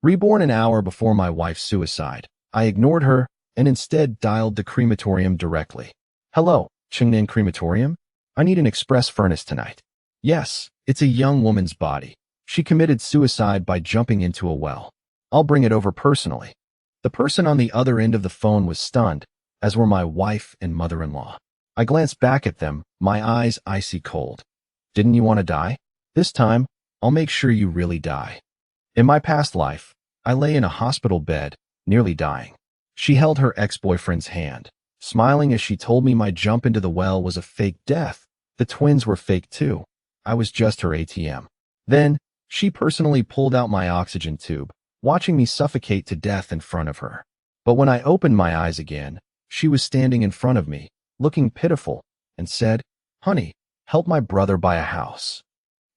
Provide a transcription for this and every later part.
Reborn an hour before my wife's suicide. I ignored her and instead dialed the crematorium directly. Hello, Chengnan Crematorium? I need an express furnace tonight. Yes, it's a young woman's body. She committed suicide by jumping into a well. I'll bring it over personally. The person on the other end of the phone was stunned, as were my wife and mother-in-law. I glanced back at them, my eyes icy cold. Didn't you want to die? This time, I'll make sure you really die. In my past life, I lay in a hospital bed, nearly dying. She held her ex-boyfriend's hand, smiling as she told me my jump into the well was a fake death. The twins were fake too. I was just her ATM. Then, she personally pulled out my oxygen tube, watching me suffocate to death in front of her. But when I opened my eyes again, she was standing in front of me, looking pitiful, and said, "Honey, help my brother buy a house."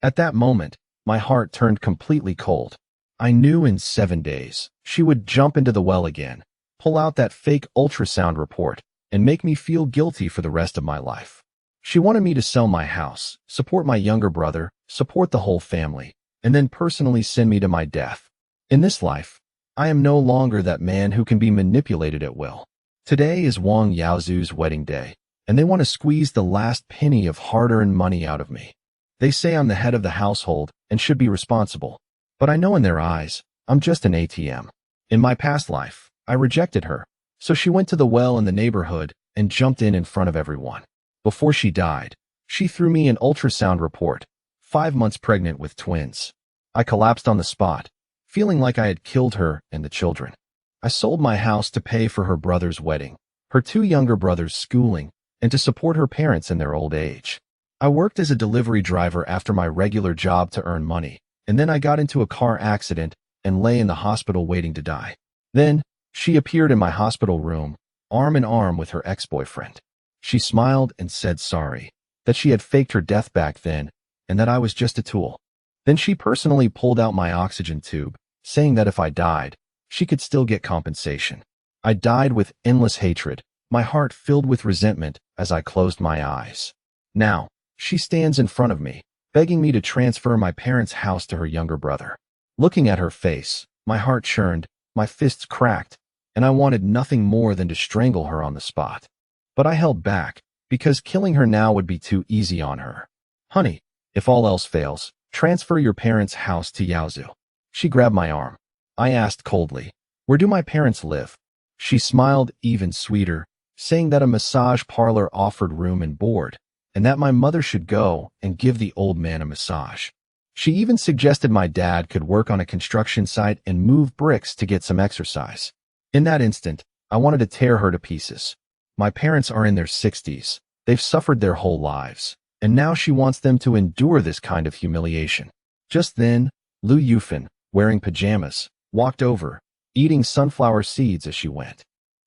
At that moment, my heart turned completely cold. I knew in 7 days, she would jump into the well again, pull out that fake ultrasound report, and make me feel guilty for the rest of my life. She wanted me to sell my house, support my younger brother, support the whole family, and then personally send me to my death. In this life, I am no longer that man who can be manipulated at will. Today is Wang Yaozu's wedding day, and they want to squeeze the last penny of hard-earned money out of me. They say I'm the head of the household and should be responsible, but I know in their eyes, I'm just an ATM. In my past life, I rejected her, so she went to the well in the neighborhood and jumped in front of everyone. Before she died, she threw me an ultrasound report, 5 months pregnant with twins. I collapsed on the spot, feeling like I had killed her and the children. I sold my house to pay for her brother's wedding, her 2 younger brothers' schooling, and to support her parents in their old age. I worked as a delivery driver after my regular job to earn money, and then I got into a car accident and lay in the hospital waiting to die. Then, she appeared in my hospital room, arm in arm with her ex-boyfriend. She smiled and said sorry, that she had faked her death back then, and that I was just a tool. Then she personally pulled out my oxygen tube, saying that if I died, she could still get compensation. I died with endless hatred, my heart filled with resentment as I closed my eyes. Now, she stands in front of me, begging me to transfer my parents' house to her younger brother. Looking at her face, my heart churned, my fists cracked, and I wanted nothing more than to strangle her on the spot. But I held back, because killing her now would be too easy on her. Honey, if all else fails, transfer your parents' house to Yaozu. She grabbed my arm. I asked coldly, where do my parents live? She smiled even sweeter, saying that a massage parlor offered room and board, and that my mother should go and give the old man a massage. She even suggested my dad could work on a construction site and move bricks to get some exercise. In that instant, I wanted to tear her to pieces. My parents are in their 60s. They've suffered their whole lives, and now she wants them to endure this kind of humiliation. Just then, Lu Yufan, wearing pajamas, walked over, eating sunflower seeds as she went.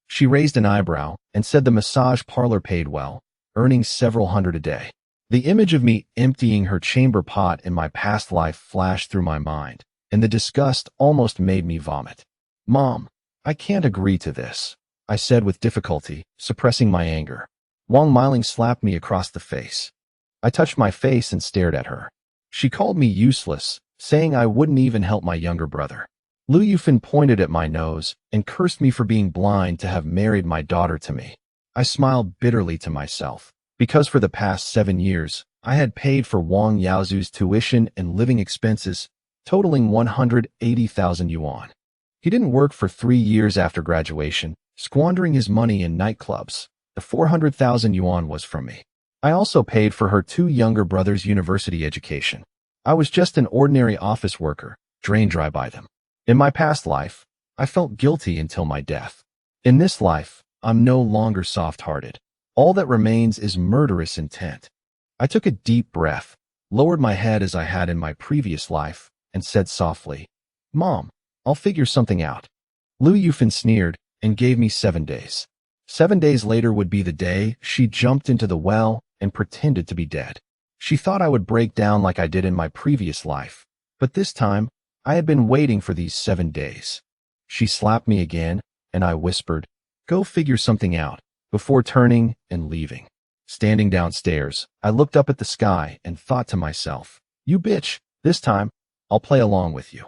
She raised an eyebrow and said the massage parlor paid well, earning several hundred a day. The image of me emptying her chamber pot in my past life flashed through my mind, and the disgust almost made me vomit. Mom, I can't agree to this, I said with difficulty, suppressing my anger. Wang Miling slapped me across the face. I touched my face and stared at her. She called me useless, saying I wouldn't even help my younger brother. Lu Yufan pointed at my nose and cursed me for being blind to have married my daughter to me. I smiled bitterly to myself, because for the past 7 years, I had paid for Wang Yaozu's tuition and living expenses, totaling 180,000 yuan. He didn't work for 3 years after graduation, squandering his money in nightclubs. The 400,000 yuan was from me. I also paid for her 2 younger brothers' university education. I was just an ordinary office worker, drained dry by them. In my past life, I felt guilty until my death. In this life, I'm no longer soft-hearted. All that remains is murderous intent. I took a deep breath, lowered my head as I had in my previous life, and said softly, Mom, I'll figure something out. Lu Yufan sneered and gave me 7 days. 7 days later would be the day she jumped into the well and pretended to be dead. She thought I would break down like I did in my previous life, but this time, I had been waiting for these 7 days. She slapped me again, and I whispered, Go figure something out, before turning and leaving. Standing downstairs, I looked up at the sky and thought to myself, You bitch, this time, I'll play along with you.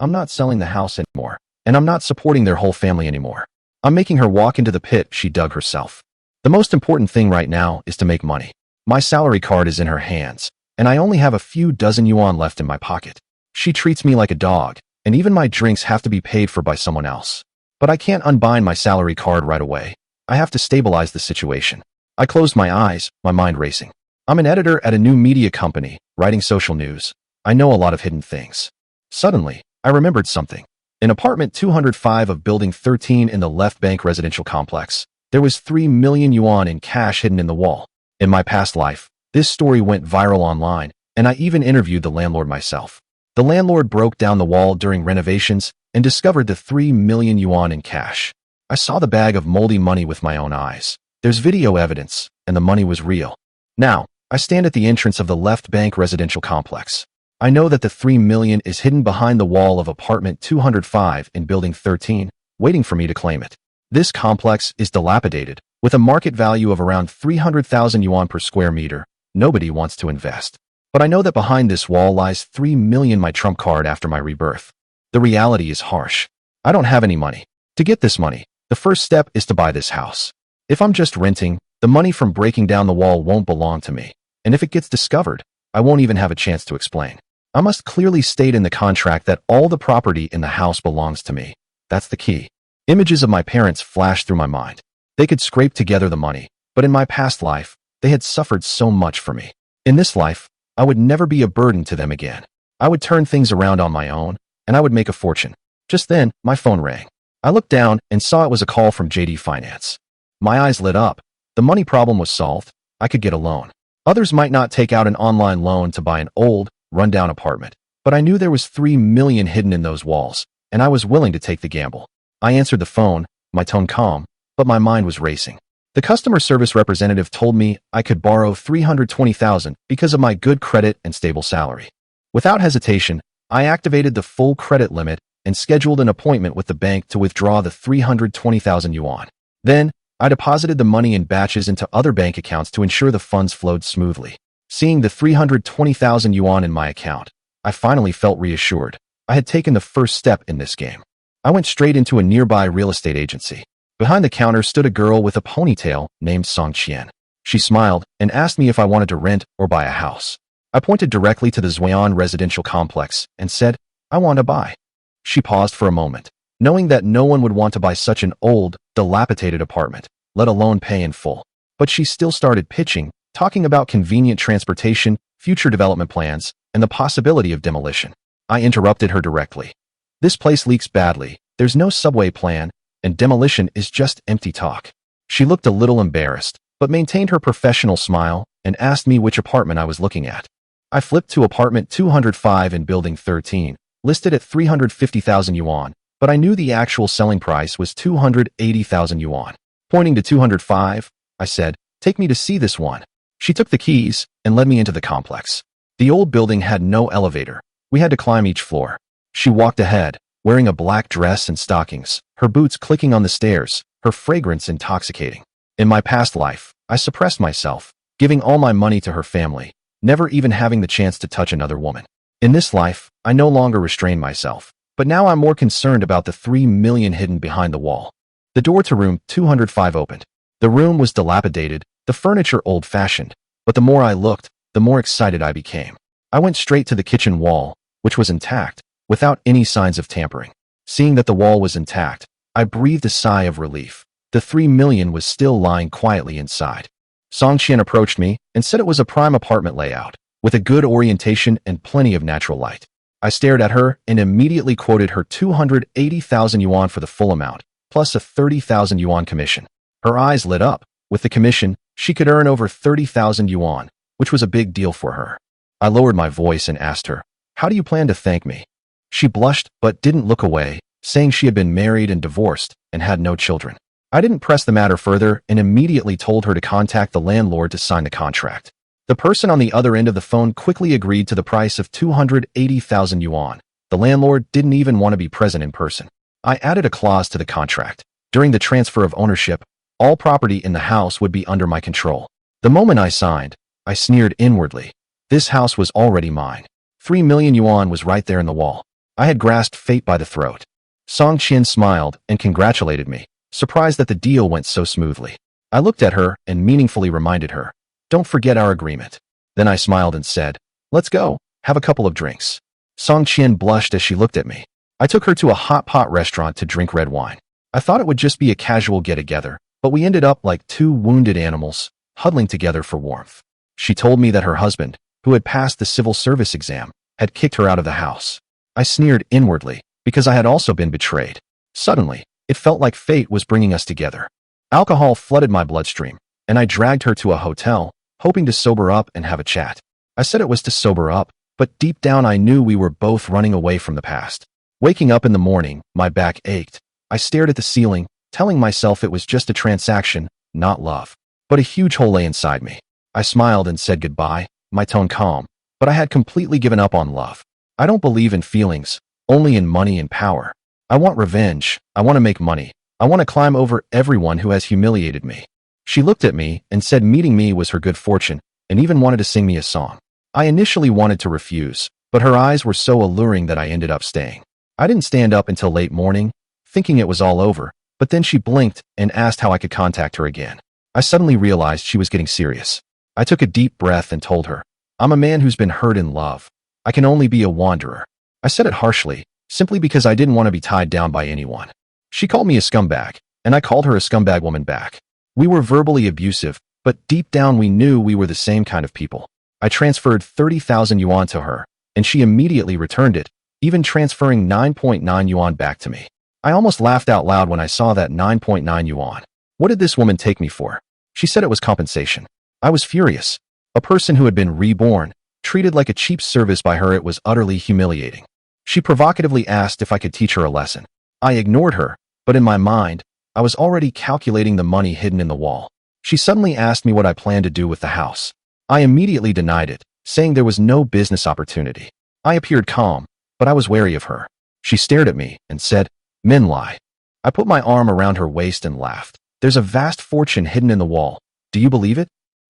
I'm not selling the house anymore, and I'm not supporting their whole family anymore. I'm making her walk into the pit she dug herself. The most important thing right now is to make money. My salary card is in her hands, and I only have a few dozen yuan left in my pocket. She treats me like a dog, and even my drinks have to be paid for by someone else. But I can't unbind my salary card right away. I have to stabilize the situation. I closed my eyes, my mind racing. I'm an editor at a new media company, writing social news. I know a lot of hidden things. Suddenly, I remembered something. In apartment 205 of building 13 in the Left Bank residential complex, there was 3 million yuan in cash hidden in the wall. In my past life, this story went viral online, and I even interviewed the landlord myself. The landlord broke down the wall during renovations and discovered the 3 million yuan in cash. I saw the bag of moldy money with my own eyes. There's video evidence, and the money was real. Now, I stand at the entrance of the Left Bank residential complex. I know that the 3 million is hidden behind the wall of apartment 205 in building 13, waiting for me to claim it. This complex is dilapidated, with a market value of around 300,000 yuan per square meter. Nobody wants to invest. But I know that behind this wall lies 3 million, my trump card after my rebirth. The reality is harsh. I don't have any money. To get this money, the first step is to buy this house. If I'm just renting, the money from breaking down the wall won't belong to me. And if it gets discovered, I won't even have a chance to explain. I must clearly state in the contract that all the property in the house belongs to me. That's the key. Images of my parents flashed through my mind. They could scrape together the money, but in my past life, they had suffered so much for me. In this life, I would never be a burden to them again. I would turn things around on my own, and I would make a fortune. Just then, my phone rang. I looked down and saw it was a call from JD Finance. My eyes lit up. The money problem was solved. I could get a loan. Others might not take out an online loan to buy an old, rundown apartment, but I knew there was 3 million hidden in those walls, and I was willing to take the gamble. I answered the phone, my tone calm, but my mind was racing. The customer service representative told me I could borrow 320,000 because of my good credit and stable salary. Without hesitation, I activated the full credit limit and scheduled an appointment with the bank to withdraw the 320,000 yuan. Then, I deposited the money in batches into other bank accounts to ensure the funds flowed smoothly. Seeing the 320,000 yuan in my account, I finally felt reassured. I had taken the first step in this game. I went straight into a nearby real estate agency. Behind the counter stood a girl with a ponytail named Song Qian. She smiled and asked me if I wanted to rent or buy a house. I pointed directly to the Zuian residential complex and said, I want to buy. She paused for a moment, knowing that no one would want to buy such an old, dilapidated apartment, let alone pay in full. But she still started pitching, talking about convenient transportation, future development plans, and the possibility of demolition. I interrupted her directly. This place leaks badly, there's no subway plan, and demolition is just empty talk. She looked a little embarrassed, but maintained her professional smile and asked me which apartment I was looking at. I flipped to apartment 205 in building 13, listed at 350,000 yuan, but I knew the actual selling price was 280,000 yuan. Pointing to 205, I said, take me to see this one. She took the keys and led me into the complex. The old building had no elevator. We had to climb each floor. She walked ahead, wearing a black dress and stockings, her boots clicking on the stairs, her fragrance intoxicating. In my past life, I suppressed myself, giving all my money to her family, never even having the chance to touch another woman. In this life, I no longer restrain myself, but now I'm more concerned about the 3 million hidden behind the wall. The door to room 205 opened. The room was dilapidated, the furniture old-fashioned, but the more I looked, the more excited I became. I went straight to the kitchen wall, which was intact, without any signs of tampering. Seeing that the wall was intact, I breathed a sigh of relief. The 3 million was still lying quietly inside. Song Qian approached me and said it was a prime apartment layout, with a good orientation and plenty of natural light. I stared at her and immediately quoted her 280,000 yuan for the full amount, plus a 30,000 yuan commission. Her eyes lit up. With the commission, she could earn over 30,000 yuan, which was a big deal for her. I lowered my voice and asked her, how do you plan to thank me? She blushed but didn't look away, saying she had been married and divorced and had no children. I didn't press the matter further and immediately told her to contact the landlord to sign the contract. The person on the other end of the phone quickly agreed to the price of 280,000 yuan. The landlord didn't even want to be present in person. I added a clause to the contract. During the transfer of ownership, all property in the house would be under my control. The moment I signed, I sneered inwardly. This house was already mine. 3 million yuan was right there in the wall. I had grasped fate by the throat. Song Qian smiled and congratulated me, surprised that the deal went so smoothly. I looked at her and meaningfully reminded her, "Don't forget our agreement." Then I smiled and said, "Let's go, have a couple of drinks." Song Qian blushed as she looked at me. I took her to a hot pot restaurant to drink red wine. I thought it would just be a casual get-together, but we ended up like two wounded animals, huddling together for warmth. She told me that her husband, who had passed the civil service exam, had kicked her out of the house. I sneered inwardly, because I had also been betrayed. Suddenly, it felt like fate was bringing us together. Alcohol flooded my bloodstream, and I dragged her to a hotel, hoping to sober up and have a chat. I said it was to sober up, but deep down I knew we were both running away from the past. Waking up in the morning, my back ached. I stared at the ceiling, telling myself it was just a transaction, not love. But a huge hole lay inside me. I smiled and said goodbye, my tone calm, but I had completely given up on love. I don't believe in feelings, only in money and power. I want revenge. I want to make money. I want to climb over everyone who has humiliated me. She looked at me and said meeting me was her good fortune, and even wanted to sing me a song. I initially wanted to refuse, but her eyes were so alluring that I ended up staying. I didn't stand up until late morning, thinking it was all over, but then she blinked and asked how I could contact her again. I suddenly realized she was getting serious. I took a deep breath and told her, "I'm a man who's been hurt in love. I can only be a wanderer." I said it harshly, simply because I didn't want to be tied down by anyone. She called me a scumbag, and I called her a scumbag woman back. We were verbally abusive, but deep down we knew we were the same kind of people. I transferred 30,000 yuan to her, and she immediately returned it, even transferring 9.9 yuan back to me. I almost laughed out loud when I saw that 9.9 yuan. What did this woman take me for? She said it was compensation. I was furious. A person who had been reborn, treated like a cheap service by her, it was utterly humiliating. She provocatively asked if I could teach her a lesson. I ignored her, but in my mind, I was already calculating the money hidden in the wall. She suddenly asked me what I planned to do with the house. I immediately denied it, saying there was no business opportunity. I appeared calm, but I was wary of her. She stared at me and said, "Men lie." I put my arm around her waist and laughed. "There's a vast fortune hidden in the wall. Do you believe it?"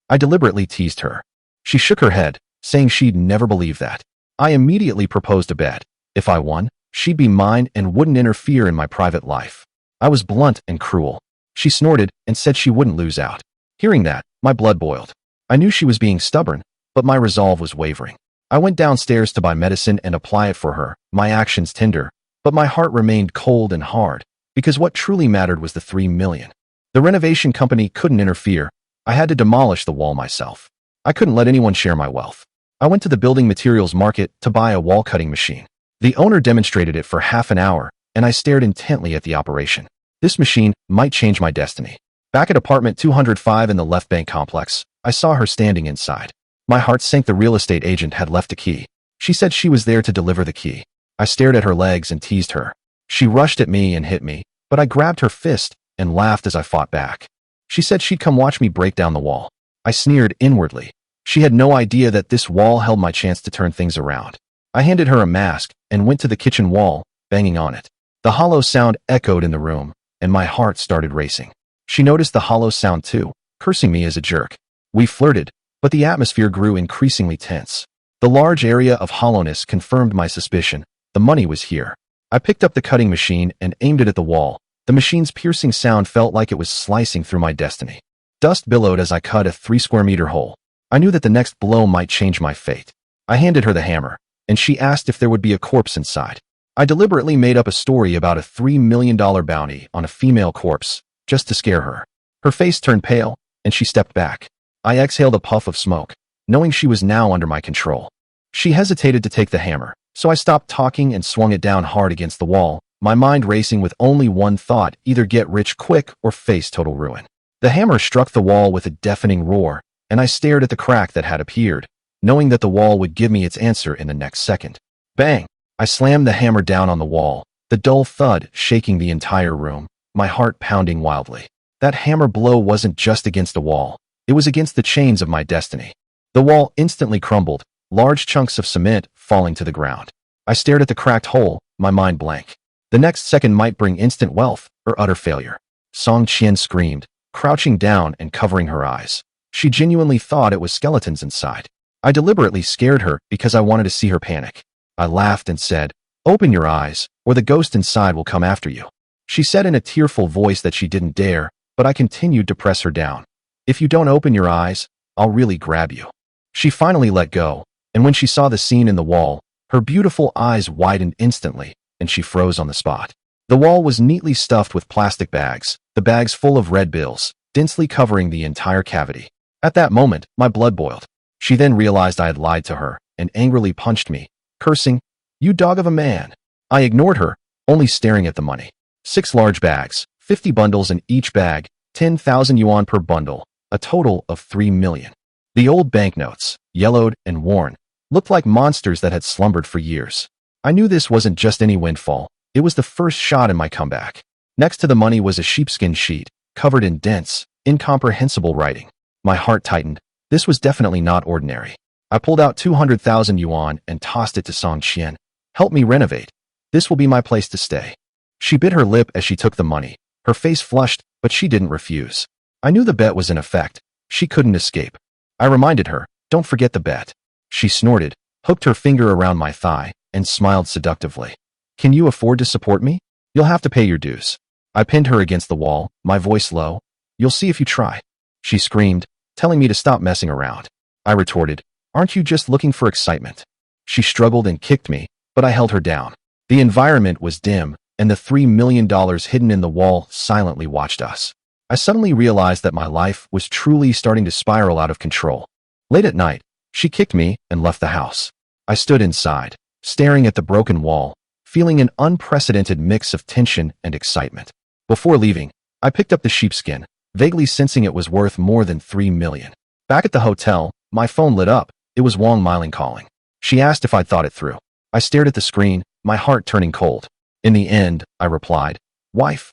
I deliberately teased her. She shook her head, saying she'd never believe that. I immediately proposed a bet. If I won, she'd be mine and wouldn't interfere in my private life. I was blunt and cruel. She snorted and said she wouldn't lose out. Hearing that, my blood boiled. I knew she was being stubborn, but my resolve was wavering. I went downstairs to buy medicine and apply it for her, my actions tender, but my heart remained cold and hard, because what truly mattered was the 3 million. The renovation company couldn't interfere. I had to demolish the wall myself. I couldn't let anyone share my wealth. I went to the building materials market to buy a wall cutting machine. The owner demonstrated it for half an hour, and I stared intently at the operation. This machine might change my destiny. Back at apartment 205 in the Left Bank complex, I saw her standing inside. My heart sank. The real estate agent had left a key. She said she was there to deliver the key. I stared at her legs and teased her. She rushed at me and hit me, but I grabbed her fist and laughed as I fought back. She said she'd come watch me break down the wall. I sneered inwardly. She had no idea that this wall held my chance to turn things around. I handed her a mask and went to the kitchen wall, banging on it. The hollow sound echoed in the room, and my heart started racing. She noticed the hollow sound too, cursing me as a jerk. We flirted, but the atmosphere grew increasingly tense. The large area of hollowness confirmed my suspicion. The money was here. I picked up the cutting machine and aimed it at the wall. The machine's piercing sound felt like it was slicing through my destiny. Dust billowed as I cut a 3-square-meter hole. I knew that the next blow might change my fate. I handed her the hammer, and she asked if there would be a corpse inside. I deliberately made up a story about a $3 million bounty on a female corpse, just to scare her. Her face turned pale, and she stepped back. I exhaled a puff of smoke, knowing she was now under my control. She hesitated to take the hammer, so I stopped talking and swung it down hard against the wall, my mind racing with only one thought: either get rich quick or face total ruin. The hammer struck the wall with a deafening roar, and I stared at the crack that had appeared, knowing that the wall would give me its answer in the next second. Bang! I slammed the hammer down on the wall, the dull thud shaking the entire room, my heart pounding wildly. That hammer blow wasn't just against the wall, it was against the chains of my destiny. The wall instantly crumbled, large chunks of cement falling to the ground. I stared at the cracked hole, my mind blank. The next second might bring instant wealth or utter failure. Song Qian screamed, crouching down and covering her eyes. She genuinely thought it was skeletons inside. I deliberately scared her because I wanted to see her panic. I laughed and said, Open your eyes, or the ghost inside will come after you. She said in a tearful voice that she didn't dare, but I continued to press her down. If you don't open your eyes, I'll really grab you. She finally let go, and when she saw the scene in the wall, her beautiful eyes widened instantly, and she froze on the spot. The wall was neatly stuffed with plastic bags, the bags full of red bills, densely covering the entire cavity. At that moment, my blood boiled. She then realized I had lied to her, and angrily punched me, cursing, "You dog of a man." I ignored her, only staring at the money. 6 large bags, 50 bundles in each bag, 10,000 yuan per bundle, a total of 3 million. The old banknotes, yellowed and worn, looked like monsters that had slumbered for years. I knew this wasn't just any windfall, it was the first shot in my comeback. Next to the money was a sheepskin sheet, covered in dense, incomprehensible writing. My heart tightened. This was definitely not ordinary. I pulled out 200,000 yuan and tossed it to Song Qian. "Help me renovate. This will be my place to stay." She bit her lip as she took the money. Her face flushed, but she didn't refuse. I knew the bet was in effect. She couldn't escape. I reminded her, "Don't forget the bet." She snorted, hooked her finger around my thigh, and smiled seductively. "Can you afford to support me? You'll have to pay your dues." I pinned her against the wall, my voice low. "You'll see if you try." She screamed, telling me to stop messing around. I retorted, "Aren't you just looking for excitement?" She struggled and kicked me, but I held her down. The environment was dim, and the $3 million hidden in the wall silently watched us. I suddenly realized that my life was truly starting to spiral out of control. Late at night, she kicked me and left the house. I stood inside, staring at the broken wall, feeling an unprecedented mix of tension and excitement. Before leaving, I picked up the sheepskin, vaguely sensing it was worth more than 3 million. Back at the hotel, my phone lit up. It was Wang Miling calling. She asked if I'd thought it through. I stared at the screen, my heart turning cold. In the end, I replied, "Wife,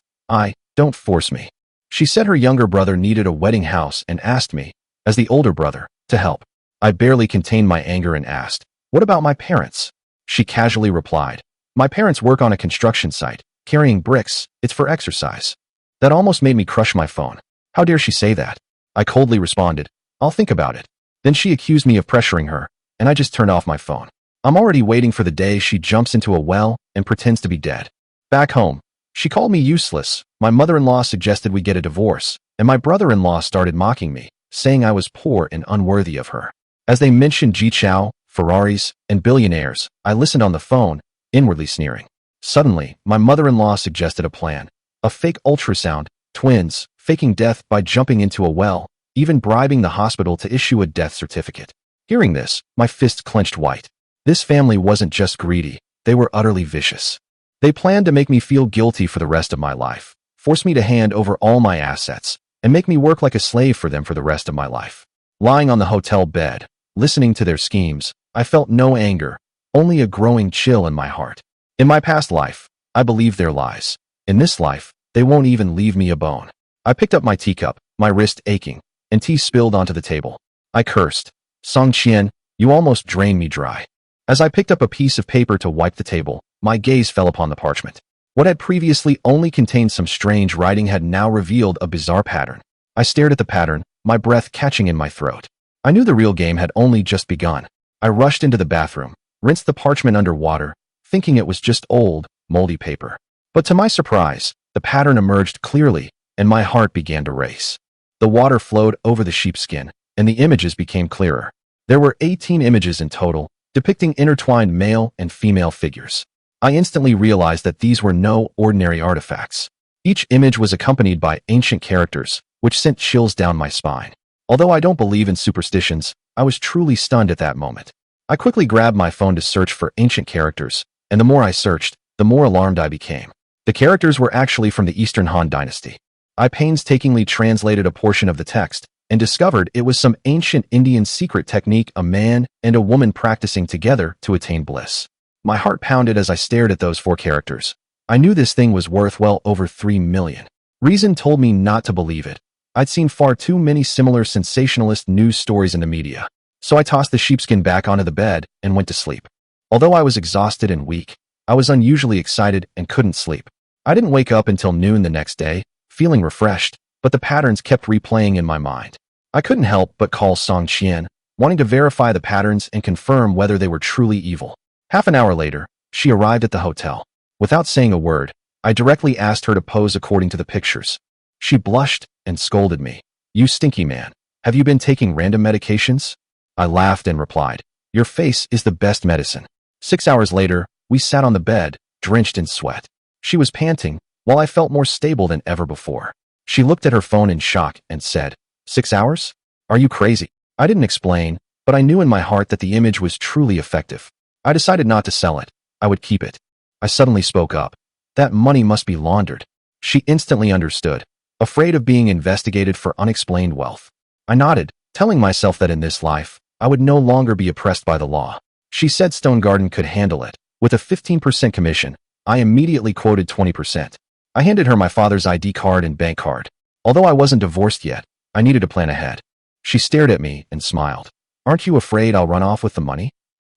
don't force me." She said her younger brother needed a wedding house and asked me, as the older brother, to help. I barely contained my anger and asked, "What about my parents?" She casually replied, "My parents work on a construction site, carrying bricks. It's for exercise." That almost made me crush my phone. How dare she say that? I coldly responded, "I'll think about it." Then she accused me of pressuring her, and I just turned off my phone. I'm already waiting for the day she jumps into a well and pretends to be dead. Back home, she called me useless. My mother-in-law suggested we get a divorce, and my brother-in-law started mocking me, saying I was poor and unworthy of her. As they mentioned Ji Chao, Ferraris, and billionaires, I listened on the phone, inwardly sneering. Suddenly, my mother-in-law suggested a plan. A fake ultrasound, twins, faking death by jumping into a well, even bribing the hospital to issue a death certificate. Hearing this, my fists clenched white. This family wasn't just greedy, they were utterly vicious. They planned to make me feel guilty for the rest of my life, force me to hand over all my assets, and make me work like a slave for them for the rest of my life. Lying on the hotel bed, listening to their schemes, I felt no anger, only a growing chill in my heart. In my past life, I believed their lies. In this life, they won't even leave me a bone. I picked up my teacup, my wrist aching, and tea spilled onto the table. I cursed, "Song Qian, you almost drained me dry." As I picked up a piece of paper to wipe the table, my gaze fell upon the parchment. What had previously only contained some strange writing had now revealed a bizarre pattern. I stared at the pattern, my breath catching in my throat. I knew the real game had only just begun. I rushed into the bathroom, rinsed the parchment under water, thinking it was just old, moldy paper. But to my surprise, the pattern emerged clearly, and my heart began to race. The water flowed over the sheepskin, and the images became clearer. There were 18 images in total, depicting intertwined male and female figures. I instantly realized that these were no ordinary artifacts. Each image was accompanied by ancient characters, which sent chills down my spine. Although I don't believe in superstitions, I was truly stunned at that moment. I quickly grabbed my phone to search for ancient characters, and the more I searched, the more alarmed I became. The characters were actually from the Eastern Han Dynasty. I painstakingly translated a portion of the text, and discovered it was some ancient Indian secret technique a man and a woman practicing together to attain bliss. My heart pounded as I stared at those 4 characters. I knew this thing was worth well over 3 million. Reason told me not to believe it. I'd seen far too many similar sensationalist news stories in the media. So I tossed the sheepskin back onto the bed and went to sleep. Although I was exhausted and weak, I was unusually excited and couldn't sleep. I didn't wake up until noon the next day, feeling refreshed, but the patterns kept replaying in my mind. I couldn't help but call Song Qian, wanting to verify the patterns and confirm whether they were truly evil. Half an hour later, She arrived at the hotel. Without saying a word, I directly asked her to pose according to the pictures. She blushed and scolded me. "You stinky man. Have you been taking random medications?" I laughed and replied, "Your face is the best medicine." 6 hours later, we sat on the bed, drenched in sweat. She was panting, while I felt more stable than ever before. She looked at her phone in shock and said, "6 hours? Are you crazy?" I didn't explain, but I knew in my heart that the image was truly effective. I decided not to sell it. I would keep it. I suddenly spoke up. "That money must be laundered." She instantly understood, afraid of being investigated for unexplained wealth. I nodded, telling myself that in this life, I would no longer be oppressed by the law. She said Stone Garden could handle it. With a 15% commission, I immediately quoted 20%. I handed her my father's ID card and bank card. Although I wasn't divorced yet, I needed to plan ahead. She stared at me and smiled. "Aren't you afraid I'll run off with the money?"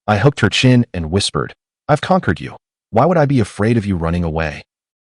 I hooked her chin and whispered, "I've conquered you. Why would I be afraid of you running away?"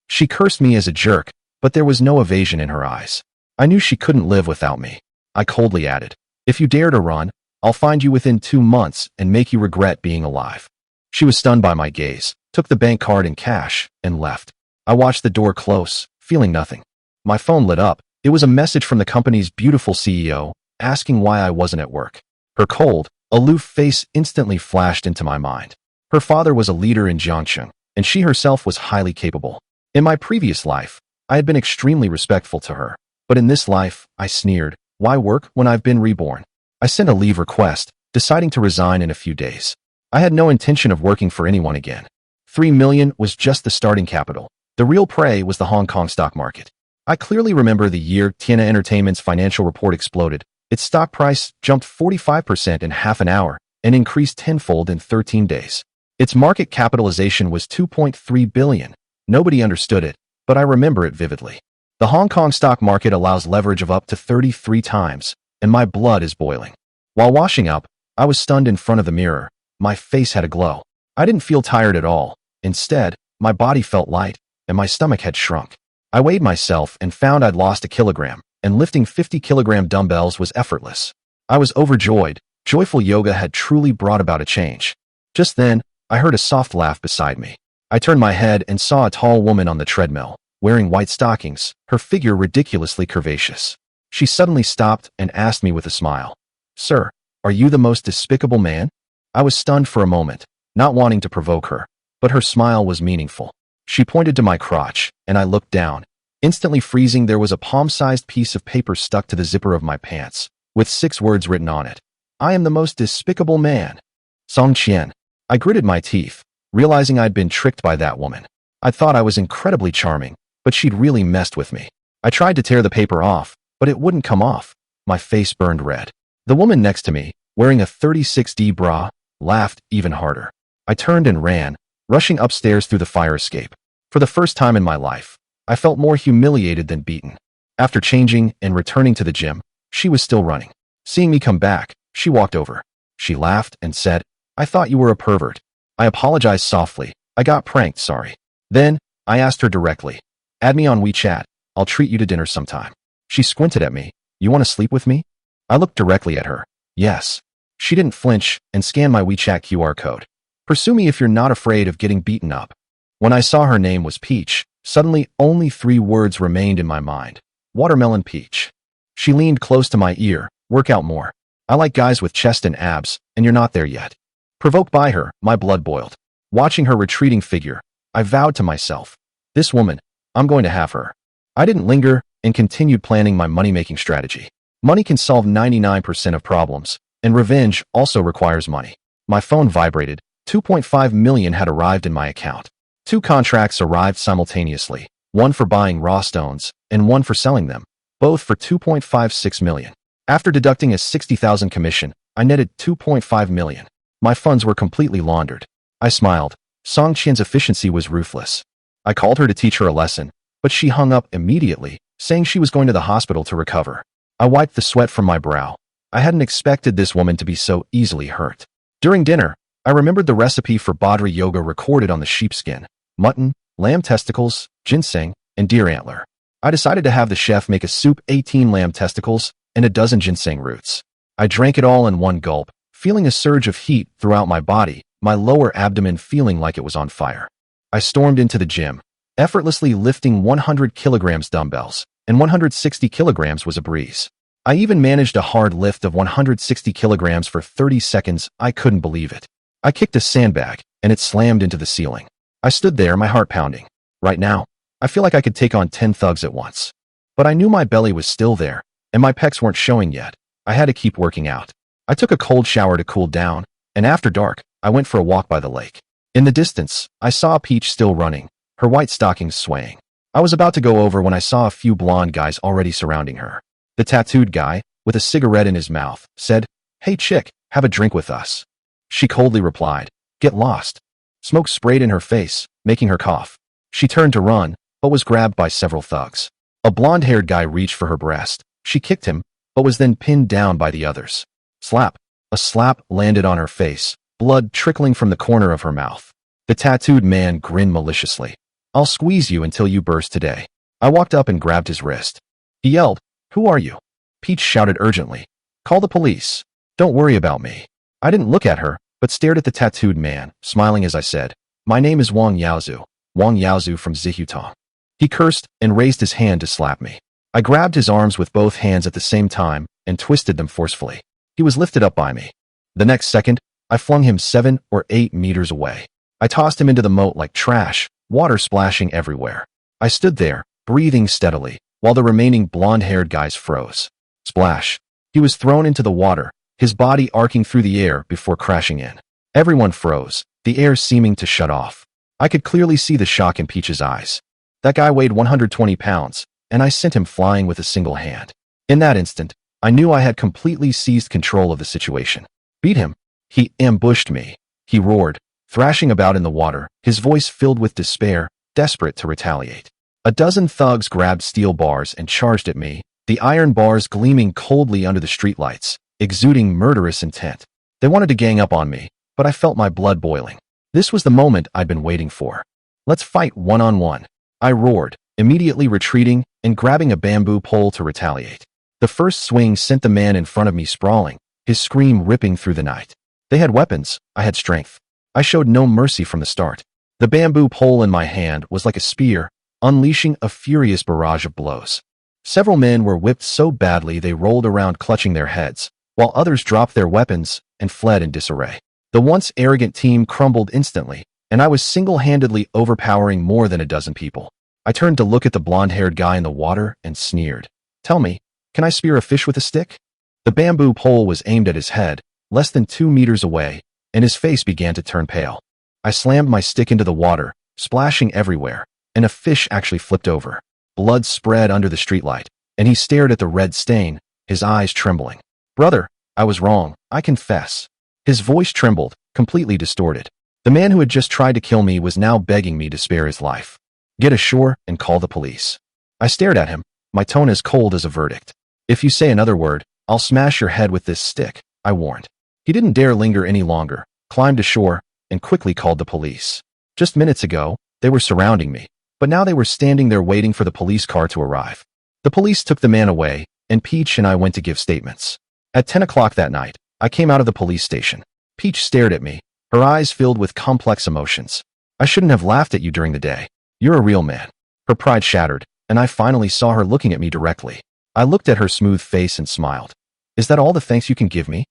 She cursed me as a jerk, but there was no evasion in her eyes. I knew she couldn't live without me. I coldly added, "If you dare to run, I'll find you within 2 months and make you regret being alive." She was stunned by my gaze, took the bank card and cash, and left. I watched the door close, feeling nothing. My phone lit up. It was a message from the company's beautiful CEO, asking why I wasn't at work. Her cold, aloof face instantly flashed into my mind. Her father was a leader in Jiangcheng, and she herself was highly capable. In my previous life, I had been extremely respectful to her. But in this life, I sneered, "Why work when I've been reborn?" I sent a leave request, deciding to resign in a few days. I had no intention of working for anyone again. 3 million was just the starting capital. The real prey was the Hong Kong stock market. I clearly remember the year Tiana Entertainment's financial report exploded. Its stock price jumped 45% in half an hour and increased tenfold in 13 days. Its market capitalization was 2.3 billion. Nobody understood it, but I remember it vividly. The Hong Kong stock market allows leverage of up to 33 times, and my blood is boiling. While washing up, I was stunned in front of the mirror. My face had a glow. I didn't feel tired at all. Instead, my body felt light, and my stomach had shrunk. I weighed myself and found I'd lost a kilogram, and lifting 50-kilogram dumbbells was effortless. I was overjoyed. Joyful yoga had truly brought about a change. Just then, I heard a soft laugh beside me. I turned my head and saw a tall woman on the treadmill, wearing white stockings, her figure ridiculously curvaceous. She suddenly stopped and asked me with a smile, "Sir, are you the most despicable man?" I was stunned for a moment, not wanting to provoke her, but her smile was meaningful. She pointed to my crotch, and I looked down. Instantly freezing, there was a palm-sized piece of paper stuck to the zipper of my pants, with 6 words written on it. "I am the most despicable man. Song Qian." I gritted my teeth, realizing I'd been tricked by that woman. I thought I was incredibly charming, but she'd really messed with me. I tried to tear the paper off, but it wouldn't come off. My face burned red. The woman next to me, wearing a 36D bra, laughed even harder. I turned and ran, rushing upstairs through the fire escape. For the first time in my life, I felt more humiliated than beaten. After changing and returning to the gym, she was still running. Seeing me come back, she walked over. She laughed and said, "I thought you were a pervert." I apologized softly. "I got pranked, sorry." Then, I asked her directly, "Add me on WeChat. I'll treat you to dinner sometime." She squinted at me. "You want to sleep with me?" I looked directly at her. "Yes." She didn't flinch and scanned my WeChat QR code. "Pursue me if you're not afraid of getting beaten up." When I saw her name was Peach, suddenly only 3 words remained in my mind. Watermelon Peach. She leaned close to my ear. "Work out more. I like guys with chest and abs, and you're not there yet." Provoked by her, my blood boiled. Watching her retreating figure, I vowed to myself, "This woman, I'm going to have her." I didn't linger and continued planning my money-making strategy. Money can solve 99% of problems, and revenge also requires money. My phone vibrated. 2.5 million had arrived in my account. 2 contracts arrived simultaneously, one for buying raw stones and one for selling them, both for 2.56 million. After deducting a 60,000 commission, I netted 2.5 million. My funds were completely laundered. I smiled. Song Qian's efficiency was ruthless. I called her to teach her a lesson, but she hung up immediately, saying she was going to the hospital to recover. I wiped the sweat from my brow. I hadn't expected this woman to be so easily hurt. During dinner, I remembered the recipe for Badri yoga recorded on the sheepskin: mutton, lamb testicles, ginseng, and deer antler. I decided to have the chef make a soup: 18 lamb testicles and a dozen ginseng roots. I drank it all in one gulp, feeling a surge of heat throughout my body, my lower abdomen feeling like it was on fire. I stormed into the gym, effortlessly lifting 100 kilograms dumbbells, and 160 kilograms was a breeze. I even managed a hard lift of 160 kilograms for 30 seconds. I couldn't believe it. I kicked a sandbag, and it slammed into the ceiling. I stood there, my heart pounding. Right now, I feel like I could take on 10 thugs at once. But I knew my belly was still there, and my pecs weren't showing yet. I had to keep working out. I took a cold shower to cool down, and after dark, I went for a walk by the lake. In the distance, I saw Peach still running, her white stockings swaying. I was about to go over when I saw a few blonde guys already surrounding her. The tattooed guy, with a cigarette in his mouth, said, "Hey chick, have a drink with us." She coldly replied, "Get lost." Smoke sprayed in her face, making her cough. She turned to run, but was grabbed by several thugs. A blonde-haired guy reached for her breast. She kicked him, but was then pinned down by the others. Slap. A slap landed on her face, blood trickling from the corner of her mouth. The tattooed man grinned maliciously. "I'll squeeze you until you burst today." I walked up and grabbed his wrist. He yelled, "Who are you?" Peach shouted urgently, "Call the police. Don't worry about me." I didn't look at her, but stared at the tattooed man, smiling as I said, "My name is Wang Yaozu from Zihutong." He cursed and raised his hand to slap me. I grabbed his arms with both hands at the same time and twisted them forcefully. He was lifted up by me. The next second, I flung him 7 or 8 meters away. I tossed him into the moat like trash, water splashing everywhere. I stood there, breathing steadily, while the remaining blonde-haired guys froze. Splash. He was thrown into the water, his body arcing through the air before crashing in. Everyone froze, the air seeming to shut off. I could clearly see the shock in Peach's eyes. That guy weighed 120 pounds, and I sent him flying with a single hand. In that instant, I knew I had completely seized control of the situation. "Beat him." "He ambushed me," he roared, thrashing about in the water, his voice filled with despair, desperate to retaliate. A dozen thugs grabbed steel bars and charged at me, the iron bars gleaming coldly under the streetlights, exuding murderous intent. They wanted to gang up on me, but I felt my blood boiling. This was the moment I'd been waiting for. "Let's fight one-on-one," I roared, immediately retreating and grabbing a bamboo pole to retaliate. The first swing sent the man in front of me sprawling, his scream ripping through the night. They had weapons, I had strength. I showed no mercy from the start. The bamboo pole in my hand was like a spear, unleashing a furious barrage of blows. Several men were whipped so badly they rolled around clutching their heads, while others dropped their weapons and fled in disarray. The once arrogant team crumbled instantly, and I was single-handedly overpowering more than a dozen people. I turned to look at the blonde-haired guy in the water and sneered. "Tell me, can I spear a fish with a stick?" The bamboo pole was aimed at his head, less than 2 meters away, and his face began to turn pale. I slammed my stick into the water, splashing everywhere, and a fish actually flipped over. Blood spread under the streetlight, and he stared at the red stain, his eyes trembling. "Brother, I was wrong, I confess." His voice trembled, completely distorted. The man who had just tried to kill me was now begging me to spare his life. "Get ashore and call the police." I stared at him, my tone as cold as a verdict. "If you say another word, I'll smash your head with this stick," I warned. He didn't dare linger any longer, climbed ashore, and quickly called the police. Just minutes ago, they were surrounding me, but now they were standing there waiting for the police car to arrive. The police took the man away, and Peach and I went to give statements. At 10 o'clock that night, I came out of the police station. Peach stared at me, her eyes filled with complex emotions. "I shouldn't have laughed at you during the day. You're a real man." Her pride shattered, and I finally saw her looking at me directly. I looked at her smooth face and smiled. "Is that all the thanks you can give me?"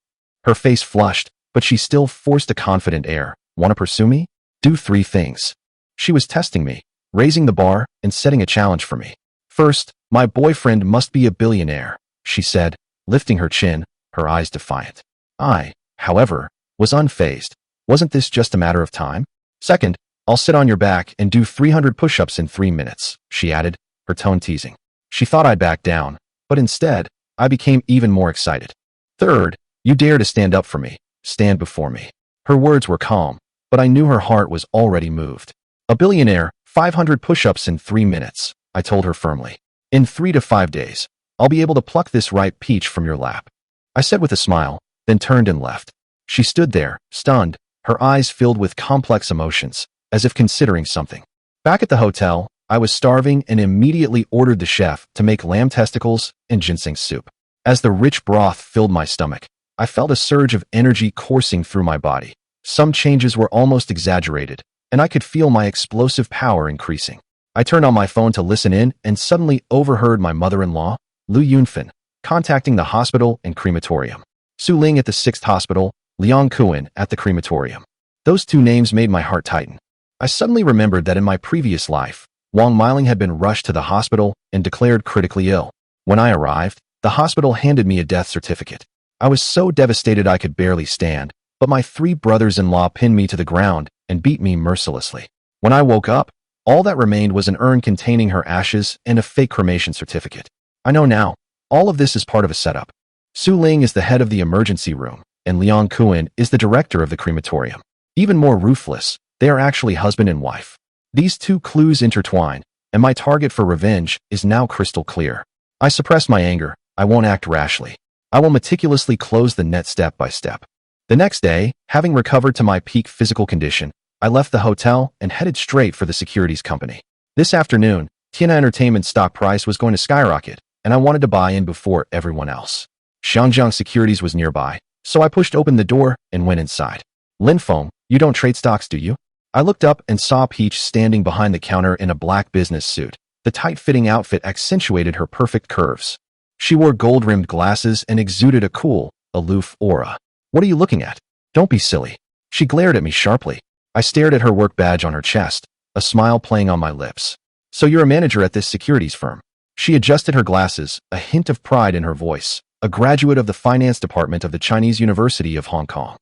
Her face flushed, but she still forced a confident air. "Want to pursue me? Do 3 things." She was testing me, raising the bar and setting a challenge for me. "First, my boyfriend must be a billionaire," she said, lifting her chin, her eyes defiant. I, however, was unfazed. Wasn't this just a matter of time? "Second, I'll sit on your back and do 300 push-ups in 3 minutes, she added, her tone teasing. She thought I'd back down, but instead, I became even more excited. "Third, you dare to stand up for me, stand before me." Her words were calm, but I knew her heart was already moved. "A billionaire, 500 push-ups in 3 minutes, I told her firmly. "In 3 to 5 days, I'll be able to pluck this ripe peach from your lap." I said with a smile, then turned and left. She stood there, stunned, her eyes filled with complex emotions, as if considering something. Back at the hotel, I was starving and immediately ordered the chef to make lamb testicles and ginseng soup. As the rich broth filled my stomach, I felt a surge of energy coursing through my body. Some changes were almost exaggerated, and I could feel my explosive power increasing. I turned on my phone to listen in and suddenly overheard my mother-in-law, Lu Yunfan, contacting the hospital and crematorium. Su Ling at the 6th hospital, Liang Kuan at the crematorium. Those two names made my heart tighten. I suddenly remembered that in my previous life, Wang Miling had been rushed to the hospital and declared critically ill. When I arrived, the hospital handed me a death certificate. I was so devastated I could barely stand, but my 3 brothers-in-law pinned me to the ground and beat me mercilessly. When I woke up, all that remained was an urn containing her ashes and a fake cremation certificate. I know now, all of this is part of a setup. Su Ling is the head of the emergency room, and Liang Kuan is the director of the crematorium. Even more ruthless, they are actually husband and wife. These two clues intertwine, and my target for revenge is now crystal clear. I suppress my anger. I won't act rashly. I will meticulously close the net step by step. The next day, having recovered to my peak physical condition, I left the hotel and headed straight for the securities company. This afternoon, Tiana Entertainment's stock price was going to skyrocket, and I wanted to buy in before everyone else. Xiangjiang Securities was nearby, so I pushed open the door and went inside. Lin Feng, you don't trade stocks, do you? I looked up and saw Peach standing behind the counter in a black business suit. The tight-fitting outfit accentuated her perfect curves. She wore gold-rimmed glasses and exuded a cool, aloof aura. What are you looking at? Don't be silly. She glared at me sharply. I stared at her work badge on her chest, a smile playing on my lips. So you're a manager at this securities firm. She adjusted her glasses, a hint of pride in her voice, a graduate of the finance department of the Chinese University of Hong Kong.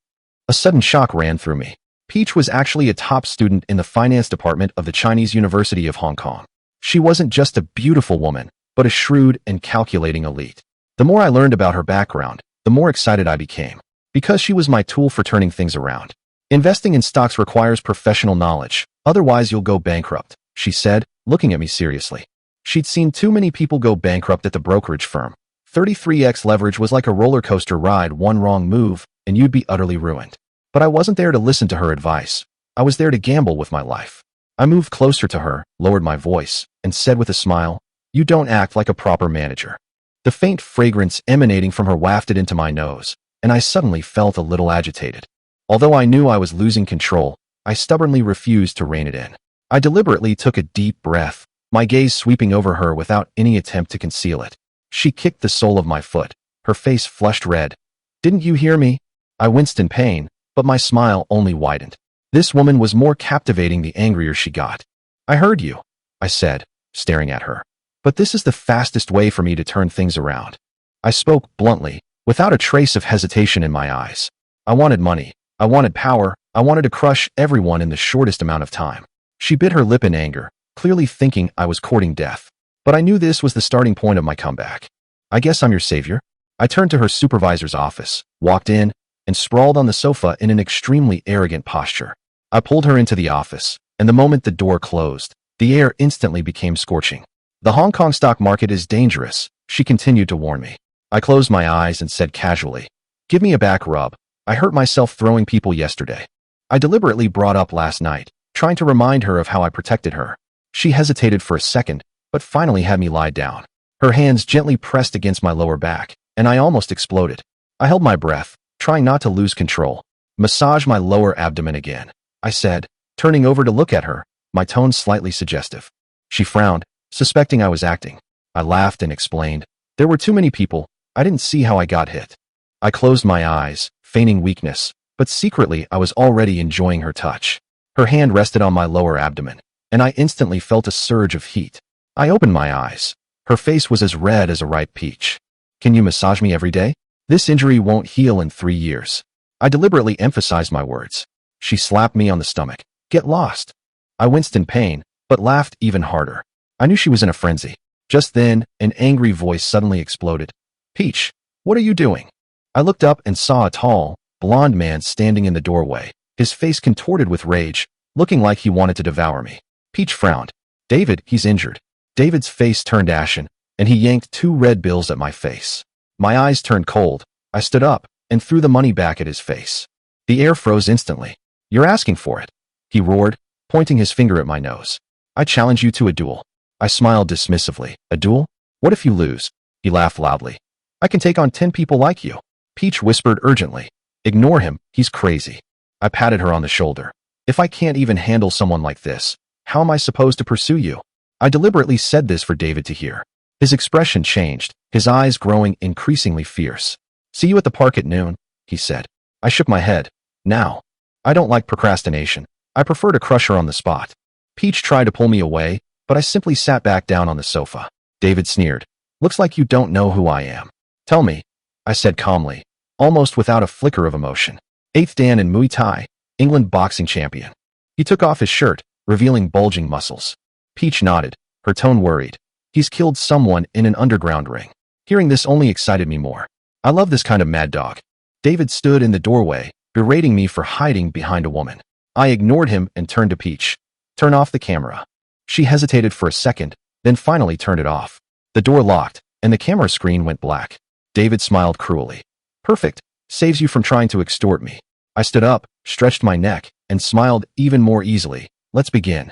A sudden shock ran through me. Peach was actually a top student in the finance department of the Chinese University of Hong Kong. She wasn't just a beautiful woman, but a shrewd and calculating elite. The more I learned about her background, the more excited I became, because she was my tool for turning things around. Investing in stocks requires professional knowledge, otherwise you'll go bankrupt, she said, looking at me seriously. She'd seen too many people go bankrupt at the brokerage firm. 33x leverage was like a roller coaster ride. One wrong move, and you'd be utterly ruined. But I wasn't there to listen to her advice. I was there to gamble with my life. I moved closer to her, lowered my voice, and said with a smile, "You don't act like a proper manager." The faint fragrance emanating from her wafted into my nose, and I suddenly felt a little agitated. Although I knew I was losing control, I stubbornly refused to rein it in. I deliberately took a deep breath, my gaze sweeping over her without any attempt to conceal it. She kicked the sole of my foot, her face flushed red. "Didn't you hear me?" I winced in pain, but my smile only widened. This woman was more captivating the angrier she got. "I heard you," I said, staring at her. "But this is the fastest way for me to turn things around." I spoke bluntly, without a trace of hesitation in my eyes. I wanted money. I wanted power. I wanted to crush everyone in the shortest amount of time. She bit her lip in anger, clearly thinking I was courting death. But I knew this was the starting point of my comeback. "I guess I'm your savior." I turned to her supervisor's office, walked in, and sprawled on the sofa in an extremely arrogant posture. I pulled her into the office, and the moment the door closed, the air instantly became scorching. "The Hong Kong stock market is dangerous," she continued to warn me. I closed my eyes and said casually, "Give me a back rub. I hurt myself throwing people yesterday." I deliberately brought up last night, trying to remind her of how I protected her. She hesitated for a second, but finally had me lie down. Her hands gently pressed against my lower back, and I almost exploded. I held my breath, trying not to lose control. "Massage my lower abdomen again," I said, turning over to look at her, my tone slightly suggestive. She frowned, suspecting I was acting. I laughed and explained, "There were too many people. I didn't see how I got hit." I closed my eyes, feigning weakness, but secretly I was already enjoying her touch. Her hand rested on my lower abdomen, and I instantly felt a surge of heat. I opened my eyes. Her face was as red as a ripe peach. "Can you massage me every day? This injury won't heal in 3 years." I deliberately emphasized my words. She slapped me on the stomach. "Get lost." I winced in pain, but laughed even harder. I knew she was in a frenzy. Just then, an angry voice suddenly exploded. "Peach, what are you doing?" I looked up and saw a tall, blond man standing in the doorway, his face contorted with rage, looking like he wanted to devour me. Peach frowned. "David, he's injured." David's face turned ashen, and he yanked 2 red bills at my face. My eyes turned cold. I stood up and threw the money back at his face. The air froze instantly. "You're asking for it," he roared, pointing his finger at my nose. "I challenge you to a duel." I smiled dismissively. "A duel? What if you lose?" He laughed loudly. "I can take on 10 people like you." Peach whispered urgently. "Ignore him, he's crazy." I patted her on the shoulder. If I can't even handle someone like this, how am I supposed to pursue you? I deliberately said this for David to hear. His expression changed, his eyes growing increasingly fierce. See you at the park at noon, he said. I shook my head. Now. I don't like procrastination. I prefer to crush her on the spot. Peach tried to pull me away, but I simply sat back down on the sofa. David sneered. Looks like you don't know who I am. Tell me, I said calmly, almost without a flicker of emotion. 8th Dan in Muay Thai, England boxing champion. He took off his shirt, revealing bulging muscles. Peach nodded, her tone worried. He's killed someone in an underground ring. Hearing this only excited me more. I love this kind of mad dog. David stood in the doorway, berating me for hiding behind a woman. I ignored him and turned to Peach. Turn off the camera. She hesitated for a second, then finally turned it off. The door locked, and the camera screen went black. David smiled cruelly. Perfect. Saves you from trying to extort me. I stood up, stretched my neck, and smiled even more easily. Let's begin.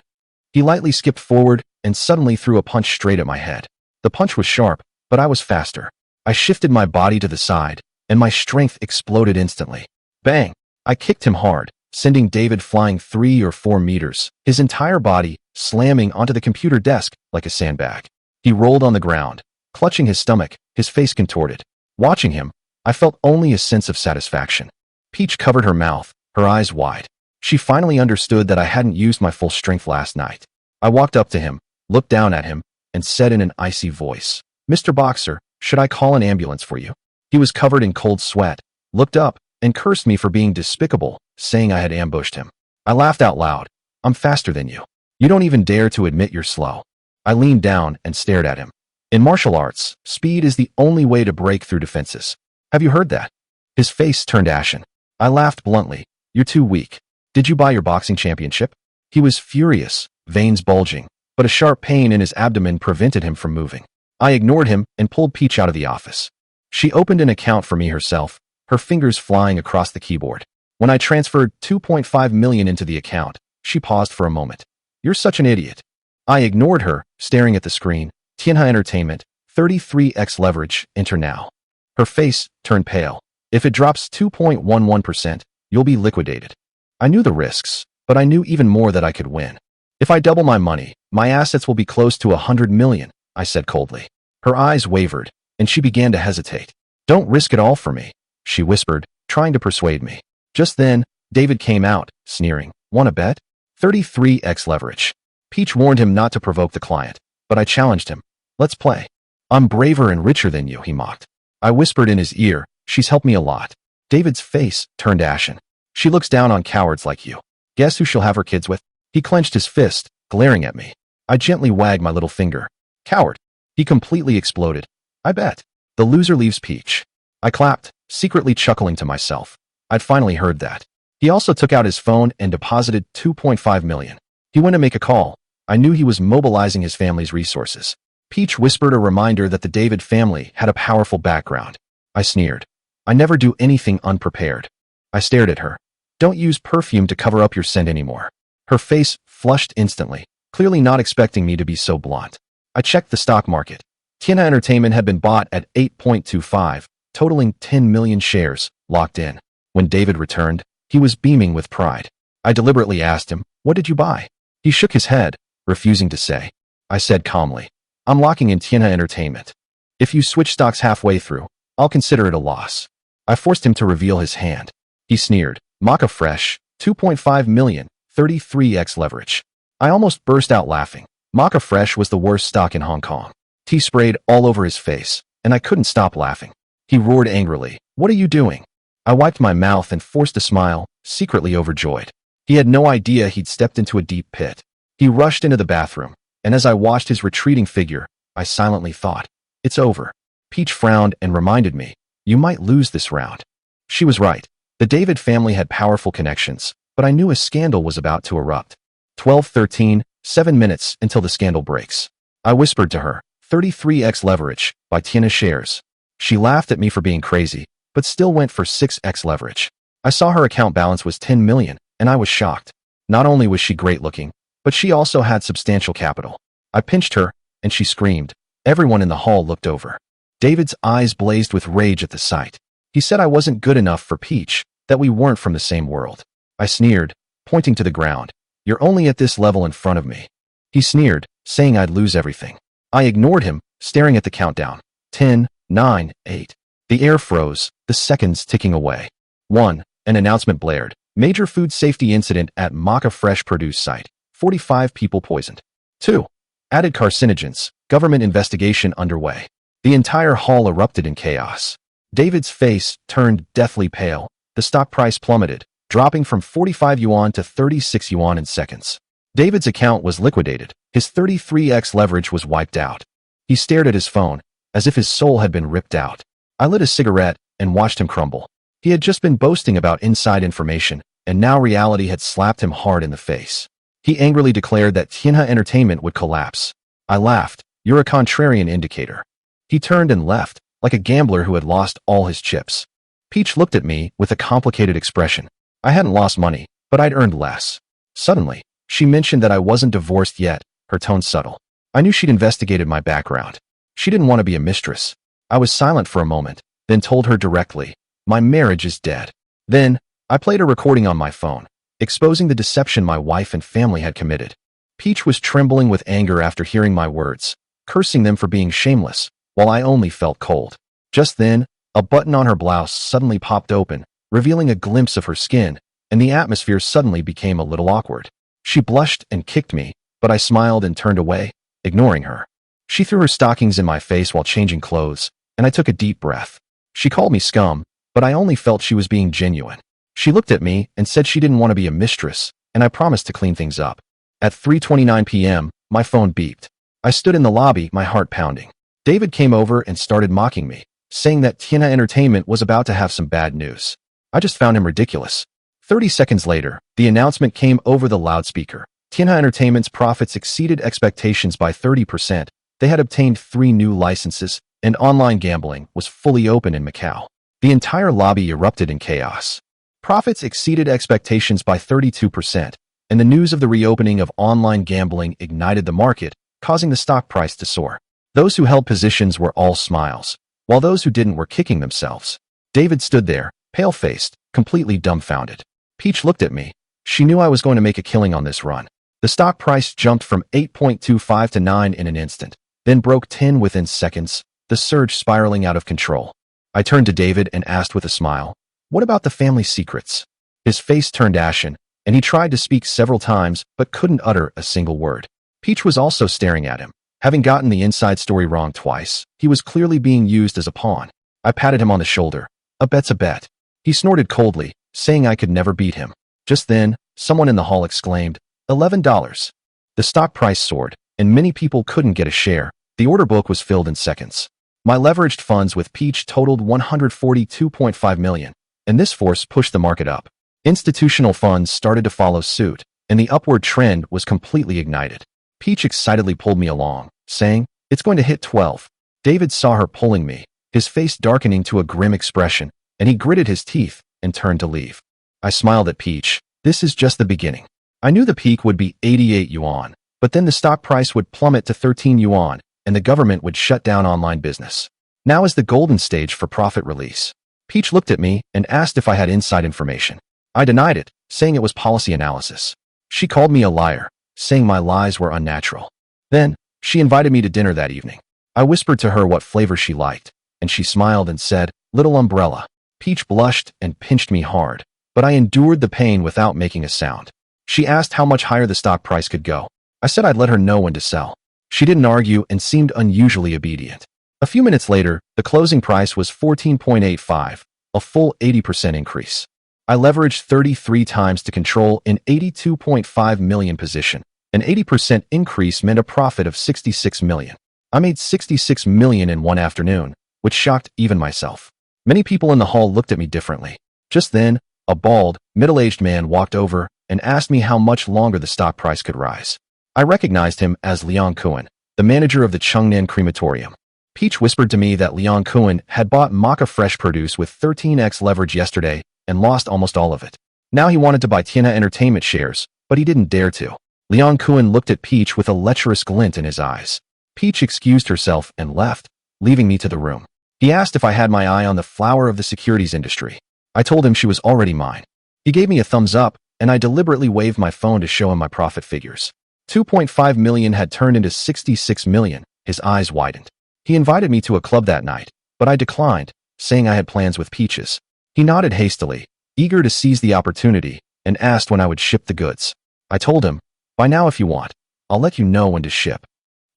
He lightly skipped forward and suddenly threw a punch straight at my head. The punch was sharp, but I was faster. I shifted my body to the side, and my strength exploded instantly. Bang! I kicked him hard, sending David flying 3 or 4 meters, his entire body slamming onto the computer desk like a sandbag. He rolled on the ground, clutching his stomach, his face contorted. Watching him, I felt only a sense of satisfaction. Peach covered her mouth, her eyes wide. She finally understood that I hadn't used my full strength last night. I walked up to him, looked down at him, and said in an icy voice, Mr. Boxer, should I call an ambulance for you? He was covered in cold sweat, looked up, and cursed me for being despicable, saying I had ambushed him. I laughed out loud. I'm faster than you. You don't even dare to admit you're slow. I leaned down and stared at him. In martial arts, speed is the only way to break through defenses. Have you heard that? His face turned ashen. I laughed bluntly. You're too weak. Did you buy your boxing championship? He was furious, veins bulging, but a sharp pain in his abdomen prevented him from moving. I ignored him and pulled Peach out of the office. She opened an account for me herself, her fingers flying across the keyboard. When I transferred $2.5 million into the account, she paused for a moment. You're such an idiot. I ignored her, staring at the screen. Tianha Entertainment, 33x leverage, enter now. Her face turned pale. If it drops 2.11%, you'll be liquidated. I knew the risks, but I knew even more that I could win. If I double my money, my assets will be close to 100 million, I said coldly. Her eyes wavered, and she began to hesitate. Don't risk it all for me, she whispered, trying to persuade me. Just then, David came out, sneering. Want to bet? 33x leverage. Peach warned him not to provoke the client, but I challenged him. Let's play. I'm braver and richer than you, he mocked. I whispered in his ear, she's helped me a lot. David's face turned ashen. She looks down on cowards like you. Guess who she'll have her kids with? He clenched his fist, glaring at me. I gently wagged my little finger. Coward. He completely exploded. I bet. The loser leaves Peach. I clapped, secretly chuckling to myself. I'd finally heard that. He also took out his phone and deposited 2.5 million. He went to make a call. I knew he was mobilizing his family's resources. Peach whispered a reminder that the David family had a powerful background. I sneered. I never do anything unprepared. I stared at her. Don't use perfume to cover up your scent anymore. Her face flushed instantly, clearly not expecting me to be so blunt. I checked the stock market. Tianha Entertainment had been bought at 8.25, totaling 10 million shares, locked in. When David returned, he was beaming with pride. I deliberately asked him, what did you buy? He shook his head, refusing to say. I said calmly, I'm locking in Tianha Entertainment. If you switch stocks halfway through, I'll consider it a loss. I forced him to reveal his hand. He sneered, Maca Fresh, 2.5 million, 33x leverage. I almost burst out laughing. Maca Fresh was the worst stock in Hong Kong. Tea sprayed all over his face, and I couldn't stop laughing. He roared angrily, what are you doing? I wiped my mouth and forced a smile, secretly overjoyed. He had no idea he'd stepped into a deep pit. He rushed into the bathroom, and as I watched his retreating figure, I silently thought, it's over. Peach frowned and reminded me, you might lose this round. She was right. The David family had powerful connections, but I knew a scandal was about to erupt. 12:13, 7 minutes until the scandal breaks. I whispered to her, 33x leverage, buy Tianha shares. She laughed at me for being crazy, but still went for 6x leverage. I saw her account balance was 10 million, and I was shocked. Not only was she great looking, but she also had substantial capital. I pinched her, and she screamed. Everyone in the hall looked over. David's eyes blazed with rage at the sight. He said I wasn't good enough for Peach, that we weren't from the same world. I sneered, pointing to the ground. You're only at this level in front of me. He sneered, saying I'd lose everything. I ignored him, staring at the countdown. 10, 9, 8. The air froze, the seconds ticking away. 1. An announcement blared. Major food safety incident at Maca fresh produce site. 45 people poisoned. 2. Added carcinogens. Government investigation underway. The entire hall erupted in chaos. David's face turned deathly pale. The stock price plummeted, dropping from 45 yuan to 36 yuan in seconds. David's account was liquidated. His 33x leverage was wiped out. He stared at his phone, as if his soul had been ripped out. I lit a cigarette and watched him crumble. He had just been boasting about inside information, and now reality had slapped him hard in the face. He angrily declared that Manhwa Entertainment would collapse. I laughed. You're a contrarian indicator. He turned and left, like a gambler who had lost all his chips. Peach looked at me with a complicated expression. I hadn't lost money, but I'd earned less. Suddenly, she mentioned that I wasn't divorced yet, her tone subtle. I knew she'd investigated my background. She didn't want to be a mistress. I was silent for a moment, then told her directly, my marriage is dead. Then, I played a recording on my phone, exposing the deception my wife and family had committed. Peach was trembling with anger after hearing my words, cursing them for being shameless, while I only felt cold. Just then, a button on her blouse suddenly popped open, revealing a glimpse of her skin, and the atmosphere suddenly became a little awkward. She blushed and kicked me, but I smiled and turned away, ignoring her. She threw her stockings in my face while changing clothes, and I took a deep breath. She called me scum, but I only felt she was being genuine. She looked at me and said she didn't want to be a mistress, and I promised to clean things up. At 3:29 p.m., my phone beeped. I stood in the lobby, my heart pounding. David came over and started mocking me, saying that Manhwa Entertainment was about to have some bad news. I just found him ridiculous. 30 seconds later, the announcement came over the loudspeaker. Manhwa Entertainment's profits exceeded expectations by 30%. They had obtained 3 new licenses, and online gambling was fully open in Macau. The entire lobby erupted in chaos. Profits exceeded expectations by 32%, and the news of the reopening of online gambling ignited the market, causing the stock price to soar. Those who held positions were all smiles, while those who didn't were kicking themselves. David stood there, pale-faced, completely dumbfounded. Peach looked at me. She knew I was going to make a killing on this run. The stock price jumped from 8.25 to 9 in an instant, then broke 10 within seconds, the surge spiraling out of control. I turned to David and asked with a smile, what about the family secrets? His face turned ashen, and he tried to speak several times but couldn't utter a single word. Peach was also staring at him. Having gotten the inside story wrong twice, he was clearly being used as a pawn. I patted him on the shoulder. A bet's a bet. He snorted coldly, saying I could never beat him. Just then, someone in the hall exclaimed, $11. The stock price soared, and many people couldn't get a share. The order book was filled in seconds. My leveraged funds with Peach totaled 142.5 million, and this force pushed the market up. Institutional funds started to follow suit, and the upward trend was completely ignited. Peach excitedly pulled me along, saying, it's going to hit 12. David saw her pulling me, his face darkening to a grim expression, and he gritted his teeth and turned to leave. I smiled at Peach. This is just the beginning. I knew the peak would be 88 yuan, but then the stock price would plummet to 13 yuan, and the government would shut down online business. Now is the golden stage for profit release. Peach looked at me and asked if I had inside information. I denied it, saying it was policy analysis. She called me a liar, saying my lies were unnatural. Then, she invited me to dinner that evening. I whispered to her what flavor she liked, and she smiled and said, little umbrella. Peach blushed and pinched me hard, but I endured the pain without making a sound. She asked how much higher the stock price could go. I said I'd let her know when to sell. She didn't argue and seemed unusually obedient. A few minutes later, the closing price was 14.85, a full 80% increase. I leveraged 33 times to control an 82.5 million position. An 80% increase meant a profit of 66 million. I made 66 million in one afternoon, which shocked even myself. Many people in the hall looked at me differently. Just then, a bald, middle-aged man walked over and asked me how much longer the stock price could rise. I recognized him as Liang Kuan, the manager of the Chengnan crematorium. Peach whispered to me that Liang Kuan had bought Maca fresh produce with 13x leverage yesterday and lost almost all of it. Now he wanted to buy Manhwa Entertainment shares, but he didn't dare to. Liang Kuan looked at Peach with a lecherous glint in his eyes. Peach excused herself and left, leaving me to the room. He asked if I had my eye on the flower of the securities industry. I told him she was already mine. He gave me a thumbs up, and I deliberately waved my phone to show him my profit figures. 2.5 million had turned into 66 million. His eyes widened. He invited me to a club that night, but I declined, saying I had plans with Peaches. He nodded hastily, eager to seize the opportunity, and asked when I would ship the goods. I told him, by now if you want. I'll let you know when to ship.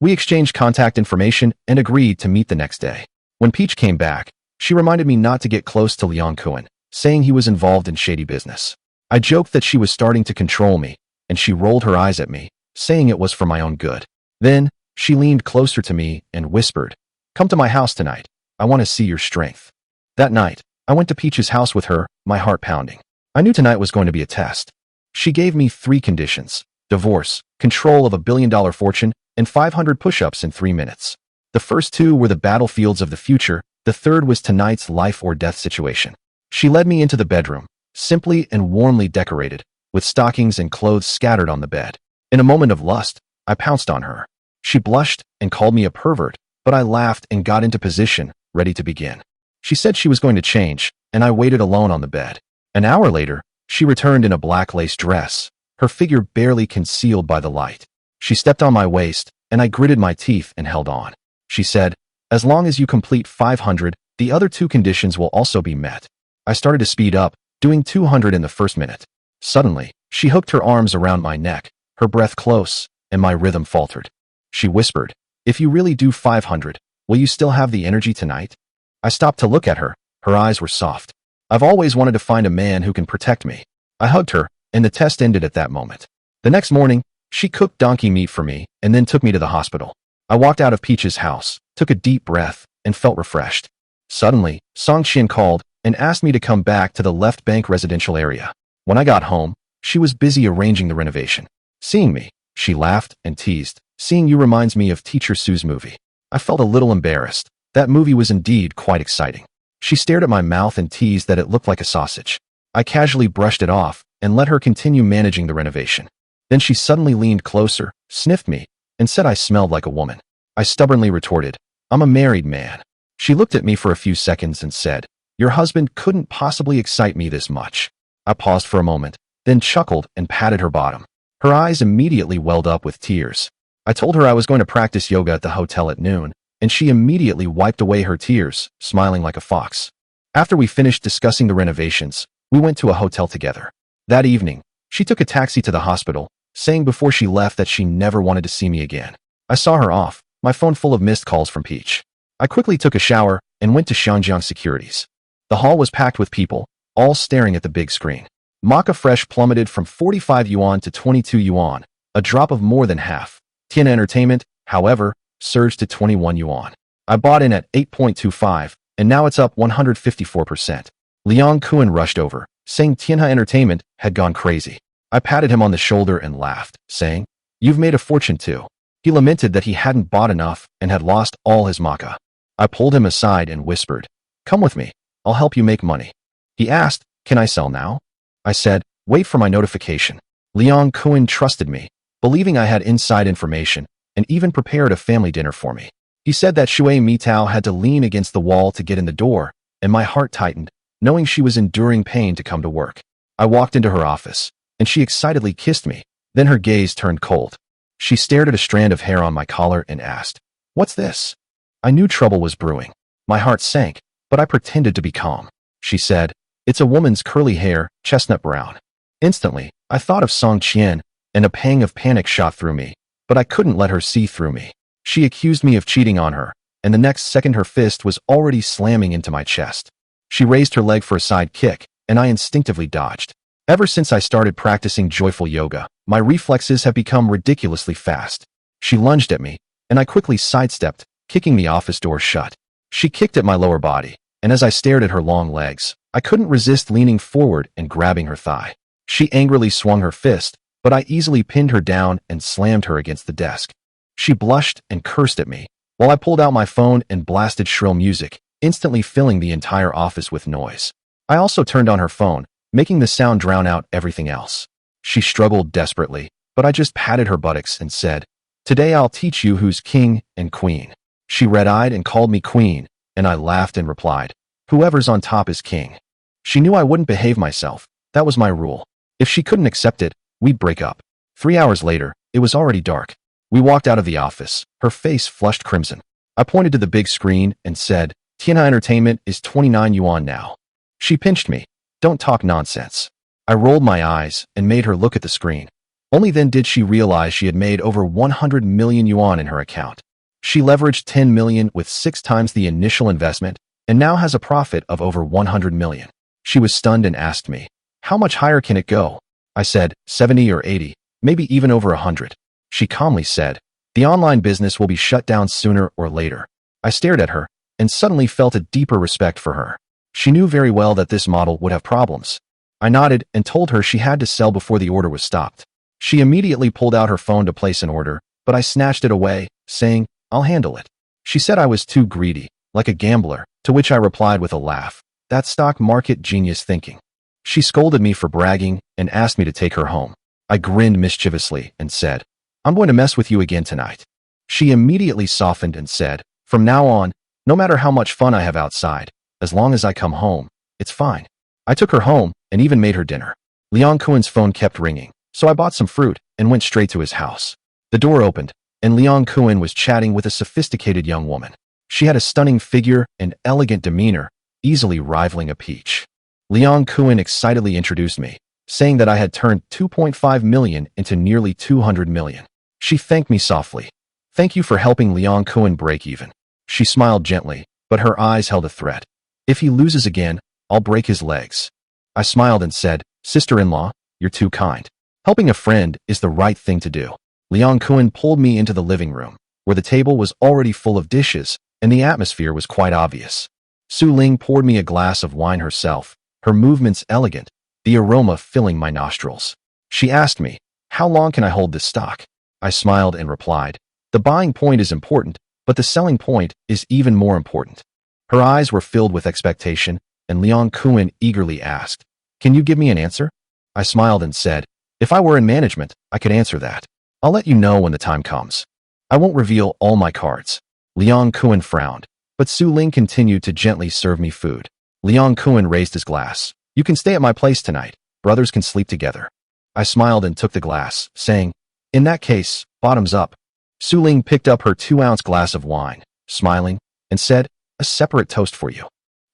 We exchanged contact information and agreed to meet the next day. When Peach came back, she reminded me not to get close to Leon Kuan, saying he was involved in shady business. I joked that she was starting to control me, and she rolled her eyes at me, saying it was for my own good. Then, she leaned closer to me and whispered, "Come to my house tonight. I want to see your strength." That night, I went to Peach's house with her, my heart pounding. I knew tonight was going to be a test. She gave me 3 conditions: divorce, control of $1 billion fortune, and 500 push-ups in 3 minutes. The first 2 were the battlefields of the future, the third was tonight's life or death situation. She led me into the bedroom, simply and warmly decorated, with stockings and clothes scattered on the bed. In a moment of lust, I pounced on her. She blushed and called me a pervert, but I laughed and got into position, ready to begin. She said she was going to change, and I waited alone on the bed. An hour later, she returned in a black lace dress, her figure barely concealed by the light. She stepped on my waist, and I gritted my teeth and held on. She said, "As long as you complete 500, the other 2 conditions will also be met." I started to speed up, doing 200 in the first minute. Suddenly, she hooked her arms around my neck, her breath close, and my rhythm faltered. She whispered, "If you really do 500, will you still have the energy tonight?" I stopped to look at her. Her eyes were soft. I've always wanted to find a man who can protect me. I hugged her, and the test ended at that moment. The next morning, she cooked donkey meat for me and then took me to the hospital. I walked out of Peach's house, took a deep breath, and felt refreshed. Suddenly, Song Qian called and asked me to come back to the Left Bank residential area. When I got home, she was busy arranging the renovation. Seeing me, she laughed and teased, "Seeing you reminds me of Teacher Sue's movie." I felt a little embarrassed. That movie was indeed quite exciting. She stared at my mouth and teased that it looked like a sausage. I casually brushed it off and let her continue managing the renovation. Then she suddenly leaned closer, sniffed me, and said I smelled like a woman. I stubbornly retorted, "I'm a married man." She looked at me for a few seconds and said, "Your husband couldn't possibly excite me this much." I paused for a moment, then chuckled and patted her bottom. Her eyes immediately welled up with tears. I told her I was going to practice yoga at the hotel at noon, and she immediately wiped away her tears, smiling like a fox. After we finished discussing the renovations, we went to a hotel together. That evening, she took a taxi to the hospital, saying before she left that she never wanted to see me again. I saw her off, my phone full of missed calls from Peach. I quickly took a shower and went to Shanjiang Securities. The hall was packed with people, all staring at the big screen. Maca Fresh plummeted from 45 yuan to 22 yuan, a drop of more than half. Tiana Entertainment, however, surged to 21 yuan. I bought in at 8.25, and now it's up 154%. Liang Kuan rushed over, saying Tianhe Entertainment had gone crazy. I patted him on the shoulder and laughed, saying, "You've made a fortune too." He lamented that he hadn't bought enough and had lost all his maca. I pulled him aside and whispered, "Come with me. I'll help you make money." He asked, "Can I sell now?" I said, "Wait for my notification." Liang Kuan trusted me, believing I had inside information, and even prepared a family dinner for me. He said that Shui Mitao had to lean against the wall to get in the door, and my heart tightened, knowing she was enduring pain to come to work. I walked into her office, and she excitedly kissed me, then her gaze turned cold. She stared at a strand of hair on my collar and asked, "What's this?" I knew trouble was brewing. My heart sank, but I pretended to be calm. She said, "It's a woman's curly hair, chestnut brown." Instantly, I thought of Song Qian, and a pang of panic shot through me, but I couldn't let her see through me. She accused me of cheating on her, and the next second her fist was already slamming into my chest. She raised her leg for a side kick, and I instinctively dodged. Ever since I started practicing joyful yoga, my reflexes have become ridiculously fast. She lunged at me, and I quickly sidestepped, kicking the office door shut. She kicked at my lower body, and as I stared at her long legs, I couldn't resist leaning forward and grabbing her thigh. She angrily swung her fist, but I easily pinned her down and slammed her against the desk. She blushed and cursed at me, while I pulled out my phone and blasted shrill music, instantly filling the entire office with noise. I also turned on her phone, making the sound drown out everything else. She struggled desperately, but I just patted her buttocks and said, "Today I'll teach you who's king and queen." She red-eyed and called me queen, and I laughed and replied, "Whoever's on top is king." She knew I wouldn't behave myself. That was my rule. If she couldn't accept it, we'd break up. 3 hours later, it was already dark. We walked out of the office, her face flushed crimson. I pointed to the big screen and said, Tianha Entertainment is 29 yuan now. She pinched me. Don't talk nonsense. I rolled my eyes and made her look at the screen. Only then did she realize she had made over 100 million yuan in her account. She leveraged 10 million with 6 times the initial investment and now has a profit of over 100 million. She was stunned and asked me, how much higher can it go? I said, 70 or 80, maybe even over 100. She calmly said, the online business will be shut down sooner or later. I stared at her and suddenly felt a deeper respect for her. She knew very well that this model would have problems. I nodded and told her she had to sell before the order was stopped. She immediately pulled out her phone to place an order, but I snatched it away, saying, I'll handle it. She said I was too greedy, like a gambler, to which I replied with a laugh. That's stock market genius thinking. She scolded me for bragging and asked me to take her home. I grinned mischievously and said, I'm going to mess with you again tonight. She immediately softened and said, from now on, no matter how much fun I have outside, as long as I come home, it's fine. I took her home and even made her dinner. Liang Kuen's phone kept ringing, so I bought some fruit and went straight to his house. The door opened, and Liang Kuen was chatting with a sophisticated young woman. She had a stunning figure and elegant demeanor, easily rivaling a peach. Liang Kuen excitedly introduced me, saying that I had turned 2.5 million into nearly 200 million. She thanked me softly. Thank you for helping Liang Kuen break even. She smiled gently, but her eyes held a threat. If he loses again, I'll break his legs. I smiled and said, sister-in-law, you're too kind. Helping a friend is the right thing to do. Liang Kuen pulled me into the living room, where the table was already full of dishes, and the atmosphere was quite obvious. Su Ling poured me a glass of wine herself, her movements elegant, the aroma filling my nostrils. She asked me, how long can I hold this stock? I smiled and replied, the buying point is important, but the selling point is even more important. Her eyes were filled with expectation, and Liang Kuen eagerly asked, can you give me an answer? I smiled and said, if I were in management, I could answer that. I'll let you know when the time comes. I won't reveal all my cards. Liang Kuen frowned, but Su Ling continued to gently serve me food. Liang Kuen raised his glass. You can stay at my place tonight. Brothers can sleep together. I smiled and took the glass, saying, in that case, bottoms up. Su Ling picked up her 2-ounce glass of wine, smiling, and said, a separate toast for you.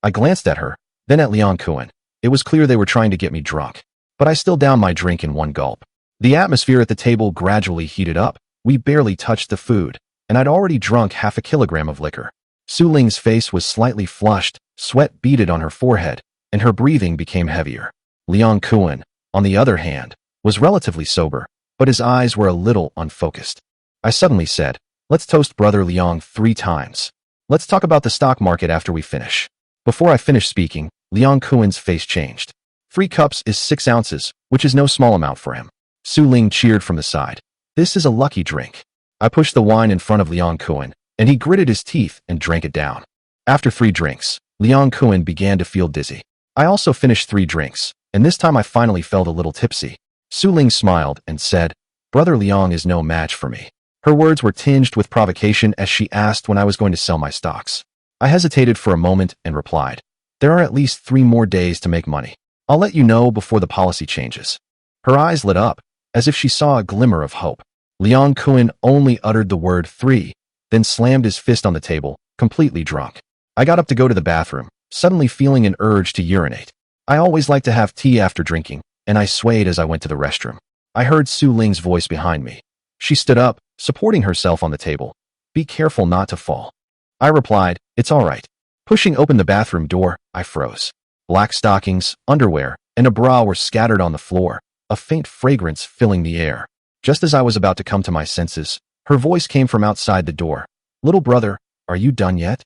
I glanced at her, then at Liang Kuen. It was clear they were trying to get me drunk, but I still downed my drink in one gulp. The atmosphere at the table gradually heated up. We barely touched the food, and I'd already drunk half a kilogram of liquor. Su Ling's face was slightly flushed, sweat beaded on her forehead, and her breathing became heavier. Liang Kuen, on the other hand, was relatively sober, but his eyes were a little unfocused. I suddenly said, let's toast Brother Liang 3 times. Let's talk about the stock market after we finish. Before I finished speaking, Liang Kuen's face changed. 3 cups is 6 ounces, which is no small amount for him. Su Ling cheered from the side. This is a lucky drink. I pushed the wine in front of Liang Kuen, and he gritted his teeth and drank it down. After 3 drinks, Liang Kuen began to feel dizzy. I also finished 3 drinks, and this time I finally felt a little tipsy. Su Ling smiled and said, Brother Liang is no match for me. Her words were tinged with provocation as she asked when I was going to sell my stocks. I hesitated for a moment and replied, there are at least 3 more days to make money. I'll let you know before the policy changes. Her eyes lit up, as if she saw a glimmer of hope. Liang Kuen only uttered the word 3, then slammed his fist on the table, completely drunk. I got up to go to the bathroom, suddenly feeling an urge to urinate. I always like to have tea after drinking, and I swayed as I went to the restroom. I heard Su Ling's voice behind me. She stood up, supporting herself on the table. Be careful not to fall. I replied, it's all right. Pushing open the bathroom door, I froze. Black stockings, underwear, and a bra were scattered on the floor, a faint fragrance filling the air. Just as I was about to come to my senses, her voice came from outside the door. Little brother, are you done yet?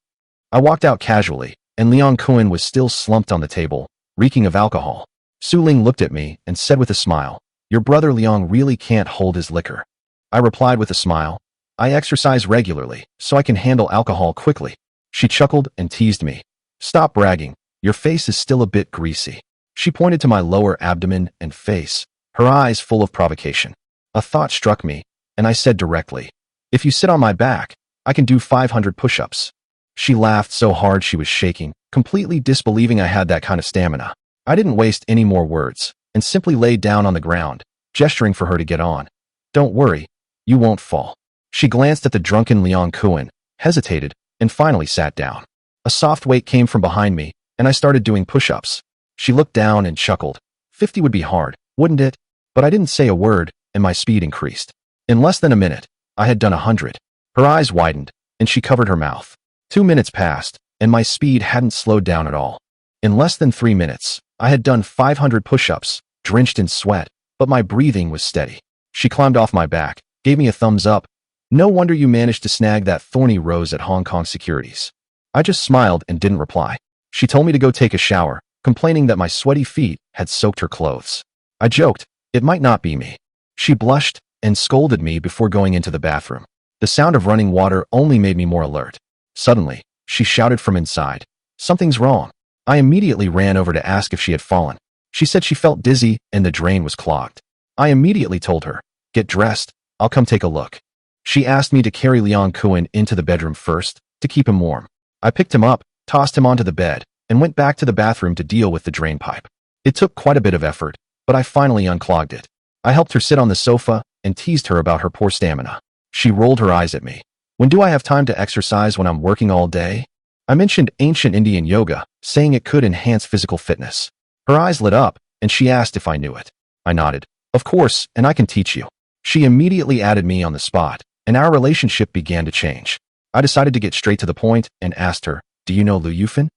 I walked out casually, and Liang Kuen was still slumped on the table, reeking of alcohol. Su Ling looked at me and said with a smile, your brother Liang really can't hold his liquor. I replied with a smile, I exercise regularly, so I can handle alcohol quickly. She chuckled and teased me. Stop bragging, your face is still a bit greasy. She pointed to my lower abdomen and face, her eyes full of provocation. A thought struck me, and I said directly, if you sit on my back, I can do 500 push-ups. She laughed so hard she was shaking, completely disbelieving I had that kind of stamina. I didn't waste any more words. and simply laid down on the ground, gesturing for her to get on. Don't worry, you won't fall. She glanced at the drunken Liang Kuan, hesitated, and finally sat down. A soft weight came from behind me, and I started doing push-ups. She looked down and chuckled. 50 would be hard, wouldn't it? But I didn't say a word, and my speed increased. In less than a minute, I had done 100. Her eyes widened, and she covered her mouth. 2 minutes passed, and my speed hadn't slowed down at all. In less than 3 minutes, I had done 500 push-ups, drenched in sweat, but my breathing was steady. She climbed off my back, gave me a thumbs up. No wonder you managed to snag that thorny rose at Hong Kong Securities. I just smiled and didn't reply. She told me to go take a shower, complaining that my sweaty feet had soaked her clothes. I joked, it might not be me. She blushed and scolded me before going into the bathroom. The sound of running water only made me more alert. Suddenly, she shouted from inside, "Something's wrong." I immediately ran over to ask if she had fallen. She said she felt dizzy and the drain was clogged. I immediately told her, "Get dressed, I'll come take a look." She asked me to carry Liang Kuan into the bedroom first, to keep him warm. I picked him up, tossed him onto the bed, and went back to the bathroom to deal with the drain pipe. It took quite a bit of effort, but I finally unclogged it. I helped her sit on the sofa and teased her about her poor stamina. She rolled her eyes at me. "When do I have time to exercise when I'm working all day?" I mentioned ancient Indian yoga, saying it could enhance physical fitness. Her eyes lit up, and she asked if I knew it. I nodded. "Of course, and I can teach you." She immediately added me on the spot, and our relationship began to change. I decided to get straight to the point and asked her, "Do you know Lu Yufan?"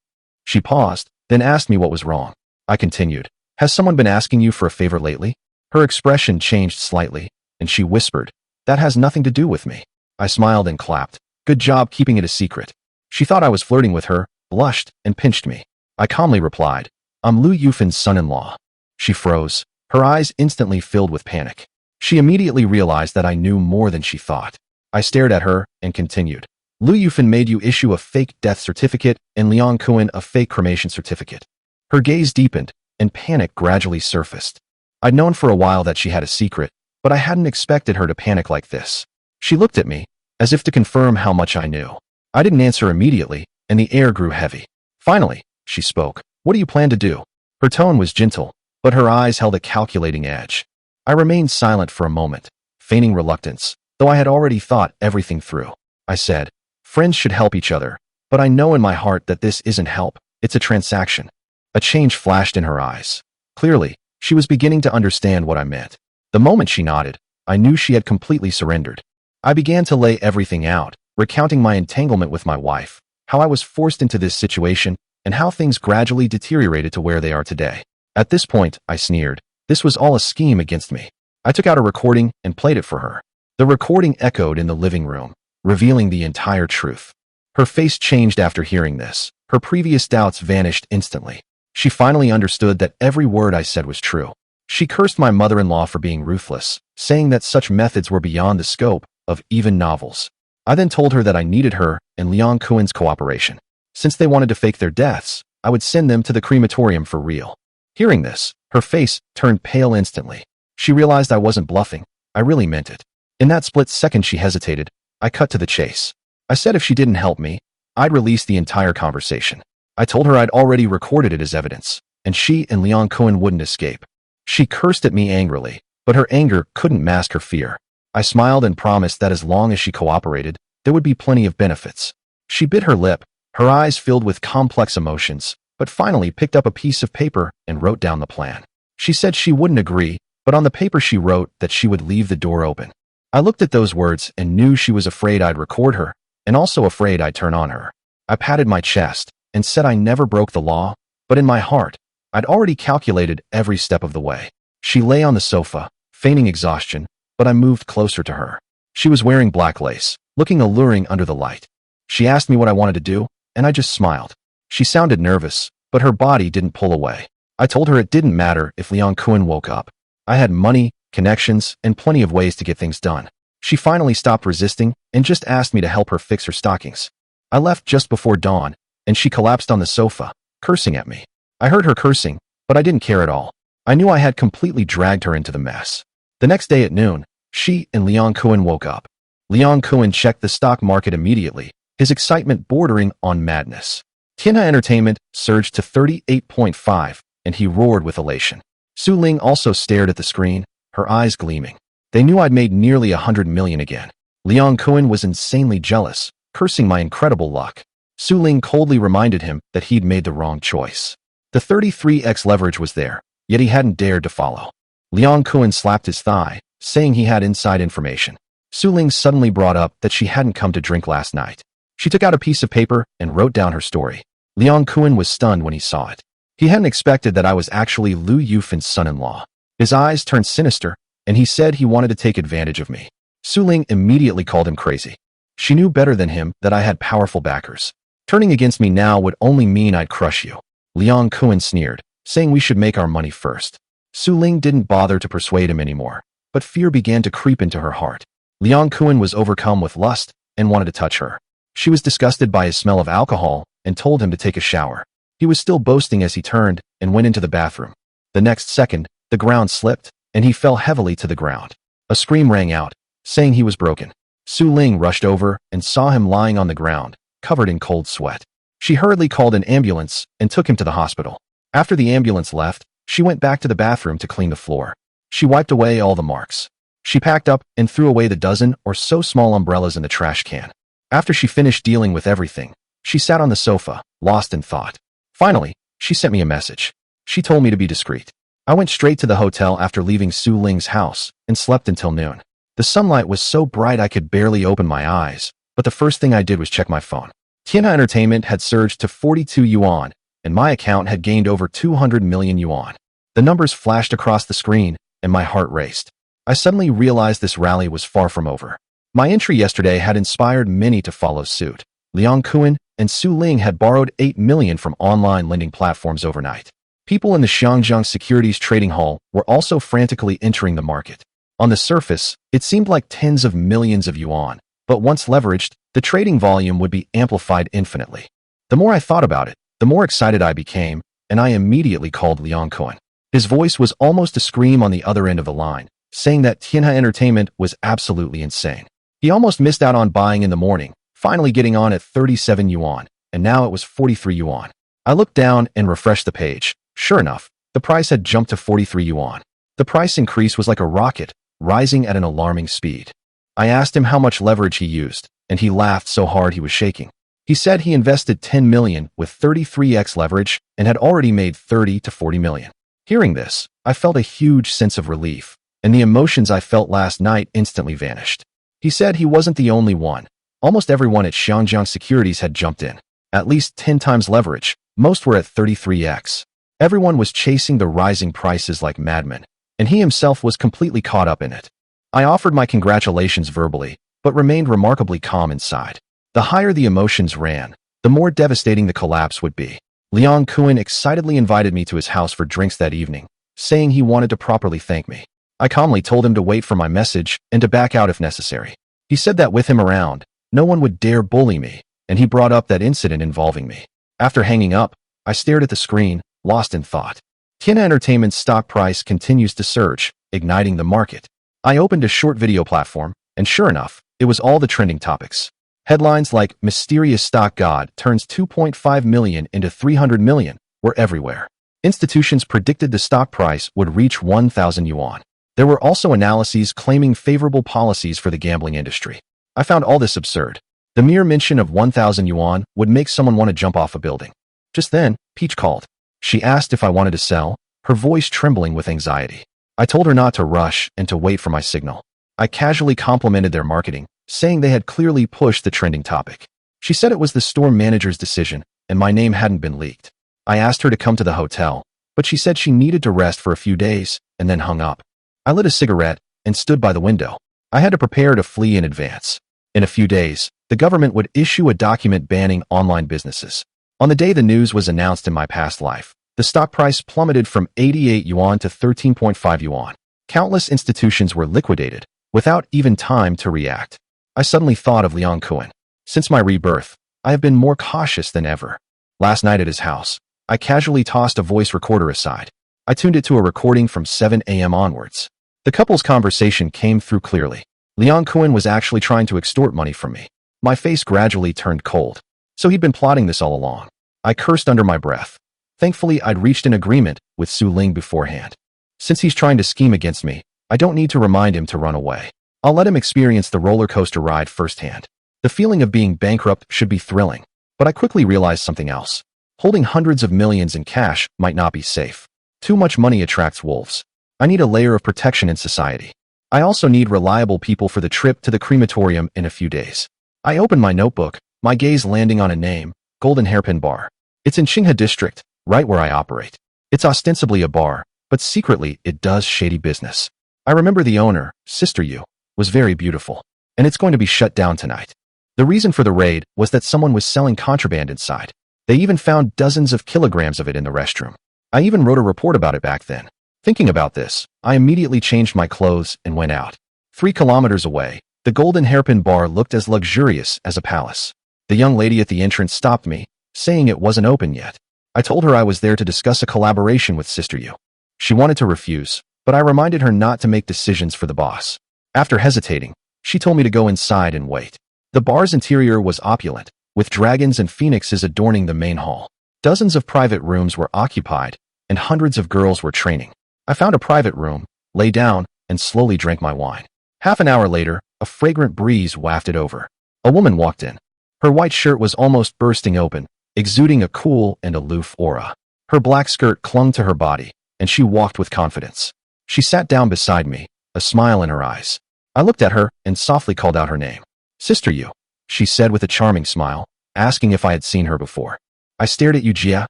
She paused, then asked me what was wrong. I continued, "Has someone been asking you for a favor lately?" Her expression changed slightly, and she whispered, "That has nothing to do with me." I smiled and clapped. Good job keeping it a secret. She thought I was flirting with her, blushed, and pinched me. I calmly replied, "I'm Lu Yufan's son-in-law." She froze. Her eyes instantly filled with panic. She immediately realized that I knew more than she thought. I stared at her and continued, "Lu Yufan made you issue a fake death certificate and Liang Kuan a fake cremation certificate." Her gaze deepened, and panic gradually surfaced. I'd known for a while that she had a secret, but I hadn't expected her to panic like this. She looked at me, as if to confirm how much I knew. I didn't answer immediately, and the air grew heavy. Finally, she spoke. "What do you plan to do?" Her tone was gentle, but her eyes held a calculating edge. I remained silent for a moment, feigning reluctance, though I had already thought everything through. I said, "Friends should help each other, but I know in my heart that this isn't help, it's a transaction." A change flashed in her eyes. Clearly, she was beginning to understand what I meant. The moment she nodded, I knew she had completely surrendered. I began to lay everything out, recounting my entanglement with my wife, how I was forced into this situation, and how things gradually deteriorated to where they are today. At this point, I sneered. This was all a scheme against me. I took out a recording and played it for her. The recording echoed in the living room, revealing the entire truth. Her face changed after hearing this. Her previous doubts vanished instantly. She finally understood that every word I said was true. She cursed my mother-in-law for being ruthless, saying that such methods were beyond the scope of even novels. I then told her that I needed her and Liang Kuan's cooperation. Since they wanted to fake their deaths, I would send them to the crematorium for real. Hearing this, her face turned pale instantly. She realized I wasn't bluffing. I really meant it. In that split second she hesitated. I cut to the chase. I said if she didn't help me, I'd release the entire conversation. I told her I'd already recorded it as evidence, and she and Liang Kuan wouldn't escape. She cursed at me angrily, but her anger couldn't mask her fear. I smiled and promised that as long as she cooperated, there would be plenty of benefits. She bit her lip, her eyes filled with complex emotions, but finally picked up a piece of paper and wrote down the plan. She said she wouldn't agree, but on the paper she wrote that she would leave the door open. I looked at those words and knew she was afraid I'd record her, and also afraid I'd turn on her. I patted my chest and said I never broke the law, but in my heart, I'd already calculated every step of the way. She lay on the sofa, feigning exhaustion, but I moved closer to her. She was wearing black lace, looking alluring under the light. She asked me what I wanted to do, and I just smiled. She sounded nervous, but her body didn't pull away. I told her it didn't matter if Liang Kuan woke up. I had money, connections, and plenty of ways to get things done. She finally stopped resisting and just asked me to help her fix her stockings. I left just before dawn, and she collapsed on the sofa, cursing at me. I heard her cursing, but I didn't care at all. I knew I had completely dragged her into the mess. The next day at noon, she and Liang Kuan woke up. Liang Kuan checked the stock market immediately, his excitement bordering on madness. Tianhe Entertainment surged to 38.5, and he roared with elation. Su Ling also stared at the screen, her eyes gleaming. They knew I'd made nearly 100 million again. Liang Kuan was insanely jealous, cursing my incredible luck. Su Ling coldly reminded him that he'd made the wrong choice. The 33x leverage was there, yet he hadn't dared to follow. Liang Kuan slapped his thigh, saying he had inside information. Su Ling suddenly brought up that she hadn't come to drink last night. She took out a piece of paper and wrote down her story. Liang Kuan was stunned when he saw it. He hadn't expected that I was actually Liu Yufan's son-in-law. His eyes turned sinister, and he said he wanted to take advantage of me. Su Ling immediately called him crazy. She knew better than him that I had powerful backers. Turning against me now would only mean I'd crush you. Liang Kuan sneered, saying we should make our money first. Su Ling didn't bother to persuade him anymore, but fear began to creep into her heart. Liang Kuan was overcome with lust and wanted to touch her. She was disgusted by his smell of alcohol and told him to take a shower. He was still boasting as he turned and went into the bathroom. The next second, the ground slipped, and he fell heavily to the ground. A scream rang out, saying he was broken. Su Ling rushed over and saw him lying on the ground, covered in cold sweat. She hurriedly called an ambulance and took him to the hospital. After the ambulance left, she went back to the bathroom to clean the floor. She wiped away all the marks. She packed up and threw away the dozen or so small umbrellas in the trash can. After she finished dealing with everything, she sat on the sofa, lost in thought. Finally, she sent me a message. She told me to be discreet. I went straight to the hotel after leaving Su Ling's house and slept until noon. The sunlight was so bright I could barely open my eyes, but the first thing I did was check my phone. Tianhe Entertainment had surged to 42 yuan, and my account had gained over 200 million yuan. The numbers flashed across the screen, and my heart raced. I suddenly realized this rally was far from over. My entry yesterday had inspired many to follow suit. Liang Kuan and Su Ling had borrowed 8 million from online lending platforms overnight. People in the Xiangjiang Securities Trading Hall were also frantically entering the market. On the surface, it seemed like tens of millions of yuan, but once leveraged, the trading volume would be amplified infinitely. The more I thought about it, the more excited I became, and I immediately called Liang Kuan. His voice was almost a scream on the other end of the line, saying that Tianhe Entertainment was absolutely insane. He almost missed out on buying in the morning, finally getting on at 37 yuan, and now it was 43 yuan. I looked down and refreshed the page. Sure enough, the price had jumped to 43 yuan. The price increase was like a rocket, rising at an alarming speed. I asked him how much leverage he used, and he laughed so hard he was shaking. He said he invested 10 million with 33x leverage and had already made 30 to 40 million. Hearing this, I felt a huge sense of relief, and the emotions I felt last night instantly vanished. He said he wasn't the only one. Almost everyone at Xiangjiang Securities had jumped in. At least 10 times leverage, most were at 33x. Everyone was chasing the rising prices like madmen, and he himself was completely caught up in it. I offered my congratulations verbally, but remained remarkably calm inside. The higher the emotions ran, the more devastating the collapse would be. Liang Kuan excitedly invited me to his house for drinks that evening, saying he wanted to properly thank me. I calmly told him to wait for my message and to back out if necessary. He said that with him around, no one would dare bully me, and he brought up that incident involving me. After hanging up, I stared at the screen, lost in thought. Tianhe Entertainment's stock price continues to surge, igniting the market. I opened a short video platform, and sure enough, it was all the trending topics. Headlines like "Mysterious Stock God Turns 2.5 Million into 300 Million" were everywhere. Institutions predicted the stock price would reach 1,000 yuan. There were also analyses claiming favorable policies for the gambling industry. I found all this absurd. The mere mention of 1,000 yuan would make someone want to jump off a building. Just then, Peach called. She asked if I wanted to sell, her voice trembling with anxiety. I told her not to rush and to wait for my signal. I casually complimented their marketing, saying they had clearly pushed the trending topic. She said it was the store manager's decision, and my name hadn't been leaked. I asked her to come to the hotel, but she said she needed to rest for a few days, and then hung up. I lit a cigarette and stood by the window. I had to prepare to flee in advance. In a few days, the government would issue a document banning online businesses. On the day the news was announced in my past life, the stock price plummeted from 88 yuan to 13.5 yuan. Countless institutions were liquidated, without even time to react. I suddenly thought of Liang Kuan. Since my rebirth, I have been more cautious than ever. Last night at his house, I casually tossed a voice recorder aside. I tuned it to a recording from 7 a.m. onwards. The couple's conversation came through clearly. Liang Kuan was actually trying to extort money from me. My face gradually turned cold. So he'd been plotting this all along. I cursed under my breath. Thankfully, I'd reached an agreement with Su Ling beforehand. Since he's trying to scheme against me, I don't need to remind him to run away. I'll let him experience the roller coaster ride firsthand. The feeling of being bankrupt should be thrilling, but I quickly realized something else. Holding hundreds of millions in cash might not be safe. Too much money attracts wolves. I need a layer of protection in society. I also need reliable people for the trip to the crematorium in a few days. I opened my notebook, my gaze landing on a name, Golden Hairpin Bar. It's in Qinghe District, right where I operate. It's ostensibly a bar, but secretly it does shady business. I remember the owner, Sister Yu, was very beautiful, and it's going to be shut down tonight. The reason for the raid was that someone was selling contraband inside. They even found dozens of kilograms of it in the restroom. I even wrote a report about it back then. Thinking about this, I immediately changed my clothes and went out. 3 kilometers away, the Golden Hairpin Bar looked as luxurious as a palace. The young lady at the entrance stopped me, saying it wasn't open yet. I told her I was there to discuss a collaboration with Sister Yu. She wanted to refuse, but I reminded her not to make decisions for the boss. After hesitating, she told me to go inside and wait. The bar's interior was opulent, with dragons and phoenixes adorning the main hall. Dozens of private rooms were occupied, and hundreds of girls were training. I found a private room, lay down, and slowly drank my wine. Half an hour later, a fragrant breeze wafted over. A woman walked in. Her white shirt was almost bursting open, exuding a cool and aloof aura. Her black skirt clung to her body, and she walked with confidence. She sat down beside me, a smile in her eyes. I looked at her and softly called out her name. Sister Yu, she said with a charming smile, asking if I had seen her before. I stared at Yujia,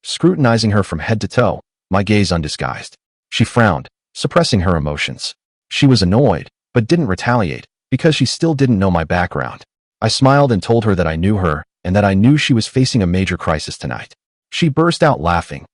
scrutinizing her from head to toe, my gaze undisguised. She frowned, suppressing her emotions. She was annoyed, but didn't retaliate, because she still didn't know my background. I smiled and told her that I knew her, and that I knew she was facing a major crisis tonight. She burst out laughing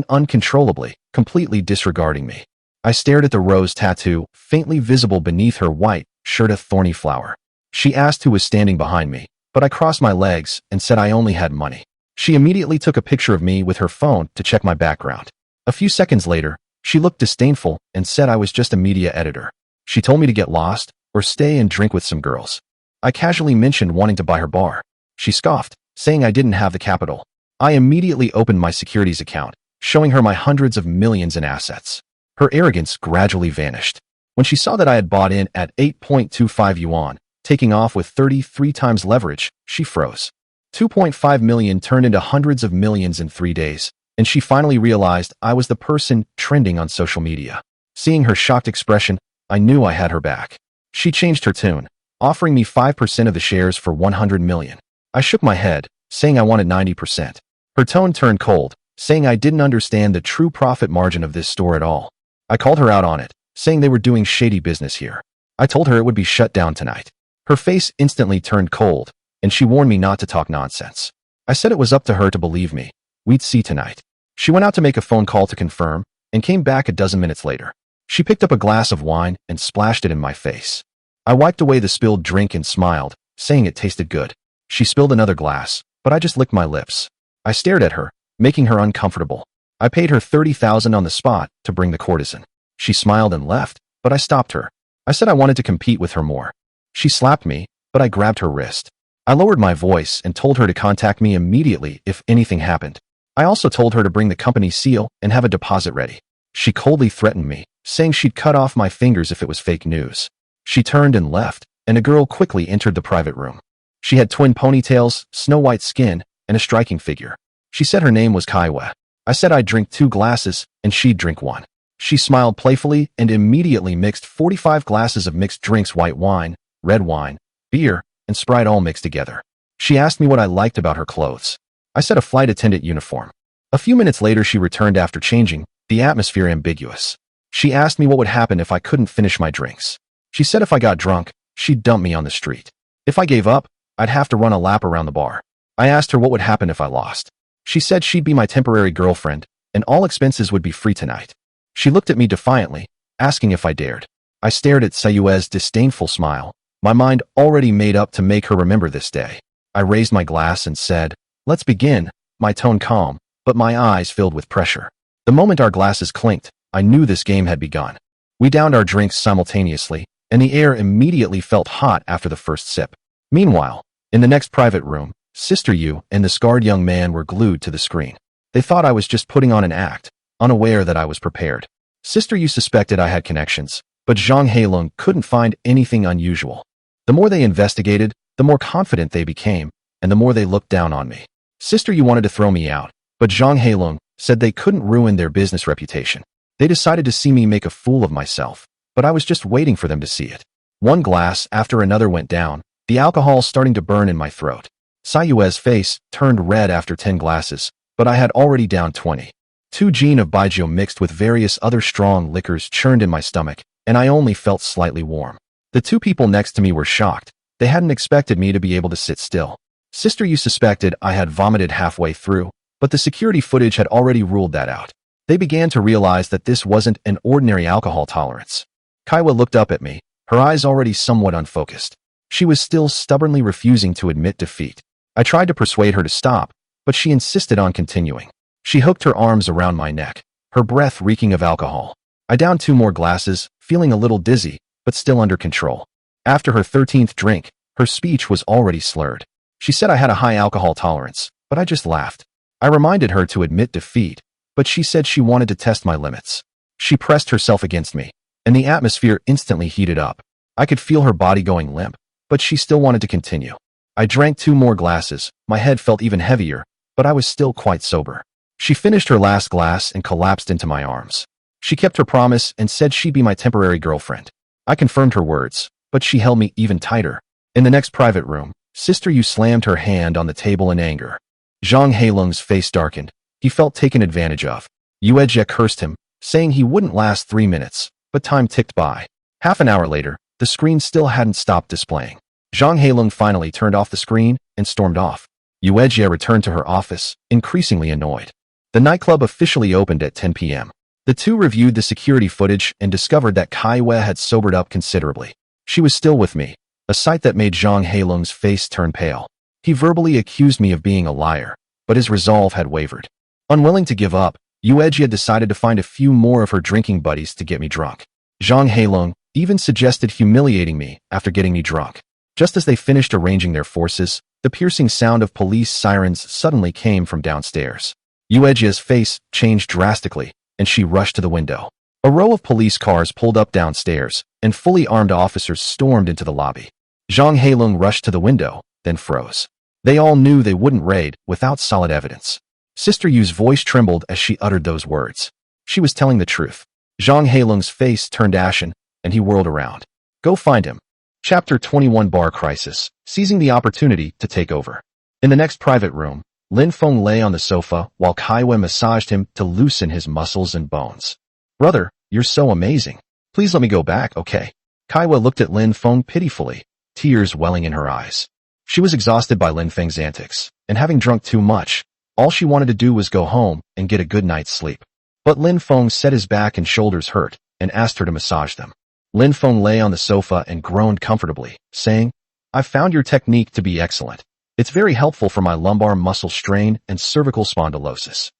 uncontrollably, completely disregarding me. I stared at the rose tattoo, faintly visible beneath her white shirt, a thorny flower. She asked who was standing behind me, but I crossed my legs and said I only had money. She immediately took a picture of me with her phone to check my background. A few seconds later, she looked disdainful and said I was just a media editor. She told me to get lost, or stay and drink with some girls. I casually mentioned wanting to buy her bar. She scoffed, saying I didn't have the capital. I immediately opened my securities account, showing her my hundreds of millions in assets. Her arrogance gradually vanished. When she saw that I had bought in at 8.25 yuan, taking off with 33 times leverage, she froze. 2.5 million turned into hundreds of millions in 3 days, and she finally realized I was the person trending on social media. Seeing her shocked expression, I knew I had her back. She changed her tune, offering me 5% of the shares for 100 million. I shook my head, saying I wanted 90%. Her tone turned cold, saying I didn't understand the true profit margin of this store at all. I called her out on it, saying they were doing shady business here. I told her it would be shut down tonight. Her face instantly turned cold, and she warned me not to talk nonsense. I said it was up to her to believe me. We'd see tonight. She went out to make a phone call to confirm, and came back a dozen minutes later. She picked up a glass of wine and splashed it in my face. I wiped away the spilled drink and smiled, saying it tasted good. She spilled another glass, but I just licked my lips. I stared at her, making her uncomfortable. I paid her 30,000 on the spot to bring the courtesan. She smiled and left, but I stopped her. I said I wanted to compete with her more. She slapped me, but I grabbed her wrist. I lowered my voice and told her to contact me immediately if anything happened. I also told her to bring the company seal and have a deposit ready. She coldly threatened me, saying she'd cut off my fingers if it was fake news. She turned and left, and a girl quickly entered the private room. She had twin ponytails, snow-white skin, and a striking figure. She said her name was Kaiwe. I said I'd drink 2 glasses, and she'd drink 1. She smiled playfully and immediately mixed 45 glasses of mixed drinks: white wine, red wine, beer, and Sprite, all mixed together. She asked me what I liked about her clothes. I said a flight attendant uniform. A few minutes later she returned after changing, the atmosphere ambiguous. She asked me what would happen if I couldn't finish my drinks. She said if I got drunk, she'd dump me on the street. If I gave up, I'd have to run a lap around the bar. I asked her what would happen if I lost. She said she'd be my temporary girlfriend, and all expenses would be free tonight. She looked at me defiantly, asking if I dared. I stared at Sayue's disdainful smile, my mind already made up to make her remember this day. I raised my glass and said, "Let's begin," my tone calm, but my eyes filled with pressure. The moment our glasses clinked, I knew this game had begun. We downed our drinks simultaneously, and the air immediately felt hot after the first sip. Meanwhile, in the next private room, Sister Yu and the scarred young man were glued to the screen. They thought I was just putting on an act, unaware that I was prepared. Sister Yu suspected I had connections, but Zhang Heilong couldn't find anything unusual. The more they investigated, the more confident they became, and the more they looked down on me. Sister Yu wanted to throw me out, but Zhang Heilong said they couldn't ruin their business reputation. They decided to see me make a fool of myself, but I was just waiting for them to see it. One glass after another went down, the alcohol starting to burn in my throat. Sayue's face turned red after 10 glasses, but I had already downed 20. 2 gin of baijiu mixed with various other strong liquors churned in my stomach, and I only felt slightly warm. The 2 people next to me were shocked. They hadn't expected me to be able to sit still. Sister Yu suspected I had vomited halfway through, but the security footage had already ruled that out. They began to realize that this wasn't an ordinary alcohol tolerance. Kaiwa looked up at me, her eyes already somewhat unfocused. She was still stubbornly refusing to admit defeat. I tried to persuade her to stop, but she insisted on continuing. She hooked her arms around my neck, her breath reeking of alcohol. I downed 2 more glasses, feeling a little dizzy, but still under control. After her 13th drink, her speech was already slurred. She said I had a high alcohol tolerance, but I just laughed. I reminded her to admit defeat, but she said she wanted to test my limits. She pressed herself against me, and the atmosphere instantly heated up. I could feel her body going limp, but she still wanted to continue. I drank 2 more glasses, my head felt even heavier, but I was still quite sober. She finished her last glass and collapsed into my arms. She kept her promise and said she'd be my temporary girlfriend. I confirmed her words, but she held me even tighter. In the next private room, Sister Yu slammed her hand on the table in anger. Zhang Heilong's face darkened. He felt taken advantage of. Yuejie cursed him, saying he wouldn't last 3 minutes, but time ticked by. Half an hour later, the screen still hadn't stopped displaying. Zhang Heilong finally turned off the screen and stormed off. Yuejie returned to her office, increasingly annoyed. The nightclub officially opened at 10 p.m. The 2 reviewed the security footage and discovered that Kaiwa had sobered up considerably. She was still with me, a sight that made Zhang Heilong's face turn pale. He verbally accused me of being a liar, but his resolve had wavered. Unwilling to give up, Yuejie decided to find a few more of her drinking buddies to get me drunk. Zhang Heilong even suggested humiliating me after getting me drunk. Just as they finished arranging their forces, the piercing sound of police sirens suddenly came from downstairs. Yuejie's face changed drastically, and she rushed to the window. A row of police cars pulled up downstairs, and fully armed officers stormed into the lobby. Zhang Heilong rushed to the window, then froze. They all knew they wouldn't raid without solid evidence. Sister Yu's voice trembled as she uttered those words. She was telling the truth. Zhang Heilong's face turned ashen, and he whirled around. Go find him. Chapter 21 Bar Crisis, seizing the opportunity to take over. In the next private room, Lin Feng lay on the sofa while Kaiwa massaged him to loosen his muscles and bones. Brother, you're so amazing. Please let me go back, okay? Kaiwa looked at Lin Feng pitifully, tears welling in her eyes. She was exhausted by Lin Feng's antics, and having drunk too much, all she wanted to do was go home and get a good night's sleep. But Lin Feng said his back and shoulders hurt and asked her to massage them. Lin Feng lay on the sofa and groaned comfortably, saying, I've found your technique to be excellent. It's very helpful for my lumbar muscle strain and cervical spondylosis.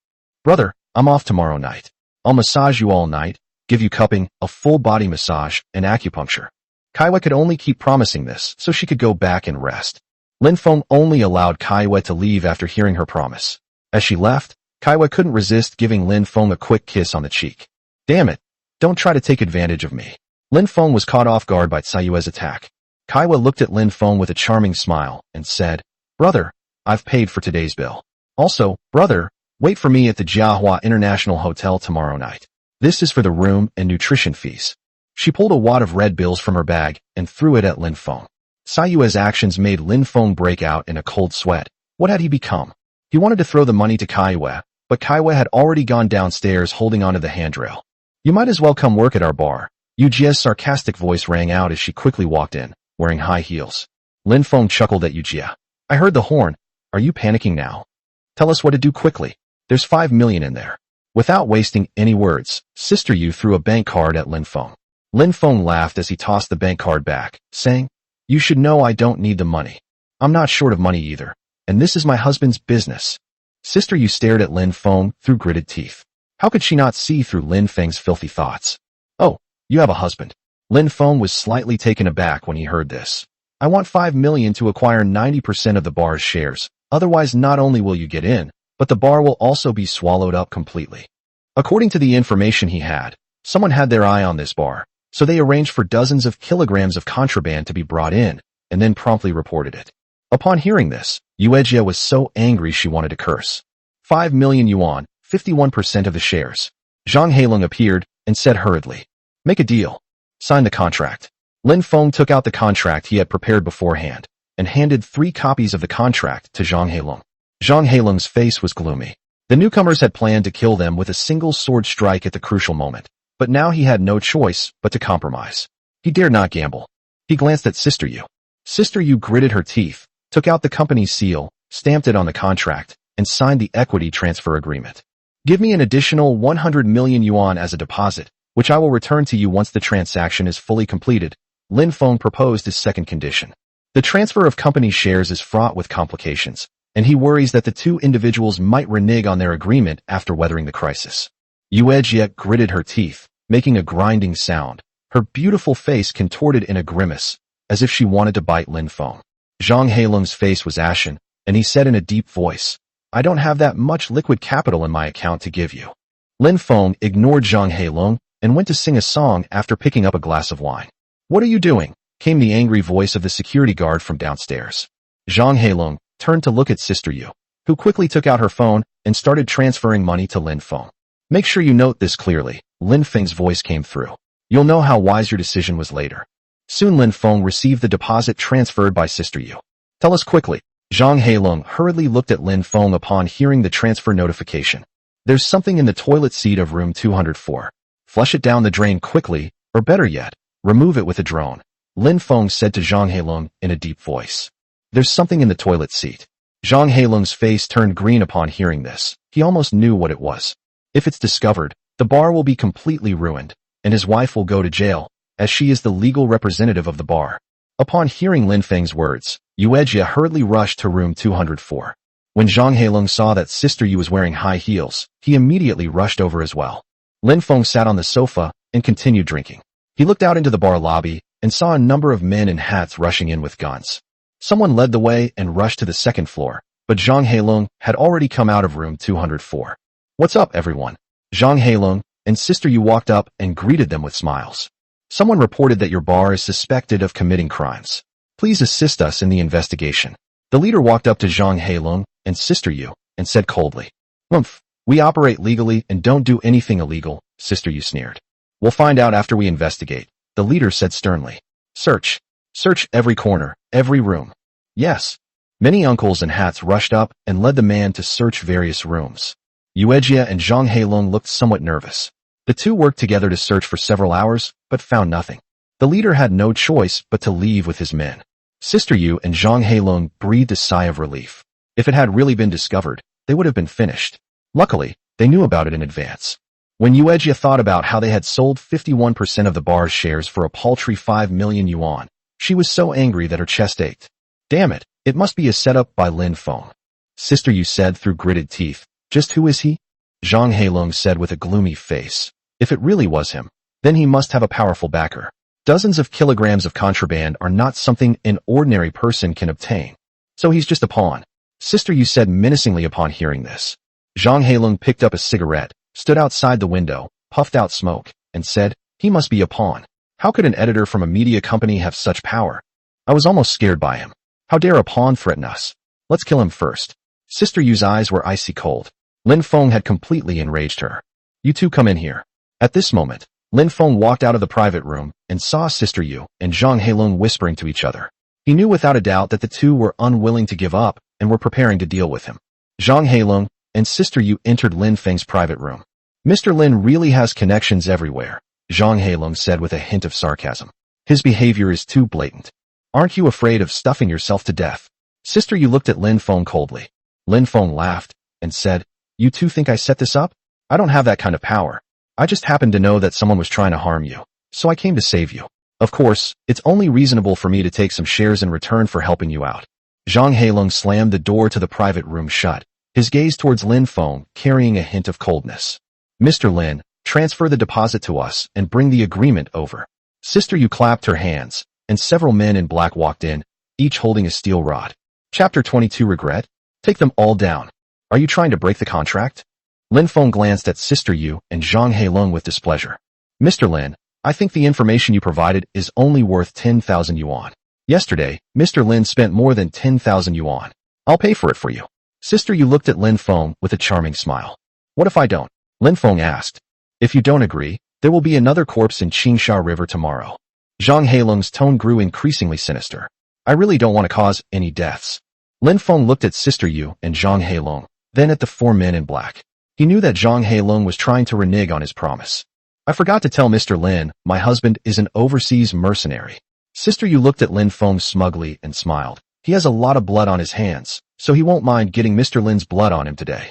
Brother, I'm off tomorrow night. I'll massage you all night, give you cupping, a full body massage, and acupuncture. Kaiwa could only keep promising this so she could go back and rest. Lin Feng only allowed Kaiwa to leave after hearing her promise. As she left, Kaiwa couldn't resist giving Lin Feng a quick kiss on the cheek. Damn it, don't try to take advantage of me. Lin Feng was caught off guard by Sayue's attack. Kaiwa looked at Lin Feng with a charming smile and said, Brother, I've paid for today's bill. Also, brother, wait for me at the Jiahua International Hotel tomorrow night. This is for the room and nutrition fees. She pulled a wad of red bills from her bag and threw it at Lin Feng. Sayue's actions made Lin Feng break out in a cold sweat. What had he become? He wanted to throw the money to Kaiwa, but Kaiwa had already gone downstairs holding onto the handrail. You might as well come work at our bar. Yujie's sarcastic voice rang out as she quickly walked in, wearing high heels. Lin Feng chuckled at Yujie. I heard the horn. Are you panicking now? Tell us what to do quickly. There's 5 million in there. Without wasting any words, Sister Yu threw a bank card at Lin Feng. Lin Feng laughed as he tossed the bank card back, saying, You should know I don't need the money. I'm not short of money either, and this is my husband's business. Sister Yu stared at Lin Feng through gritted teeth. How could she not see through Lin Feng's filthy thoughts? Oh, you have a husband. Lin Feng was slightly taken aback when he heard this. I want 5 million to acquire 90% of the bar's shares. Otherwise, not only will you get in, but the bar will also be swallowed up completely. According to the information he had, Someone had their eye on this bar, so they arranged for dozens of kilograms of contraband to be brought in, and then promptly reported it. Upon hearing this, Yuejia was so angry she wanted to curse. 5 million yuan, 51% of the shares. Zhang Heilong appeared and said hurriedly, "Make a deal. Sign the contract." Lin Feng took out the contract he had prepared beforehand and handed 3 copies of the contract to Zhang Heilong. Zhang Heilong's face was gloomy. The newcomers had planned to kill them with a single sword strike at the crucial moment, but now he had no choice but to compromise. He dared not gamble. He glanced at Sister Yu. Sister Yu gritted her teeth, took out the company's seal, stamped it on the contract, and signed the equity transfer agreement. "Give me an additional 100 million yuan as a deposit, which I will return to you once the transaction is fully completed," Lin Feng proposed his second condition. The transfer of company shares is fraught with complications, and he worries that the two individuals might renege on their agreement after weathering the crisis. Yuejia gritted her teeth, making a grinding sound, her beautiful face contorted in a grimace, as if she wanted to bite Lin Feng. Zhang Heilong's face was ashen, and he said in a deep voice, "I don't have that much liquid capital in my account to give you." Lin Feng ignored Zhang Heilong and went to sing a song after picking up a glass of wine. "What are you doing?" came the angry voice of the security guard from downstairs. Zhang Heilong turned to look at Sister Yu, who quickly took out her phone and started transferring money to Lin Feng. "Make sure you note this clearly," Lin Feng's voice came through. "You'll know how wise your decision was later." Soon Lin Feng received the deposit transferred by Sister Yu. "Tell us quickly." Zhang Heilong hurriedly looked at Lin Feng upon hearing the transfer notification. "There's something in the toilet seat of room 204. Flush it down the drain quickly, or better yet, remove it with a drone," Lin Feng said to Zhang Heilong in a deep voice. "There's something in the toilet seat." Zhang Heilong's face turned green upon hearing this. He almost knew what it was. If it's discovered, the bar will be completely ruined, and his wife will go to jail, as she is the legal representative of the bar. Upon hearing Lin Feng's words, Yuejia hurriedly rushed to room 204. When Zhang Heilong saw that Sister Yu was wearing high heels, he immediately rushed over as well. Lin Feng sat on the sofa and continued drinking. He looked out into the bar lobby and saw a number of men in hats rushing in with guns. Someone led the way and rushed to the second floor, but Zhang Heilong had already come out of room 204. "What's up, everyone?" Zhang Heilong and Sister Yu walked up and greeted them with smiles. "Someone reported that your bar is suspected of committing crimes. Please assist us in the investigation." The leader walked up to Zhang Heilong and Sister Yu and said coldly, "We operate legally and don't do anything illegal," Sister Yu sneered. "We'll find out after we investigate," the leader said sternly. "Search. Search every corner, every room." "Yes." Many uncles in hats rushed up and led the man to search various rooms. Yuejia and Zhang Heilong looked somewhat nervous. The two worked together to search for several hours, but found nothing. The leader had no choice but to leave with his men. Sister Yu and Zhang Heilong breathed a sigh of relief. If it had really been discovered, they would have been finished. Luckily, they knew about it in advance. When Yuejia thought about how they had sold 51% of the bar's shares for a paltry 5 million yuan, she was so angry that her chest ached. "Damn it, it must be a setup by Lin Feng," Sister Yu said through gritted teeth. "Just who is he?" Zhang Heilong said with a gloomy face. "If it really was him, then he must have a powerful backer. Dozens of kilograms of contraband are not something an ordinary person can obtain. So he's just a pawn," Sister Yu said menacingly upon hearing this. Zhang Heilong picked up a cigarette, stood outside the window, puffed out smoke, and said, "He must be a pawn. How could an editor from a media company have such power? I was almost scared by him. How dare a pawn threaten us? Let's kill him first." Sister Yu's eyes were icy cold. Lin Feng had completely enraged her. "You two come in here." At this moment, Lin Feng walked out of the private room and saw Sister Yu and Zhang Heilong whispering to each other. He knew without a doubt that the two were unwilling to give up and were preparing to deal with him. Zhang Heilong and Sister Yu entered Lin Feng's private room. "Mr. Lin really has connections everywhere," Zhang Heilong said with a hint of sarcasm. "His behavior is too blatant. Aren't you afraid of stuffing yourself to death?" Sister Yu looked at Lin Feng coldly. Lin Feng laughed and said, "You two think I set this up? I don't have that kind of power. I just happened to know that someone was trying to harm you, so I came to save you. Of course, it's only reasonable for me to take some shares in return for helping you out." Zhang Heilong slammed the door to the private room shut, his gaze towards Lin Feng carrying a hint of coldness. "Mr. Lin, transfer the deposit to us and bring the agreement over." Sister Yu clapped her hands, and several men in black walked in, each holding a steel rod. Chapter 22 Regret? Take them all down. Are you trying to break the contract? Lin Feng glanced at Sister Yu and Zhang Heilong with displeasure. Mr. Lin, I think the information you provided is only worth 10,000 yuan. Yesterday, Mr. Lin spent more than 10,000 yuan. I'll pay for it for you. Sister Yu looked at Lin Feng with a charming smile. What if I don't? Lin Feng asked. If you don't agree, there will be another corpse in Qingsha River tomorrow. Zhang Heilong's tone grew increasingly sinister. I really don't want to cause any deaths. Lin Feng looked at Sister Yu and Zhang Heilong, then at the four men in black. He knew that Zhang Heilong was trying to renege on his promise. I forgot to tell Mr. Lin, my husband is an overseas mercenary. Sister Yu looked at Lin Feng smugly and smiled. He has a lot of blood on his hands, so he won't mind getting Mr. Lin's blood on him today.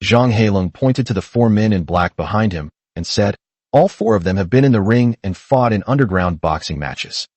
Zhang Heilong pointed to the four men in black behind him and said, all four of them have been in the ring and fought in underground boxing matches.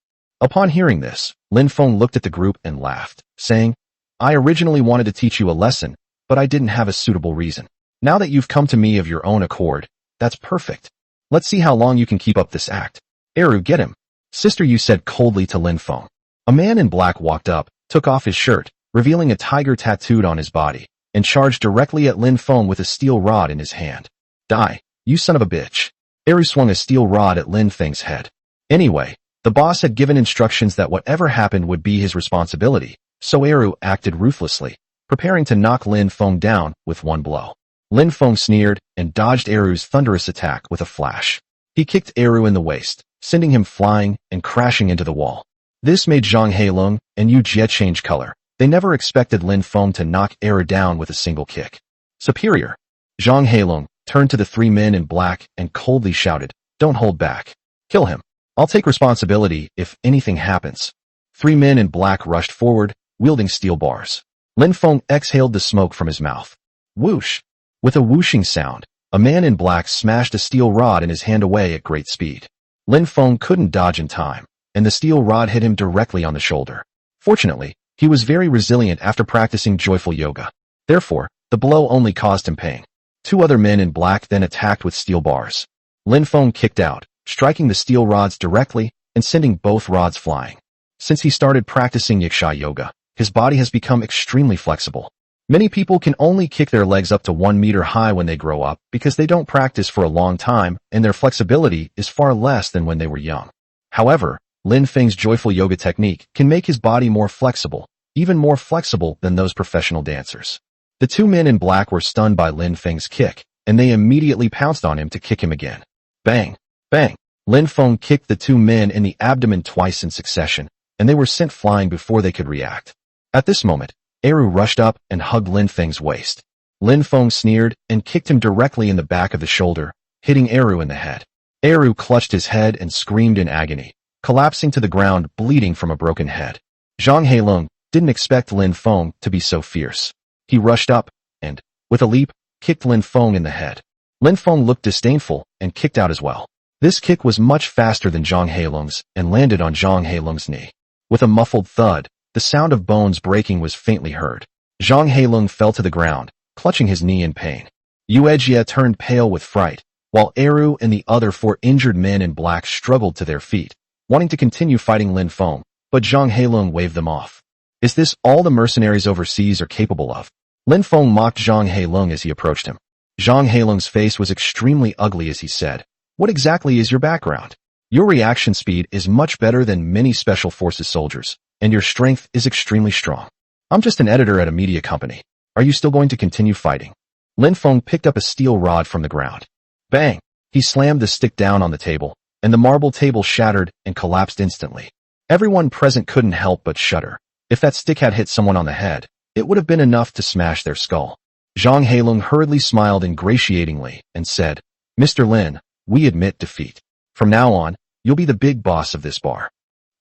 Upon hearing this, Lin Feng looked at the group and laughed, saying, I originally wanted to teach you a lesson, but I didn't have a suitable reason. Now that you've come to me of your own accord, that's perfect. Let's see how long you can keep up this act. Eru, get him. Sister Yu said coldly to Lin Feng. A man in black walked up, took off his shirt, revealing a tiger tattooed on his body, and charged directly at Lin Feng with a steel rod in his hand. Die, you son of a bitch. Eru swung a steel rod at Lin Feng's head. Anyway, the boss had given instructions that whatever happened would be his responsibility, so Eru acted ruthlessly, preparing to knock Lin Feng down with one blow. Lin Feng sneered and dodged Eru's thunderous attack with a flash. He kicked Eru in the waist, sending him flying and crashing into the wall. This made Zhang Heilong and Yu Jie change color. They never expected Lin Feng to knock Eru down with a single kick. Superior. Zhang Heilong turned to the three men in black and coldly shouted, don't hold back. Kill him. I'll take responsibility if anything happens. Three men in black rushed forward, wielding steel bars. Lin Feng exhaled the smoke from his mouth. Whoosh. With a whooshing sound, a man in black smashed a steel rod in his hand away at great speed. Lin Feng couldn't dodge in time, and the steel rod hit him directly on the shoulder. Fortunately, he was very resilient after practicing joyful yoga. Therefore, the blow only caused him pain. Two other men in black then attacked with steel bars. Lin Feng kicked out, striking the steel rods directly and sending both rods flying. Since he started practicing Yiksha yoga, his body has become extremely flexible. Many people can only kick their legs up to 1 meter high when they grow up because they don't practice for a long time and their flexibility is far less than when they were young. However, Lin Feng's joyful yoga technique can make his body more flexible, even more flexible than those professional dancers. The two men in black were stunned by Lin Feng's kick, and they immediately pounced on him to kick him again. Bang! Bang! Lin Feng kicked the two men in the abdomen twice in succession, and they were sent flying before they could react. At this moment, Eru rushed up and hugged Lin Feng's waist. Lin Feng sneered and kicked him directly in the back of the shoulder, hitting Eru in the head. Eru clutched his head and screamed in agony, collapsing to the ground bleeding from a broken head. Zhang Heilong didn't expect Lin Feng to be so fierce. He rushed up and, with a leap, kicked Lin Feng in the head. Lin Feng looked disdainful and kicked out as well. This kick was much faster than Zhang Heilong's and landed on Zhang Heilong's knee. With a muffled thud, the sound of bones breaking was faintly heard. Zhang Heilong fell to the ground, clutching his knee in pain. Yu Ejie turned pale with fright, while Eru and the other four injured men in black struggled to their feet, wanting to continue fighting Lin Feng, but Zhang Heilong waved them off. Is this all the mercenaries overseas are capable of? Lin Feng mocked Zhang Heilong as he approached him. Zhang Heilong's face was extremely ugly as he said, what exactly is your background? Your reaction speed is much better than many special forces soldiers, and your strength is extremely strong. I'm just an editor at a media company. Are you still going to continue fighting? Lin Feng picked up a steel rod from the ground. Bang! He slammed the stick down on the table, and the marble table shattered and collapsed instantly. Everyone present couldn't help but shudder. If that stick had hit someone on the head, it would have been enough to smash their skull. Zhang Heilong hurriedly smiled ingratiatingly and said, Mr. Lin, we admit defeat. From now on, you'll be the big boss of this bar.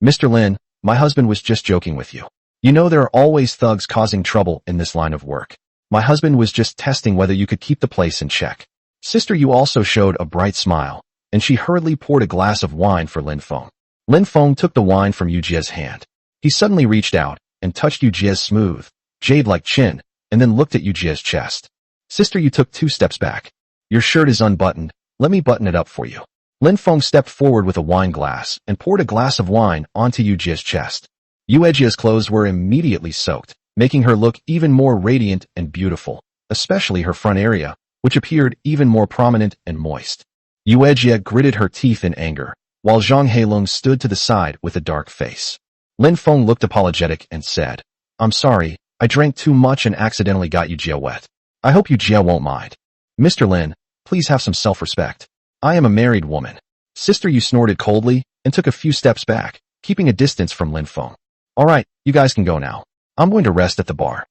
Mr. Lin, my husband was just joking with you. You know there are always thugs causing trouble in this line of work. My husband was just testing whether you could keep the place in check. Sister Yu also showed a bright smile, and she hurriedly poured a glass of wine for Lin Feng. Lin Feng took the wine from Yu Jie's hand. He suddenly reached out and touched Yu Jie's smooth, jade-like chin, and then looked at Yu Jie's chest. Sister Yu took 2 steps back. Your shirt is unbuttoned. Let me button it up for you. Lin Feng stepped forward with a wine glass and poured a glass of wine onto Yu Jie's chest. Yu Ejie's clothes were immediately soaked, making her look even more radiant and beautiful, especially her front area, which appeared even more prominent and moist. Yue Jie gritted her teeth in anger, while Zhang Heilong stood to the side with a dark face. Lin Feng looked apologetic and said, I'm sorry, I drank too much and accidentally got you Jie wet. I hope you Jie won't mind. Mr. Lin, please have some self-respect. I am a married woman. Sister Yu snorted coldly and took a few steps back, keeping a distance from Lin Feng. Alright, you guys can go now. I'm going to rest at the bar.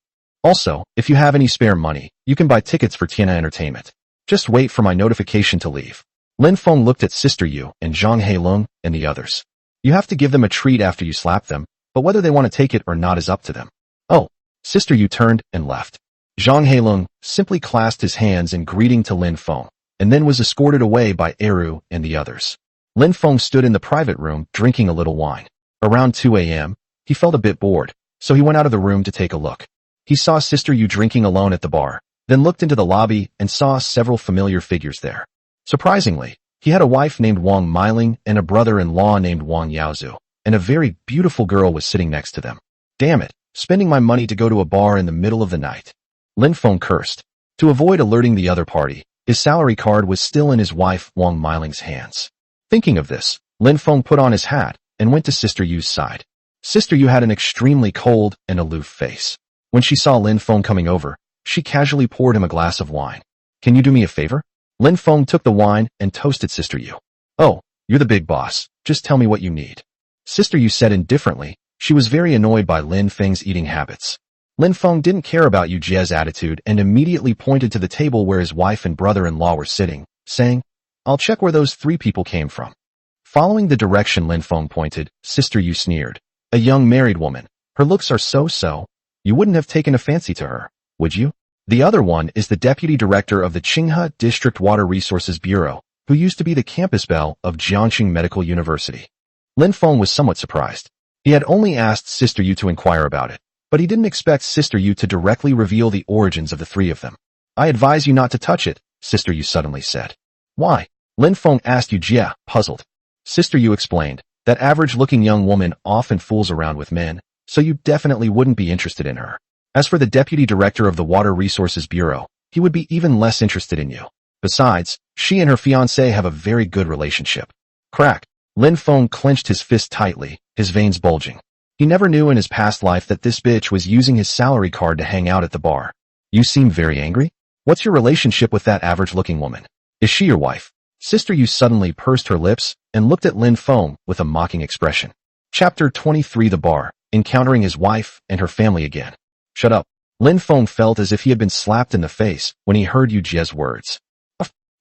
Also, if you have any spare money, you can buy tickets for Tiana Entertainment. Just wait for my notification to leave. Lin Feng looked at Sister Yu and Zhang Heilong and the others. You have to give them a treat after you slap them, but whether they want to take it or not is up to them. Oh, Sister Yu turned and left. Zhang Heilong simply clasped his hands in greeting to Lin Feng, and then was escorted away by Eru and the others. Lin Feng stood in the private room drinking a little wine. Around 2 a.m., he felt a bit bored, so he went out of the room to take a look. He saw Sister Yu drinking alone at the bar, then looked into the lobby and saw several familiar figures there. Surprisingly, he had a wife named Wang Miling and a brother-in-law named Wang Yaozu, and a very beautiful girl was sitting next to them. Damn it, spending my money to go to a bar in the middle of the night. Lin Feng cursed. To avoid alerting the other party, his salary card was still in his wife Wang Miling's hands. Thinking of this, Lin Feng put on his hat and went to Sister Yu's side. Sister Yu had an extremely cold and aloof face. When she saw Lin Feng coming over, she casually poured him a glass of wine. Can you do me a favor? Lin Feng took the wine and toasted Sister Yu. Oh, you're the big boss. Just tell me what you need. Sister Yu said indifferently. She was very annoyed by Lin Feng's eating habits. Lin Feng didn't care about Yu Jie's attitude and immediately pointed to the table where his wife and brother-in-law were sitting, saying, I'll check where those 3 people came from. Following the direction Lin Feng pointed, Sister Yu sneered. A young married woman. Her looks are so-so. You wouldn't have taken a fancy to her, would you? The other one is the deputy director of the Qinghe District Water Resources Bureau, who used to be the campus belle of Jiangxing Medical University. Lin Feng was somewhat surprised. He had only asked Sister Yu to inquire about it, but he didn't expect Sister Yu to directly reveal the origins of the 3 of them. I advise you not to touch it, Sister Yu suddenly said. Why? Lin Feng asked Yu Jie, puzzled. Sister Yu explained, that average-looking young woman often fools around with men, so you definitely wouldn't be interested in her. As for the deputy director of the Water Resources Bureau, he would be even less interested in you. Besides, she and her fiancé have a very good relationship. Crack. Lin Feng clenched his fist tightly, his veins bulging. He never knew in his past life that this bitch was using his salary card to hang out at the bar. You seem very angry? What's your relationship with that average-looking woman? Is she your wife? Sister Yu suddenly pursed her lips and looked at Lin Feng with a mocking expression. Chapter 23 The Bar, encountering his wife and her family again. Shut up. Lin Feng felt as if he had been slapped in the face when he heard Yu Jie's words.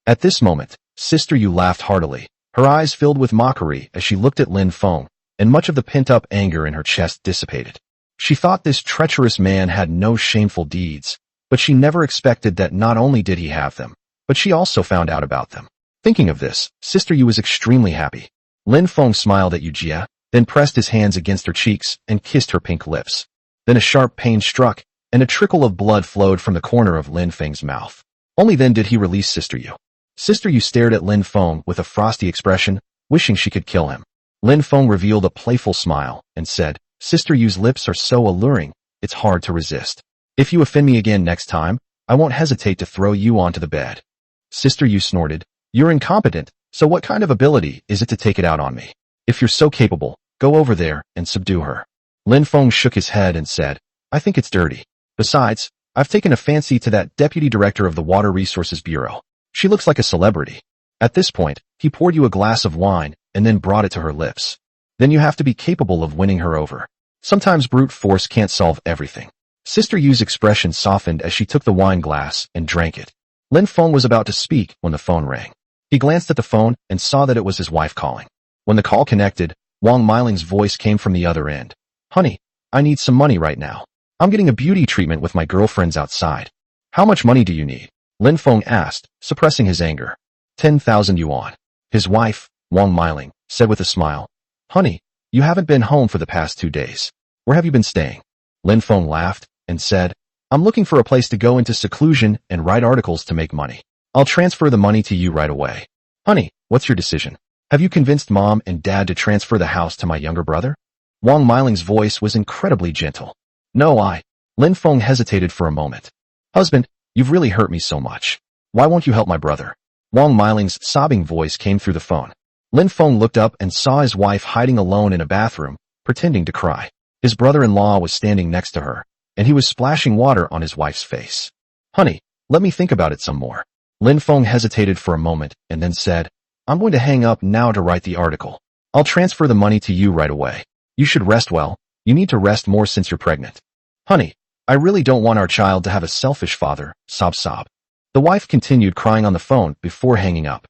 At this moment, Sister Yu laughed heartily, her eyes filled with mockery as she looked at Lin Feng, and much of the pent-up anger in her chest dissipated. She thought this treacherous man had no shameful deeds, but she never expected that not only did he have them, but she also found out about them. Thinking of this, Sister Yu was extremely happy. Lin Feng smiled at Yu Jie, then pressed his hands against her cheeks and kissed her pink lips. Then a sharp pain struck, and a trickle of blood flowed from the corner of Lin Feng's mouth. Only then did he release Sister Yu. Sister Yu stared at Lin Feng with a frosty expression, wishing she could kill him. Lin Feng revealed a playful smile and said, Sister Yu's lips are so alluring, it's hard to resist. If you offend me again next time, I won't hesitate to throw you onto the bed. Sister Yu snorted, You're incompetent, so what kind of ability is it to take it out on me? If you're so capable, go over there and subdue her. Lin Feng shook his head and said, I think it's dirty. Besides, I've taken a fancy to that deputy director of the Water Resources Bureau. She looks like a celebrity. At this point, he poured you a glass of wine and then brought it to her lips. Then you have to be capable of winning her over. Sometimes brute force can't solve everything. Sister Yu's expression softened as she took the wine glass and drank it. Lin Feng was about to speak when the phone rang. He glanced at the phone and saw that it was his wife calling. When the call connected, Wang Miling's voice came from the other end. Honey, I need some money right now. I'm getting a beauty treatment with my girlfriends outside. How much money do you need? Lin Feng asked, suppressing his anger. 10,000 yuan. His wife, Wang Miling, said with a smile. Honey, you haven't been home for the past 2 days. Where have you been staying? Lin Feng laughed and said, I'm looking for a place to go into seclusion and write articles to make money. I'll transfer the money to you right away. Honey, what's your decision? Have you convinced Mom and Dad to transfer the house to my younger brother? Wang Miling's voice was incredibly gentle. No, Lin Feng hesitated for a moment. Husband, you've really hurt me so much. Why won't you help my brother? Wang Miling's sobbing voice came through the phone. Lin Feng looked up and saw his wife hiding alone in a bathroom, pretending to cry. His brother-in-law was standing next to her, and he was splashing water on his wife's face. Honey, let me think about it some more. Lin Feng hesitated for a moment and then said, I'm going to hang up now to write the article. I'll transfer the money to you right away. You should rest well. You need to rest more since you're pregnant. Honey, I really don't want our child to have a selfish father, sob sob. The wife continued crying on the phone before hanging up.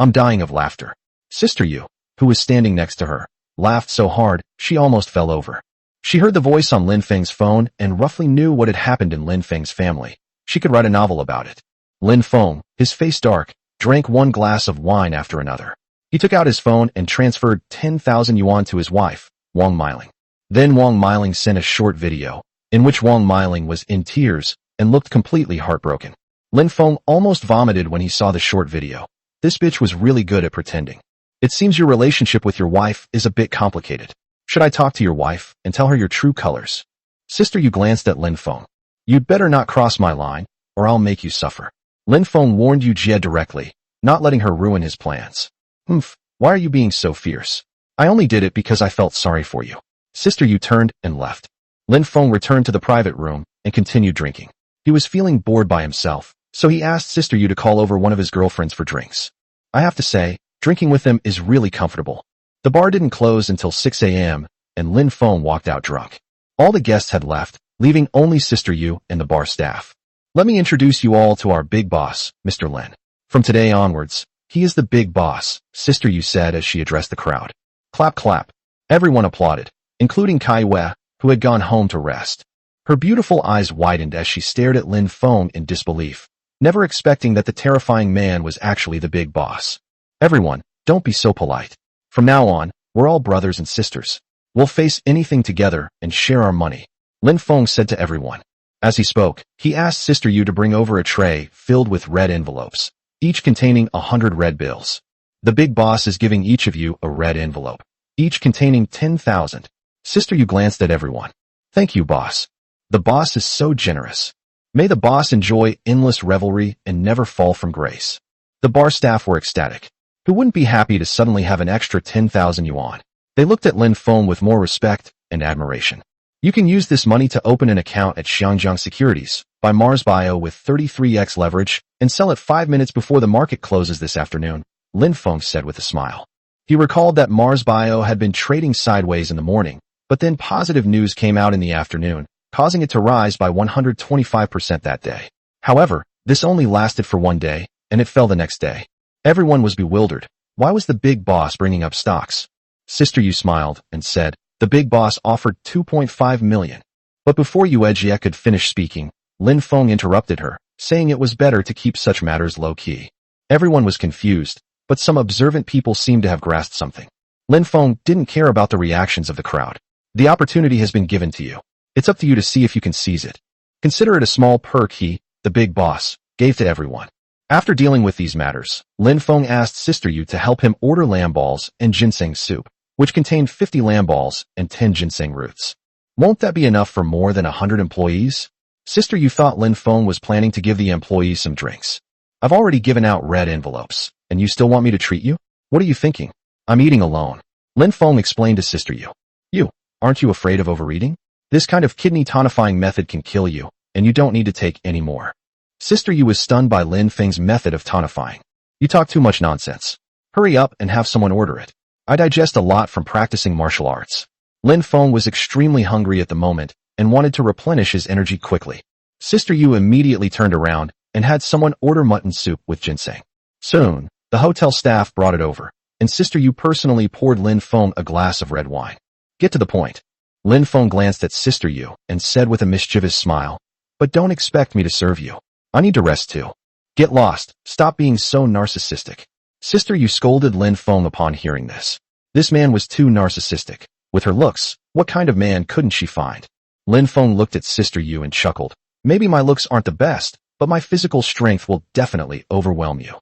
I'm dying of laughter. Sister Yu, who was standing next to her, laughed so hard she almost fell over. She heard the voice on Lin Feng's phone and roughly knew what had happened in Lin Feng's family. She could write a novel about it. Lin Feng, his face dark, drank one glass of wine after another. He took out his phone and transferred 10,000 yuan to his wife, Wang Miling. Then Wang Miling sent a short video, in which Wang Miling was in tears and looked completely heartbroken. Lin Feng almost vomited when he saw the short video. This bitch was really good at pretending. It seems your relationship with your wife is a bit complicated. Should I talk to your wife and tell her your true colors? Sister Yu glanced at Lin Feng. You'd better not cross my line, or I'll make you suffer. Lin Feng warned Yu Jie directly, not letting her ruin his plans. Why are you being so fierce? I only did it because I felt sorry for you. Sister Yu turned and left. Lin Feng returned to the private room and continued drinking. He was feeling bored by himself, so he asked Sister Yu to call over one of his girlfriends for drinks. I have to say, drinking with them is really comfortable. The bar didn't close until 6 a.m., and Lin Feng walked out drunk. All the guests had left, leaving only Sister Yu and the bar staff. Let me introduce you all to our big boss, Mr. Lin. From today onwards, he is the big boss, Sister Yu said as she addressed the crowd. Clap clap. Everyone applauded, including Kai Wei, who had gone home to rest. Her beautiful eyes widened as she stared at Lin Feng in disbelief, never expecting that the terrifying man was actually the big boss. Everyone, don't be so polite. From now on, we're all brothers and sisters. We'll face anything together and share our money, Lin Feng said to everyone. As he spoke, he asked Sister Yu to bring over a tray filled with red envelopes, each containing 100 red bills. The big boss is giving each of you a red envelope, each containing 10,000. Sister Yu glanced at everyone. Thank you, boss. The boss is so generous. May the boss enjoy endless revelry and never fall from grace. The bar staff were ecstatic. Who wouldn't be happy to suddenly have an extra 10,000 yuan? They looked at Lin Feng with more respect and admiration. You can use this money to open an account at Xiangjiang Securities, buy Mars Bio with 33x leverage, and sell it 5 minutes before the market closes this afternoon, Lin Feng said with a smile. He recalled that Mars Bio had been trading sideways in the morning, but then positive news came out in the afternoon, causing it to rise by 125% that day. However, this only lasted for one day, and it fell the next day. Everyone was bewildered. Why was the big boss bringing up stocks? Sister Yu smiled and said, the big boss offered 2.5 million. But before Yu Jie could finish speaking, Lin Feng interrupted her, saying it was better to keep such matters low-key. Everyone was confused, but some observant people seemed to have grasped something. Lin Feng didn't care about the reactions of the crowd. The opportunity has been given to you. It's up to you to see if you can seize it. Consider it a small perk he, the big boss, gave to everyone. After dealing with these matters, Lin Feng asked Sister Yu to help him order lamb balls and ginseng soup, which contained 50 lamb balls and 10 ginseng roots. Won't that be enough for more than 100 employees? Sister Yu thought Lin Feng was planning to give the employees some drinks. I've already given out red envelopes, and you still want me to treat you? What are you thinking? I'm eating alone. Lin Feng explained to Sister Yu. You, aren't you afraid of overeating? This kind of kidney tonifying method can kill you, and you don't need to take any more. Sister Yu was stunned by Lin Feng's method of tonifying. You talk too much nonsense. Hurry up and have someone order it. I digest a lot from practicing martial arts. Lin Feng was extremely hungry at the moment and wanted to replenish his energy quickly. Sister Yu immediately turned around and had someone order mutton soup with ginseng. Soon, the hotel staff brought it over, and Sister Yu personally poured Lin Feng a glass of red wine. Get to the point. Lin Feng glanced at Sister Yu and said with a mischievous smile, but don't expect me to serve you. I need to rest too. Get lost. Stop being so narcissistic. Sister Yu scolded Lin Feng upon hearing this. This man was too narcissistic. With her looks, what kind of man couldn't she find? Lin Feng looked at Sister Yu and chuckled. Maybe my looks aren't the best, but my physical strength will definitely overwhelm you.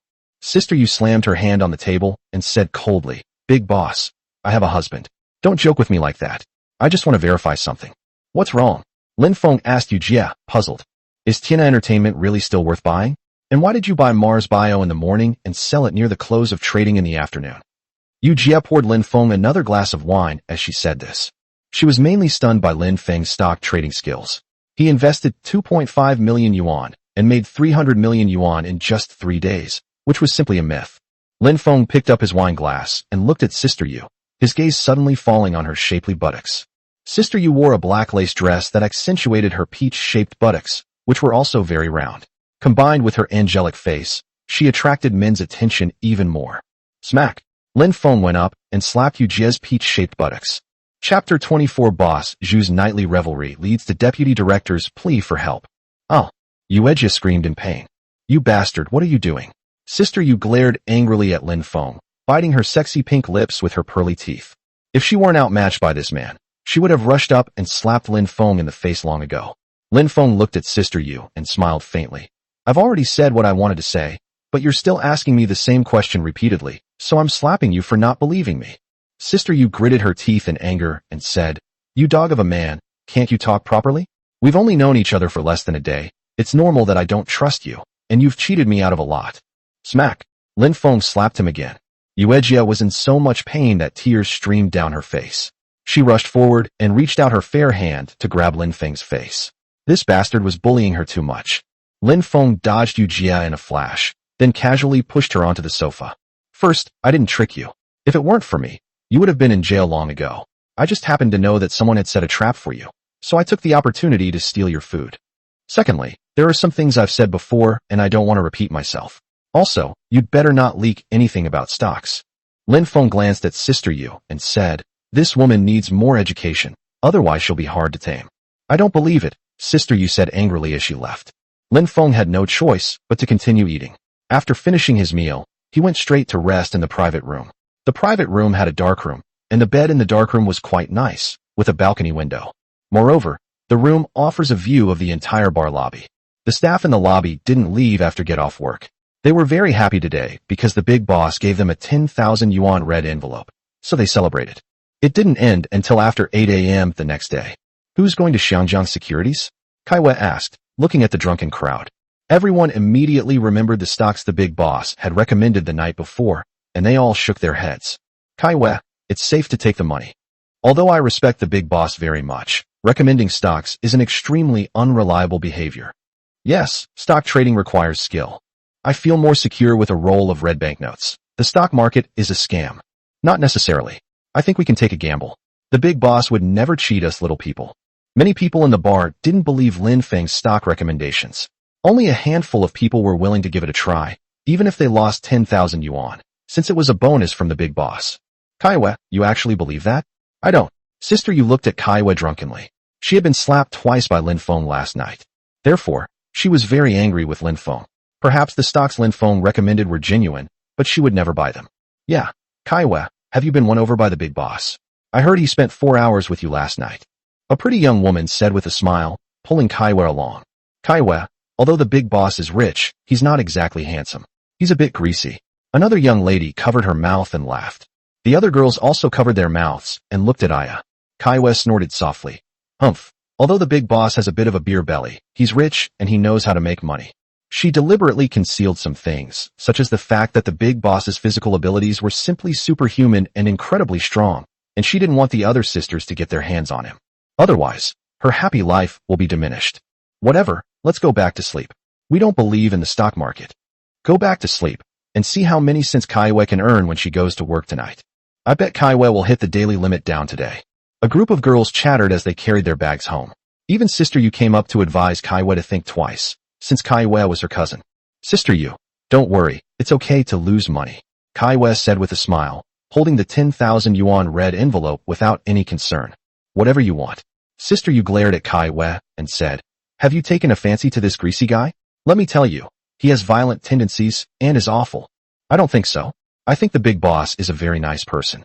Sister Yu slammed her hand on the table and said coldly, Big boss, I have a husband. Don't joke with me like that. I just want to verify something. What's wrong? Lin Feng asked Yu Jie, puzzled. Is Tina Entertainment really still worth buying? And why did you buy Mars Bio in the morning and sell it near the close of trading in the afternoon? Yu Jia poured Lin Feng another glass of wine as she said this. She was mainly stunned by Lin Feng's stock trading skills. He invested 2.5 million yuan and made 300 million yuan in just 3 days, which was simply a myth. Lin Feng picked up his wine glass and looked at Sister Yu, his gaze suddenly falling on her shapely buttocks. Sister Yu wore a black lace dress that accentuated her peach-shaped buttocks, which were also very round. Combined with her angelic face, she attracted men's attention even more. Smack! Lin Feng went up and slapped Yu Jia's peach-shaped buttocks. Chapter 24 Boss Zhu's nightly revelry leads to Deputy Director's plea for help. Oh! Yu Jia screamed in pain. You bastard, what are you doing? Sister Yu glared angrily at Lin Feng, biting her sexy pink lips with her pearly teeth. If she weren't outmatched by this man, she would have rushed up and slapped Lin Feng in the face long ago. Lin Feng looked at Sister Yu and smiled faintly. I've already said what I wanted to say, but you're still asking me the same question repeatedly, so I'm slapping you for not believing me. Sister Yu gritted her teeth in anger and said, You dog of a man, can't you talk properly? We've only known each other for less than a day. It's normal that I don't trust you, and you've cheated me out of a lot. Smack! Lin Feng slapped him again. Yu Jia was in so much pain that tears streamed down her face. She rushed forward and reached out her fair hand to grab Lin Feng's face. This bastard was bullying her too much. Lin Feng dodged Yu Jia in a flash, then casually pushed her onto the sofa. First, I didn't trick you. If it weren't for me, you would have been in jail long ago. I just happened to know that someone had set a trap for you, so I took the opportunity to steal your food. Secondly, there are some things I've said before and I don't want to repeat myself. Also, you'd better not leak anything about stocks. Lin Feng glanced at Sister Yu and said, This woman needs more education, otherwise she'll be hard to tame. I don't believe it, Sister Yu said angrily as she left. Lin Feng had no choice but to continue eating. After finishing his meal, he went straight to rest in the private room. The private room had a darkroom, and the bed in the darkroom was quite nice, with a balcony window. Moreover, the room offers a view of the entire bar lobby. The staff in the lobby didn't leave after get off work. They were very happy today because the big boss gave them a 10,000 yuan red envelope, so they celebrated. It didn't end until after 8 a.m. the next day. Who's going to Xiangjiang Securities? Kaiwe asked, looking at the drunken crowd. Everyone immediately remembered the stocks the big boss had recommended the night before, and they all shook their heads. Kaiwe, it's safe to take the money. Although I respect the big boss very much, recommending stocks is an extremely unreliable behavior. Yes, stock trading requires skill. I feel more secure with a roll of red banknotes. The stock market is a scam. Not necessarily. I think we can take a gamble. The big boss would never cheat us little people. Many people in the bar didn't believe Lin Feng's stock recommendations. Only a handful of people were willing to give it a try, even if they lost 10,000 yuan, since it was a bonus from the big boss. Kaiwe, you actually believe that? I don't. Sister Yu looked at Kaiwe drunkenly. She had been slapped twice by Lin Feng last night. Therefore, she was very angry with Lin Feng. Perhaps the stocks Lin Feng recommended were genuine, but she would never buy them. Yeah, Kaiwe, have you been won over by the big boss? I heard he spent 4 hours with you last night. A pretty young woman said with a smile, pulling Kaiwe along. Kaiwe, although the big boss is rich, he's not exactly handsome. He's a bit greasy. Another young lady covered her mouth and laughed. The other girls also covered their mouths and looked at Aya. Kaiwe snorted softly. Humph. Although the big boss has a bit of a beer belly, he's rich and he knows how to make money. She deliberately concealed some things, such as the fact that the big boss's physical abilities were simply superhuman and incredibly strong, and she didn't want the other sisters to get their hands on him. Otherwise, her happy life will be diminished. Whatever, let's go back to sleep. We don't believe in the stock market. Go back to sleep, and see how many cents Kaiwe can earn when she goes to work tonight. I bet Kaiwe will hit the daily limit down today. A group of girls chattered as they carried their bags home. Even Sister Yu came up to advise Kaiwe to think twice, since Kaiwe was her cousin. Sister Yu, don't worry, it's okay to lose money, Kaiwe said with a smile, holding the 10,000 yuan red envelope without any concern. Whatever you want. Sister Yu glared at Kaiwe and said, Have you taken a fancy to this greasy guy? Let me tell you, he has violent tendencies and is awful. I don't think so. I think the big boss is a very nice person.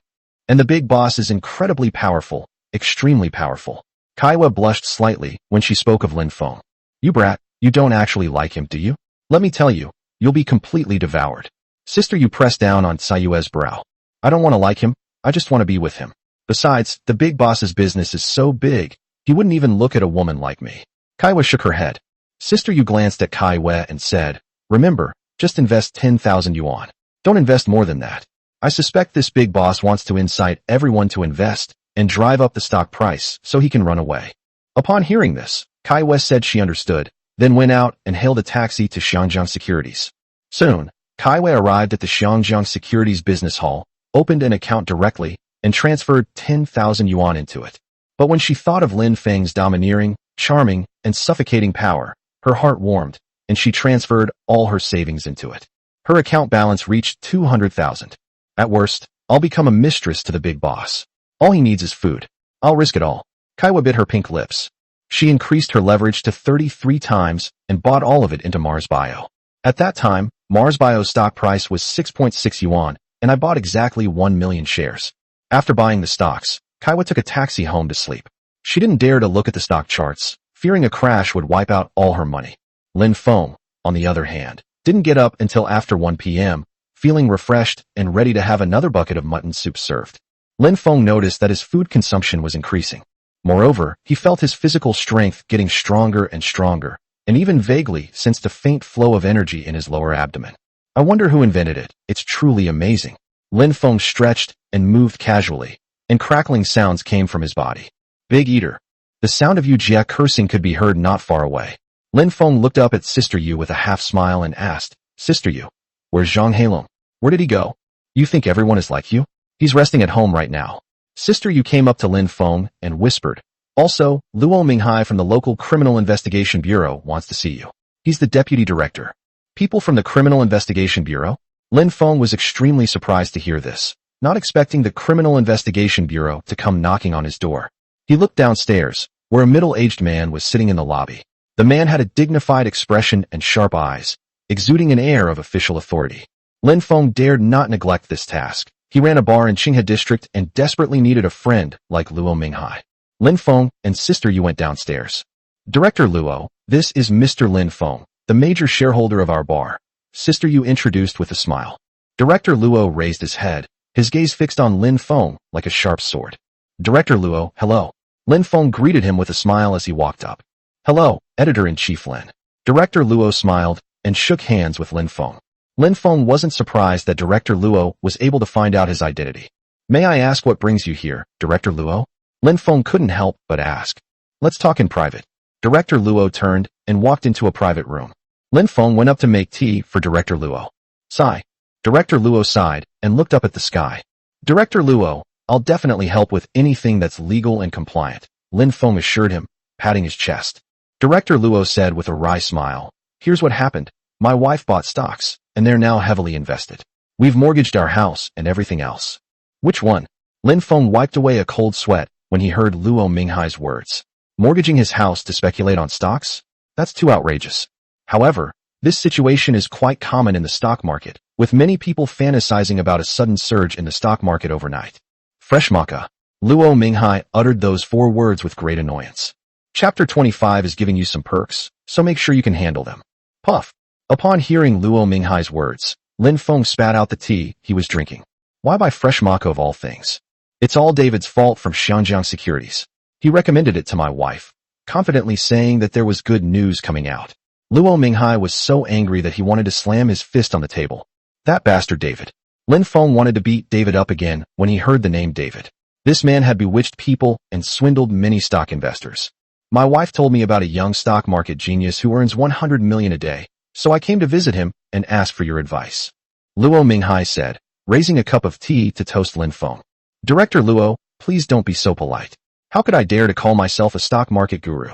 And the big boss is incredibly powerful, extremely powerful. Kaiwe blushed slightly when she spoke of Lin Feng. You brat, you don't actually like him, do you? Let me tell you, you'll be completely devoured. Sister Yu pressed down on Sayue's brow. I don't want to like him, I just want to be with him. Besides, the big boss's business is so big, he wouldn't even look at a woman like me. Kaiwe shook her head. Sister Yu glanced at Kaiwe and said, Remember, just invest 10,000 yuan. Don't invest more than that. I suspect this big boss wants to incite everyone to invest and drive up the stock price so he can run away. Upon hearing this, Kai West said she understood, then went out and hailed a taxi to Xiangjiang Securities. Soon, Kai Wei arrived at the Xiangjiang Securities business hall, opened an account directly, and transferred 10,000 yuan into it. But when she thought of Lin Feng's domineering, charming, and suffocating power, her heart warmed, and she transferred all her savings into it. Her account balance reached 200,000. At worst, I'll become a mistress to the big boss. All he needs is food. I'll risk it all. Kaiwa bit her pink lips. She increased her leverage to 33 times and bought all of it into Mars Bio. At that time, Mars Bio's stock price was 6.6 yuan, and I bought exactly 1 million shares. After buying the stocks, Kaiwa took a taxi home to sleep. She didn't dare to look at the stock charts, fearing a crash would wipe out all her money. Lin Feng, on the other hand, didn't get up until after 1 p.m., feeling refreshed and ready to have another bucket of mutton soup served. Lin Feng noticed that his food consumption was increasing. Moreover, he felt his physical strength getting stronger and stronger, and even vaguely sensed a faint flow of energy in his lower abdomen. I wonder who invented it. It's truly amazing. Lin Feng stretched and moved casually, and crackling sounds came from his body. Big eater. The sound of Yu Jia cursing could be heard not far away. Lin Feng looked up at Sister Yu with a half-smile and asked, Sister Yu, where's Zhang Heilong? Where did he go? You think everyone is like you? He's resting at home right now. Sister Yu came up to Lin Feng and whispered, Also, Luo Minghai from the local Criminal Investigation Bureau wants to see you. He's the deputy director. People from the Criminal Investigation Bureau? Lin Feng was extremely surprised to hear this, not expecting the Criminal Investigation Bureau to come knocking on his door. He looked downstairs, where a middle-aged man was sitting in the lobby. The man had a dignified expression and sharp eyes, exuding an air of official authority. Lin Feng dared not neglect this task. He ran a bar in Qinghe district and desperately needed a friend like Luo Minghai. Lin Feng and Sister Yu went downstairs. Director Luo, this is Mr. Lin Feng, the major shareholder of our bar. Sister Yu introduced with a smile. Director Luo raised his head, his gaze fixed on Lin Feng like a sharp sword. Director Luo, hello. Lin Feng greeted him with a smile as he walked up. Hello, Editor-in-Chief Lin. Director Luo smiled and shook hands with Lin Feng. Lin Feng wasn't surprised that Director Luo was able to find out his identity. May I ask what brings you here, Director Luo? Lin Feng couldn't help but ask. Let's talk in private. Director Luo turned and walked into a private room. Lin Feng went up to make tea for Director Luo. Sigh. Director Luo sighed and looked up at the sky. Director Luo, I'll definitely help with anything that's legal and compliant, Lin Feng assured him, patting his chest. Director Luo said with a wry smile, Here's what happened. My wife bought stocks, and they're now heavily invested. We've mortgaged our house and everything else. Which one? Lin Feng wiped away a cold sweat when he heard Luo Minghai's words. Mortgaging his house to speculate on stocks? That's too outrageous. However, this situation is quite common in the stock market, with many people fantasizing about a sudden surge in the stock market overnight. Freshmaka. Luo Minghai uttered those 4 words with great annoyance. Chapter 25 is giving you some perks, so make sure you can handle them. Puff. Upon hearing Luo Minghai's words, Lin Feng spat out the tea he was drinking. Why buy fresh maca of all things? It's all David's fault from Xiangjiang Securities. He recommended it to my wife, confidently saying that there was good news coming out. Luo Minghai was so angry that he wanted to slam his fist on the table. That bastard David. Lin Feng wanted to beat David up again when he heard the name David. This man had bewitched people and swindled many stock investors. My wife told me about a young stock market genius who earns 100 million a day, so I came to visit him and ask for your advice. Luo Minghai said, raising a cup of tea to toast Lin Feng. Director Luo, please don't be so polite. How could I dare to call myself a stock market guru?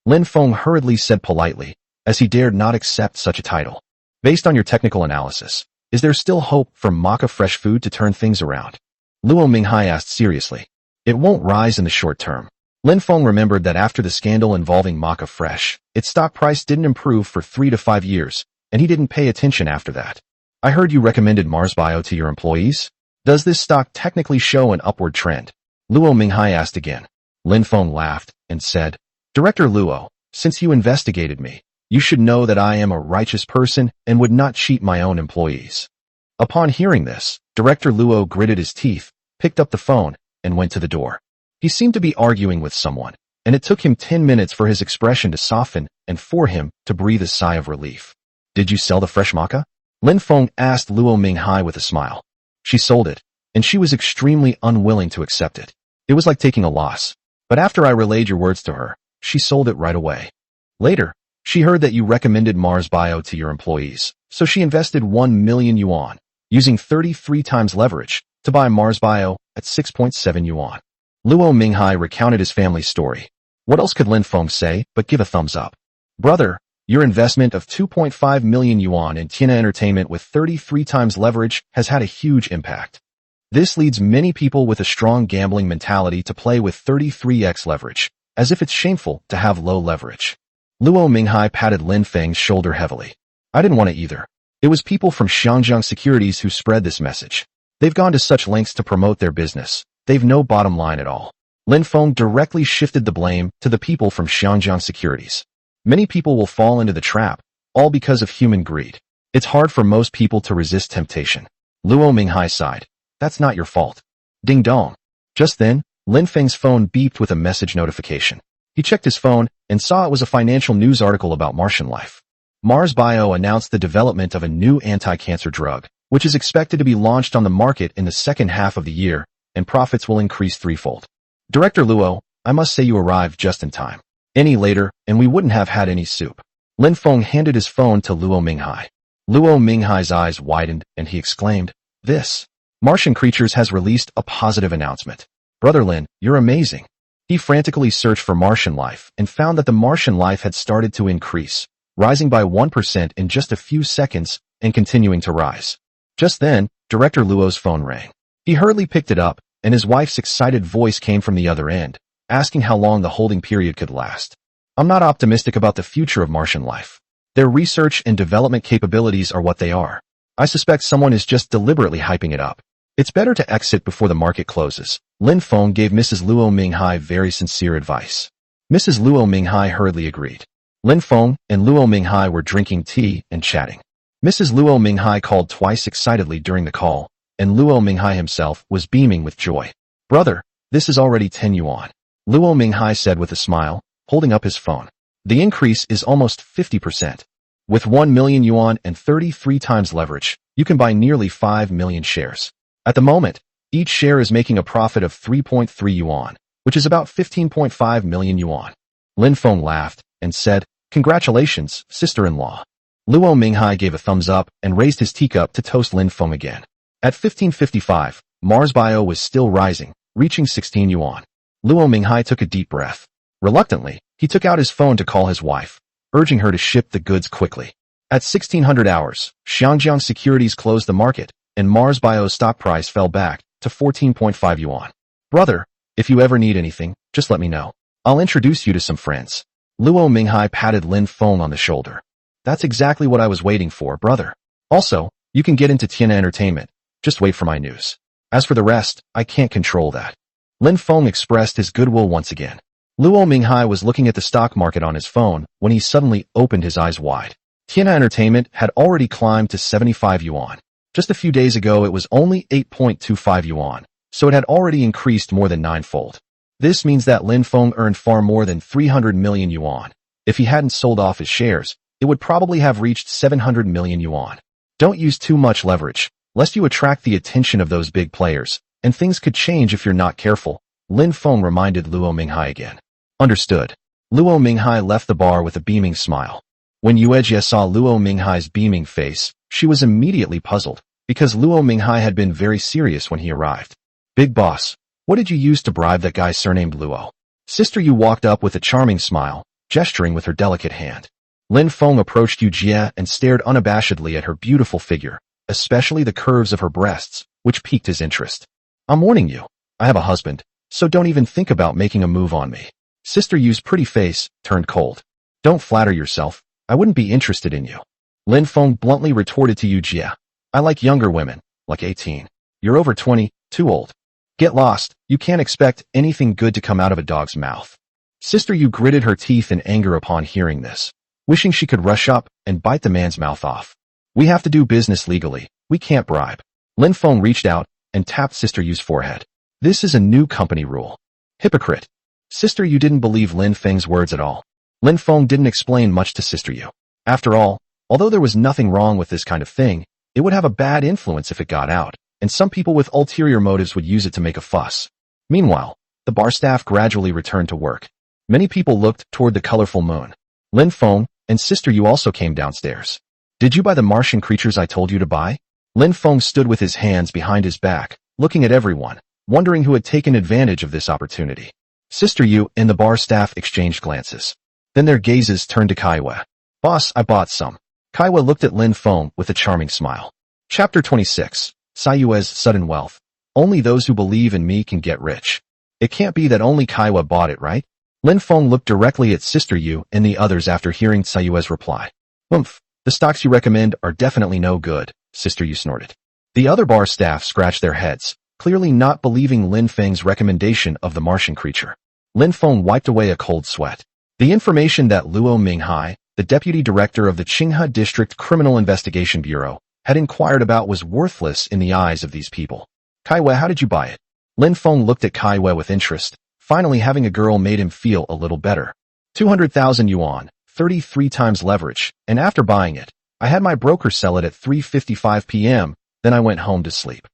Lin Feng hurriedly said politely, as he dared not accept such a title. Based on your technical analysis, is there still hope for maca fresh food to turn things around? Luo Minghai asked seriously. It won't rise in the short term. Lin Feng remembered that after the scandal involving maca fresh, its stock price didn't improve for 3 to 5 years, and he didn't pay attention after that. I heard you recommended Mars Bio to your employees. Does this stock technically show an upward trend? Luo Minghai asked again. Lin Feng laughed and said, Director Luo, since you investigated me, you should know that I am a righteous person and would not cheat my own employees. Upon hearing this, Director Luo gritted his teeth, picked up the phone, and went to the door. He seemed to be arguing with someone, and it took him 10 minutes for his expression to soften and for him to breathe a sigh of relief. Did you sell the fresh maca? Lin Feng asked Luo Minghai with a smile. She sold it, and she was extremely unwilling to accept it. It was like taking a loss. But after I relayed your words to her, she sold it right away. Later, she heard that you recommended Mars Bio to your employees, so she invested 1 million yuan, using 33 times leverage, to buy Mars Bio at 6.7 yuan. Luo Minghai recounted his family's story. What else could Lin Feng say but give a thumbs up? Brother, your investment of 2.5 million yuan in Tina Entertainment with 33 times leverage has had a huge impact. This leads many people with a strong gambling mentality to play with 33x leverage, as if it's shameful to have low leverage. Luo Minghai patted Lin Feng's shoulder heavily. I didn't want it either. It was people from Xiangjiang Securities who spread this message. They've gone to such lengths to promote their business. They've no bottom line at all. Lin Feng directly shifted the blame to the people from Xiangjiang Securities. Many people will fall into the trap, all because of human greed. It's hard for most people to resist temptation. Luo Minghai sighed. That's not your fault. Ding dong. Just then, Lin Feng's phone beeped with a message notification. He checked his phone and saw it was a financial news article about Martian life. Mars Bio announced the development of a new anti-cancer drug, which is expected to be launched on the market in the second half of the year, and profits will increase threefold. Director Luo, I must say you arrived just in time. Any later, and we wouldn't have had any soup. Lin Feng handed his phone to Luo Minghai. Luo Minghai's eyes widened, and he exclaimed, This Martian Creatures has released a positive announcement. Brother Lin, you're amazing. He frantically searched for Martian life and found that the Martian life had started to increase, rising by 1% in just a few seconds and continuing to rise. Just then, Director Luo's phone rang. He hurriedly picked it up, and his wife's excited voice came from the other end, asking how long the holding period could last. I'm not optimistic about the future of Martian life. Their research and development capabilities are what they are. I suspect someone is just deliberately hyping it up. It's better to exit before the market closes. Lin Feng gave Mrs. Luo Minghai very sincere advice. Mrs. Luo Minghai hurriedly agreed. Lin Feng and Luo Minghai were drinking tea and chatting. Mrs. Luo Minghai called twice excitedly during the call, and Luo Minghai himself was beaming with joy. Brother, this is already 10 yuan. Luo Minghai said with a smile, holding up his phone. The increase is almost 50%. With 1 million yuan and 33 times leverage, you can buy nearly 5 million shares. At the moment, each share is making a profit of 3.3 yuan, which is about 15.5 million yuan. Lin Feng laughed and said, Congratulations, sister-in-law. Luo Minghai gave a thumbs up and raised his teacup to toast Lin Feng again. At 15:55, Mars Bio was still rising, reaching 16 yuan. Luo Minghai took a deep breath. Reluctantly, he took out his phone to call his wife, urging her to ship the goods quickly. At 1600 hours, Xiangjiang Securities closed the market, and Mars Bio's stock price fell back to 14.5 yuan. Brother, if you ever need anything, just let me know. I'll introduce you to some friends. Luo Minghai patted Lin Feng on the shoulder. That's exactly what I was waiting for, brother. Also, you can get into Tina Entertainment. Just wait for my news. As for the rest, I can't control that. Lin Feng expressed his goodwill once again. Luo Minghai was looking at the stock market on his phone when he suddenly opened his eyes wide. Tina Entertainment had already climbed to 75 yuan. Just a few days ago it was only 8.25 yuan, so it had already increased more than ninefold. This means that Lin Feng earned far more than 300 million yuan. If he hadn't sold off his shares, it would probably have reached 700 million yuan. Don't use too much leverage, lest you attract the attention of those big players, and things could change if you're not careful, Lin Feng reminded Luo Minghai again. Understood. Luo Minghai left the bar with a beaming smile. When Yuejie saw Luo Minghai's beaming face, she was immediately puzzled, because Luo Minghai had been very serious when he arrived. Big boss, what did you use to bribe that guy surnamed Luo? Sister Yu walked up with a charming smile, gesturing with her delicate hand. Lin Feng approached Yuejie and stared unabashedly at her beautiful figure, especially the curves of her breasts, which piqued his interest. I'm warning you, I have a husband, so don't even think about making a move on me. Sister Yu's pretty face turned cold. Don't flatter yourself, I wouldn't be interested in you. Lin Feng bluntly retorted to Yuejie. I like younger women, like 18. You're over 20, too old. Get lost, you can't expect anything good to come out of a dog's mouth. Sister Yu gritted her teeth in anger upon hearing this, wishing she could rush up and bite the man's mouth off. We have to do business legally, we can't bribe. Lin Feng reached out and tapped Sister Yu's forehead. This is a new company rule. Hypocrite. Sister Yu didn't believe Lin Feng's words at all. Lin Feng didn't explain much to Sister Yu. After all, Although there was nothing wrong with this kind of thing, it would have a bad influence if it got out, and some people with ulterior motives would use it to make a fuss. Meanwhile, the bar staff gradually returned to work. Many people looked toward the colorful moon. Lin Feng and Sister Yu also came downstairs. Did you buy the Martian creatures I told you to buy? Lin Feng stood with his hands behind his back, looking at everyone, wondering who had taken advantage of this opportunity. Sister Yu and the bar staff exchanged glances. Then their gazes turned to Kaiwa. Boss, I bought some. Kaiwa looked at Lin Feng with a charming smile. Chapter 26. Sayue's Sudden Wealth. Only those who believe in me can get rich. It can't be that only Kaiwa bought it, right? Lin Feng looked directly at Sister Yu and the others after hearing Sayue's reply. Oomph, the stocks you recommend are definitely no good, Sister Yu snorted. The other bar staff scratched their heads, clearly not believing Lin Feng's recommendation of the Martian creature. Lin Feng wiped away a cold sweat. The information that Luo Minghai, the deputy director of the Qinghe District Criminal Investigation Bureau, had inquired about was worthless in the eyes of these people. Kaiwa, how did you buy it? Lin Feng looked at Kaiwa with interest. Finally, having a girl made him feel a little better. 200,000 yuan, 33 times leverage, and after buying it, I had my broker sell it at 3:55 p.m., then I went home to sleep.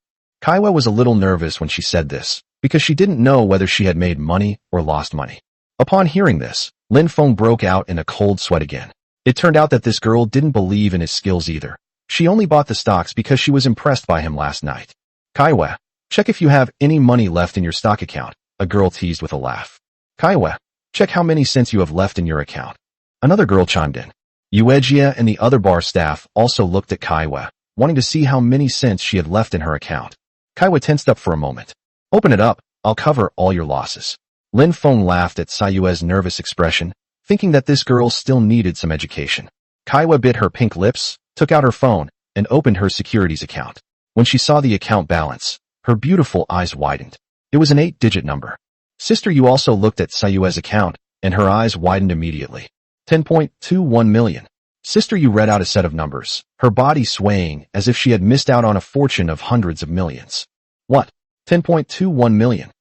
Kaiwa was a little nervous when she said this, because she didn't know whether she had made money or lost money. Upon hearing this, Lin Feng broke out in a cold sweat again. It turned out that this girl didn't believe in his skills either. She only bought the stocks because she was impressed by him last night. Kaiwa, check if you have any money left in your stock account, a girl teased with a laugh. Kaiwa, check how many cents you have left in your account. Another girl chimed in. Yuejia and the other bar staff also looked at Kaiwa, wanting to see how many cents she had left in her account. Kaiwa tensed up for a moment. Open it up, I'll cover all your losses. Lin Feng laughed at Sayue's nervous expression, thinking that this girl still needed some education. Kaiwa bit her pink lips, took out her phone, and opened her securities account. When she saw the account balance, her beautiful eyes widened. It was an 8-digit number. Sister Yu also looked at Sayue's account, and her eyes widened immediately. 10.21 million. Sister Yu read out a set of numbers, her body swaying as if she had missed out on a fortune of hundreds of millions. What? 10.21 million.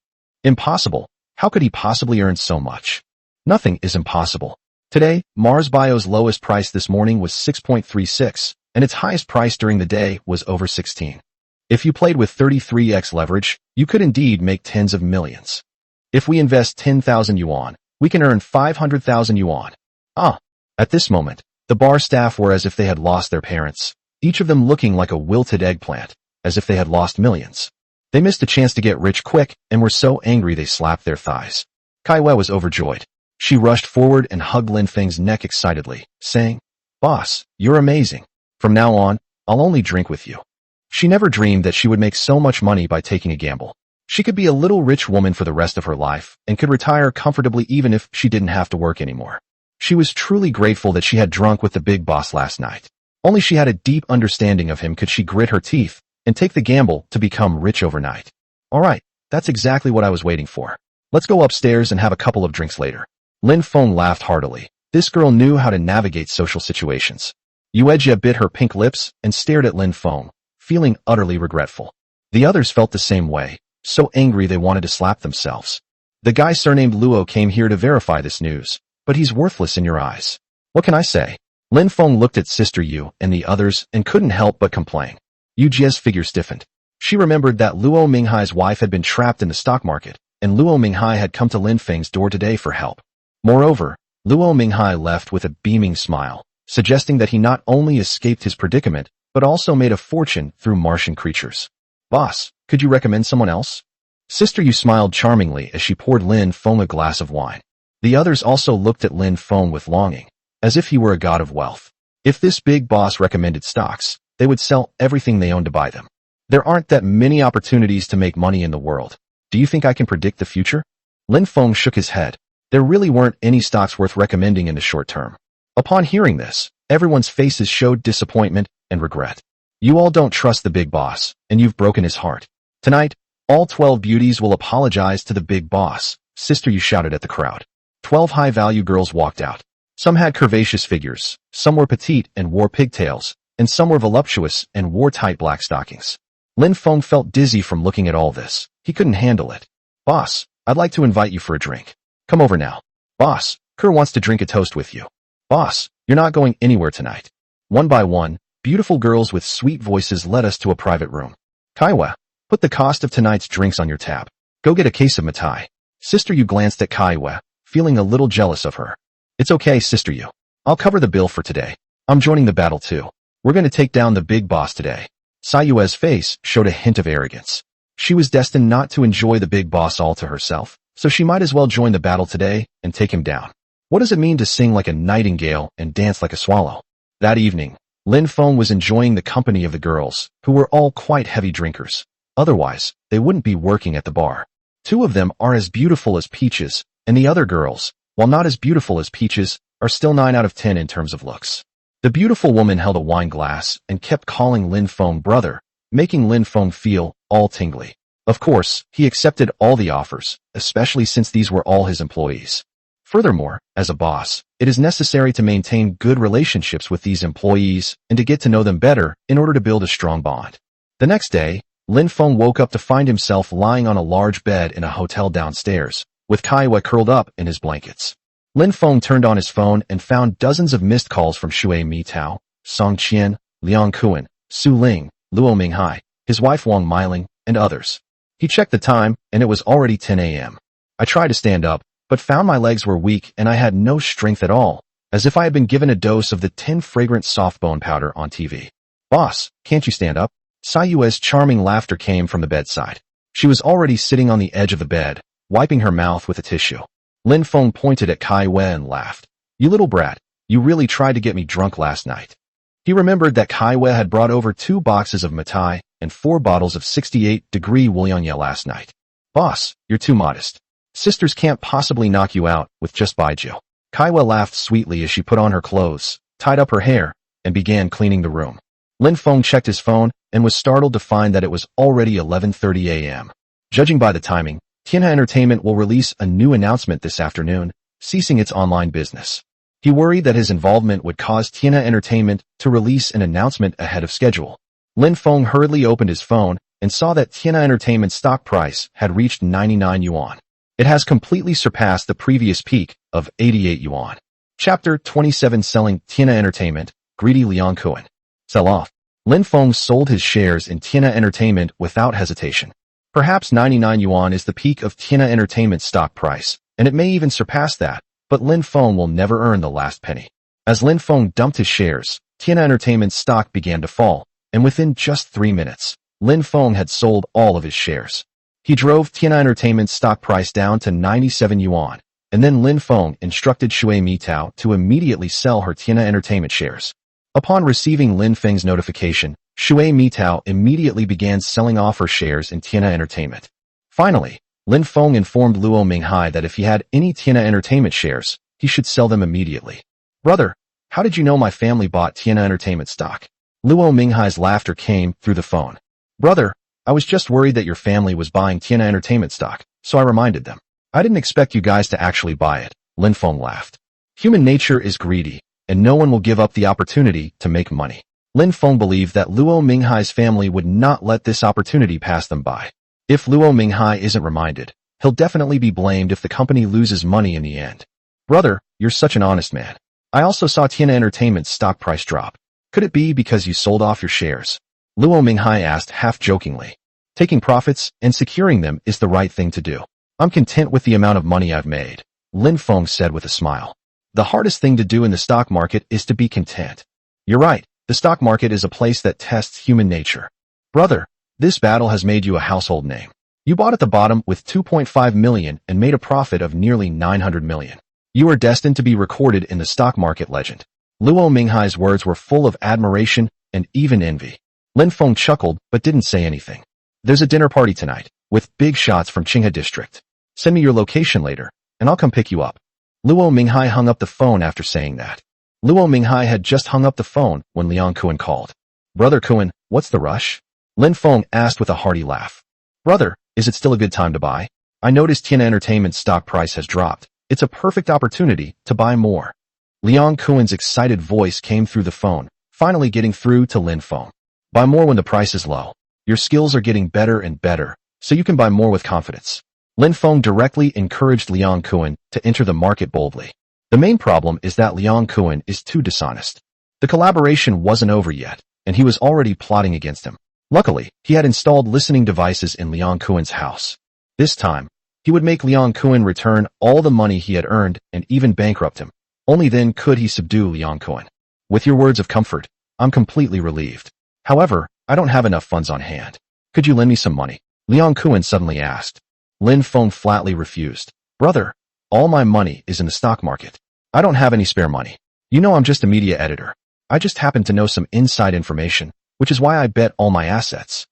Impossible. How could he possibly earn so much? Nothing is impossible. Today, Mars Bio's lowest price this morning was 6.36, and its highest price during the day was over 16. If you played with 33x leverage, you could indeed make tens of millions. If we invest 10,000 yuan, we can earn 500,000 yuan. At this moment, the bar staff were as if they had lost their parents, each of them looking like a wilted eggplant, as if they had lost millions. They missed a chance to get rich quick and were so angry they slapped their thighs. Kaiwa was overjoyed. She rushed forward and hugged Lin Feng's neck excitedly, saying, Boss, you're amazing. From now on, I'll only drink with you. She never dreamed that she would make so much money by taking a gamble. She could be a little rich woman for the rest of her life and could retire comfortably even if she didn't have to work anymore. She was truly grateful that she had drunk with the big boss last night. Only she had a deep understanding of him could she grit her teeth and take the gamble to become rich overnight. All right, that's exactly what I was waiting for. Let's go upstairs and have a couple of drinks later. Lin Feng laughed heartily. This girl knew how to navigate social situations. Yuejia bit her pink lips and stared at Lin Feng, feeling utterly regretful. The others felt the same way, so angry they wanted to slap themselves. The guy surnamed Luo came here to verify this news, but he's worthless in your eyes. What can I say? Lin Feng looked at Sister Yu and the others and couldn't help but complain. Yujia's figure stiffened. She remembered that Luo Minghai's wife had been trapped in the stock market, and Luo Minghai had come to Lin Feng's door today for help. Moreover, Luo Minghai left with a beaming smile, suggesting that he not only escaped his predicament, but also made a fortune through Martian creatures. Boss, could you recommend someone else? Sister Yu smiled charmingly as she poured Lin Feng a glass of wine. The others also looked at Lin Feng with longing, as if he were a god of wealth. If this big boss recommended stocks, they would sell everything they owned to buy them. There aren't that many opportunities to make money in the world. Do you think I can predict the future? Lin Feng shook his head. There really weren't any stocks worth recommending in the short term. Upon hearing this, everyone's faces showed disappointment and regret. You all don't trust the big boss, and you've broken his heart. Tonight, all 12 beauties will apologize to the big boss, Sister Yu shouted at the crowd. 12 high-value girls walked out. Some had curvaceous figures, some were petite and wore pigtails, and some were voluptuous and wore tight black stockings. Lin Feng felt dizzy from looking at all this. He couldn't handle it. Boss, I'd like to invite you for a drink. Come over now. Boss, Kerr wants to drink a toast with you. Boss, you're not going anywhere tonight. One by one, beautiful girls with sweet voices led us to a private room. Kaiwa, put the cost of tonight's drinks on your tab. Go get a case of Matai. Sister Yu glanced at Kaiwa, feeling a little jealous of her. It's okay, Sister Yu. I'll cover the bill for today. I'm joining the battle too. We're going to take down the big boss today. Sayue's face showed a hint of arrogance. She was destined not to enjoy the big boss all to herself, so she might as well join the battle today and take him down. What does it mean to sing like a nightingale and dance like a swallow? That evening, Lin Feng was enjoying the company of the girls, who were all quite heavy drinkers. Otherwise, they wouldn't be working at the bar. Two of them are as beautiful as peaches, and the other girls, while not as beautiful as peaches, are still 9 out of 10 in terms of looks. The beautiful woman held a wine glass and kept calling Lin Feng brother, making Lin Feng feel all tingly. Of course, he accepted all the offers, especially since these were all his employees. Furthermore, as a boss, it is necessary to maintain good relationships with these employees and to get to know them better in order to build a strong bond. The next day, Lin Feng woke up to find himself lying on a large bed in a hotel downstairs, with Kaiwa curled up in his blankets. Lin Feng turned on his phone and found dozens of missed calls from Shui Mitao, Song Qian, Liang Kuan, Su Ling, Luo Minghai, his wife Wang Meiling, and others. He checked the time, and it was already 10 a.m. I tried to stand up, but found my legs were weak and I had no strength at all, as if I had been given a dose of the 10 fragrant soft bone powder on TV. Boss, can't you stand up? Sayue's charming laughter came from the bedside. She was already sitting on the edge of the bed, wiping her mouth with a tissue. Lin Feng pointed at Kai Wei and laughed. You little brat, you really tried to get me drunk last night. He remembered that Kai Wei had brought over 2 boxes of Matai and 4 bottles of 68-degree Wuliangye last night. Boss, you're too modest. Sisters can't possibly knock you out with just Baiju. Kaiwa laughed sweetly as she put on her clothes, tied up her hair, and began cleaning the room. Lin Feng checked his phone and was startled to find that it was already 11:30 a.m. Judging by the timing, Tianhe Entertainment will release a new announcement this afternoon, ceasing its online business. He worried that his involvement would cause Tianhe Entertainment to release an announcement ahead of schedule. Lin Feng hurriedly opened his phone and saw that Tianhe Entertainment's stock price had reached 99 yuan. It has completely surpassed the previous peak of 88 yuan. Chapter 27 Selling Tianhe Entertainment, Greedy Liang Kuan. Sell off. Lin Feng sold his shares in Tianhe Entertainment without hesitation. Perhaps 99 yuan is the peak of Tianhe Entertainment's stock price, and it may even surpass that, but Lin Feng will never earn the last penny. As Lin Feng dumped his shares, Tianhe Entertainment's stock began to fall, and within just 3 minutes, Lin Feng had sold all of his shares. He drove Tianhe Entertainment's stock price down to 97 yuan, and then Lin Feng instructed Shui Mitao to immediately sell her Tianhe Entertainment shares. Upon receiving Lin Feng's notification, Shui Mitao immediately began selling off her shares in Tianhe Entertainment. Finally, Lin Feng informed Luo Minghai that if he had any Tianhe Entertainment shares, he should sell them immediately. Brother, how did you know my family bought Tianhe Entertainment stock? Luo Minghai's laughter came through the phone. Brother, I was just worried that your family was buying Tianhe Entertainment stock, so I reminded them. I didn't expect you guys to actually buy it, Lin Feng laughed. Human nature is greedy, and no one will give up the opportunity to make money. Lin Feng believed that Luo Minghai's family would not let this opportunity pass them by. If Luo Minghai isn't reminded, he'll definitely be blamed if the company loses money in the end. Brother, you're such an honest man. I also saw Tianhe Entertainment's stock price drop. Could it be because you sold off your shares? Luo Minghai asked half-jokingly. Taking profits and securing them is the right thing to do. I'm content with the amount of money I've made, Lin Feng said with a smile. The hardest thing to do in the stock market is to be content. You're right, the stock market is a place that tests human nature. Brother, this battle has made you a household name. You bought at the bottom with 2.5 million and made a profit of nearly 900 million. You are destined to be recorded in the stock market legend. Luo Minghai's words were full of admiration and even envy. Lin Feng chuckled but didn't say anything. There's a dinner party tonight, with big shots from Qinghe District. Send me your location later, and I'll come pick you up. Luo Minghai hung up the phone after saying that. Luo Minghai had just hung up the phone when Liang Kuan called. Brother Kuan, what's the rush? Lin Feng asked with a hearty laugh. Brother, is it still a good time to buy? I noticed Tianhe Entertainment's stock price has dropped. It's a perfect opportunity to buy more. Liang Kuan's excited voice came through the phone, finally getting through to Lin Feng. Buy more when the price is low. Your skills are getting better and better, so you can buy more with confidence. Lin Feng directly encouraged Liang Kuan to enter the market boldly. The main problem is that Liang Kuan is too dishonest. The collaboration wasn't over yet, and he was already plotting against him. Luckily, he had installed listening devices in Liang Kuen's house. This time, he would make Liang Kuen return all the money he had earned and even bankrupt him. Only then could he subdue Liang Kuen. With your words of comfort, I'm completely relieved. However, I don't have enough funds on hand. Could you lend me some money? Liang Kuen suddenly asked. Lin Feng flatly refused. Brother, all my money is in the stock market. I don't have any spare money. You know I'm just a media editor. I just happen to know some inside information, which is why I bet all my assets.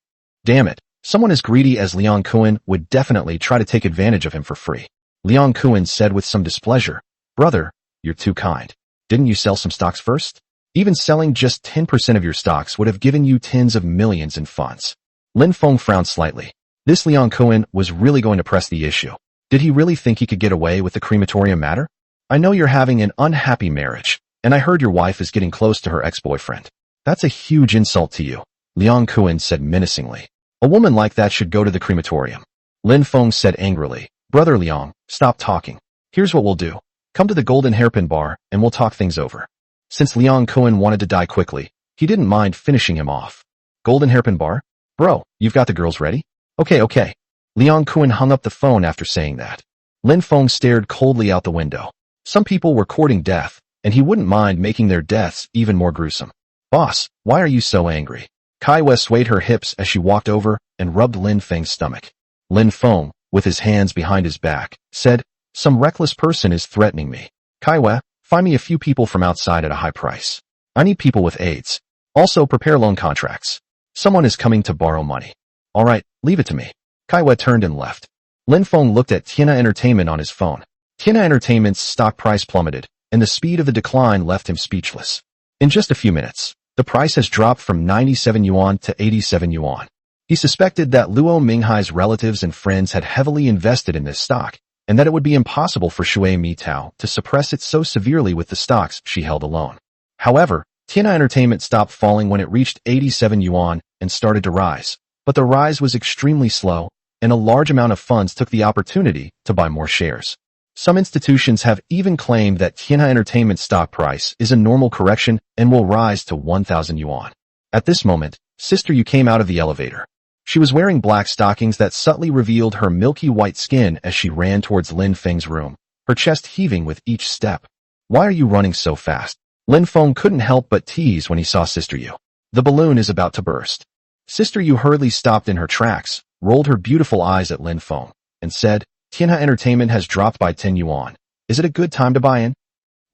Damn it, someone as greedy as Liang Kuen would definitely try to take advantage of him for free. Liang Kuen said with some displeasure, Brother, you're too kind. Didn't you sell some stocks first? Even selling just 10% of your stocks would have given you tens of millions in funds. Lin Feng frowned slightly. This Liang Kuen was really going to press the issue. Did he really think he could get away with the crematorium matter? I know you're having an unhappy marriage, and I heard your wife is getting close to her ex-boyfriend. That's a huge insult to you, Liang Kuen said menacingly. A woman like that should go to the crematorium. Lin Feng said angrily, Brother Liang, stop talking. Here's what we'll do. Come to the Golden Hairpin Bar, and we'll talk things over. Since Liang Kuen wanted to die quickly, he didn't mind finishing him off. Golden Hairpin Bar? Bro, you've got the girls ready? Okay. Liang Kuen hung up the phone after saying that. Lin Feng stared coldly out the window. Some people were courting death, and he wouldn't mind making their deaths even more gruesome. Boss, why are you so angry? Kai Wei swayed her hips as she walked over and rubbed Lin Feng's stomach. Lin Feng, with his hands behind his back, said, Some reckless person is threatening me. Kai Wei, find me a few people from outside at a high price. I need people with aids. Also prepare loan contracts. Someone is coming to borrow money. All right, leave it to me. Kai Wei turned and left. Lin Feng looked at Tiana Entertainment on his phone. Tiana Entertainment's stock price plummeted, and the speed of the decline left him speechless. In just a few minutes, the price has dropped from 97 yuan to 87 yuan. He suspected that Luo Minghai's relatives and friends had heavily invested in this stock, and that it would be impossible for Shui Mitao to suppress it so severely with the stocks she held alone. However, Tiana Entertainment stopped falling when it reached 87 yuan and started to rise, but the rise was extremely slow, and a large amount of funds took the opportunity to buy more shares. Some institutions have even claimed that Tiana Entertainment's stock price is a normal correction and will rise to 1,000 yuan. At this moment, Sister Yu came out of the elevator. She was wearing black stockings that subtly revealed her milky white skin as she ran towards Lin Feng's room, her chest heaving with each step. Why are you running so fast? Lin Feng couldn't help but tease when he saw Sister Yu. The balloon is about to burst. Sister Yu hurriedly stopped in her tracks, rolled her beautiful eyes at Lin Feng, and said, Tiana Entertainment has dropped by 10 yuan. Is it a good time to buy in?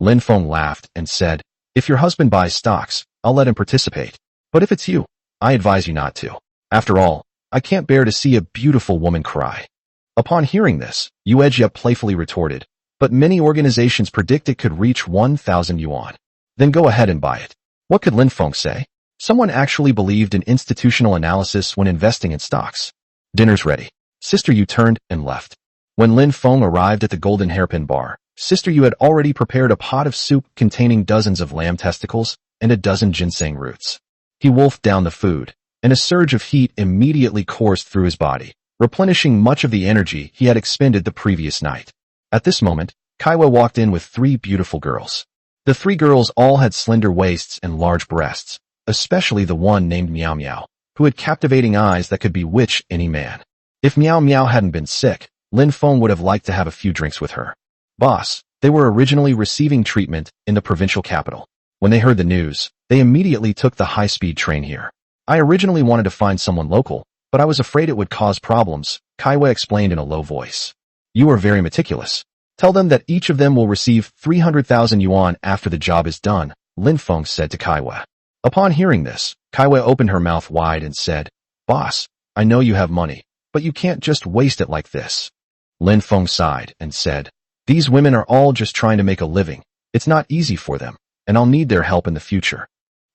Lin Feng laughed and said, If your husband buys stocks, I'll let him participate. But if it's you, I advise you not to. After all, I can't bear to see a beautiful woman cry. Upon hearing this, Yu Ejia playfully retorted, But many organizations predict it could reach 1,000 yuan. Then go ahead and buy it. What could Lin Feng say? Someone actually believed in institutional analysis when investing in stocks. Dinner's ready. Sister Yu turned and left. When Lin Feng arrived at the Golden Hairpin Bar, Sister Yu had already prepared a pot of soup containing dozens of lamb testicles and a dozen ginseng roots. He wolfed down the food, and a surge of heat immediately coursed through his body, replenishing much of the energy he had expended the previous night. At this moment, Kai Wei walked in with 3 beautiful girls. The 3 girls all had slender waists and large breasts, especially the one named Miao Miao, who had captivating eyes that could bewitch any man. If Miao Miao hadn't been sick, Lin Feng would have liked to have a few drinks with her. Boss, they were originally receiving treatment in the provincial capital. When they heard the news, they immediately took the high-speed train here. I originally wanted to find someone local, but I was afraid it would cause problems, Kai Wei explained in a low voice. You are very meticulous. Tell them that each of them will receive 300,000 yuan after the job is done, Lin Feng said to Kai Wei. Upon hearing this, Kai Wei opened her mouth wide and said, Boss, I know you have money, but you can't just waste it like this. Lin Feng sighed and said, These women are all just trying to make a living. It's not easy for them, and I'll need their help in the future.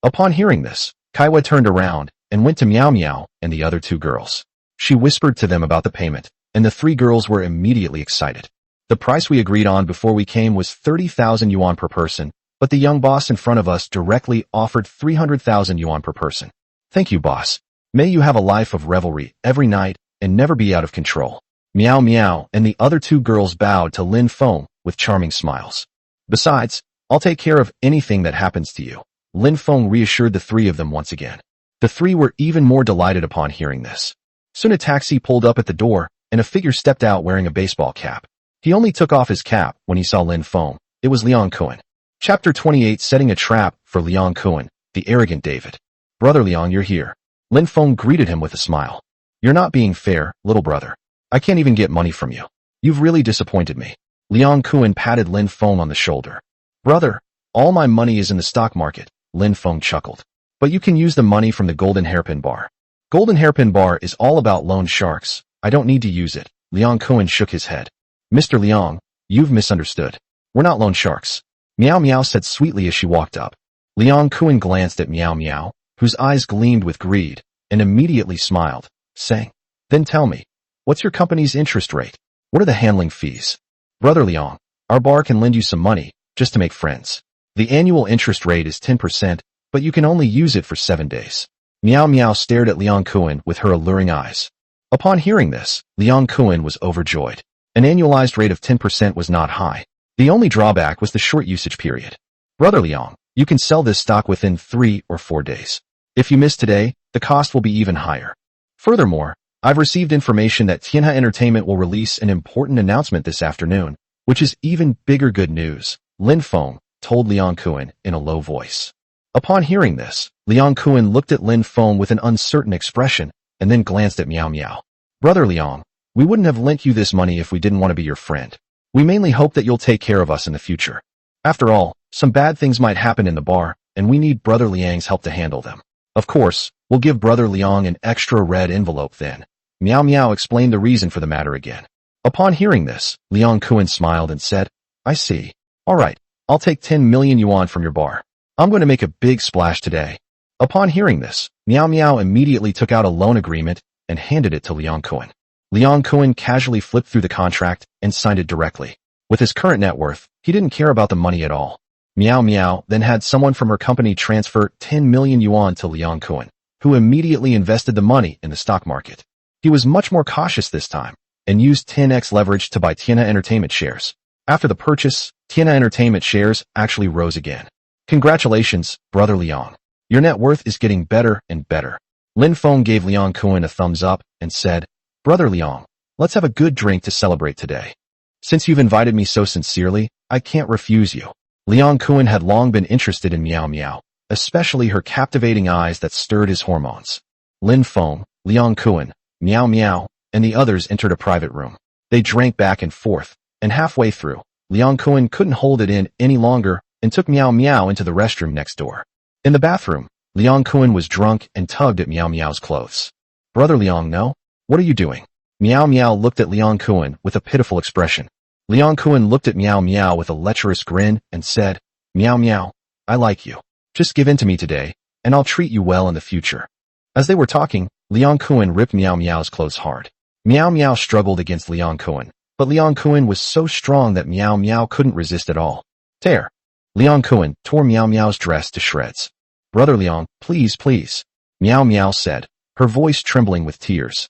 Upon hearing this, Kai Wei turned around and went to Miao Miao and the other 2 girls. She whispered to them about the payment, and the 3 girls were immediately excited. The price we agreed on before we came was 30,000 yuan per person, but the young boss in front of us directly offered 300,000 yuan per person. Thank you, boss. May you have a life of revelry every night and never be out of control. Miao Miao and the other 2 girls bowed to Lin Feng with charming smiles. Besides, I'll take care of anything that happens to you. Lin Feng reassured the three of them once again. The three were even more delighted upon hearing this. Soon a taxi pulled up at the door, and a figure stepped out wearing a baseball cap. He only took off his cap when he saw Lin Feng. It was Liang Kuan. Chapter 28, Setting a Trap for Liang Kuan, the arrogant David. Brother Liang, you're here. Lin Feng greeted him with a smile. You're not being fair, little brother. I can't even get money from you. You've really disappointed me. Liang Kuan patted Lin Feng on the shoulder. Brother, all my money is in the stock market, Lin Feng chuckled. But you can use the money from the golden hairpin bar. Golden hairpin bar is all about loan sharks. I don't need to use it. Liang Kuan shook his head. Mr. Liang, you've misunderstood. We're not loan sharks. Meow Meow said sweetly as she walked up. Liang Kuan glanced at Meow Meow, whose eyes gleamed with greed, and immediately smiled, saying, Then tell me, what's your company's interest rate? What are the handling fees? Brother Liang, our bar can lend you some money, just to make friends. The annual interest rate is 10%, but you can only use it for 7 days. Meow Meow stared at Liang Kuan with her alluring eyes. Upon hearing this, Liang Kuan was overjoyed. An annualized rate of 10% was not high. The only drawback was the short usage period. Brother Liang, you can sell this stock within 3 or 4 days. If you miss today, the cost will be even higher. Furthermore, I've received information that Tianhe Entertainment will release an important announcement this afternoon, which is even bigger good news, Lin Feng told Liang Kuan in a low voice. Upon hearing this, Liang Kuan looked at Lin Feng with an uncertain expression and then glanced at Meow Meow. Brother Liang, we wouldn't have lent you this money if we didn't want to be your friend. We mainly hope that you'll take care of us in the future. After all, some bad things might happen in the bar, and we need Brother Liang's help to handle them. Of course, we'll give Brother Liang an extra red envelope then. Meow Meow explained the reason for the matter again. Upon hearing this, Liang Kuan smiled and said, I see. All right, I'll take 10 million yuan from your bar. I'm going to make a big splash today. Upon hearing this, Meow Meow immediately took out a loan agreement and handed it to Liang Kuan. Liang Kuan casually flipped through the contract and signed it directly. With his current net worth, he didn't care about the money at all. Meow Meow then had someone from her company transfer 10 million yuan to Liang Kuan, who immediately invested the money in the stock market. He was much more cautious this time and used 10x leverage to buy Tianhe Entertainment shares. After the purchase, Tianhe Entertainment shares actually rose again. Congratulations, Brother Liang. Your net worth is getting better and better. Lin Feng gave Liang Kuan a thumbs up and said, Brother Liang, let's have a good drink to celebrate today. Since you've invited me so sincerely, I can't refuse you. Liang Kuan had long been interested in Meow Meow, especially her captivating eyes that stirred his hormones. Lin Feng, Liang Kuan, Meow Meow, and the others entered a private room. They drank back and forth, and halfway through, Liang Kuan couldn't hold it in any longer and took Meow Meow into the restroom next door. In the bathroom, Liang Kuan was drunk and tugged at Meow Meow's clothes. Brother Liang, no? What are you doing? Meow Meow looked at Liang Kuan with a pitiful expression. Liang Kuan looked at Meow Meow with a lecherous grin and said, Meow Meow, I like you. Just give in to me today, and I'll treat you well in the future. As they were talking, Liang Kuan ripped Meow Meow's clothes hard. Meow Meow struggled against Liang Kuan, but Liang Kuan was so strong that Meow Meow couldn't resist at all. Tear! Liang Kuan tore Meow Meow's dress to shreds. Brother Liang, please, please. Meow Meow said, her voice trembling with tears.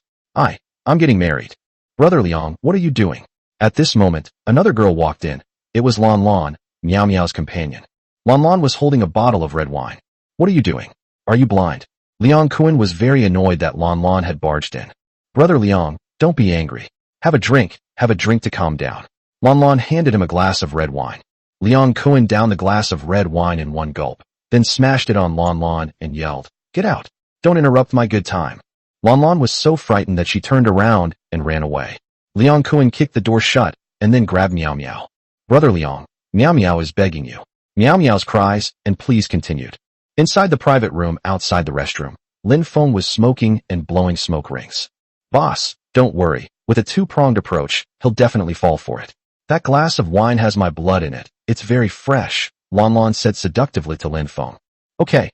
I'm getting married. Brother Liang, what are you doing? At this moment, another girl walked in. It was Lan Lan, Meow Meow's companion. Lan Lan was holding a bottle of red wine. What are you doing? Are you blind? Liang Kuan was very annoyed that Lan Lan had barged in. Brother Liang, don't be angry. Have a drink to calm down. Lan Lan handed him a glass of red wine. Liang Kuan downed the glass of red wine in one gulp, then smashed it on Lan Lan and yelled, Get out! Don't interrupt my good time. Lan Lan was so frightened that she turned around and ran away. Liang Kuan kicked the door shut and then grabbed Meow Meow. Brother Liang, Meow Meow is begging you. Meow Meow's cries and pleas continued. Inside the private room outside the restroom, Lin Feng was smoking and blowing smoke rings. Boss, don't worry. With a two-pronged approach, he'll definitely fall for it. That glass of wine has my blood in it. It's very fresh, Lan Lan said seductively to Lin Feng. Okay.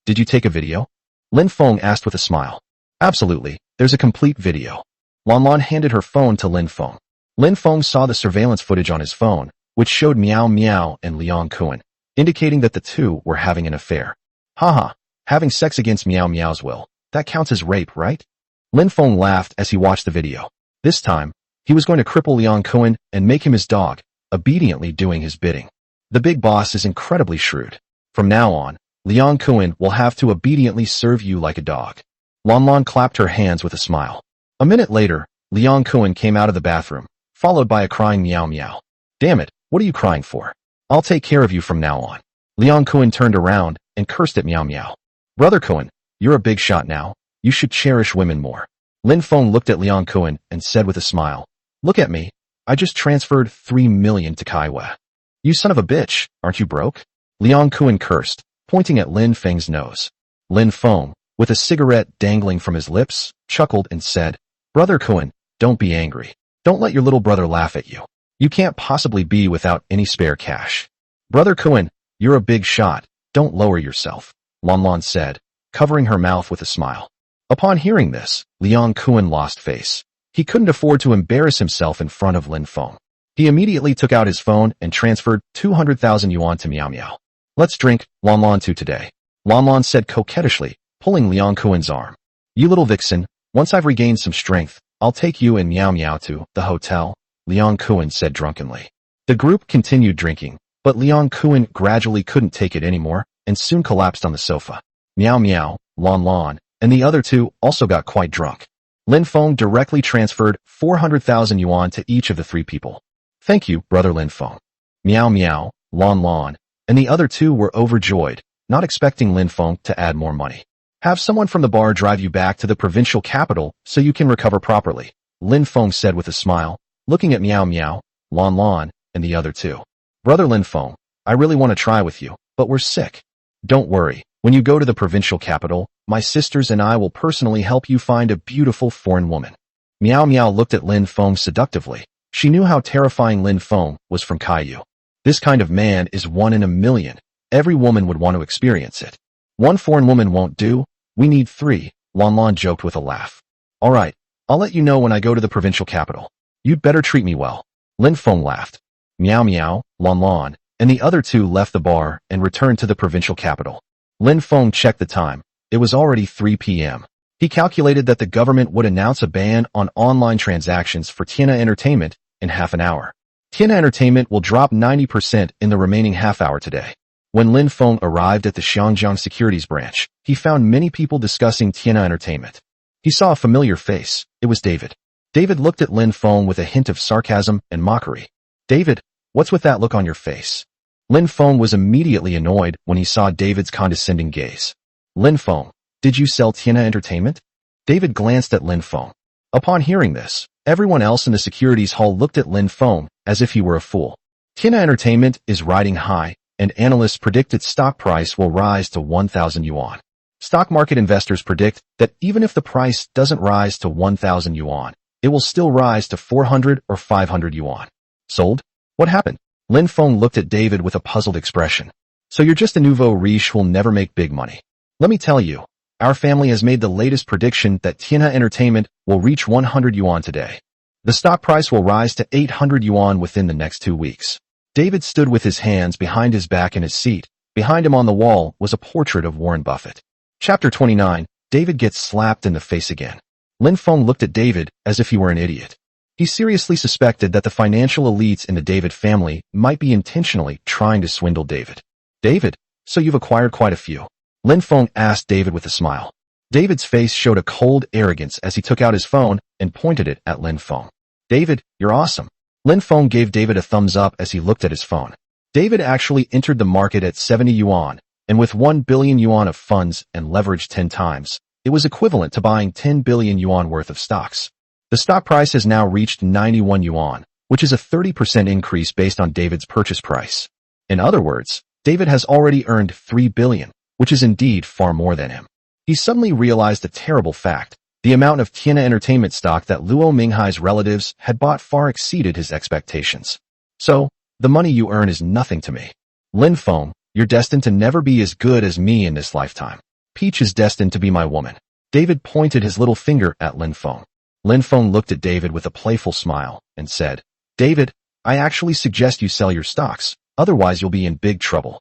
Did you take a video? Lin Feng asked with a smile. Absolutely, there's a complete video. Lan Lan handed her phone to Lin Feng. Lin Feng saw the surveillance footage on his phone, which showed Meow Meow and Liang Kuan, indicating that the two were having an affair. Haha, having sex against Meow Meow's will. That counts as rape, right? Lin Feng laughed as he watched the video. This time, he was going to cripple Liang Kuan and make him his dog, obediently doing his bidding. The big boss is incredibly shrewd. From now on, Liang Kuan will have to obediently serve you like a dog. Lan Lan clapped her hands with a smile. A minute later, Liang Kuan came out of the bathroom, followed by a crying meow meow. Damn it, what are you crying for? I'll take care of you from now on. Liang Kuan turned around and cursed at Meow Meow. Brother Kuan, you're a big shot now. You should cherish women more. Lin Feng looked at Liang Kuan and said with a smile, look at me. I just transferred 3 million to Kaiwa. You son of a bitch, aren't you broke? Liang Kuan cursed, pointing at Lin Feng's nose. Lin Feng, with a cigarette dangling from his lips, chuckled and said, Brother Kuan, don't be angry. Don't let your little brother laugh at you. You can't possibly be without any spare cash. Brother Kuan, you're a big shot. Don't lower yourself, Lan Lan said, covering her mouth with a smile. Upon hearing this, Liang Kuan lost face. He couldn't afford to embarrass himself in front of Lin Feng. He immediately took out his phone and transferred 200,000 yuan to Meow Meow. Let's drink, Lan Lan too today, Lan Lan said coquettishly, pulling Liang Kuan's arm. You little vixen, once I've regained some strength, I'll take you and Meow Meow to the hotel, Liang Kuan said drunkenly. The group continued drinking, but Liang Kuan gradually couldn't take it anymore and soon collapsed on the sofa. Meow Meow, Lan Lan, and the other two also got quite drunk. Lin Feng directly transferred 400,000 yuan to each of the 3 people. Thank you, brother Lin Feng. Meow Meow, Lan Lan, and the other 2 were overjoyed, not expecting Lin Feng to add more money. Have someone from the bar drive you back to the provincial capital so you can recover properly, Lin Feng said with a smile, looking at Meow Meow, Lan Lan, and the other 2. Brother Lin Feng, I really want to try with you, but we're sick. Don't worry, when you go to the provincial capital, my sisters and I will personally help you find a beautiful foreign woman. Meow Meow looked at Lin Feng seductively. She knew how terrifying Lin Feng was from Kaiyu. This kind of man is 1 in a million. Every woman would want to experience it. 1 foreign woman won't do. We need 3, Lan Lan joked with a laugh. All right, I'll let you know when I go to the provincial capital. You'd better treat me well. Lin Feng laughed. Meow Meow, Lan Lan, and the other 2 left the bar and returned to the provincial capital. Lin Feng checked the time. It was already 3 p.m. He calculated that the government would announce a ban on online transactions for Tiana Entertainment in half an hour. Tiana Entertainment will drop 90% in the remaining half hour today. When Lin Feng arrived at the Xiangjiang Securities branch, he found many people discussing Tiana Entertainment. He saw a familiar face. It was David. David looked at Lin Feng with a hint of sarcasm and mockery. David, what's with that look on your face? Lin Feng was immediately annoyed when he saw David's condescending gaze. Lin Feng, did you sell Tiana Entertainment? David glanced at Lin Feng. Upon hearing this, everyone else in the securities hall looked at Lin Feng as if he were a fool. Tiana Entertainment is riding high, and analysts predict its stock price will rise to 1,000 yuan. Stock market investors predict that even if the price doesn't rise to 1,000 yuan, it will still rise to 400 or 500 yuan. Sold? What happened? Lin Feng looked at David with a puzzled expression. So you're just a nouveau riche who'll never make big money. Let me tell you, our family has made the latest prediction that Tiana Entertainment will reach 100 yuan today. The stock price will rise to 800 yuan within the next 2 weeks. David stood with his hands behind his back in his seat. Behind him on the wall was a portrait of Warren Buffett. Chapter 29, David gets slapped in the face again. Lin Feng looked at David as if he were an idiot. He seriously suspected that the financial elites in the David family might be intentionally trying to swindle David. David, so you've acquired quite a few? Lin Feng asked David with a smile. David's face showed a cold arrogance as he took out his phone and pointed it at Lin Feng. David, you're awesome. Lin Feng gave David a thumbs up as he looked at his phone. David actually entered the market at 70 yuan, and with 1 billion yuan of funds and leverage 10 times, it was equivalent to buying 10 billion yuan worth of stocks. The stock price has now reached 91 yuan, which is a 30% increase based on David's purchase price. In other words, David has already earned 3 billion, which is indeed far more than him. He suddenly realized a terrible fact. The amount of Tiana Entertainment stock that Luo Minghai's relatives had bought far exceeded his expectations. So, the money you earn is nothing to me. Lin Feng, you're destined to never be as good as me in this lifetime. Peach is destined to be my woman. David pointed his little finger at Lin Feng. Lin Feng looked at David with a playful smile and said, David, I actually suggest you sell your stocks, otherwise you'll be in big trouble.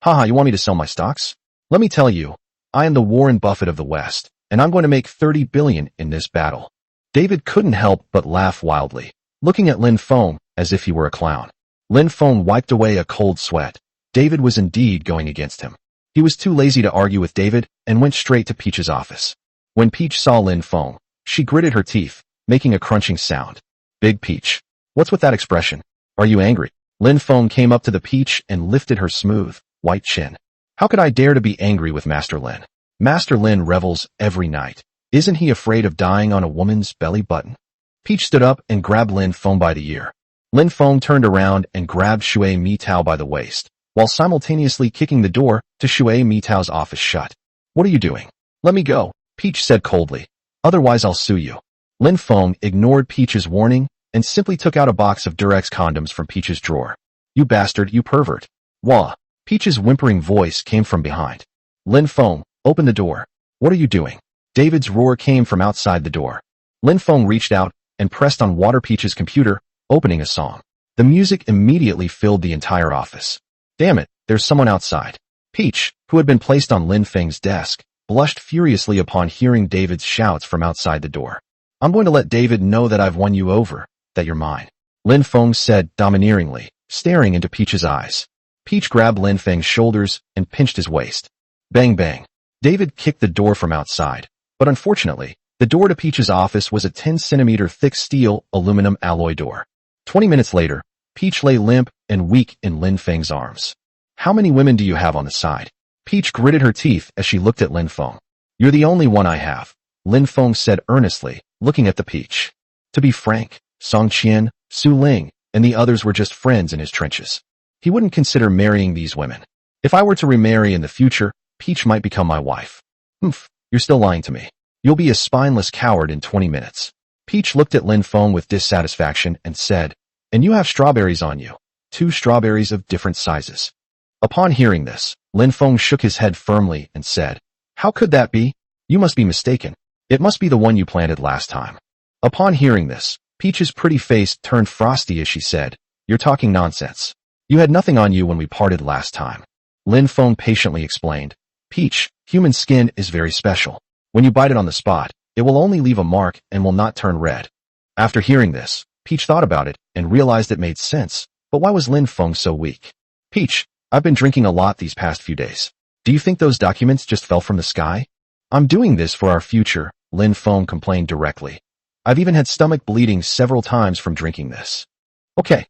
Haha, you want me to sell my stocks? Let me tell you, I am the Warren Buffett of the West, and I'm going to make 30 billion in this battle. David couldn't help but laugh wildly, looking at Lin Feng as if he were a clown. Lin Feng wiped away a cold sweat. David was indeed going against him. He was too lazy to argue with David and went straight to Peach's office. When Peach saw Lin Feng, she gritted her teeth, making a crunching sound. Big Peach. What's with that expression? Are you angry? Lin Feng came up to the Peach and lifted her smooth, white chin. How could I dare to be angry with Master Lin? Master Lin revels every night. Isn't he afraid of dying on a woman's belly button? Peach stood up and grabbed Lin Feng by the ear. Lin Feng turned around and grabbed Shui Mitao by the waist, while simultaneously kicking the door to Shui Mitao's office shut. What are you doing? Let me go, Peach said coldly. Otherwise I'll sue you. Lin Feng ignored Peach's warning and simply took out a box of Durex condoms from Peach's drawer. You bastard, you pervert. Wah! Peach's whimpering voice came from behind. Lin Feng, open the door. What are you doing? David's roar came from outside the door. Lin Feng reached out and pressed on Water Peach's computer, opening a song. The music immediately filled the entire office. Damn it, there's someone outside. Peach, who had been placed on Lin Feng's desk, blushed furiously upon hearing David's shouts from outside the door. I'm going to let David know that I've won you over, that you're mine, Lin Feng said domineeringly, staring into Peach's eyes. Peach grabbed Lin Feng's shoulders and pinched his waist. Bang bang. David kicked the door from outside, but unfortunately, the door to Peach's office was a 10-centimeter thick steel aluminum alloy door. 20 minutes later, Peach lay limp and weak in Lin Feng's arms. How many women do you have on the side? Peach gritted her teeth as she looked at Lin Feng. You're the only one I have, Lin Feng said earnestly, looking at the Peach. To be frank, Song Qian, Su Ling, and the others were just friends in his trenches. He wouldn't consider marrying these women. If I were to remarry in the future, Peach might become my wife. Humph, you're still lying to me. You'll be a spineless coward in 20 minutes. Peach looked at Lin Feng with dissatisfaction and said, and you have strawberries on you. 2 strawberries of different sizes. Upon hearing this, Lin Feng shook his head firmly and said, how could that be? You must be mistaken. It must be the one you planted last time. Upon hearing this, Peach's pretty face turned frosty as she said, you're talking nonsense. You had nothing on you when we parted last time. Lin Feng patiently explained, Peach, human skin is very special. When you bite it on the spot, it will only leave a mark and will not turn red. After hearing this, Peach thought about it and realized it made sense, but why was Lin Feng so weak? Peach, I've been drinking a lot these past few days. Do you think those documents just fell from the sky? I'm doing this for our future, Lin Feng complained directly. I've even had stomach bleeding several times from drinking this. Okay,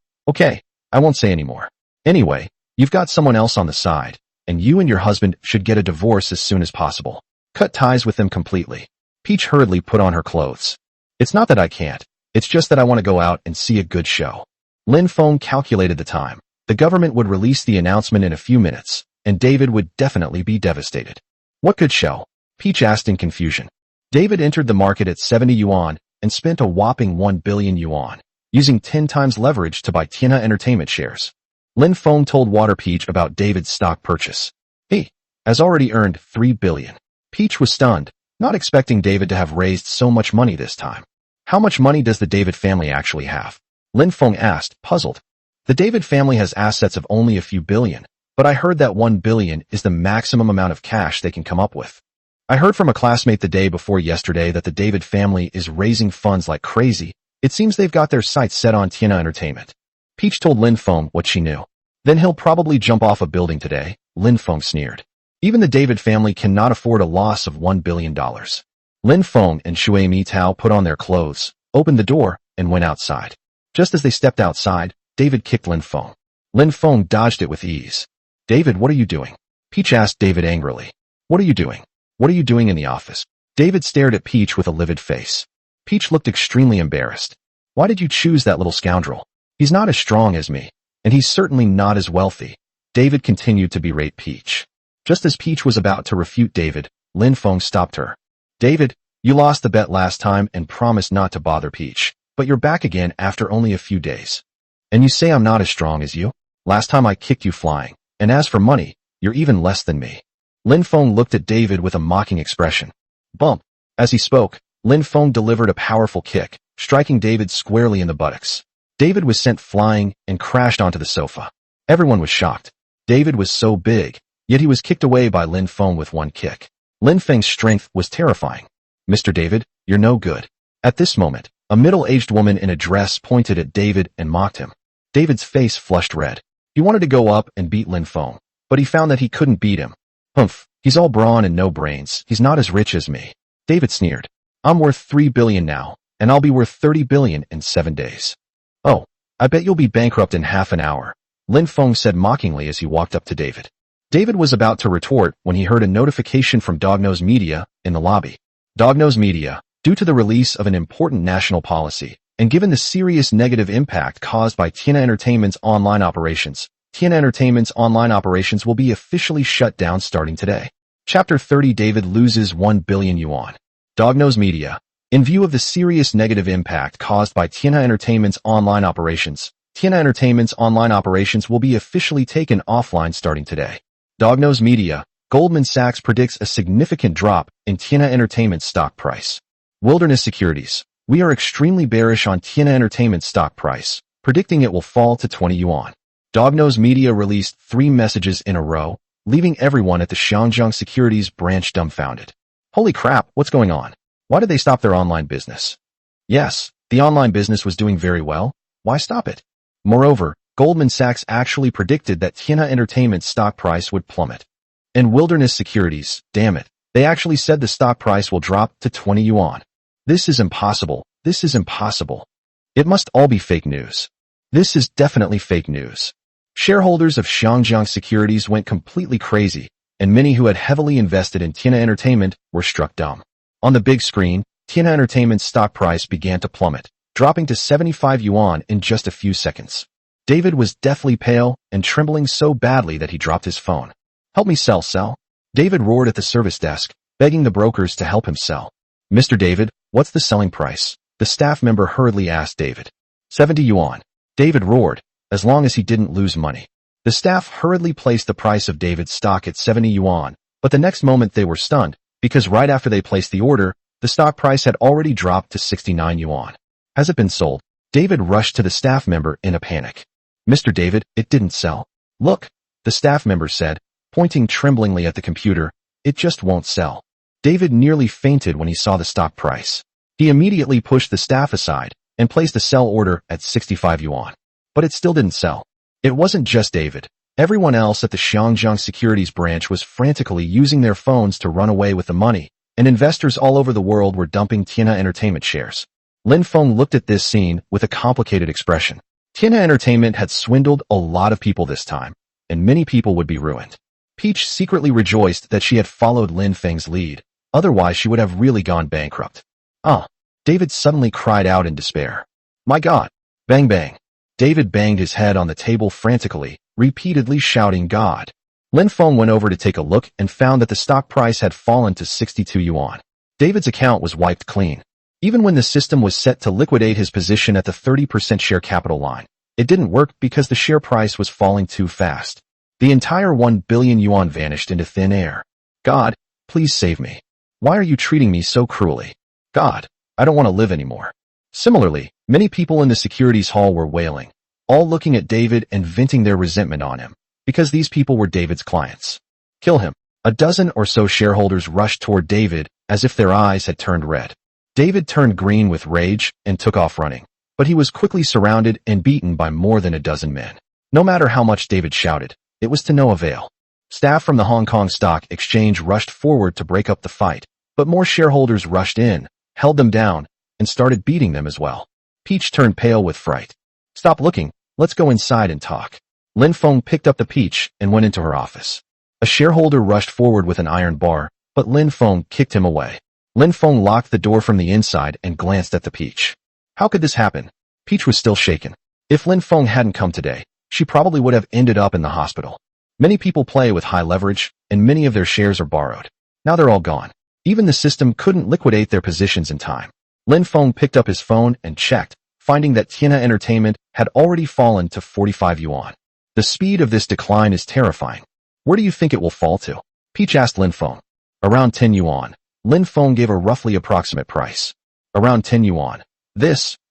I won't say anymore. Anyway, you've got someone else on the side, and you and your husband should get a divorce as soon as possible. Cut ties with them completely. Peach hurriedly put on her clothes. It's not that I can't, it's just that I want to go out and see a good show. Lin Feng calculated the time. The government would release the announcement in a few minutes, and David would definitely be devastated. What good show? Peach asked in confusion. David entered the market at 70 yuan and spent a whopping 1 billion yuan, using 10 times leverage to buy Tiana Entertainment shares. Lin Feng told Water Peach about David's stock purchase. He has already earned 3 billion. Peach was stunned, not expecting David to have raised so much money this time. How much money does the David family actually have? Lin Feng asked, puzzled. The David family has assets of only a few billion, but I heard that 1 billion is the maximum amount of cash they can come up with. I heard from a classmate the day before yesterday that the David family is raising funds like crazy. It seems they've got their sights set on Tiana Entertainment. Peach told Lin Feng what she knew. Then he'll probably jump off a building today, Lin Feng sneered. Even the David family cannot afford a loss of $1 billion. Lin Feng and Shui Mitao put on their clothes, opened the door, and went outside. Just as they stepped outside, David kicked Lin Feng. Lin Feng dodged it with ease. David, what are you doing? Peach asked David angrily. What are you doing? What are you doing in the office? David stared at Peach with a livid face. Peach looked extremely embarrassed. Why did you choose that little scoundrel? He's not as strong as me, and he's certainly not as wealthy. David continued to berate Peach. Just as Peach was about to refute David, Lin Feng stopped her. David, you lost the bet last time and promised not to bother Peach, but you're back again after only a few days. And you say I'm not as strong as you? Last time I kicked you flying, and as for money, you're even less than me. Lin Feng looked at David with a mocking expression. Bump. As he spoke, Lin Feng delivered a powerful kick, striking David squarely in the buttocks. David was sent flying and crashed onto the sofa. Everyone was shocked. David was so big, yet he was kicked away by Lin Feng with one kick. Lin Feng's strength was terrifying. Mr. David, you're no good. At this moment, a middle-aged woman in a dress pointed at David and mocked him. David's face flushed red. He wanted to go up and beat Lin Feng, but he found that he couldn't beat him. Humph, he's all brawn and no brains. He's not as rich as me. David sneered. I'm worth 3 billion now, and I'll be worth 30 billion in 7 days. Oh, I bet you'll be bankrupt in half an hour, Lin Feng said mockingly as he walked up to David. David was about to retort when he heard a notification from Dognose Media in the lobby. Dognose Media, due to the release of an important national policy, and given the serious negative impact caused by Tiana Entertainment's online operations, Tiana Entertainment's online operations will be officially shut down starting today. Chapter 30 David loses 1 billion yuan. Dognose Media. In view of the serious negative impact caused by Tiana Entertainment's online operations, Tiana Entertainment's online operations will be officially taken offline starting today. Dognose Media. Goldman Sachs predicts a significant drop in Tiana Entertainment's stock price. Wilderness Securities. We are extremely bearish on Tiana Entertainment's stock price, predicting it will fall to 20 yuan. Dognose Media released 3 messages in a row, leaving everyone at the Shangjang Securities branch dumbfounded. Holy crap, what's going on? Why did they stop their online business? Yes, the online business was doing very well. Why stop it? Moreover, Goldman Sachs actually predicted that Tiana Entertainment's stock price would plummet. And Wilderness Securities, damn it, they actually said the stock price will drop to 20 yuan. This is impossible. This is impossible. It must all be fake news. This is definitely fake news. Shareholders of Shangjang Securities went completely crazy, and many who had heavily invested in Tiana Entertainment were struck dumb. On the big screen, Tiana Entertainment's stock price began to plummet, dropping to 75 yuan in just a few seconds. David was deathly pale and trembling so badly that he dropped his phone. Help me sell. David roared at the service desk, begging the brokers to help him sell. Mr. David, what's the selling price? The staff member hurriedly asked David. 70 yuan. David roared, as long as he didn't lose money. The staff hurriedly placed the price of David's stock at 70 yuan, but the next moment they were stunned, because right after they placed the order, the stock price had already dropped to 69 yuan. Has it been sold? David rushed to the staff member in a panic. Mr. David, it didn't sell. Look, the staff member said, pointing tremblingly at the computer, it just won't sell. David nearly fainted when he saw the stock price. He immediately pushed the staff aside and placed a sell order at 65 yuan. But it still didn't sell. It wasn't just David. Everyone else at the Shangjang Securities branch was frantically using their phones to run away with the money, and investors all over the world were dumping Tiana Entertainment shares. Lin Feng looked at this scene with a complicated expression. Tiana Entertainment had swindled a lot of people this time, and many people would be ruined. Peach secretly rejoiced that she had followed Lin Feng's lead, otherwise she would have really gone bankrupt. David suddenly cried out in despair. My God! Bang bang! David banged his head on the table frantically, repeatedly shouting God. Lin Feng went over to take a look and found that the stock price had fallen to 62 yuan. David's account was wiped clean. Even when the system was set to liquidate his position at the 30% share capital line, it didn't work because the share price was falling too fast. The entire 1 billion yuan vanished into thin air. God, please save me. Why are you treating me so cruelly? God, I don't want to live anymore. Similarly, many people in the securities hall were wailing, all looking at David and venting their resentment on him, because these people were David's clients. Kill him. A dozen or so shareholders rushed toward David as if their eyes had turned red. David turned green with rage and took off running, but he was quickly surrounded and beaten by more than a dozen men. No matter how much David shouted, it was to no avail. Staff from the Hong Kong Stock Exchange rushed forward to break up the fight, but more shareholders rushed in, held them down, and started beating them as well. Peach turned pale with fright. Stop looking, let's go inside and talk. Lin Feng picked up the peach and went into her office. A shareholder rushed forward with an iron bar, but Lin Feng kicked him away. Lin Feng locked the door from the inside and glanced at the peach. How could this happen? Peach was still shaken. If Lin Feng hadn't come today, she probably would have ended up in the hospital. Many people play with high leverage, and many of their shares are borrowed. Now they're all gone. Even the system couldn't liquidate their positions in time. Lin Feng picked up his phone and checked, finding that Tiana Entertainment had already fallen to 45 yuan. The speed of this decline is terrifying. Where do you think it will fall to? Peach asked Lin Feng. Around 10 yuan. Lin Feng gave a roughly approximate price. Around 10 yuan.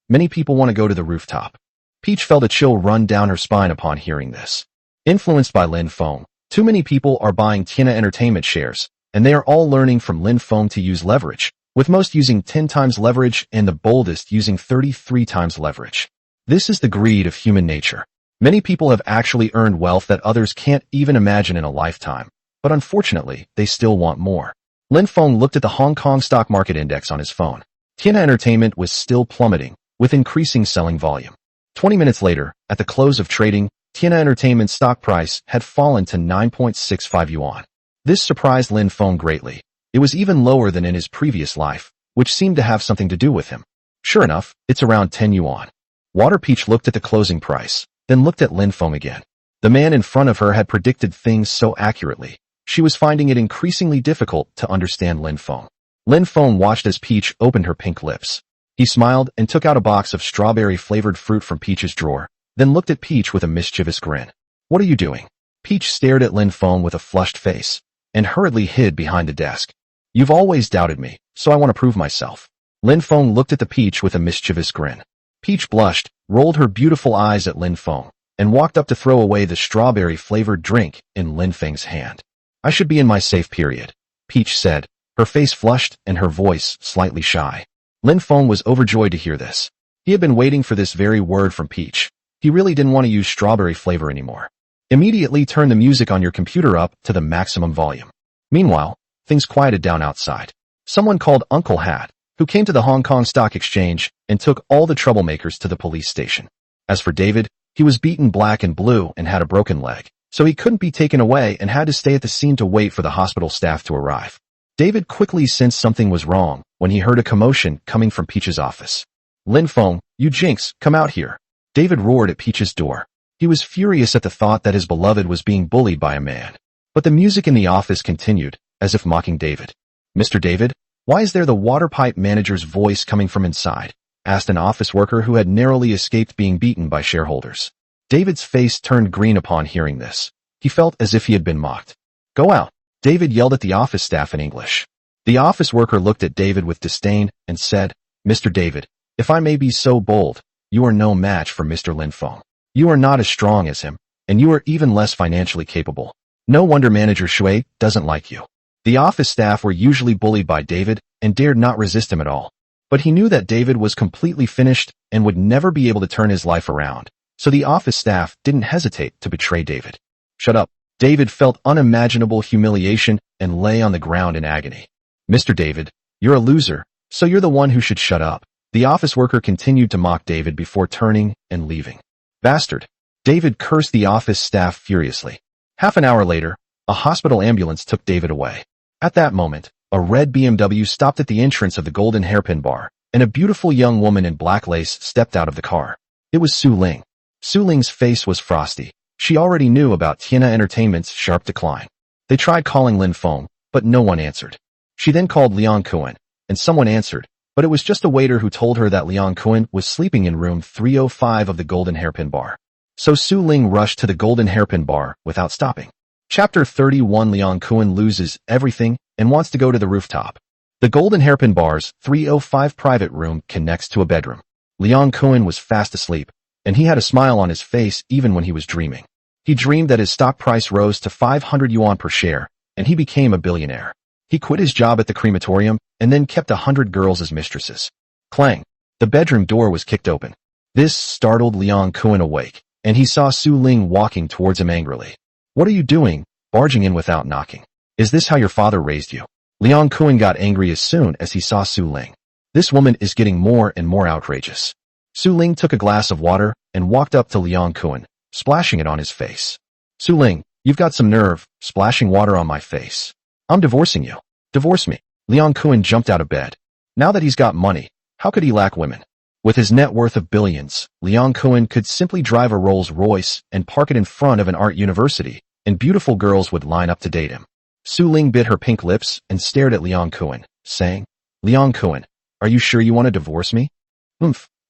Many people want to go to the rooftop. Peach felt a chill run down her spine upon hearing this. Influenced by Lin Feng, too many people are buying Tiana Entertainment shares, and they are all learning from Lin Feng to use leverage, with most using 10 times leverage and the boldest using 33 times leverage. This is the greed of human nature. Many people have actually earned wealth that others can't even imagine in a lifetime, but unfortunately, they still want more. Lin Feng looked at the Hong Kong stock market index on his phone. Tiana Entertainment was still plummeting, with increasing selling volume. 20 minutes later, at the close of trading, Tiana Entertainment's stock price had fallen to 9.65 yuan. This surprised Lin Feng greatly. It was even lower than in his previous life, which seemed to have something to do with him. Sure enough, it's around 10 yuan. Water Peach looked at the closing price, then looked at Lin Feng again. The man in front of her had predicted things so accurately. She was finding it increasingly difficult to understand Lin Feng. Lin Feng watched as Peach opened her pink lips. He smiled and took out a box of strawberry-flavored fruit from Peach's drawer, then looked at Peach with a mischievous grin. What are you doing? Peach stared at Lin Feng with a flushed face, and hurriedly hid behind the desk. You've always doubted me, so I want to prove myself. Lin Feng looked at the Peach with a mischievous grin. Peach blushed, rolled her beautiful eyes at Lin Feng, and walked up to throw away the strawberry-flavored drink in Lin Feng's hand. I should be in my safe period, Peach said, her face flushed and her voice slightly shy. Lin Feng was overjoyed to hear this. He had been waiting for this very word from Peach. He really didn't want to use strawberry flavor anymore. Immediately turn the music on your computer up to the maximum volume. Meanwhile, things quieted down outside. Someone called Uncle Hat, who came to the Hong Kong Stock Exchange and took all the troublemakers to the police station. As for David, he was beaten black and blue and had a broken leg, so he couldn't be taken away and had to stay at the scene to wait for the hospital staff to arrive. David quickly sensed something was wrong when he heard a commotion coming from Peach's office. Lin Feng, you jinx, come out here. David roared at Peach's door. He was furious at the thought that his beloved was being bullied by a man. But the music in the office continued, as if mocking David. Mr. David, why is there the water pipe manager's voice coming from inside? Asked an office worker who had narrowly escaped being beaten by shareholders. David's face turned green upon hearing this. He felt as if he had been mocked. Go out, David yelled at the office staff in English. The office worker looked at David with disdain and said, Mr. David, if I may be so bold, you are no match for Mr. Lin Feng. You are not as strong as him, and you are even less financially capable. No wonder Manager Shui doesn't like you. The office staff were usually bullied by David and dared not resist him at all. But he knew that David was completely finished and would never be able to turn his life around, so the office staff didn't hesitate to betray David. Shut up. David felt unimaginable humiliation and lay on the ground in agony. Mr. David, you're a loser, so you're the one who should shut up. The office worker continued to mock David before turning and leaving. Bastard. David cursed the office staff furiously. Half an hour later, a hospital ambulance took David away. At that moment, a red BMW stopped at the entrance of the Golden Hairpin Bar, and a beautiful young woman in black lace stepped out of the car. It was Su Ling. Su Ling's face was frosty. She already knew about Tiana Entertainment's sharp decline. They tried calling Lin Feng, but no one answered. She then called Liang Kuan, and someone answered, but it was just a waiter who told her that Liang Kuan was sleeping in room 305 of the Golden Hairpin Bar. So Su Ling rushed to the Golden Hairpin Bar without stopping. Chapter 31 Liang Kuan loses everything and wants to go to the rooftop. The Golden Hairpin Bar's 305 private room connects to a bedroom. Liang Kuan was fast asleep, and he had a smile on his face even when he was dreaming. He dreamed that his stock price rose to 500 yuan per share, and he became a billionaire. He quit his job at the crematorium and then kept 100 girls as mistresses. Clang! The bedroom door was kicked open. This startled Liang Kuan awake, and he saw Su Ling walking towards him angrily. What are you doing, barging in without knocking? Is this how your father raised you? Liang Kuan got angry as soon as he saw Su Ling. This woman is getting more and more outrageous. Su Ling took a glass of water and walked up to Liang Kuan, splashing it on his face. Su Ling, you've got some nerve, splashing water on my face. I'm divorcing you. Divorce me. Liang Kuan jumped out of bed. Now that he's got money, how could he lack women? With his net worth of billions, Liang Kuan could simply drive a Rolls-Royce and park it in front of an art university, and beautiful girls would line up to date him. Su Ling bit her pink lips and stared at Liang Kuan, saying, Liang Kuan, are you sure you want to divorce me?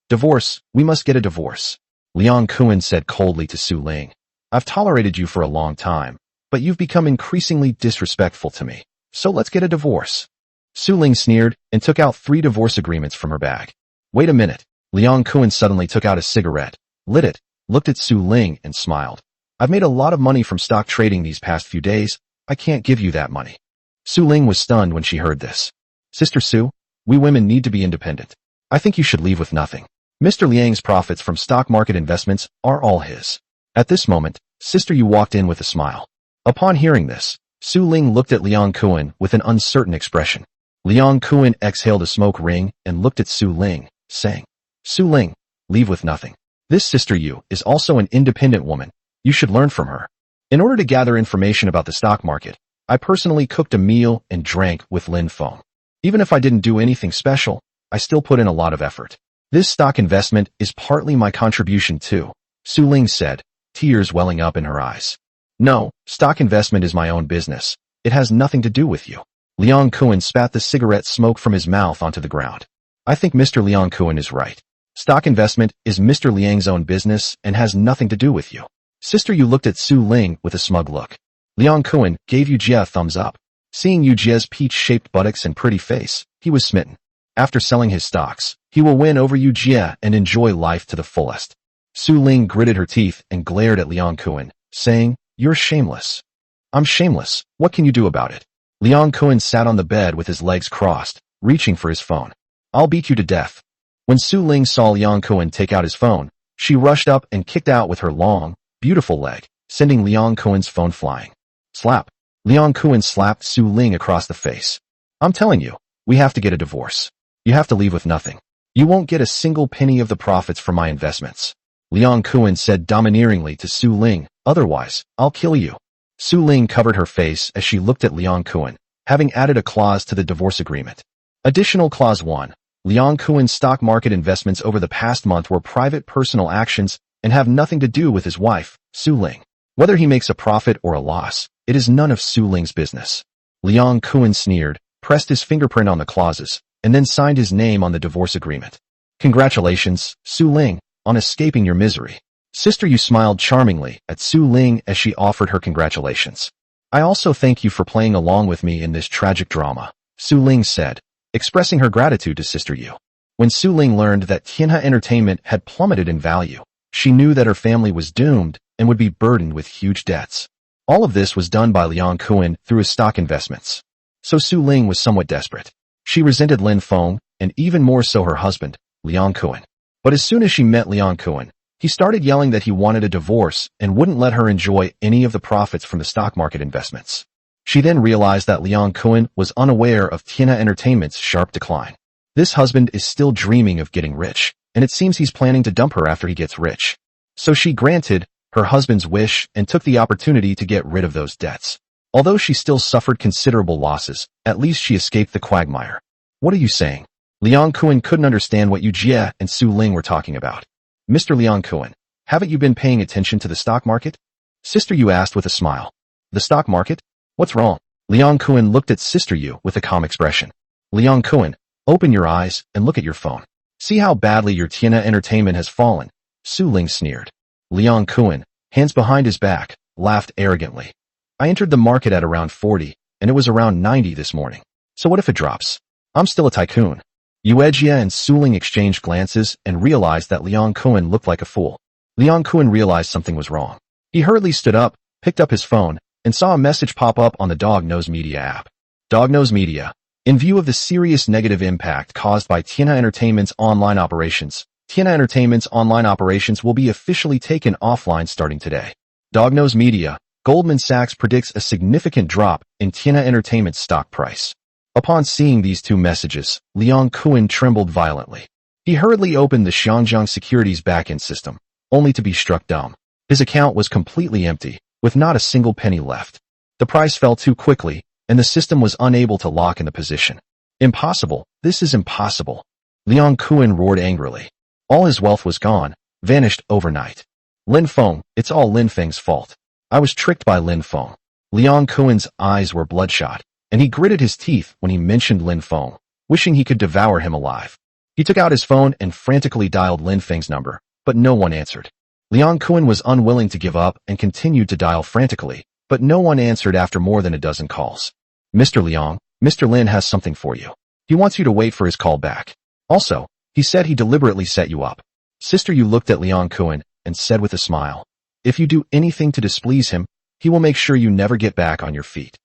Divorce, we must get a divorce. Liang Kuan said coldly to Su Ling, I've tolerated you for a long time, but you've become increasingly disrespectful to me, so let's get a divorce. Su Ling sneered and took out 3 divorce agreements from her bag. Wait a minute. Liang Kuan suddenly took out a cigarette, lit it, looked at Su Ling and smiled. I've made a lot of money from stock trading these past few days. I can't give you that money. Su Ling was stunned when she heard this. Sister Su, we women need to be independent. I think you should leave with nothing. Mr. Liang's profits from stock market investments are all his. At this moment, Sister Yu walked in with a smile. Upon hearing this, Su Ling looked at Liang Kuan with an uncertain expression. Liang Kuan exhaled a smoke ring and looked at Su Ling, saying, Su Ling, leave with nothing. This Sister Yu is also an independent woman. You should learn from her. In order to gather information about the stock market, I personally cooked a meal and drank with Lin Feng. Even if I didn't do anything special, I still put in a lot of effort. This stock investment is partly my contribution too, Su Ling said, tears welling up in her eyes. No, stock investment is my own business. It has nothing to do with you. Liang Kuan spat the cigarette smoke from his mouth onto the ground. I think Mr. Liang Kuan is right. Stock investment is Mr. Liang's own business and has nothing to do with you. Sister Yu looked at Su Ling with a smug look. Liang Kuan gave Yu Jie a thumbs up. Seeing Yu Jie's peach-shaped buttocks and pretty face, he was smitten. After selling his stocks, he will win over Yu Jie and enjoy life to the fullest. Su Ling gritted her teeth and glared at Liang Kuan, saying, You're shameless. I'm shameless. What can you do about it? Liang Kuan sat on the bed with his legs crossed, reaching for his phone. I'll beat you to death. When Su Ling saw Liang Kuan take out his phone, she rushed up and kicked out with her long, beautiful leg, sending Liang Kuan's phone flying. Slap. Liang Kuan slapped Su Ling across the face. I'm telling you, we have to get a divorce. You have to leave with nothing. You won't get a single penny of the profits from my investments. Liang Kuan said domineeringly to Su Ling, otherwise, I'll kill you. Su Ling covered her face as she looked at Liang Kuan, having added a clause to the divorce agreement. Additional Clause 1. Liang Kuan's stock market investments over the past month were private personal actions and have nothing to do with his wife, Su Ling. Whether he makes a profit or a loss, it is none of Su Ling's business. Liang Kuan sneered, pressed his fingerprint on the clauses, and then signed his name on the divorce agreement. Congratulations, Su Ling, on escaping your misery. Sister Yu smiled charmingly at Su Ling as she offered her congratulations. I also thank you for playing along with me in this tragic drama, Su Ling said, expressing her gratitude to Sister Yu. When Su Ling learned that Tianhe Entertainment had plummeted in value, she knew that her family was doomed and would be burdened with huge debts. All of this was done by Liang Kuan through his stock investments. So Su Ling was somewhat desperate. She resented Lin Feng, and even more so her husband, Liang Kuan. But as soon as she met Liang Kuan, he started yelling that he wanted a divorce and wouldn't let her enjoy any of the profits from the stock market investments. She then realized that Liang Kuan was unaware of Tianhe Entertainment's sharp decline. This husband is still dreaming of getting rich, and it seems he's planning to dump her after he gets rich. So she granted her husband's wish and took the opportunity to get rid of those debts. Although she still suffered considerable losses, at least she escaped the quagmire. What are you saying? Liang Kuan couldn't understand what Yu Jie and Su Ling were talking about. Mr. Liang Kuan, haven't you been paying attention to the stock market? Sister Yu asked with a smile. The stock market? What's wrong? Liang Kuan looked at Sister Yu with a calm expression. Liang Kuan, open your eyes and look at your phone. See how badly your Tianhe Entertainment has fallen. Su Ling sneered. Liang Kuan, hands behind his back, laughed arrogantly. I entered the market at around 40, and it was around 90 this morning. So what if it drops? I'm still a tycoon. Yu Jie and Su Ling exchanged glances and realized that Liang Kuan looked like a fool. Liang Kuan realized something was wrong. He hurriedly stood up, picked up his phone, and saw a message pop up on the Dog Nose Media app. Dog Nose Media. In view of the serious negative impact caused by Tianhe Entertainment's online operations, Tianhe Entertainment's online operations will be officially taken offline starting today. Dog Nose Media. Goldman Sachs predicts a significant drop in Tianhe Entertainment's stock price. Upon seeing these two messages, Liang Kuan trembled violently. He hurriedly opened the Xiangjiang Securities backend system, only to be struck dumb. His account was completely empty, with not a single penny left. The price fell too quickly, and the system was unable to lock in the position. Impossible, this is impossible. Liang Kuan roared angrily. All his wealth was gone, vanished overnight. Lin Feng, it's all Lin Feng's fault. I was tricked by Lin Feng. Liang Kuan's eyes were bloodshot, and he gritted his teeth when he mentioned Lin Feng, wishing he could devour him alive. He took out his phone and frantically dialed Lin Feng's number, but no one answered. Liang Kuan was unwilling to give up and continued to dial frantically, but no one answered after more than a dozen calls. Mr. Liang, Mr. Lin has something for you. He wants you to wait for his call back. Also, he said he deliberately set you up. Sister Yu looked at Liang Kuan and said with a smile, if you do anything to displease him, he will make sure you never get back on your feet.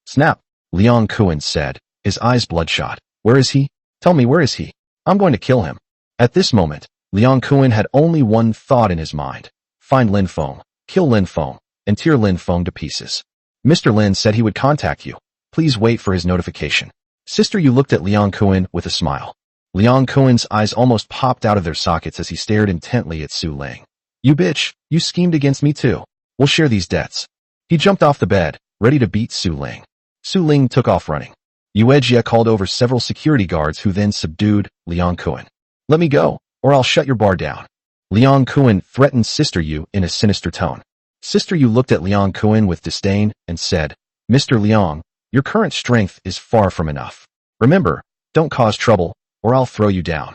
Snap, Liang Kuan said, his eyes bloodshot. Where is he? Tell me, where is he? I'm going to kill him. At this moment, Liang Kuan had only one thought in his mind. Find Lin Feng, kill Lin Feng, and tear Lin Feng to pieces. Mr. Lin said he would contact you. Please wait for his notification. Sister Yu looked at Liang Kuan with a smile. Liang Kuan's eyes almost popped out of their sockets as he stared intently at Su Ling. You bitch, you schemed against me too. We'll share these debts. He jumped off the bed, ready to beat Su Ling. Su Ling took off running. Yuejia called over several security guards who then subdued Liang Kuan. Let me go, or I'll shut your bar down. Liang Kuan threatened Sister Yu in a sinister tone. Sister Yu looked at Liang Kuan with disdain and said, Mr. Liang, your current strength is far from enough. Remember, don't cause trouble, or I'll throw you down.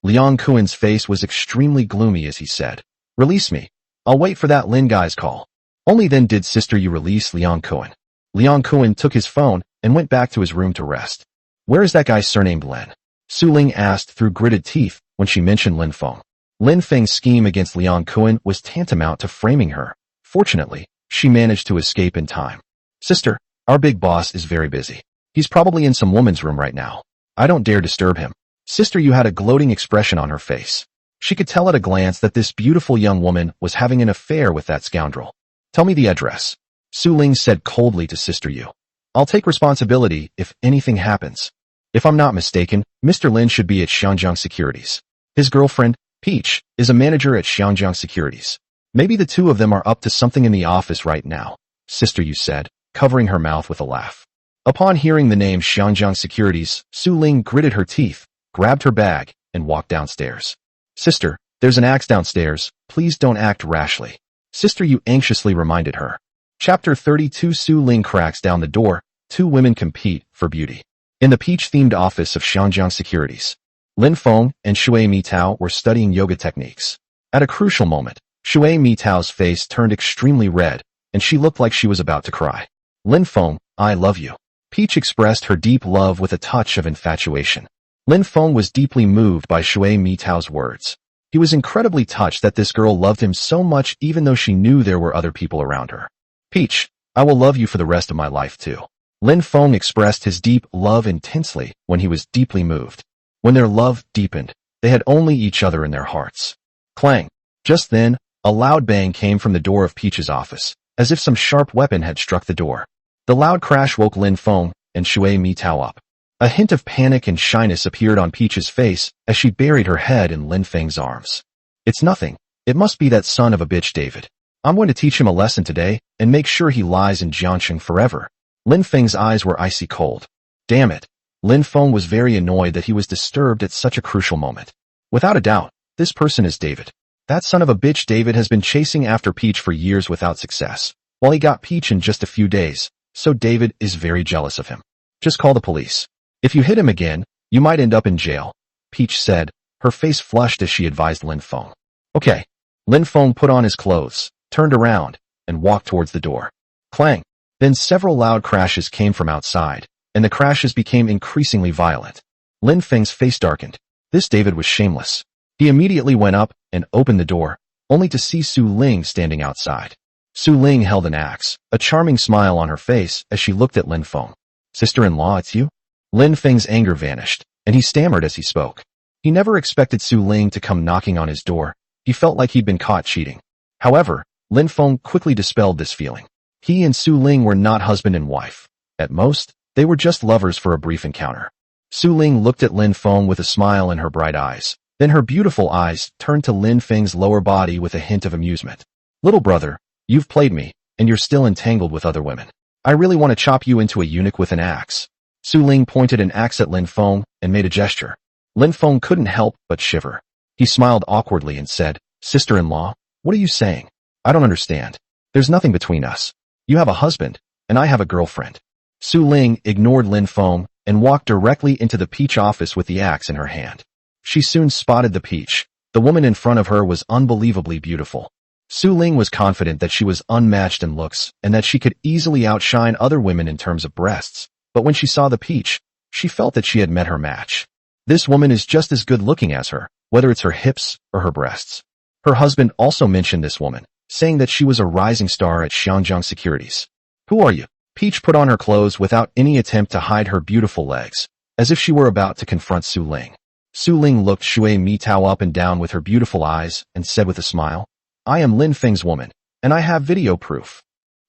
Liang Kuan's face was extremely gloomy as he said, Release me. I'll wait for that Lin guy's call. Only then did Sister Yu release Liang Kuan. Liang Kuan took his phone and went back to his room to rest. Where is that guy surnamed Lin? Su Ling asked through gritted teeth when she mentioned Lin Feng. Lin Feng's scheme against Liang Kuan was tantamount to framing her. Fortunately, she managed to escape in time. Sister, our big boss is very busy. He's probably in some woman's room right now. I don't dare disturb him. Sister Yu had a gloating expression on her face. She could tell at a glance that this beautiful young woman was having an affair with that scoundrel. Tell me the address. Su Ling said coldly to Sister Yu. I'll take responsibility if anything happens. If I'm not mistaken, Mr. Lin should be at Xiangjiang Securities. His girlfriend, Peach, is a manager at Xiangjiang Securities. Maybe the two of them are up to something in the office right now, Sister Yu said, covering her mouth with a laugh. Upon hearing the name Xiangjiang Securities, Su Ling gritted her teeth, grabbed her bag, and walked downstairs. Sister, there's an axe downstairs. Please don't act rashly. Sister Yu anxiously reminded her. Chapter 32 Su Ling cracks down the door. Two women compete for beauty. In the peach-themed office of Xiangjiang Securities, Lin Feng and Shui Mitao were studying yoga techniques. At a crucial moment, Shui Mitao's face turned extremely red, and she looked like she was about to cry. Lin Feng, I love you. Peach expressed her deep love with a touch of infatuation. Lin Feng was deeply moved by Shui Mitao's words. He was incredibly touched that this girl loved him so much even though she knew there were other people around her. Peach, I will love you for the rest of my life too. Lin Feng expressed his deep love intensely when he was deeply moved. When their love deepened, they had only each other in their hearts. Clang! Just then, a loud bang came from the door of Peach's office, as if some sharp weapon had struck the door. The loud crash woke Lin Feng and Shui Mitao up. A hint of panic and shyness appeared on Peach's face as she buried her head in Lin Feng's arms. It's nothing. It must be that son of a bitch David. I'm going to teach him a lesson today and make sure he lies in Jiangsheng forever. Lin Feng's eyes were icy cold. Damn it. Lin Feng was very annoyed that he was disturbed at such a crucial moment. Without a doubt, this person is David. That son of a bitch David has been chasing after Peach for years without success, while he got Peach in just a few days, so David is very jealous of him. Just call the police. If you hit him again, you might end up in jail, Peach said, her face flushed as she advised Lin Feng. Okay. Lin Feng put on his clothes, turned around, and walked towards the door. Clang! Then several loud crashes came from outside, and the crashes became increasingly violent. Lin Feng's face darkened. This David was shameless. He immediately went up and opened the door, only to see Su Ling standing outside. Su Ling held an axe, a charming smile on her face as she looked at Lin Feng. Sister-in-law, it's you? Lin Feng's anger vanished, and he stammered as he spoke. He never expected Su Ling to come knocking on his door. He felt like he'd been caught cheating. However, Lin Feng quickly dispelled this feeling. He and Su Ling were not husband and wife. At most, they were just lovers for a brief encounter. Su Ling looked at Lin Feng with a smile in her bright eyes. Then her beautiful eyes turned to Lin Feng's lower body with a hint of amusement. Little brother, you've played me, and you're still entangled with other women. I really want to chop you into a eunuch with an axe. Su Ling pointed an axe at Lin Feng and made a gesture. Lin Feng couldn't help but shiver. He smiled awkwardly and said, Sister-in-law, what are you saying? I don't understand. There's nothing between us. You have a husband, and I have a girlfriend. Su Ling ignored Lin Feng and walked directly into the Peach office with the axe in her hand. She soon spotted the Peach. The woman in front of her was unbelievably beautiful. Su Ling was confident that she was unmatched in looks and that she could easily outshine other women in terms of breasts. But when she saw the Peach, she felt that she had met her match. This woman is just as good looking as her, whether it's her hips or her breasts. Her husband also mentioned this woman, saying that she was a rising star at Xiangjiang Securities. Who are you? Peach put on her clothes without any attempt to hide her beautiful legs, as if she were about to confront Su Ling. Su Ling looked Shui Mitao up and down with her beautiful eyes and said with a smile, I am Lin Feng's woman, and I have video proof.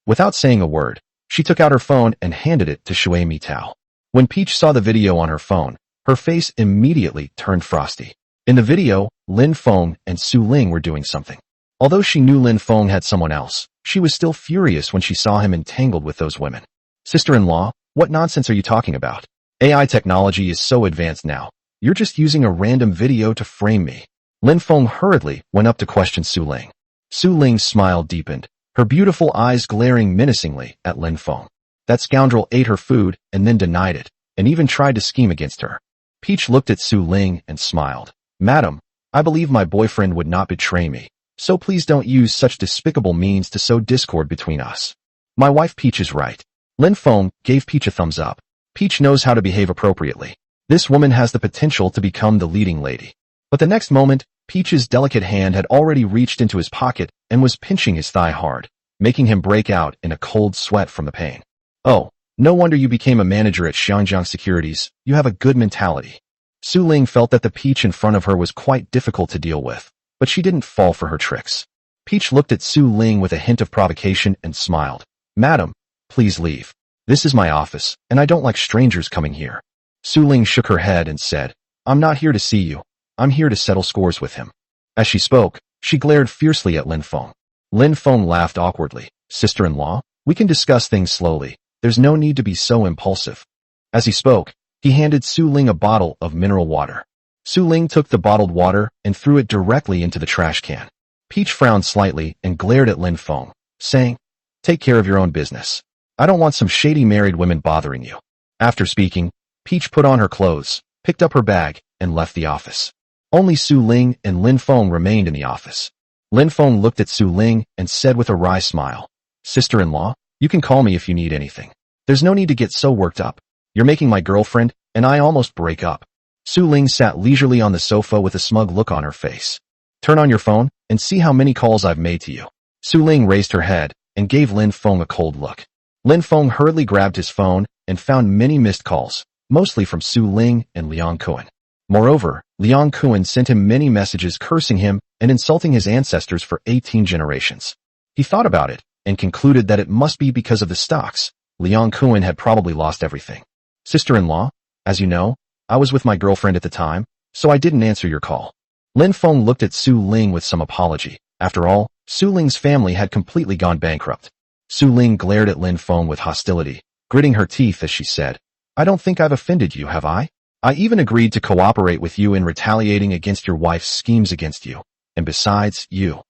Without saying a word, she took out her phone and handed it to Shui Mitao. When Peach saw the video on her phone, her face immediately turned frosty. In the video, Lin Feng and Su Ling were doing something. Although she knew Lin Feng had someone else, she was still furious when she saw him entangled with those women. Sister-in-law, what nonsense are you talking about? AI technology is so advanced now. You're just using a random video to frame me. Lin Feng hurriedly went up to question Su Ling. Su Ling's smile deepened, her beautiful eyes glaring menacingly at Lin Feng. That scoundrel ate her food and then denied it, and even tried to scheme against her. Peach looked at Su Ling and smiled. Madam, I believe my boyfriend would not betray me, so please don't use such despicable means to sow discord between us. My wife Peach is right. Lin Feng gave Peach a thumbs up. Peach knows how to behave appropriately. This woman has the potential to become the leading lady. But the next moment, Peach's delicate hand had already reached into his pocket and was pinching his thigh hard, making him break out in a cold sweat from the pain. Oh, no wonder you became a manager at Xiangjiang Securities. You have a good mentality. Su Ling felt that the Peach in front of her was quite difficult to deal with, but she didn't fall for her tricks. Peach looked at Su Ling with a hint of provocation and smiled. Madam, please leave. This is my office, and I don't like strangers coming here. Su Ling shook her head and said, I'm not here to see you. I'm here to settle scores with him. As she spoke, she glared fiercely at Lin Feng. Lin Feng laughed awkwardly. Sister-in-law, we can discuss things slowly. There's no need to be so impulsive. As he spoke, he handed Su Ling a bottle of mineral water. Su Ling took the bottled water and threw it directly into the trash can. Peach frowned slightly and glared at Lin Feng, saying, Take care of your own business. I don't want some shady married women bothering you. After speaking, Peach put on her clothes, picked up her bag, and left the office. Only Su Ling and Lin Feng remained in the office. Lin Feng looked at Su Ling and said with a wry smile, Sister-in-law, you can call me if you need anything. There's no need to get so worked up. You're making my girlfriend, and I almost break up. Su Ling sat leisurely on the sofa with a smug look on her face. Turn on your phone and see how many calls I've made to you. Su Ling raised her head and gave Lin Feng a cold look. Lin Feng hurriedly grabbed his phone and found many missed calls, mostly from Su Ling and Liang Kuan. Moreover, Liang Kuan sent him many messages cursing him and insulting his ancestors for 18 generations. He thought about it and concluded that it must be because of the stocks. Liang Kuan had probably lost everything. Sister-in-law, as you know, I was with my girlfriend at the time, so I didn't answer your call. Lin Feng looked at Su Ling with some apology. After all, Su Ling's family had completely gone bankrupt. Su Ling glared at Lin Feng with hostility, gritting her teeth as she said, I don't think I've offended you, have I? I even agreed to cooperate with you in retaliating against your wife's schemes against you. And besides, you.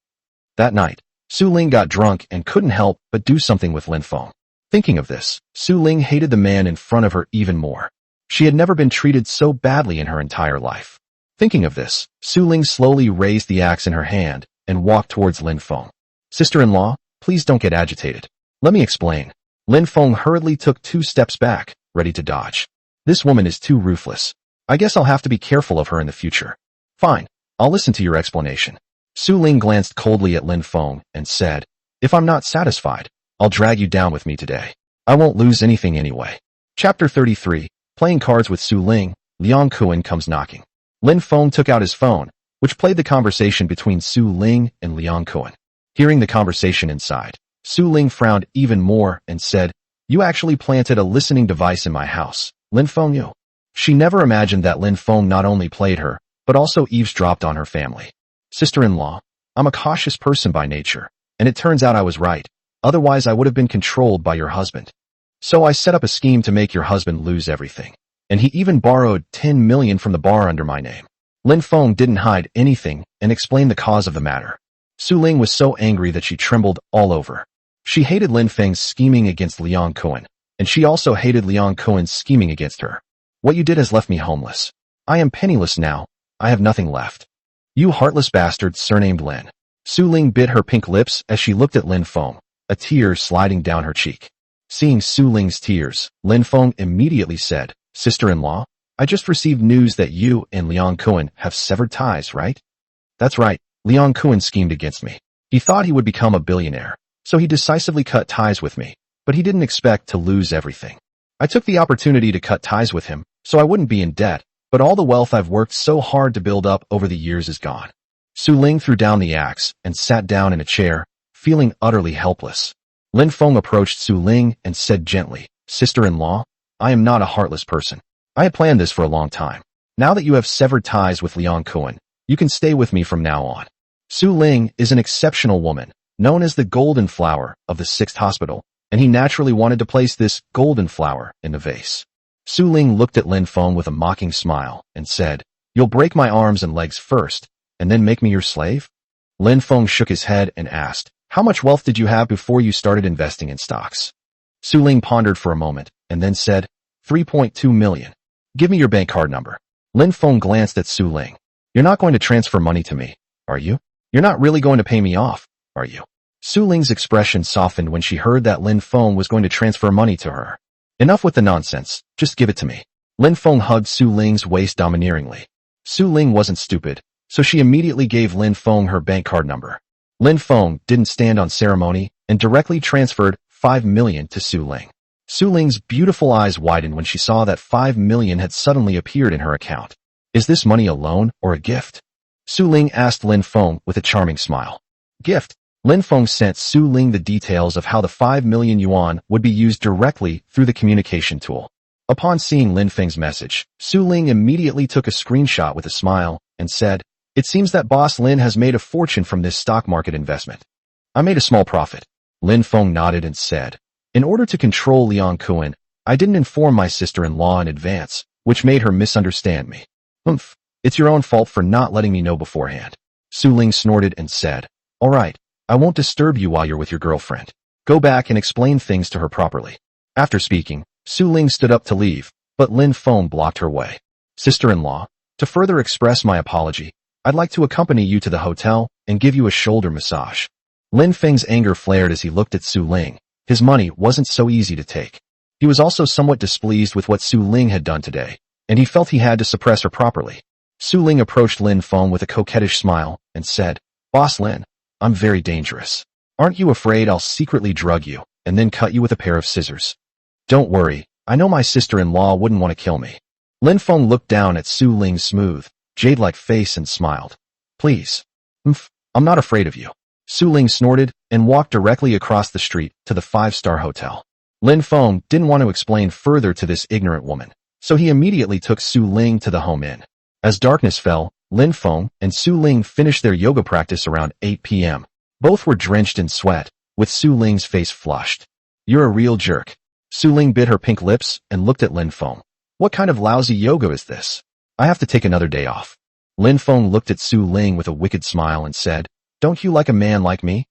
That night, Su Ling got drunk and couldn't help but do something with Lin Feng. Thinking of this, Su Ling hated the man in front of her even more. She had never been treated so badly in her entire life. Thinking of this, Su Ling slowly raised the axe in her hand and walked towards Lin Feng. Sister-in-law, please don't get agitated. Let me explain. Lin Feng hurriedly took 2 steps back, ready to dodge. This woman is too ruthless. I guess I'll have to be careful of her in the future. Fine, I'll listen to your explanation. Su Ling glanced coldly at Lin Feng and said, If I'm not satisfied, I'll drag you down with me today. I won't lose anything anyway. Chapter 33, Playing Cards with Su Ling, Liang Kuan comes knocking. Lin Feng took out his phone, which played the conversation between Su Ling and Liang Kuan. Hearing the conversation inside, Su Ling frowned even more and said, You actually planted a listening device in my house, Lin Feng you. She never imagined that Lin Feng not only played her, but also eavesdropped on her family. Sister-in-law, I'm a cautious person by nature, and it turns out I was right. Otherwise I would have been controlled by your husband. So I set up a scheme to make your husband lose everything. And he even borrowed 10 million from the bar under my name. Lin Feng didn't hide anything and explained the cause of the matter. Su Ling was so angry that she trembled all over. She hated Lin Feng's scheming against Liang Kuan, and she also hated Liang Kuan's scheming against her. What you did has left me homeless. I am penniless now. I have nothing left. You heartless bastard surnamed Lin. Su Ling bit her pink lips as she looked at Lin Feng, a tear sliding down her cheek. Seeing Su Ling's tears, Lin Feng immediately said, Sister-in-law, I just received news that you and Liang Kuan have severed ties, right? That's right, Liang Kuan schemed against me. He thought he would become a billionaire, so he decisively cut ties with me, but he didn't expect to lose everything. I took the opportunity to cut ties with him, so I wouldn't be in debt, but all the wealth I've worked so hard to build up over the years is gone. Su Ling threw down the axe and sat down in a chair, feeling utterly helpless. Lin Feng approached Su Ling and said gently, "Sister-in-law, I am not a heartless person. I had planned this for a long time. Now that you have severed ties with Liang Kuan, you can stay with me from now on." Su Ling is an exceptional woman, known as the golden flower of the 6th hospital, and he naturally wanted to place this golden flower in the vase. Su Ling looked at Lin Feng with a mocking smile and said, "You'll break my arms and legs first, and then make me your slave?" Lin Feng shook his head and asked, "How much wealth did you have before you started investing in stocks?" Su Ling pondered for a moment and then said, 3.2 million. "Give me your bank card number." Lin Feng glanced at Su Ling. "You're not going to transfer money to me, are you? You're not really going to pay me off, are you?" Su Ling's expression softened when she heard that Lin Feng was going to transfer money to her. "Enough with the nonsense, just give it to me." Lin Feng hugged Su Ling's waist domineeringly. Su Ling wasn't stupid, so she immediately gave Lin Feng her bank card number. Lin Feng didn't stand on ceremony and directly transferred 5 million to Su Ling. Su Ling's beautiful eyes widened when she saw that 5 million had suddenly appeared in her account. "Is this money a loan or a gift?" Su Ling asked Lin Feng with a charming smile. "Gift." Lin Feng sent Su Ling the details of how the 5 million yuan would be used directly through the communication tool. Upon seeing Lin Feng's message, Su Ling immediately took a screenshot with a smile and said, "It seems that Boss Lin has made a fortune from this stock market investment. I made a small profit." Lin Feng nodded and said, "In order to control Liang Kuan, I didn't inform my sister-in-law in advance, which made her misunderstand me." "Humph, it's your own fault for not letting me know beforehand." Su Ling snorted and said, "All right, I won't disturb you while you're with your girlfriend. Go back and explain things to her properly." After speaking, Su Ling stood up to leave, but Lin Feng blocked her way. "Sister-in-law, to further express my apology, I'd like to accompany you to the hotel and give you a shoulder massage." Lin Feng's anger flared as he looked at Su Ling. His money wasn't so easy to take. He was also somewhat displeased with what Su Ling had done today, and he felt he had to suppress her properly. Su Ling approached Lin Feng with a coquettish smile and said, "Boss Lin, I'm very dangerous. Aren't you afraid I'll secretly drug you and then cut you with a pair of scissors?" "Don't worry, I know my sister-in-law wouldn't want to kill me." Lin Feng looked down at Su Ling's smooth, jade-like face and smiled. "Please. I'm not afraid of you." Su Ling snorted and walked directly across the street to the 5-star hotel. Lin Feng didn't want to explain further to this ignorant woman, so he immediately took Su Ling to the home inn. As darkness fell, Lin Feng and Su Ling finished their yoga practice around 8 p.m. Both were drenched in sweat, with Su Ling's face flushed. "You're a real jerk." Su Ling bit her pink lips and looked at Lin Feng. "What kind of lousy yoga is this? I have to take another day off." Lin Feng looked at Su Ling with a wicked smile and said, "Don't you like a man like me?"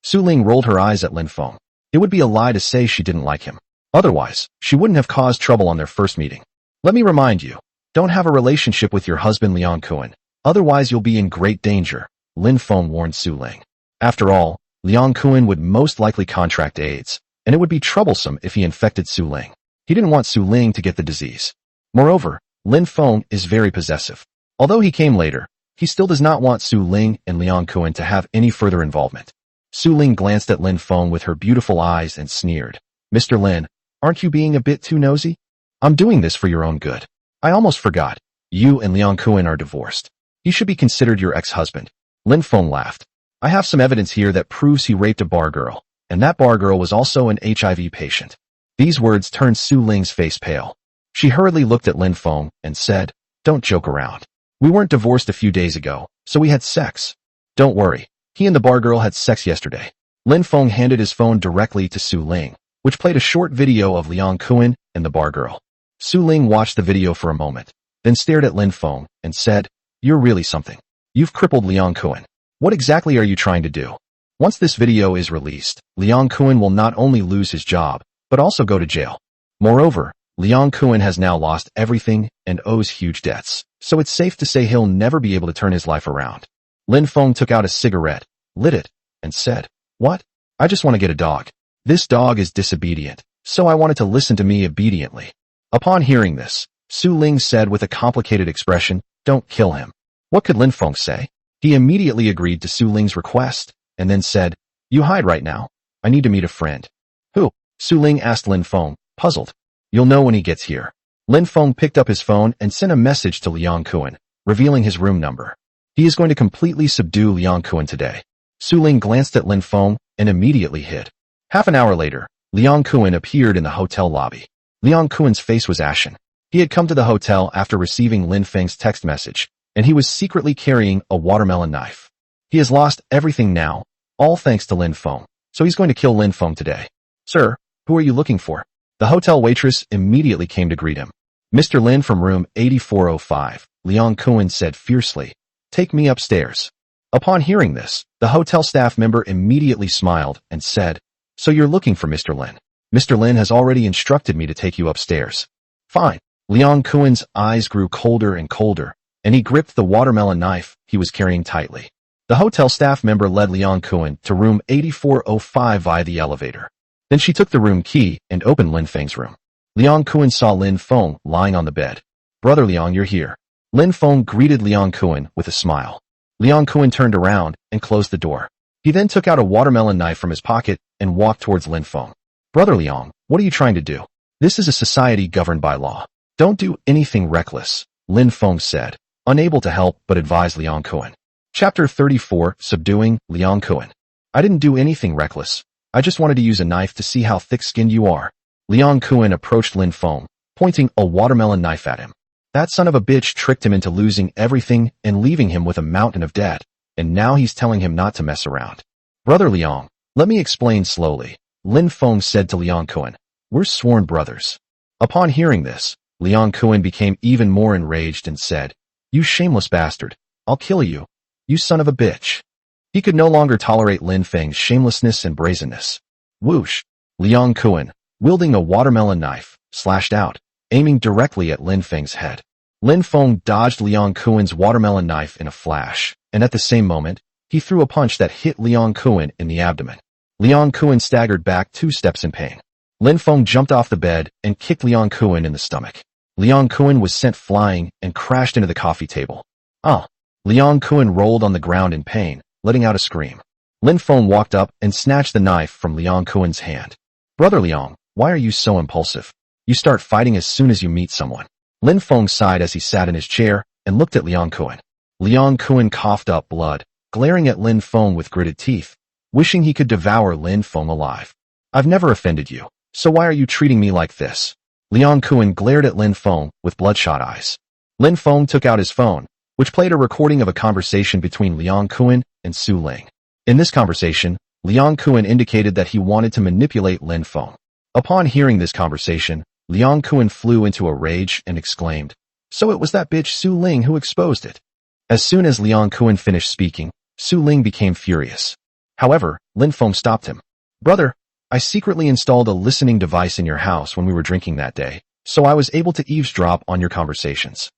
Su Ling rolled her eyes at Lin Feng. It would be a lie to say she didn't like him. Otherwise, she wouldn't have caused trouble on their first meeting. "Let me remind you, don't have a relationship with your husband Liang Kuan. Otherwise you'll be in great danger," Lin Feng warned Su Ling. After all, Liang Kuan would most likely contract AIDS, and it would be troublesome if he infected Su Ling. He didn't want Su Ling to get the disease. Moreover, Lin Feng is very possessive. Although he came later, he still does not want Su Ling and Liang Kuan to have any further involvement. Su Ling glanced at Lin Feng with her beautiful eyes and sneered, "Mr. Lin, aren't you being a bit too nosy? I'm doing this for your own good. I almost forgot. You and Liang Kuan are divorced. He should be considered your ex-husband." Lin Feng laughed. "I have some evidence here that proves he raped a bar girl, and that bar girl was also an HIV patient." These words turned Su Ling's face pale. She hurriedly looked at Lin Feng and said, "Don't joke around. We weren't divorced a few days ago, so we had sex." "Don't worry. He and the bar girl had sex yesterday." Lin Feng handed his phone directly to Su Ling, which played a short video of Liang Kuan and the bar girl. Su Ling watched the video for a moment, then stared at Lin Feng and said, "You're really something. You've crippled Liang Kuan. What exactly are you trying to do?" Once this video is released, Liang Kuan will not only lose his job, but also go to jail. Moreover, Liang Kuan has now lost everything and owes huge debts, so it's safe to say he'll never be able to turn his life around. Lin Feng took out a cigarette, lit it, and said, "What? I just want to get a dog. This dog is disobedient, so I want it to listen to me obediently." Upon hearing this, Su Ling said with a complicated expression, "Don't kill him." What could Lin Feng say? He immediately agreed to Su Ling's request, and then said, "You hide right now. I need to meet a friend." "Who?" Su Ling asked Lin Feng, puzzled. "You'll know when he gets here." Lin Feng picked up his phone and sent a message to Liang Kuan, revealing his room number. He is going to completely subdue Liang Kuan today. Su Ling glanced at Lin Feng and immediately hid. Half an hour later, Liang Kuan appeared in the hotel lobby. Liang Kuan's face was ashen. He had come to the hotel after receiving Lin Feng's text message, and he was secretly carrying a watermelon knife. He has lost everything now, all thanks to Lin Feng, so he's going to kill Lin Feng today. Sir, who are you looking for? The hotel waitress immediately came to greet him. Mr. Lin from room 8405, Liang Kuan said fiercely. Take me upstairs. Upon hearing this, the hotel staff member immediately smiled and said, So you're looking for Mr. Lin. Mr. Lin has already instructed me to take you upstairs. Fine. Liang Kuan's eyes grew colder and colder, and he gripped the watermelon knife he was carrying tightly. The hotel staff member led Liang Kuan to room 8405 via the elevator. Then she took the room key and opened Lin Feng's room. Liang Kuan saw Lin Feng lying on the bed. Brother Liang, you're here. Lin Feng greeted Liang Kuan with a smile. Liang Kuan turned around and closed the door. He then took out a watermelon knife from his pocket and walked towards Lin Feng. Brother Liang, what are you trying to do? This is a society governed by law. Don't do anything reckless, Lin Feng said, unable to help but advise Liang Kuan. Chapter 34, Subduing Liang Kuan. I didn't do anything reckless. I just wanted to use a knife to see how thick-skinned you are. Liang Kuan approached Lin Feng, pointing a watermelon knife at him. That son of a bitch tricked him into losing everything and leaving him with a mountain of debt, and now he's telling him not to mess around. Brother Liang, let me explain slowly, Lin Feng said to Liang Kuan. We're sworn brothers. Upon hearing this, Liang Kuan became even more enraged and said, You shameless bastard, I'll kill you, you son of a bitch. He could no longer tolerate Lin Feng's shamelessness and brazenness. Whoosh! Liang Kuan, wielding a watermelon knife, slashed out, aiming directly at Lin Feng's head. Lin Feng dodged Liang Kuan's watermelon knife in a flash, and at the same moment, he threw a punch that hit Liang Kuan in the abdomen. Liang Kuan staggered back 2 steps in pain. Lin Feng jumped off the bed and kicked Liang Kuan in the stomach. Liang Kuan was sent flying and crashed into the coffee table. Liang Kuan rolled on the ground in pain, letting out a scream. Lin Feng walked up and snatched the knife from Liang Kuan's hand. Brother Liang, why are you so impulsive? You start fighting as soon as you meet someone. Lin Feng sighed as he sat in his chair and looked at Liang Kuan. Liang Kuan coughed up blood, glaring at Lin Feng with gritted teeth, wishing he could devour Lin Feng alive. I've never offended you, so why are you treating me like this? Liang Kuan glared at Lin Feng with bloodshot eyes. Lin Feng took out his phone, which played a recording of a conversation between Liang Kuan and Su Ling. In this conversation, Liang Kuan indicated that he wanted to manipulate Lin Feng. Upon hearing this conversation, Liang Kuan flew into a rage and exclaimed, So it was that bitch Su Ling who exposed it. As soon as Liang Kuan finished speaking, Su Ling became furious. However, Lin Feng stopped him. Brother, I secretly installed a listening device in your house when we were drinking that day, so I was able to eavesdrop on your conversations.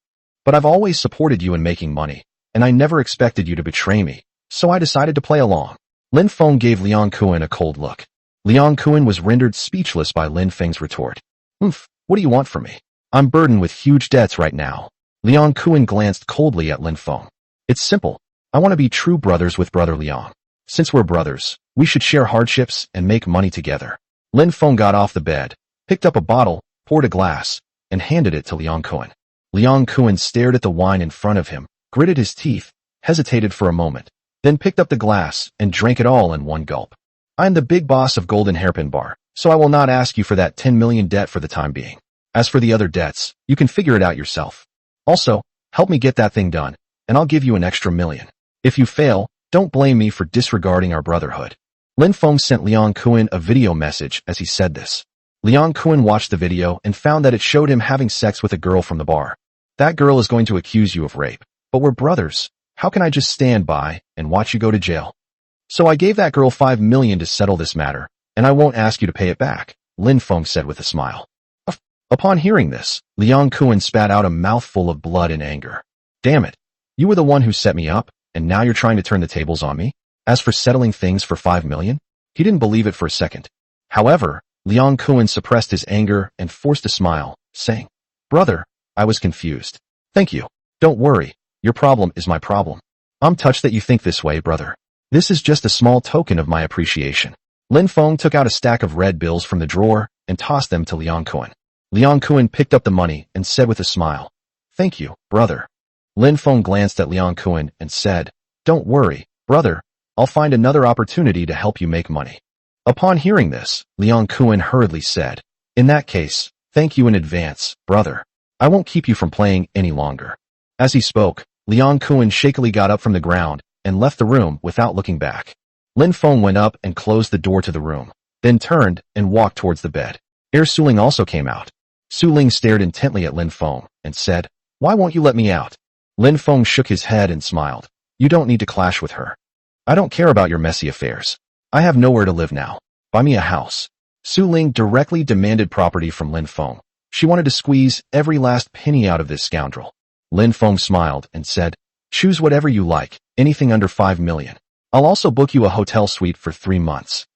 But I've always supported you in making money, and I never expected you to betray me, so I decided to play along. Lin Feng gave Liang Kuan a cold look. Liang Kuan was rendered speechless by Lin Feng's retort. What do you want from me? I'm burdened with huge debts right now. Liang Kuan glanced coldly at Lin Feng. It's simple. I want to be true brothers with Brother Liang. Since we're brothers, we should share hardships and make money together. Lin Feng got off the bed, picked up a bottle, poured a glass, and handed it to Liang Kuan. Liang Kuan stared at the wine in front of him, gritted his teeth, hesitated for a moment, then picked up the glass and drank it all in one gulp. I am the big boss of Golden Hairpin Bar, so I will not ask you for that 10 million debt for the time being. As for the other debts, you can figure it out yourself. Also, help me get that thing done, and I'll give you an extra million. If you fail, don't blame me for disregarding our brotherhood. Lin Feng sent Liang Kuan a video message as he said this. Liang Kuan watched the video and found that it showed him having sex with a girl from the bar. That girl is going to accuse you of rape, but we're brothers. How can I just stand by and watch you go to jail? So I gave that girl 5 million to settle this matter, and I won't ask you to pay it back, Lin Feng said with a smile. Upon hearing this, Liang Kuan spat out a mouthful of blood in anger. Damn it. You were the one who set me up, and now you're trying to turn the tables on me? As for settling things for 5 million? He didn't believe it for a second. However, Liang Kuan suppressed his anger and forced a smile, saying, Brother, I was confused. Thank you. Don't worry. Your problem is my problem. I'm touched that you think this way, brother. This is just a small token of my appreciation. Lin Feng took out a stack of red bills from the drawer and tossed them to Liang Kuan. Liang Kuan picked up the money and said with a smile, Thank you, brother. Lin Feng glanced at Liang Kuan and said, Don't worry, brother. I'll find another opportunity to help you make money. Upon hearing this, Liang Kuan hurriedly said, in that case, thank you in advance, brother. I won't keep you from playing any longer. As he spoke, Liang Kuan shakily got up from the ground and left the room without looking back. Lin Feng went up and closed the door to the room, then turned and walked towards the bed. Su Ling also came out. Su Ling stared intently at Lin Feng and said, why won't you let me out? Lin Feng shook his head and smiled. You don't need to clash with her. I don't care about your messy affairs. I have nowhere to live now. Buy me a house. Su Ling directly demanded property from Lin Feng. She wanted to squeeze every last penny out of this scoundrel. Lin Feng smiled and said, choose whatever you like, anything under 5 million. I'll also book you a hotel suite for 3 months.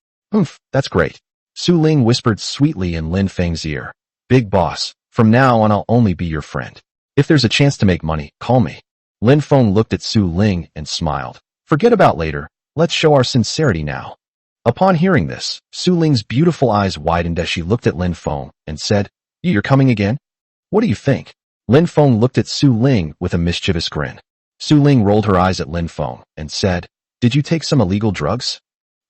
That's great. Su Ling whispered sweetly in Lin Feng's ear. Big boss, from now on I'll only be your friend. If there's a chance to make money, call me. Lin Feng looked at Su Ling and smiled. Forget about later, let's show our sincerity now. Upon hearing this, Su Ling's beautiful eyes widened as she looked at Lin Feng and said, you're coming again? What do you think? Lin Feng looked at Su Ling with a mischievous grin. Su Ling rolled her eyes at Lin Feng and said, did you take some illegal drugs?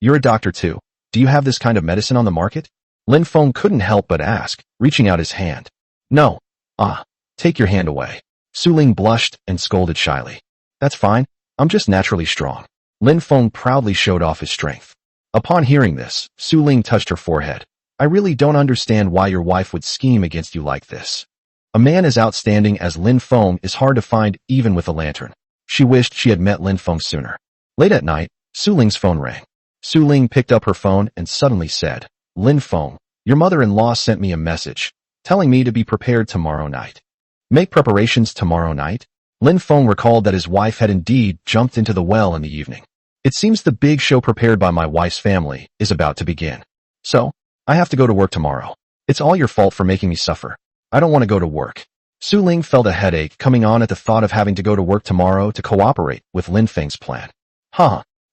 You're a doctor too. Do you have this kind of medicine on the market? Lin Feng couldn't help but ask, reaching out his hand. No. Take your hand away. Su Ling blushed and scolded shyly. That's fine. I'm just naturally strong. Lin Feng proudly showed off his strength. Upon hearing this, Su Ling touched her forehead. I really don't understand why your wife would scheme against you like this. A man as outstanding as Lin Feng is hard to find even with a lantern. She wished she had met Lin Feng sooner. Late at night, Su Ling's phone rang. Su Ling picked up her phone and suddenly said, Lin Feng, your mother-in-law sent me a message, telling me to be prepared tomorrow night. Make preparations tomorrow night? Lin Feng recalled that his wife had indeed jumped into the well in the evening. It seems the big show prepared by my wife's family is about to begin. So, I have to go to work tomorrow. It's all your fault for making me suffer. I don't want to go to work. Su Ling felt a headache coming on at the thought of having to go to work tomorrow to cooperate with Lin Feng's plan.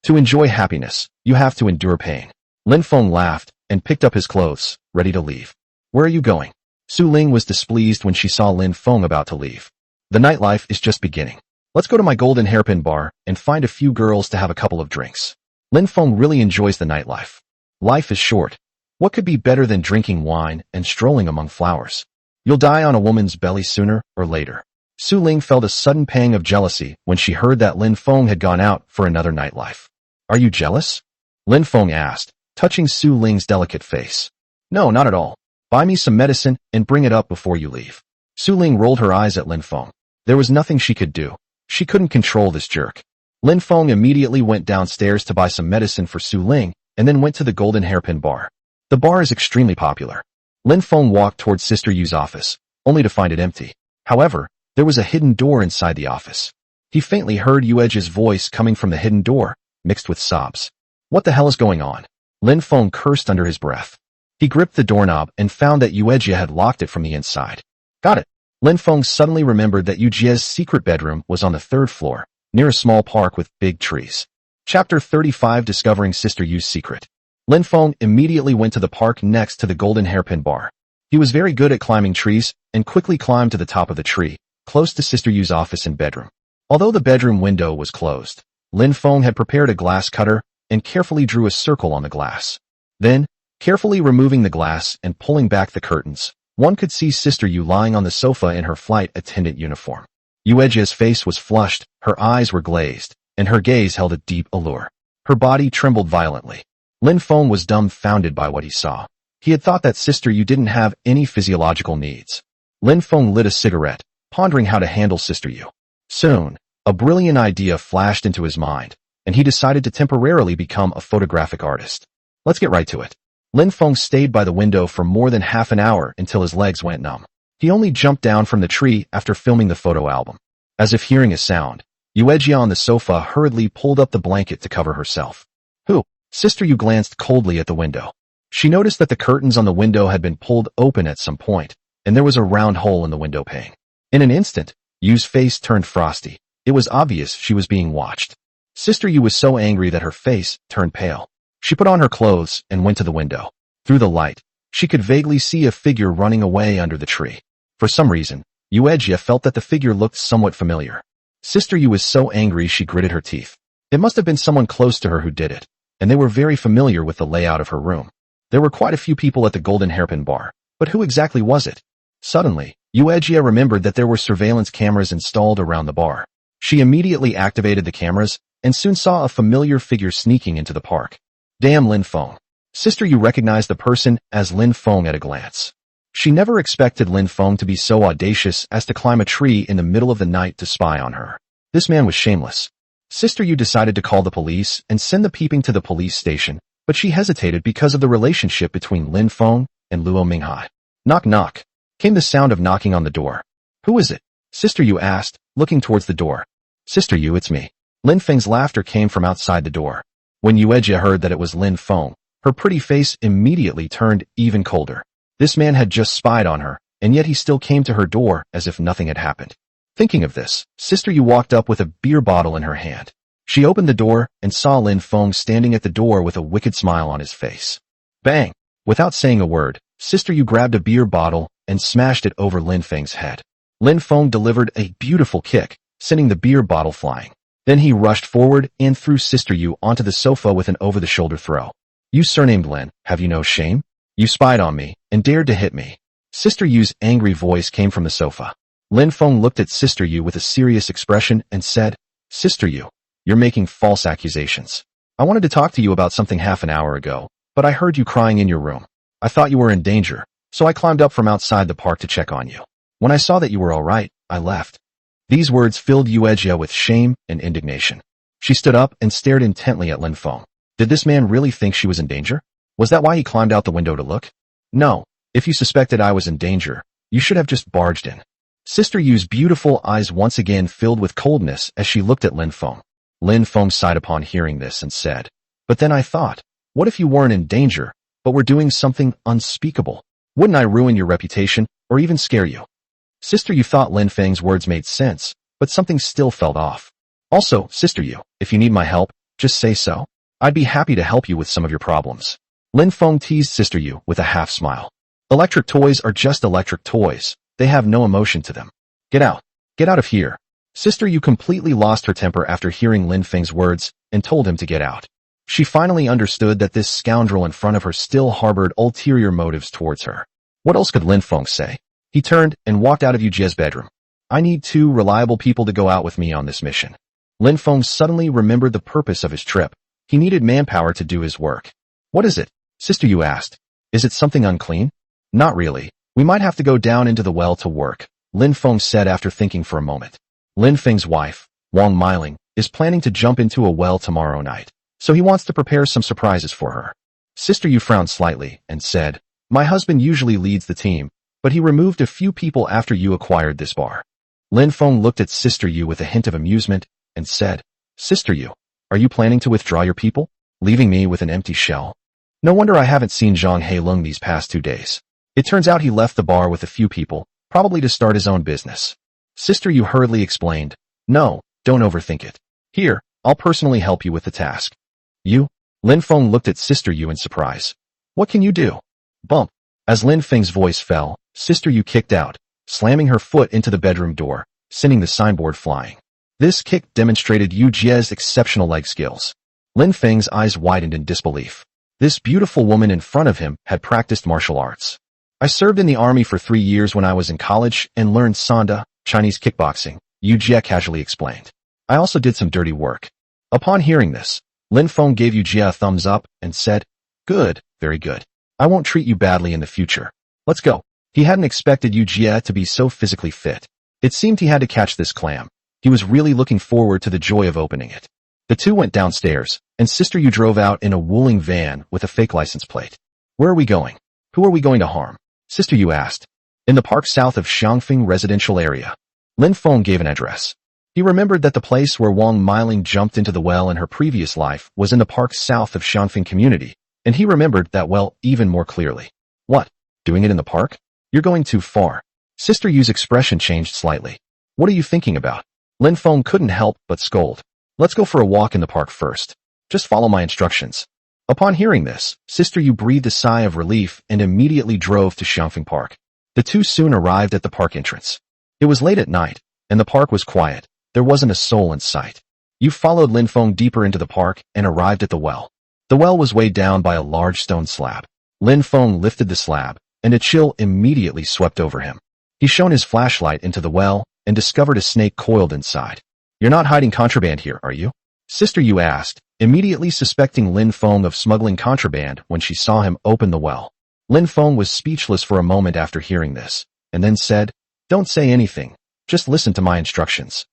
To enjoy happiness, you have to endure pain. Lin Feng laughed and picked up his clothes, ready to leave. Where are you going? Su Ling was displeased when she saw Lin Feng about to leave. The nightlife is just beginning. Let's go to my golden hairpin bar and find a few girls to have a couple of drinks. Lin Feng really enjoys the nightlife. Life is short. What could be better than drinking wine and strolling among flowers? You'll die on a woman's belly sooner or later. Su Ling felt a sudden pang of jealousy when she heard that Lin Feng had gone out for another nightlife. Are you jealous? Lin Feng asked, touching Su Ling's delicate face. No, not at all. Buy me some medicine and bring it up before you leave. Su Ling rolled her eyes at Lin Feng. There was nothing she could do. She couldn't control this jerk. Lin Feng immediately went downstairs to buy some medicine for Su Ling and then went to the golden hairpin bar. The bar is extremely popular. Lin Feng walked towards Sister Yu's office, only to find it empty. However, there was a hidden door inside the office. He faintly heard Yueji's voice coming from the hidden door, mixed with sobs. What the hell is going on? Lin Feng cursed under his breath. He gripped the doorknob and found that Yuejia had locked it from the inside. Got it. Lin Feng suddenly remembered that Yuejia's secret bedroom was on the 3rd floor, near a small park with big trees. Chapter 35 Discovering Sister Yu's Secret. Lin Feng immediately went to the park next to the golden hairpin bar. He was very good at climbing trees and quickly climbed to the top of the tree, close to Sister Yu's office and bedroom. Although the bedroom window was closed, Lin Feng had prepared a glass cutter and carefully drew a circle on the glass. Then, carefully removing the glass and pulling back the curtains, one could see Sister Yu lying on the sofa in her flight attendant uniform. Yuejia's face was flushed, her eyes were glazed, and her gaze held a deep allure. Her body trembled violently. Lin Feng was dumbfounded by what he saw. He had thought that Sister Yu didn't have any physiological needs. Lin Feng lit a cigarette, pondering how to handle Sister Yu. Soon, a brilliant idea flashed into his mind, and he decided to temporarily become a photographic artist. Let's get right to it. Lin Feng stayed by the window for more than half an hour until his legs went numb. He only jumped down from the tree after filming the photo album. As if hearing a sound, Yuejia on the sofa hurriedly pulled up the blanket to cover herself. Who? Sister Yu glanced coldly at the window. She noticed that the curtains on the window had been pulled open at some point, and there was a round hole in the window pane. In an instant, Yu's face turned frosty. It was obvious she was being watched. Sister Yu was so angry that her face turned pale. She put on her clothes and went to the window. Through the light, she could vaguely see a figure running away under the tree. For some reason, Yuejia felt that the figure looked somewhat familiar. Sister Yu was so angry she gritted her teeth. It must have been someone close to her who did it, and they were very familiar with the layout of her room. There were quite a few people at the Golden Hairpin bar, but who exactly was it? Suddenly, Yuejia remembered that there were surveillance cameras installed around the bar. She immediately activated the cameras and soon saw a familiar figure sneaking into the park. Damn, Lin Feng. Sister Yu recognized the person as Lin Feng at a glance. She never expected Lin Feng to be so audacious as to climb a tree in the middle of the night to spy on her. This man was shameless. Sister Yu decided to call the police and send the peeping to the police station, but she hesitated because of the relationship between Lin Feng and Luo Minghai. Knock knock. Came the sound of knocking on the door. Who is it? Sister Yu asked, looking towards the door. Sister Yu, it's me. Lin Feng's laughter came from outside the door. When Yuejia heard that it was Lin Feng, her pretty face immediately turned even colder. This man had just spied on her, and yet he still came to her door as if nothing had happened. Thinking of this, Sister Yu walked up with a beer bottle in her hand. She opened the door and saw Lin Feng standing at the door with a wicked smile on his face. Bang! Without saying a word, Sister Yu grabbed a beer bottle and smashed it over Lin Feng's head. Lin Feng delivered a beautiful kick, sending the beer bottle flying. Then he rushed forward and threw Sister Yu onto the sofa with an over-the-shoulder throw. You surnamed Lin, have you no shame? You spied on me and dared to hit me. Sister Yu's angry voice came from the sofa. Lin Feng looked at Sister Yu with a serious expression and said, Sister Yu, you're making false accusations. I wanted to talk to you about something half an hour ago, but I heard you crying in your room. I thought you were in danger, so I climbed up from outside the park to check on you. When I saw that you were all right, I left. These words filled Yuejia with shame and indignation. She stood up and stared intently at Lin Feng. Did this man really think she was in danger? Was that why he climbed out the window to look? No. If you suspected I was in danger, you should have just barged in. Sister Yu's beautiful eyes once again filled with coldness as she looked at Lin Feng. Lin Feng sighed upon hearing this and said, But then I thought, what if you weren't in danger, but were doing something unspeakable? Wouldn't I ruin your reputation or even scare you? Sister Yu thought Lin Feng's words made sense, but something still felt off. Also, Sister Yu, if you need my help, just say so. I'd be happy to help you with some of your problems. Lin Feng teased Sister Yu with a half smile. Electric toys are just electric toys. They have no emotion to them. Get out. Get out of here. Sister Yu completely lost her temper after hearing Lin Feng's words and told him to get out. She finally understood that this scoundrel in front of her still harbored ulterior motives towards her. What else could Lin Feng say? He turned and walked out of Yuejie's bedroom. I need 2 reliable people to go out with me on this mission. Lin Feng suddenly remembered the purpose of his trip. He needed manpower to do his work. What is it? Sister Yu asked. Is it something unclean? Not really. We might have to go down into the well to work, Lin Feng said after thinking for a moment. Lin Feng's wife, Wang Miling, is planning to jump into a well tomorrow night, so he wants to prepare some surprises for her. Sister Yu frowned slightly and said, My husband usually leads the team, but he removed a few people after you acquired this bar. Lin Feng looked at Sister Yu with a hint of amusement and said, Sister Yu, are you planning to withdraw your people, leaving me with an empty shell? No wonder I haven't seen Zhang Heilung these past 2 days. It turns out he left the bar with a few people, probably to start his own business. Sister Yu hurriedly explained, No, don't overthink it. Here, I'll personally help you with the task. You? Lin Feng looked at Sister Yu in surprise. What can you do? Bump. As Lin Feng's voice fell, Sister Yu kicked out, slamming her foot into the bedroom door, sending the signboard flying. This kick demonstrated Yuejie's exceptional leg skills. Lin Feng's eyes widened in disbelief. This beautiful woman in front of him had practiced martial arts. I served in the army for 3 years when I was in college and learned Sanda, Chinese kickboxing, Yuejie casually explained. I also did some dirty work. Upon hearing this, Lin Feng gave Yuejie a thumbs up and said, Good, very good. I won't treat you badly in the future. Let's go. He hadn't expected Yuejie to be so physically fit. It seemed he had to catch this clam. He was really looking forward to the joy of opening it. The two went downstairs, and Sister Yu drove out in a Wuling van with a fake license plate. Where are we going? Who are we going to harm? Sister Yu asked. In the park south of Xiangfeng residential area. Lin Feng gave an address. He remembered that the place where Wang Miling jumped into the well in her previous life was in the park south of Xiangfeng community, and he remembered that well even more clearly. What? Doing it in the park? You're going too far. Sister Yu's expression changed slightly. What are you thinking about? Lin Feng couldn't help but scold. Let's go for a walk in the park first. Just follow my instructions. Upon hearing this, Sister Yu breathed a sigh of relief and immediately drove to Xiangfeng Park. The two soon arrived at the park entrance. It was late at night, and the park was quiet. There wasn't a soul in sight. You followed Lin Feng deeper into the park and arrived at the well. The well was weighed down by a large stone slab. Lin Feng lifted the slab, and a chill immediately swept over him. He shone his flashlight into the well and discovered a snake coiled inside. "You're not hiding contraband here, are you?" Sister Yu asked, immediately suspecting Lin Feng of smuggling contraband when she saw him open the well. Lin Feng was speechless for a moment after hearing this, and then said, "Don't say anything. Just listen to my instructions.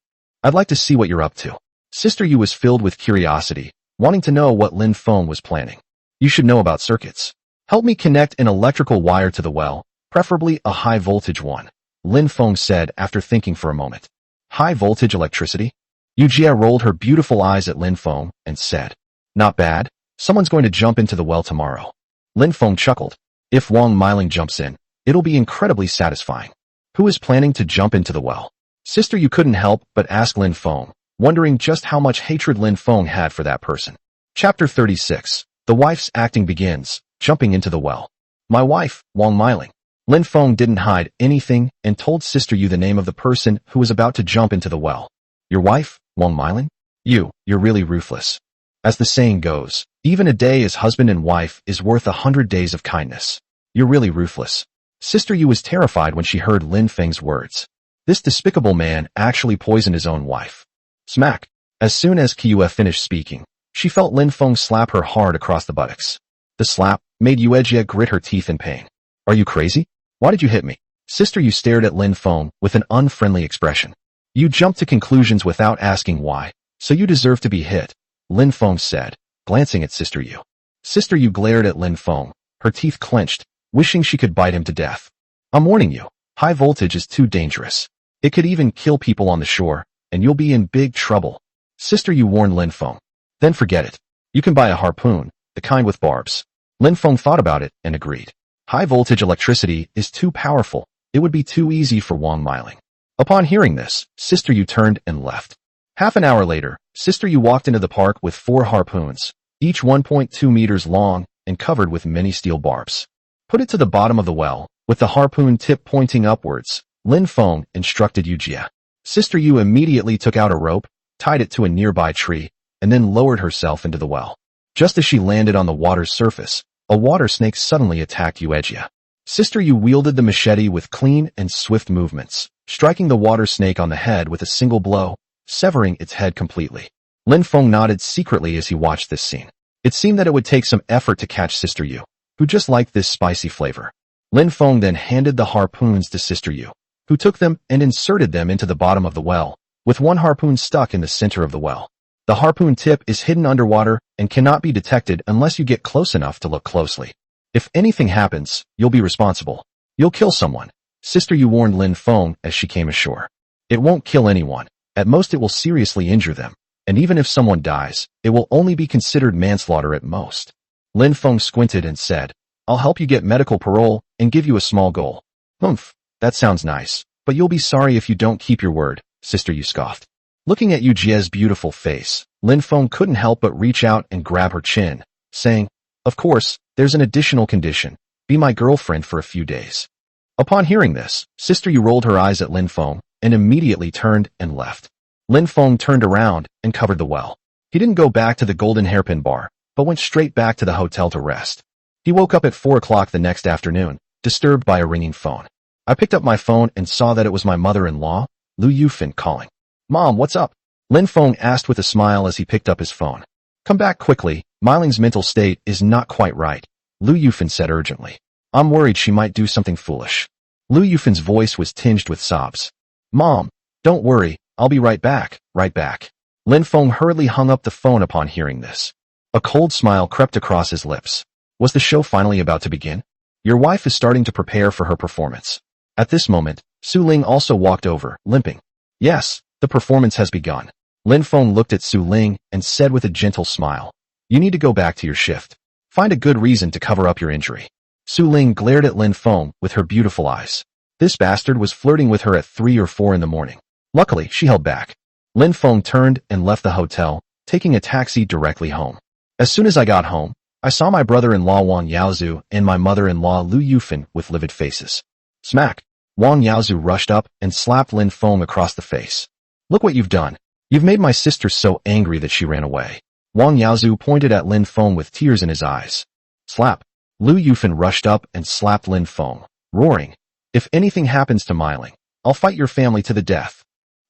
I'd like to see what you're up to." Sister Yu was filled with curiosity, wanting to know what Lin Feng was planning. "You should know about circuits. Help me connect an electrical wire to the well, preferably a high-voltage one," Lin Feng said after thinking for a moment. "High-voltage electricity?" Yu Jie rolled her beautiful eyes at Lin Feng and said, "Not bad. Someone's going to jump into the well tomorrow." Lin Feng chuckled. "If Wang Miling jumps in, it'll be incredibly satisfying." "Who is planning to jump into the well?" Sister Yu couldn't help but ask Lin Feng, wondering just how much hatred Lin Feng had for that person. Chapter 36. The wife's acting begins, jumping into the well. "My wife, Wang Miling." Lin Feng didn't hide anything and told Sister Yu the name of the person who was about to jump into the well. "Your wife, Wang Miling? You're really ruthless. As the saying goes, even a day as husband and wife is worth 100 days of kindness. You're really ruthless." Sister Yu was terrified when she heard Lin Feng's words. This despicable man actually poisoned his own wife. Smack! As soon as Kyue finished speaking, she felt Lin Feng slap her hard across the buttocks. The slap made Yuejia grit her teeth in pain. "Are you crazy? Why did you hit me?" Sister Yu stared at Lin Feng with an unfriendly expression. "You jumped to conclusions without asking why, so you deserve to be hit," Lin Feng said, glancing at Sister Yu. Sister Yu glared at Lin Feng, her teeth clenched, wishing she could bite him to death. "I'm warning you, high voltage is too dangerous. It could even kill people on the shore, and you'll be in big trouble," Sister Yu warned Lin Feng. "Then forget it. You can buy a harpoon, the kind with barbs." Lin Feng thought about it and agreed. High voltage electricity is too powerful. It would be too easy for Wang Miling. Upon hearing this, Sister Yu turned and left. Half an hour later, Sister Yu walked into the park with 4 harpoons, each 1.2 meters long and covered with many steel barbs. "Put it to the bottom of the well, with the harpoon tip pointing upwards," Lin Feng instructed Yu Jie. Sister Yu immediately took out a rope, tied it to a nearby tree, and then lowered herself into the well. Just as she landed on the water's surface, a water snake suddenly attacked Yuejia. Sister Yu wielded the machete with clean and swift movements, striking the water snake on the head with a single blow, severing its head completely. Lin Feng nodded secretly as he watched this scene. It seemed that it would take some effort to catch Sister Yu, who just liked this spicy flavor. Lin Feng then handed the harpoons to Sister Yu, who took them and inserted them into the bottom of the well, with one harpoon stuck in the center of the well. The harpoon tip is hidden underwater and cannot be detected unless you get close enough to look closely. "If anything happens, you'll be responsible. You'll kill someone," Sister Yu warned Lin Feng as she came ashore. "It won't kill anyone. At most it will seriously injure them. And even if someone dies, it will only be considered manslaughter at most." Lin Feng squinted and said, "I'll help you get medical parole and give you a small goal." "Humph, that sounds nice, but you'll be sorry if you don't keep your word," Sister Yu scoffed. Looking at Yu Jie's beautiful face, Lin Feng couldn't help but reach out and grab her chin, saying, "Of course, there's an additional condition. Be my girlfriend for a few days." Upon hearing this, Sister Yu rolled her eyes at Lin Feng and immediately turned and left. Lin Feng turned around and covered the well. He didn't go back to the Golden Hairpin Bar, but went straight back to the hotel to rest. He woke up at 4 o'clock the next afternoon, disturbed by a ringing phone. I picked up my phone and saw that it was my mother-in-law, Lu Yufin, calling. "Mom, what's up?" Lin Feng asked with a smile as he picked up his phone. "Come back quickly, Miling's mental state is not quite right," Lu Yufin said urgently. "I'm worried she might do something foolish." Lu Yufin's voice was tinged with sobs. "Mom, don't worry, I'll be right back, right back." Lin Feng hurriedly hung up the phone upon hearing this. A cold smile crept across his lips. Was the show finally about to begin? Your wife is starting to prepare for her performance. At this moment, Su Ling also walked over, limping. "Yes, the performance has begun." Lin Feng looked at Su Ling and said with a gentle smile, "You need to go back to your shift. Find a good reason to cover up your injury." Su Ling glared at Lin Feng with her beautiful eyes. This bastard was flirting with her at 3 or 4 in the morning. Luckily, she held back. Lin Feng turned and left the hotel, taking a taxi directly home. "As soon as I got home, I saw my brother-in-law Wang Yaozu and my mother-in-law Lu Yufin with livid faces. Smack! Wang Yaozu rushed up and slapped Lin Feng across the face. "Look what you've done. You've made my sister so angry that she ran away. Wang Yaozu pointed at Lin Feng with tears in his eyes. Slap. Lu Yufan rushed up and slapped Lin Feng, roaring, "If anything happens to Meiling, I'll fight your family to the death."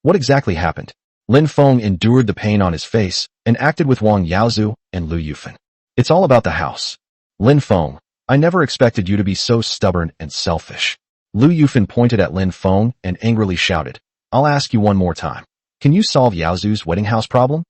What exactly happened? Lin Feng endured the pain on his face and acted with Wang Yaozu and Lu Yufan. It's all about the house. Lin Feng, I never expected you to be so stubborn and selfish. Lu Yufan pointed at Lin Feng and angrily shouted, I'll ask you one more time. Can you solve Yaozu's wedding house problem?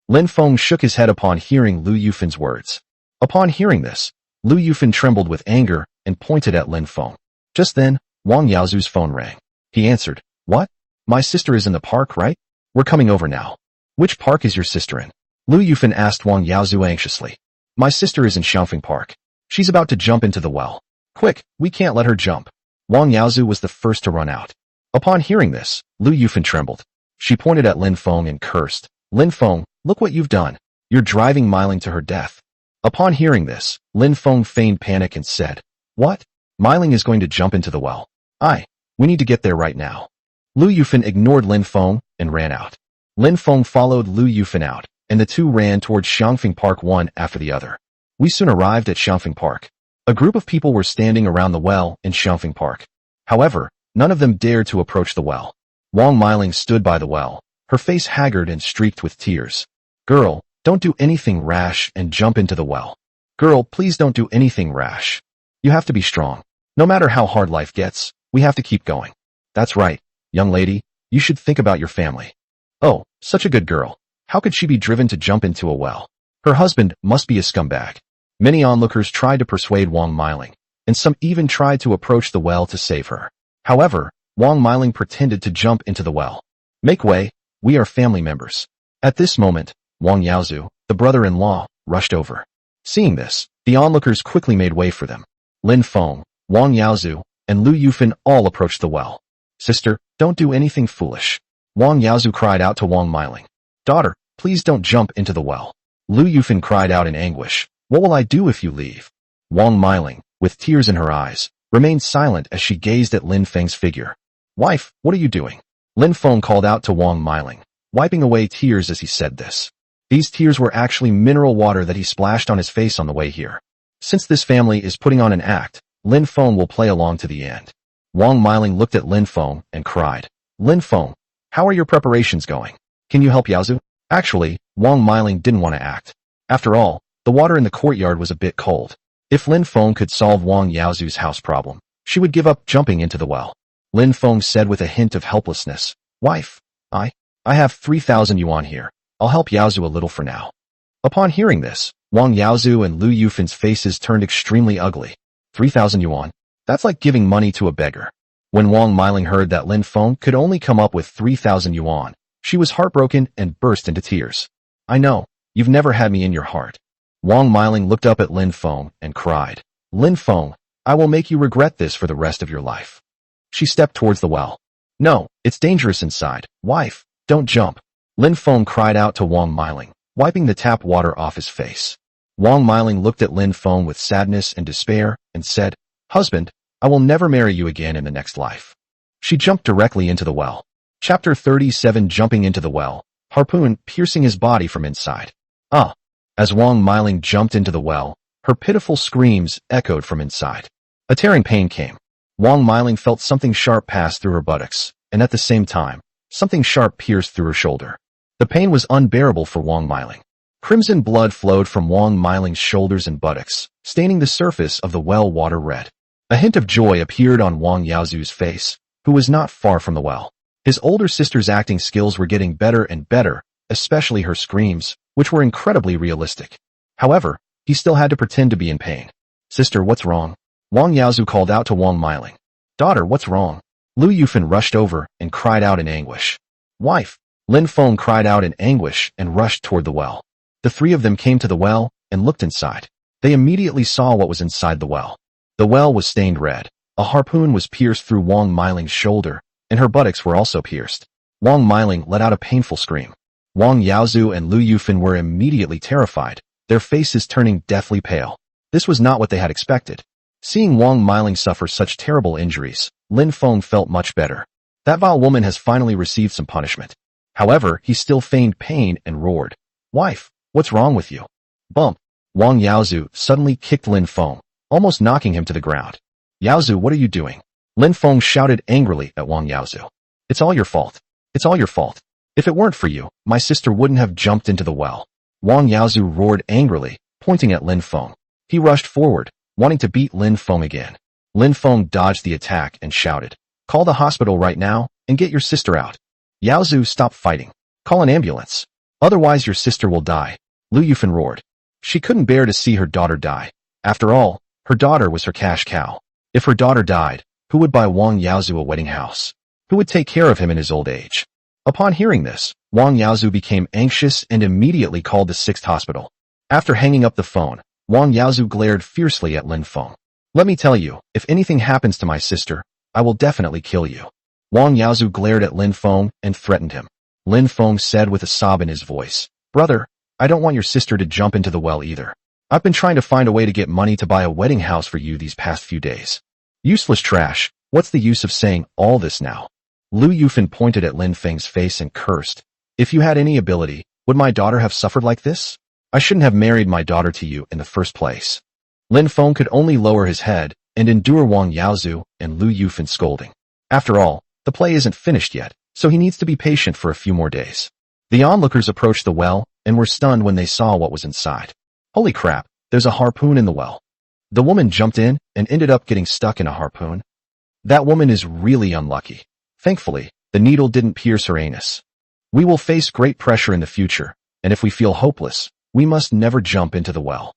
Lin Feng shook his head upon hearing Lu Yufan's words. Upon hearing this, Lu Yufan trembled with anger and pointed at Lin Feng. Just then, Wang Yaozu's phone rang. He answered, What? My sister is in the park, right? We're coming over now. Which park is your sister in? Lu Yufan asked Wang Yaozu anxiously. My sister is in Xiangfeng Park. She's about to jump into the well. Quick, we can't let her jump. Wang Yaozu was the first to run out. Upon hearing this, Lu Yufan trembled. She pointed at Lin Feng and cursed. Lin Feng, look what you've done. You're driving Meiling to her death. Upon hearing this, Lin Feng feigned panic and said, What? Meiling is going to jump into the well. We need to get there right now. Lu Yufan ignored Lin Feng and ran out. Lin Feng followed Lu Yufan out, and the two ran towards Xiangfeng Park one after the other. We soon arrived at Xiangfeng Park. A group of people were standing around the well in Xiangfeng Park. However, none of them dared to approach the well. Wang Meiling stood by the well, her face haggard and streaked with tears. Girl, don't do anything rash and jump into the well. Girl, please don't do anything rash. You have to be strong. No matter how hard life gets, we have to keep going. That's right, young lady, you should think about your family. Oh, such a good girl. How could she be driven to jump into a well? Her husband must be a scumbag. Many onlookers tried to persuade Wang Meiling, and some even tried to approach the well to save her. However, Wang Meiling pretended to jump into the well. Make way, we are family members. At this moment, Wang Yaozu, the brother-in-law, rushed over. Seeing this, the onlookers quickly made way for them. Lin Feng, Wang Yaozu, and Lu Yufan all approached the well. Sister, don't do anything foolish. Wang Yaozu cried out to Wang Meiling. Daughter, please don't jump into the well. Lu Yufan cried out in anguish. What will I do if you leave? Wang Meiling, with tears in her eyes, remained silent as she gazed at Lin Feng's figure. Wife, what are you doing? Lin Feng called out to Wang Meiling, wiping away tears as he said this. These tears were actually mineral water that he splashed on his face on the way here. Since this family is putting on an act, Lin Feng will play along to the end. Wang Meiling looked at Lin Feng and cried. Lin Feng, how are your preparations going? Can you help Yaozu? Actually, Wang Meiling didn't want to act. After all, the water in the courtyard was a bit cold. If Lin Feng could solve Wang Yaozu's house problem, she would give up jumping into the well. Lin Feng said with a hint of helplessness, Wife, I have 3,000 yuan here. I'll help Yaozu a little for now. Upon hearing this, Wang Yaozu and Lu Yufan's faces turned extremely ugly. 3,000 yuan? That's like giving money to a beggar. When Wang Meiling heard that Lin Feng could only come up with 3,000 yuan, she was heartbroken and burst into tears. I know, you've never had me in your heart. Wang Meiling looked up at Lin Feng and cried, Lin Feng, I will make you regret this for the rest of your life. She stepped towards the well. No, it's dangerous inside. Wife, don't jump. Lin Feng cried out to Wang Meiling, wiping the tap water off his face. Wang Meiling looked at Lin Feng with sadness and despair and said, Husband, I will never marry you again in the next life. She jumped directly into the well. Chapter 37 Jumping into the well, harpoon piercing his body from inside. As Wang Meiling jumped into the well, her pitiful screams echoed from inside. A tearing pain came. Wang Meiling felt something sharp pass through her buttocks, and at the same time, something sharp pierced through her shoulder. The pain was unbearable for Wang Meiling. Crimson blood flowed from Wang Meiling's shoulders and buttocks, staining the surface of the well water red. A hint of joy appeared on Wang Yaozu's face, who was not far from the well. His older sister's acting skills were getting better and better, especially her screams, which were incredibly realistic. However, he still had to pretend to be in pain. Sister, what's wrong? Wang Yaozu called out to Wang Meiling. Daughter, what's wrong? Lu Yufan rushed over and cried out in anguish. Wife! Lin Feng cried out in anguish and rushed toward the well. The three of them came to the well and looked inside. They immediately saw what was inside the well. The well was stained red. A harpoon was pierced through Wang Meiling's shoulder, and her buttocks were also pierced. Wang Meiling let out a painful scream. Wang Yaozu and Lu Yufan were immediately terrified, their faces turning deathly pale. This was not what they had expected. Seeing Wang Meiling suffer such terrible injuries, Lin Feng felt much better. That vile woman has finally received some punishment. However, he still feigned pain and roared, "Wife, what's wrong with you?" Bump! Wang Yaozu suddenly kicked Lin Feng, almost knocking him to the ground. "Yaozu, what are you doing?" Lin Feng shouted angrily at Wang Yaozu. "It's all your fault. It's all your fault. If it weren't for you, my sister wouldn't have jumped into the well." Wang Yaozu roared angrily, pointing at Lin Feng. He rushed forward, wanting to beat Lin Feng again. Lin Feng dodged the attack and shouted, "Call the hospital right now and get your sister out." "Yaozu, stop fighting. Call an ambulance. Otherwise your sister will die," Lu Yufan roared. She couldn't bear to see her daughter die. After all, her daughter was her cash cow. If her daughter died, who would buy Wang Yaozu a wedding house? Who would take care of him in his old age? Upon hearing this, Wang Yaozu became anxious and immediately called the 6th hospital. After hanging up the phone, Wang Yaozu glared fiercely at Lin Feng. "Let me tell you, if anything happens to my sister, I will definitely kill you." Wang Yaozu glared at Lin Feng and threatened him. Lin Feng said with a sob in his voice, "Brother, I don't want your sister to jump into the well either. I've been trying to find a way to get money to buy a wedding house for you these past few days." "Useless trash, what's the use of saying all this now?" Lu Yufan pointed at Lin Feng's face and cursed. "If you had any ability, would my daughter have suffered like this? I shouldn't have married my daughter to you in the first place." Lin Feng could only lower his head and endure Wang Yaozu and Lu Yufan's scolding. After all, the play isn't finished yet, so he needs to be patient for a few more days. The onlookers approached the well and were stunned when they saw what was inside. "Holy crap, there's a harpoon in the well." The woman jumped in and ended up getting stuck in a harpoon. That woman is really unlucky. Thankfully, the needle didn't pierce her anus. We will face great pressure in the future, and if we feel hopeless, we must never jump into the well.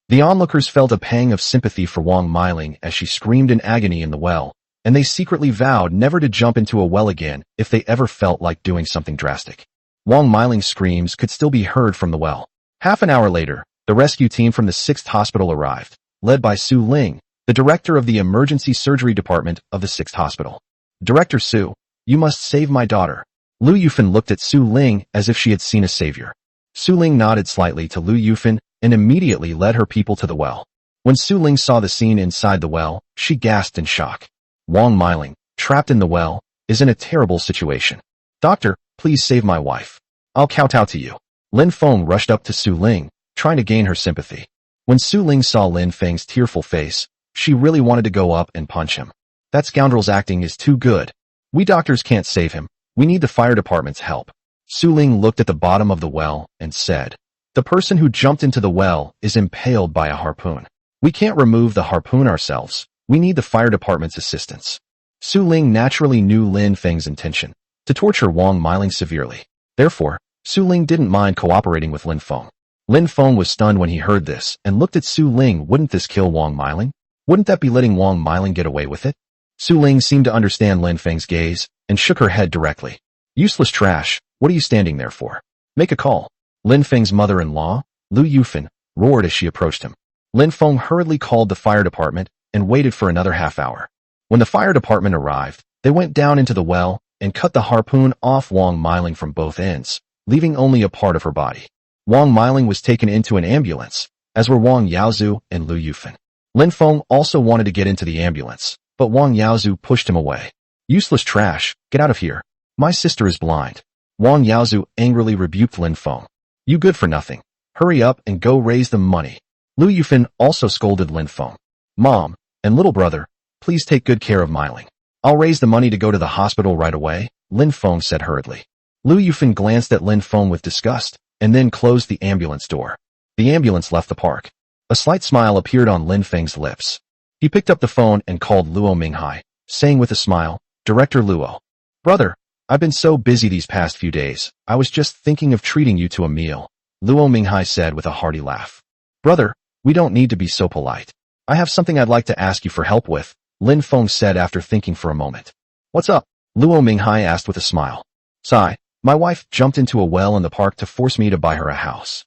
The onlookers felt a pang of sympathy for Wang Miling as she screamed in agony in the well, and they secretly vowed never to jump into a well again if they ever felt like doing something drastic. Wang Miling's screams could still be heard from the well. Half an hour later, the rescue team from the 6th hospital arrived, led by Su Ling, the director of the emergency surgery department of the 6th hospital. "Director Su, you must save my daughter." Lu Yufan looked at Su Ling as if she had seen a savior. Su Ling nodded slightly to Lu Yufan and immediately led her people to the well. When Su Ling saw the scene inside the well, she gasped in shock. Wang Miling, trapped in the well, is in a terrible situation. "Doctor, please save my wife. I'll kowtow to you." Lin Feng rushed up to Su Ling, trying to gain her sympathy. When Su Ling saw Lin Feng's tearful face, she really wanted to go up and punch him. "That scoundrel's acting is too good. We doctors can't save him. We need the fire department's help." Su Ling looked at the bottom of the well and said, "The person who jumped into the well is impaled by a harpoon. We can't remove the harpoon ourselves. We need the fire department's assistance." Su Ling naturally knew Lin Feng's intention, to torture Wang Miling severely. Therefore, Su Ling didn't mind cooperating with Lin Feng. Lin Feng was stunned when he heard this and looked at Su Ling. Wouldn't this kill Wang Miling? Wouldn't that be letting Wang Miling get away with it? Su Ling seemed to understand Lin Feng's gaze and shook her head directly. "Useless trash, what are you standing there for? Make a call." Lin Feng's mother-in-law, Lu Yufan, roared as she approached him. Lin Feng hurriedly called the fire department and waited for another half hour. When the fire department arrived, they went down into the well and cut the harpoon off Wang Miling from both ends, leaving only a part of her body. Wang Miling was taken into an ambulance, as were Wang Yaozu and Lu Yufan. Lin Feng also wanted to get into the ambulance, but Wang Yaozu pushed him away. "Useless trash, get out of here. My sister is blind." Wang Yaozu angrily rebuked Lin Feng. "You good for nothing. Hurry up and go raise the money." Lu Yufan also scolded Lin Feng. "Mom and little brother, please take good care of Miling. I'll raise the money to go to the hospital right away," Lin Feng said hurriedly. Lu Yufan glanced at Lin Feng with disgust and then closed the ambulance door. The ambulance left the park. A slight smile appeared on Lin Feng's lips. He picked up the phone and called Luo Minghai, saying with a smile, "Director Luo. Brother, I've been so busy these past few days, I was just thinking of treating you to a meal," Luo Minghai said with a hearty laugh. "Brother, we don't need to be so polite. I have something I'd like to ask you for help with," Lin Feng said after thinking for a moment. "What's up?" Luo Minghai asked with a smile. "Sai, my wife jumped into a well in the park to force me to buy her a house.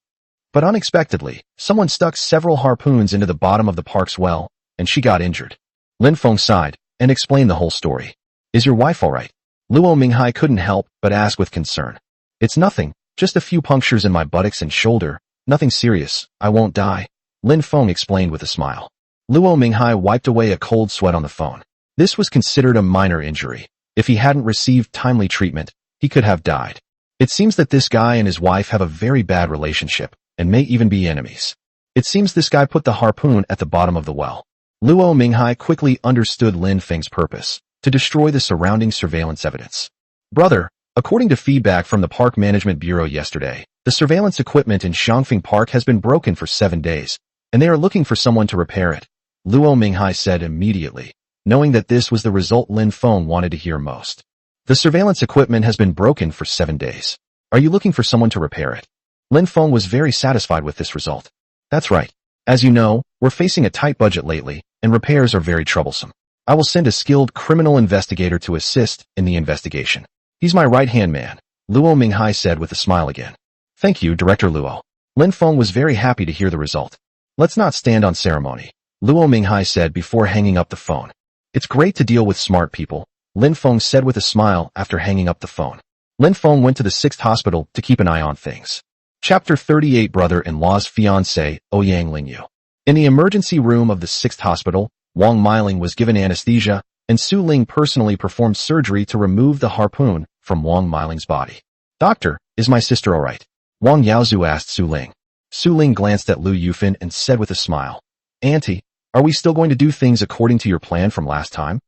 But unexpectedly, someone stuck several harpoons into the bottom of the park's well, and she got injured." Lin Feng sighed and explained the whole story. "Is your wife all right?" Luo Minghai couldn't help but ask with concern. "It's nothing, just a few punctures in my buttocks and shoulder, nothing serious, I won't die," Lin Feng explained with a smile. Luo Minghai wiped away a cold sweat on the phone. This was considered a minor injury. If he hadn't received timely treatment, he could have died. It seems that this guy and his wife have a very bad relationship, and may even be enemies. It seems this guy put the harpoon at the bottom of the well. Luo Minghai quickly understood Lin Feng's purpose, to destroy the surrounding surveillance evidence. Brother, according to feedback from the Park Management Bureau yesterday, the surveillance equipment in Shangfeng Park has been broken for 7 days, and they are looking for someone to repair it, Luo Minghai said immediately, knowing that this was the result Lin Feng wanted to hear most. The surveillance equipment has been broken for 7 days. Are you looking for someone to repair it? Lin Feng was very satisfied with this result. That's right. As you know, we're facing a tight budget lately, and repairs are very troublesome. I will send a skilled criminal investigator to assist in the investigation. He's my right-hand man, Luo Minghai said with a smile again. Thank you, Director Luo. Lin Feng was very happy to hear the result. Let's not stand on ceremony, Luo Minghai said before hanging up the phone. It's great to deal with smart people, Lin Feng said with a smile after hanging up the phone. Lin Feng went to the 6th hospital to keep an eye on things. Chapter 38 Brother-in-law's fiancé, Ouyang Lingyu. In the emergency room of the 6th hospital, Wang Miling was given anesthesia, and Su Ling personally performed surgery to remove the harpoon from Wang Miling's body. Doctor, is my sister alright? Wang Yaozu asked Su Ling. Su Ling glanced at Lu Yufan and said with a smile, Auntie, are we still going to do things according to your plan from last time?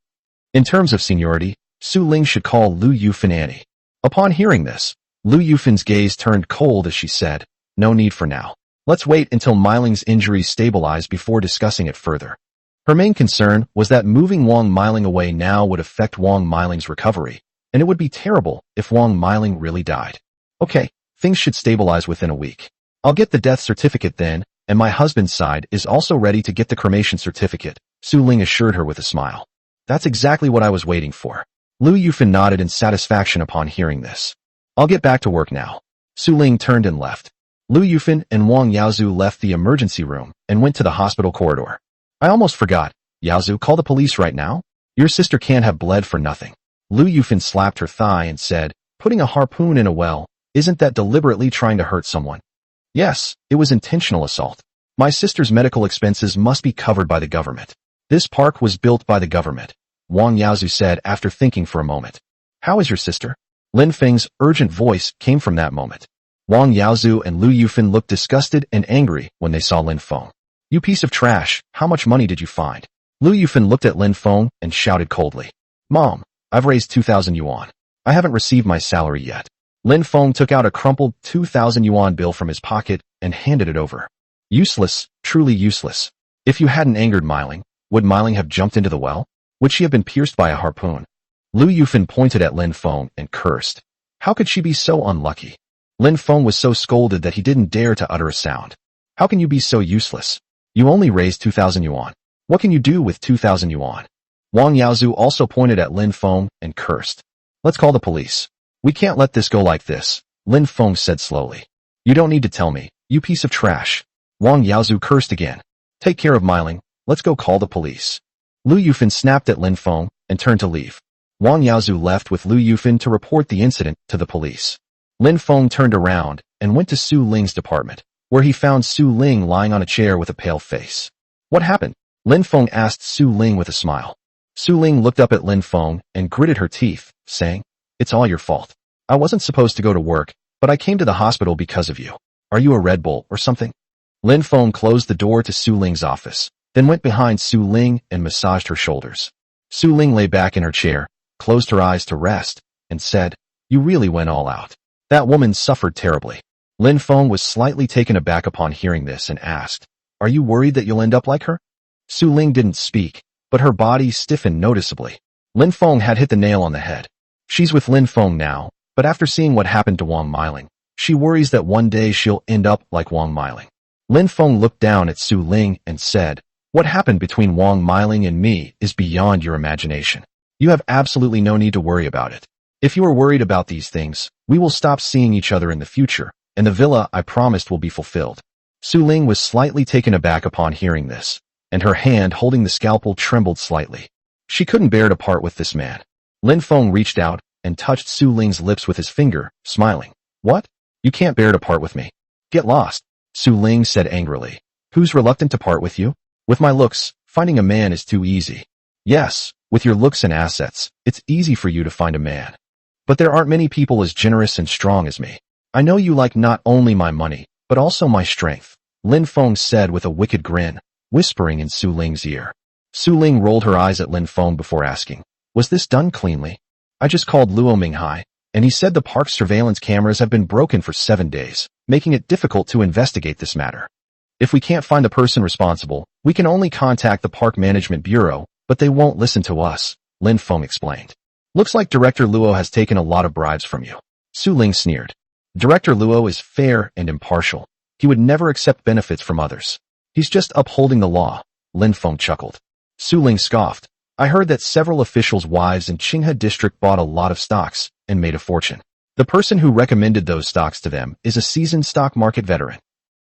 In terms of seniority, Su Ling should call Lu Yufan Annie. Upon hearing this, Lu Yufan's gaze turned cold as she said, no need for now. Let's wait until Miling's injuries stabilize before discussing it further. Her main concern was that moving Wang Miling away now would affect Wang Miling's recovery, and it would be terrible if Wang Miling really died. Okay, things should stabilize within a week. I'll get the death certificate then, and my husband's side is also ready to get the cremation certificate, Su Ling assured her with a smile. That's exactly what I was waiting for. Lu Yufan nodded in satisfaction upon hearing this. I'll get back to work now. Su Ling turned and left. Lu Yufan and Wang Yaozu left the emergency room and went to the hospital corridor. I almost forgot. Yaozu, call the police right now? Your sister can't have bled for nothing. Lu Yufan slapped her thigh and said, putting a harpoon in a well, isn't that deliberately trying to hurt someone? Yes, it was intentional assault. My sister's medical expenses must be covered by the government. This park was built by the government, Wang Yaozu said after thinking for a moment. How is your sister? Lin Feng's urgent voice came from that moment. Wang Yaozu and Lu Yufan looked disgusted and angry when they saw Lin Feng. You piece of trash, how much money did you find? Lu Yufan looked at Lin Feng and shouted coldly. Mom, I've raised 2,000 yuan. I haven't received my salary yet. Lin Feng took out a crumpled 2,000 yuan bill from his pocket and handed it over. Useless, truly useless. If you hadn't angered Miling, would Miling have jumped into the well? Would she have been pierced by a harpoon? Lu Yufan pointed at Lin Feng and cursed. How could she be so unlucky? Lin Feng was so scolded that he didn't dare to utter a sound. How can you be so useless? You only raised 2,000 yuan. What can you do with 2,000 yuan? Wang Yaozu also pointed at Lin Feng and cursed. Let's call the police. We can't let this go like this, Lin Feng said slowly. You don't need to tell me, you piece of trash. Wang Yaozu cursed again. Take care of Miling, let's go call the police. Lu Yufan snapped at Lin Feng and turned to leave. Wang Yaozu left with Lu Yufan to report the incident to the police. Lin Feng turned around and went to Su Ling's department, where he found Su Ling lying on a chair with a pale face. What happened? Lin Feng asked Su Ling with a smile. Su Ling looked up at Lin Feng and gritted her teeth, saying, It's all your fault. I wasn't supposed to go to work, but I came to the hospital because of you. Are you a Red Bull or something? Lin Feng closed the door to Su Ling's office, then went behind Su Ling and massaged her shoulders. Su Ling lay back in her chair, closed her eyes to rest, and said, You really went all out. That woman suffered terribly. Lin Feng was slightly taken aback upon hearing this and asked, Are you worried that you'll end up like her? Su Ling didn't speak, but her body stiffened noticeably. Lin Feng had hit the nail on the head. She's with Lin Feng now, but after seeing what happened to Wang Miling, she worries that one day she'll end up like Wang Miling. Lin Feng looked down at Su Ling and said, What happened between Wang Miling and me is beyond your imagination. You have absolutely no need to worry about it. If you are worried about these things, we will stop seeing each other in the future, and the villa I promised will be fulfilled. Su Ling was slightly taken aback upon hearing this, and her hand holding the scalpel trembled slightly. She couldn't bear to part with this man. Lin Feng reached out and touched Su Ling's lips with his finger, smiling. What? You can't bear to part with me. Get lost, Su Ling said angrily. Who's reluctant to part with you? With my looks, finding a man is too easy. Yes, with your looks and assets, it's easy for you to find a man. But there aren't many people as generous and strong as me. I know you like not only my money, but also my strength, Lin Feng said with a wicked grin, whispering in Su Ling's ear. Su Ling rolled her eyes at Lin Feng before asking, was this done cleanly? I just called Luo Minghai, and he said the park's surveillance cameras have been broken for 7 days, making it difficult to investigate this matter. If we can't find the person responsible, we can only contact the Park Management Bureau, but they won't listen to us, Lin Feng explained. Looks like Director Luo has taken a lot of bribes from you. Su Ling sneered. Director Luo is fair and impartial. He would never accept benefits from others. He's just upholding the law, Lin Feng chuckled. Su Ling scoffed. I heard that several officials' wives in Qinghe District bought a lot of stocks and made a fortune. The person who recommended those stocks to them is a seasoned stock market veteran.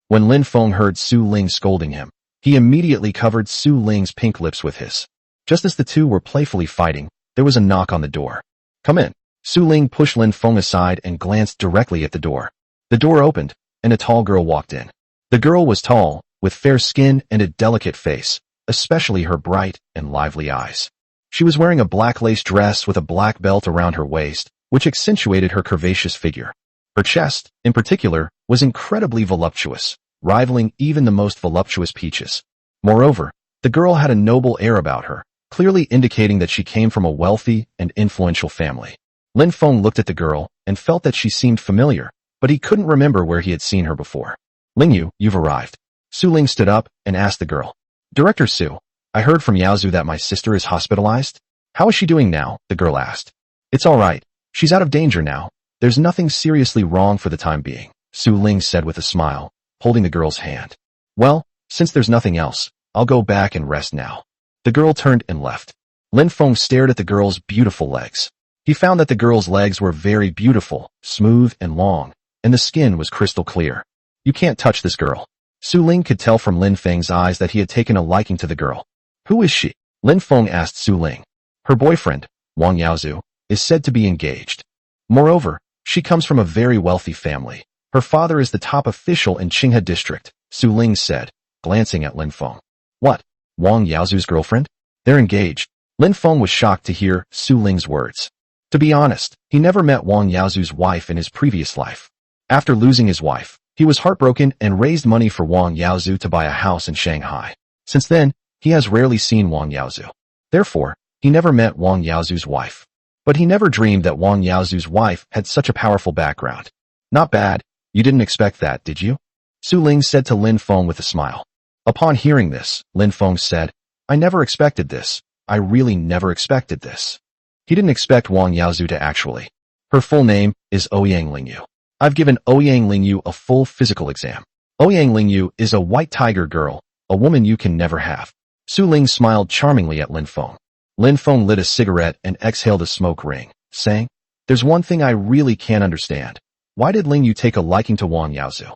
When Lin Feng heard Su Ling scolding him, he immediately covered Su Ling's pink lips with his. Just as the two were playfully fighting, there was a knock on the door. Come in. Su Ling pushed Lin Feng aside and glanced directly at the door. The door opened, and a tall girl walked in. The girl was tall, with fair skin and a delicate face, especially her bright and lively eyes. She was wearing a black lace dress with a black belt around her waist, which accentuated her curvaceous figure. Her chest, in particular, was incredibly voluptuous, rivaling even the most voluptuous peaches. Moreover, the girl had a noble air about her, clearly indicating that she came from a wealthy and influential family. Lin Feng looked at the girl and felt that she seemed familiar, but he couldn't remember where he had seen her before. Lingyu, you've arrived. Su Ling stood up and asked the girl. Director Su, I heard from Yaozu that my sister is hospitalized. How is she doing now? The girl asked. It's all right. She's out of danger now. There's nothing seriously wrong for the time being, Su Ling said with a smile, holding the girl's hand. Well, since there's nothing else, I'll go back and rest now. The girl turned and left. Lin Feng stared at the girl's beautiful legs. He found that the girl's legs were very beautiful, smooth and long, and the skin was crystal clear. You can't touch this girl. Su Ling could tell from Lin Feng's eyes that he had taken a liking to the girl. Who is she? Lin Feng asked Su Ling. Her boyfriend, Wang Yaozu, is said to be engaged. Moreover, she comes from a very wealthy family. Her father is the top official in Qinghe District, Su Ling said, glancing at Lin Feng. What? Wang Yaozu's girlfriend? They're engaged. Lin Feng was shocked to hear Su Ling's words. To be honest, he never met Wang Yaozu's wife in his previous life. After losing his wife, he was heartbroken and raised money for Wang Yaozu to buy a house in Shanghai. Since then, he has rarely seen Wang Yaozu. Therefore, he never met Wang Yaozu's wife. But he never dreamed that Wang Yaozu's wife had such a powerful background. Not bad. You didn't expect that, did you? Su Ling said to Lin Feng with a smile. Upon hearing this, Lin Feng said, I never expected this. I really never expected this. He didn't expect Wang Yaozu to actually. Her full name is Ouyang Lingyu. I've given Ouyang Lingyu a full physical exam. Ouyang Lingyu is a white tiger girl, a woman you can never have. Su Ling smiled charmingly at Lin Feng. Lin Feng lit a cigarette and exhaled a smoke ring, saying, There's one thing I really can't understand. Why did Lingyu take a liking to Wang Yaozu?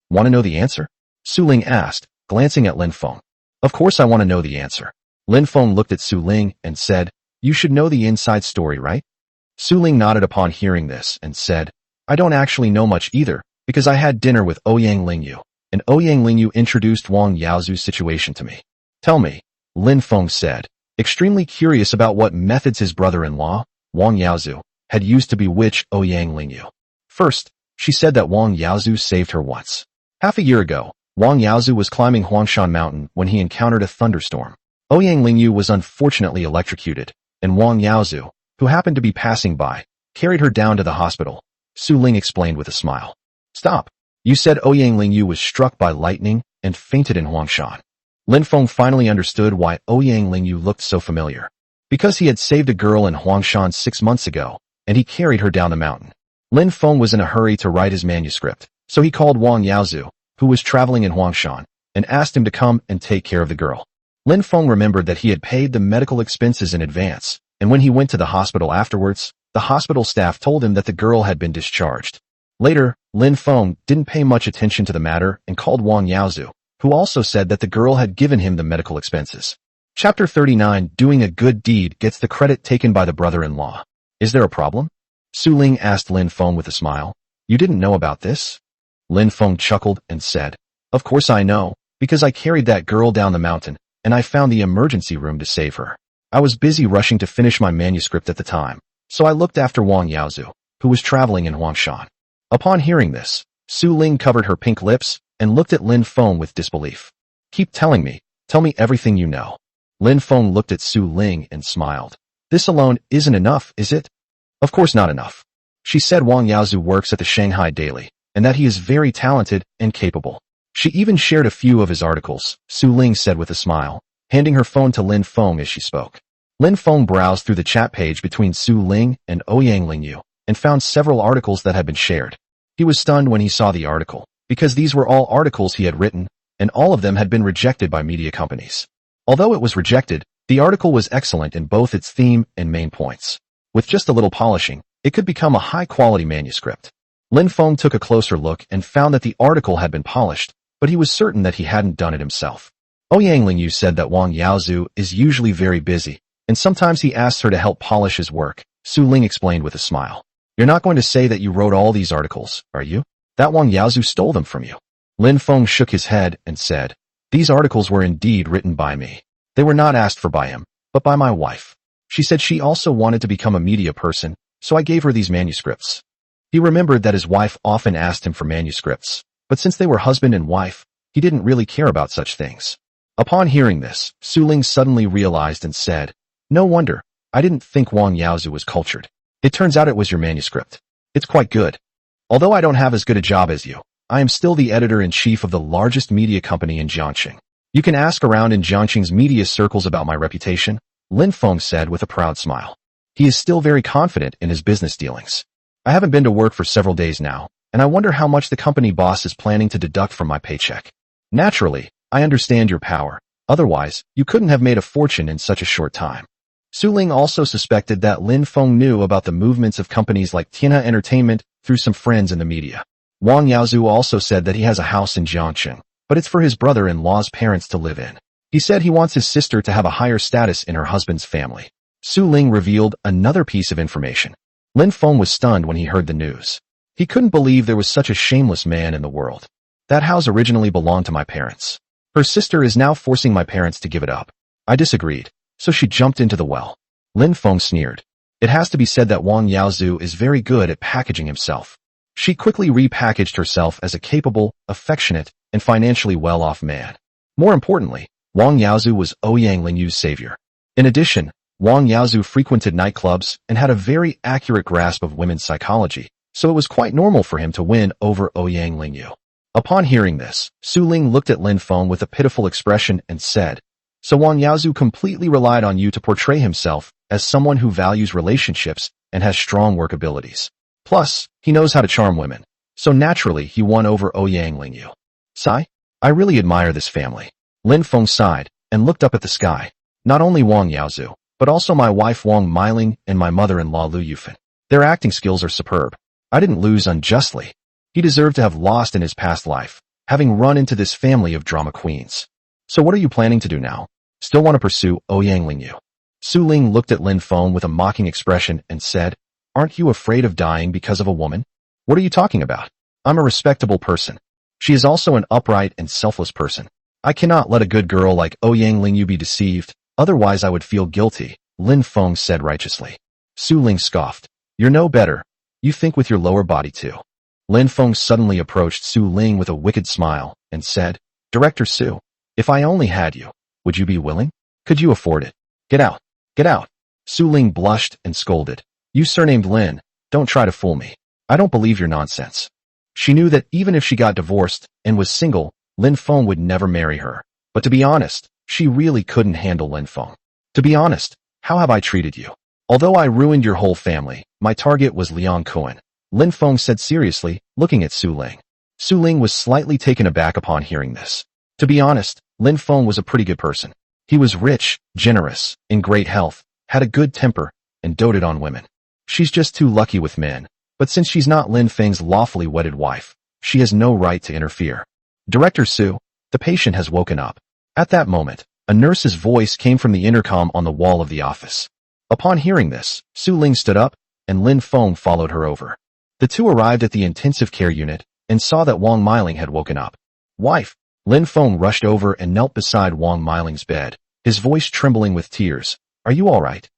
Want to know the answer? Su Ling asked, glancing at Lin Feng. Of course I want to know the answer. Lin Feng looked at Su Ling and said, You should know the inside story, right? Su Ling nodded upon hearing this and said, I don't actually know much either, because I had dinner with Ouyang Lingyu, and Ouyang Lingyu introduced Wang Yaozu's situation to me. Tell me, Lin Feng said, extremely curious about what methods his brother-in-law, Wang Yaozu, had used to bewitch Ouyang Lingyu. First, she said that Wang Yaozu saved her once. Half a year ago, Wang Yaozu was climbing Huangshan Mountain when he encountered a thunderstorm. Ouyang Lingyu was unfortunately electrocuted, and Wang Yaozu, who happened to be passing by, carried her down to the hospital. Su Ling explained with a smile. Stop. You said Ouyang Lingyu was struck by lightning and fainted in Huangshan. Lin Feng finally understood why Ouyang Lingyu looked so familiar. Because he had saved a girl in Huangshan 6 months ago, and he carried her down the mountain. Lin Feng was in a hurry to write his manuscript, so he called Wang Yaozu, who was traveling in Huangshan, and asked him to come and take care of the girl. Lin Feng remembered that he had paid the medical expenses in advance, and when he went to the hospital afterwards, the hospital staff told him that the girl had been discharged. Later, Lin Feng didn't pay much attention to the matter and called Wang Yaozu, who also said that the girl had given him the medical expenses. Chapter 39, Doing a good deed gets the credit taken by the brother-in-law. Is there a problem? Su Ling asked Lin Feng with a smile. You didn't know about this? Lin Feng chuckled and said, Of course I know, because I carried that girl down the mountain, and I found the emergency room to save her. I was busy rushing to finish my manuscript at the time, so I looked after Wang Yaozu, who was traveling in Huangshan. Upon hearing this, Su Ling covered her pink lips and looked at Lin Feng with disbelief. Keep telling me. Tell me everything you know. Lin Feng looked at Su Ling and smiled. This alone isn't enough, is it? Of course not enough. She said Wang Yaozu works at the Shanghai Daily, and that he is very talented and capable. She even shared a few of his articles, Su Ling said with a smile, handing her phone to Lin Feng as she spoke. Lin Feng browsed through the chat page between Su Ling and Ouyang Lingyu and found several articles that had been shared. He was stunned when he saw the article, because these were all articles he had written, and all of them had been rejected by media companies. Although it was rejected, the article was excellent in both its theme and main points. With just a little polishing, it could become a high-quality manuscript. Lin Feng took a closer look and found that the article had been polished, but he was certain that he hadn't done it himself. Ouyang Lingyu said that Wang Yaozu is usually very busy, and sometimes he asks her to help polish his work, Su Ling explained with a smile. You're not going to say that you wrote all these articles, are you? That Wang Yaozu stole them from you. Lin Feng shook his head and said, these articles were indeed written by me. They were not asked for by him, but by my wife. She said she also wanted to become a media person, so I gave her these manuscripts. He remembered that his wife often asked him for manuscripts, but since they were husband and wife, he didn't really care about such things. Upon hearing this, Su Ling suddenly realized and said, no wonder, I didn't think Wang Yaozu was cultured. It turns out it was your manuscript. It's quite good. Although I don't have as good a job as you, I am still the editor-in-chief of the largest media company in Jiangxing. You can ask around in Jiangxing's media circles about my reputation, Lin Feng said with a proud smile. He is still very confident in his business dealings. I haven't been to work for several days now, and I wonder how much the company boss is planning to deduct from my paycheck. Naturally, I understand your power. Otherwise, you couldn't have made a fortune in such a short time. Su Ling also suspected that Lin Feng knew about the movements of companies like Tianhe Entertainment through some friends in the media. Wang Yaozu also said that he has a house in Jiangxing, but it's for his brother-in-law's parents to live in. He said he wants his sister to have a higher status in her husband's family. Su Ling revealed another piece of information. Lin Feng was stunned when he heard the news. He couldn't believe there was such a shameless man in the world. That house originally belonged to my parents. Her sister is now forcing my parents to give it up. I disagreed, so she jumped into the well. Lin Feng sneered. It has to be said that Wang Yaozu is very good at packaging himself. She quickly repackaged herself as a capable, affectionate, and financially well-off man. More importantly, Wang Yaozu was Ouyang Lingyu's savior. In addition, Wang Yaozu frequented nightclubs and had a very accurate grasp of women's psychology, so it was quite normal for him to win over Ouyang Lingyu. Upon hearing this, Su Ling looked at Lin Feng with a pitiful expression and said, so Wang Yaozu completely relied on you to portray himself as someone who values relationships and has strong work abilities. Plus, he knows how to charm women, so naturally he won over Ouyang Lingyu. Sigh? I really admire this family. Lin Feng sighed and looked up at the sky. Not only Wang Yaozu, but also my wife Wang Meiling and my mother-in-law Lu Yufan. Their acting skills are superb. I didn't lose unjustly. He deserved to have lost in his past life, having run into this family of drama queens. So what are you planning to do now? Still want to pursue Ouyang Lingyu? Su Ling looked at Lin Feng with a mocking expression and said, aren't you afraid of dying because of a woman? What are you talking about? I'm a respectable person. She is also an upright and selfless person. I cannot let a good girl like Ouyang Lingyu be deceived, otherwise I would feel guilty, Lin Feng said righteously. Su Ling scoffed. You're no better. You think with your lower body too. Lin Feng suddenly approached Su Ling with a wicked smile and said, Director Su, if I only had you, would you be willing? Could you afford it? Get out. Get out. Su Ling blushed and scolded. You surnamed Lin, don't try to fool me. I don't believe your nonsense. She knew that even if she got divorced and was single, Lin Feng would never marry her. But to be honest, she really couldn't handle Lin Feng. To be honest, how have I treated you? Although I ruined your whole family, my target was Liang Kuan, Lin Feng said seriously, looking at Su Ling. Su Ling was slightly taken aback upon hearing this. To be honest, Lin Feng was a pretty good person. He was rich, generous, in great health, had a good temper, and doted on women. She's just too lucky with men, but since she's not Lin Feng's lawfully wedded wife, she has no right to interfere. Director Su, the patient has woken up. At that moment, a nurse's voice came from the intercom on the wall of the office. Upon hearing this, Su Ling stood up, and Lin Feng followed her over. The two arrived at the intensive care unit and saw that Wang Meiling had woken up. Wife! Lin Feng rushed over and knelt beside Wang Meiling's bed, his voice trembling with tears. Are you all right?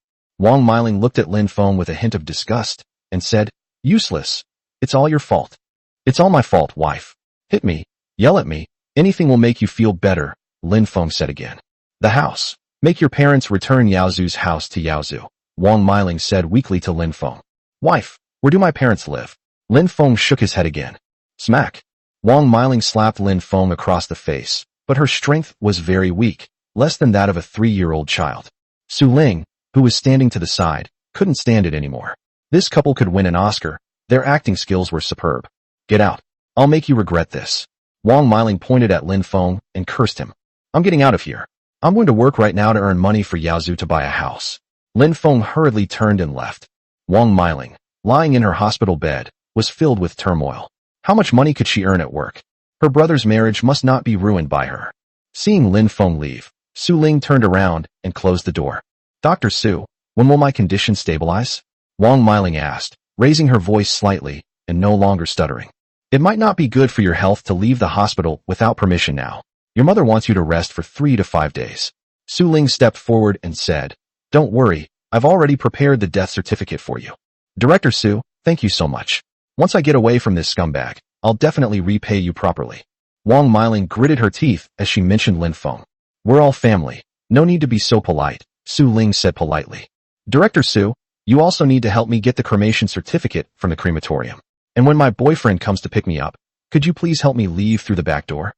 Wang Miling looked at Lin Feng with a hint of disgust and said, "Useless. It's all your fault." "It's all my fault, wife. Hit me. Yell at me. Anything will make you feel better," Lin Feng said again. "The house. Make your parents return Yaozu's house to Yaozu," Wang Miling said weakly to Lin Feng. "Wife, where do my parents live?" Lin Feng shook his head again. Smack. Wang Miling slapped Lin Feng across the face, but her strength was very weak, less than that of a 3-year-old child. Su Ling, who was standing to the side, couldn't stand it anymore. This couple could win an Oscar. Their acting skills were superb. "Get out. I'll make you regret this." Wang Miling pointed at Lin Feng and cursed him. "I'm getting out of here. I'm going to work right now to earn money for Yaozu to buy a house." Lin Feng hurriedly turned and left. Wang Miling, lying in her hospital bed, was filled with turmoil. How much money could she earn at work? Her brother's marriage must not be ruined by her. Seeing Lin Feng leave, Su Ling turned around and closed the door. "Dr. Su, when will my condition stabilize?" Wang Miling asked, raising her voice slightly and no longer stuttering. "It might not be good for your health to leave the hospital without permission now. Your mother wants you to rest for 3 to 5 days. Su Ling stepped forward and said, "Don't worry, I've already prepared the death certificate for you." "Director Su, thank you so much. Once I get away from this scumbag, I'll definitely repay you properly." Wang Miling gritted her teeth as she mentioned Lin Feng. "We're all family. No need to be so polite," Su Ling said politely. "Director Su, you also need to help me get the cremation certificate from the crematorium. And when my boyfriend comes to pick me up, could you please help me leave through the back door?"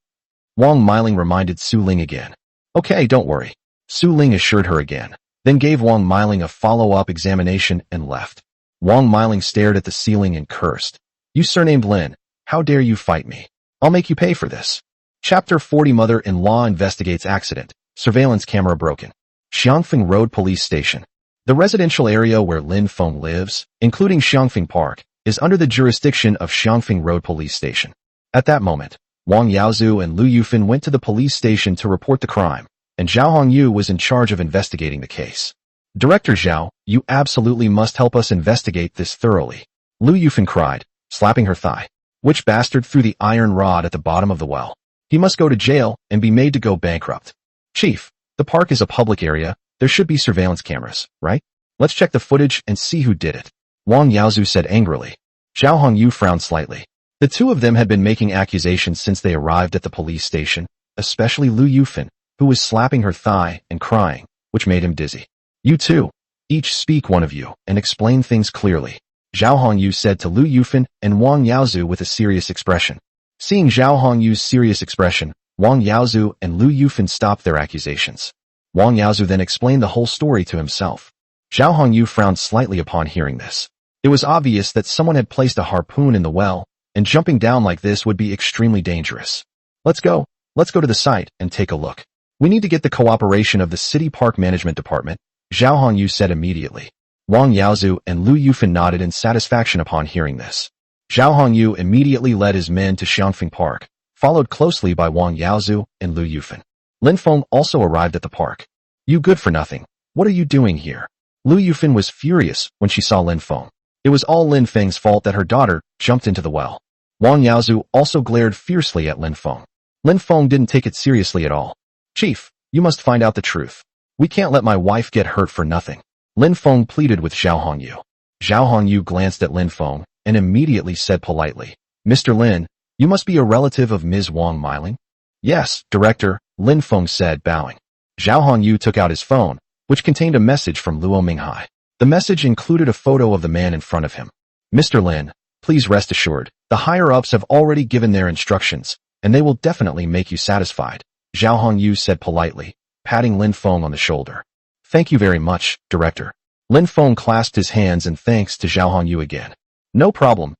Wang Miling reminded Su Ling again. "Okay, don't worry," Su Ling assured her again, then gave Wang Miling a follow-up examination and left. Wang Miling stared at the ceiling and cursed. "You surnamed Lin, how dare you fight me? I'll make you pay for this." Chapter 40 Mother-in-law investigates accident. Surveillance camera broken. Xiangfeng Road Police Station. The residential area where Lin Feng lives, including Xiangfeng Park, is under the jurisdiction of Xiangfeng Road Police Station. At that moment, Wang Yaozu and Lu Yufan went to the police station to report the crime, and Zhao Hongyu was in charge of investigating the case. "Director Zhao, you absolutely must help us investigate this thoroughly," Lu Yufan cried, slapping her thigh. "Which bastard threw the iron rod at the bottom of the well? He must go to jail and be made to go bankrupt." "Chief, the park is a public area. There should be surveillance cameras, right? Let's check the footage and see who did it," Wang Yaozu said angrily. Zhao Hongyu frowned slightly. The two of them had been making accusations since they arrived at the police station, especially Lu Yufan, who was slapping her thigh and crying, which made him dizzy. "You two, each speak one of you and explain things clearly," Zhao Hongyu said to Lu Yufan and Wang Yaozu with a serious expression. Seeing Zhao Hongyu's serious expression, Wang Yaozu and Lu Yufan stopped their accusations. Wang Yaozu then explained the whole story to himself. Zhao Hongyu frowned slightly upon hearing this. It was obvious that someone had placed a harpoon in the well, and jumping down like this would be extremely dangerous. Let's go to the site and take a look. We need to get the cooperation of the City Park Management Department, Zhao Hongyu said immediately. Wang Yaozu and Lu Yufan nodded in satisfaction upon hearing this. Zhao Hongyu immediately led his men to Xiangfeng Park, followed closely by Wang Yaozu and Lu Yufan. Lin Feng also arrived at the park. "You good for nothing. What are you doing here?" Lu Yufan was furious when she saw Lin Feng. It was all Lin Feng's fault that her daughter jumped into the well. Wang Yaozu also glared fiercely at Lin Feng. Lin Feng didn't take it seriously at all. "Chief, you must find out the truth. We can't let my wife get hurt for nothing," Lin Feng pleaded with Zhao Hongyu. Zhao Hongyu glanced at Lin Feng and immediately said politely, "Mr. Lin, you must be a relative of Ms. Wang Miling?" "Yes, Director," Lin Feng said, bowing. Zhao Hongyu took out his phone, which contained a message from Luo Minghai. The message included a photo of the man in front of him. "Mr. Lin, please rest assured, the higher-ups have already given their instructions, and they will definitely make you satisfied," Zhao Hongyu said politely, patting Lin Feng on the shoulder. "Thank you very much, Director." Lin Feng clasped his hands in thanks to Zhao Hongyu again. No problem.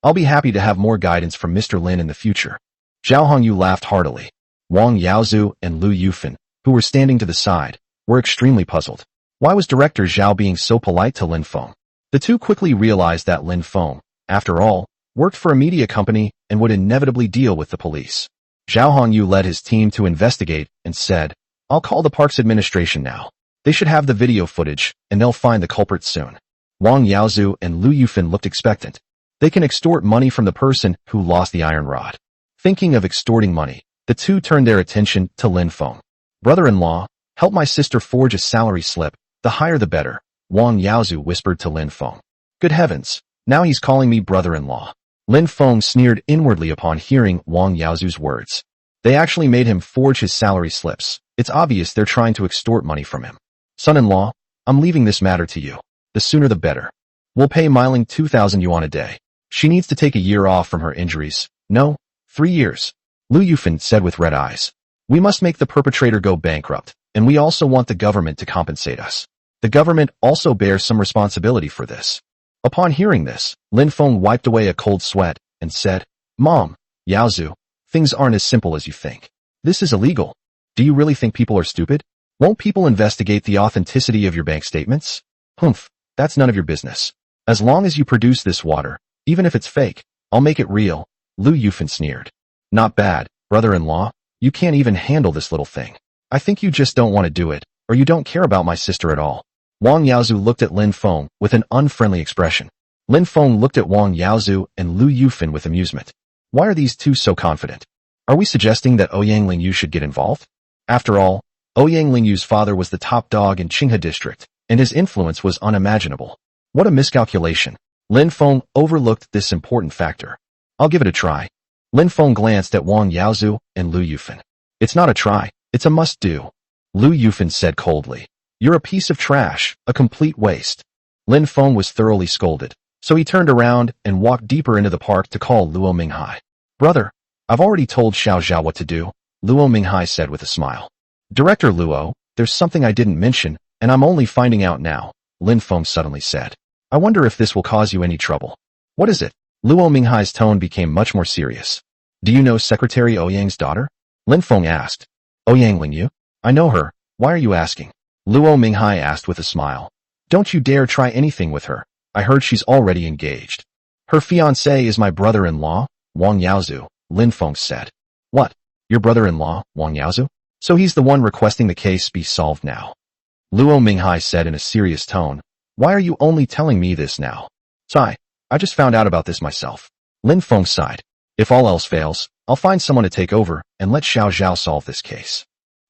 I'll be happy to have more guidance from Mr. Lin in the future." Zhao Hongyu laughed heartily. Wang Yaozu and Lu Yufan, who were standing to the side, were extremely puzzled. Why was Director Zhao being so polite to Lin Feng? The two quickly realized that Lin Feng, after all, worked for a media company and would inevitably deal with the police. Zhao Hongyu led his team to investigate and said, "I'll call the park's administration now. They should have the video footage, and they'll find the culprit soon." Wang Yaozu and Lu Yufan looked expectant. They can extort money from the person who lost the iron rod. Thinking of extorting money, the two turned their attention to Lin Feng. "Brother-in-law, help my sister forge a salary slip The higher the better, Wang Yaozu whispered to Lin Feng. Good heavens, now he's calling me brother-in-law. Lin Feng sneered inwardly upon hearing Wang Yaozu's words. They actually made him forge his salary slips. It's obvious they're trying to extort money from him. Son-in-law, I'm leaving this matter to you. The sooner the better. We'll pay Meiling 2,000 yuan a day. She needs to take a year off from her injuries. No, 3 years. Lu Yufan said with red eyes. We must make the perpetrator go bankrupt, and we also want the government to compensate us. The government also bears some responsibility for this. Upon hearing this, Lin Feng wiped away a cold sweat and said, Mom, Yaozu, things aren't as simple as you think. This is illegal. Do you really think people are stupid? Won't people investigate the authenticity of your bank statements? Humph, that's none of your business. As long as you produce this water, even if it's fake, I'll make it real, Lu Yufan sneered. Not bad, brother-in-law. You can't even handle this little thing. I think you just don't want to do it, or you don't care about my sister at all. Wang Yaozu looked at Lin Feng with an unfriendly expression. Lin Feng looked at Wang Yaozu and Lu Yufan with amusement. Why are these two so confident? Are we suggesting that Ouyang Lingyu should get involved? After all, Ouyang Lingyu's father was the top dog in Qinghe district, and his influence was unimaginable. What a miscalculation. Lin Feng overlooked this important factor. I'll give it a try. Lin Feng glanced at Wang Yaozu and Lu Yufan. It's not a try, it's a must-do. Lu Yufan said coldly. You're a piece of trash, a complete waste. Lin Feng was thoroughly scolded, so he turned around and walked deeper into the park to call Luo Minghai. Brother, I've already told Xiao Zhao what to do, Luo Minghai said with a smile. Director Luo, there's something I didn't mention, and I'm only finding out now, Lin Feng suddenly said. I wonder if this will cause you any trouble. What is it? Luo Minghai's tone became much more serious. Do you know Secretary Ouyang's daughter? Lin Feng asked. Ouyang Lingyu? I know her. Why are you asking? Luo Minghai asked with a smile. Don't you dare try anything with her. I heard she's already engaged. Her fiancé is my brother-in-law, Wang Yaozu, Lin Feng said. What? Your brother-in-law, Wang Yaozu? So he's the one requesting the case be solved now. Luo Minghai said in a serious tone. Why are you only telling me this now? Sigh. I just found out about this myself. Lin Feng sighed. If all else fails, I'll find someone to take over and let Xiao Zhao solve this case.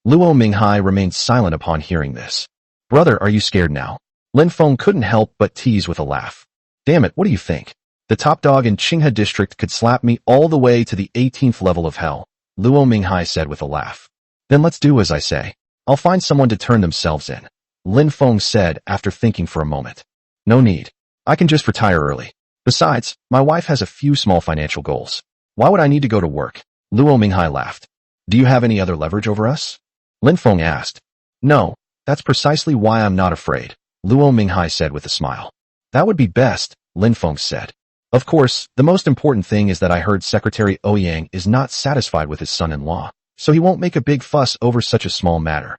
Luo Minghai remained silent upon hearing this. Brother, are you scared now? Lin Feng couldn't help but tease with a laugh. Damn it, what do you think? The top dog in Qinghe district could slap me all the way to the 18th level of hell, Luo Minghai said with a laugh. Then let's do as I say. I'll find someone to turn themselves in, Lin Feng said after thinking for a moment. No need. I can just retire early. Besides, my wife has a few small financial goals. Why would I need to go to work? Luo Minghai laughed. Do you have any other leverage over us? Lin Feng asked. No, that's precisely why I'm not afraid, Luo Minghai said with a smile. That would be best, Lin Feng said. Of course, the most important thing is that I heard Secretary Ouyang is not satisfied with his son-in-law, so he won't make a big fuss over such a small matter.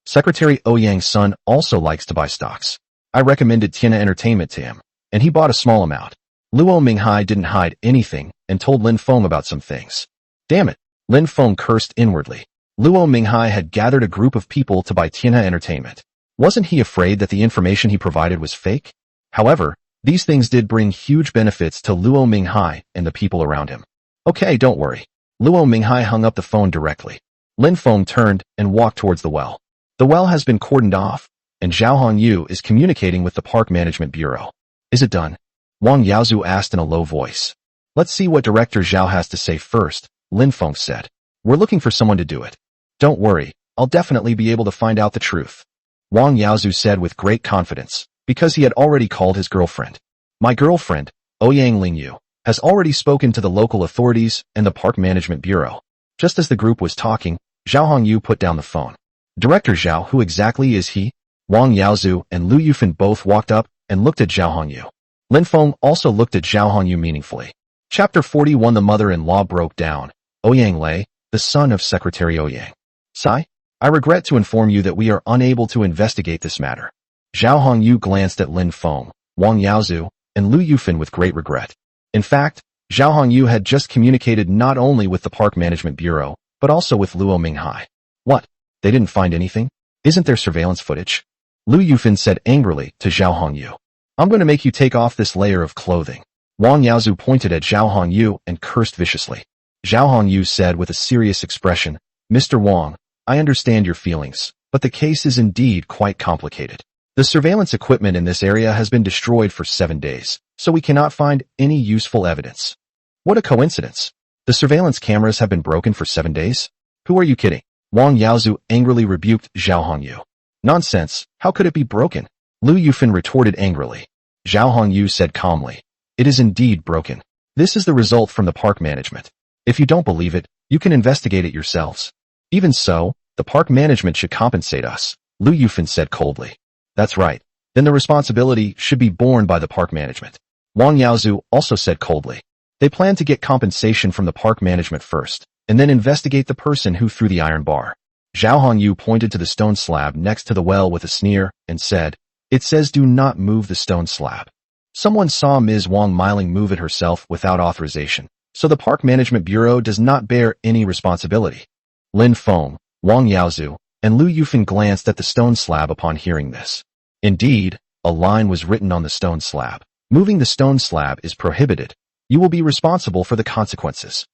Secretary Ouyang's son also likes to buy stocks. I recommended Tiana Entertainment to him, and he bought a small amount. Luo Minghai didn't hide anything and told Lin Feng about some things. Damn it, Lin Feng cursed inwardly. Luo Minghai had gathered a group of people to buy Tiana Entertainment. Wasn't he afraid that the information he provided was fake? However, these things did bring huge benefits to Luo Minghai and the people around him. Okay, don't worry. Luo Minghai hung up the phone directly. Lin Feng turned and walked towards the well. The well has been cordoned off, and Zhao Hongyu is communicating with the Park Management Bureau. Is it done? Wang Yaozu asked in a low voice. Let's see what Director Zhao has to say first, Lin Feng said. We're looking for someone to do it. Don't worry, I'll definitely be able to find out the truth. Wang Yaozu said with great confidence, because he had already called his girlfriend. My girlfriend, Ouyang Lingyu, has already spoken to the local authorities and the Park Management Bureau. Just as the group was talking, Zhao Hongyu put down the phone. Director Zhao, who exactly is he? Wang Yaozu and Lu Yufan both walked up and looked at Zhao Hongyu. Lin Feng also looked at Zhao Hongyu meaningfully. Chapter 41 The mother-in-law broke down. Ouyang Lei, the son of Secretary Ouyang. Sai, I regret to inform you that we are unable to investigate this matter. Zhao Hongyu glanced at Lin Feng, Wang Yaozu, and Lu Yufan with great regret. In fact, Zhao Hongyu had just communicated not only with the Park Management Bureau, but also with Luo Minghai. What? They didn't find anything? Isn't there surveillance footage? Lu Yufan said angrily to Zhao Hongyu. I'm going to make you take off this layer of clothing. Wang Yaozu pointed at Zhao Hongyu and cursed viciously. Zhao Hongyu said with a serious expression, Mr. Wang, I understand your feelings, but the case is indeed quite complicated. The surveillance equipment in this area has been destroyed for 7 days, so we cannot find any useful evidence. What a coincidence. The surveillance cameras have been broken for 7 days? Who are you kidding? Wang Yaozu angrily rebuked Zhao Hongyu. Nonsense, how could it be broken? Lu Yufan retorted angrily. Zhao Hongyu said calmly. It is indeed broken. This is the result from the park management. If you don't believe it, you can investigate it yourselves. Even so, the park management should compensate us, Lu Yufan said coldly. That's right. Then the responsibility should be borne by the park management. Wang Yaozu also said coldly. They plan to get compensation from the park management first, and then investigate the person who threw the iron bar. Zhao Hongyu pointed to the stone slab next to the well with a sneer and said, It says do not move the stone slab. Someone saw Ms. Wang Miling move it herself without authorization, so the Park Management Bureau does not bear any responsibility. Lin Feng, Wang Yaozu, and Lu Yufan glanced at the stone slab upon hearing this. Indeed, a line was written on the stone slab. Moving the stone slab is prohibited. You will be responsible for the consequences.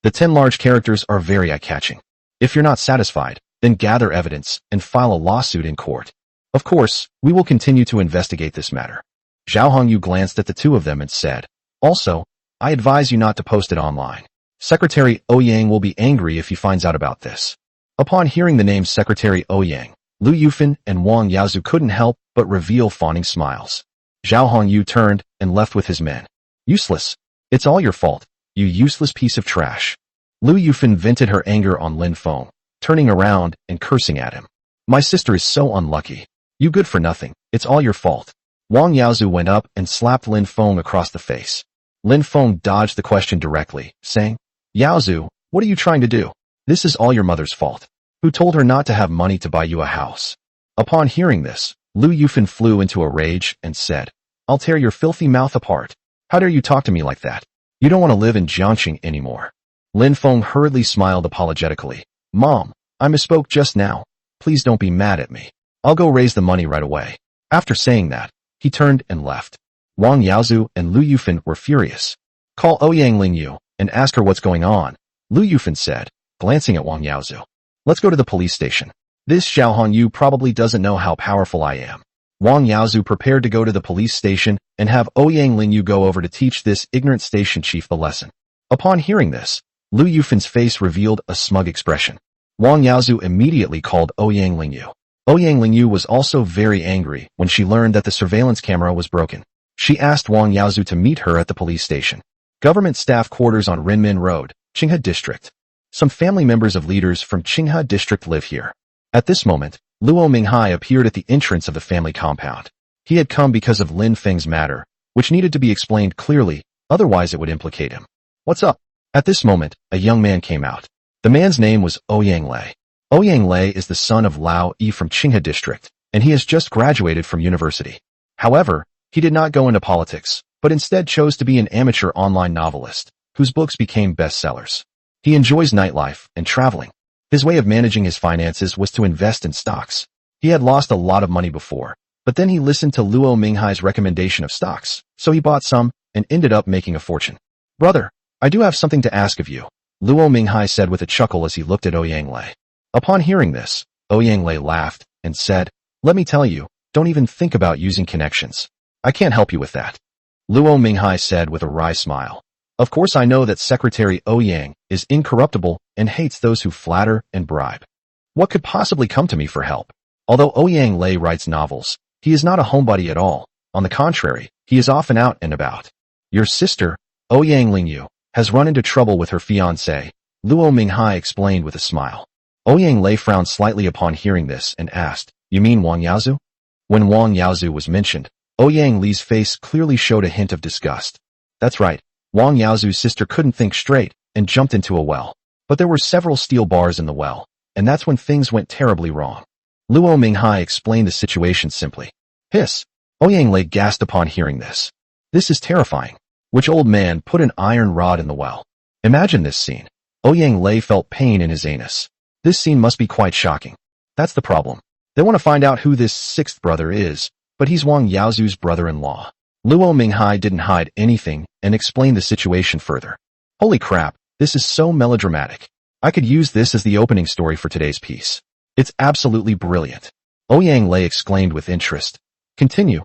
The 10 large characters are very eye-catching. If you're not satisfied, then gather evidence and file a lawsuit in court. Of course, we will continue to investigate this matter. Zhao Hongyu glanced at the two of them and said, Also, I advise you not to post it online. Secretary Ouyang will be angry if he finds out about this. Upon hearing the name Secretary Ouyang, Lu Yufan and Wang Yaozu couldn't help but reveal fawning smiles. Zhao Hongyu turned and left with his men. Useless. It's all your fault, you useless piece of trash. Lu Yufan vented her anger on Lin Feng, turning around and cursing at him. My sister is so unlucky. You good for nothing. It's all your fault. Wang Yaozu went up and slapped Lin Feng across the face. Lin Feng dodged the question directly, saying, Yaozu, what are you trying to do? This is all your mother's fault. Who told her not to have money to buy you a house? Upon hearing this, Lu Yufan flew into a rage and said, I'll tear your filthy mouth apart. How dare you talk to me like that? You don't want to live in Jiangxing anymore. Lin Feng hurriedly smiled apologetically. Mom, I misspoke just now. Please don't be mad at me. I'll go raise the money right away. After saying that, he turned and left. Wang Yaozu and Lu Yufan were furious. Call Ouyang Lingyu and ask her what's going on, Lu Yufan said, glancing at Wang Yaozu. Let's go to the police station. This Zhao Hongyu probably doesn't know how powerful I am. Wang Yaozu prepared to go to the police station and have Ouyang Lingyu go over to teach this ignorant station chief the lesson. Upon hearing this, Lu Yufan's face revealed a smug expression. Wang Yaozu immediately called Ouyang Lingyu. Ouyang Lingyu was also very angry when she learned that the surveillance camera was broken. She asked Wang Yaozu to meet her at the police station. Government staff quarters on Renmin Road, Qinghe District. Some family members of leaders from Qinghe District live here. At this moment, Luo Minghai appeared at the entrance of the family compound. He had come because of Lin Feng's matter, which needed to be explained clearly, otherwise it would implicate him. What's up? At this moment, a young man came out. The man's name was Ouyang Lei. Ouyang Lei is the son of Lao Yi from Qinghe District, and he has just graduated from university. However, he did not go into politics, but instead chose to be an amateur online novelist, whose books became bestsellers. He enjoys nightlife and traveling. His way of managing his finances was to invest in stocks. He had lost a lot of money before, but then he listened to Luo Minghai's recommendation of stocks, so he bought some and ended up making a fortune. Brother, I do have something to ask of you, Luo Minghai said with a chuckle as he looked at Ouyang Lei. Upon hearing this, Ouyang Lei laughed and said, Let me tell you, don't even think about using connections. I can't help you with that. Luo Minghai said with a wry smile. Of course I know that Secretary Ouyang is incorruptible and hates those who flatter and bribe. What could possibly come to me for help? Although Ouyang Lei writes novels, he is not a homebody at all. On the contrary, he is often out and about. Your sister, Ouyang Lingyu, has run into trouble with her fiancé, Luo Minghai explained with a smile. Ouyang Lei frowned slightly upon hearing this and asked, You mean Wang Yaozu? When Wang Yaozu was mentioned, Ouyang Lei's face clearly showed a hint of disgust. That's right, Wang Yaozu's sister couldn't think straight and jumped into a well. But there were several steel bars in the well, and that's when things went terribly wrong. Luo Minghai explained the situation simply. Hiss! Ouyang Lei gasped upon hearing this. This is terrifying. Which old man put an iron rod in the well? Imagine this scene. Ouyang Lei felt pain in his anus. This scene must be quite shocking. That's the problem. They want to find out who this sixth brother is, but he's Wang Yaozu's brother-in-law. Luo Minghai didn't hide anything and explained the situation further. Holy crap, this is so melodramatic. I could use this as the opening story for today's piece. It's absolutely brilliant. Ouyang Lei exclaimed with interest. Continue.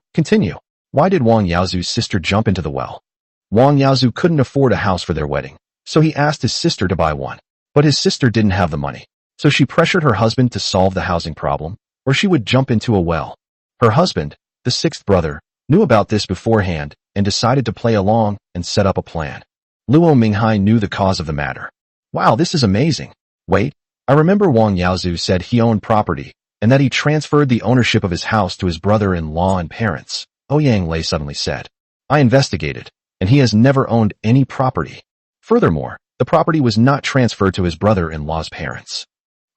Why did Wang Yaozu's sister jump into the well? Wang Yaozu couldn't afford a house for their wedding, so he asked his sister to buy one. But his sister didn't have the money, so she pressured her husband to solve the housing problem, or she would jump into a well. Her husband, the sixth brother, knew about this beforehand and decided to play along and set up a plan. Luo Minghai knew the cause of the matter. Wow, this is amazing. Wait, I remember Wang Yaozu said he owned property, and that he transferred the ownership of his house to his brother-in-law and parents. Ouyang Lei suddenly said. I investigated, and he has never owned any property. Furthermore, the property was not transferred to his brother-in-law's parents.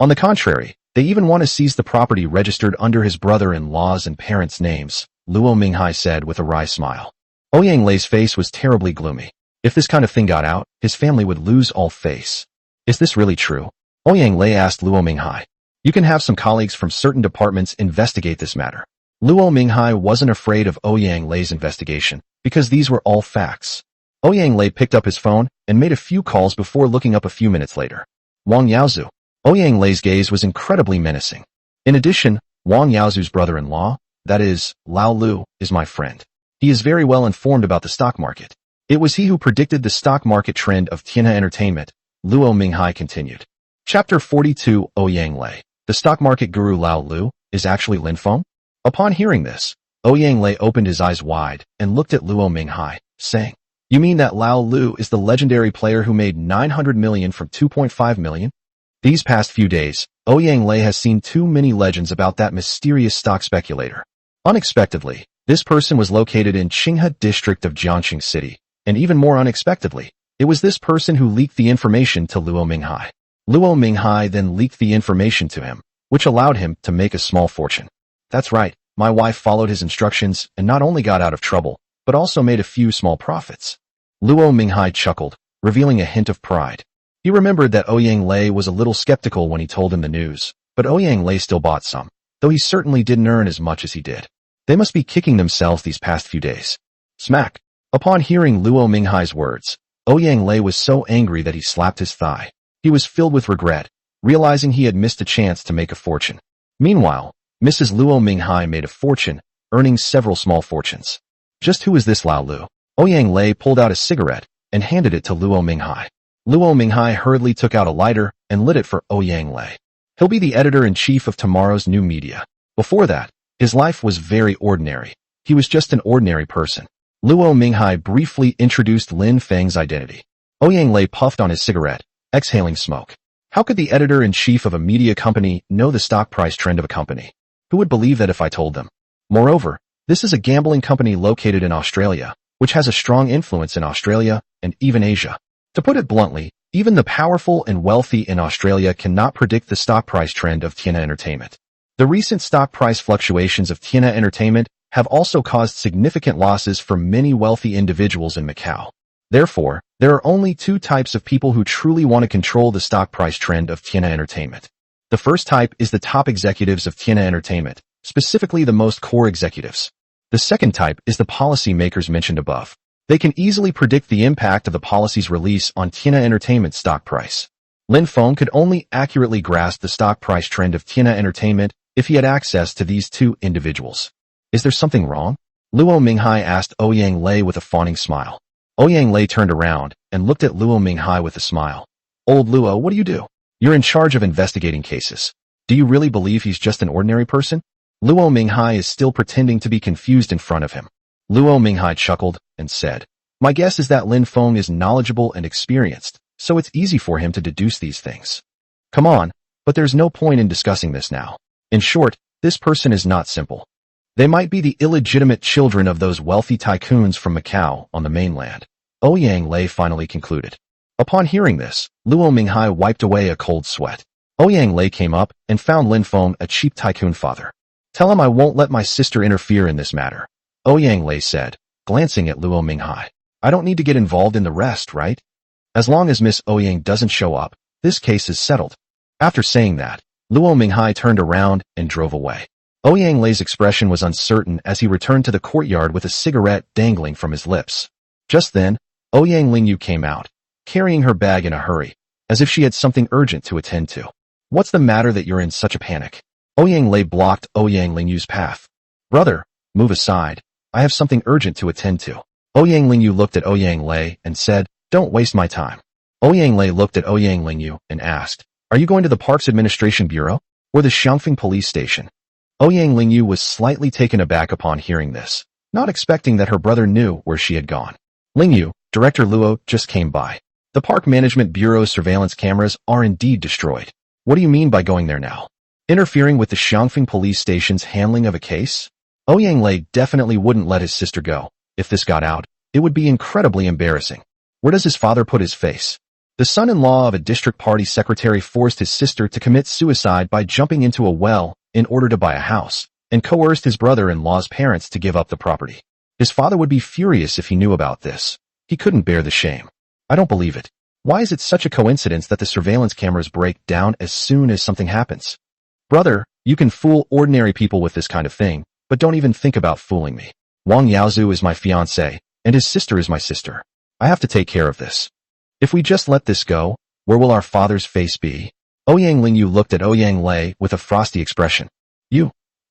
On the contrary, they even want to seize the property registered under his brother-in-law's and parents' names, Luo Minghai said with a wry smile. Ouyang Lei's face was terribly gloomy. If this kind of thing got out, his family would lose all face. Is this really true? Ouyang Lei asked Luo Minghai. You can have some colleagues from certain departments investigate this matter. Luo Minghai wasn't afraid of Ouyang Lei's investigation, because these were all facts. Ouyang Lei picked up his phone and made a few calls before looking up a few minutes later. Wang Yaozu. Ouyang Lei's gaze was incredibly menacing. In addition, Wang Yaozu's brother-in-law, that is, Lao Lu, is my friend. He is very well informed about the stock market. It was he who predicted the stock market trend of Tianhe Entertainment, Luo Minghai continued. Chapter 42 Ouyang Lei. The stock market guru Lao Lu is actually Lin Feng? Upon hearing this, Ouyang Lei opened his eyes wide and looked at Luo Minghai, saying, You mean that Lao Lu is the legendary player who made 900 million from 2.5 million? These past few days, Ouyang Lei has seen too many legends about that mysterious stock speculator. Unexpectedly, this person was located in Qinghe district of Jiangxing City, and even more unexpectedly, it was this person who leaked the information to Luo Minghai. Luo Minghai then leaked the information to him, which allowed him to make a small fortune. That's right, my wife followed his instructions and not only got out of trouble, but also made a few small profits. Luo Minghai chuckled, revealing a hint of pride. He remembered that Ouyang Lei was a little skeptical when he told him the news, but Ouyang Lei still bought some, though he certainly didn't earn as much as he did. They must be kicking themselves these past few days. Smack! Upon hearing Luo Minghai's words, Ouyang Lei was so angry that he slapped his thigh. He was filled with regret, realizing he had missed a chance to make a fortune. Meanwhile, Mrs. Luo Minghai made a fortune, earning several small fortunes. Just who is this Lao Lu? Ouyang Lei pulled out a cigarette and handed it to Luo Minghai. Luo Minghai hurriedly took out a lighter and lit it for Ouyang Lei. He'll be the editor-in-chief of tomorrow's new media. Before that, his life was very ordinary. He was just an ordinary person. Luo Minghai briefly introduced Lin Feng's identity. Ouyang Lei puffed on his cigarette, exhaling smoke. How could the editor-in-chief of a media company know the stock price trend of a company? Who would believe that if I told them? Moreover, this is a gambling company located in Australia, which has a strong influence in Australia and even Asia. To put it bluntly, even the powerful and wealthy in Australia cannot predict the stock price trend of Tianhe Entertainment. The recent stock price fluctuations of Tianhe Entertainment have also caused significant losses for many wealthy individuals in Macau. Therefore, there are only two types of people who truly want to control the stock price trend of Tianhe Entertainment. The first type is the top executives of Tianhe Entertainment, specifically the most core executives. The second type is the policy makers mentioned above. They can easily predict the impact of the policy's release on Tianhe Entertainment's stock price. Lin Feng could only accurately grasp the stock price trend of Tianhe Entertainment if he had access to these two individuals. Is there something wrong? Luo Minghai asked Ouyang Lei with a fawning smile. Ouyang Lei turned around and looked at Luo Minghai with a smile. Old Luo, what do you do? You're in charge of investigating cases. Do you really believe he's just an ordinary person? Luo Minghai is still pretending to be confused in front of him. Luo Minghai chuckled and said, My guess is that Lin Feng is knowledgeable and experienced, so it's easy for him to deduce these things. Come on, but there's no point in discussing this now. In short, this person is not simple. They might be the illegitimate children of those wealthy tycoons from Macau on the mainland. Ouyang Lei finally concluded. Upon hearing this, Luo Minghai wiped away a cold sweat. Ouyang Lei came up and found Lin Feng a cheap tycoon father. Tell him I won't let my sister interfere in this matter. Ouyang Lei said, glancing at Luo Minghai. I don't need to get involved in the rest, right? As long as Miss Ouyang doesn't show up, this case is settled. After saying that, Luo Minghai turned around and drove away. Ouyang Lei's expression was uncertain as he returned to the courtyard with a cigarette dangling from his lips. Just then, Ouyang Lingyu came out, carrying her bag in a hurry, as if she had something urgent to attend to. What's the matter that you're in such a panic? Ouyang Lei blocked Ouyang Lingyu's path. Brother, Move aside. I have something urgent to attend to. Ouyang Lingyu looked at Ouyang Lei and said, don't waste my time. Ouyang Lei looked at Ouyang Lingyu and asked, are you going to the Parks Administration Bureau or the Xiangfeng Police Station? Ouyang Lingyu was slightly taken aback upon hearing this, not expecting that her brother knew where she had gone. Lingyu, Director Luo just came by. The Park Management Bureau's surveillance cameras are indeed destroyed. What do you mean by going there now? Interfering with the Xiangfeng Police Station's handling of a case? Ouyang Lei definitely wouldn't let his sister go. If this got out, it would be incredibly embarrassing. Where does his father put his face? The son-in-law of a district party secretary forced his sister to commit suicide by jumping into a well in order to buy a house, and coerced his brother-in-law's parents to give up the property. His father would be furious if he knew about this. He couldn't bear the shame. I don't believe it. Why is it such a coincidence that the surveillance cameras break down as soon as something happens? Brother, you can fool ordinary people with this kind of thing, but don't even think about fooling me. Wang Yaozu is my fiancé, and his sister is my sister. I have to take care of this. If we just let this go, where will our father's face be? Ouyang Lingyu looked at Ouyang Lei with a frosty expression.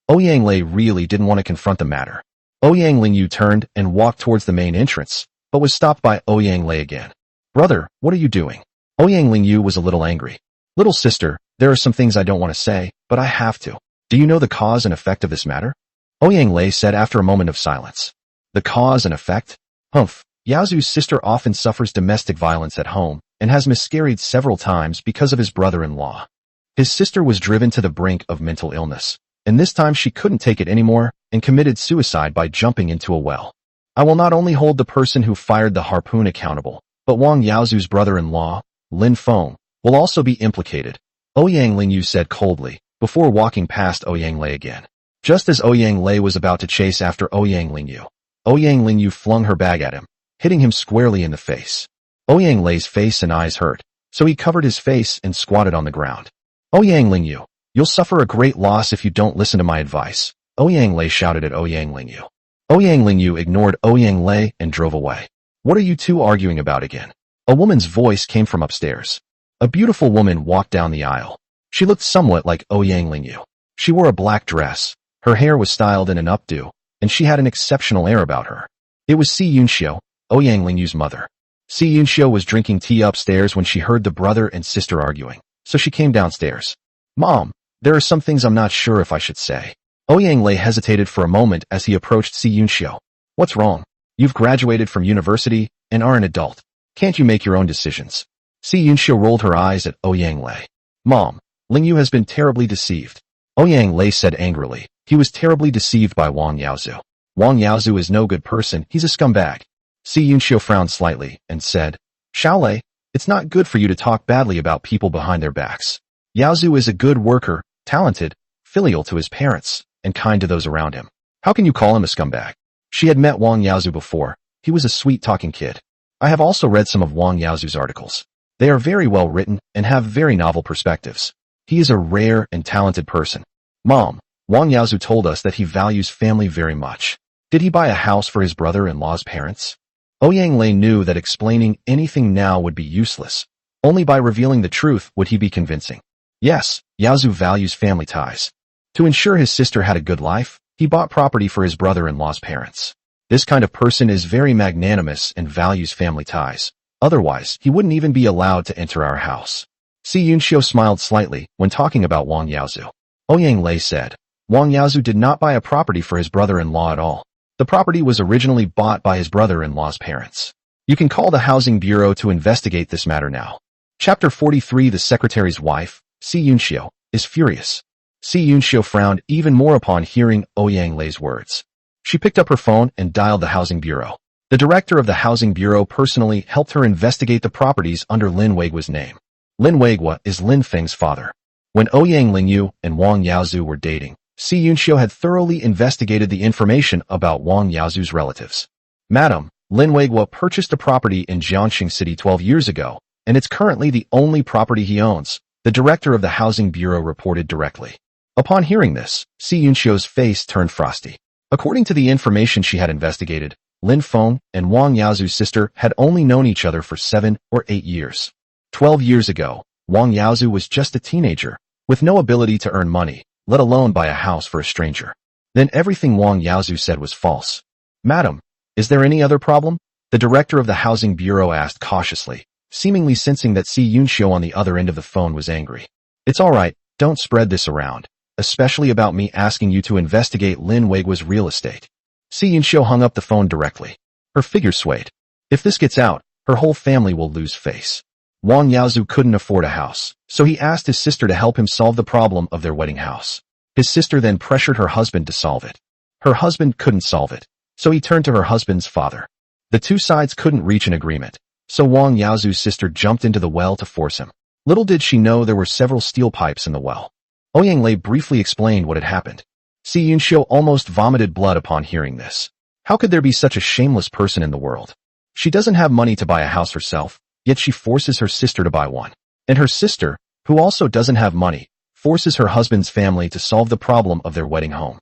Ouyang Lei really didn't want to confront the matter. Ouyang Lingyu turned and walked towards the main entrance, but was stopped by Ouyang Lei again. Brother, what are you doing? Ouyang Lingyu was a little angry. Little sister, there are some things I don't want to say, but I have to. Do you know the cause and effect of this matter? Ouyang Lei said after a moment of silence. The cause and effect? Humph. Yaozu's sister often suffers domestic violence at home and has miscarried several times because of his brother-in-law. His sister was driven to the brink of mental illness, and this time she couldn't take it anymore and committed suicide by jumping into a well. I will not only hold the person who fired the harpoon accountable, but Wang Yaozu's brother-in-law, Lin Feng, will also be implicated, Ouyang Lingyu said coldly, before walking past Ouyang Lei again. Just as Ouyang Lei was about to chase after Ouyang Lingyu flung her bag at him, hitting him squarely in the face. Ouyang Lei's face and eyes hurt, so he covered his face and squatted on the ground. Ouyang Lingyu, you'll suffer a great loss if you don't listen to my advice, Ouyang Lei shouted at Ouyang Lingyu. Ouyang Lingyu ignored Ouyang Lei and drove away. What are you two arguing about again? A woman's voice came from upstairs. A beautiful woman walked down the aisle. She looked somewhat like Ouyang Lingyu. She wore a black dress, her hair was styled in an updo, and she had an exceptional air about her. It was Si Yunxiu, Ouyang Lingyu's mother. Si Yunxiu was drinking tea upstairs when she heard the brother and sister arguing, so she came downstairs. Mom, there are some things I'm not sure if I should say. Ouyang Lei hesitated for a moment as he approached Si Yunxiu. What's wrong? You've graduated from university and are an adult. Can't you make your own decisions? Si Yunxiu rolled her eyes at Ouyang Lei. Mom, Lingyu has been terribly deceived. Ouyang Lei said angrily. He was terribly deceived by Wang Yaozu. Wang Yaozu is no good person, he's a scumbag. Si Yunxiu frowned slightly and said, Xiaolei, it's not good for you to talk badly about people behind their backs. Yaozu is a good worker, talented, filial to his parents, and kind to those around him. How can you call him a scumbag? She had met Wang Yaozu before. He was a sweet-talking kid. I have also read some of Wang Yaozu's articles. They are very well written and have very novel perspectives. He is a rare and talented person. Mom, Wang Yaozu told us that he values family very much. Did he buy a house for his brother-in-law's parents? Ouyang Lei knew that explaining anything now would be useless. Only by revealing the truth would he be convincing. Yes, Yaozu values family ties. To ensure his sister had a good life, he bought property for his brother-in-law's parents. This kind of person is very magnanimous and values family ties. Otherwise, he wouldn't even be allowed to enter our house. Si Yunxiu smiled slightly when talking about Wang Yaozu. Ouyang Lei said, Wang Yaozu did not buy a property for his brother-in-law at all. The property was originally bought by his brother-in-law's parents. You can call the Housing Bureau to investigate this matter now. Chapter 43 The Secretary's Wife, Si Yunxiu, is furious. Si Yunxiu frowned even more upon hearing Ouyang Lei's words. She picked up her phone and dialed the Housing Bureau. The director of the Housing Bureau personally helped her investigate the properties under Lin Weigua's name. Lin Weigua is Lin Feng's father. When Ouyang Lingyu and Wang Yaozu were dating, Si Yunxiu had thoroughly investigated the information about Wang Yaozu's relatives. Madam, Lin Weigua purchased a property in Jiangxing City 12 years ago, and it's currently the only property he owns, the director of the Housing Bureau reported directly. Upon hearing this, Si Yunxiu's face turned frosty. According to the information she had investigated, Lin Feng and Wang Yaozu's sister had only known each other for 7 or 8 years. 12 years ago, Wang Yaozu was just a teenager, with no ability to earn money, let alone buy a house for a stranger. Then everything Wang Yaozu said was false. Madam, is there any other problem? The director of the housing bureau asked cautiously, seemingly sensing that Si Yunxiu on the other end of the phone was angry. It's all right, don't spread this around, especially about me asking you to investigate Lin Weigua's real estate. Si Yunxiu hung up the phone directly. Her figure swayed. If this gets out, her whole family will lose face. Wang Yaozu couldn't afford a house, so he asked his sister to help him solve the problem of their wedding house. His sister then pressured her husband to solve it. Her husband couldn't solve it, so he turned to her husband's father. The two sides couldn't reach an agreement, so Wang Yaozu's sister jumped into the well to force him. Little did she know there were several steel pipes in the well. Ouyang Lei briefly explained what had happened. Si Yunxiu almost vomited blood upon hearing this. How could there be such a shameless person in the world? She doesn't have money to buy a house herself, yet she forces her sister to buy one. And her sister, who also doesn't have money, forces her husband's family to solve the problem of their wedding home.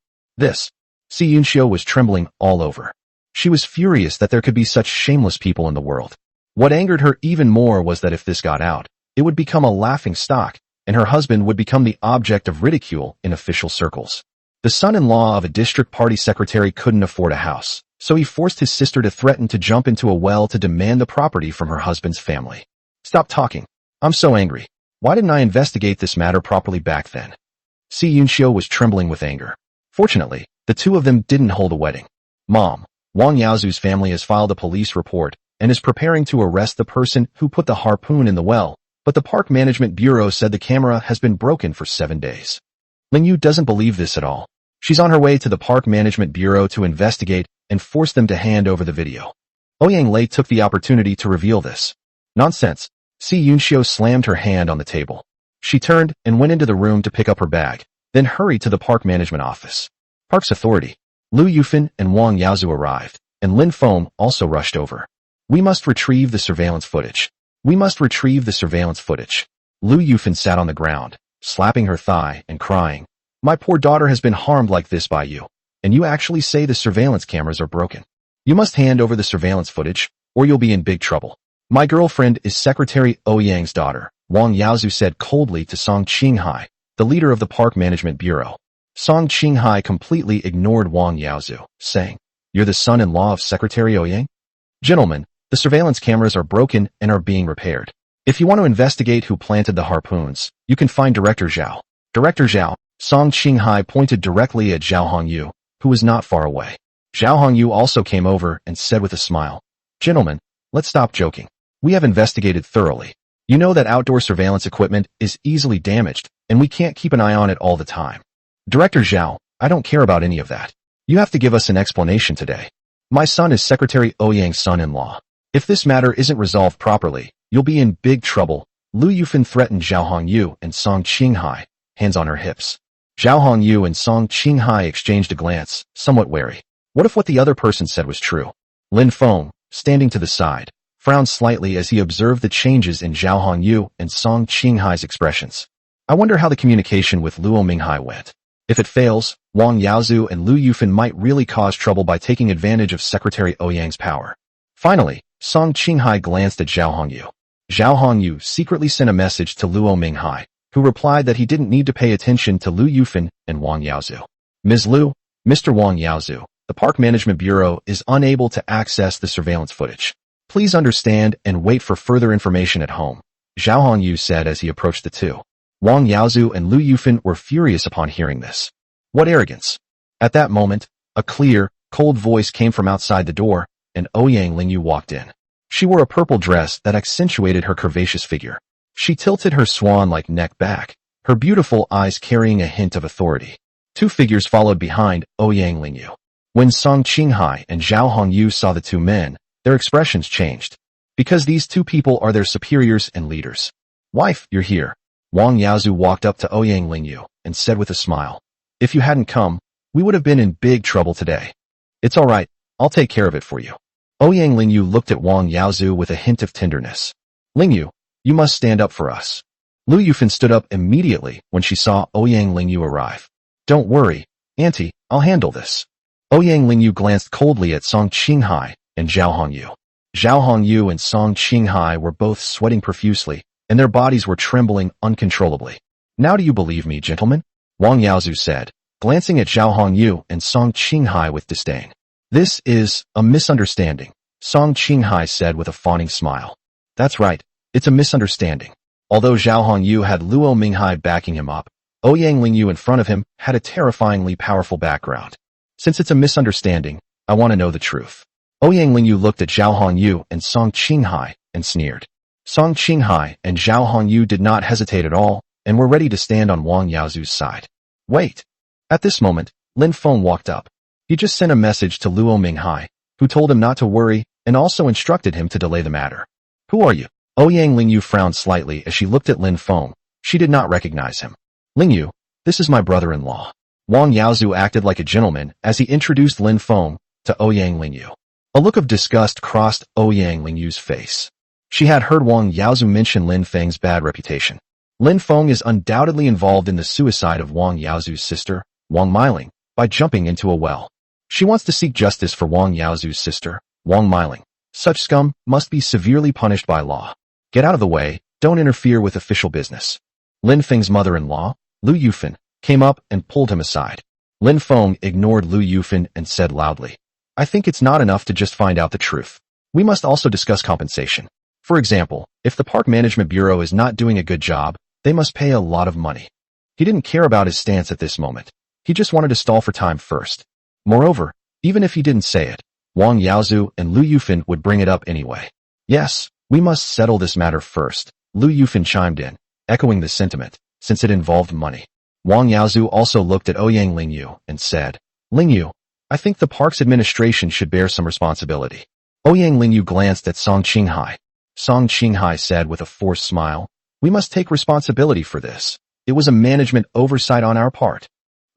Si Yunxiu was trembling all over. She was furious that there could be such shameless people in the world. What angered her even more was that if this got out, it would become a laughing stock, and her husband would become the object of ridicule in official circles. The son-in-law of a district party secretary couldn't afford a house, so he forced his sister to threaten to jump into a well to demand the property from her husband's family. Stop talking. I'm so angry. Why didn't I investigate this matter properly back then? Si Yunxiu was trembling with anger. Fortunately, the two of them didn't hold a wedding. Mom, Wang Yaozu's family has filed a police report and is preparing to arrest the person who put the harpoon in the well, but the Park Management Bureau said the camera has been broken for 7 days. Ling Yu doesn't believe this at all. She's on her way to the Park Management Bureau to investigate and force them to hand over the video. Ouyang Lei took the opportunity to reveal this. Nonsense. Si Yunxiu slammed her hand on the table. She turned and went into the room to pick up her bag, then hurried to the Park Management office. Park's authority. Lu Yufan and Wang Yaozu arrived, and Lin Feng also rushed over. We must retrieve the surveillance footage. We must retrieve the surveillance footage. Lu Yufan sat on the ground, slapping her thigh and crying. My poor daughter has been harmed like this by you, and you actually say the surveillance cameras are broken. You must hand over the surveillance footage, or you'll be in big trouble. My girlfriend is Secretary Ouyang's daughter, Wang Yaozu said coldly to Song Qinghai, the leader of the Park Management Bureau. Song Qinghai completely ignored Wang Yaozu, saying, You're the son-in-law of Secretary Ouyang? Gentlemen, the surveillance cameras are broken and are being repaired. If you want to investigate who planted the harpoons, you can find Director Zhao. Director Zhao, Song Qinghai pointed directly at Zhao Hongyu, who was not far away. Zhao Hongyu also came over and said with a smile, Gentlemen, let's stop joking. We have investigated thoroughly. You know that outdoor surveillance equipment is easily damaged, and we can't keep an eye on it all the time. Director Zhao, I don't care about any of that. You have to give us an explanation today. My son is Secretary Ouyang's son-in-law. If this matter isn't resolved properly, you'll be in big trouble. Lu Yufan threatened Zhao Hongyu and Song Qinghai, hands on her hips. Zhao Hongyu and Song Qinghai exchanged a glance, somewhat wary. What if what the other person said was true? Lin Feng, standing to the side, frowned slightly as he observed the changes in Zhao Hongyu and Song Qinghai's expressions. I wonder how the communication with Luo Minghai went. If it fails, Wang Yaozu and Lu Yufan might really cause trouble by taking advantage of Secretary Ouyang's power. Finally, Song Qinghai glanced at Zhao Hongyu. Zhao Hongyu secretly sent a message to Luo Minghai, who replied that he didn't need to pay attention to Lu Yufan and Wang Yaozu. Ms. Lu, Mr. Wang Yaozu, the Park Management Bureau is unable to access the surveillance footage. Please understand and wait for further information at home, Zhao Hongyu said as he approached the two. Wang Yaozu and Lu Yufan were furious upon hearing this. What arrogance! At that moment, a clear, cold voice came from outside the door, and Ouyang Lingyu walked in. She wore a purple dress that accentuated her curvaceous figure. She tilted her swan-like neck back, her beautiful eyes carrying a hint of authority. Two figures followed behind Ouyang Lingyu. When Song Qinghai and Zhao Hongyu saw the two men, their expressions changed. Because these two people are their superiors and leaders. Wife, you're here. Wang Yaozu walked up to Ouyang Lingyu and said with a smile, If you hadn't come, we would have been in big trouble today. It's all right, I'll take care of it for you. Ouyang Lingyu looked at Wang Yaozu with a hint of tenderness. Lingyu, you must stand up for us. Lu Yufan stood up immediately when she saw Ouyang Lingyu arrive. Don't worry, Auntie, I'll handle this. Ouyang Lingyu glanced coldly at Song Qinghai and Zhao Hongyu. Zhao Hongyu and Song Qinghai were both sweating profusely, and their bodies were trembling uncontrollably. Now do you believe me, gentlemen? Wang Yaozu said. glancing at Zhao Hongyu and Song Qinghai with disdain. This is a misunderstanding, Song Qinghai said with a fawning smile. That's right, it's a misunderstanding. Although Zhao Hongyu had Luo Minghai backing him up, Ouyang Lingyu in front of him had a terrifyingly powerful background. Since it's a misunderstanding, I want to know the truth. Ouyang Lingyu looked at Zhao Hongyu and Song Qinghai and sneered. Song Qinghai and Zhao Hongyu did not hesitate at all and were ready to stand on Wang Yaozu's side. Wait. At this moment, Lin Feng walked up. He just sent a message to Luo Minghai, who told him not to worry and also instructed him to delay the matter. Who are you? Ouyang Lingyu frowned slightly as she looked at Lin Feng. She did not recognize him. Lingyu, this is my brother-in-law. Wang Yaozu acted like a gentleman as he introduced Lin Feng to Ouyang Lingyu. A look of disgust crossed Ouyang Lingyu's face. She had heard Wang Yaozu mention Lin Feng's bad reputation. Lin Feng is undoubtedly involved in the suicide of Wang Yaozu's sister, Wang Meiling, by jumping into a well. She wants to seek justice for Wang Yaozu's sister, Wang Meiling. Such scum must be severely punished by law. Get out of the way, don't interfere with official business. Lin Feng's mother-in-law, Lu Yufan, came up and pulled him aside. Lin Feng ignored Lu Yufan and said loudly, I think it's not enough to just find out the truth. We must also discuss compensation. For example, if the Park Management Bureau is not doing a good job, they must pay a lot of money. He didn't care about his stance at this moment. He just wanted to stall for time first. Moreover, even if he didn't say it, Wang Yaozu and Lu Yufan would bring it up anyway. Yes, we must settle this matter first, Lu Yufan chimed in, echoing the sentiment, since it involved money. Wang Yaozu also looked at Ouyang Lingyu and said, Lingyu, I think the park's administration should bear some responsibility. Ouyang Lingyu glanced at Song Qinghai. Song Qinghai said with a forced smile, we must take responsibility for this. It was a management oversight on our part.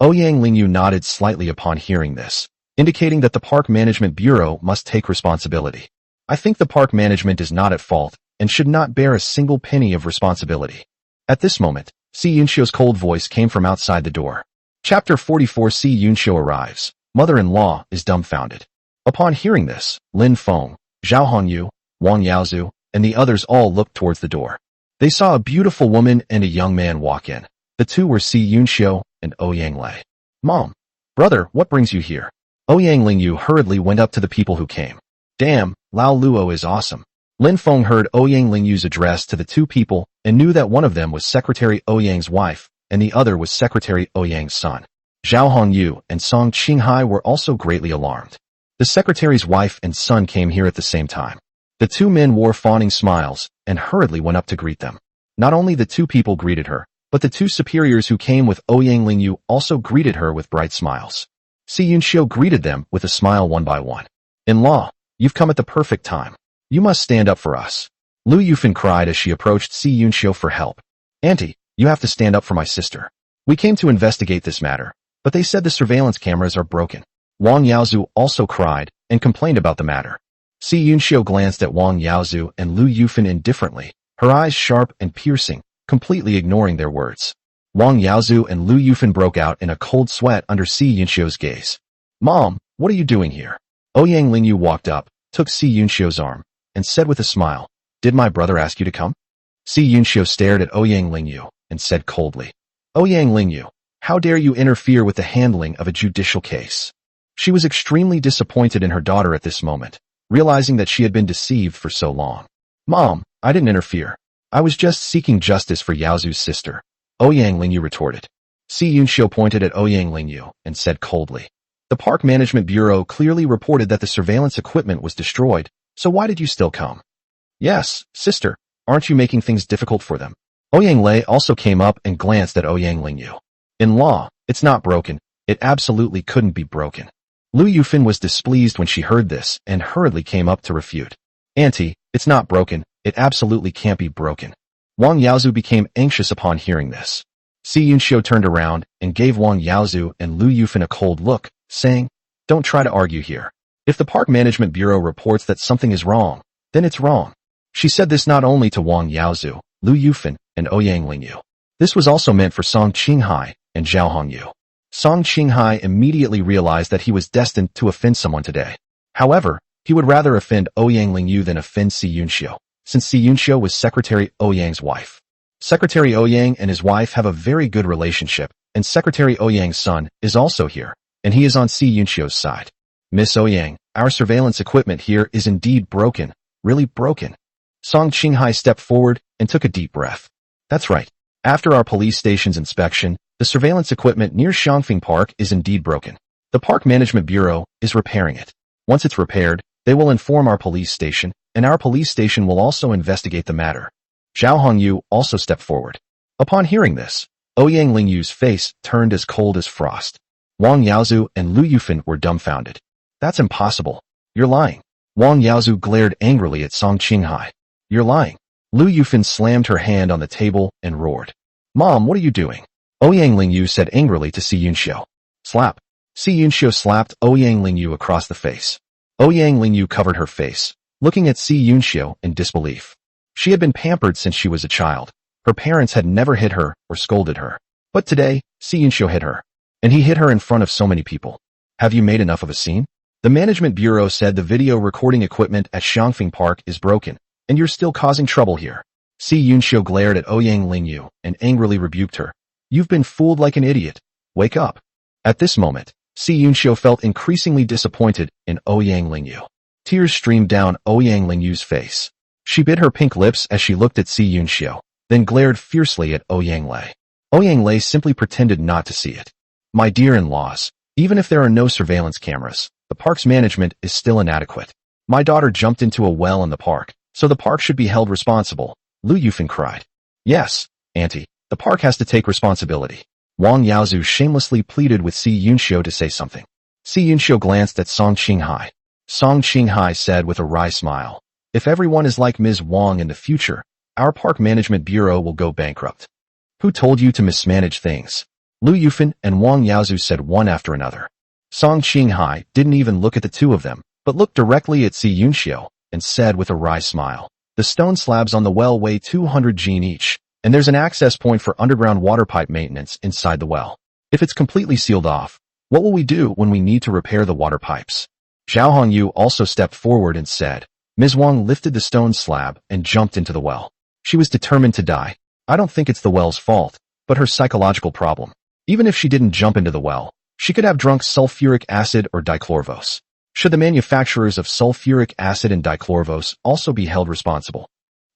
Ouyang Lingyu nodded slightly upon hearing this, indicating that the Park Management Bureau must take responsibility. I think the park management is not at fault and should not bear a single penny of responsibility. At this moment, Si Yunxio's cold voice came from outside the door. Chapter 44 Si Yunxio arrives. Mother-in-law is dumbfounded. Upon hearing this, Lin Feng, Zhao Hongyu, Wang Yaozu, and the others all looked towards the door. They saw a beautiful woman and a young man walk in. The two were Si Yunxio and Ouyang Lei. Mom, brother, what brings you here? Ouyang Lingyu hurriedly went up to the people who came. Damn, Lao Luo is awesome. Lin Feng heard Ouyang Lingyu's address to the two people and knew that one of them was Secretary Ouyang's wife and the other was Secretary Ouyang's son. Zhao Hongyu and Song Qinghai were also greatly alarmed. The secretary's wife and son came here at the same time. The two men wore fawning smiles and hurriedly went up to greet them. Not only the two people greeted her, but the two superiors who came with Ouyang Lingyu also greeted her with bright smiles. Si Yunxio greeted them with a smile one by one. In-law, you've come at the perfect time. You must stand up for us. Lu Yufan cried as she approached Si Yunxio for help. Auntie, you have to stand up for my sister. We came to investigate this matter, but they said the surveillance cameras are broken. Wang Yaozu also cried and complained about the matter. Si Yunxio glanced at Wang Yaozu and Lu Yufan indifferently, her eyes sharp and piercing, completely ignoring their words. Wang Yaozu and Lu Yufan broke out in a cold sweat under Si Yunxio's gaze. Mom, what are you doing here? Ouyang Lingyu walked up, took Si Yunxio's arm, and said with a smile, Did my brother ask you to come? Si Yunxio stared at Ouyang Lingyu and said coldly, Ouyang Lingyu, how dare you interfere with the handling of a judicial case? She was extremely disappointed in her daughter at this moment, realizing that she had been deceived for so long. Mom, I didn't interfere. I was just seeking justice for Yaozu's sister, Ouyang Lingyu retorted. Si Yunxio pointed at Ouyang Lingyu and said coldly, The Park Management Bureau clearly reported that the surveillance equipment was destroyed, so why did you still come? Yes, sister, aren't you making things difficult for them? Ouyang Lei also came up and glanced at Ouyang Lingyu. In law, it's not broken. It absolutely couldn't be broken. Lu Yufan was displeased when she heard this and hurriedly came up to refute. Auntie, it's not broken. It absolutely can't be broken. Wang Yaozu became anxious upon hearing this. Si Yunxio turned around and gave Wang Yaozu and Lu Yufan a cold look, saying, Don't try to argue here. If the Park Management Bureau reports that something is wrong, then it's wrong. She said this not only to Wang Yaozu, Lu Yufan, and Ouyang Lingyu. This was also meant for Song Qinghai and Zhao Hongyu. Song Qinghai immediately realized that he was destined to offend someone today. However, he would rather offend Ouyang Lingyu than offend Si Yunxio, since Si Yunxio was Secretary Ouyang's wife. Secretary Ouyang and his wife have a very good relationship, and Secretary Ouyang's son, is also here, and he is on Si Yunxio's side. Miss Ouyang, our surveillance equipment here is indeed broken, really broken. Song Qinghai stepped forward and took a deep breath. That's right. After our police station's inspection, the surveillance equipment near Xiangfeng Park is indeed broken. The Park Management Bureau is repairing it. Once it's repaired, they will inform our police station, and our police station will also investigate the matter. Zhao Hongyu also stepped forward. Upon hearing this, Ouyang Lingyu's face turned as cold as frost. Wang Yaozu and Lu Yufan were dumbfounded. That's impossible. You're lying. Wang Yaozu glared angrily at Song Qinghai. You're lying. Lu Yufan slammed her hand on the table and roared. Mom, what are you doing? Ouyang Lingyu said angrily to Si Yunxiu. Slap. Si Yunxiu slapped Ouyang Lingyu across the face. Ouyang Lingyu covered her face, looking at Si Yunxiu in disbelief. She had been pampered since she was a child. Her parents had never hit her or scolded her. But today, Si Yunxiu hit her. And he hit her in front of so many people. Have you made enough of a scene? The Management Bureau said the video recording equipment at Xiangfeng Park is broken, and you're still causing trouble here. Si Yunxiu glared at Ouyang Lingyu and angrily rebuked her. You've been fooled like an idiot. Wake up. At this moment, Si Yunxiu felt increasingly disappointed in Ouyang Lingyu. Tears streamed down Ouyang Lingyu's face. She bit her pink lips as she looked at Si Yunxiu, then glared fiercely at Ouyang Lei. Ouyang Lei simply pretended not to see it. My dear-in-laws, even if there are no surveillance cameras, the park's management is still inadequate. My daughter jumped into a well in the park, so the park should be held responsible, Lu Yufan cried. Yes, Auntie, the park has to take responsibility. Wang Yaozu shamelessly pleaded with Si Yunxiu to say something. Si Yunxiu glanced at Song Qinghai. Song Qinghai said with a wry smile, if everyone is like Ms. Wang in the future, our Park Management Bureau will go bankrupt. Who told you to mismanage things? Lu Yufan and Wang Yaozu said one after another. Song Qinghai didn't even look at the two of them, but looked directly at Si Yunxiu and said with a wry smile, the stone slabs on the well weigh 200 jin each, and there's an access point for underground water pipe maintenance inside the well. If it's completely sealed off, what will we do when we need to repair the water pipes? Zhao Hongyu also stepped forward and said, Ms. Wang lifted the stone slab and jumped into the well. She was determined to die. I don't think it's the well's fault, but her psychological problem. Even if she didn't jump into the well, she could have drunk sulfuric acid or dichlorvos. Should the manufacturers of sulfuric acid and dichlorvos also be held responsible?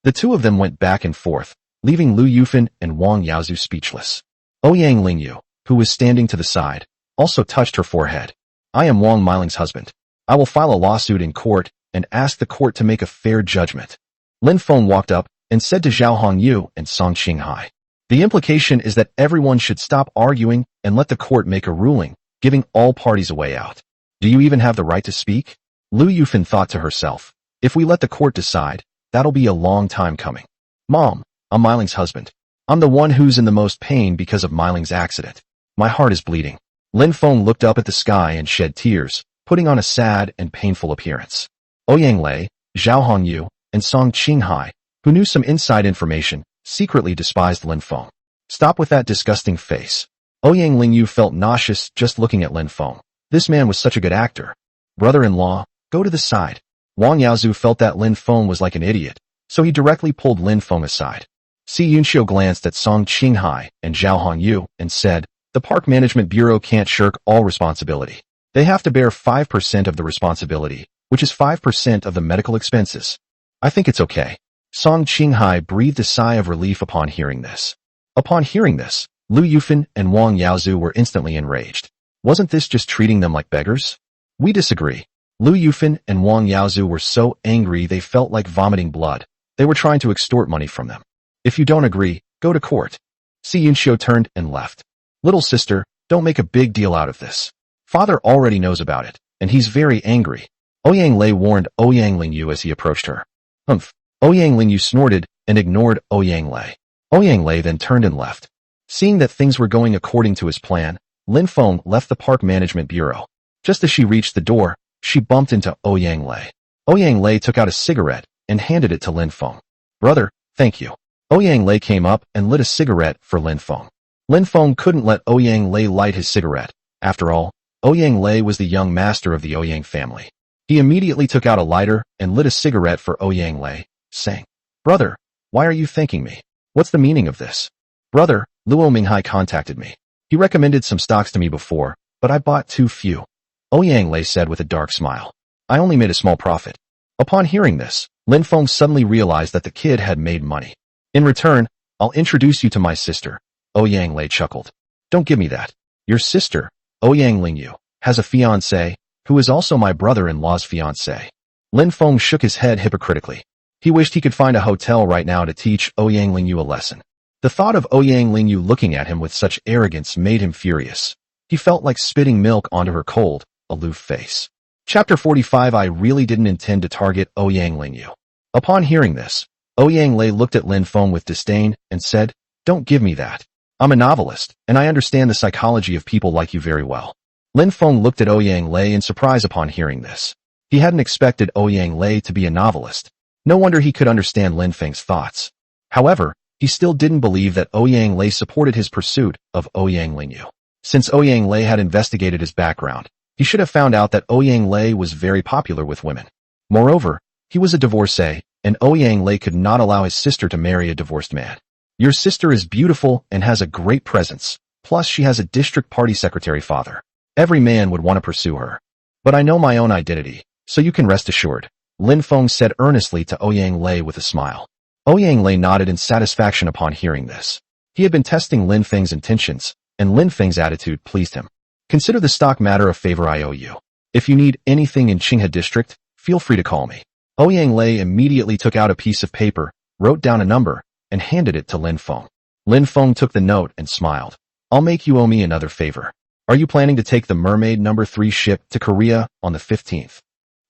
The two of them went back and forth, leaving Lu Yufan and Wang Yaozu speechless. Ouyang Lingyu, who was standing to the side, also touched her forehead. I am Wang Miling's husband. I will file a lawsuit in court and ask the court to make a fair judgment. Lin Feng walked up and said to Zhao Hongyu and Song Qinghai, the implication is that everyone should stop arguing and let the court make a ruling, giving all parties a way out. Do you even have the right to speak? Lu Yufan thought to herself, if we let the court decide, that'll be a long time coming. Mom, I'm Miling's husband. I'm the one who's in the most pain because of Miling's accident. My heart is bleeding. Lin Feng looked up at the sky and shed tears, putting on a sad and painful appearance. Ouyang Lei, Zhao Hongyu, and Song Qinghai, who knew some inside information, secretly despised Lin Feng. Stop with that disgusting face. Ouyang Lingyu felt nauseous just looking at Lin Feng. This man was such a good actor. Brother-in-law, go to the side. Wang Yaozu felt that Lin Feng was like an idiot, so he directly pulled Lin Feng aside. Si Yunxiu glanced at Song Qinghai and Zhao Hongyu and said, the Park Management Bureau can't shirk all responsibility. They have to bear 5% of the responsibility, which is 5% of the medical expenses. I think it's okay. Song Qinghai breathed a sigh of relief upon hearing this. Upon hearing this, Lu Yufan and Wang Yaozu were instantly enraged. Wasn't this just treating them like beggars? We disagree. Lu Yufan and Wang Yaozu were so angry they felt like vomiting blood. They were trying to extort money from them. If you don't agree, go to court. Si Yunxiu turned and left. Little sister, don't make a big deal out of this. Father already knows about it, and he's very angry. Ouyang Lei warned Ouyang Lingyu as he approached her. Humph. Ouyang Lingyu snorted and ignored Ouyang Lei. Ouyang Lei then turned and left. Seeing that things were going according to his plan, Lin Feng left the Park Management Bureau. Just as she reached the door, she bumped into Ouyang Lei. Ouyang Lei took out a cigarette and handed it to Lin Feng. Brother, thank you. Ouyang Lei came up and lit a cigarette for Lin Feng. Lin Feng couldn't let Ouyang Lei light his cigarette. After all, Ouyang Lei was the young master of the Ouyang family. He immediately took out a lighter and lit a cigarette for Ouyang Lei, saying, Brother, why are you thanking me? What's the meaning of this? Brother, Luo Minghai contacted me. He recommended some stocks to me before, but I bought too few. Ouyang Lei said with a dark smile. I only made a small profit. Upon hearing this, Lin Feng suddenly realized that the kid had made money. In return, I'll introduce you to my sister. Ouyang Lei chuckled. Don't give me that. Your sister, Ouyang Lingyu, has a fiancé, who is also my brother-in-law's fiancé. Lin Feng shook his head hypocritically. He wished he could find a hotel right now to teach Ouyang Lingyu a lesson. The thought of Ouyang Lingyu looking at him with such arrogance made him furious. He felt like spitting milk onto her cold, aloof face. Chapter 45. I really didn't intend to target Ouyang Lingyu. Upon hearing this, Ouyang Lei looked at Lin Feng with disdain and said, Don't give me that. I'm a novelist, and I understand the psychology of people like you very well. Lin Feng looked at Ouyang Lei in surprise upon hearing this. He hadn't expected Ouyang Lei to be a novelist. No wonder he could understand Lin Feng's thoughts. However, he still didn't believe that Ouyang Lei supported his pursuit of Ouyang Lingyu. Since Ouyang Lei had investigated his background, he should have found out that Ouyang Lei was very popular with women. Moreover, he was a divorcee, and Ouyang Lei could not allow his sister to marry a divorced man. Your sister is beautiful and has a great presence, plus she has a district party secretary father. Every man would want to pursue her. But I know my own identity, so you can rest assured, Lin Feng said earnestly to Ouyang Lei with a smile. Ouyang Lei nodded in satisfaction upon hearing this. He had been testing Lin Feng's intentions, and Lin Feng's attitude pleased him. Consider the stock matter a favor I owe you. If you need anything in Qinghe District, feel free to call me. Ouyang Lei immediately took out a piece of paper, wrote down a number, and handed it to Lin Feng. Lin Feng took the note and smiled. I'll make you owe me another favor. Are you planning to take the Mermaid No. 3 ship to Korea on the 15th?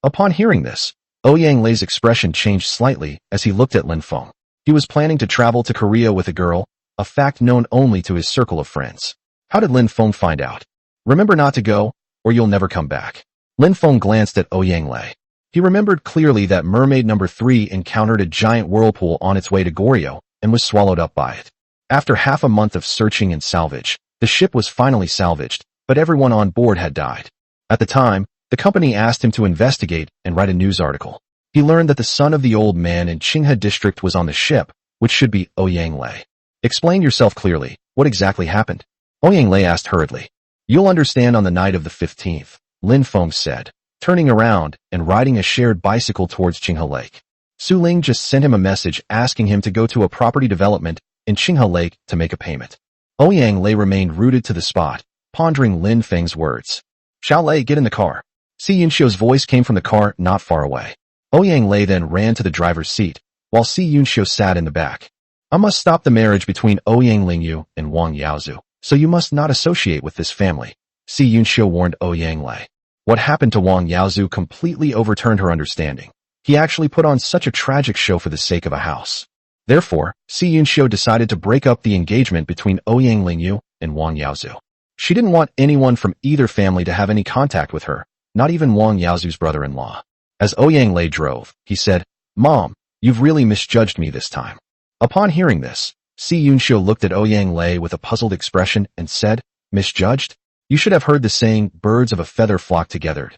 Upon hearing this, Ouyang Lei's expression changed slightly as he looked at Lin Feng. He was planning to travel to Korea with a girl, a fact known only to his circle of friends. How did Lin Feng find out? Remember not to go, or you'll never come back. Lin Feng glanced at Ouyang Lei. He remembered clearly that Mermaid No. 3 encountered a giant whirlpool on its way to Goryeo and was swallowed up by it. After half a month of searching and salvage, the ship was finally salvaged, but everyone on board had died. At the time, the company asked him to investigate and write a news article. He learned that the son of the old man in Qinghe District was on the ship, which should be Ouyang Lei. Explain yourself clearly. What exactly happened? Ouyang Lei asked hurriedly. You'll understand on the night of the 15th, Lin Feng said, turning around and riding a shared bicycle towards Qinghe Lake. Su Ling just sent him a message asking him to go to a property development in Qinghe Lake to make a payment. Ouyang Lei remained rooted to the spot, pondering Lin Feng's words. Xiao Lei, get in the car. Si Yunxiu's voice came from the car not far away. Ouyang Lei then ran to the driver's seat, while Si Yunxiu sat in the back. I must stop the marriage between Ouyang Lingyu and Wang Yaozu, so you must not associate with this family, Si Yunxiu warned Ouyang Lei. What happened to Wang Yaozu completely overturned her understanding. He actually put on such a tragic show for the sake of a house. Therefore, Si Yunxiu decided to break up the engagement between Ouyang Lingyu and Wang Yaozu. She didn't want anyone from either family to have any contact with her, not even Wang Yaozu's brother-in-law. As Ouyang Lei drove, he said, Mom, you've really misjudged me this time. Upon hearing this, Si Yunxiu looked at Ouyang Lei with a puzzled expression and said, Misjudged? You should have heard the saying, birds of a feather flock together.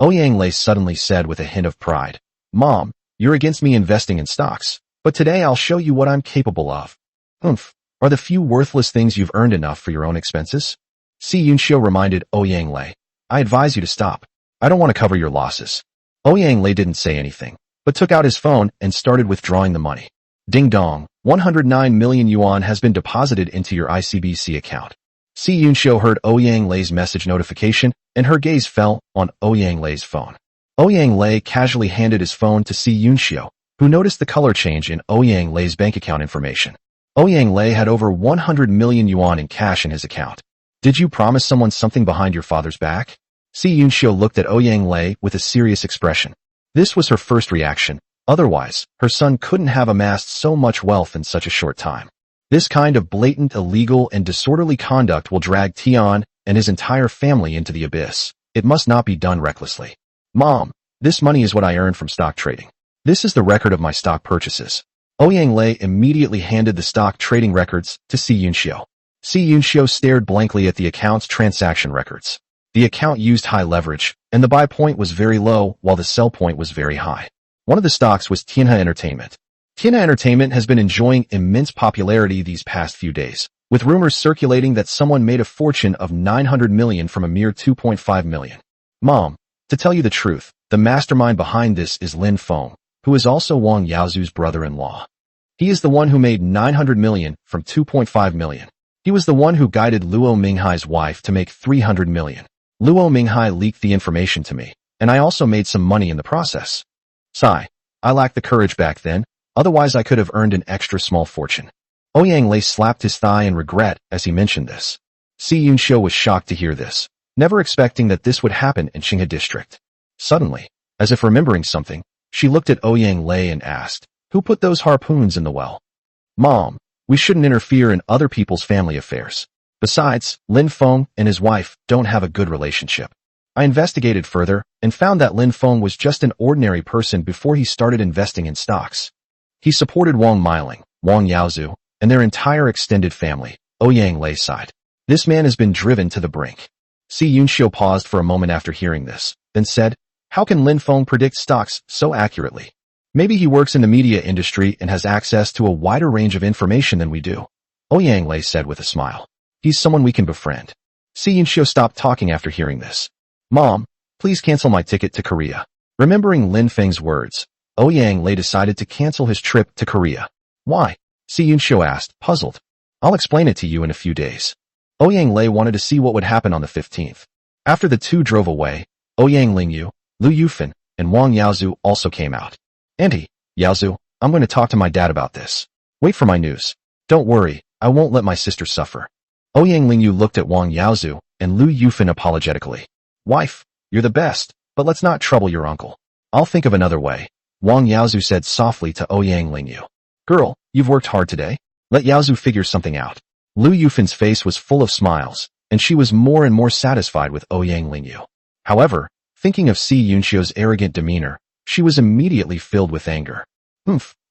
Ouyang Lei suddenly said with a hint of pride, Mom, you're against me investing in stocks, but today I'll show you what I'm capable of. Are the few worthless things you've earned enough for your own expenses? Si Yunxiu reminded Ouyang Lei, I advise you to stop. I don't want to cover your losses. Ouyang Lei didn't say anything, but took out his phone and started withdrawing the money. Ding dong, 109 million yuan has been deposited into your ICBC account. Si Yunxiu heard Ouyang Lei's message notification, and her gaze fell on Ouyang Lei's phone. Ouyang Lei casually handed his phone to Si Yunxiu, who noticed the color change in Ouyang Lei's bank account information. Ouyang Lei had over 100 million yuan in cash in his account. Did you promise someone something behind your father's back? Si Yunxiu looked at Ouyang Lei with a serious expression. This was her first reaction. Otherwise, her son couldn't have amassed so much wealth in such a short time. This kind of blatant, illegal, and disorderly conduct will drag Tian and his entire family into the abyss. It must not be done recklessly. Mom, this money is what I earned from stock trading. This is the record of my stock purchases. Ouyang Lei immediately handed the stock trading records to Si Yunxiu. Si Yunxiu stared blankly at the account's transaction records. The account used high leverage, and the buy point was very low while the sell point was very high. One of the stocks was Tianhe Entertainment. Kina Entertainment has been enjoying immense popularity these past few days, with rumors circulating that someone made a fortune of 900 million from a mere 2.5 million. Mom, to tell you the truth, the mastermind behind this is Lin Feng, who is also Wang Yaozu's brother-in-law. He is the one who made 900 million from 2.5 million. He was the one who guided Luo Minghai's wife to make 300 million. Luo Minghai leaked the information to me, and I also made some money in the process. Sigh, I lacked the courage back then, otherwise I could have earned an extra small fortune. Ouyang Lei slapped his thigh in regret as he mentioned this. Si Yunxiu was shocked to hear this, never expecting that this would happen in Qinghe district. Suddenly, as if remembering something, she looked at Ouyang Lei and asked, "Who put those harpoons in the well?" "Mom, we shouldn't interfere in other people's family affairs. Besides, Lin Feng and his wife don't have a good relationship." I investigated further and found that Lin Feng was just an ordinary person before he started investing in stocks. He supported Wang Meiling, Wang Yaozu, and their entire extended family, Ouyang Lei sighed. This man has been driven to the brink. Si Yunxiu paused for a moment after hearing this, then said, "How can Lin Feng predict stocks so accurately? Maybe he works in the media industry and has access to a wider range of information than we do." Ouyang Lei said with a smile. "He's someone we can befriend." Si Yunxiu stopped talking after hearing this. "Mom, please cancel my ticket to Korea." Remembering Lin Feng's words, Ouyang Lei decided to cancel his trip to Korea. "Why?" Si Yunxiu asked, puzzled. "I'll explain it to you in a few days." Ouyang Lei wanted to see what would happen on the 15th. After the two drove away, Ouyang Lingyu, Lu Yufan, and Wang Yaozu also came out. "Auntie, Yaozu, I'm going to talk to my dad about this. Wait for my news. Don't worry, I won't let my sister suffer." Ouyang Lingyu looked at Wang Yaozu and Lu Yufan apologetically. "Wife, you're the best, but let's not trouble your uncle. I'll think of another way," Wang Yaozu said softly to Ouyang Lingyu. "Girl, you've worked hard today. Let Yaozu figure something out." Lu Yufan's face was full of smiles, and she was more and more satisfied with Ouyang Lingyu. However, thinking of Si Yunxiu's arrogant demeanor, she was immediately filled with anger.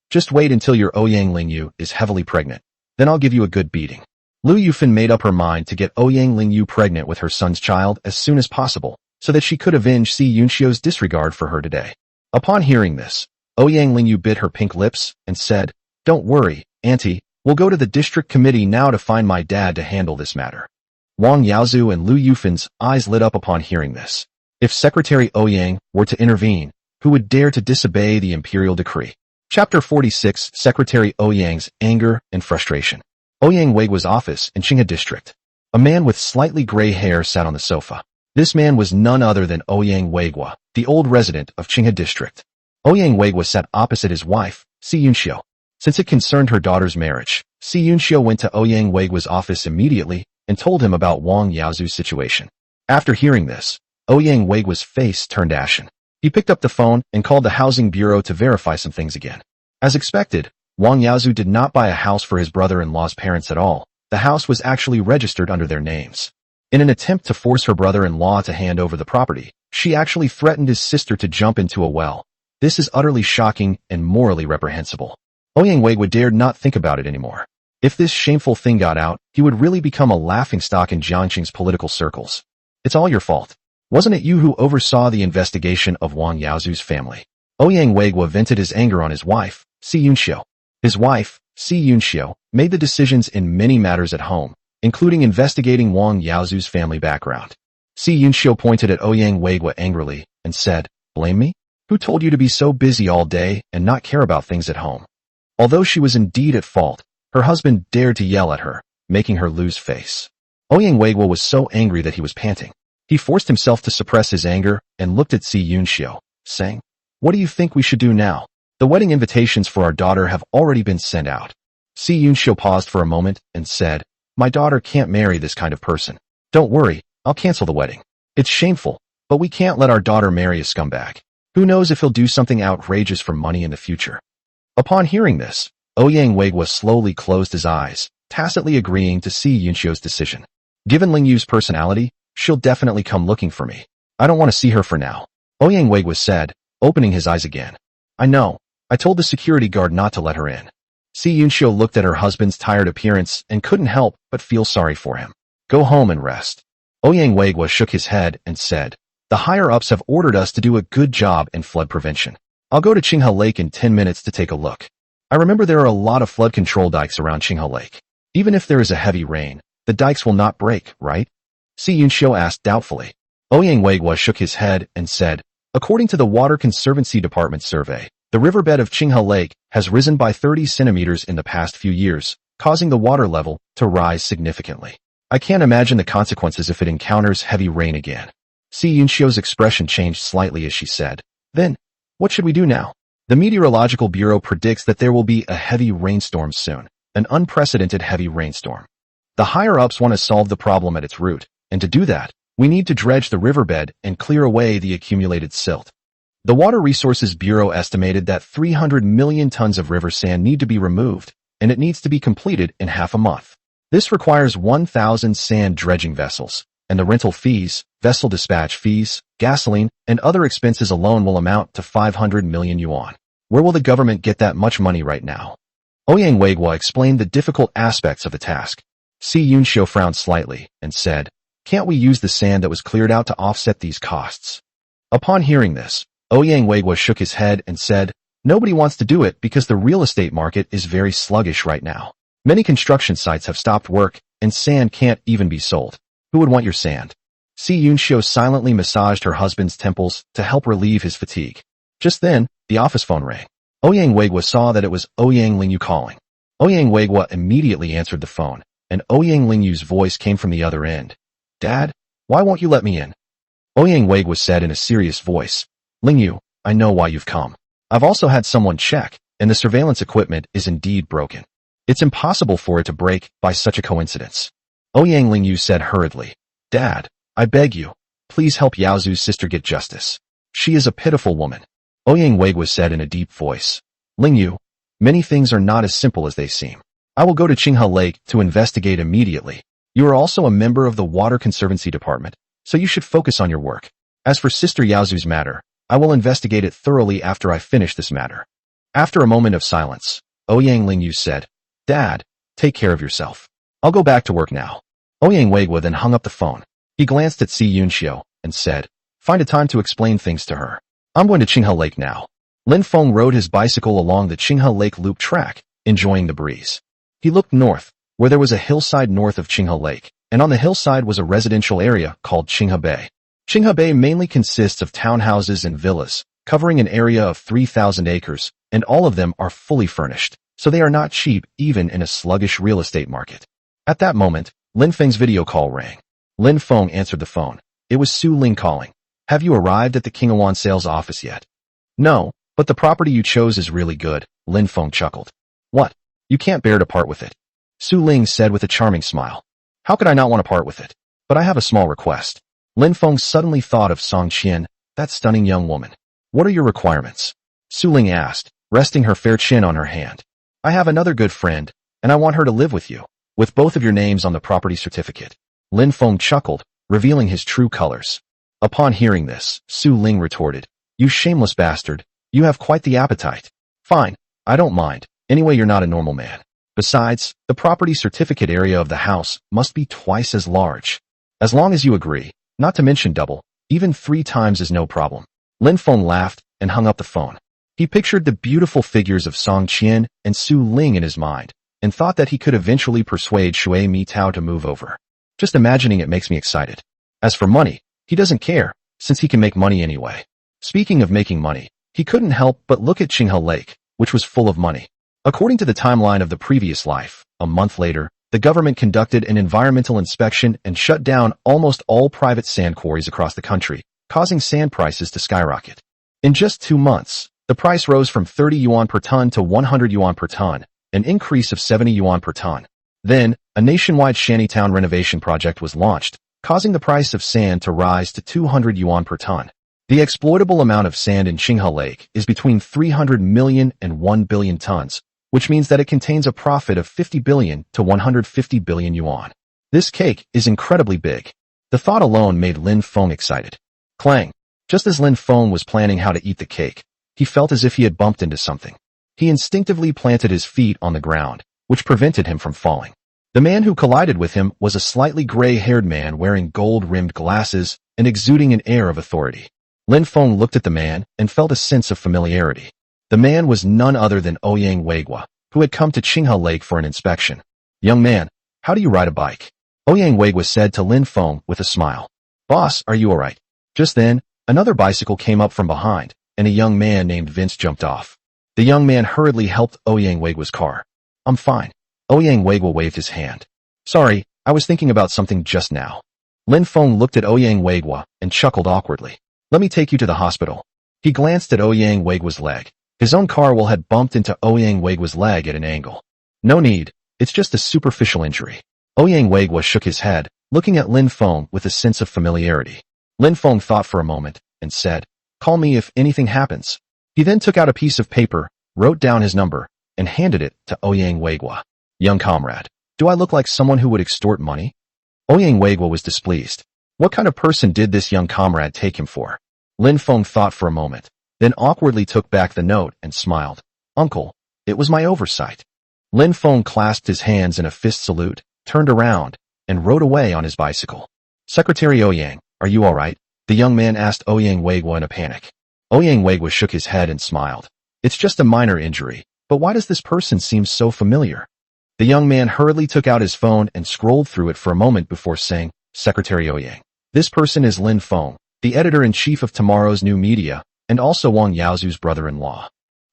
Just wait until your Ouyang Lingyu is heavily pregnant. Then I'll give you a good beating." Lu Yufan made up her mind to get Ouyang Lingyu pregnant with her son's child as soon as possible, so that she could avenge Si Yunxiu's disregard for her today. Upon hearing this, Ouyang Lingyu bit her pink lips and said, "Don't worry, Auntie, we'll go to the district committee now to find my dad to handle this matter." Wang Yaozu and Lu Yufan's eyes lit up upon hearing this. If Secretary Ouyang were to intervene, who would dare to disobey the imperial decree? Chapter 46, Secretary Ouyang's Anger and Frustration. Ouyang Weigua's office in Qinghe district. A man with slightly gray hair sat on the sofa. This man was none other than Ouyang Weigua, the old resident of Qinghe district. Ouyang Weigua sat opposite his wife, Si Yunxiu. Since it concerned her daughter's marriage, Si Yunxiu went to Ouyang Weigua's office immediately and told him about Wang Yaozu's situation. After hearing this, Ouyang Weigua's face turned ashen. He picked up the phone and called the housing bureau to verify some things again. As expected, Wang Yaozu did not buy a house for his brother-in-law's parents at all. The house was actually registered under their names. In an attempt to force her brother-in-law to hand over the property, she actually threatened his sister to jump into a well. This is utterly shocking and morally reprehensible. Ouyang Weigua dared not think about it anymore. If this shameful thing got out, he would really become a laughingstock in Jiangqing's political circles. "It's all your fault. Wasn't it you who oversaw the investigation of Wang Yaozu's family?" Ouyang Weigua vented his anger on his wife, Si Yunxiu. His wife, Si Yunxiu, made the decisions in many matters at home, including investigating Wang Yaozu's family background. Si Yunxiu pointed at Ouyang Weigua angrily and said, "Blame me? Who told you to be so busy all day and not care about things at home?" Although she was indeed at fault, her husband dared to yell at her, making her lose face. Ouyang Weigua was so angry that he was panting. He forced himself to suppress his anger and looked at Si Yunxiu, saying, "What do you think we should do now? The wedding invitations for our daughter have already been sent out." Si Yunxiu paused for a moment and said, "My daughter can't marry this kind of person. Don't worry, I'll cancel the wedding. It's shameful, but we can't let our daughter marry a scumbag. Who knows if he'll do something outrageous for money in the future." Upon hearing this, Ouyang Weigua slowly closed his eyes, tacitly agreeing to Si Yunxiu's decision. Given Lingyu's personality, she'll definitely come looking for me. I don't want to see her for now, Ouyang Weigua said, opening his eyes again. "I know. I told the security guard not to let her in." Si Yunxiu looked at her husband's tired appearance and couldn't help but feel sorry for him. "Go home and rest." Ouyang Weigua shook his head and said, "The higher-ups have ordered us to do a good job in flood prevention. I'll go to Qinghe Lake in 10 minutes to take a look." I remember there are a lot of flood control dikes around Qinghe Lake. Even if there is a heavy rain, the dikes will not break, right? Si Yunxiu asked doubtfully. Ouyang Weiguo shook his head and said, according to the Water Conservancy Department survey, the riverbed of Qinghe Lake has risen by 30 centimeters in the past few years, causing the water level to rise significantly. I can't imagine the consequences if it encounters heavy rain again. Si Yunxiu's expression changed slightly as she said, then, what should we do now? The Meteorological Bureau predicts that there will be a heavy rainstorm soon, an unprecedented heavy rainstorm. The higher-ups want to solve the problem at its root, and to do that, we need to dredge the riverbed and clear away the accumulated silt. The Water Resources Bureau estimated that 300 million tons of river sand need to be removed, and it needs to be completed in half a month. This requires 1,000 sand dredging vessels, and the rental fees, vessel dispatch fees, gasoline, and other expenses alone will amount to 500 million yuan. Where will the government get that much money right now? Ouyang Weiguo explained the difficult aspects of the task. Si Yunxiu frowned slightly and said, can't we use the sand that was cleared out to offset these costs? Upon hearing this, Ouyang Weiguo shook his head and said, nobody wants to do it because the real estate market is very sluggish right now. Many construction sites have stopped work, and sand can't even be sold. Who would want your sand? Si Yunxiu silently massaged her husband's temples to help relieve his fatigue. Just then, the office phone rang. Ouyang Weiguo saw that it was Ouyang Lingyu calling. Ouyang Weiguo immediately answered the phone, and Ouyang Lingyu's voice came from the other end. Dad, why won't you let me in? Ouyang Weiguo said in a serious voice. Lingyu, I know why you've come. I've also had someone check, and the surveillance equipment is indeed broken. It's impossible for it to break by such a coincidence. Ouyang Lingyu said hurriedly. Dad, I beg you, please help Yaozu's sister get justice. She is a pitiful woman. Ouyang Weiguo said in a deep voice. Lingyu, many things are not as simple as they seem. I will go to Qinghe Lake to investigate immediately. You are also a member of the Water Conservancy Department, so you should focus on your work. As for Sister Yaozu's matter, I will investigate it thoroughly after I finish this matter. After a moment of silence, Ouyang Lingyu said, Dad, take care of yourself. I'll go back to work now. Ouyang Weiguo then hung up the phone. He glanced at Si Yunxiu and said, find a time to explain things to her. I'm going to Qinghe Lake now. Lin Feng rode his bicycle along the Qinghe Lake loop track, enjoying the breeze. He looked north, where there was a hillside north of Qinghe Lake, and on the hillside was a residential area called Qinghe Bay. Qinghe Bay mainly consists of townhouses and villas, covering an area of 3,000 acres, and all of them are fully furnished, so they are not cheap even in a sluggish real estate market. At that moment, Lin Feng's video call rang. Lin Feng answered the phone. It was Su Ling calling. Have you arrived at the Qinghuan sales office yet? No, but the property you chose is really good, Lin Feng chuckled. What? You can't bear to part with it. Su Ling said with a charming smile. How could I not want to part with it? But I have a small request. Lin Feng suddenly thought of Song Qian, that stunning young woman. What are your requirements? Su Ling asked, resting her fair chin on her hand. I have another good friend, and I want her to live with you, with both of your names on the property certificate. Lin Feng chuckled, revealing his true colors. Upon hearing this, Su Ling retorted, You shameless bastard, you have quite the appetite. Fine, I don't mind. Anyway, you're not a normal man. Besides, the property certificate area of the house must be twice as large. As long as you agree, not to mention double, even 3 times is no problem. Lin Feng laughed and hung up the phone. He pictured the beautiful figures of Song Qian and Su Ling in his mind, and thought that he could eventually persuade Shui Mitao to move over. Just imagining it makes me excited. As for money, he doesn't care, since he can make money anyway. Speaking of making money, he couldn't help but look at Qinghe Lake, which was full of money. According to the timeline of the previous life, a month later, the government conducted an environmental inspection and shut down almost all private sand quarries across the country, causing sand prices to skyrocket. In just 2 months, the price rose from 30 yuan per ton to 100 yuan per ton, an increase of 70 yuan per ton. Then, a nationwide shantytown renovation project was launched, causing the price of sand to rise to 200 yuan per ton. The exploitable amount of sand in Qinghe Lake is between 300 million and 1 billion tons, which means that it contains a profit of 50 billion to 150 billion yuan. This cake is incredibly big. The thought alone made Lin Feng excited. Clang! Just as Lin Feng was planning how to eat the cake, he felt as if he had bumped into something. He instinctively planted his feet on the ground, which prevented him from falling. The man who collided with him was a slightly gray-haired man wearing gold-rimmed glasses and exuding an air of authority. Lin Feng looked at the man and felt a sense of familiarity. The man was none other than Ouyang Weigua, who had come to Qinghe Lake for an inspection. "Young man, how do you ride a bike?" Ouyang Weigua said to Lin Feng with a smile. "Boss, are you alright?" Just then, another bicycle came up from behind, and a young man named Vince jumped off. The young man hurriedly helped Ouyang Weigua's car. "I'm fine." Ouyang Weigua waved his hand. "Sorry, I was thinking about something just now." Lin Feng looked at Ouyang Weigua and chuckled awkwardly. "Let me take you to the hospital." He glanced at Ouyang Weigua's leg. His own car had bumped into Ouyang Weigua's leg at an angle. "No need, it's just a superficial injury." Ouyang Weigua shook his head, looking at Lin Feng with a sense of familiarity. Lin Feng thought for a moment and said, "Call me if anything happens." He then took out a piece of paper, wrote down his number, and handed it to Ouyang Weigua. "Young comrade, do I look like someone who would extort money?" Ouyang Weigua was displeased. What kind of person did this young comrade take him for? Lin Feng thought for a moment, then awkwardly took back the note and smiled. "Uncle, it was my oversight." Lin Feng clasped his hands in a fist salute, turned around, and rode away on his bicycle. "Secretary Ouyang, are you all right?" the young man asked Ouyang Weigua in a panic. Ouyang Weigua shook his head and smiled. "It's just a minor injury, but why does this person seem so familiar?" The young man hurriedly took out his phone and scrolled through it for a moment before saying, "Secretary Ouyang, this person is Lin Feng, the editor-in-chief of tomorrow's new media, and also Wang Yaozu's brother-in-law."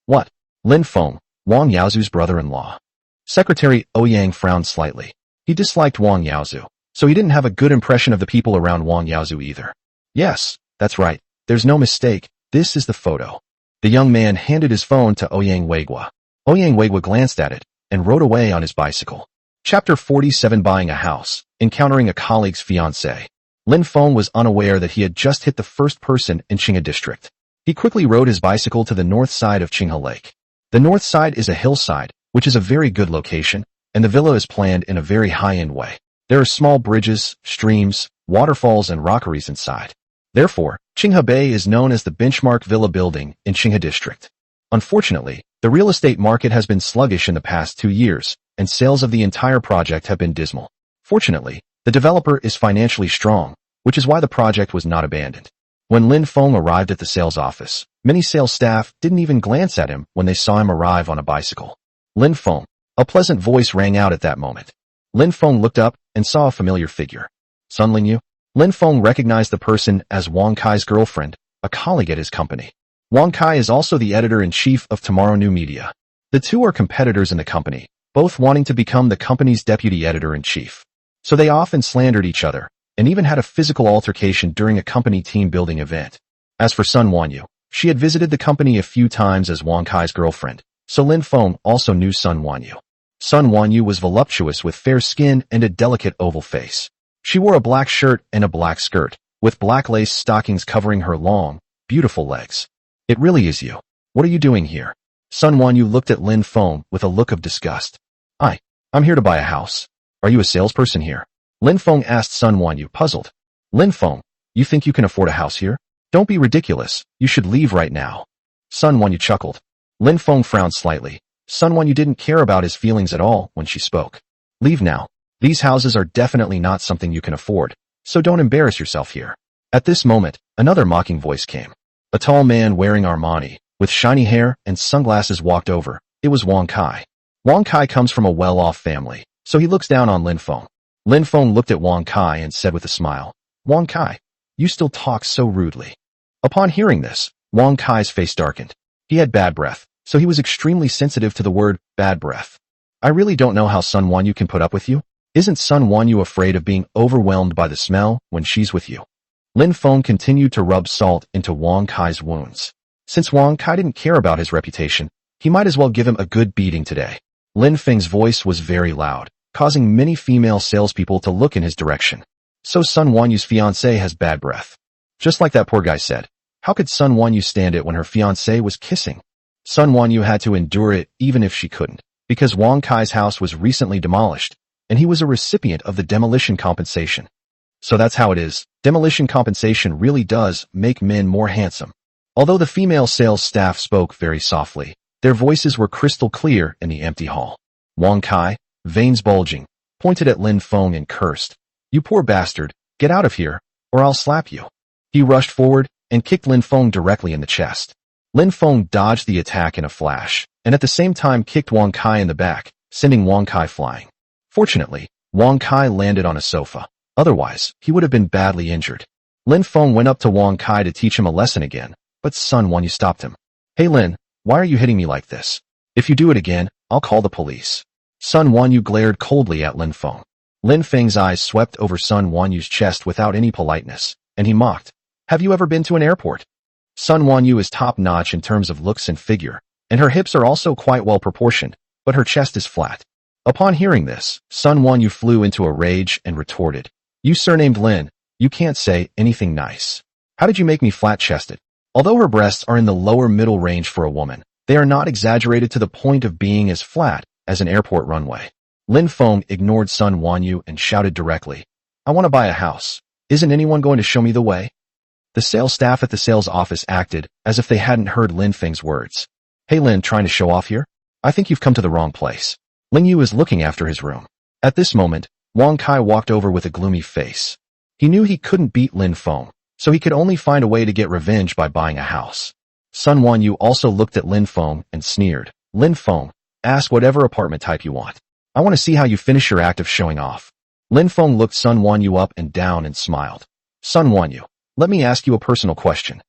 "What? Lin Feng, Wang Yaozu's brother-in-law?" Secretary Ouyang frowned slightly. He disliked Wang Yaozu, so he didn't have a good impression of the people around Wang Yaozu either. "Yes, that's right. There's no mistake. This is the photo." The young man handed his phone to Ouyang Weigua. Ouyang Weigua glanced at it and rode away on his bicycle. Chapter 47: Buying a House, Encountering a Colleague's Fiancé. Lin Feng was unaware that he had just hit the first person in Qinghe District. He quickly rode his bicycle to the north side of Qinghe Lake. The north side is a hillside, which is a very good location, and the villa is planned in a very high-end way. There are small bridges, streams, waterfalls, and rockeries inside. Therefore, Qinghe Bay is known as the benchmark villa building in Qinghe District. Unfortunately, the real estate market has been sluggish in the past 2 years, and sales of the entire project have been dismal. Fortunately, the developer is financially strong, which is why the project was not abandoned. When Lin Feng arrived at the sales office, many sales staff didn't even glance at him when they saw him arrive on a bicycle. "Lin Feng," a pleasant voice rang out at that moment. Lin Feng looked up and saw a familiar figure. "Sun Lingyu?" Lin Feng recognized the person as Wang Kai's girlfriend, a colleague at his company. Wang Kai is also the editor-in-chief of Tomorrow New Media. The two are competitors in the company, both wanting to become the company's deputy editor-in-chief. So they often slandered each other, and even had a physical altercation during a company team-building event. As for Sun Wanyu, she had visited the company a few times as Wang Kai's girlfriend, so Lin Feng also knew Sun Wanyu. Sun Wanyu was voluptuous with fair skin and a delicate oval face. She wore a black shirt and a black skirt, with black lace stockings covering her long, beautiful legs. "It really is you. What are you doing here?" Sun Wanyu looked at Lin Feng with a look of disgust. I'm here to buy a house. Are you a salesperson here?" Lin Feng asked Sun Wanyu, puzzled. "Lin Feng, you think you can afford a house here? Don't be ridiculous. You should leave right now." Sun Wanyu chuckled. Lin Feng frowned slightly. Sun Wanyu didn't care about his feelings at all when she spoke. "Leave now. These houses are definitely not something you can afford, so don't embarrass yourself here." At this moment, another mocking voice came. A tall man wearing Armani, with shiny hair and sunglasses walked over. It was Wang Kai. Wang Kai comes from a well-off family, so he looks down on Lin Feng. Lin Feng looked at Wang Kai and said with a smile, "Wang Kai, you still talk so rudely." Upon hearing this, Wang Kai's face darkened. He had bad breath, so he was extremely sensitive to the word bad breath. "I really don't know how Sun Wanyu can put up with you. Isn't Sun Wanyu afraid of being overwhelmed by the smell when she's with you?" Lin Feng continued to rub salt into Wang Kai's wounds. Since Wang Kai didn't care about his reputation, he might as well give him a good beating today. Lin Feng's voice was very loud, causing many female salespeople to look in his direction. So Sun Wanyu's fiancé has bad breath. Just like that poor guy said, how could Sun Wanyu stand it when her fiancé was kissing? Sun Wanyu had to endure it even if she couldn't, because Wang Kai's house was recently demolished, and he was a recipient of the demolition compensation. So that's how it is. Demolition compensation really does make men more handsome. Although the female sales staff spoke very softly, their voices were crystal clear in the empty hall. Wang Kai, veins bulging, pointed at Lin Feng and cursed, "You poor bastard, get out of here, or I'll slap you." He rushed forward and kicked Lin Feng directly in the chest. Lin Feng dodged the attack in a flash, and at the same time kicked Wang Kai in the back, sending Wang Kai flying. Fortunately, Wang Kai landed on a sofa. Otherwise, he would have been badly injured. Lin Feng went up to Wang Kai to teach him a lesson again, but Sun Wanyu stopped him. Hey Lin, why are you hitting me like this? If you do it again, I'll call the police. Sun Wanyu glared coldly at Lin Feng. Lin Feng's eyes swept over Sun Wanyu's chest without any politeness, and he mocked. Have you ever been to an airport? Sun Wanyu is top-notch in terms of looks and figure, and her hips are also quite well proportioned, but her chest is flat. Upon hearing this, Sun Wanyu flew into a rage and retorted. You surnamed Lin, you can't say anything nice. How did you make me flat-chested? Although her breasts are in the lower middle range for a woman, they are not exaggerated to the point of being as flat as an airport runway. Lin Feng ignored Sun Wanyu and shouted directly, I want to buy a house. Isn't anyone going to show me the way? The sales staff at the sales office acted as if they hadn't heard Lin Feng's words. Hey Lin, trying to show off here? I think you've come to the wrong place. Ling Yu is looking after his room. At this moment, Wang Kai walked over with a gloomy face. He knew he couldn't beat Lin Feng, so he could only find a way to get revenge by buying a house. Sun Wanyu also looked at Lin Feng and sneered. Lin Feng, ask whatever apartment type you want. I want to see how you finish your act of showing off. Lin Feng looked Sun Wanyu up and down and smiled. Sun Wanyu, let me ask you a personal question.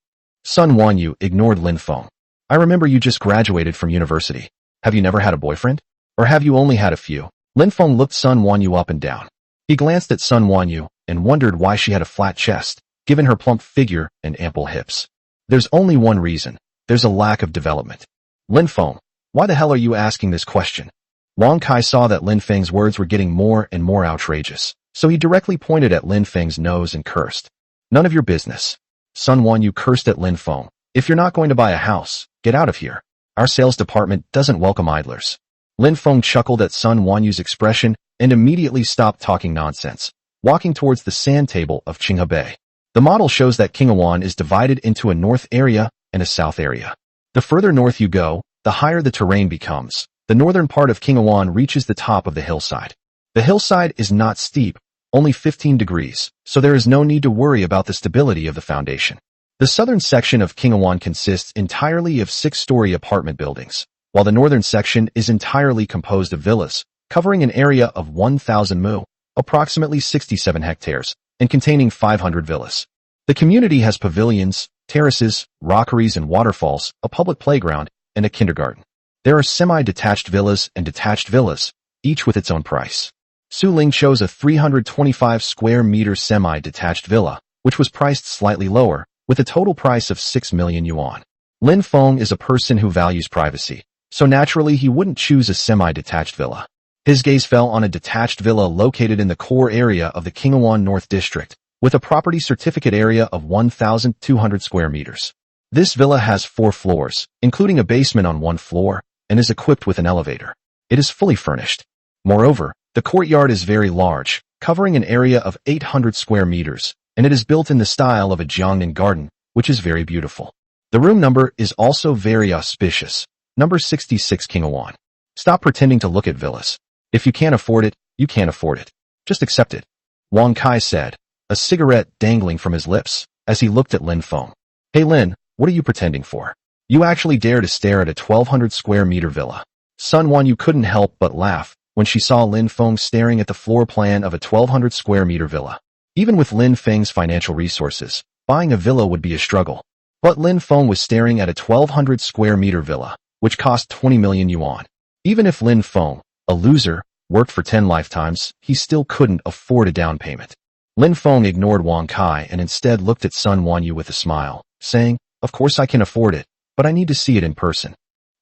Sun Wanyu ignored Lin Feng. I remember you just graduated from university. Have you never had a boyfriend? Or have you only had a few? Lin Feng looked Sun Wanyu up and down. He glanced at Sun Wanyu and wondered why she had a flat chest, given her plump figure and ample hips. There's only one reason. There's a lack of development. Lin Feng, why the hell are you asking this question? Wang Kai saw that Lin Feng's words were getting more and more outrageous, so he directly pointed at Lin Feng's nose and cursed. None of your business. Sun Wanyu cursed at Lin Feng. If you're not going to buy a house, get out of here. Our sales department doesn't welcome idlers. Lin Feng chuckled at Sun Wanyu's expression and immediately stopped talking nonsense, walking towards the sand table of Qinghe Bay. The model shows that Qinghe is divided into a north area and a south area. The further north you go, the higher the terrain becomes. The northern part of Qinghe reaches the top of the hillside. The hillside is not steep, only 15 degrees, so there is no need to worry about the stability of the foundation. The southern section of Qinghe consists entirely of 6-story apartment buildings, while the northern section is entirely composed of villas, covering an area of 1,000 mu, approximately 67 hectares, and containing 500 villas. The community has pavilions, terraces, rockeries and waterfalls, a public playground, and a kindergarten. There are semi-detached villas and detached villas, each with its own price. Su Ling chose a 325 square meter semi-detached villa, which was priced slightly lower, with a total price of 6 million yuan. Lin Feng is a person who values privacy, so naturally he wouldn't choose a semi-detached villa. His gaze fell on a detached villa located in the core area of the Qinghe North District, with a property certificate area of 1,200 square meters. This villa has 4 floors, including a basement on 1 floor, and is equipped with an elevator. It is fully furnished. Moreover, the courtyard is very large, covering an area of 800 square meters, and it is built in the style of a Jiangnan garden, which is very beautiful. The room number is also very auspicious, number 66 Qinghe. Stop pretending to look at villas. If you can't afford it, you can't afford it. Just accept it. Wang Kai said, a cigarette dangling from his lips, as he looked at Lin Feng. Hey Lin, what are you pretending for? You actually dare to stare at a 1,200 square meter villa. Sun Wanyu couldn't help but laugh when she saw Lin Feng staring at the floor plan of a 1,200 square meter villa. Even with Lin Feng's financial resources, buying a villa would be a struggle. But Lin Feng was staring at a 1,200 square meter villa, which cost 20 million yuan. Even if Lin Feng, a loser, worked for 10 lifetimes, he still couldn't afford a down payment. Lin Feng ignored Wang Kai and instead looked at Sun Wanyu with a smile, saying, of course I can afford it, but I need to see it in person.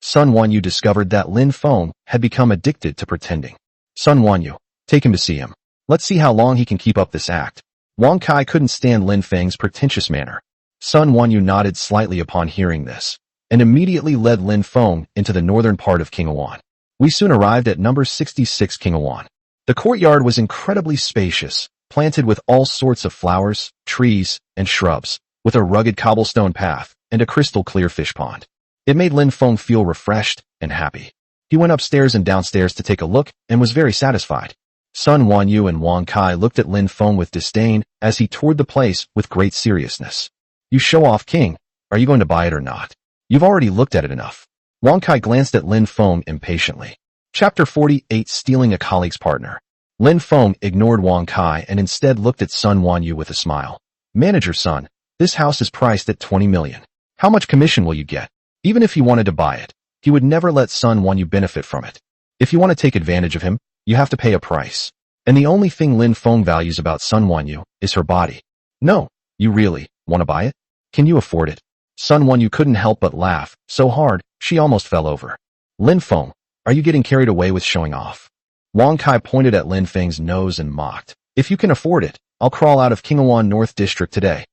Sun Wanyu discovered that Lin Feng had become addicted to pretending. Sun Wanyu, take him to see him. Let's see how long he can keep up this act. Wang Kai couldn't stand Lin Feng's pretentious manner. Sun Wanyu nodded slightly upon hearing this, and immediately led Lin Feng into the northern part of Qinghe. We soon arrived at number 66 Qinghe. The courtyard was incredibly spacious, planted with all sorts of flowers, trees, and shrubs, with a rugged cobblestone path and a crystal-clear fish pond. It made Lin Feng feel refreshed and happy. He went upstairs and downstairs to take a look and was very satisfied. Sun Wanyu and Wang Kai looked at Lin Feng with disdain as he toured the place with great seriousness. You show-off king, are you going to buy it or not? You've already looked at it enough. Wang Kai glanced at Lin Feng impatiently. Chapter 48: Stealing a Colleague's Partner. Lin Feng ignored Wang Kai and instead looked at Sun Wanyu with a smile. Manager Sun, this house is priced at 20 million. How much commission will you get? Even if he wanted to buy it, he would never let Sun Wanyu benefit from it. If you want to take advantage of him, you have to pay a price. And the only thing Lin Feng values about Sun Wanyu is her body. No, you really want to buy it? Can you afford it? Sun Wanyu couldn't help but laugh, so hard, she almost fell over. Lin Feng, are you getting carried away with showing off? Wang Kai pointed at Lin Feng's nose and mocked. If you can afford it, I'll crawl out of Qinghuan North District today.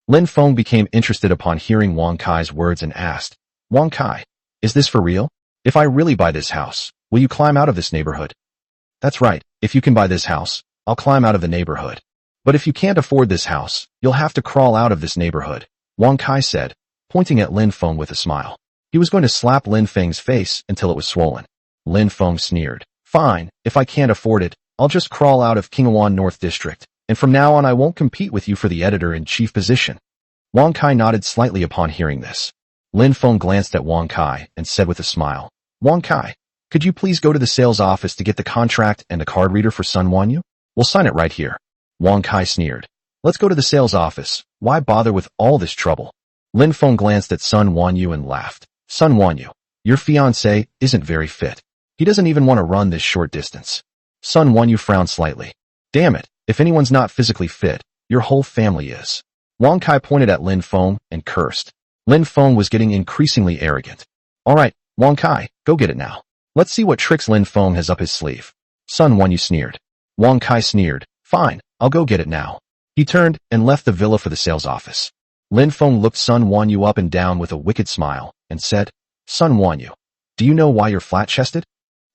Lin Feng became interested upon hearing Wang Kai's words and asked, Wang Kai, is this for real? If I really buy this house, will you climb out of this neighborhood? That's right, if you can buy this house, I'll climb out of the neighborhood. But if you can't afford this house, you'll have to crawl out of this neighborhood, Wang Kai said, pointing at Lin Feng with a smile. He was going to slap Lin Feng's face until it was swollen. Lin Feng sneered. Fine, if I can't afford it, I'll just crawl out of Qinghuan North District, and from now on I won't compete with you for the editor-in-chief position. Wang Kai nodded slightly upon hearing this. Lin Feng glanced at Wang Kai and said with a smile, Wang Kai, could you please go to the sales office to get the contract and the card reader for Sun Wanyu? We'll sign it right here. Wang Kai sneered. Let's go to the sales office. Why bother with all this trouble? Lin Feng glanced at Sun Wanyu and laughed. Sun Wanyu, your fiancé isn't very fit. He doesn't even want to run this short distance. Sun Wanyu frowned slightly. Damn it, if anyone's not physically fit, your whole family is. Wang Kai pointed at Lin Feng and cursed. Lin Feng was getting increasingly arrogant. All right, Wang Kai, go get it now. Let's see what tricks Lin Feng has up his sleeve. Sun Wanyu sneered. Wang Kai sneered. Fine, I'll go get it now. He turned and left the villa for the sales office. Lin Feng looked Sun Wanyu up and down with a wicked smile and said, Sun Wanyu, do you know why you're flat-chested?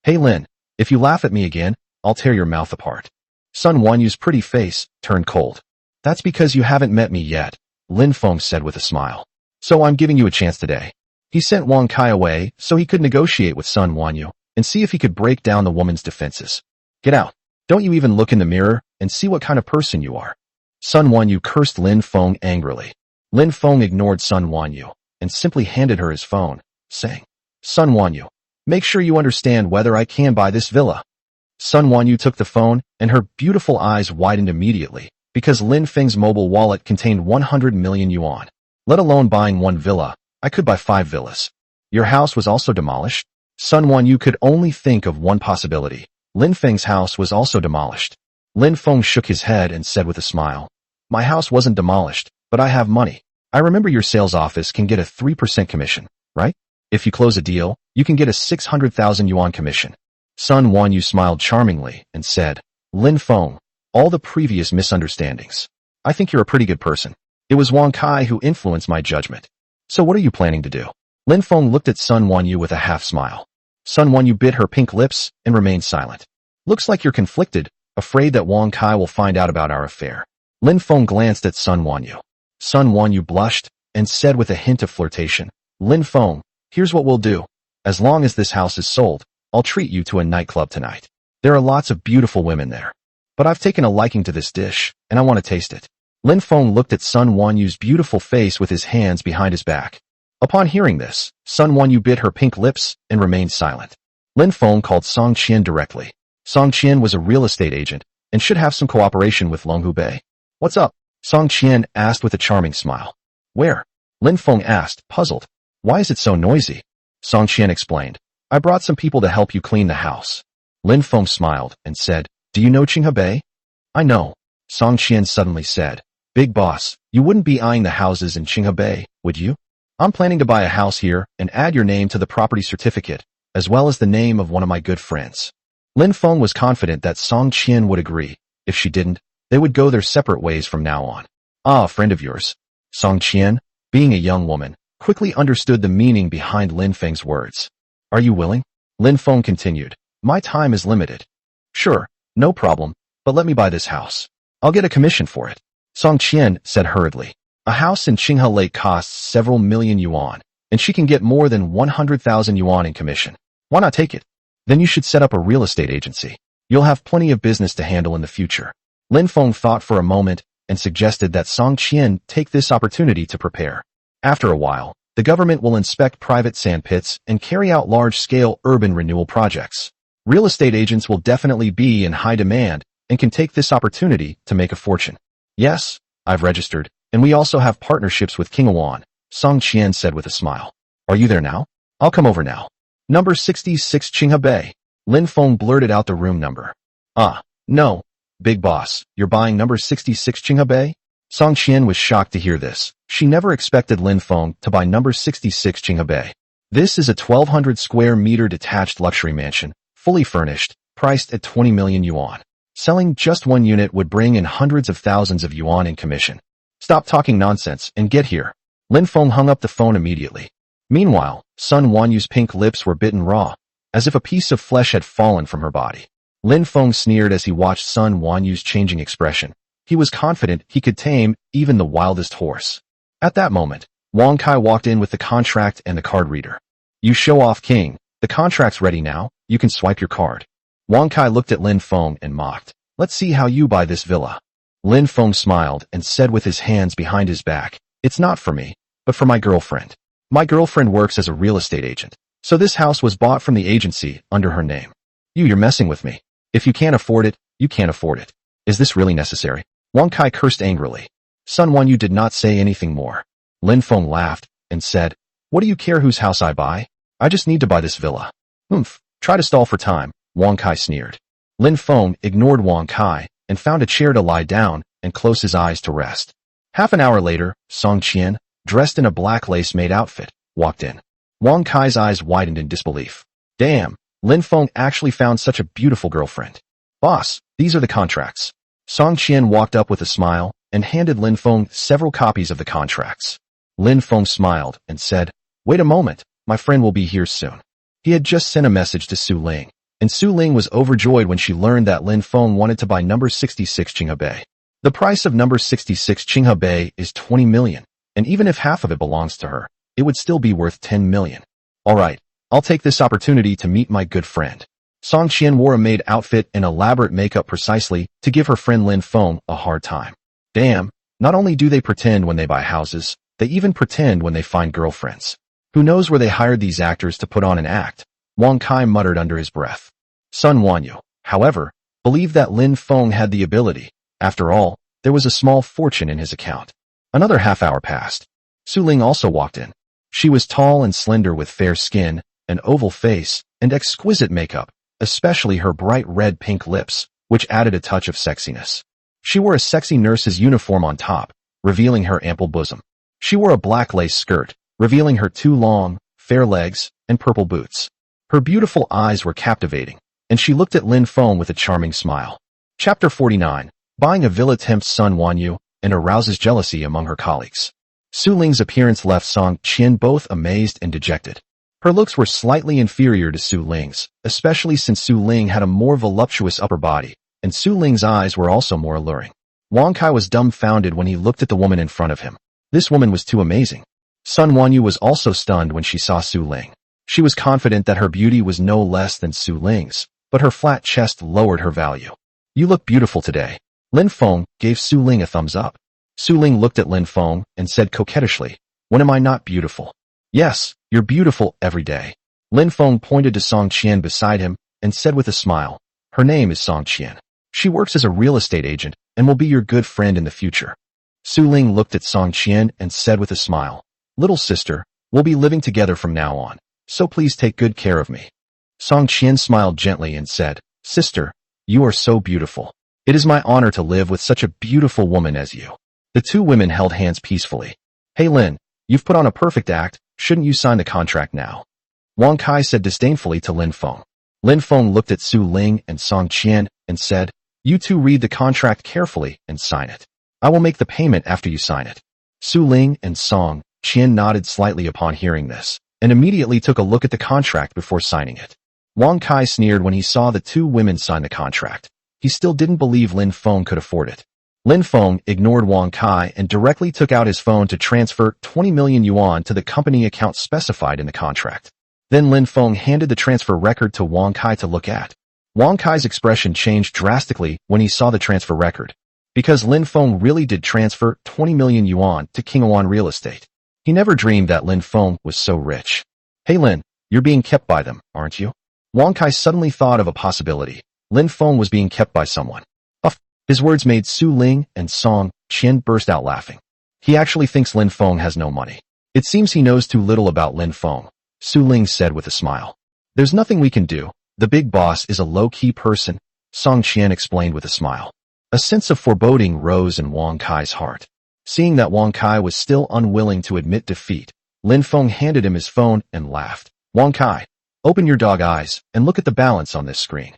Hey Lin, if you laugh at me again, I'll tear your mouth apart. Sun Wanyu's pretty face turned cold. That's because you haven't met me yet, Lin Feng said with a smile. So I'm giving you a chance today. He sent Wang Kai away so he could negotiate with Sun Wanyu and see if he could break down the woman's defenses. Get out. Don't you even look in the mirror and see what kind of person you are. Sun Wanyu cursed Lin Feng angrily. Lin Feng ignored Sun Wanyu and simply handed her his phone, saying, Sun Wanyu, make sure you understand whether I can buy this villa. Sun Wanyu took the phone and her beautiful eyes widened immediately because Lin Feng's mobile wallet contained 100 million yuan. Let alone buying one villa, I could buy 5 villas. Your house was also demolished? Sun Wanyu could only think of one possibility. Lin Feng's house was also demolished. Lin Feng shook his head and said with a smile, My house wasn't demolished, but I have money. I remember your sales office can get a 3% commission, right? If you close a deal, you can get a 600,000 yuan commission. Sun Wanyu smiled charmingly and said, Lin Feng, all the previous misunderstandings. I think you're a pretty good person. It was Wang Kai who influenced my judgment. So what are you planning to do? Lin Feng looked at Sun Wanyu with a half-smile. Sun Wanyu bit her pink lips and remained silent. Looks like you're conflicted, afraid that Wang Kai will find out about our affair. Lin Feng glanced at Sun Wanyu. Sun Wanyu blushed and said with a hint of flirtation, Lin Feng, here's what we'll do. As long as this house is sold, I'll treat you to a nightclub tonight. There are lots of beautiful women there. But I've taken a liking to this dish, and I want to taste it. Lin Feng looked at Sun Wanyu's beautiful face with his hands behind his back. Upon hearing this, Sun Wanyu bit her pink lips and remained silent. Lin Feng called Song Qian directly. Song Qian was a real estate agent and should have some cooperation with Longhu Bei. What's up? Song Qian asked with a charming smile. Where? Lin Feng asked, puzzled. Why is it so noisy? Song Qian explained. I brought some people to help you clean the house. Lin Feng smiled and said, Do you know Qinghe Bei? I know. Song Qian suddenly said. Big boss, you wouldn't be eyeing the houses in Qinghe Bei, would you? I'm planning to buy a house here and add your name to the property certificate, as well as the name of one of my good friends. Lin Feng was confident that Song Qian would agree. If she didn't, they would go their separate ways from now on. Ah, a friend of yours. Song Qian, being a young woman, quickly understood the meaning behind Lin Feng's words. Are you willing? Lin Feng continued. My time is limited. Sure, no problem, but let me buy this house. I'll get a commission for it. Song Qian said hurriedly. A house in Qinghe Lake costs several million yuan, and she can get more than 100,000 yuan in commission. Why not take it? Then you should set up a real estate agency. You'll have plenty of business to handle in the future. Lin Feng thought for a moment and suggested that Song Qian take this opportunity to prepare. After a while, The government will inspect private sandpits and carry out large-scale urban renewal projects. Real estate agents will definitely be in high demand and can take this opportunity to make a fortune. Yes, I've registered, and we also have partnerships with King Awan, Song Qian said with a smile. Are you there now? I'll come over now. Number 66 Qinghe Bay. Lin Feng blurted out the room number. No. Big boss, you're buying number 66 Qinghe Bay? Song Qian was shocked to hear this. She never expected Lin Feng to buy number 66 Qinghe Bay. This is a 1,200 square meter detached luxury mansion, fully furnished, priced at 20 million yuan. Selling just one unit would bring in hundreds of thousands of yuan in commission. Stop talking nonsense and get here. Lin Feng hung up the phone immediately. Meanwhile, Sun Wanyu's pink lips were bitten raw, as if a piece of flesh had fallen from her body. Lin Feng sneered as he watched Sun Wanyu's changing expression. He was confident he could tame even the wildest horse. At that moment, Wang Kai walked in with the contract and the card reader. You show off, king. The contract's ready now. You can swipe your card. Wang Kai looked at Lin Feng and mocked. Let's see how you buy this villa. Lin Feng smiled and said with his hands behind his back, it's not for me, but for my girlfriend. My girlfriend works as a real estate agent, so this house was bought from the agency under her name. You're messing with me. If you can't afford it, you can't afford it. Is this really necessary? Wang Kai cursed angrily. Sun Wanyu did not say anything more. Lin Feng laughed and said, what do you care whose house I buy? I just need to buy this villa. Try to stall for time, Wang Kai sneered. Lin Feng ignored Wang Kai and found a chair to lie down and close his eyes to rest. Half an hour later, Song Qian, dressed in a black lace-made outfit, walked in. Wang Kai's eyes widened in disbelief. Damn, Lin Feng actually found such a beautiful girlfriend. Boss, these are the contracts. Song Qian walked up with a smile and handed Lin Feng several copies of the contracts. Lin Feng smiled and said, wait a moment, my friend will be here soon. He had just sent a message to Su Ling, and Su Ling was overjoyed when she learned that Lin Feng wanted to buy number 66 Qinghe Bay. The price of number 66 Qinghe Bay is 20 million, and even if half of it belongs to her, it would still be worth 10 million. Alright, I'll take this opportunity to meet my good friend. Song Qian wore a maid outfit and elaborate makeup precisely to give her friend Lin Feng a hard time. Damn, not only do they pretend when they buy houses, they even pretend when they find girlfriends. Who knows where they hired these actors to put on an act? Wang Kai muttered under his breath. Sun Wanyu, however, believed that Lin Feng had the ability. After all, there was a small fortune in his account. Another half hour passed. Su Ling also walked in. She was tall and slender with fair skin, an oval face, and exquisite makeup, especially her bright red-pink lips, which added a touch of sexiness. She wore a sexy nurse's uniform on top, revealing her ample bosom. She wore a black lace skirt, revealing her two long, fair legs and purple boots. Her beautiful eyes were captivating, and she looked at Lin Feng with a charming smile. Chapter 49. Buying a villa tempts Sun Wanyu and arouses jealousy among her colleagues. Su Ling's appearance left Song Qian both amazed and dejected. Her looks were slightly inferior to Su Ling's, especially since Su Ling had a more voluptuous upper body, and Su Ling's eyes were also more alluring. Wang Kai was dumbfounded when he looked at the woman in front of him. This woman was too amazing. Sun Wanyu was also stunned when she saw Su Ling. She was confident that her beauty was no less than Su Ling's, but her flat chest lowered her value. You look beautiful today. Lin Feng gave Su Ling a thumbs up. Su Ling looked at Lin Feng and said coquettishly, when am I not beautiful? Yes, you're beautiful every day. Lin Feng pointed to Song Qian beside him and said with a smile, her name is Song Qian. She works as a real estate agent and will be your good friend in the future. Su Ling looked at Song Qian and said with a smile, little sister, we'll be living together from now on, so please take good care of me. Song Qian smiled gently and said, sister, you are so beautiful. It is my honor to live with such a beautiful woman as you. The two women held hands peacefully. Hey Lin, you've put on a perfect act, shouldn't you sign the contract now? Wang Kai said disdainfully to Lin Feng. Lin Feng looked at Su Ling and Song Qian and said, you two read the contract carefully and sign it. I will make the payment after you sign it. Su Ling and Song Qian nodded slightly upon hearing this, and immediately took a look at the contract before signing it. Wang Kai sneered when he saw the two women sign the contract. He still didn't believe Lin Feng could afford it. Lin Feng ignored Wang Kai and directly took out his phone to transfer 20 million yuan to the company account specified in the contract. Then Lin Feng handed the transfer record to Wang Kai to look at. Wang Kai's expression changed drastically when he saw the transfer record, because Lin Feng really did transfer 20 million yuan to King Awan Real Estate. He never dreamed that Lin Feng was so rich. Hey Lin, you're being kept by them, aren't you? Wang Kai suddenly thought of a possibility. Lin Feng was being kept by someone. His words made Su Ling and Song Qian burst out laughing. He actually thinks Lin Feng has no money. It seems he knows too little about Lin Feng, Su Ling said with a smile. There's nothing we can do. The big boss is a low-key person, Song Qian explained with a smile. A sense of foreboding rose in Wang Kai's heart. Seeing that Wang Kai was still unwilling to admit defeat, Lin Feng handed him his phone and laughed. Wang Kai, open your dog eyes and look at the balance on this screen.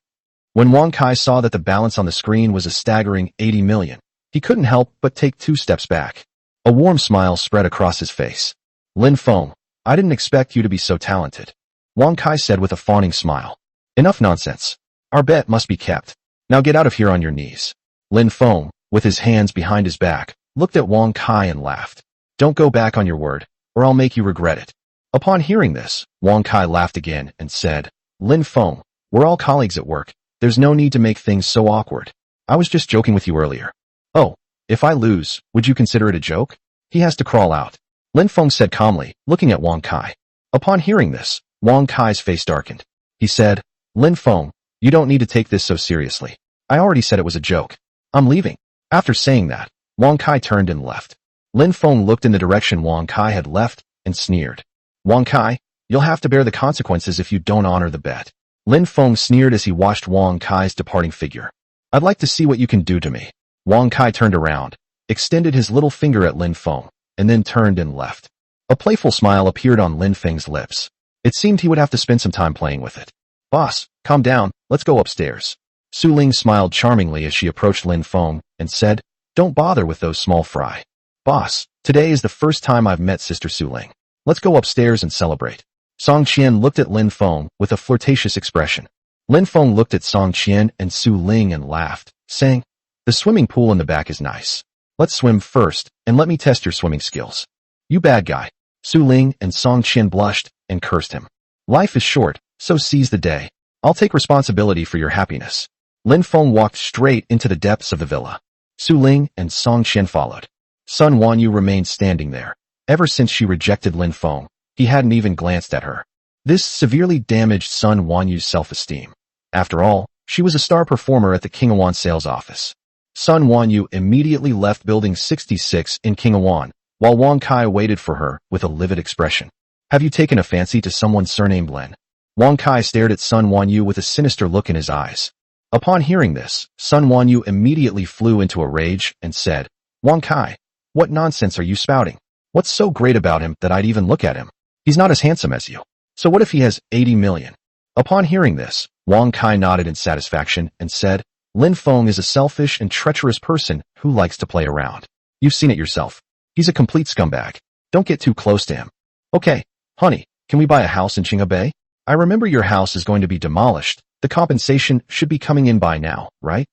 When Wang Kai saw that the balance on the screen was a staggering 80 million, he couldn't help but take 2 steps back. A warm smile spread across his face. Lin Feng, I didn't expect you to be so talented, Wang Kai said with a fawning smile. Enough nonsense. Our bet must be kept. Now get out of here on your knees. Lin Feng, with his hands behind his back, looked at Wang Kai and laughed. Don't go back on your word, or I'll make you regret it. Upon hearing this, Wang Kai laughed again and said, Lin Feng, we're all colleagues at work. There's no need to make things so awkward. I was just joking with you earlier. Oh, if I lose, would you consider it a joke? He has to crawl out, Lin Feng said calmly, looking at Wang Kai. Upon hearing this, Wang Kai's face darkened. He said, Lin Feng, you don't need to take this so seriously. I already said it was a joke. I'm leaving. After saying that, Wang Kai turned and left. Lin Feng looked in the direction Wang Kai had left and sneered. Wang Kai, you'll have to bear the consequences if you don't honor the bet. Lin Feng sneered as he watched Wang Kai's departing figure. I'd like to see what you can do to me. Wang Kai turned around, extended his little finger at Lin Feng, and then turned and left. A playful smile appeared on Lin Feng's lips. It seemed he would have to spend some time playing with it. Boss, calm down, let's go upstairs. Su Ling smiled charmingly as she approached Lin Feng and said, Don't bother with those small fry. Boss, today is the first time I've met Sister Su Ling. Let's go upstairs and celebrate. Song Qian looked at Lin Feng with a flirtatious expression. Lin Feng looked at Song Qian and Su Ling and laughed, saying, The swimming pool in the back is nice. Let's swim first, and let me test your swimming skills. You bad guy. Su Ling and Song Qian blushed and cursed him. Life is short, so seize the day. I'll take responsibility for your happiness. Lin Feng walked straight into the depths of the villa. Su Ling and Song Qian followed. Sun Wanyu remained standing there. Ever since she rejected Lin Feng, he hadn't even glanced at her. This severely damaged Sun Wanyu's self-esteem. After all, she was a star performer at the Kingawan sales office. Sun Wanyu immediately left Building 66 in Kingawan, while Wang Kai waited for her with a livid expression. Have you taken a fancy to someone surnamed Lin? Wang Kai stared at Sun Wanyu with a sinister look in his eyes. Upon hearing this, Sun Wanyu immediately flew into a rage and said, Wang Kai, what nonsense are you spouting? What's so great about him that I'd even look at him? He's not as handsome as you. So what if he has 80 million? Upon hearing this, Wang Kai nodded in satisfaction and said, Lin Feng is a selfish and treacherous person who likes to play around. You've seen it yourself. He's a complete scumbag. Don't get too close to him. Okay, honey, can we buy a house in Qinghe Bay? I remember your house is going to be demolished. The compensation should be coming in by now, right?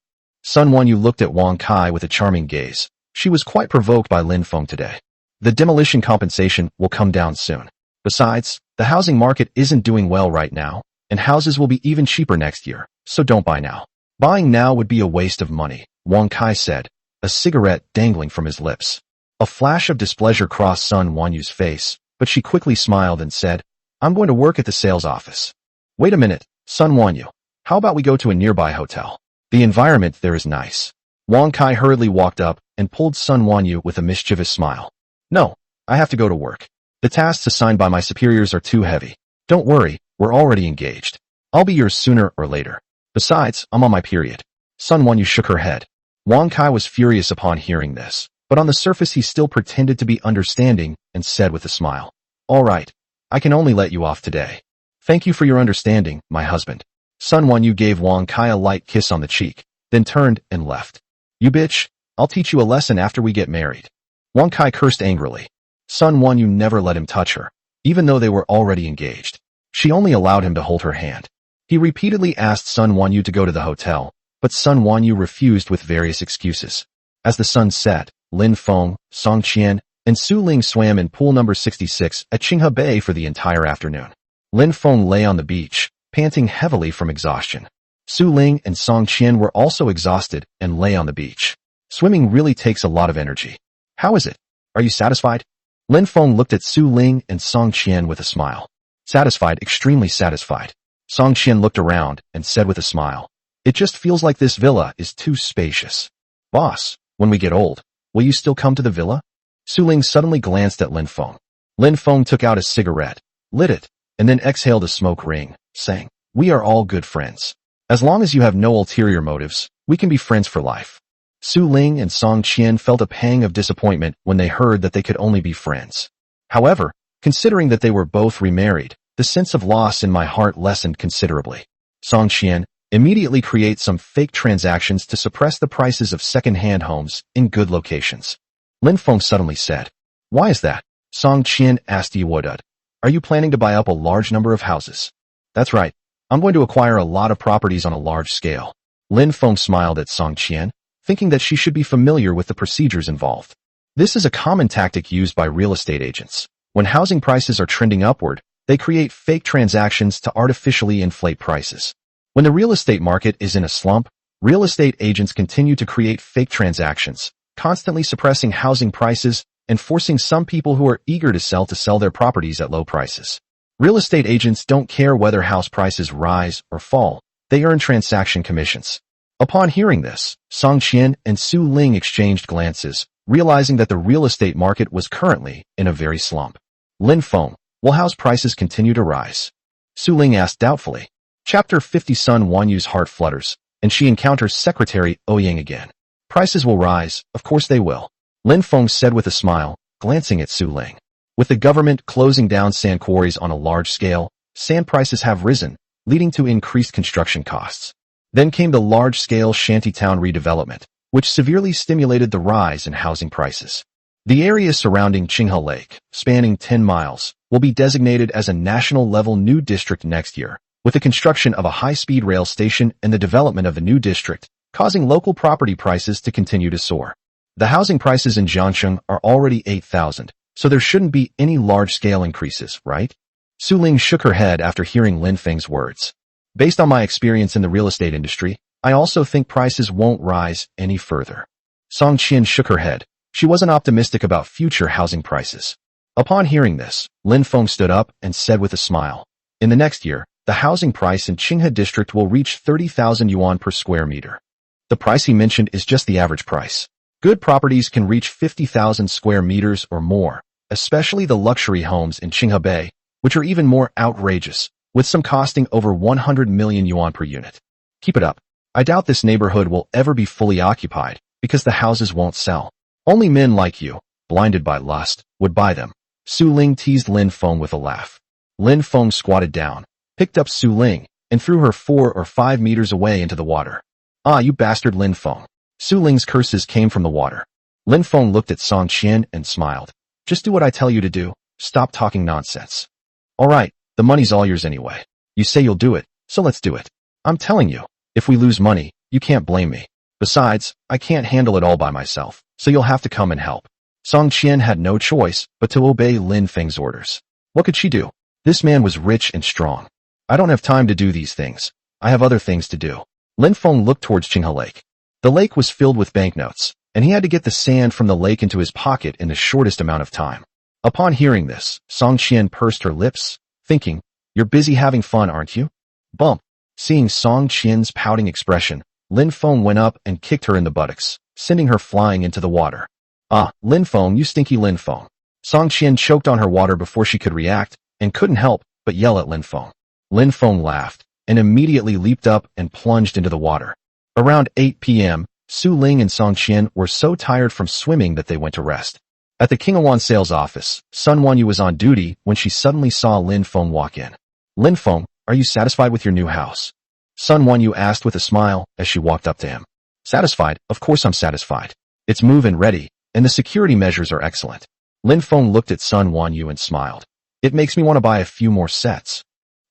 Sun Wanyu looked at Wang Kai with a charming gaze. She was quite provoked by Lin Feng today. The demolition compensation will come down soon. Besides, the housing market isn't doing well right now, and houses will be even cheaper next year, so don't buy now. Buying now would be a waste of money, Wang Kai said, a cigarette dangling from his lips. A flash of displeasure crossed Sun Wanyu's face, but she quickly smiled and said, I'm going to work at the sales office. Wait a minute, Sun Wanyu. How about we go to a nearby hotel? The environment there is nice. Wang Kai hurriedly walked up and pulled Sun Wanyu with a mischievous smile. No, I have to go to work. The tasks assigned by my superiors are too heavy. Don't worry, we're already engaged. I'll be yours sooner or later. Besides, I'm on my period. Sun Wanyu shook her head. Wang Kai was furious upon hearing this, but on the surface he still pretended to be understanding and said with a smile, All right, I can only let you off today. Thank you for your understanding, my husband. Sun Wanyu gave Wang Kai a light kiss on the cheek, then turned and left. You bitch, I'll teach you a lesson after we get married. Wang Kai cursed angrily. Sun Wanyu never let him touch her, even though they were already engaged. She only allowed him to hold her hand. He repeatedly asked Sun Wanyu to go to the hotel, but Sun Wanyu refused with various excuses. As the sun set, Lin Feng, Song Qian, and Su Ling swam in pool number 66 at Qinghe Bay for the entire afternoon. Lin Feng lay on the beach, panting heavily from exhaustion. Su Ling and Song Qian were also exhausted and lay on the beach. Swimming really takes a lot of energy. How is it? Are you satisfied? Lin Feng looked at Su Ling and Song Qian with a smile. Satisfied, extremely satisfied. Song Qian looked around and said with a smile, "It just feels like this villa is too spacious. Boss, when we get old, will you still come to the villa?" Su Ling suddenly glanced at Lin Feng. Lin Feng took out a cigarette, lit it, and then exhaled a smoke ring, saying, "We are all good friends. As long as you have no ulterior motives, we can be friends for life." Su Ling and Song Qian felt a pang of disappointment when they heard that they could only be friends. However, considering that they were both remarried, the sense of loss in my heart lessened considerably. Song Qian, immediately create some fake transactions to suppress the prices of second-hand homes in good locations. Lin Feng suddenly said, "Why is that?" Song Qian asked Yiwodud, "Are you planning to buy up a large number of houses?" "That's right. I'm going to acquire a lot of properties on a large scale." Lin Feng smiled at Song Qian, thinking that she should be familiar with the procedures involved. This is a common tactic used by real estate agents. When housing prices are trending upward, they create fake transactions to artificially inflate prices. When the real estate market is in a slump, real estate agents continue to create fake transactions, constantly suppressing housing prices and forcing some people who are eager to sell their properties at low prices. Real estate agents don't care whether house prices rise or fall. They earn transaction commissions. Upon hearing this, Song Qian and Su Ling exchanged glances, realizing that the real estate market was currently in a very slump. "Lin Feng, will house prices continue to rise?" Su Ling asked doubtfully. Chapter 50. Sun Wanyu's heart flutters, and she encounters Secretary Ouyang again. "Prices will rise, of course they will," Lin Feng said with a smile, glancing at Su Ling. With the government closing down sand quarries on a large scale, sand prices have risen, leading to increased construction costs. Then came the large-scale shantytown redevelopment, which severely stimulated the rise in housing prices. The area surrounding Qinghe Lake, spanning 10 miles, will be designated as a national-level new district next year, with the construction of a high-speed rail station and the development of the new district, causing local property prices to continue to soar. The housing prices in Jiangsheng are already 8,000, so there shouldn't be any large-scale increases, right? Su Ling shook her head after hearing Lin Feng's words. "Based on my experience in the real estate industry, I also think prices won't rise any further." Song Qian shook her head. She wasn't optimistic about future housing prices. Upon hearing this, Lin Feng stood up and said with a smile, "In the next year, the housing price in Qinghe district will reach 30,000 yuan per square meter." The price he mentioned is just the average price. Good properties can reach 50,000 square meters or more, especially the luxury homes in Qinghe Bay, which are even more outrageous, with some costing over 100 million yuan per unit. Keep it up. I doubt this neighborhood will ever be fully occupied, because the houses won't sell. Only men like you, blinded by lust, would buy them. Su Ling teased Lin Feng with a laugh. Lin Feng squatted down, picked up Su Ling, and threw her 4 or 5 meters away into the water. "Ah, you bastard Lin Feng." Su Ling's curses came from the water. Lin Feng looked at Song Qian and smiled. "Just do what I tell you to do. Stop talking nonsense." "All right. The money's all yours anyway. You say you'll do it, so let's do it. I'm telling you, if we lose money, you can't blame me. Besides, I can't handle it all by myself, so you'll have to come and help." Song Qian had no choice but to obey Lin Feng's orders. What could she do? This man was rich and strong. "I don't have time to do these things. I have other things to do." Lin Feng looked towards Qinghe Lake. The lake was filled with banknotes, and he had to get the sand from the lake into his pocket in the shortest amount of time. Upon hearing this, Song Qian pursed her lips, thinking, "You're busy having fun, aren't you?" Bump. Seeing Song Qian's pouting expression, Lin Feng went up and kicked her in the buttocks, sending her flying into the water. "Ah, Lin Feng, you stinky Lin Feng." Song Qian choked on her water before she could react, and couldn't help but yell at Lin Feng. Lin Feng laughed, and immediately leaped up and plunged into the water. Around 8 p.m., Su Ling and Song Qian were so tired from swimming that they went to rest. At the Qinghuan sales office, Sun Wanyu was on duty when she suddenly saw Lin Feng walk in. "Lin Feng, are you satisfied with your new house?" Sun Wanyu asked with a smile as she walked up to him. "Satisfied? Of course I'm satisfied. It's move-in ready, and the security measures are excellent." Lin Feng looked at Sun Wanyu and smiled. "It makes me want to buy a few more sets."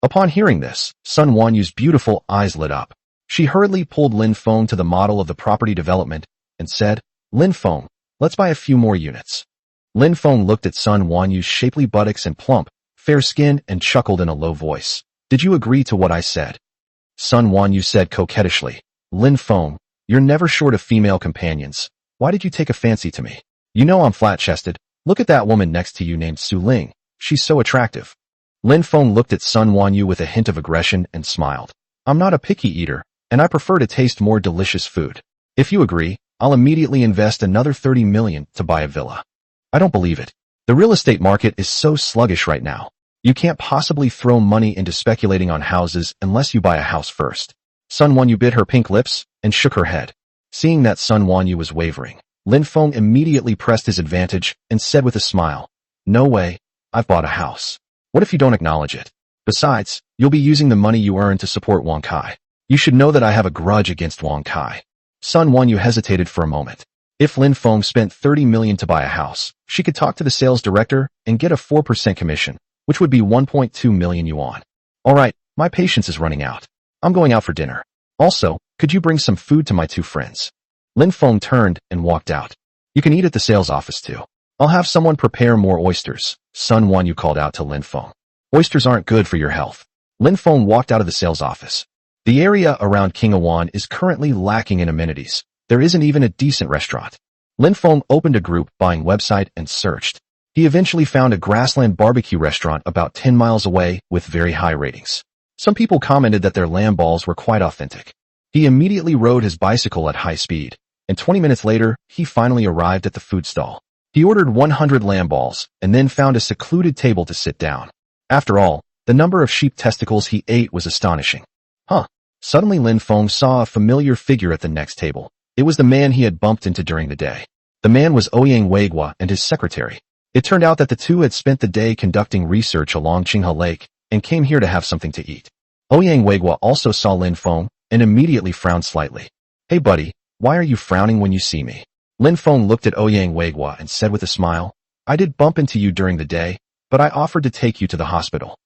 Upon hearing this, Sun Wanyu's beautiful eyes lit up. She hurriedly pulled Lin Feng to the model of the property development and said, "Lin Feng, let's buy a few more units." Lin Feng looked at Sun Wanyu's shapely buttocks and plump, fair skin and chuckled in a low voice. "Did you agree to what I said?" Sun Wanyu said coquettishly, "Lin Feng, you're never short of female companions. Why did you take a fancy to me? You know I'm flat-chested, Look at that woman next to you named Su Ling. She's so attractive. Lin Feng looked at Sun Wanyu with a hint of aggression and smiled. I'm not a picky eater, and I prefer to taste more delicious food. If you agree, I'll immediately invest another 30 million to buy a villa. I don't believe it. The real estate market is so sluggish right now. You can't possibly throw money into speculating on houses unless you buy a house first. Sun Wanyu bit her pink lips and shook her head. Seeing that Sun Wanyu was wavering, Lin Feng immediately pressed his advantage and said with a smile, No way, I've bought a house. What if you don't acknowledge it? Besides, you'll be using the money you earn to support Wang Kai. You should know that I have a grudge against Wang Kai. Sun Wanyu hesitated for a moment. If Lin Feng spent 30 million to buy a house, she could talk to the sales director and get a 4% commission, which would be 1.2 million yuan. Alright, my patience is running out. I'm going out for dinner. Also, could you bring some food to my two friends? Lin Feng turned and walked out. You can eat at the sales office too. I'll have someone prepare more oysters, Sun Wanyu called out to Lin Feng. Oysters aren't good for your health. Lin Feng walked out of the sales office. The area around Qinghuan is currently lacking in amenities. There isn't even a decent restaurant. Lin Feng opened a group buying website and searched. He eventually found a grassland barbecue restaurant about 10 miles away with very high ratings. Some people commented that their lamb balls were quite authentic. He immediately rode his bicycle at high speed, and 20 minutes later, he finally arrived at the food stall. He ordered 100 lamb balls and then found a secluded table to sit down. After all, the number of sheep testicles he ate was astonishing. Suddenly Lin Feng saw a familiar figure at the next table. It was the man he had bumped into during the day. The man was Ouyang Weiguo and his secretary. It turned out that the two had spent the day conducting research along Qinghe Lake and came here to have something to eat. Ouyang Weiguo also saw Lin Feng and immediately frowned slightly. Hey buddy, why are you frowning when you see me? Lin Feng looked at Ouyang Weiguo and said with a smile, I did bump into you during the day, but I offered to take you to the hospital.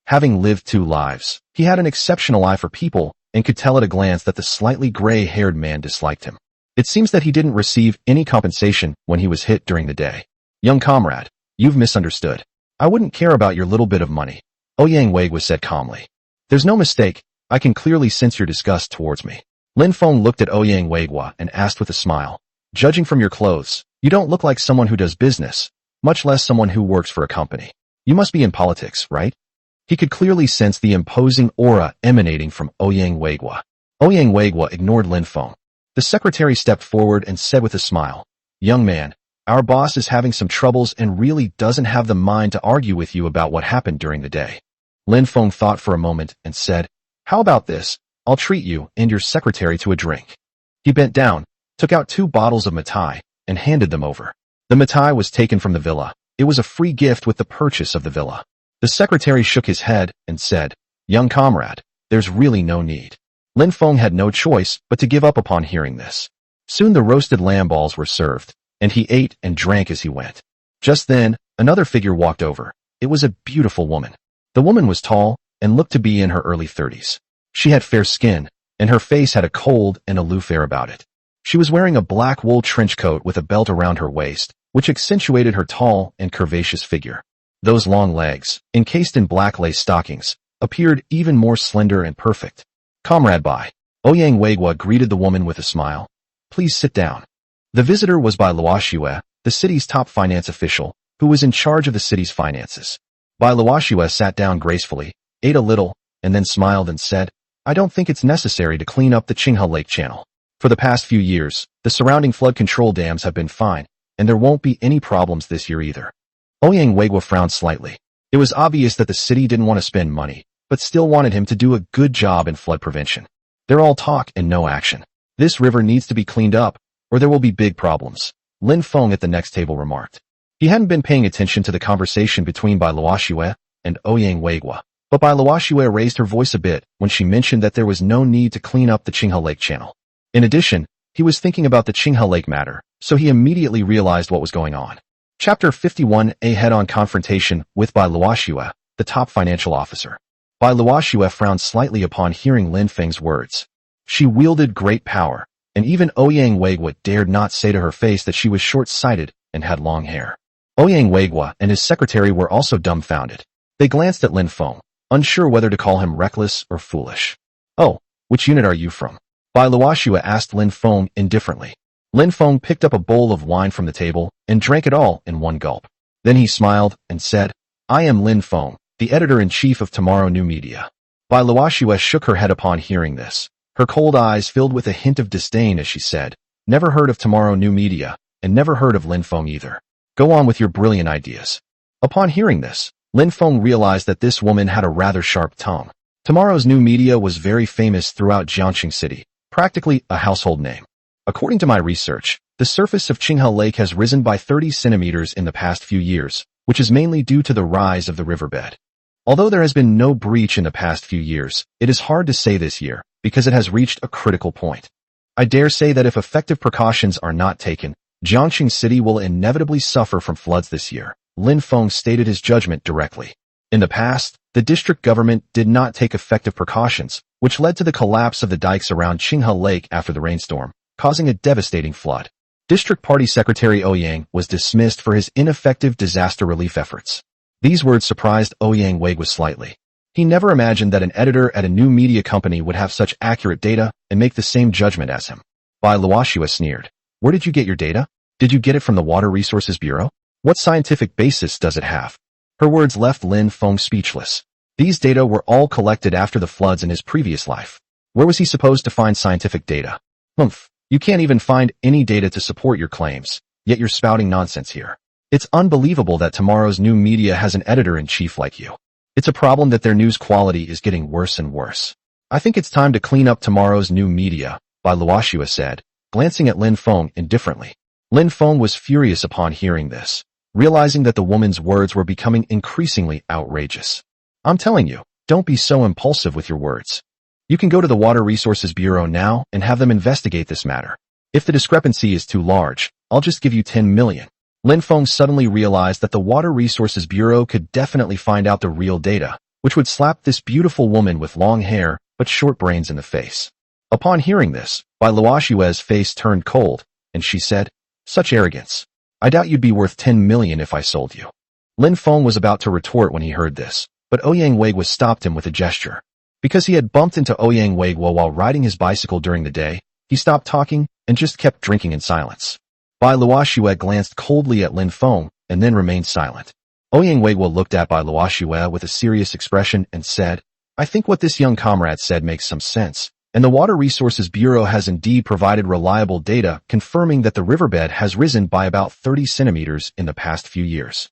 Having lived 2 lives, he had an exceptional eye for people and could tell at a glance that the slightly gray-haired man disliked him. It seems that he didn't receive any compensation when he was hit during the day. Young comrade, you've misunderstood. I wouldn't care about your little bit of money, Ouyang Weiguo said calmly. There's no mistake, I can clearly sense your disgust towards me. Lin Feng looked at Ouyang Weiguo and asked with a smile, Judging from your clothes, you don't look like someone who does business, much less someone who works for a company. You must be in politics, right? He could clearly sense the imposing aura emanating from Ouyang Weiguo. Ouyang Weiguo ignored Lin Feng. The secretary stepped forward and said with a smile, Young man, our boss is having some troubles and really doesn't have the mind to argue with you about what happened during the day. Lin Feng thought for a moment and said, How about this? I'll treat you and your secretary to a drink. He bent down, took out 2 bottles of Matai, and handed them over. The Matai was taken from the villa. It was a free gift with the purchase of the villa. The secretary shook his head and said, Young comrade, there's really no need. Lin Feng had no choice but to give up upon hearing this. Soon the roasted lamb balls were served, and he ate and drank as he went. Just then, another figure walked over. It was a beautiful woman. The woman was tall and looked to be in her early 30s. She had fair skin, and her face had a cold and aloof air about it. She was wearing a black wool trench coat with a belt around her waist, which accentuated her tall and curvaceous figure. Those long legs, encased in black lace stockings, appeared even more slender and perfect. Comrade Bai, Ouyang Weiguo greeted the woman with a smile. Please sit down. The visitor was Bai Luoxue, the city's top finance official, who was in charge of the city's finances. Bai Luoxue sat down gracefully, ate a little, and then smiled and said, I don't think it's necessary to clean up the Qinghe Lake channel. For the past few years, the surrounding flood control dams have been fine, and there won't be any problems this year either. Ouyang Weiguo frowned slightly. It was obvious that the city didn't want to spend money, but still wanted him to do a good job in flood prevention. They're all talk and no action. This river needs to be cleaned up, or there will be big problems, Lin Feng at the next table remarked. He hadn't been paying attention to the conversation between Bai Luoxue and Ouyang Weiguo, but Bai Luoxue raised her voice a bit when she mentioned that there was no need to clean up the Qinghe Lake channel. In addition, he was thinking about the Qinghe Lake matter, so he immediately realized what was going on. Chapter 51, a head-on confrontation with Bai Luoxue, the top financial officer. Bai Luoxue frowned slightly upon hearing Lin Feng's words. She wielded great power, and even Ouyang Weiguo dared not say to her face that she was short-sighted and had long hair. Ouyang Weiguo and his secretary were also dumbfounded. They glanced at Lin Feng, unsure whether to call him reckless or foolish. Oh, which unit are you from? Bai Luoxue asked Lin Feng indifferently. Lin Feng picked up a bowl of wine from the table and drank it all in one gulp. Then he smiled and said, I am Lin Feng, the editor-in-chief of Tomorrow New Media. Bai Luoxue shook her head upon hearing this. Her cold eyes filled with a hint of disdain as she said, never heard of Tomorrow New Media, and never heard of Lin Feng either. Go on with your brilliant ideas. Upon hearing this, Lin Feng realized that this woman had a rather sharp tongue. Tomorrow's New Media was very famous throughout Jiangxing City, practically a household name. According to my research, the surface of Qinghe Lake has risen by 30 centimeters in the past few years, which is mainly due to the rise of the riverbed. Although there has been no breach in the past few years, it is hard to say this year, because it has reached a critical point. I dare say that if effective precautions are not taken, Jiangxing City will inevitably suffer from floods this year. Lin Feng stated his judgment directly. In the past, the district government did not take effective precautions, which led to the collapse of the dikes around Qinghe Lake after the rainstorm, causing a devastating flood. District Party Secretary Ouyang was dismissed for his ineffective disaster relief efforts. These words surprised Ouyang Weiguo slightly. He never imagined that an editor at a new media company would have such accurate data and make the same judgment as him. Bai Luoxue sneered. Where did you get your data? Did you get it from the Water Resources Bureau? What scientific basis does it have? Her words left Lin Feng speechless. These data were all collected after the floods in his previous life. Where was he supposed to find scientific data? Humph. You can't even find any data to support your claims, yet you're spouting nonsense here. It's unbelievable that Tomorrow's New Media has an editor-in-chief like you. It's a problem that their news quality is getting worse and worse. I think it's time to clean up Tomorrow's New Media, Bai Luoxue said, glancing at Lin Feng indifferently. Lin Feng was furious upon hearing this, realizing that the woman's words were becoming increasingly outrageous. I'm telling you, don't be so impulsive with your words. You can go to the Water Resources Bureau now and have them investigate this matter. If the discrepancy is too large, I'll just give you 10 million. Lin Feng suddenly realized that the Water Resources Bureau could definitely find out the real data, which would slap this beautiful woman with long hair but short brains in the face. Upon hearing this, Bai Luoxue's face turned cold, and she said, such arrogance. I doubt you'd be worth 10 million if I sold you. Lin Feng was about to retort when he heard this, but Ouyang Weiguo stopped him with a gesture. Because he had bumped into Ouyang Weiguo while riding his bicycle during the day, he stopped talking and just kept drinking in silence. Bai Luoxue glanced coldly at Lin Feng and then remained silent. Ouyang Weiguo looked at Bai Luoxue with a serious expression and said, I think what this young comrade said makes some sense, and the Water Resources Bureau has indeed provided reliable data confirming that the riverbed has risen by about 30 centimeters in the past few years.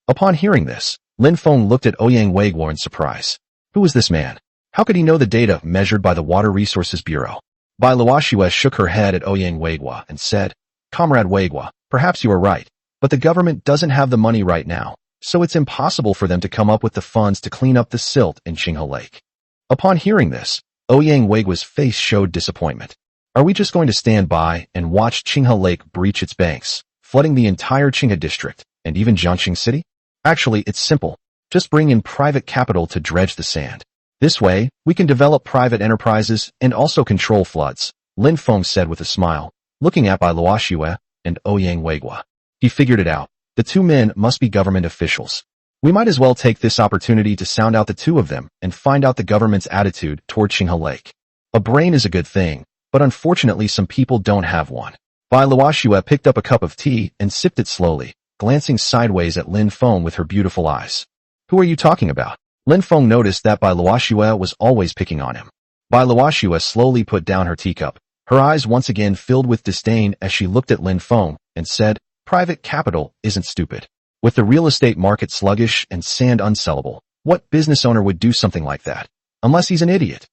Upon hearing this, Lin Feng looked at Ouyang Weiguo in surprise. Who was this man? How could he know the data measured by the Water Resources Bureau? Bai Luoxue shook her head at Ouyang Weiguo and said, Comrade Weiguo, perhaps you are right, but the government doesn't have the money right now, so it's impossible for them to come up with the funds to clean up the silt in Qinghe Lake. Upon hearing this, Ouyang Weiguo's face showed disappointment. Are we just going to stand by and watch Qinghe Lake breach its banks, flooding the entire Qinghe district and even Jiangxing City? Actually, it's simple. Just bring in private capital to dredge the sand. This way, we can develop private enterprises and also control floods, Lin Feng said with a smile, looking at Bai Luoxue and Ouyang Weiguo. He figured it out. The two men must be government officials. We might as well take this opportunity to sound out the two of them and find out the government's attitude toward Qinghe Lake. A brain is a good thing, but unfortunately some people don't have one. Bai Luoxue picked up a cup of tea and sipped it slowly, glancing sideways at Lin Feng with her beautiful eyes. Who are you talking about? Lin Feng noticed that Bai Luoxue was always picking on him. Bai Luoxue slowly put down her teacup, her eyes once again filled with disdain as she looked at Lin Feng and said, Private capital isn't stupid. With the real estate market sluggish and sand unsellable, what business owner would do something like that? Unless he's an idiot.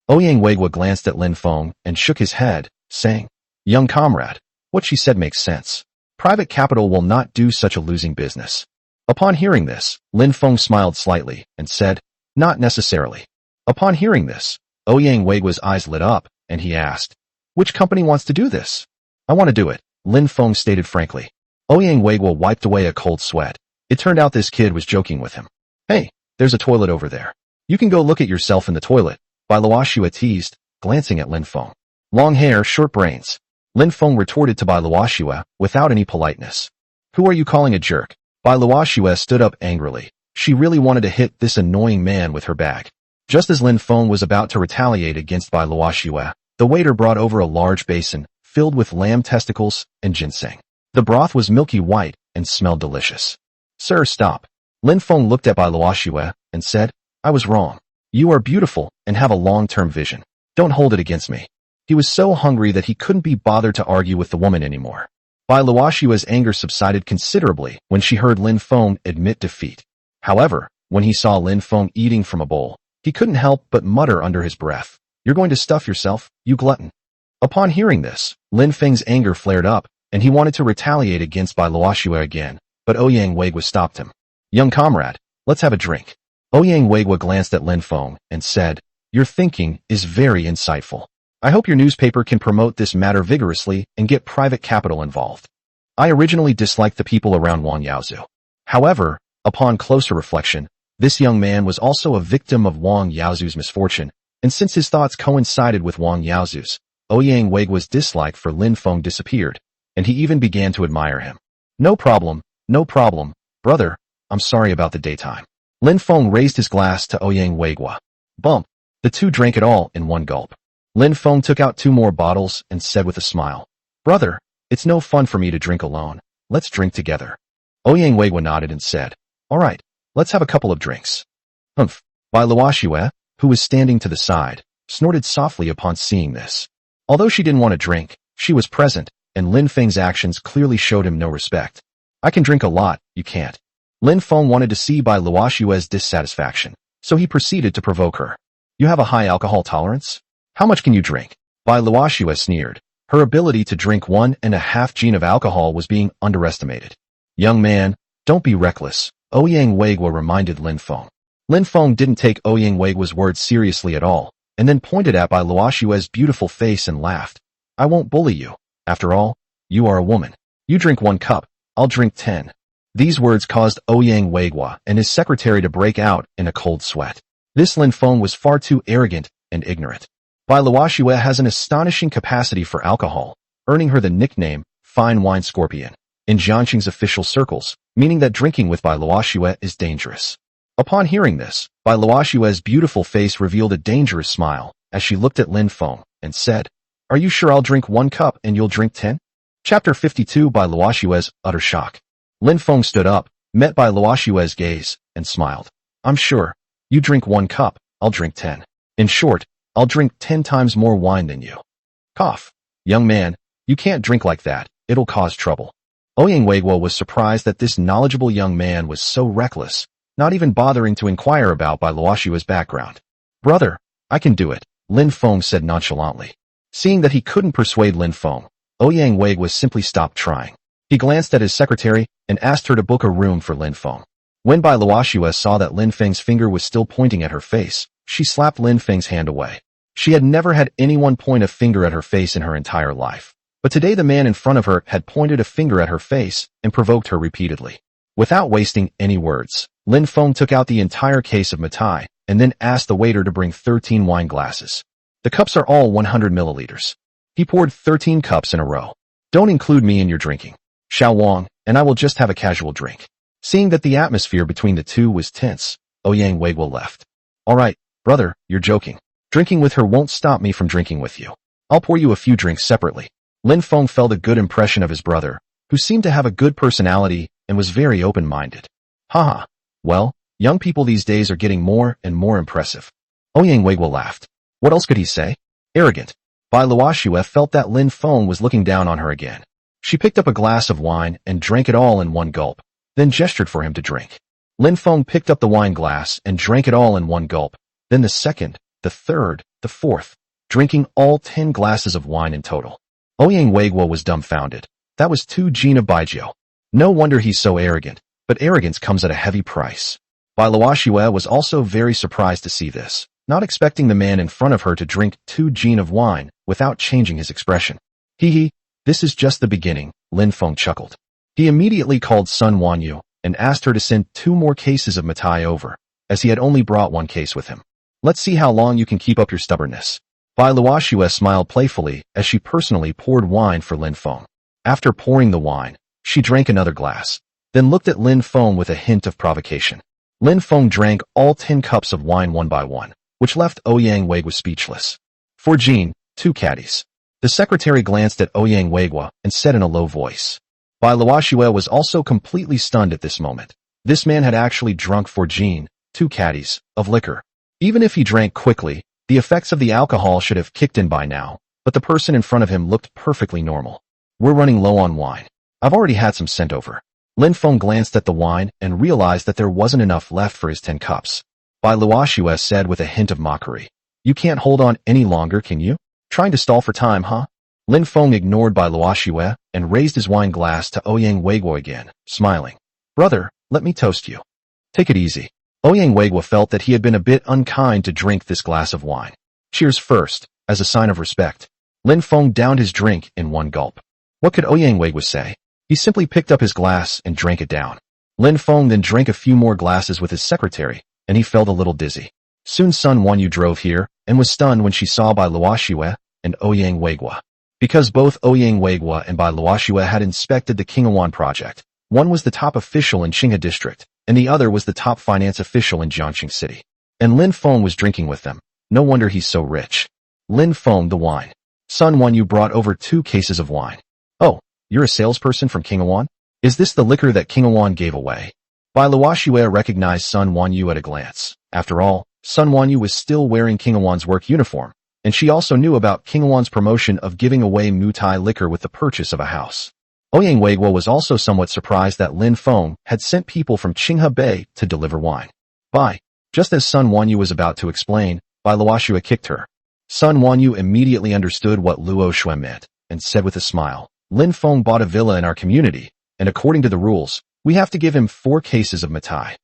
Ouyang Weiguo glanced at Lin Feng and shook his head, saying, Young comrade, what she said makes sense. Private capital will not do such a losing business. Upon hearing this, Lin Feng smiled slightly and said, Not necessarily. Upon hearing this, Ouyang Weiguo's eyes lit up, and he asked, Which company wants to do this? I want to do it, Lin Feng stated frankly. Ouyang Weiguo wiped away a cold sweat. It turned out this kid was joking with him. Hey, there's a toilet over there. You can go look at yourself in the toilet, Bai Luoxue teased, glancing at Lin Feng. Long hair, short brains. Lin Feng retorted to Bai Luoxue without any politeness. Who are you calling a jerk? Bai Luoxue stood up angrily. She really wanted to hit this annoying man with her bag. Just as Lin Feng was about to retaliate against Bai Luoxue, the waiter brought over a large basin filled with lamb testicles and ginseng. The broth was milky white and smelled delicious. Sir, stop. Lin Feng looked at Bai Luoxue and said, I was wrong. You are beautiful and have a long-term vision. Don't hold it against me. He was so hungry that he couldn't be bothered to argue with the woman anymore. Bai Luoxue's anger subsided considerably when she heard Lin Feng admit defeat. However, when he saw Lin Feng eating from a bowl, he couldn't help but mutter under his breath, You're going to stuff yourself, you glutton. Upon hearing this, Lin Feng's anger flared up, and he wanted to retaliate against Bai Luoxue again, but Ouyang Weigua stopped him. Young comrade, let's have a drink. Ouyang Weigua glanced at Lin Feng and said, Your thinking is very insightful. I hope your newspaper can promote this matter vigorously and get private capital involved. I originally disliked the people around Wang Yaozu. However, upon closer reflection, this young man was also a victim of Wang Yaozu's misfortune, and since his thoughts coincided with Wang Yaozu's, Ouyang Weigua's dislike for Lin Feng disappeared, and he even began to admire him. No problem, brother, I'm sorry about the daytime. Lin Feng raised his glass to Ouyang Weigua. Bump. The two drank it all in one gulp. Lin Feng took out 2 more bottles and said with a smile, Brother, it's no fun for me to drink alone. Let's drink together. Ouyang Weigua nodded and said, All right, let's have a couple of drinks. Humph. Bai Luoxue, who was standing to the side, snorted softly upon seeing this. Although she didn't want to drink, she was present, and Lin Feng's actions clearly showed him no respect. I can drink a lot, you can't. Lin Feng wanted to see Bai Luoxue's dissatisfaction, so he proceeded to provoke her. You have a high alcohol tolerance? How much can you drink? Bai Luoxue sneered. Her ability to drink 1.5 gin of alcohol was being underestimated. Young man, don't be reckless, Ouyang Weigua reminded Lin Feng. Lin Feng didn't take Ouyang Weigua's words seriously at all, and then pointed at Bai Luoxue's beautiful face and laughed. I won't bully you. After all, you are a woman. You drink 1 cup, I'll drink 10. These words caused Ouyang Weigua and his secretary to break out in a cold sweat. This Lin Feng was far too arrogant and ignorant. Bai Luoxue has an astonishing capacity for alcohol, earning her the nickname Fine Wine Scorpion in Jiangxing's official circles, meaning that drinking with Bai Luoxue is dangerous. Upon hearing this, Bai Luoxue's beautiful face revealed a dangerous smile as she looked at Lin Feng and said, Are you sure I'll drink 1 cup and you'll drink 10? Chapter 52 Bai Luoxue's utter shock. Lin Feng stood up, met Bai Luoxue's gaze, and smiled. I'm sure. You drink 1 cup, I'll drink 10. In short, I'll drink 10 times more wine than you. Cough. Young man, you can't drink like that, it'll cause trouble. Ouyang Weigua was surprised that this knowledgeable young man was so reckless, not even bothering to inquire about Bai Luoxue's background. Brother, I can do it, Lin Feng said nonchalantly. Seeing that he couldn't persuade Lin Feng, Ouyang Weigua simply stopped trying. He glanced at his secretary and asked her to book a room for Lin Feng. When Bai Luoxue saw that Lin Feng's finger was still pointing at her face, she slapped Lin Feng's hand away. She had never had anyone point a finger at her face in her entire life. But today the man in front of her had pointed a finger at her face and provoked her repeatedly. Without wasting any words, Lin Feng took out the entire case of Matai and then asked the waiter to bring 13 wine glasses. The cups are all 100 milliliters. He poured 13 cups in a row. Don't include me in your drinking. Xiao Wang, and I will just have a casual drink. Seeing that the atmosphere between the two was tense, Ouyang Weigua left. All right, brother, you're joking. Drinking with her won't stop me from drinking with you. I'll pour you a few drinks separately. Lin Feng felt a good impression of his brother, who seemed to have a good personality and was very open-minded. Haha. Well, young people these days are getting more and more impressive. Ouyang Weigua laughed. What else could he say? Arrogant. Bai Luoxue felt that Lin Feng was looking down on her again. She picked up a glass of wine and drank it all in one gulp, then gestured for him to drink. Lin Feng picked up the wine glass and drank it all in one gulp, then the second, the third, the fourth, drinking all 10 glasses of wine in total. Ouyang Weigua was dumbfounded. That was 2 jin of baijiu. No wonder he's so arrogant, but arrogance comes at a heavy price. Bai Luoxue was also very surprised to see this, not expecting the man in front of her to drink 2 jin of wine without changing his expression. Hee, this is just the beginning, Lin Feng chuckled. He immediately called Sun Wanyu and asked her to send 2 more cases of Matai over, as he had only brought 1 case with him. Let's see how long you can keep up your stubbornness. Bai Luoxue smiled playfully as she personally poured wine for Lin Feng. After pouring the wine, she drank another glass, then looked at Lin Feng with a hint of provocation. Lin Feng drank all 10 cups of wine one by one, which left Ouyang Weigua speechless. 4 jin, 2 caddies. The secretary glanced at Ouyang Weigua and said in a low voice, Bai Luoxue was also completely stunned at this moment. This man had actually drunk 4 jin, 2 caddies, of liquor. Even if he drank quickly, the effects of the alcohol should have kicked in by now, but the person in front of him looked perfectly normal. We're running low on wine. I've already had some sent over. Lin Feng glanced at the wine and realized that there wasn't enough left for his 10 cups. Bai Luoxue said with a hint of mockery. You can't hold on any longer, can you? Trying to stall for time, huh? Lin Feng ignored Bai Luoxue and raised his wine glass to Ouyang Weiguo again, smiling. Brother, let me toast you. Take it easy. Ouyang Weiguo felt that he had been a bit unkind to drink this glass of wine. Cheers first, as a sign of respect. Lin Feng downed his drink in one gulp. What could Ouyang Weiguo say? He simply picked up his glass and drank it down. Lin Feng then drank a few more glasses with his secretary, and he felt a little dizzy. Soon Sun Wanyu drove here and was stunned when she saw Bai Luoxue and Ouyang Weiguo. Because both Ouyang Weiguo and Bai Luoxue had inspected the Qinghuan project, one was the top official in Qinghe district, and the other was the top finance official in Jiangxing City. And Lin Feng was drinking with them. No wonder he's so rich. Lin Feng the wine. Sun Wanyu brought over 2 cases of wine. Oh, you're a salesperson from Qinghuan? Is this the liquor that Qinghuan gave away? Bai Luoxue recognized Sun Wanyu at a glance. After all, Sun Wanyu was still wearing Qinghuan's work uniform, and she also knew about Qinghuan's promotion of giving away Mutai liquor with the purchase of a house. Ouyang Weiguo was also somewhat surprised that Lin Feng had sent people from Qinghe Bay to deliver wine. Bai. Just as Sun Wanyu was about to explain, Bai Luoxue kicked her. Sun Wanyu immediately understood what Luo Xue meant, and said with a smile, Lin Feng bought a villa in our community, and according to the rules, we have to give him 4 cases of Mutai.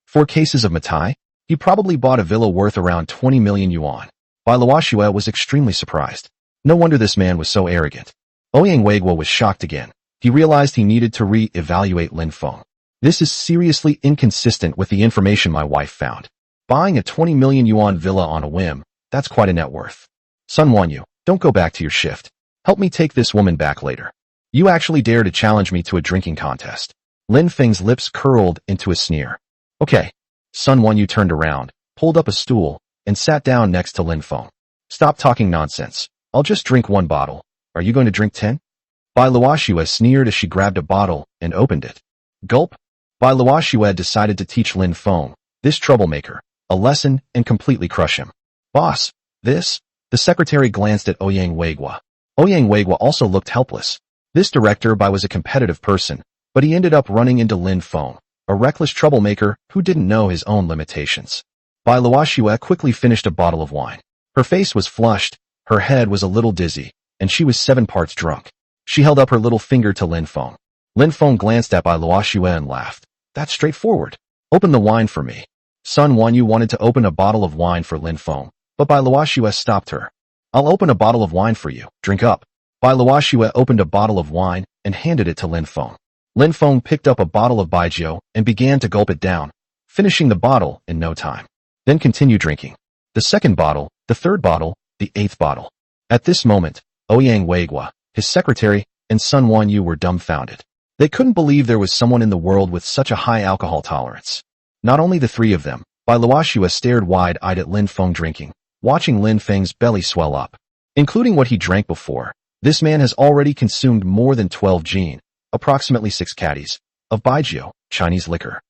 4 cases of Mutai? He probably bought a villa worth around 20 million yuan. Bai Luoxue was extremely surprised. No wonder this man was so arrogant. Ouyang Weiguo was shocked again. He realized he needed to re-evaluate Lin Feng. This is seriously inconsistent with the information my wife found. Buying a 20 million yuan villa on a whim, that's quite a net worth. Sun Wanyu, don't go back to your shift. Help me take this woman back later. You actually dare to challenge me to a drinking contest. Lin Feng's lips curled into a sneer. Okay. Sun Wanyu turned around, pulled up a stool, and sat down next to Lin Feng. Stop talking nonsense. I'll just drink 1 bottle. Are you going to drink 10? Bai Luoxue sneered as she grabbed a bottle and opened it. Gulp. Bai Luoxue decided to teach Lin Feng, this troublemaker, a lesson and completely crush him. Boss, this? The secretary glanced at Ouyang Weiguo. Ouyang Weiguo also looked helpless. This director Bai was a competitive person, but he ended up running into Lin Feng, a reckless troublemaker who didn't know his own limitations. Bai Luoxue quickly finished a bottle of wine. Her face was flushed, her head was a little dizzy, and she was 7 parts drunk. She held up her little finger to Lin Feng. Lin Feng glanced at Bai Luoxue and laughed. That's straightforward. Open the wine for me. Sun Wanyu wanted to open a bottle of wine for Lin Feng, but Bai Luoxue stopped her. I'll open a bottle of wine for you. Drink up. Bai Luoxue opened a bottle of wine and handed it to Lin Feng. Lin Feng picked up a bottle of baijiu and began to gulp it down, finishing the bottle in no time. Then continued drinking. The 2nd bottle, the 3rd bottle, the 8th bottle. At this moment, Ouyang Weiguo, his secretary, and Sun Wanyu were dumbfounded. They couldn't believe there was someone in the world with such a high alcohol tolerance. Not only the 3 of them, Bai Luoxue stared wide-eyed at Lin Feng drinking, watching Lin Feng's belly swell up. Including what he drank before, this man has already consumed more than 12 jin, approximately 6 caddies, of baijiu, Chinese liquor.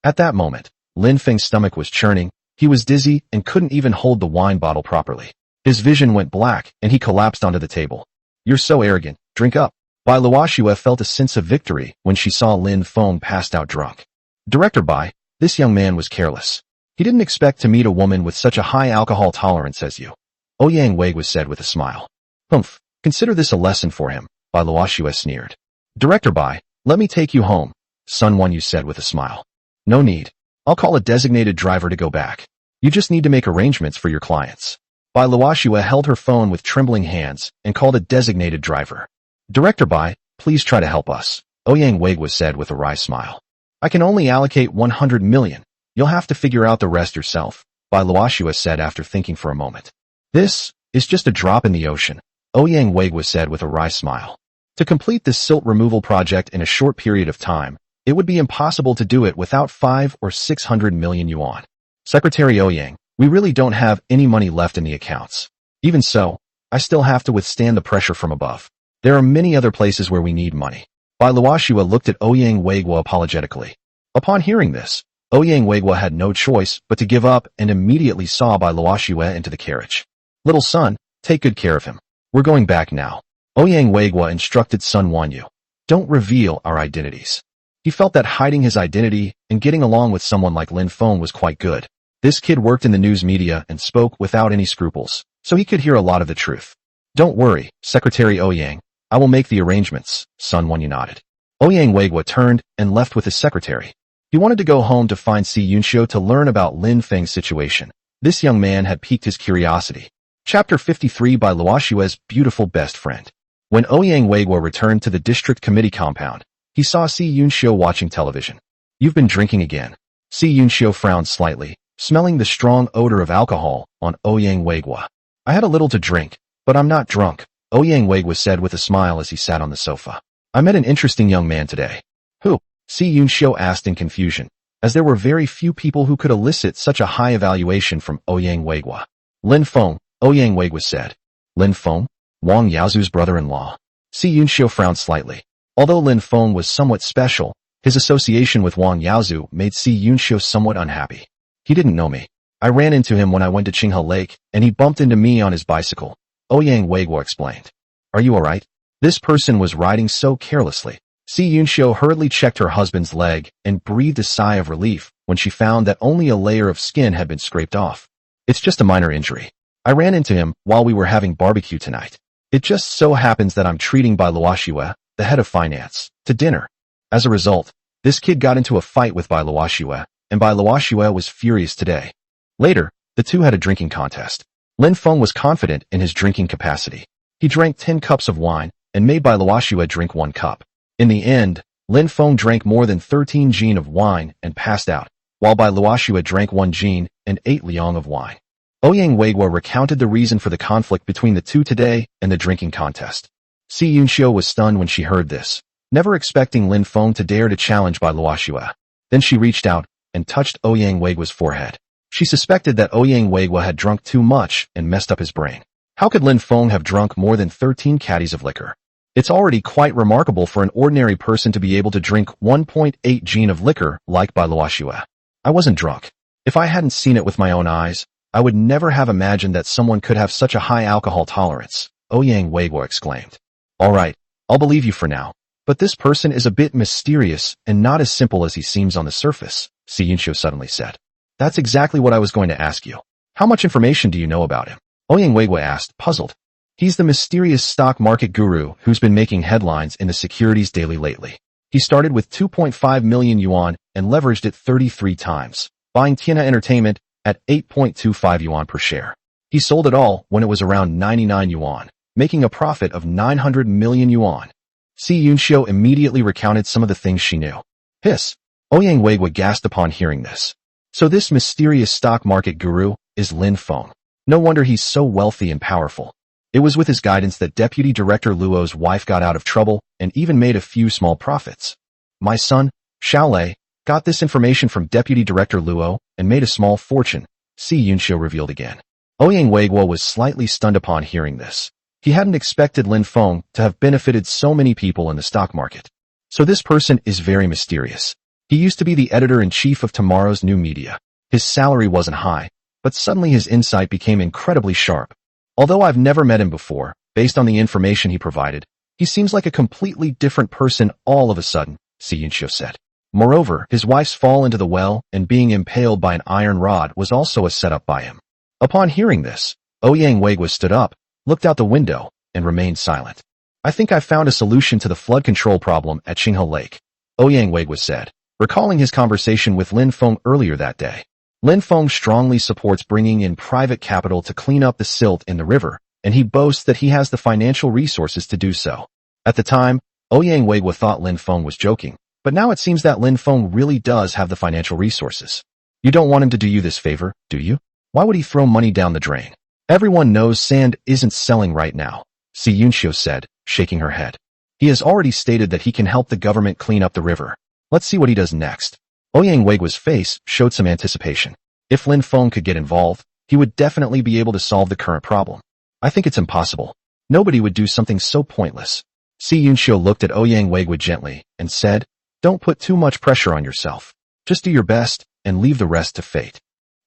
At that moment, Lin Feng's stomach was churning, he was dizzy and couldn't even hold the wine bottle properly. His vision went black and he collapsed onto the table. You're so arrogant, drink up. Bai Luoxue felt a sense of victory when she saw Lin Feng passed out drunk. Director Bai, this young man was careless. He didn't expect to meet a woman with such a high alcohol tolerance as you. Ouyang Weiguo said with a smile. Humph, consider this a lesson for him, Bai Luoxue sneered. Director Bai, let me take you home, Sun Wanyu said with a smile. No need. I'll call a designated driver to go back. You just need to make arrangements for your clients. Bai Luoxue held her phone with trembling hands and called a designated driver. Director Bai, please try to help us, Ouyang Weiguo said with a wry smile. I can only allocate 100 million. You'll have to figure out the rest yourself, Bai Luoxue said after thinking for a moment. This is just a drop in the ocean, Ouyang Weiguo said with a wry smile. To complete this silt removal project in a short period of time, it would be impossible to do it without 5 or 600 million yuan. Secretary Ouyang, we really don't have any money left in the accounts. Even so, I still have to withstand the pressure from above. There are many other places where we need money. Bai Luoshua looked at Ouyang Weiguo apologetically. Upon hearing this, Ouyang Weiguo had no choice but to give up and immediately saw Bai Luoshua into the carriage. Little son, take good care of him. We're going back now. Ouyang Weiguo instructed Sun Wanyu. Don't reveal our identities. He felt that hiding his identity and getting along with someone like Lin Feng was quite good. This kid worked in the news media and spoke without any scruples, so he could hear a lot of the truth. Don't worry, Secretary Ouyang. I will make the arrangements, Sun Wanyu nodded. Ouyang Weiguo turned and left with his secretary. He wanted to go home to find Si Yunxiu to learn about Lin Feng's situation. This young man had piqued his curiosity. Chapter 53 by Luoshua's beautiful best friend. When Ouyang Weiguo returned to the district committee compound, he saw Si Yunxiu watching television. You've been drinking again. Si Yunxiu frowned slightly, smelling the strong odor of alcohol on Ouyang Weiguo. I had a little to drink, but I'm not drunk, Ouyang Weiguo said with a smile as he sat on the sofa. I met an interesting young man today. Who? Si Yunxiu asked in confusion, as there were very few people who could elicit such a high evaluation from Ouyang Weiguo. Lin Feng, Ouyang Weiguo said. Lin Feng? Wang Yaozu's brother-in-law. Si Yunxiu frowned slightly. Although Lin Feng was somewhat special, his association with Wang Yaozu made Si Yunxiu somewhat unhappy. He didn't know me. I ran into him when I went to Qinghe Lake, and he bumped into me on his bicycle, Ouyang Weiguo explained. Are you alright? This person was riding so carelessly. Si Yunxiu hurriedly checked her husband's leg and breathed a sigh of relief when she found that only a layer of skin had been scraped off. It's just a minor injury. I ran into him while we were having barbecue tonight. It just so happens that I'm treating Bai Luoshua, the head of finance, to dinner. As a result, this kid got into a fight with Bai Luoshua, and Bai Luoshua was furious today. Later, the two had a drinking contest. Lin Feng was confident in his drinking capacity. He drank 10 cups of wine and made Bai Luoshua drink 1 cup. In the end, Lin Feng drank more than 13 jin of wine and passed out, while Bai Luoshua drank 1 jin and 8 liang of wine. Ouyang Weiguo recounted the reason for the conflict between the two today and the drinking contest. Si Yunxiu was stunned when she heard this, never expecting Lin Feng to dare to challenge Bai Luoshua. Then she reached out and touched Ouyang Weiguo's forehead. She suspected that Ouyang Weiguo had drunk too much and messed up his brain. How could Lin Feng have drunk more than 13 caddies of liquor? It's already quite remarkable for an ordinary person to be able to drink 1.8 jin of liquor like Bai Luoshua. I wasn't drunk. If I hadn't seen it with my own eyes, I would never have imagined that someone could have such a high alcohol tolerance, Ouyang Weiguo exclaimed. Alright, I'll believe you for now. But this person is a bit mysterious and not as simple as he seems on the surface, Si Yunxiu suddenly said. That's exactly what I was going to ask you. How much information do you know about him? Ouyang Weiguo asked, puzzled. He's the mysterious stock market guru who's been making headlines in the securities daily lately. He started with 2.5 million yuan and leveraged it 33 times, buying Tiana Entertainment at 8.25 yuan per share. He sold it all when it was around 99 yuan, making a profit of 900 million yuan. Si Yunxiu immediately recounted some of the things she knew. Hiss! Ouyang Weiguo gasped upon hearing this. So this mysterious stock market guru is Lin Feng. No wonder he's so wealthy and powerful. It was with his guidance that Deputy Director Luo's wife got out of trouble and even made a few small profits. My son, Xiaolei, got this information from Deputy Director Luo and made a small fortune, Si Yunxiu revealed again. Ouyang Weiguo was slightly stunned upon hearing this. He hadn't expected Lin Feng to have benefited so many people in the stock market. So this person is very mysterious. He used to be the editor-in-chief of tomorrow's new media. His salary wasn't high, but suddenly his insight became incredibly sharp. Although I've never met him before, based on the information he provided, he seems like a completely different person all of a sudden, Si Yunxiu said. Moreover, his wife's fall into the well and being impaled by an iron rod was also a setup by him. Upon hearing this, Ouyang Weiguo stood up, looked out the window, and remained silent. I think I've found a solution to the flood control problem at Qinghe Lake, Ouyang Weiguo said, recalling his conversation with Lin Feng earlier that day. Lin Feng strongly supports bringing in private capital to clean up the silt in the river, and he boasts that he has the financial resources to do so. At the time, Ouyang Weiguo thought Lin Feng was joking, but now it seems that Lin Feng really does have the financial resources. You don't want him to do you this favor, do you? Why would he throw money down the drain? Everyone knows sand isn't selling right now, Si Yunxiu said, shaking her head. He has already stated that he can help the government clean up the river. Let's see what he does next. Ouyang Weiguo's face showed some anticipation. If Lin Feng could get involved, he would definitely be able to solve the current problem. I think it's impossible. Nobody would do something so pointless. Si Yunxiu looked at Ouyang Weigui gently and said, "Don't put too much pressure on yourself. Just do your best and leave the rest to fate."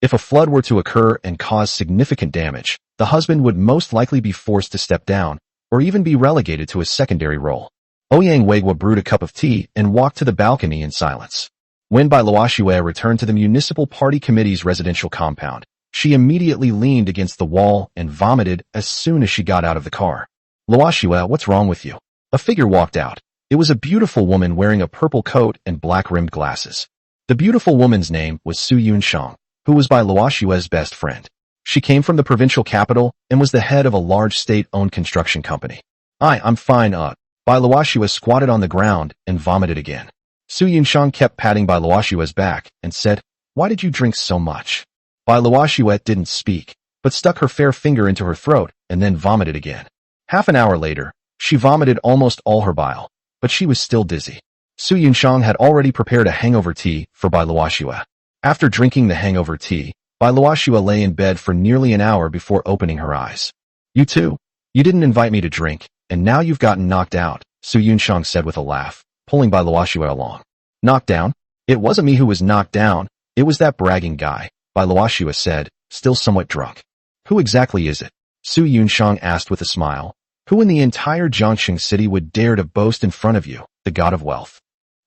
If a flood were to occur and cause significant damage, the husband would most likely be forced to step down or even be relegated to a secondary role. Ouyang Weigui brewed a cup of tea and walked to the balcony in silence. When Bai Luoxue returned to the municipal party committee's residential compound, she immediately leaned against the wall and vomited as soon as she got out of the car. "Luoxue, what's wrong with you?" A figure walked out. It was a beautiful woman wearing a purple coat and black-rimmed glasses. The beautiful woman's name was Su Yunxiang, who was Bai Luoxue's best friend. She came from the provincial capital and was the head of a large state-owned construction company. I'm fine, Bai Luoxue squatted on the ground and vomited again. Su Yunxiang kept patting Bai Luoxue's back and said, "Why did you drink so much?" Bai Luoxue didn't speak, but stuck her fair finger into her throat and then vomited again. Half an hour later, she vomited almost all her bile, but she was still dizzy. Su Yunxiang had already prepared a hangover tea for Bai Luoxue. After drinking the hangover tea, Bai Luoxue lay in bed for nearly an hour before opening her eyes. "You too? You didn't invite me to drink, and now you've gotten knocked out," Su Yunxiang said with a laugh, pulling Bai Luoxue along. "Knocked down? It wasn't me who was knocked down, it was that bragging guy," Bai Luoxue said, still somewhat drunk. "Who exactly is it?" Su Yunxiang asked with a smile. "Who in the entire Jiangxing city would dare to boast in front of you, the god of wealth?"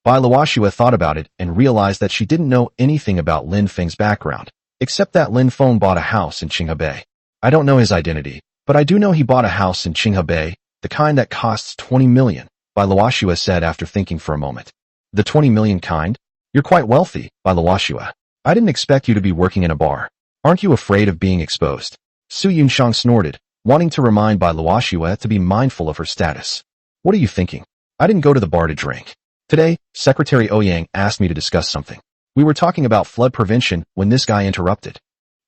Bai Luoxue thought about it and realized that she didn't know anything about Lin Feng's background, except that Lin Feng bought a house in Qinghebei. "I don't know his identity, but I do know he bought a house in Qinghebei, the kind that costs 20 million, Bai Luoxue said after thinking for a moment. "The 20 million kind? You're quite wealthy, Bai Luoxue. I didn't expect you to be working in a bar. Aren't you afraid of being exposed?" Su Yunxiang snorted, wanting to remind Bai Luoxue to be mindful of her status. "What are you thinking? I didn't go to the bar to drink. Today, Secretary Ouyang asked me to discuss something. We were talking about flood prevention when this guy interrupted.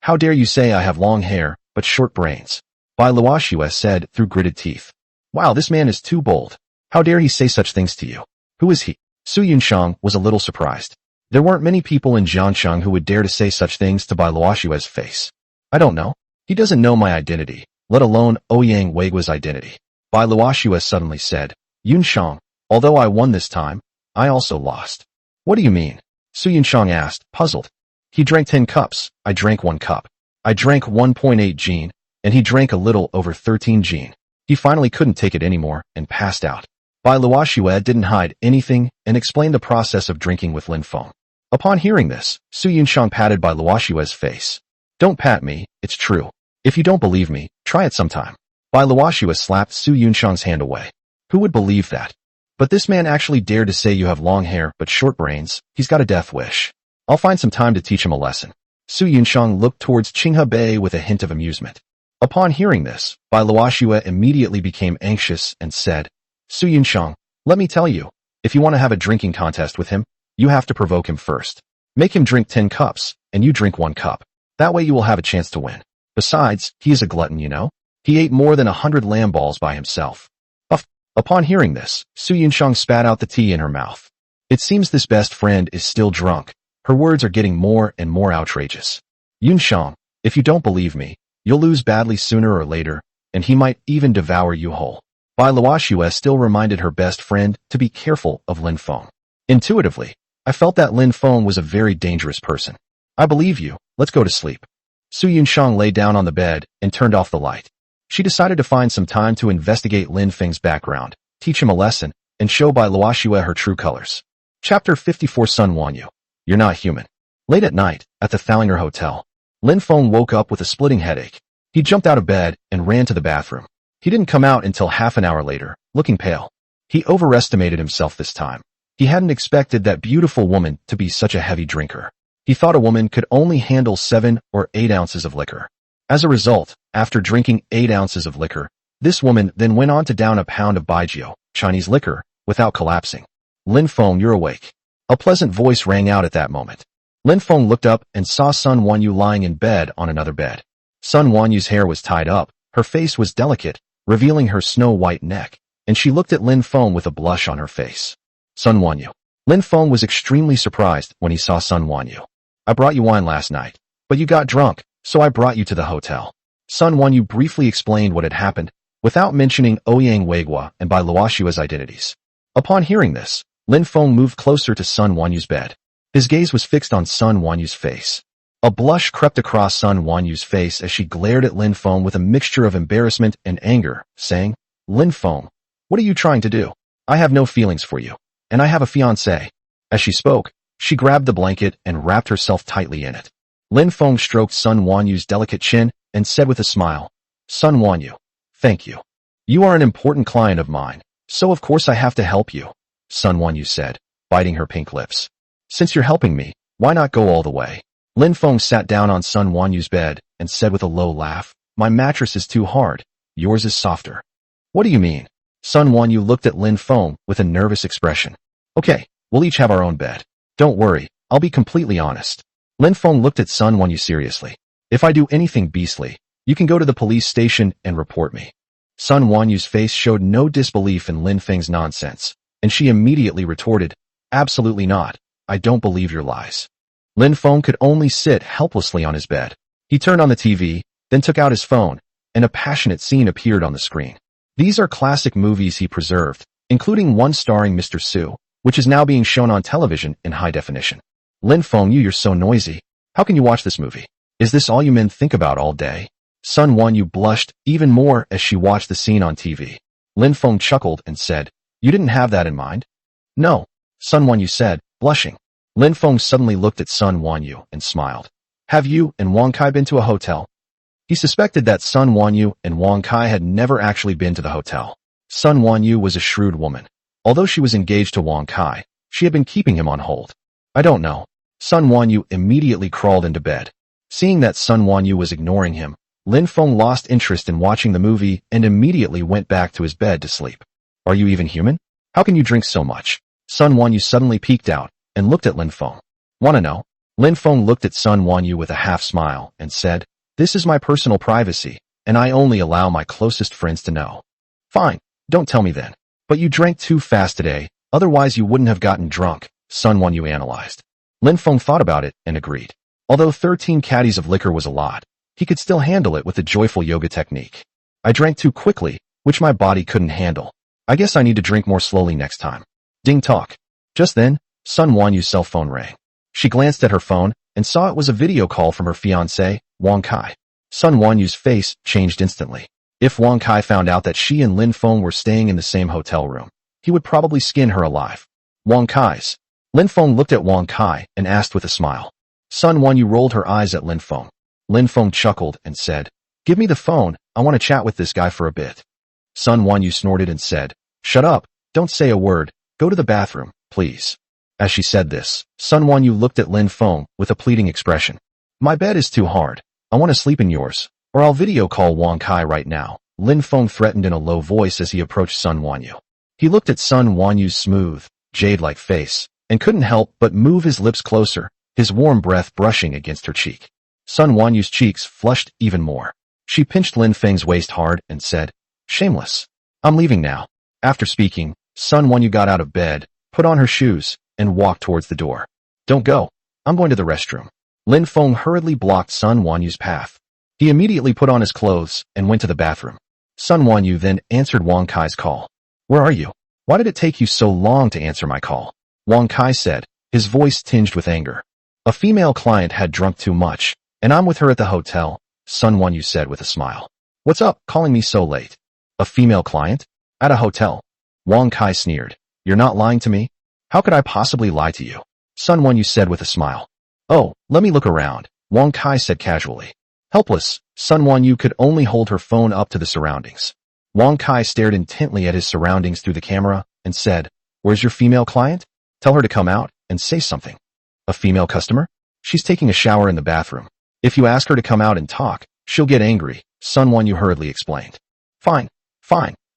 'How dare you say I have long hair, but short brains?' Bai Luoxue said through gritted teeth. 'Wow, this man is too bold. How dare he say such things to you? Who is he?' Su Yunxiang was a little surprised. There weren't many people in Jiangxing who would dare to say such things to Bai Luoxue's face. "I don't know. He doesn't know my identity, let alone Ouyang Weigui's identity." Bai Luoxue suddenly said, "Yunxiang, although I won this time, I also lost." "What do you mean?" Su Yunxiang asked, puzzled. "He drank 10 cups, I drank 1 cup. I drank 1.8 gin, and he drank a little over 13 gin. He finally couldn't take it anymore and passed out." Bai Luoxue didn't hide anything and explained the process of drinking with Lin Feng. Upon hearing this, Su Yunxiang patted Bai Luoxue's face. "Don't pat me, it's true. If you don't believe me, try it sometime." Bai Luoxue slapped Su Yunxiang's hand away. "Who would believe that? But this man actually dared to say you have long hair but short brains. He's got a death wish. I'll find some time to teach him a lesson." Su Yunxiang looked towards Qinghebei with a hint of amusement. Upon hearing this, Bai Luoxue immediately became anxious and said, "Su Yunxiang, let me tell you, if you want to have a drinking contest with him, you have to provoke him first. Make him drink 10 cups, and you drink 1 cup. That way you will have a chance to win. Besides, he is a glutton, you know. He ate more than 100 lamb balls by himself." Upon hearing this, Su Yunxiang spat out the tea in her mouth. It seems this best friend is still drunk. Her words are getting more and more outrageous. "Yunxiang, if you don't believe me, you'll lose badly sooner or later, and he might even devour you whole." Bai Luoxue still reminded her best friend to be careful of Lin Feng. Intuitively, I felt that Lin Feng was a very dangerous person. "I believe you, let's go to sleep." Su Yunxiang lay down on the bed and turned off the light. She decided to find some time to investigate Lin Feng's background, teach him a lesson, and show Bai Luoxue her true colors. Chapter 54 Sun Wanyu. You're not human. Late at night, at the Thallinger Hotel, Lin Feng woke up with a splitting headache. He jumped out of bed and ran to the bathroom. He didn't come out until half an hour later, looking pale. He overestimated himself this time. He hadn't expected that beautiful woman to be such a heavy drinker. He thought a woman could only handle 7 or 8 ounces of liquor. As a result, after drinking 8 ounces of liquor, this woman then went on to down a pound of baijiu, Chinese liquor, without collapsing. "Lin Feng, you're awake." A pleasant voice rang out at that moment. Lin Feng looked up and saw Sun Wanyu lying in bed on another bed. Sun Wanyu's hair was tied up, her face was delicate, revealing her snow-white neck, and she looked at Lin Feng with a blush on her face. Sun Wanyu. Lin Feng was extremely surprised when he saw Sun Wanyu. "I brought you wine last night, but you got drunk, so I brought you to the hotel." Sun Wanyu briefly explained what had happened, without mentioning Ouyang Weigua and Bai Luoshua's identities. Upon hearing this, Lin Feng moved closer to Sun Wanyu's bed. His gaze was fixed on Sun Wanyu's face. A blush crept across Sun Wanyu's face as she glared at Lin Feng with a mixture of embarrassment and anger, saying, "Lin Feng, what are you trying to do? I have no feelings for you, and I have a fiancé." As she spoke, she grabbed the blanket and wrapped herself tightly in it. Lin Feng stroked Sun Wanyu's delicate chin and said with a smile, "Sun Wanyu, thank you. You are an important client of mine, so of course I have to help you," Sun Wanyu said, biting her pink lips. "Since you're helping me, why not go all the way?" Lin Feng sat down on Sun Wanyu's bed and said with a low laugh, "My mattress is too hard, yours is softer." "What do you mean?" Sun Wanyu looked at Lin Feng with a nervous expression. "Okay, we'll each have our own bed. Don't worry, I'll be completely honest." Lin Feng looked at Sun Wanyu seriously. "If I do anything beastly, you can go to the police station and report me." Sun Wanyu's face showed no disbelief in Lin Feng's nonsense, and she immediately retorted, "Absolutely not. I don't believe your lies." Lin Feng could only sit helplessly on his bed. He turned on the TV, then took out his phone, and a passionate scene appeared on the screen. These are classic movies he preserved, including one starring Mr. Su, which is now being shown on television in high definition. "Lin Feng, you're so noisy. How can you watch this movie? Is this all you men think about all day?" Sun Wanyu blushed even more as she watched the scene on TV. Lin Feng chuckled and said, "You didn't have that in mind?" "No," Sun Wanyu said, blushing. Lin Feng suddenly looked at Sun Wanyu and smiled. "Have you and Wang Kai been to a hotel?" He suspected that Sun Wanyu and Wang Kai had never actually been to the hotel. Sun Wanyu was a shrewd woman. Although she was engaged to Wang Kai, she had been keeping him on hold. "I don't know." Sun Wanyu immediately crawled into bed. Seeing that Sun Wanyu was ignoring him, Lin Feng lost interest in watching the movie and immediately went back to his bed to sleep. "Are you even human? How can you drink so much?" Sun Wanyu suddenly peeked out and looked at Lin Feng. "Wanna know?" Lin Feng looked at Sun Wanyu with a half smile and said, "This is my personal privacy, and I only allow my closest friends to know." "Fine, don't tell me then. But you drank too fast today, otherwise you wouldn't have gotten drunk," Sun Wanyu analyzed. Lin Feng thought about it and agreed. Although 13 caddies of liquor was a lot, he could still handle it with the joyful yoga technique. "I drank too quickly, which my body couldn't handle. I guess I need to drink more slowly next time." Ding talk. Just then, Sun Wanyu's cell phone rang. She glanced at her phone and saw it was a video call from her fiancé, Wang Kai. Sun Wanyu's face changed instantly. If Wang Kai found out that she and Lin Feng were staying in the same hotel room, he would probably skin her alive. "Wang Kai's." Lin Feng looked at Wang Kai and asked with a smile. Sun Wanyu rolled her eyes at Lin Feng. Lin Feng chuckled and said, "Give me the phone, I want to chat with this guy for a bit." Sun Wanyu snorted and said, "Shut up, don't say a word, go to the bathroom, please." As she said this, Sun Wanyu looked at Lin Feng with a pleading expression. "My bed is too hard, I want to sleep in yours, or I'll video call Wang Kai right now," Lin Feng threatened in a low voice as he approached Sun Wanyu. He looked at Sun Wanyu's smooth, jade-like face, and couldn't help but move his lips closer, his warm breath brushing against her cheek. Sun Wanyu's cheeks flushed even more. She pinched Lin Feng's waist hard and said, "Shameless. I'm leaving now." After speaking, Sun Wanyu got out of bed, put on her shoes, and walked towards the door. "Don't go. I'm going to the restroom." Lin Feng hurriedly blocked Sun Wanyu's path. He immediately put on his clothes and went to the bathroom. Sun Wanyu then answered Wang Kai's call. "Where are you? Why did it take you so long to answer my call?" Wang Kai said, his voice tinged with anger. "A female client had drunk too much, and I'm with her at the hotel," Sun Wanyu said with a smile. "What's up, calling me so late?" "A female client? At a hotel?" Wang Kai sneered. "You're not lying to me?" "How could I possibly lie to you?" Sun Wanyu said with a smile. "Oh, let me look around," Wang Kai said casually. Helpless, Sun Wanyu could only hold her phone up to the surroundings. Wang Kai stared intently at his surroundings through the camera and said, "Where's your female client? Tell her to come out and say something." "A female customer? She's taking a shower in the bathroom. If you ask her to come out and talk, she'll get angry," Sun Wanyu hurriedly explained. Fine.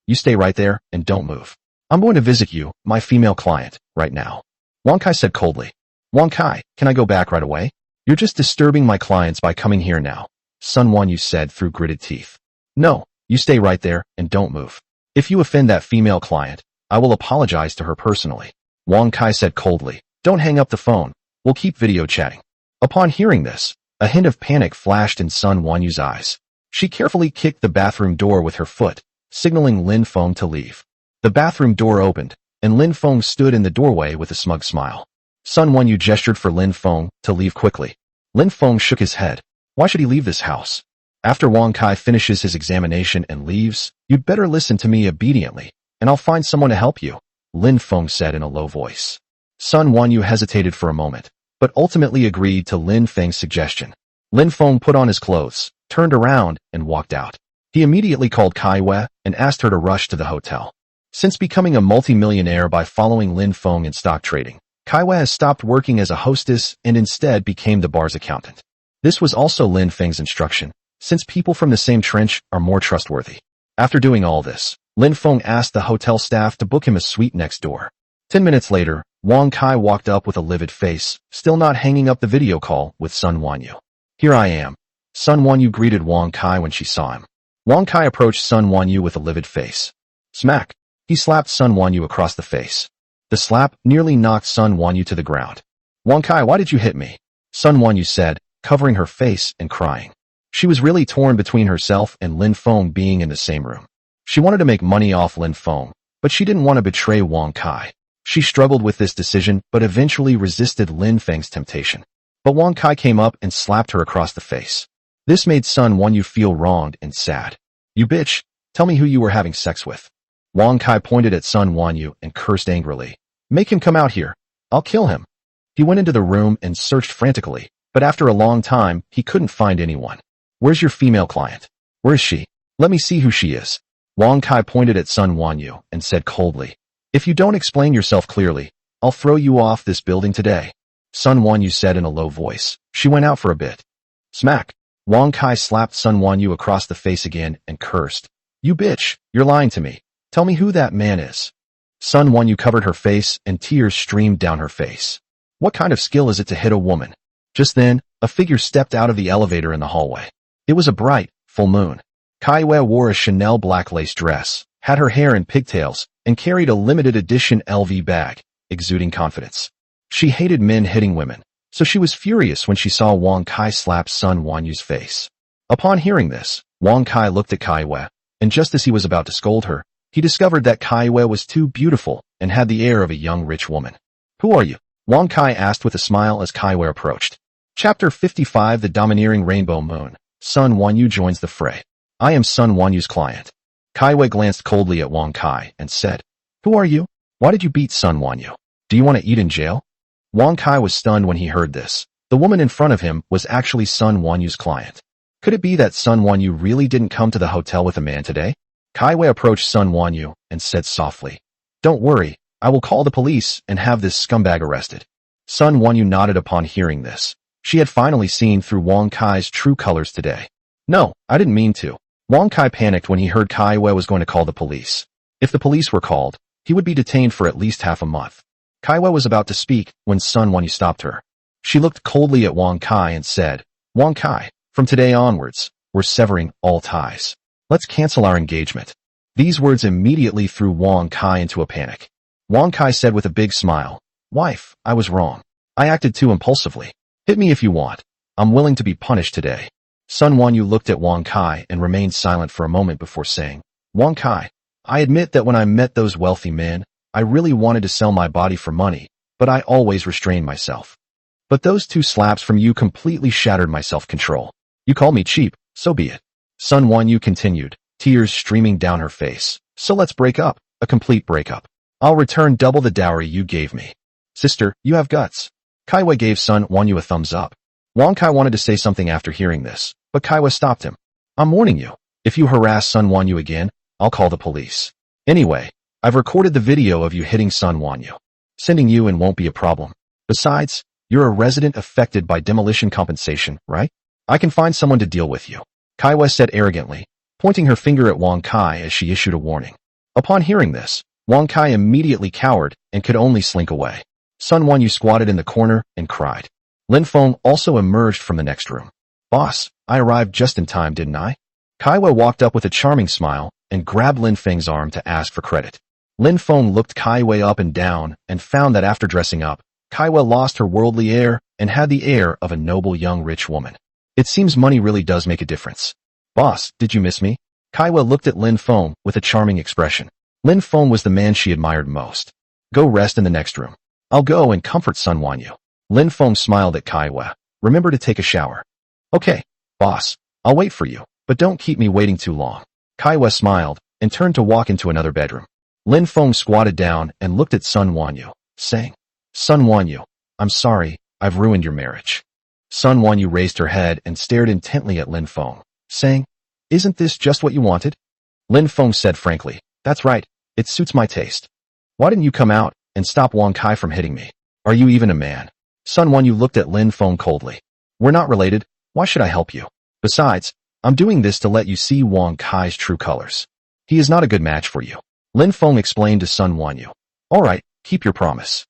You stay right there and don't move. I'm going to visit you, my female client, right now," Wang Kai said coldly. "Wang Kai, can I go back right away? You're just disturbing my clients by coming here now," Sun Wanyu said through gritted teeth. "No, you stay right there and don't move. If you offend that female client, I will apologize to her personally," Wang Kai said coldly. "Don't hang up the phone. We'll keep video chatting." Upon hearing this, a hint of panic flashed in Sun Wanyu's eyes. She carefully kicked the bathroom door with her foot, signaling Lin Feng to leave. The bathroom door opened, and Lin Feng stood in the doorway with a smug smile. Sun Wanyu gestured for Lin Feng to leave quickly. Lin Feng shook his head. Why should he leave this house? After Wang Kai finishes his examination and leaves, you'd better listen to me obediently, and I'll find someone to help you, Lin Feng said in a low voice. Sun Wanyu hesitated for a moment, but ultimately agreed to Lin Feng's suggestion. Lin Feng put on his clothes, turned around, and walked out. He immediately called Kai Wei and asked her to rush to the hotel. Since becoming a multimillionaire by following Lin Feng in stock trading, Kai Wei has stopped working as a hostess and instead became the bar's accountant. This was also Lin Feng's instruction, since people from the same trench are more trustworthy. After doing all this, Lin Feng asked the hotel staff to book him a suite next door. 10 minutes later, Wang Kai walked up with a livid face, still not hanging up the video call with Sun Wanyu. Here I am. Sun Wanyu greeted Wang Kai when she saw him. Wang Kai approached Sun Wanyu with a livid face. Smack! He slapped Sun Wanyu across the face. The slap nearly knocked Sun Wanyu to the ground. Wang Kai, why did you hit me? Sun Wanyu said, covering her face and crying. She was really torn between herself and Lin Feng being in the same room. She wanted to make money off Lin Feng, but she didn't want to betray Wang Kai. She struggled with this decision, but eventually resisted Lin Feng's temptation. But Wang Kai came up and slapped her across the face. This made Sun Wanyu feel wronged and sad. You bitch, tell me who you were having sex with. Wang Kai pointed at Sun Wanyu and cursed angrily. Make him come out here. I'll kill him. He went into the room and searched frantically, but after a long time, he couldn't find anyone. Where's your female client? Where is she? Let me see who she is. Wang Kai pointed at Sun Wanyu and said coldly, if you don't explain yourself clearly, I'll throw you off this building today. Sun Wanyu said in a low voice. She went out for a bit. Smack! Wang Kai slapped Sun Wanyu across the face again and cursed. You bitch, you're lying to me. Tell me who that man is. Sun Wanyu covered her face and tears streamed down her face. What kind of skill is it to hit a woman? Just then, a figure stepped out of the elevator in the hallway. It was a bright, full moon. Kai Wei wore a Chanel black lace dress, had her hair in pigtails, and carried a limited edition LV bag, exuding confidence. She hated men hitting women, so she was furious when she saw Wang Kai slap Sun Wanyu's face. Upon hearing this, Wang Kai looked at Kai Wei, and just as he was about to scold her, he discovered that Kai Wei was too beautiful and had the air of a young rich woman. Who are you? Wang Kai asked with a smile as Kai Wei approached. Chapter 55 The Domineering Rainbow Moon. Sun Wanyu joins the fray. I am Sun Wanyu's client. Kai Wei glanced coldly at Wang Kai and said, Who are you? Why did you beat Sun Wanyu? Do you want to eat in jail? Wang Kai was stunned when he heard this. The woman in front of him was actually Sun Wanyu's client. Could it be that Sun Wanyu really didn't come to the hotel with a man today? Kai Wei approached Sun Wanyu and said softly, Don't worry, I will call the police and have this scumbag arrested. Sun Wanyu nodded upon hearing this. She had finally seen through Wang Kai's true colors today. No, I didn't mean to. Wang Kai panicked when he heard Kai Wei was going to call the police. If the police were called, he would be detained for at least half a month. Kai Wei was about to speak when Sun Wanyu stopped her. She looked coldly at Wang Kai and said, Wang Kai, from today onwards, we're severing all ties. Let's cancel our engagement. These words immediately threw Wang Kai into a panic. Wang Kai said with a big smile, Wife, I was wrong. I acted too impulsively. Hit me if you want. I'm willing to be punished today. Sun Wanyu looked at Wang Kai and remained silent for a moment before saying, Wang Kai, I admit that when I met those wealthy men, I really wanted to sell my body for money, but I always restrained myself. But those 2 slaps from you completely shattered my self-control. You call me cheap, so be it. Sun Wanyu continued, tears streaming down her face. So let's break up, a complete breakup. I'll return double the dowry you gave me. Sister, you have guts. Kai Wei gave Sun Wanyu a thumbs up. Wang Kai wanted to say something after hearing this, but Kai Wei stopped him. I'm warning you. If you harass Sun Wanyu again, I'll call the police. Anyway, I've recorded the video of you hitting Sun Wanyu. Sending you in won't be a problem. Besides, you're a resident affected by demolition compensation, right? I can find someone to deal with you. Kai Wei said arrogantly, pointing her finger at Wang Kai as she issued a warning. Upon hearing this, Wang Kai immediately cowered and could only slink away. Sun Wanyu squatted in the corner and cried. Lin Feng also emerged from the next room. Boss, I arrived just in time, didn't I? Kai Wei walked up with a charming smile and grabbed Lin Feng's arm to ask for credit. Lin Feng looked Kai Wei up and down and found that after dressing up, Kai Wei lost her worldly air and had the air of a noble young rich woman. It seems money really does make a difference. Boss, did you miss me? Kaiwa looked at Lin Feng with a charming expression. Lin Feng was the man she admired most. Go rest in the next room. I'll go and comfort Sun Wanyu. Lin Feng smiled at Kaiwa. Remember to take a shower. Okay, boss. I'll wait for you, but don't keep me waiting too long. Kaiwa smiled and turned to walk into another bedroom. Lin Feng squatted down and looked at Sun Wanyu, saying, Sun Wanyu, I'm sorry, I've ruined your marriage. Sun Wanyu raised her head and stared intently at Lin Feng, saying, Isn't this just what you wanted? Lin Feng said frankly, That's right, it suits my taste. Why didn't you come out and stop Wang Kai from hitting me? Are you even a man? Sun Wanyu looked at Lin Feng coldly. We're not related, why should I help you? Besides, I'm doing this to let you see Wang Kai's true colors. He is not a good match for you. Lin Feng explained to Sun Wanyu. Alright, keep your promise.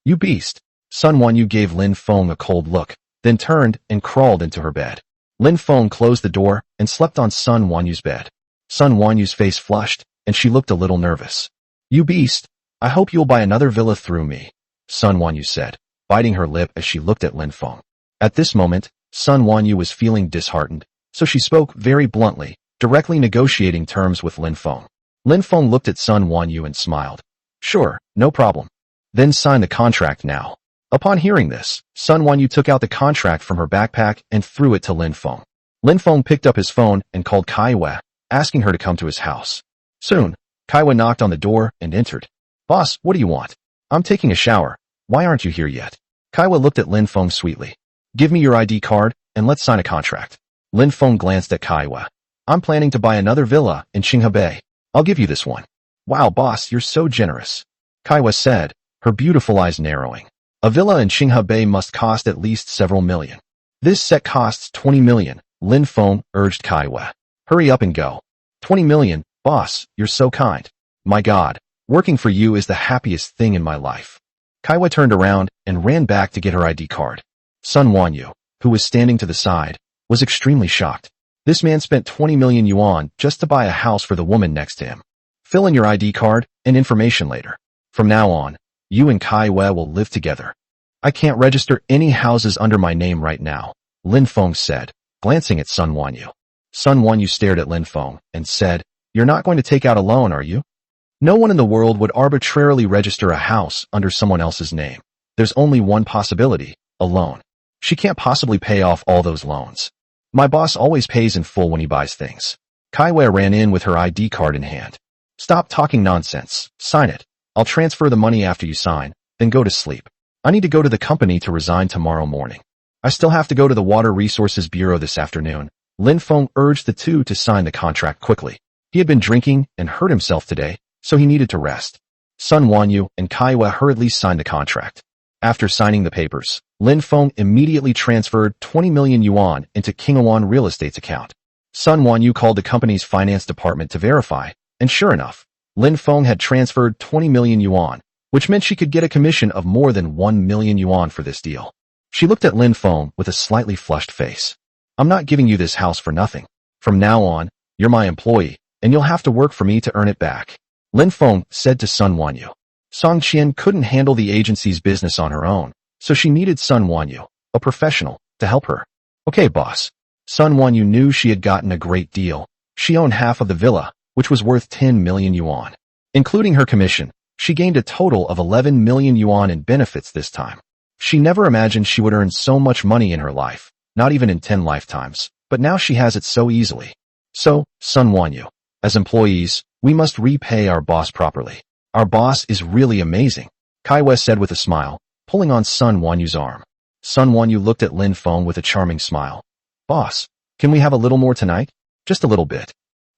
You beast. Sun Wanyu gave Lin Feng a cold look, then turned and crawled into her bed. Lin Feng closed the door and slept on Sun Wanyu's bed. Sun Wanyu's face flushed, and she looked a little nervous. You beast, I hope you'll buy another villa through me, Sun Wanyu said, biting her lip as she looked at Lin Feng. At this moment, Sun Wanyu was feeling disheartened, so she spoke very bluntly, directly negotiating terms with Lin Feng. Lin Feng looked at Sun Wanyu and smiled. Sure, no problem. Then sign the contract now. Upon hearing this, Sun Wanyu took out the contract from her backpack and threw it to Lin Feng. Lin Feng picked up his phone and called Kaiwa, asking her to come to his house. Soon, Kaiwa knocked on the door and entered. Boss, what do you want? I'm taking a shower. Why aren't you here yet? Kaiwa looked at Lin Feng sweetly. Give me your ID card, and let's sign a contract. Lin Feng glanced at Kaiwa. I'm planning to buy another villa in Qinghe Bay. I'll give you this one. Wow, boss, you're so generous. Kaiwa said, her beautiful eyes narrowing. A villa in Qinghe Bay must cost at least several million. This set costs 20 million, Lin Feng urged Kaiwa. Hurry up and go. 20 million, boss, you're so kind. My God, working for you is the happiest thing in my life. Kaiwa turned around and ran back to get her ID card. Sun Wanyu, who was standing to the side, was extremely shocked. This man spent 20 million yuan just to buy a house for the woman next to him. Fill in your ID card and information later. From now on, you and Kaiwa will live together. I can't register any houses under my name right now, Lin Feng said, glancing at Sun Wanyu. Sun Wanyu stared at Lin Feng and said, You're not going to take out a loan, are you? No one in the world would arbitrarily register a house under someone else's name. There's only one possibility, a loan. She can't possibly pay off all those loans. My boss always pays in full when he buys things. Kaiwa ran in with her ID card in hand. Stop talking nonsense. Sign it. I'll transfer the money after you sign, then go to sleep. I need to go to the company to resign tomorrow morning. I still have to go to the Water Resources Bureau this afternoon. Lin Feng urged the two to sign the contract quickly. He had been drinking and hurt himself today, so he needed to rest. Sun Wanyu and Kaiwa hurriedly signed the contract. After signing the papers, Lin Feng immediately transferred 20 million yuan into Qinghuan Real Estate's account. Sun Wanyu called the company's finance department to verify, and sure enough, Lin Feng had transferred 20 million yuan, which meant she could get a commission of more than 1 million yuan for this deal. She looked at Lin Feng with a slightly flushed face. I'm not giving you this house for nothing. From now on, you're my employee, and you'll have to work for me to earn it back. Lin Feng said to Sun Wanyu. Song Qian couldn't handle the agency's business on her own, so she needed Sun Wanyu, a professional, to help her. Okay, boss. Sun Wanyu knew she had gotten a great deal. She owned half of the villa, which was worth 10 million yuan. Including her commission, she gained a total of 11 million yuan in benefits this time. She never imagined she would earn so much money in her life, not even in 10 lifetimes, but now she has it so easily. So, Sun Wanyu, as employees, we must repay our boss properly. Our boss is really amazing, Kaiwa said with a smile, pulling on Sun Wanyu's arm. Sun Wanyu looked at Lin Feng with a charming smile. Boss, can we have a little more tonight? Just a little bit.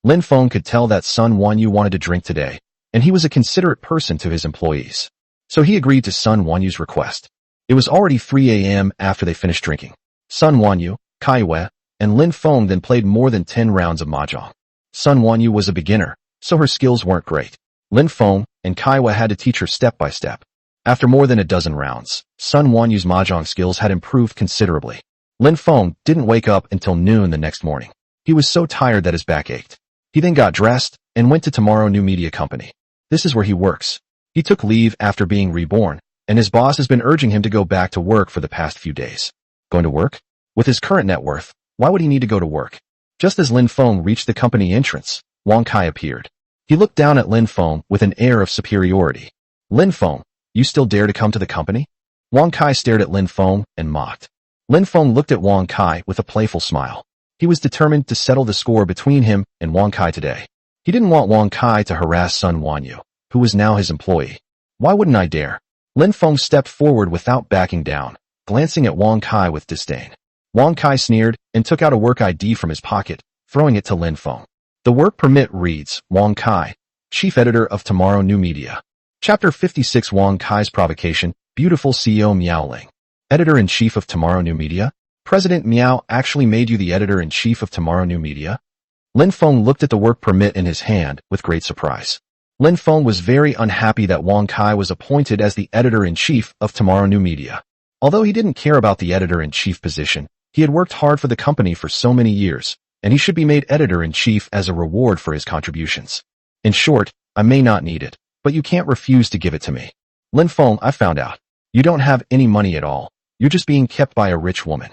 Lin Feng could tell that Sun Wanyu wanted to drink today, and he was a considerate person to his employees. So he agreed to Sun Wanyu's request. It was already 3 a.m. after they finished drinking. Sun Wanyu, Kaiwa, and Lin Feng then played more than 10 rounds of mahjong. Sun Wanyu was a beginner, so her skills weren't great. Lin Feng and Kaiwa had to teach her step by step. After more than a dozen rounds, Sun Wanyu's mahjong skills had improved considerably. Lin Feng didn't wake up until noon the next morning. He was so tired that his back ached. He then got dressed and went to Tomorrow New Media Company. This is where he works. He took leave after being reborn, and his boss has been urging him to go back to work for the past few days. Going to work? With his current net worth, why would he need to go to work? Just as Lin Feng reached the company entrance, Wang Kai appeared. He looked down at Lin Feng with an air of superiority. Lin Feng, you still dare to come to the company? Wang Kai stared at Lin Feng and mocked. Lin Feng looked at Wang Kai with a playful smile. He was determined to settle the score between him and Wang Kai today. He didn't want Wang Kai to harass Sun Wanyu, who was now his employee. Why wouldn't I dare? Lin Feng stepped forward without backing down, glancing at Wang Kai with disdain. Wang Kai sneered and took out a work ID from his pocket, throwing it to Lin Feng. The work permit reads, Wang Kai, Chief Editor of Tomorrow New Media. Chapter 56 Wang Kai's Provocation, Beautiful CEO Miaoling. Editor-in-Chief of Tomorrow New Media? President Miao actually made you the Editor-in-Chief of Tomorrow New Media? Lin Feng looked at the work permit in his hand with great surprise. Lin Feng was very unhappy that Wang Kai was appointed as the Editor-in-Chief of Tomorrow New Media. Although he didn't care about the Editor-in-Chief position, he had worked hard for the company for so many years, and he should be made Editor-in-Chief as a reward for his contributions. In short, I may not need it, but you can't refuse to give it to me. Lin Feng, I found out. You don't have any money at all. You're just being kept by a rich woman.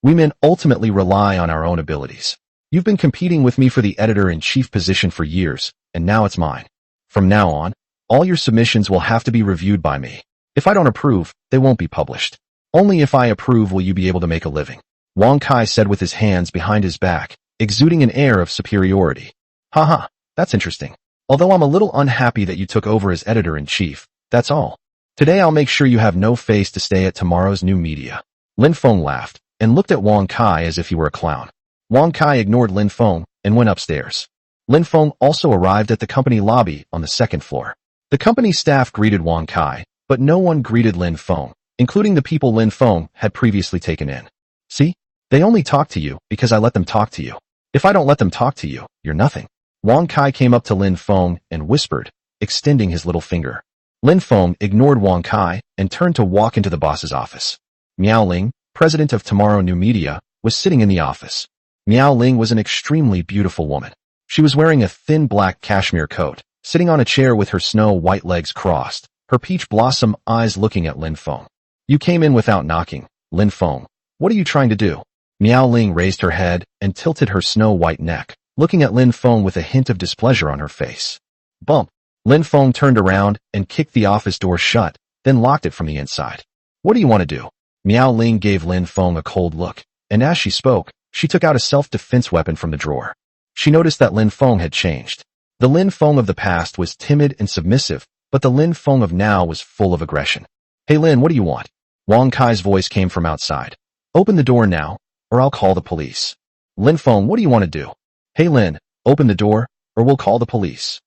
We men ultimately rely on our own abilities. You've been competing with me for the Editor-in-Chief position for years, and now it's mine. From now on, all your submissions will have to be reviewed by me. If I don't approve, they won't be published. Only if I approve will you be able to make a living. Wang Kai said with his hands behind his back, exuding an air of superiority. Haha, that's interesting. Although I'm a little unhappy that you took over as Editor-in-Chief, that's all. Today I'll make sure you have no face to stay at tomorrow's new media. Lin Feng laughed and looked at Wang Kai as if he were a clown. Wang Kai ignored Lin Feng and went upstairs. Lin Feng also arrived at the company lobby on the second floor. The company staff greeted Wang Kai, but no one greeted Lin Feng, including the people Lin Feng had previously taken in. See? They only talk to you because I let them talk to you. If I don't let them talk to you, you're nothing. Wang Kai came up to Lin Feng and whispered, extending his little finger. Lin Feng ignored Wang Kai and turned to walk into the boss's office. Miao Ling, president of Tomorrow New Media, was sitting in the office. Miao Ling was an extremely beautiful woman. She was wearing a thin black cashmere coat, sitting on a chair with her snow-white legs crossed, her peach blossom eyes looking at Lin Feng. You came in without knocking, Lin Feng. What are you trying to do? Miao Ling raised her head and tilted her snow-white neck, looking at Lin Feng with a hint of displeasure on her face. Bump. Lin Feng turned around and kicked the office door shut, then locked it from the inside. What do you want to do? Miao Ling gave Lin Feng a cold look, and as she spoke, she took out a self-defense weapon from the drawer. She noticed that Lin Feng had changed. The Lin Feng of the past was timid and submissive, but the Lin Feng of now was full of aggression. Hey Lin, what do you want? Wang Kai's voice came from outside. Open the door now, or I'll call the police. Lin Feng, what do you want to do? Hey Lin, open the door, or we'll call the police.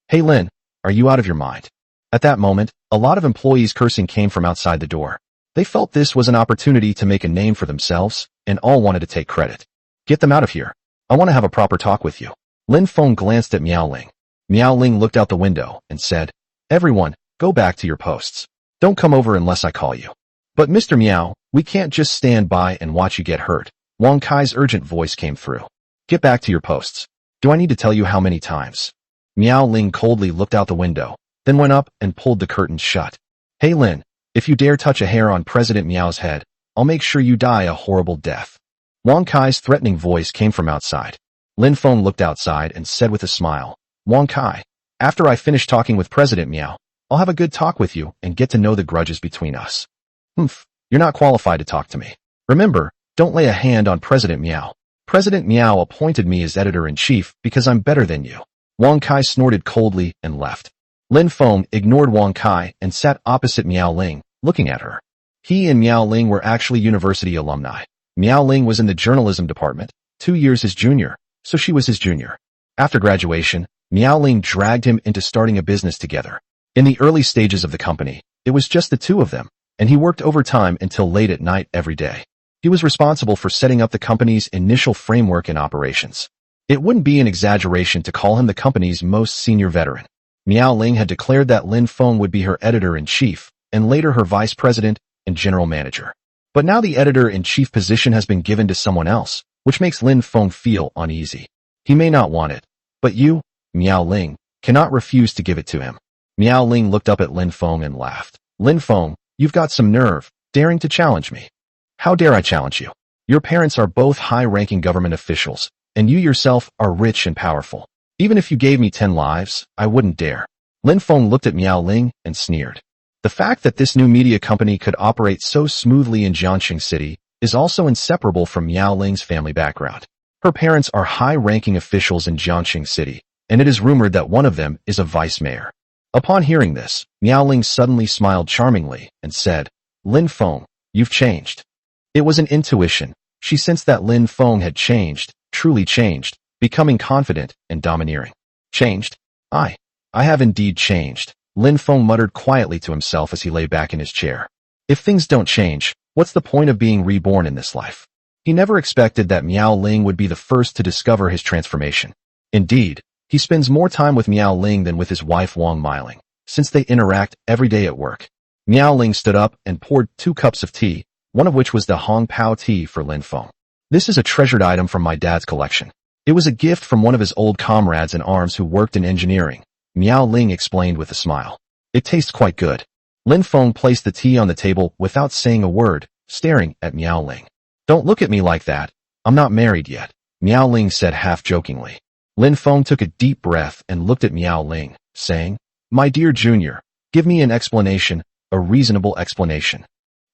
Hey Lin, are you out of your mind? At that moment, a lot of employees cursing came from outside the door. They felt this was an opportunity to make a name for themselves, and all wanted to take credit. Get them out of here. I want to have a proper talk with you. Lin Feng glanced at Miao Ling. Miao Ling looked out the window and said, Everyone, go back to your posts. Don't come over unless I call you. But Mr. Miao, we can't just stand by and watch you get hurt. Wang Kai's urgent voice came through. Get back to your posts. Do I need to tell you how many times? Miao Ling coldly looked out the window, then went up and pulled the curtains shut. Hey Lin, if you dare touch a hair on President Miao's head, I'll make sure you die a horrible death. Wang Kai's threatening voice came from outside. Lin Feng looked outside and said with a smile, Wang Kai, after I finish talking with President Miao, I'll have a good talk with you and get to know the grudges between us. You're not qualified to talk to me. Remember, don't lay a hand on President Miao. President Miao appointed me as Editor-in-Chief because I'm better than you. Wang Kai snorted coldly and left. Lin Feng ignored Wang Kai and sat opposite Miao Ling, looking at her. He and Miao Ling were actually university alumni. Miao Ling was in the journalism department, 2 years his junior, so she was his junior. After graduation, Miao Ling dragged him into starting a business together. In the early stages of the company, it was just the two of them, and he worked overtime until late at night every day. He was responsible for setting up the company's initial framework and operations. It wouldn't be an exaggeration to call him the company's most senior veteran. Miao Ling had declared that Lin Feng would be her editor-in-chief, and later her vice president and general manager. But now the editor-in-chief position has been given to someone else, which makes Lin Feng feel uneasy. He may not want it, but you, Miao Ling, cannot refuse to give it to him. Miao Ling looked up at Lin Feng and laughed. Lin Feng, you've got some nerve, daring to challenge me. How dare I challenge you? Your parents are both high-ranking government officials, and you yourself are rich and powerful. Even if you gave me 10 lives, I wouldn't dare. Lin Feng looked at Miao Ling and sneered. The fact that this new media company could operate so smoothly in Jiangxing City is also inseparable from Miao Ling's family background. Her parents are high-ranking officials in Jiangxing City, and it is rumored that one of them is a vice mayor. Upon hearing this, Miao Ling suddenly smiled charmingly and said, Lin Feng, you've changed. It was an intuition. She sensed that Lin Feng had changed, truly changed, becoming confident and domineering. Changed? I have indeed changed, Lin Feng muttered quietly to himself as he lay back in his chair. If things don't change, what's the point of being reborn in this life? He never expected that Miao Ling would be the first to discover his transformation. Indeed, he spends more time with Miao Ling than with his wife Wang Miling, since they interact every day at work. Miao Ling stood up and poured 2 cups of tea, one of which was the Hong Pao tea for Lin Feng. This is a treasured item from my dad's collection. It was a gift from one of his old comrades in arms who worked in engineering, Miao Ling explained with a smile. It tastes quite good. Lin Feng placed the tea on the table without saying a word, staring at Miao Ling. Don't look at me like that. I'm not married yet, Miao Ling said half-jokingly. Lin Feng took a deep breath and looked at Miao Ling, saying, My dear Junior, give me an explanation, a reasonable explanation.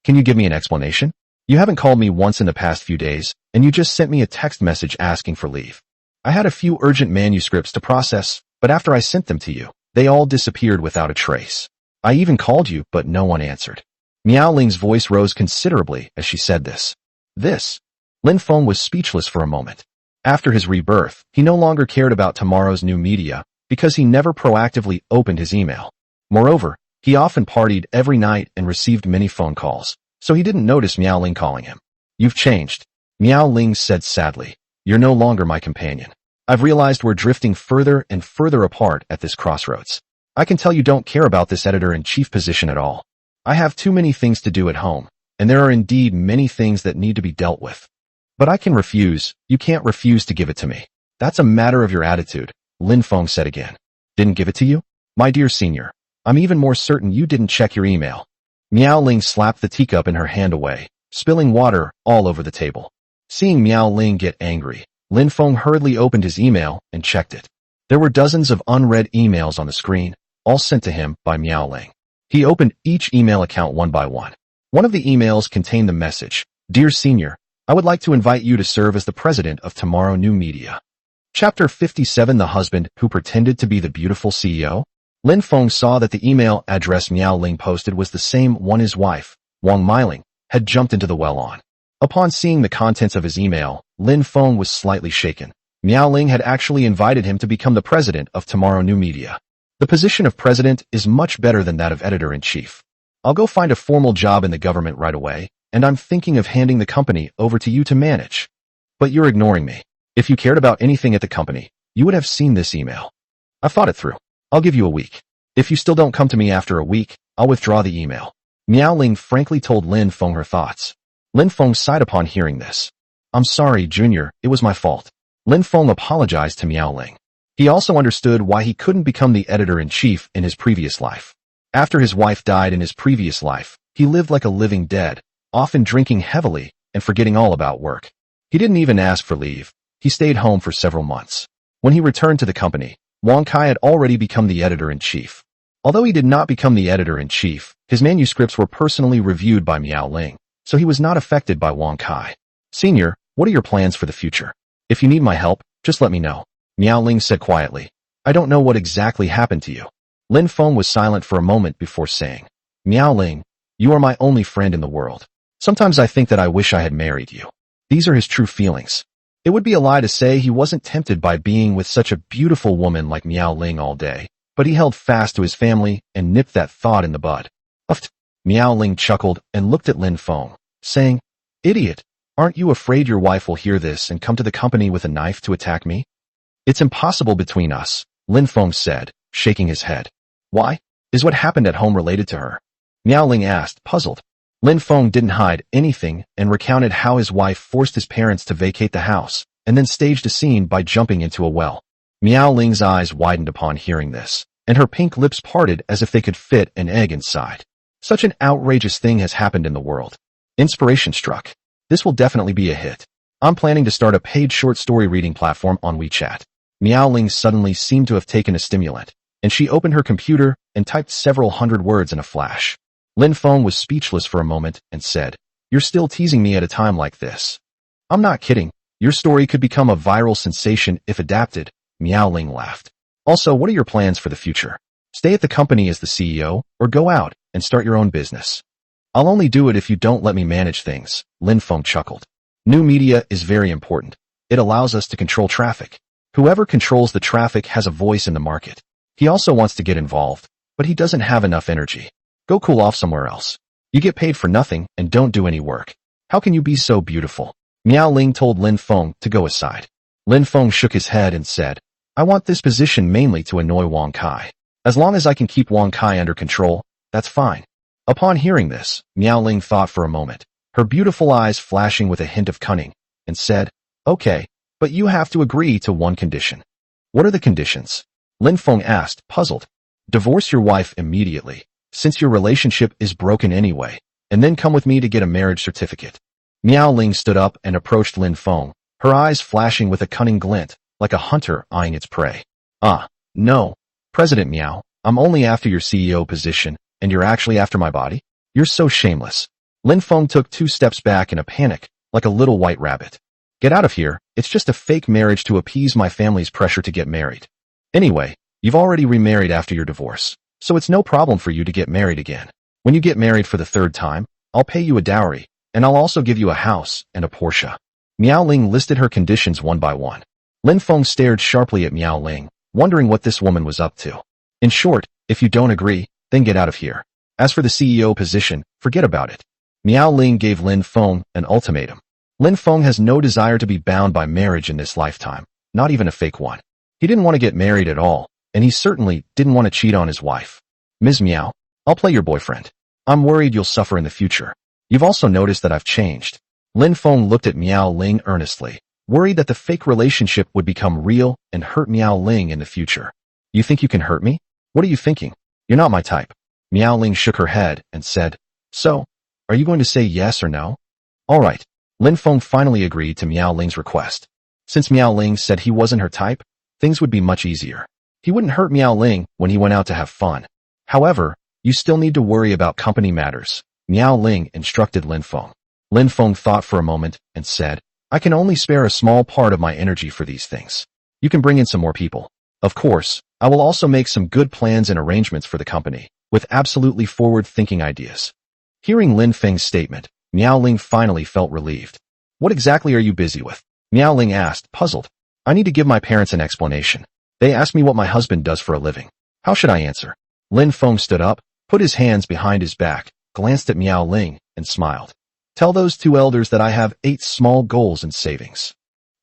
Can you give me an explanation? You haven't called me once in the past few days, and you just sent me a text message asking for leave. I had a few urgent manuscripts to process, but after I sent them to you, they all disappeared without a trace. I even called you, but no one answered. Miao Ling's voice rose considerably as she said this. Lin Feng was speechless for a moment. After his rebirth, he no longer cared about tomorrow's new media because he never proactively opened his email. Moreover, he often partied every night and received many phone calls, so he didn't notice Miao Ling calling him. You've changed, Miao Ling said sadly. You're no longer my companion. I've realized we're drifting further and further apart at this crossroads. I can tell you don't care about this editor-in-chief position at all. I have too many things to do at home, and there are indeed many things that need to be dealt with. But I can refuse. You can't refuse to give it to me. That's a matter of your attitude, Lin Feng said again. Didn't give it to you? My dear senior, I'm even more certain you didn't check your email. Miao Ling slapped the teacup in her hand away, spilling water all over the table. Seeing Miao Ling get angry, Lin Feng hurriedly opened his email and checked it. There were dozens of unread emails on the screen, all sent to him by Miao Ling. He opened each email account one by one. One of the emails contained the message, Dear Senior, I would like to invite you to serve as the president of Tomorrow New Media. Chapter 57 The Husband Who Pretended to be the Beautiful CEO? Lin Feng saw that the email address Miao Ling posted was the same one his wife, Wang Miling, had jumped into the well on. Upon seeing the contents of his email, Lin Feng was slightly shaken. Miao Ling had actually invited him to become the president of Tomorrow New Media. The position of president is much better than that of editor-in-chief. I'll go find a formal job in the government right away, and I'm thinking of handing the company over to you to manage. But you're ignoring me. If you cared about anything at the company, you would have seen this email. I've thought it through. I'll give you a week. If you still don't come to me after a week, I'll withdraw the email. Miao Ling frankly told Lin Feng her thoughts. Lin Feng sighed upon hearing this. I'm sorry, Junior, it was my fault. Lin Feng apologized to Miao Ling. He also understood why he couldn't become the editor-in-chief in his previous life. After his wife died in his previous life, he lived like a living dead, often drinking heavily and forgetting all about work. He didn't even ask for leave. He stayed home for several months. When he returned to the company, Wang Kai had already become the editor-in-chief. Although he did not become the editor-in-chief, his manuscripts were personally reviewed by Miao Ling, so he was not affected by Wang Kai. Senior, what are your plans for the future? If you need my help, just let me know. Miao Ling said quietly. I don't know what exactly happened to you. Lin Feng was silent for a moment before saying, Miao Ling, you are my only friend in the world. Sometimes I think that I wish I had married you. These are his true feelings. It would be a lie to say he wasn't tempted by being with such a beautiful woman like Miao Ling all day, but he held fast to his family and nipped that thought in the bud. Uft! Miao Ling chuckled and looked at Lin Feng, saying, Idiot, aren't you afraid your wife will hear this and come to the company with a knife to attack me? It's impossible between us, Lin Feng said, shaking his head. Why? Is what happened at home related to her? Miao Ling asked, puzzled. Lin Feng didn't hide anything and recounted how his wife forced his parents to vacate the house and then staged a scene by jumping into a well. Miao Ling's eyes widened upon hearing this, and her pink lips parted as if they could fit an egg inside. Such an outrageous thing has happened in the world. Inspiration struck. This will definitely be a hit. I'm planning to start a paid short story reading platform on WeChat. Miao Ling suddenly seemed to have taken a stimulant, and she opened her computer and typed several hundred words in a flash. Lin Feng was speechless for a moment and said, "You're still teasing me at a time like this." "I'm not kidding. Your story could become a viral sensation if adapted," Miao Ling laughed. "Also, what are your plans for the future? Stay at the company as the CEO, or go out and start your own business?" "I'll only do it if you don't let me manage things," Lin Feng chuckled. "New media is very important. It allows us to control traffic. Whoever controls the traffic has a voice in the market. He also wants to get involved, but he doesn't have enough energy. Go cool off somewhere else. You get paid for nothing and don't do any work. How can you be so beautiful?" Miao Ling told Lin Feng to go aside. Lin Feng shook his head and said, "I want this position mainly to annoy Wang Kai. As long as I can keep Wang Kai under control, that's fine." Upon hearing this, Miao Ling thought for a moment, her beautiful eyes flashing with a hint of cunning, and said, "Okay, but you have to agree to one condition." "What are the conditions?" Lin Feng asked, puzzled. "Divorce your wife immediately, since your relationship is broken anyway, and then come with me to get a marriage certificate." Miao Ling stood up and approached Lin Feng, her eyes flashing with a cunning glint, like a hunter eyeing its prey. No, President Miao, I'm only after your CEO position, and you're actually after my body? You're so shameless." Lin Feng took 2 steps back in a panic, like a little white rabbit. "Get out of here, it's just a fake marriage to appease my family's pressure to get married. Anyway, you've already remarried after your divorce, so it's no problem for you to get married again. When you get married for the 3rd time, I'll pay you a dowry, and I'll also give you a house and a Porsche." Miao Ling listed her conditions one by one. Lin Feng stared sharply at Miao Ling, wondering what this woman was up to. "In short, if you don't agree, then get out of here. As for the CEO position, forget about it." Miao Ling gave Lin Feng an ultimatum. Lin Feng has no desire to be bound by marriage in this lifetime, not even a fake one. He didn't want to get married at all, and he certainly didn't want to cheat on his wife. "Ms. Miao, I'll play your boyfriend. I'm worried you'll suffer in the future. You've also noticed that I've changed." Lin Feng looked at Miao Ling earnestly, worried that the fake relationship would become real and hurt Miao Ling in the future. "You think you can hurt me? What are you thinking? You're not my type." Miao Ling shook her head and said, "So, are you going to say yes or no?" "All right." Lin Feng finally agreed to Miao Ling's request. Since Miao Ling said he wasn't her type, things would be much easier. He wouldn't hurt Miao Ling when he went out to have fun. "However, you still need to worry about company matters," Miao Ling instructed Lin Feng. Lin Feng thought for a moment and said, "I can only spare a small part of my energy for these things. You can bring in some more people. Of course, I will also make some good plans and arrangements for the company, with absolutely forward-thinking ideas." Hearing Lin Feng's statement, Miao Ling finally felt relieved. "What exactly are you busy with?" Miao Ling asked, puzzled. "I need to give my parents an explanation. They asked me what my husband does for a living. How should I answer?" Lin Feng stood up, put his hands behind his back, glanced at Miao Ling, and smiled. "Tell those 2 elders that I have 8 small goals in savings."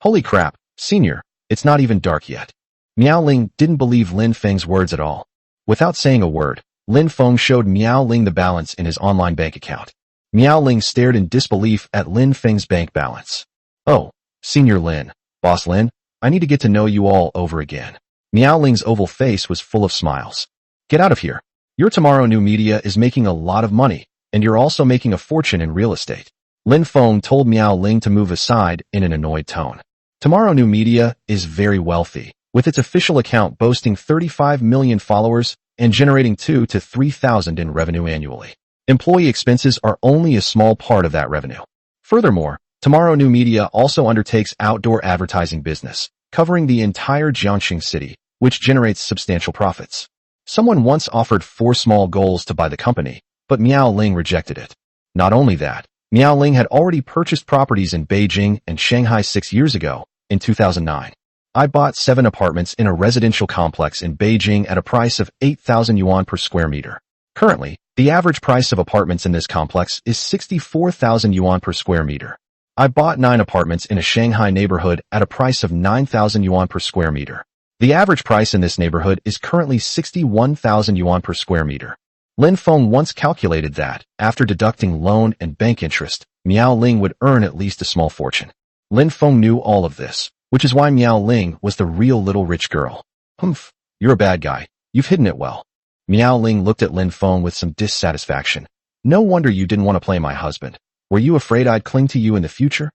"Holy crap, senior, it's not even dark yet." Miao Ling didn't believe Lin Feng's words at all. Without saying a word, Lin Feng showed Miao Ling the balance in his online bank account. Miao Ling stared in disbelief at Lin Feng's bank balance. "Oh, Senior Lin, Boss Lin, I need to get to know you all over again." Miao Ling's oval face was full of smiles. "Get out of here. Your Tomorrow New Media is making a lot of money, and you're also making a fortune in real estate." Lin Feng told Miao Ling to move aside in an annoyed tone. Tomorrow New Media is very wealthy, with its official account boasting 35 million followers and generating 2,000 to 3,000 in revenue annually. Employee expenses are only a small part of that revenue. Furthermore, Tomorrow New Media also undertakes outdoor advertising business, covering the entire Jiangxing city, which generates substantial profits. Someone once offered 4 small goals to buy the company, but Miao Ling rejected it. Not only that, Miao Ling had already purchased properties in Beijing and Shanghai 6 years ago, in 2009. "I bought 7 apartments in a residential complex in Beijing at a price of 8,000 yuan per square meter. Currently, the average price of apartments in this complex is 64,000 yuan per square meter. I bought 9 apartments in a Shanghai neighborhood at a price of 9,000 yuan per square meter. The average price in this neighborhood is currently 61,000 yuan per square meter." Lin Feng once calculated that, after deducting loan and bank interest, Miao Ling would earn at least a small fortune. Lin Feng knew all of this, which is why Miao Ling was the real little rich girl. "Humph, you're a bad guy. You've hidden it well." Miao Ling looked at Lin Feng with some dissatisfaction. "No wonder you didn't want to play my husband. Were you afraid I'd cling to you in the future?"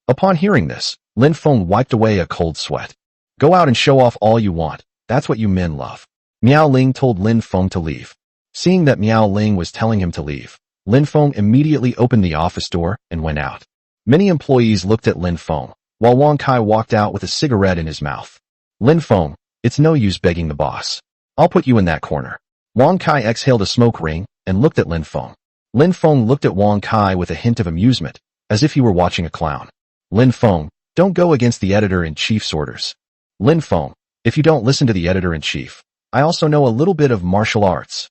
Upon hearing this, Lin Feng wiped away a cold sweat. Go out and show off all you want. That's what you men love. Miao Ling told Lin Feng to leave. Seeing that Miao Ling was telling him to leave, Lin Feng immediately opened the office door and went out. Many employees looked at Lin Feng, while Wang Kai walked out with a cigarette in his mouth. Lin Feng, it's no use begging the boss. I'll put you in that corner. Wang Kai exhaled a smoke ring and looked at Lin Feng. Lin Feng looked at Wang Kai with a hint of amusement, as if he were watching a clown. Lin Feng, don't go against the editor-in-chief's orders. Lin Feng, if you don't listen to the editor-in-chief, I also know a little bit of martial arts.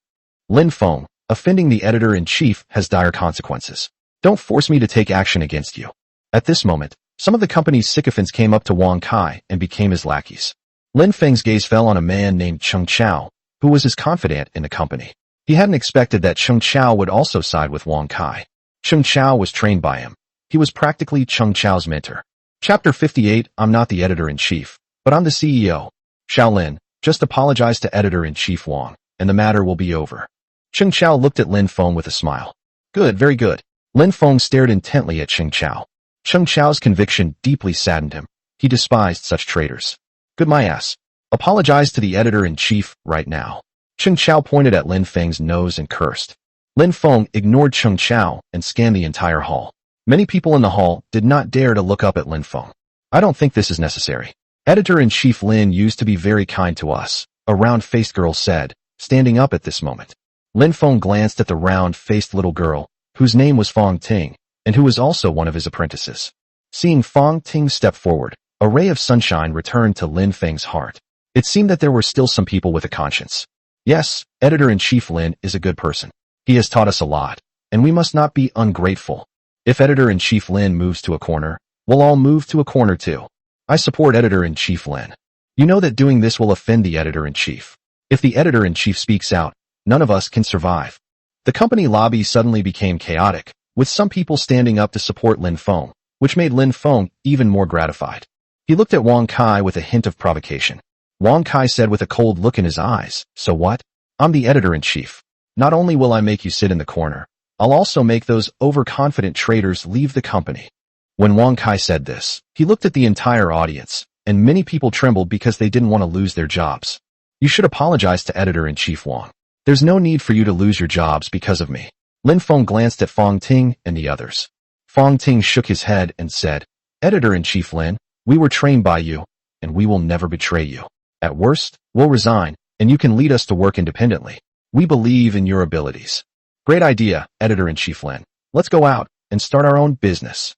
Lin Feng, offending the editor-in-chief has dire consequences. Don't force me to take action against you. At this moment, some of the company's sycophants came up to Wang Kai and became his lackeys. Lin Feng's gaze fell on a man named Cheng Chao, who was his confidant in the company. He hadn't expected that Cheng Chao would also side with Wang Kai. Cheng Chao was trained by him. He was practically Cheng Chao's mentor. Chapter 58, I'm not the editor-in-chief, but I'm the CEO. Shaolin, just apologize to editor-in-chief Wang, and the matter will be over. Cheng Chao looked at Lin Feng with a smile. Good, very good. Lin Feng stared intently at Cheng Chao. Cheng Chao's conviction deeply saddened him. He despised such traitors. Good my ass. Apologize to the editor-in-chief right now. Cheng Chao pointed at Lin Feng's nose and cursed. Lin Feng ignored Cheng Chao and scanned the entire hall. Many people in the hall did not dare to look up at Lin Feng. I don't think this is necessary. Editor-in-chief Lin used to be very kind to us, a round-faced girl said, standing up at this moment. Lin Feng glanced at the round-faced little girl, whose name was Fong Ting, and who was also one of his apprentices. Seeing Fong Ting step forward, a ray of sunshine returned to Lin Feng's heart. It seemed that there were still some people with a conscience. Yes, Editor-in-Chief Lin is a good person. He has taught us a lot, and we must not be ungrateful. If Editor-in-Chief Lin moves to a corner, we'll all move to a corner too. I support Editor-in-Chief Lin. You know that doing this will offend the Editor-in-Chief. If the Editor-in-Chief speaks out, none of us can survive. The company lobby suddenly became chaotic, with some people standing up to support Lin Feng, which made Lin Feng even more gratified. He looked at Wang Kai with a hint of provocation. Wang Kai said with a cold look in his eyes, so what? I'm the editor-in-chief. Not only will I make you sit in the corner, I'll also make those overconfident traitors leave the company. When Wang Kai said this, he looked at the entire audience, and many people trembled because they didn't want to lose their jobs. You should apologize to Editor-in-Chief Wang. There's no need for you to lose your jobs because of me. Lin Feng glanced at Fong Ting and the others. Fong Ting shook his head and said, Editor-in-Chief Lin, we were trained by you, and we will never betray you. At worst, we'll resign, and you can lead us to work independently. We believe in your abilities. Great idea, Editor-in-Chief Lin. Let's go out and start our own business.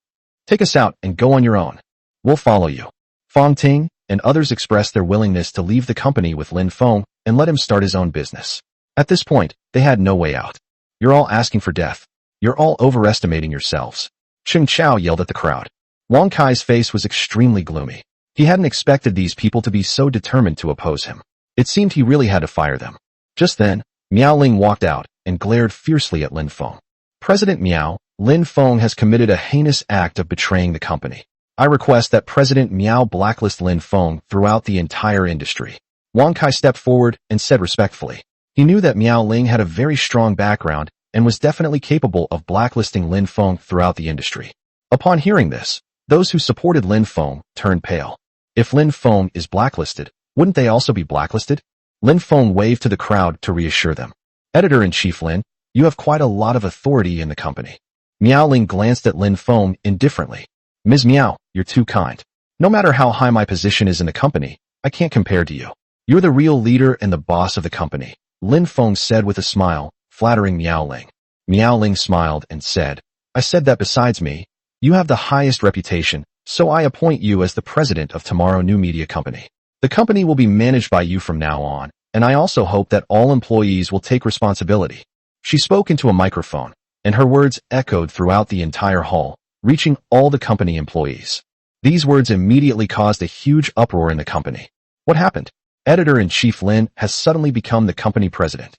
Take us out and go on your own. We'll follow you. Fong Ting and others expressed their willingness to leave the company with Lin Feng and let him start his own business. At this point, they had no way out. You're all asking for death. You're all overestimating yourselves. Cheng Chao yelled at the crowd. Wang Kai's face was extremely gloomy. He hadn't expected these people to be so determined to oppose him. It seemed he really had to fire them. Just then, Miao Ling walked out and glared fiercely at Lin Feng. President Miao, Lin Feng has committed a heinous act of betraying the company. I request that President Miao blacklist Lin Feng throughout the entire industry. Wang Kai stepped forward and said respectfully. He knew that Miao Ling had a very strong background and was definitely capable of blacklisting Lin Feng throughout the industry. Upon hearing this, those who supported Lin Feng turned pale. If Lin Feng is blacklisted, wouldn't they also be blacklisted? Lin Feng waved to the crowd to reassure them. Editor-in-Chief Lin, you have quite a lot of authority in the company. Miao Ling glanced at Lin Feng indifferently. Ms. Miao, you're too kind. No matter how high my position is in the company, I can't compare to you. You're the real leader and the boss of the company, Lin Feng said with a smile, flattering Miao Ling. Miao Ling smiled and said, I said that besides me, you have the highest reputation, so I appoint you as the president of Tomorrow New Media Company. The company will be managed by you from now on, and I also hope that all employees will take responsibility. She spoke into a microphone, and her words echoed throughout the entire hall, reaching all the company employees. These words immediately caused a huge uproar in the company. What happened? Editor-in-Chief Lin has suddenly become the company president.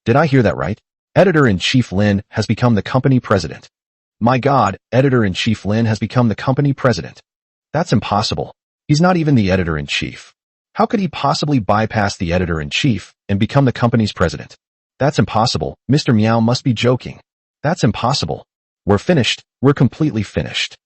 Did I hear that right? Editor-in-Chief Lin has become the company president. My God, Editor-in-Chief Lin has become the company president. That's impossible. He's not even the editor-in-chief. How could he possibly bypass the editor-in-chief and become the company's president? That's impossible. Mr. Miao must be joking. That's impossible. We're finished. We're completely finished.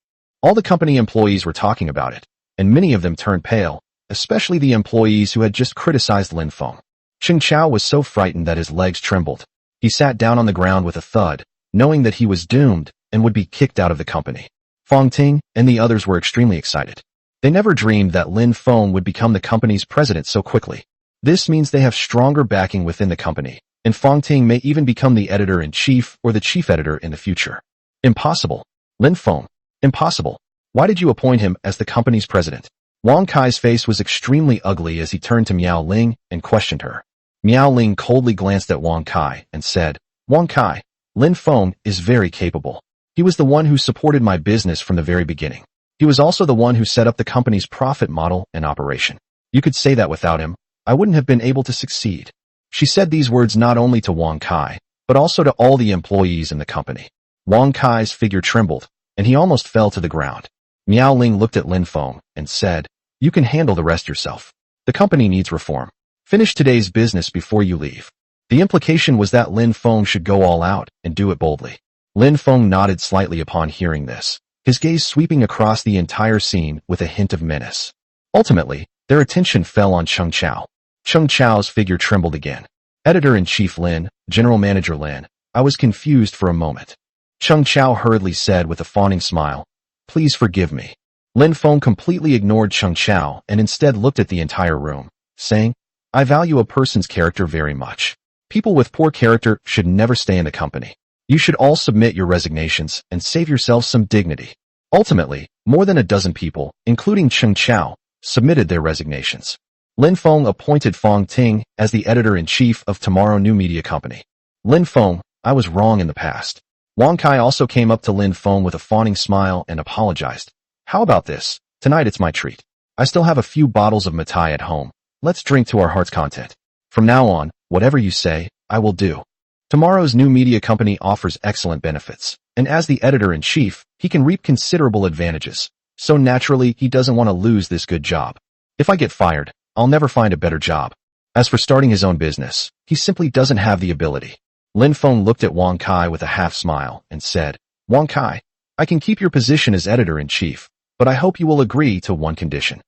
All the company employees were talking about it, and many of them turned pale, especially the employees who had just criticized Lin Feng. Cheng Chao was so frightened that his legs trembled. He sat down on the ground with a thud, knowing that he was doomed and would be kicked out of the company. Fong Ting and the others were extremely excited. They never dreamed that Lin Feng would become the company's president so quickly. This means they have stronger backing within the company, and Fong Ting may even become the editor-in-chief or the chief editor in the future. Impossible. Lin Feng. Impossible. Why did you appoint him as the company's president? Wang Kai's face was extremely ugly as he turned to Miao Ling and questioned her. Miao Ling coldly glanced at Wang Kai and said, Wang Kai, Lin Feng is very capable. He was the one who supported my business from the very beginning. He was also the one who set up the company's profit model and operation. You could say that without him, I wouldn't have been able to succeed. She said these words not only to Wang Kai, but also to all the employees in the company. Wang Kai's figure trembled, and he almost fell to the ground. Miao Ling looked at Lin Feng and said, You can handle the rest yourself. The company needs reform. Finish today's business before you leave. The implication was that Lin Feng should go all out and do it boldly. Lin Feng nodded slightly upon hearing this, his gaze sweeping across the entire scene with a hint of menace. Ultimately, their attention fell on Cheng Chao. Cheng Chao's figure trembled again. Editor-in-Chief Lin, General Manager Lin, I was confused for a moment. Cheng Chao hurriedly said with a fawning smile, Please forgive me. Lin Feng completely ignored Cheng Chao and instead looked at the entire room, saying, I value a person's character very much. People with poor character should never stay in the company. You should all submit your resignations and save yourselves some dignity. Ultimately, more than a dozen people, including Cheng Chao, submitted their resignations. Lin Feng appointed Fong Ting as the editor-in-chief of Tomorrow New Media Company. Lin Feng, I was wrong in the past. Wang Kai also came up to Lin Feng with a fawning smile and apologized. How about this? Tonight it's my treat. I still have a few bottles of Matai at home. Let's drink to our heart's content. From now on, whatever you say, I will do. Tomorrow's New Media Company offers excellent benefits, and as the editor-in-chief, he can reap considerable advantages. So naturally, he doesn't want to lose this good job. If I get fired, I'll never find a better job. As for starting his own business, he simply doesn't have the ability. Lin Feng looked at Wang Kai with a half-smile and said, Wang Kai, I can keep your position as editor-in-chief, but I hope you will agree to one condition.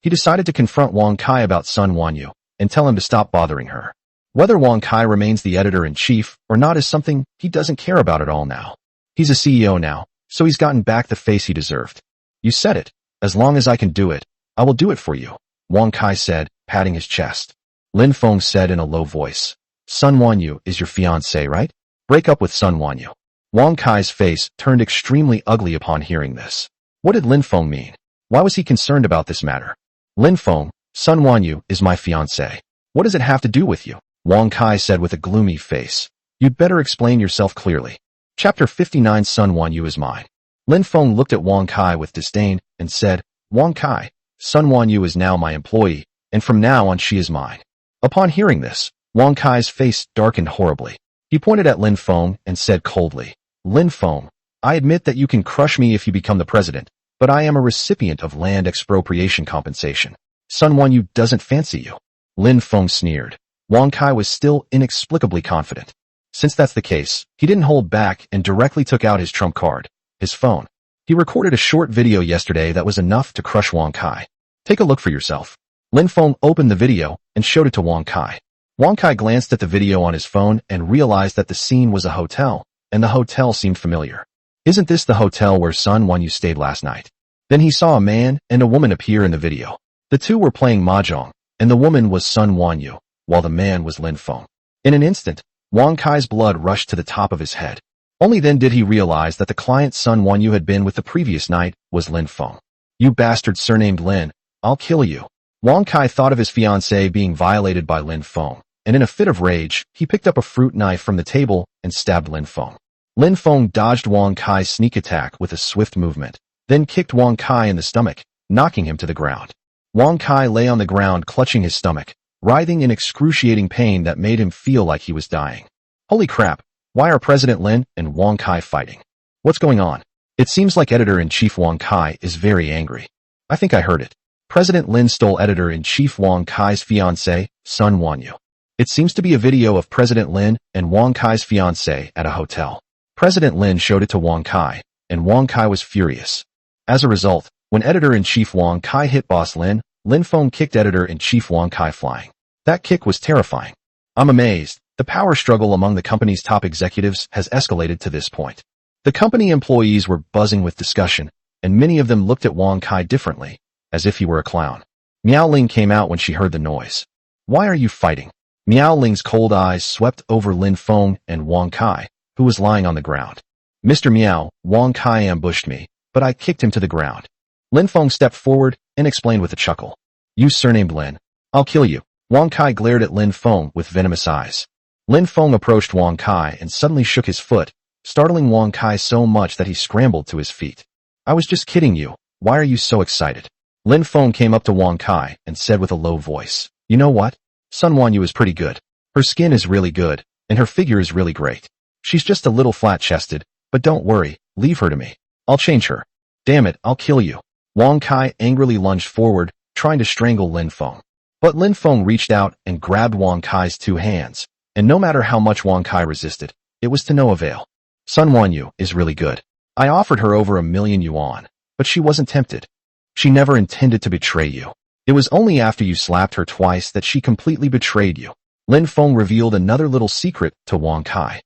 He decided to confront Wang Kai about Sun Wanyu and tell him to stop bothering her. Whether Wang Kai remains the editor-in-chief or not is something he doesn't care about at all now. He's a CEO now, so he's gotten back the face he deserved. You said it. As long as I can do it, I will do it for you, Wang Kai said, patting his chest. Lin Feng said in a low voice, Sun Wanyu is your fiancé, right? Break up with Sun Wanyu. Wang Kai's face turned extremely ugly upon hearing this. What did Lin Feng mean? Why was he concerned about this matter? Lin Feng, Sun Wanyu is my fiancé. What does it have to do with you? Wang Kai said with a gloomy face. You'd better explain yourself clearly. Chapter 59 Sun Wanyu is mine. Lin Feng looked at Wang Kai with disdain and said, Wang Kai, Sun Wanyu is now my employee, and from now on she is mine. Upon hearing this, Wang Kai's face darkened horribly. He pointed at Lin Feng and said coldly, Lin Feng, I admit that you can crush me if you become the president, but I am a recipient of land expropriation compensation. Sun Wanyu doesn't fancy you. Lin Feng sneered. Wang Kai was still inexplicably confident. Since that's the case, he didn't hold back and directly took out his trump card, his phone. He recorded a short video yesterday that was enough to crush Wang Kai. Take a look for yourself. Lin Feng opened the video and showed it to Wang Kai. Wang Kai glanced at the video on his phone and realized that the scene was a hotel, and the hotel seemed familiar. Isn't this the hotel where Sun Wanyu stayed last night? Then he saw a man and a woman appear in the video. The two were playing mahjong, and the woman was Sun Wanyu, while the man was Lin Feng. In an instant, Wang Kai's blood rushed to the top of his head. Only then did he realize that the client Sun Wanyu had been with the previous night was Lin Feng. You bastard surnamed Lin, I'll kill you. Wang Kai thought of his fiancée being violated by Lin Feng, and in a fit of rage, he picked up a fruit knife from the table and stabbed Lin Feng. Lin Feng dodged Wang Kai's sneak attack with a swift movement, then kicked Wang Kai in the stomach, knocking him to the ground. Wang Kai lay on the ground clutching his stomach, writhing in excruciating pain that made him feel like he was dying. Holy crap, why are President Lin and Wang Kai fighting? What's going on? It seems like Editor-in-Chief Wang Kai is very angry. I think I heard it. President Lin stole Editor-in-Chief Wang Kai's fiancée, Sun Wanyu. It seems to be a video of President Lin and Wang Kai's fiancée at a hotel. President Lin showed it to Wang Kai, and Wang Kai was furious. As a result, when Editor-in-Chief Wang Kai hit Boss Lin, Lin Feng kicked editor-in-chief Wang Kai flying. That kick was terrifying. I'm amazed. The power struggle among the company's top executives has escalated to this point. The company employees were buzzing with discussion, and many of them looked at Wang Kai differently, as if he were a clown. Miao Ling came out when she heard the noise. Why are you fighting? Miao Ling's cold eyes swept over Lin Feng and Wang Kai, who was lying on the ground. Mr. Miao, Wang Kai ambushed me, but I kicked him to the ground. Lin Feng stepped forward and explained with a chuckle. You surnamed Lin. I'll kill you. Wang Kai glared at Lin Feng with venomous eyes. Lin Feng approached Wang Kai and suddenly shook his foot, startling Wang Kai so much that he scrambled to his feet. I was just kidding you. Why are you so excited? Lin Feng came up to Wang Kai and said with a low voice, You know what? Sun Wanyu is pretty good. Her skin is really good, and her figure is really great. She's just a little flat-chested, but don't worry, leave her to me. I'll change her. Damn it, I'll kill you. Wang Kai angrily lunged forward, trying to strangle Lin Feng. But Lin Feng reached out and grabbed Wang Kai's 2 hands, and no matter how much Wang Kai resisted, it was to no avail. Sun Wanyu is really good. I offered her over 1,000,000 yuan, but she wasn't tempted. She never intended to betray you. It was only after you slapped her twice that she completely betrayed you. Lin Feng revealed another little secret to Wang Kai.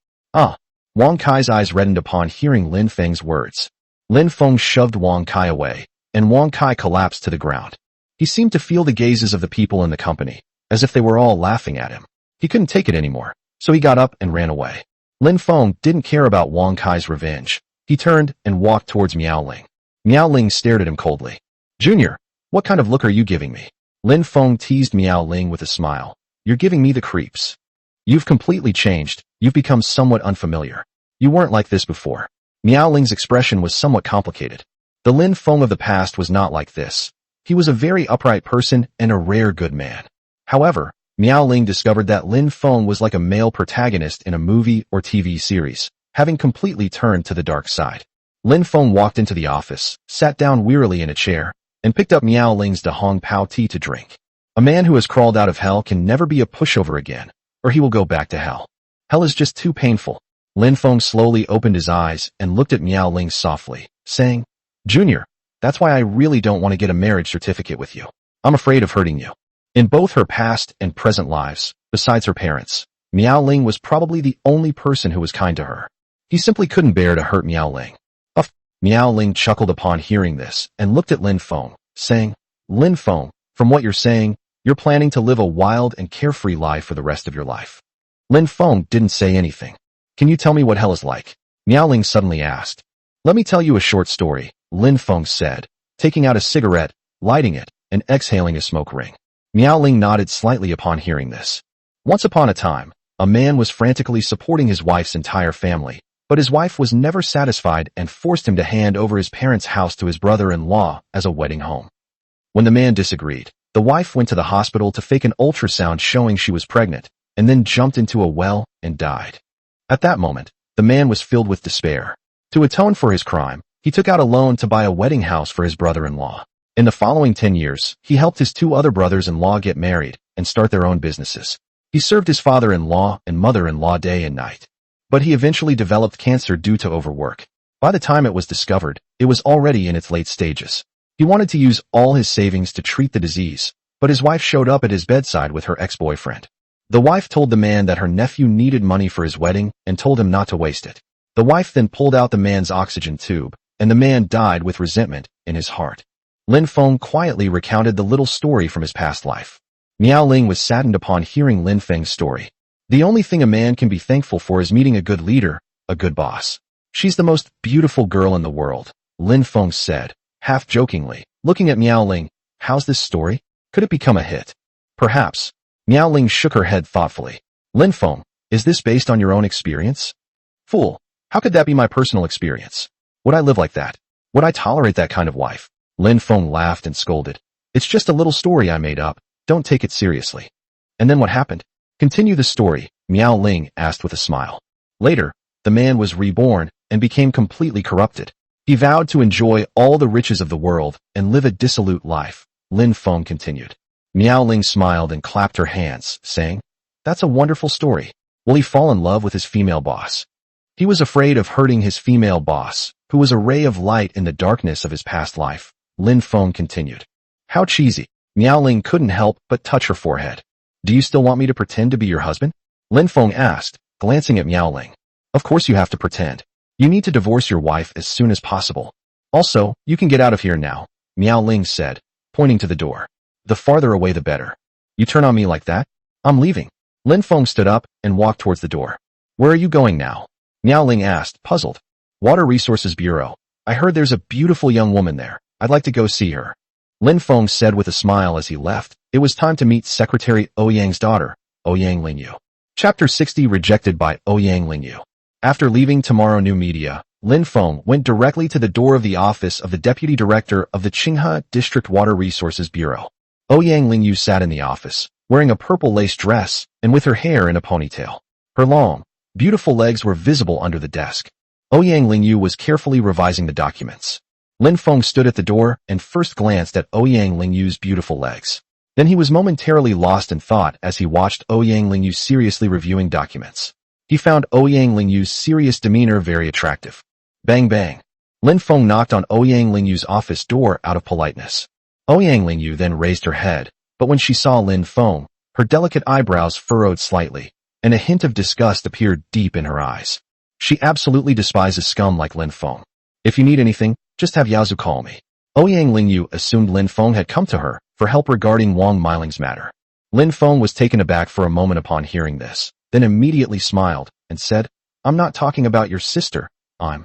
Wang Kai's eyes reddened upon hearing Lin Feng's words. Lin Feng shoved Wang Kai away, and Wang Kai collapsed to the ground. He seemed to feel the gazes of the people in the company, as if they were all laughing at him. He couldn't take it anymore, so he got up and ran away. Lin Feng didn't care about Wang Kai's revenge. He turned and walked towards Miao Ling. Miao Ling stared at him coldly. Junior, what kind of look are you giving me? Lin Feng teased Miao Ling with a smile. You're giving me the creeps. You've completely changed. You've become somewhat unfamiliar. You weren't like this before. Miao Ling's expression was somewhat complicated. The Lin Feng of the past was not like this. He was a very upright person and a rare good man. However, Miao Ling discovered that Lin Feng was like a male protagonist in a movie or TV series, having completely turned to the dark side. Lin Feng walked into the office, sat down wearily in a chair, and picked up Miao Ling's Da Hong Pao tea to drink. A man who has crawled out of hell can never be a pushover again, or he will go back to hell. Hell is just too painful. Lin Feng slowly opened his eyes and looked at Miao Ling softly, saying, Junior, that's why I really don't want to get a marriage certificate with you. I'm afraid of hurting you. In both her past and present lives, besides her parents, Miao Ling was probably the only person who was kind to her. He simply couldn't bear to hurt Miao Ling. Miao Ling chuckled upon hearing this and looked at Lin Feng, saying, Lin Feng, from what you're saying, you're planning to live a wild and carefree life for the rest of your life. Lin Feng didn't say anything. Can you tell me what hell is like? Miao Ling suddenly asked. Let me tell you a short story, Lin Feng said, taking out a cigarette, lighting it, and exhaling a smoke ring. Miao Ling nodded slightly upon hearing this. Once upon a time, a man was frantically supporting his wife's entire family, but his wife was never satisfied and forced him to hand over his parents' house to his brother-in-law as a wedding home. When the man disagreed, the wife went to the hospital to fake an ultrasound showing she was pregnant, and then jumped into a well and died. At that moment, the man was filled with despair. To atone for his crime, he took out a loan to buy a wedding house for his brother-in-law. In the following 10 years, he helped his 2 other brothers-in-law get married and start their own businesses. He served his father-in-law and mother-in-law day and night. But he eventually developed cancer due to overwork. By the time it was discovered, it was already in its late stages. He wanted to use all his savings to treat the disease, but his wife showed up at his bedside with her ex-boyfriend. The wife told the man that her nephew needed money for his wedding and told him not to waste it. The wife then pulled out the man's oxygen tube, and the man died with resentment in his heart. Lin Feng quietly recounted the little story from his past life. Miao Ling was saddened upon hearing Lin Feng's story. The only thing a man can be thankful for is meeting a good leader, a good boss. She's the most beautiful girl in the world, Lin Feng said, half jokingly, looking at Miao Ling. How's this story? Could it become a hit? Perhaps. Miao Ling shook her head thoughtfully. Lin Feng, is this based on your own experience? Fool, how could that be my personal experience? Would I live like that? Would I tolerate that kind of wife? Lin Feng laughed and scolded. It's just a little story I made up. Don't take it seriously. And then what happened? Continue the story, Miao Ling asked with a smile. Later, the man was reborn and became completely corrupted. He vowed to enjoy all the riches of the world and live a dissolute life, Lin Feng continued. Miao Ling smiled and clapped her hands, saying, That's a wonderful story. Will he fall in love with his female boss? He was afraid of hurting his female boss, who was a ray of light in the darkness of his past life, Lin Feng continued. How cheesy. Miao Ling couldn't help but touch her forehead. Do you still want me to pretend to be your husband? Lin Feng asked, glancing at Miao Ling. Of course you have to pretend. You need to divorce your wife as soon as possible. Also, you can get out of here now, Miao Ling said, pointing to the door. The farther away the better. You turn on me like that? I'm leaving. Lin Feng stood up and walked towards the door. Where are you going now? Miao Ling asked, puzzled. Water Resources Bureau. I heard there's a beautiful young woman there. I'd like to go see her. Lin Feng said with a smile as he left. It was time to meet Secretary Ouyang's daughter, Ouyang Lingyu. Chapter 60 Rejected by Ouyang Lingyu. After leaving Tomorrow New Media, Lin Feng went directly to the door of the office of the Deputy Director of the Qinghe District Water Resources Bureau. Ouyang Lingyu sat in the office, wearing a purple lace dress and with her hair in a ponytail. Her long, beautiful legs were visible under the desk. Ouyang Lingyu was carefully revising the documents. Lin Feng stood at the door and first glanced at Ouyang Lingyu's beautiful legs. Then he was momentarily lost in thought as he watched Ouyang Lingyu seriously reviewing documents. He found Ouyang Lingyu's serious demeanor very attractive. Bang bang. Lin Feng knocked on Ouyang Lingyu's office door out of politeness. Ouyang Lingyu then raised her head, but when she saw Lin Feng, her delicate eyebrows furrowed slightly, and a hint of disgust appeared deep in her eyes. She absolutely despises scum like Lin Feng. If you need anything, just have Yaozu call me. Ouyang Lingyu assumed Lin Feng had come to her for help regarding Wang Meiling's matter. Lin Feng was taken aback for a moment upon hearing this, then immediately smiled and said, I'm not talking about your sister, I'm.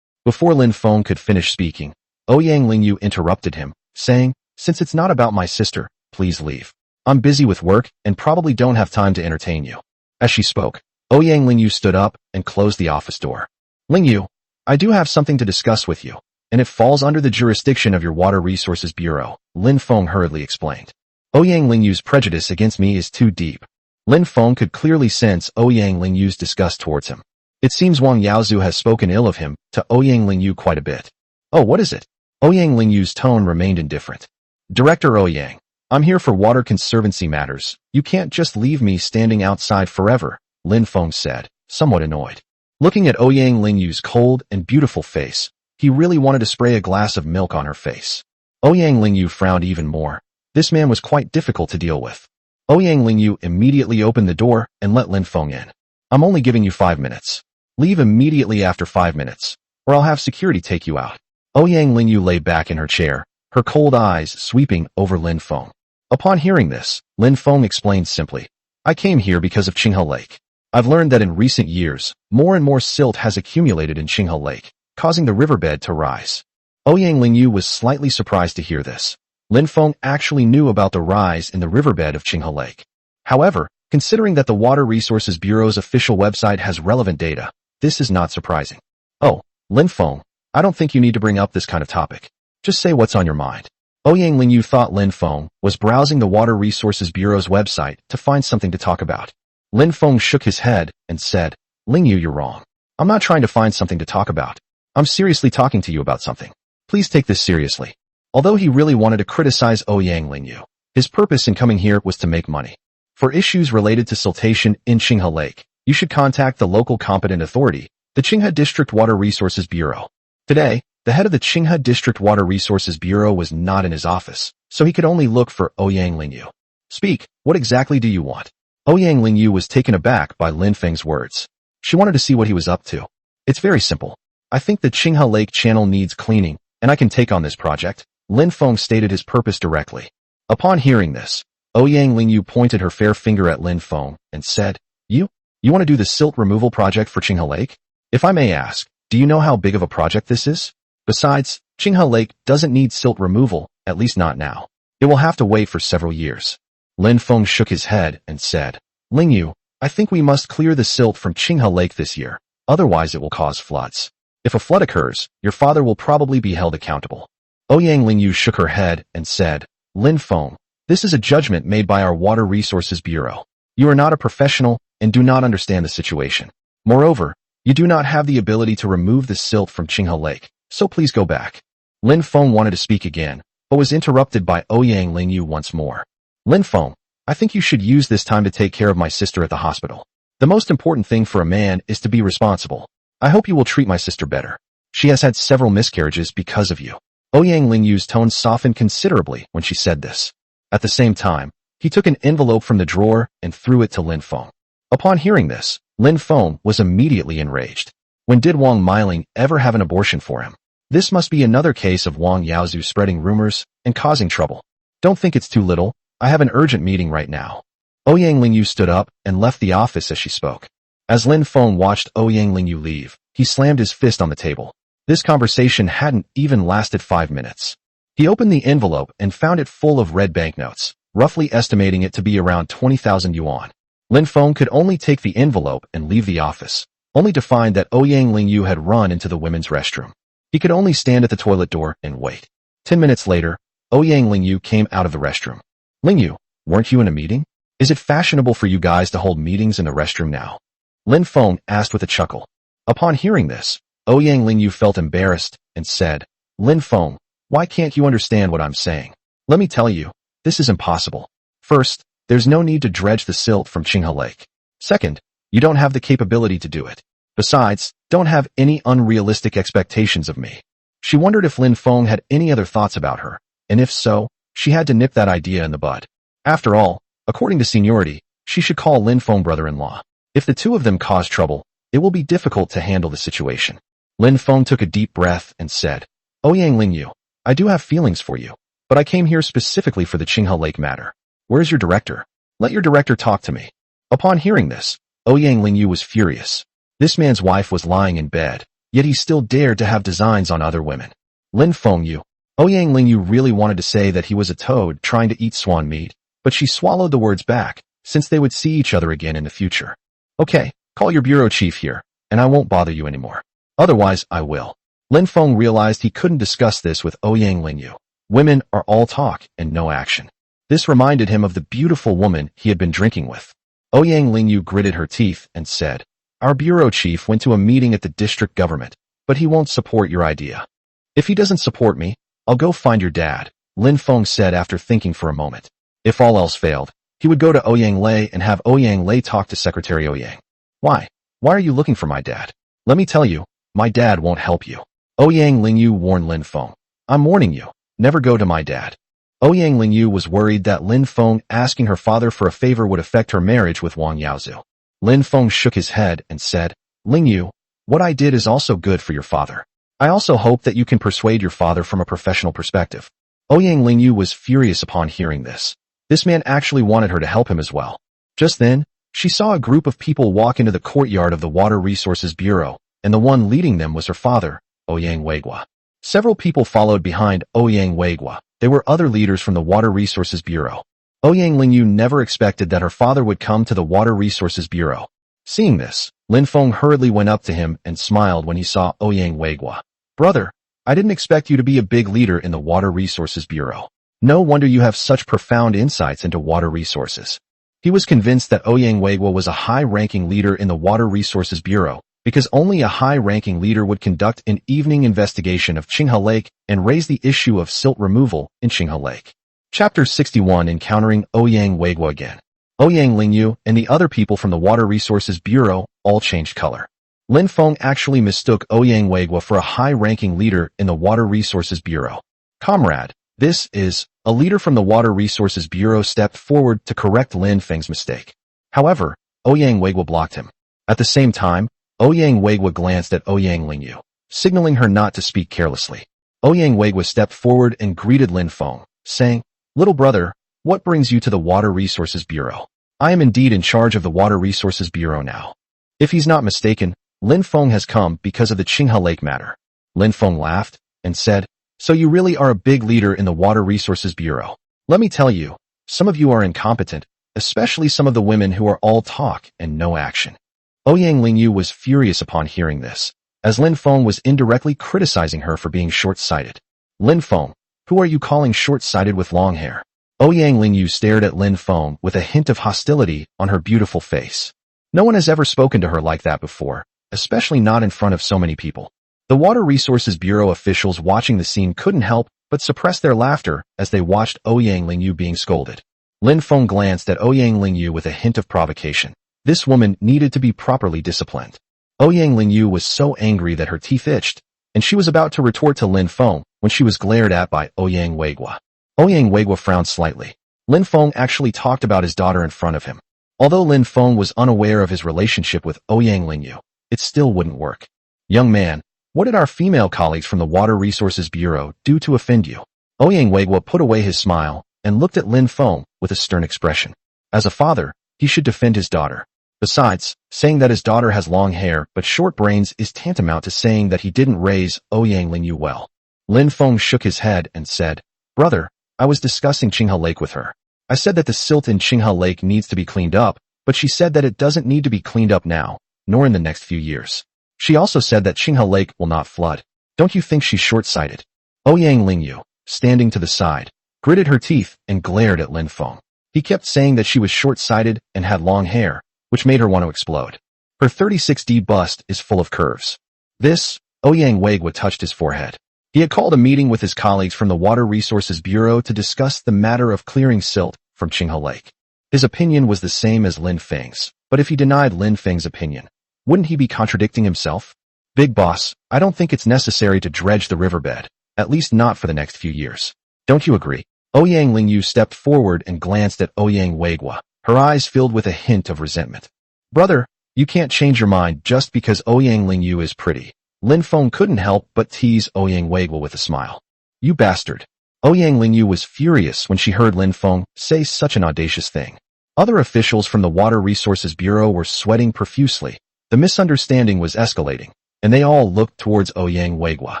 Before Lin Feng could finish speaking, Ouyang Lingyu interrupted him, saying, since it's not about my sister, please leave. I'm busy with work and probably don't have time to entertain you. As she spoke, Ouyang Lingyu stood up and closed the office door. Lingyu, I do have something to discuss with you, and it falls under the jurisdiction of your Water Resources Bureau, Lin Feng hurriedly explained. Ouyang Lingyu's prejudice against me is too deep. Lin Feng could clearly sense Ouyang Lingyu's disgust towards him. It seems Wang Yaozu has spoken ill of him to Ouyang Lingyu quite a bit. Oh, what is it? Ouyang Lingyu's tone remained indifferent. Director Ouyang, I'm here for water conservancy matters. You can't just leave me standing outside forever, Lin Feng said, somewhat annoyed. Looking at Ouyang Lingyu's cold and beautiful face, he really wanted to spray a glass of milk on her face. Ouyang Lingyu frowned even more. This man was quite difficult to deal with. Ouyang Lingyu immediately opened the door and let Lin Feng in. I'm only giving you 5 minutes. Leave immediately after 5 minutes, or I'll have security take you out. Ouyang Lingyu lay back in her chair, her cold eyes sweeping over Lin Feng. Upon hearing this, Lin Feng explained simply, I came here because of Qinghe Lake. I've learned that in recent years, more and more silt has accumulated in Qinghe Lake, causing the riverbed to rise. Ouyang Lingyu was slightly surprised to hear this. Lin Feng actually knew about the rise in the riverbed of Qinghe Lake. However, considering that the Water Resources Bureau's official website has relevant data, this is not surprising. Oh, Lin Feng, I don't think you need to bring up this kind of topic. Just say what's on your mind. Ouyang Lingyu thought Lin Feng was browsing the Water Resources Bureau's website to find something to talk about. Lin Feng shook his head and said, Lingyu, you're wrong. I'm not trying to find something to talk about. I'm seriously talking to you about something. Please take this seriously. Although he really wanted to criticize Ouyang Lingyu, his purpose in coming here was to make money. For issues related to siltation in Qinghe Lake, you should contact the local competent authority, the Qinghe District Water Resources Bureau. Today, the head of the Qinghe District Water Resources Bureau was not in his office, so he could only look for Ouyang Lingyu. Speak, what exactly do you want? Ouyang Lingyu was taken aback by Lin Feng's words. She wanted to see what he was up to. It's very simple. I think the Qinghe Lake channel needs cleaning, and I can take on this project, Lin Feng stated his purpose directly. Upon hearing this, Ouyang Lingyu pointed her fair finger at Lin Feng and said, You want to do the silt removal project for Qinghe Lake? If I may ask, do you know how big of a project this is? Besides, Qinghe Lake doesn't need silt removal, at least not now. It will have to wait for several years. Lin Feng shook his head and said, Lingyu, I think we must clear the silt from Qinghe Lake this year, otherwise it will cause floods. If a flood occurs, your father will probably be held accountable. Ouyang Lingyu shook her head and said, Lin Feng, this is a judgment made by our Water Resources Bureau. You are not a professional and do not understand the situation. Moreover, you do not have the ability to remove the silt from Qinghe Lake, so please go back. Lin Feng wanted to speak again, but was interrupted by Ouyang Lingyu once more. Lin Feng, I think you should use this time to take care of my sister at the hospital. The most important thing for a man is to be responsible. I hope you will treat my sister better. She has had several miscarriages because of you. Ouyang Lingyu's tone softened considerably when she said this. At the same time, he took an envelope from the drawer and threw it to Lin Feng. Upon hearing this, Lin Feng was immediately enraged. When did Wang Meiling ever have an abortion for him? This must be another case of Wang Yaozu spreading rumors and causing trouble. Don't think it's too little. I have an urgent meeting right now. Ouyang Lingyu stood up and left the office as she spoke. As Lin Feng watched Ouyang Lingyu leave, he slammed his fist on the table. This conversation hadn't even lasted 5 minutes. He opened the envelope and found it full of red banknotes, roughly estimating it to be around 20,000 yuan. Lin Feng could only take the envelope and leave the office, only to find that Ouyang Lingyu had run into the women's restroom. He could only stand at the toilet door and wait. 10 minutes later, Ouyang Lingyu came out of the restroom. Lingyu, weren't you in a meeting? Is it fashionable for you guys to hold meetings in the restroom now? Lin Feng asked with a chuckle. Upon hearing this, Ouyang Lingyu felt embarrassed and said, Lin Feng, why can't you understand what I'm saying? Let me tell you, this is impossible. First, there's no need to dredge the silt from Qinghe Lake. Second, you don't have the capability to do it. Besides, don't have any unrealistic expectations of me. She wondered if Lin Feng had any other thoughts about her, and if so, she had to nip that idea in the bud. After all, according to seniority, she should call Lin Feng brother-in-law. If the two of them cause trouble, it will be difficult to handle the situation. Lin Feng took a deep breath and said, Ouyang Lingyu, I do have feelings for you, but I came here specifically for the Qinghe Lake matter. Where's your director? Let your director talk to me. Upon hearing this, Ouyang Lingyu was furious. This man's wife was lying in bed, yet he still dared to have designs on other women. Lin Feng Yu. Ouyang Lingyu really wanted to say that he was a toad trying to eat swan meat, but she swallowed the words back, since they would see each other again in the future. Okay, call your bureau chief here, and I won't bother you anymore. Otherwise, I will. Lin Feng realized he couldn't discuss this with Ouyang Lingyu. Women are all talk and no action. This reminded him of the beautiful woman he had been drinking with. Ouyang Lingyu gritted her teeth and said, Our bureau chief went to a meeting at the district government, but he won't support your idea. If he doesn't support me, I'll go find your dad, Lin Feng said after thinking for a moment. If all else failed, he would go to Ouyang Lei and have Ouyang Lei talk to Secretary Ouyang. Why? Why are you looking for my dad? Let me tell you, my dad won't help you. Ouyang Lingyu warned Lin Feng. I'm warning you, never go to my dad. Ouyang Lingyu was worried that Lin Feng asking her father for a favor would affect her marriage with Wang Yaozu. Lin Feng shook his head and said, Lingyu, what I did is also good for your father. I also hope that you can persuade your father from a professional perspective. Ouyang Lingyu was furious upon hearing this. This man actually wanted her to help him as well. Just then, she saw a group of people walk into the courtyard of the Water Resources Bureau, and the one leading them was her father, Ouyang Weigua. Several people followed behind Ouyang Weigua. They were other leaders from the Water Resources Bureau. Ouyang Lingyu never expected that her father would come to the Water Resources Bureau. Seeing this, Lin Feng hurriedly went up to him and smiled when he saw Ouyang Weigua. Brother, I didn't expect you to be a big leader in the Water Resources Bureau. No wonder you have such profound insights into water resources. He was convinced that Ouyang Weigua was a high-ranking leader in the Water Resources Bureau, because only a high-ranking leader would conduct an evening investigation of Qinghe Lake and raise the issue of silt removal in Qinghe Lake. Chapter 61 Encountering Ouyang Weigua again. Ouyang Lingyu and the other people from the Water Resources Bureau all changed color. Lin Feng actually mistook Ouyang Weigua for a high-ranking leader in the Water Resources Bureau. Comrade, this is... A leader from the Water Resources Bureau stepped forward to correct Lin Feng's mistake. However, Ouyang Weigua blocked him. At the same time, Ouyang Weigua glanced at Ouyang Lingyu, signaling her not to speak carelessly. Ouyang Weigua stepped forward and greeted Lin Feng, saying, Little brother, what brings you to the Water Resources Bureau? I am indeed in charge of the Water Resources Bureau now. If he's not mistaken, Lin Feng has come because of the Qinghe Lake matter. Lin Feng laughed and said, So you really are a big leader in the Water Resources Bureau. Let me tell you, some of you are incompetent, especially some of the women who are all talk and no action. Ouyang Lingyu was furious upon hearing this, as Lin Feng was indirectly criticizing her for being short-sighted. Lin Feng, who are you calling short-sighted with long hair? Ouyang Lingyu stared at Lin Feng with a hint of hostility on her beautiful face. No one has ever spoken to her like that before, especially not in front of so many people. The Water Resources Bureau officials watching the scene couldn't help but suppress their laughter as they watched Ouyang Lingyu being scolded. Lin Feng glanced at Ouyang Lingyu with a hint of provocation. This woman needed to be properly disciplined. Ouyang Lingyu was so angry that her teeth itched, and she was about to retort to Lin Feng when she was glared at by Ouyang Weigua. Ouyang Weigua frowned slightly. Lin Feng actually talked about his daughter in front of him. Although Lin Feng was unaware of his relationship with Ouyang Lingyu, it still wouldn't work. Young man, what did our female colleagues from the Water Resources Bureau do to offend you? Ouyang Weiguo put away his smile and looked at Lin Feng with a stern expression. As a father, he should defend his daughter. Besides, saying that his daughter has long hair but short brains is tantamount to saying that he didn't raise Ouyang Lingyu well. Lin Feng shook his head and said, Brother, I was discussing Qinghe Lake with her. I said that the silt in Qinghe Lake needs to be cleaned up, but she said that it doesn't need to be cleaned up now, nor in the next few years. She also said that Qinghe Lake will not flood. Don't you think she's short-sighted? Ouyang Lingyu, standing to the side, gritted her teeth and glared at Lin Feng. He kept saying that she was short-sighted and had long hair, which made her want to explode. Her 36D bust is full of curves. This, Ouyang Weiguo touched his forehead. He had called a meeting with his colleagues from the Water Resources Bureau to discuss the matter of clearing silt from Qinghe Lake. His opinion was the same as Lin Feng's, but if he denied Lin Feng's opinion, wouldn't he be contradicting himself? Big boss, I don't think it's necessary to dredge the riverbed, at least not for the next few years. Don't you agree? Ouyang Lingyu stepped forward and glanced at Ouyang Weiguo, her eyes filled with a hint of resentment. Brother, you can't change your mind just because Ouyang Lingyu is pretty. Lin Feng couldn't help but tease Ouyang Weiguo with a smile. You bastard. Ouyang Lingyu was furious when she heard Lin Feng say such an audacious thing. Other officials from the Water Resources Bureau were sweating profusely. The misunderstanding was escalating, and they all looked towards Ouyang Weiguo.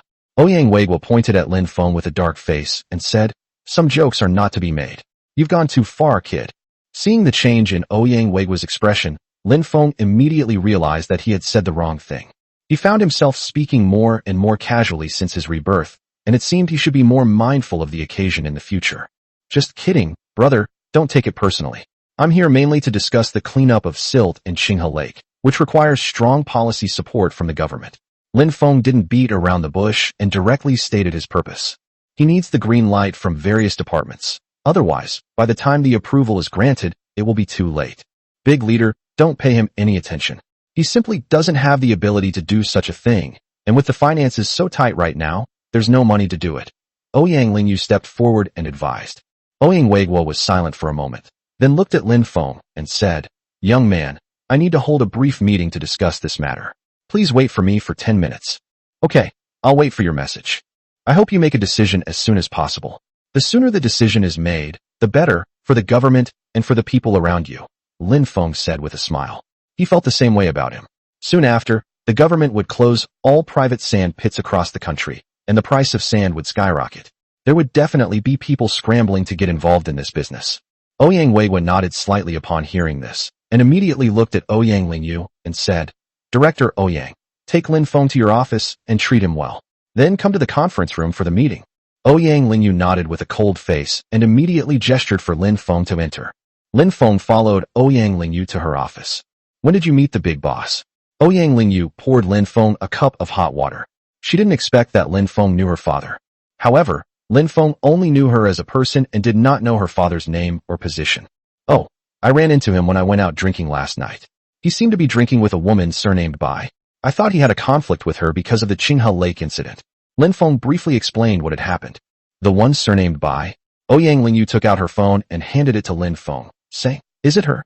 Ouyang Weiguo pointed at Lin Feng with a dark face and said, Some jokes are not to be made. You've gone too far, kid. Seeing the change in Ouyang Weiguo's expression, Lin Feng immediately realized that he had said the wrong thing. He found himself speaking more and more casually since his rebirth, and it seemed he should be more mindful of the occasion in the future. Just kidding, brother, don't take it personally. I'm here mainly to discuss the cleanup of silt in Qinghe Lake, which requires strong policy support from the government. Lin Feng didn't beat around the bush and directly stated his purpose. He needs the green light from various departments. Otherwise, by the time the approval is granted, it will be too late. Big leader, don't pay him any attention. He simply doesn't have the ability to do such a thing, and with the finances so tight right now, there's no money to do it. Ouyang Lingyu stepped forward and advised. Ouyang Weiguo was silent for a moment, then looked at Lin Feng and said, Young man, I need to hold a brief meeting to discuss this matter. Please wait for me for 10 minutes. Okay, I'll wait for your message. I hope you make a decision as soon as possible. The sooner the decision is made, the better, for the government and for the people around you, Lin Feng said with a smile. He felt the same way about him. Soon after, the government would close all private sand pits across the country, and the price of sand would skyrocket. There would definitely be people scrambling to get involved in this business. Ouyang Weiguo nodded slightly upon hearing this, and immediately looked at Ouyang Lingyu and said, Director Ouyang, take Lin Feng to your office and treat him well. Then come to the conference room for the meeting. Ouyang Lingyu nodded with a cold face and immediately gestured for Lin Feng to enter. Lin Feng followed Ouyang Lingyu to her office. When did you meet the big boss? Ouyang Lingyu poured Lin Feng a cup of hot water. She didn't expect that Lin Feng knew her father. However, Lin Feng only knew her as a person and did not know her father's name or position. Oh, I ran into him when I went out drinking last night. He seemed to be drinking with a woman surnamed Bai. I thought he had a conflict with her because of the Qinghe Lake incident. Lin Feng briefly explained what had happened. The one surnamed Bai? Ouyang Lingyu took out her phone and handed it to Lin Feng, saying, Is it her?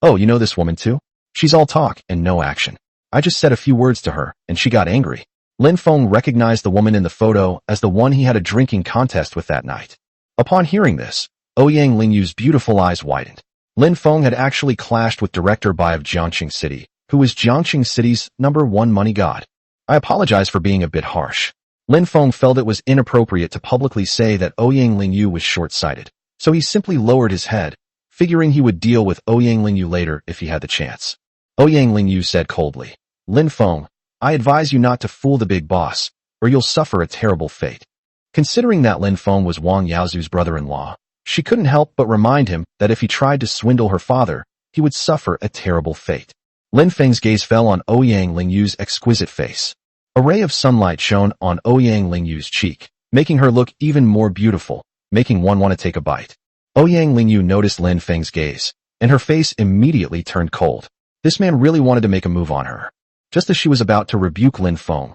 Oh, you know this woman too? She's all talk and no action. I just said a few words to her, and she got angry. Lin Feng recognized the woman in the photo as the one he had a drinking contest with that night. Upon hearing this, Ouyang Lingyu's beautiful eyes widened. Lin Feng had actually clashed with Director Bai of Jiangqing City, who was Jiangqing City's #1 money god. I apologize for being a bit harsh. Lin Feng felt it was inappropriate to publicly say that Ouyang Lingyu was short-sighted, so he simply lowered his head, figuring he would deal with Ouyang Lingyu later if he had the chance. Ouyang Lingyu said coldly, Lin Feng, I advise you not to fool the big boss, or you'll suffer a terrible fate. Considering that Lin Feng was Wang Yaozu's brother-in-law, she couldn't help but remind him that if he tried to swindle her father, he would suffer a terrible fate. Lin Feng's gaze fell on Ouyang Lingyu's exquisite face. A ray of sunlight shone on Ouyang Lingyu's cheek, making her look even more beautiful, making one want to take a bite. Ouyang Lingyu noticed Lin Feng's gaze, and her face immediately turned cold. This man really wanted to make a move on her. Just as she was about to rebuke Lin Feng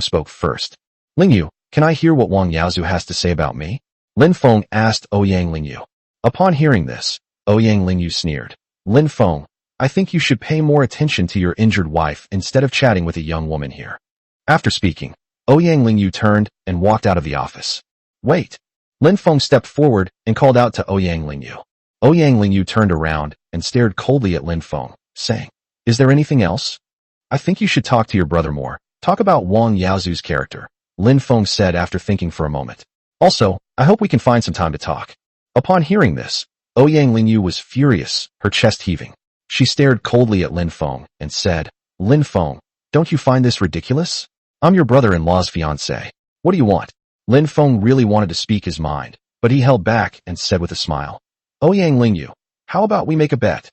spoke first. Lingyu, can I hear what Wang Yaozu has to say about me? Lin Feng asked Ouyang Lingyu. Upon hearing this, Ouyang Lingyu sneered. Lin Feng, I think you should pay more attention to your injured wife instead of chatting with a young woman here. After speaking, Ouyang Lingyu turned and walked out of the office. Wait! Lin Feng stepped forward and called out to Ouyang Lingyu. Ouyang Lingyu turned around and stared coldly at Lin Feng, saying, Is there anything else? I think you should talk to your brother more. Talk about Wang Yaozu's character, Lin Feng said after thinking for a moment. Also, I hope we can find some time to talk. Upon hearing this, Ouyang Lingyu was furious, her chest heaving. She stared coldly at Lin Feng and said, Lin Feng, don't you find this ridiculous? I'm your brother-in-law's fiancé. What do you want? Lin Feng really wanted to speak his mind, but he held back and said with a smile, Ouyang Lingyu, how about we make a bet?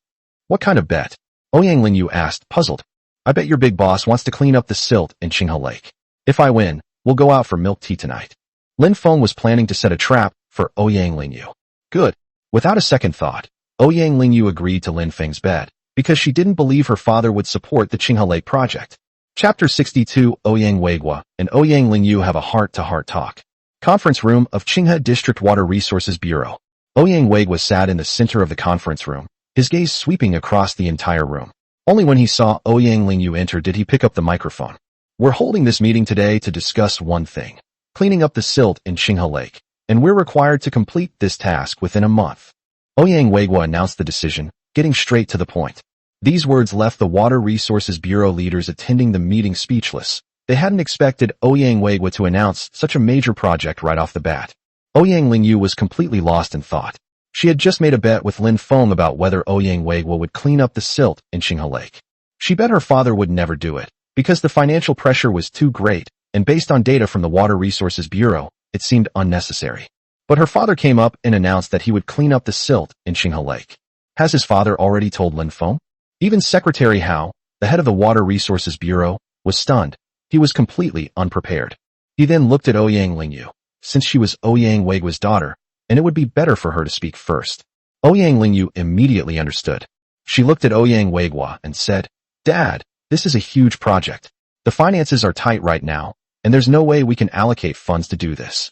What kind of bet? Ouyang Lingyu asked, puzzled. I bet your big boss wants to clean up the silt in Qinghe Lake. If I win, we'll go out for milk tea tonight. Lin Feng was planning to set a trap for Ouyang Lingyu. Good. Without a second thought, Ouyang Lingyu agreed to Lin Feng's bet, because she didn't believe her father would support the Qinghe Lake project. Chapter 62 Ouyang Weiguo and Ouyang Lingyu have a heart-to-heart talk. Conference room of Qinghe District Water Resources Bureau. Ouyang Weiguo sat in the center of the conference room, his gaze sweeping across the entire room. Only when he saw Ouyang Lingyu enter did he pick up the microphone. We're holding this meeting today to discuss one thing, cleaning up the silt in Qinghe Lake, and we're required to complete this task within a month. Ouyang Weiguo announced the decision, getting straight to the point. These words left the Water Resources Bureau leaders attending the meeting speechless. They hadn't expected Ouyang Weiguo to announce such a major project right off the bat. Ouyang Lingyu was completely lost in thought. She had just made a bet with Lin Feng about whether Ouyang Weiguo would clean up the silt in Qinghe Lake. She bet her father would never do it, because the financial pressure was too great, and based on data from the Water Resources Bureau, it seemed unnecessary. But her father came up and announced that he would clean up the silt in Qinghe Lake. Has his father already told Lin Feng? Even Secretary Hao, the head of the Water Resources Bureau, was stunned. He was completely unprepared. He then looked at Ouyang Lingyu, since she was Ouyang Weiguo's daughter, and it would be better for her to speak first. Ouyang Lingyu immediately understood. She looked at Ouyang Weiguo and said, Dad, this is a huge project. The finances are tight right now, and there's no way we can allocate funds to do this.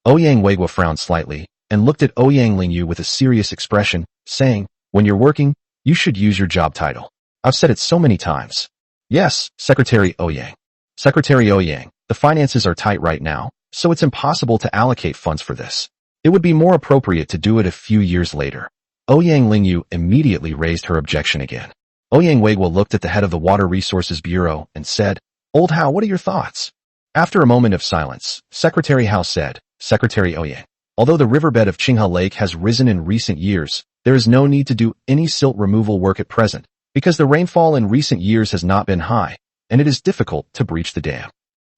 Ouyang Weiguo frowned slightly and looked at Ouyang Lingyu with a serious expression, saying, When you're working, you should use your job title. I've said it so many times. Yes, Secretary Ouyang. Secretary Ouyang, the finances are tight right now, so it's impossible to allocate funds for this. It would be more appropriate to do it a few years later. Ouyang Lingyu immediately raised her objection again. Ouyang Weiguo looked at the head of the Water Resources Bureau and said, Old Hao, what are your thoughts? After a moment of silence, Secretary Hao said, Secretary Ouyang, although the riverbed of Qinghe Lake has risen in recent years, there is no need to do any silt removal work at present, because the rainfall in recent years has not been high, and it is difficult to breach the dam.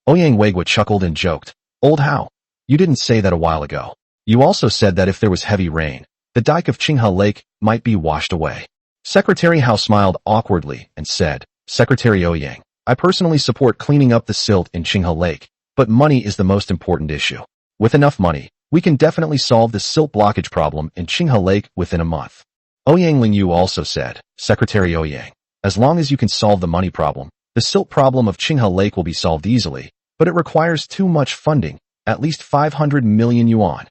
Ouyang Weiguo chuckled and joked, Old Hao, you didn't say that a while ago. You also said that if there was heavy rain, the dike of Qinghe Lake might be washed away. Secretary Hao smiled awkwardly and said, Secretary Ouyang, I personally support cleaning up the silt in Qinghe Lake, but money is the most important issue. With enough money, we can definitely solve the silt blockage problem in Qinghe Lake within a month. Ouyang Lingyu also said, Secretary Ouyang, as long as you can solve the money problem, the silt problem of Qinghe Lake will be solved easily, but it requires too much funding, at least 500 million yuan.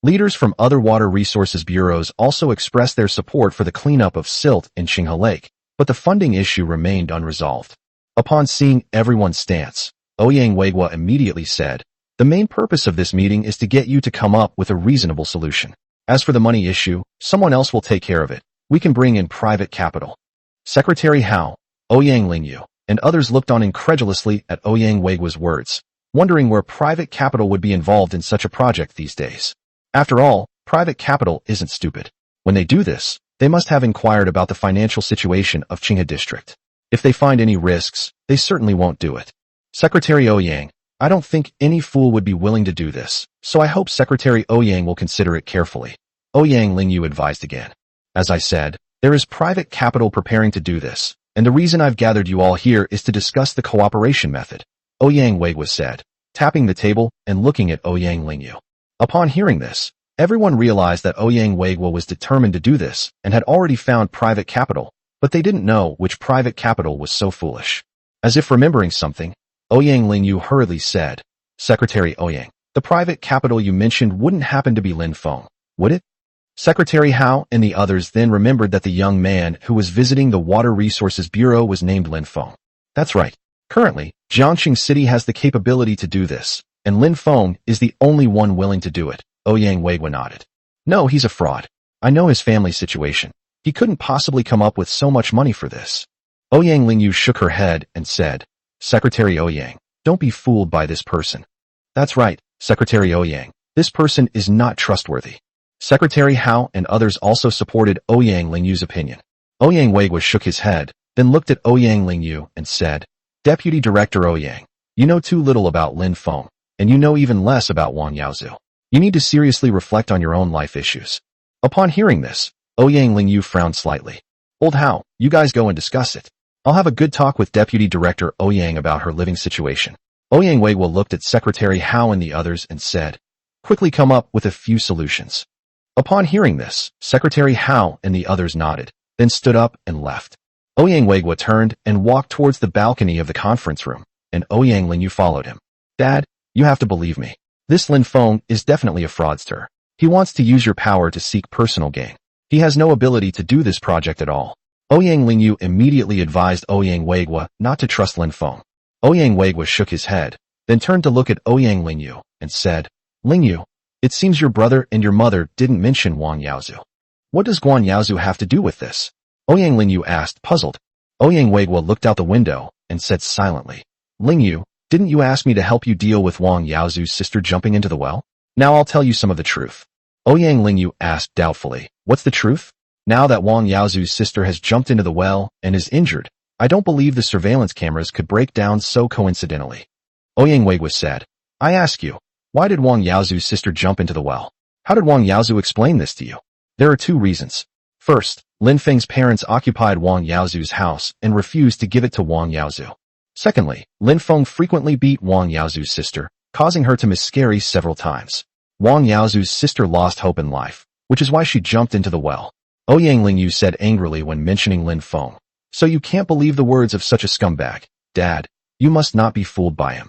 Leaders from other water resources bureaus also expressed their support for the cleanup of silt in Qinghe Lake, but the funding issue remained unresolved. Upon seeing everyone's stance, Ouyang Weiguo immediately said, The main purpose of this meeting is to get you to come up with a reasonable solution. As for the money issue, someone else will take care of it. We can bring in private capital. Secretary Hao, Ouyang Lingyu, and others looked on incredulously at Ouyang Weiguo's words, wondering where private capital would be involved in such a project these days. After all, private capital isn't stupid. When they do this, they must have inquired about the financial situation of Qinghe District. If they find any risks, they certainly won't do it. Secretary Ouyang, I don't think any fool would be willing to do this, so I hope Secretary Ouyang will consider it carefully. Ouyang Lingyu advised again. As I said, there is private capital preparing to do this, and the reason I've gathered you all here is to discuss the cooperation method, Ouyang Weiguo said, tapping the table and looking at Ouyang Lingyu. Upon hearing this, everyone realized that Ouyang Weiguo was determined to do this and had already found private capital, but they didn't know which private capital was so foolish. As if remembering something, Ouyang Lingyu hurriedly said, Secretary Ouyang, the private capital you mentioned wouldn't happen to be Lin Feng, would it? Secretary Hao and the others then remembered that the young man who was visiting the Water Resources Bureau was named Lin Feng. That's right. Currently, Jiangxing City has the capability to do this, and Lin Feng is the only one willing to do it. Ouyang Weiguo nodded. No, he's a fraud. I know his family situation. He couldn't possibly come up with so much money for this. Ouyang Lingyu shook her head and said, Secretary Ouyang, don't be fooled by this person. That's right, Secretary Ouyang. This person is not trustworthy. Secretary Hao and others also supported Ouyang Lingyu's opinion. Ouyang Weiguo shook his head, then looked at Ouyang Lingyu and said, Deputy Director Ouyang, you know too little about Lin Feng, and you know even less about Wang Yaozu. You need to seriously reflect on your own life issues. Upon hearing this, Ouyang Lingyu frowned slightly. Old Hao, you guys go and discuss it. I'll have a good talk with Deputy Director Ouyang about her living situation. Ouyang Weiguo looked at Secretary Hao and the others and said, quickly come up with a few solutions. Upon hearing this, Secretary Hao and the others nodded, then stood up and left. Ouyang Weiguo turned and walked towards the balcony of the conference room, and Ouyang Lingyu followed him. Dad, you have to believe me. This Lin Feng is definitely a fraudster. He wants to use your power to seek personal gain. He has no ability to do this project at all. Ouyang Lingyu immediately advised Ouyang Weiguo not to trust Lin Feng. Ouyang Weiguo shook his head, then turned to look at Ouyang Lingyu and said, Lingyu, it seems your brother and your mother didn't mention Wang Yaozu. What does Guan Yaozu have to do with this? Ouyang Lingyu asked, puzzled. Ouyang Weiguo looked out the window and said silently, Lingyu, didn't you ask me to help you deal with Wang Yaozu's sister jumping into the well? Now I'll tell you some of the truth. Ouyang Lingyu asked doubtfully, what's the truth? Now that Wang Yaozu's sister has jumped into the well and is injured, I don't believe the surveillance cameras could break down so coincidentally. Ouyang Weiguo said, I ask you, why did Wang Yaozu's sister jump into the well? How did Wang Yaozu explain this to you? There are two reasons. First, Lin Feng's parents occupied Wang Yaozu's house and refused to give it to Wang Yaozu. Secondly, Lin Feng frequently beat Wang Yaozu's sister, causing her to miscarry several times. Wang Yaozu's sister lost hope in life, which is why she jumped into the well. Ouyang Lingyu said angrily when mentioning Lin Feng. So you can't believe the words of such a scumbag. Dad, you must not be fooled by him.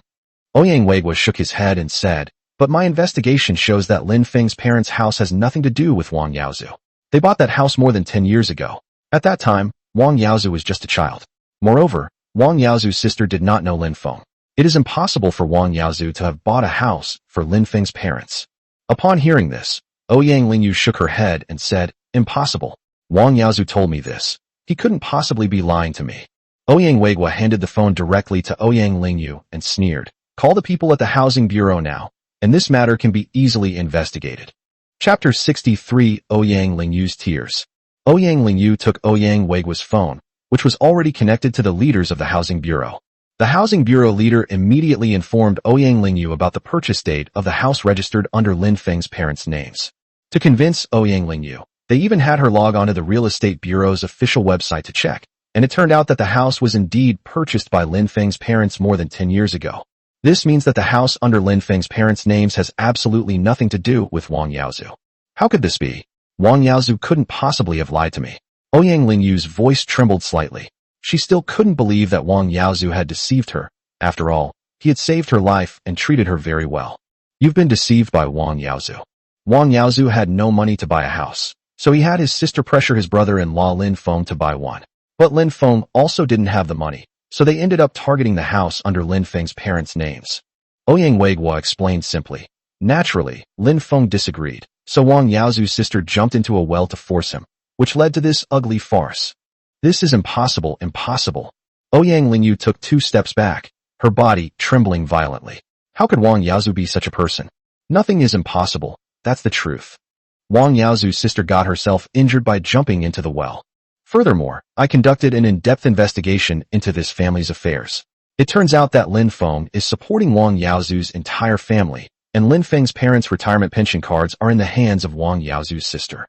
Ouyang Weiguo shook his head and said, but my investigation shows that Lin Feng's parents' house has nothing to do with Wang Yaozu. They bought that house more than 10 years ago. At that time, Wang Yaozu was just a child. Moreover, Wang Yaozu's sister did not know Lin Feng. It is impossible for Wang Yaozu to have bought a house for Lin Feng's parents. Upon hearing this, Ouyang Lingyu shook her head and said, impossible. Wang Yaozu told me this. He couldn't possibly be lying to me. Ouyang Weiguo handed the phone directly to Ouyang Lingyu and sneered, call the people at the Housing Bureau now, and this matter can be easily investigated. Chapter 63 Ouyang Lingyu's Tears. Ouyang Lingyu took Ouyang Weiguo's phone, which was already connected to the leaders of the Housing Bureau. The Housing Bureau leader immediately informed Ouyang Lingyu about the purchase date of the house registered under Lin Feng's parents' names. To convince Ouyang Lingyu, they even had her log onto the Real Estate Bureau's official website to check, and it turned out that the house was indeed purchased by Lin Feng's parents more than 10 years ago. This means that the house under Lin Feng's parents' names has absolutely nothing to do with Wang Yaozu. How could this be? Wang Yaozu couldn't possibly have lied to me. Ouyang Lingyu's voice trembled slightly. She still couldn't believe that Wang Yaozu had deceived her. After all, he had saved her life and treated her very well. You've been deceived by Wang Yaozu. Wang Yaozu had no money to buy a house, so he had his sister pressure his brother-in-law Lin Feng to buy one. But Lin Feng also didn't have the money, so they ended up targeting the house under Lin Feng's parents' names. Ouyang Weiguo explained simply. Naturally, Lin Feng disagreed, so Wang Yaozu's sister jumped into a well to force him, which led to this ugly farce. This is impossible. Ouyang Lingyu took 2 steps back, her body trembling violently. How could Wang Yaozu be such a person? Nothing is impossible, that's the truth. Wang Yaozu's sister got herself injured by jumping into the well. Furthermore, I conducted an in-depth investigation into this family's affairs. It turns out that Lin Feng is supporting Wang Yaozu's entire family, and Lin Feng's parents' retirement pension cards are in the hands of Wang Yaozu's sister.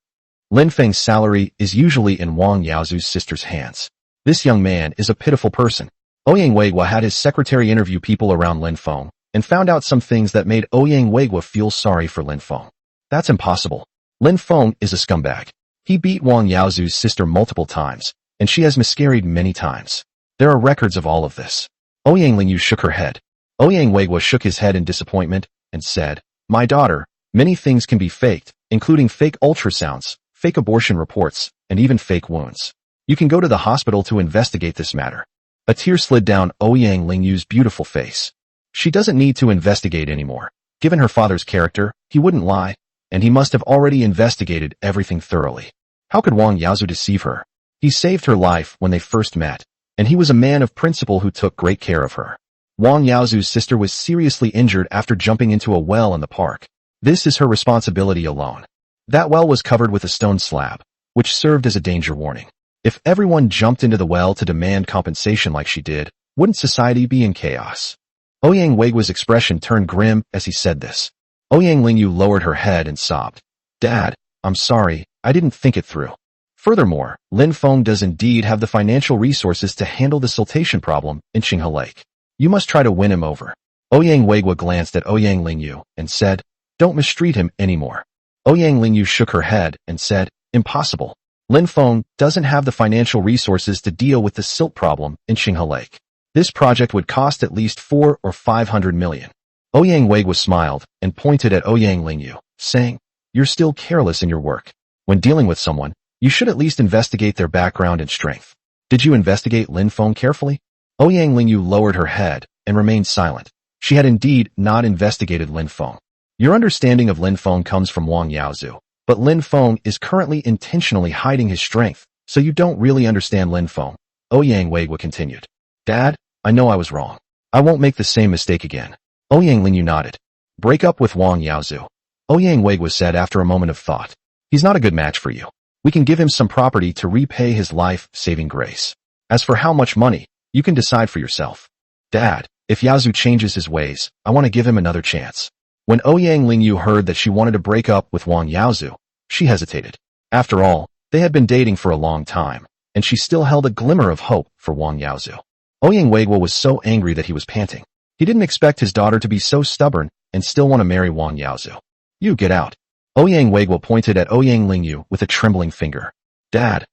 Lin Feng's salary is usually in Wang Yaozu's sister's hands. This young man is a pitiful person. Ouyang Weiguo had his secretary interview people around Lin Feng, and found out some things that made Ouyang Weiguo feel sorry for Lin Feng. That's impossible. Lin Feng is a scumbag. He beat Wang Yaozu's sister multiple times, and she has miscarried many times. There are records of all of this. Ouyang Lingyu shook her head. Ouyang Weiguo shook his head in disappointment, and said, my daughter, many things can be faked, including fake ultrasounds, fake abortion reports, and even fake wounds. You can go to the hospital to investigate this matter. A tear slid down Ouyang Lingyu's beautiful face. She doesn't need to investigate anymore. Given her father's character, he wouldn't lie, and he must have already investigated everything thoroughly. How could Wang Yaozu deceive her? He saved her life when they first met, and he was a man of principle who took great care of her. Wang Yaozu's sister was seriously injured after jumping into a well in the park. This is her responsibility alone. That well was covered with a stone slab, which served as a danger warning. If everyone jumped into the well to demand compensation like she did, wouldn't society be in chaos? Ouyang Weigua's expression turned grim as he said this. Ouyang Lingyu lowered her head and sobbed. Dad, I'm sorry, I didn't think it through. Furthermore, Lin Feng does indeed have the financial resources to handle the siltation problem in Qinghe Lake. You must try to win him over. Ouyang Weigua glanced at Ouyang Lingyu and said, Don't mistreat him anymore. Ouyang Lingyu shook her head and said, Impossible. Lin Feng doesn't have the financial resources to deal with the silt problem in Qinghe Lake. This project would cost at least 400 or 500 million. Ouyang Weigua smiled and pointed at Ouyang Lingyu, saying, You're still careless in your work. When dealing with someone, you should at least investigate their background and strength. Did you investigate Lin Feng carefully? Ouyang Lingyu lowered her head and remained silent. She had indeed not investigated Lin Feng. Your understanding of Lin Feng comes from Wang Yaozu, but Lin Feng is currently intentionally hiding his strength, so you don't really understand Lin Feng. Ouyang Weigua continued. Dad, I know I was wrong. I won't make the same mistake again. Ouyang Lingyu nodded. Break up with Wang Yaozu. Ouyang Weigua said after a moment of thought. He's not a good match for you. We can give him some property to repay his life-saving grace. As for how much money, you can decide for yourself. Dad, if Yaozu changes his ways, I want to give him another chance. When Ouyang Lingyu heard that she wanted to break up with Wang Yaozu, she hesitated. After all, they had been dating for a long time, and she still held a glimmer of hope for Wang Yaozu. Ouyang Weigua was so angry that he was panting. He didn't expect his daughter to be so stubborn and still want to marry Wang Yaozu. You get out. Ouyang Weigua pointed at Ouyang Lingyu with a trembling finger. Dad,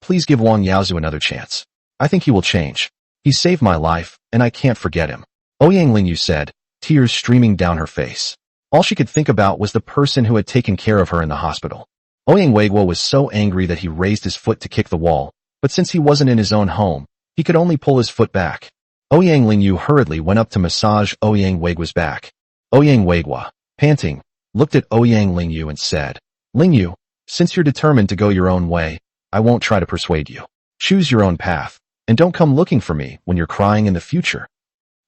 please give Wang Yaozu another chance. I think he will change. He saved my life, and I can't forget him. Ouyang Lingyu said, tears streaming down her face. All she could think about was the person who had taken care of her in the hospital. Ouyang Weigua was so angry that he raised his foot to kick the wall, but since he wasn't in his own home, he could only pull his foot back. Ouyang Lingyu hurriedly went up to massage Ouyang Weigua's back. Ouyang Weigua, panting, looked at Ouyang Lingyu and said, Lingyu, since you're determined to go your own way, I won't try to persuade you. Choose your own path, and don't come looking for me when you're crying in the future.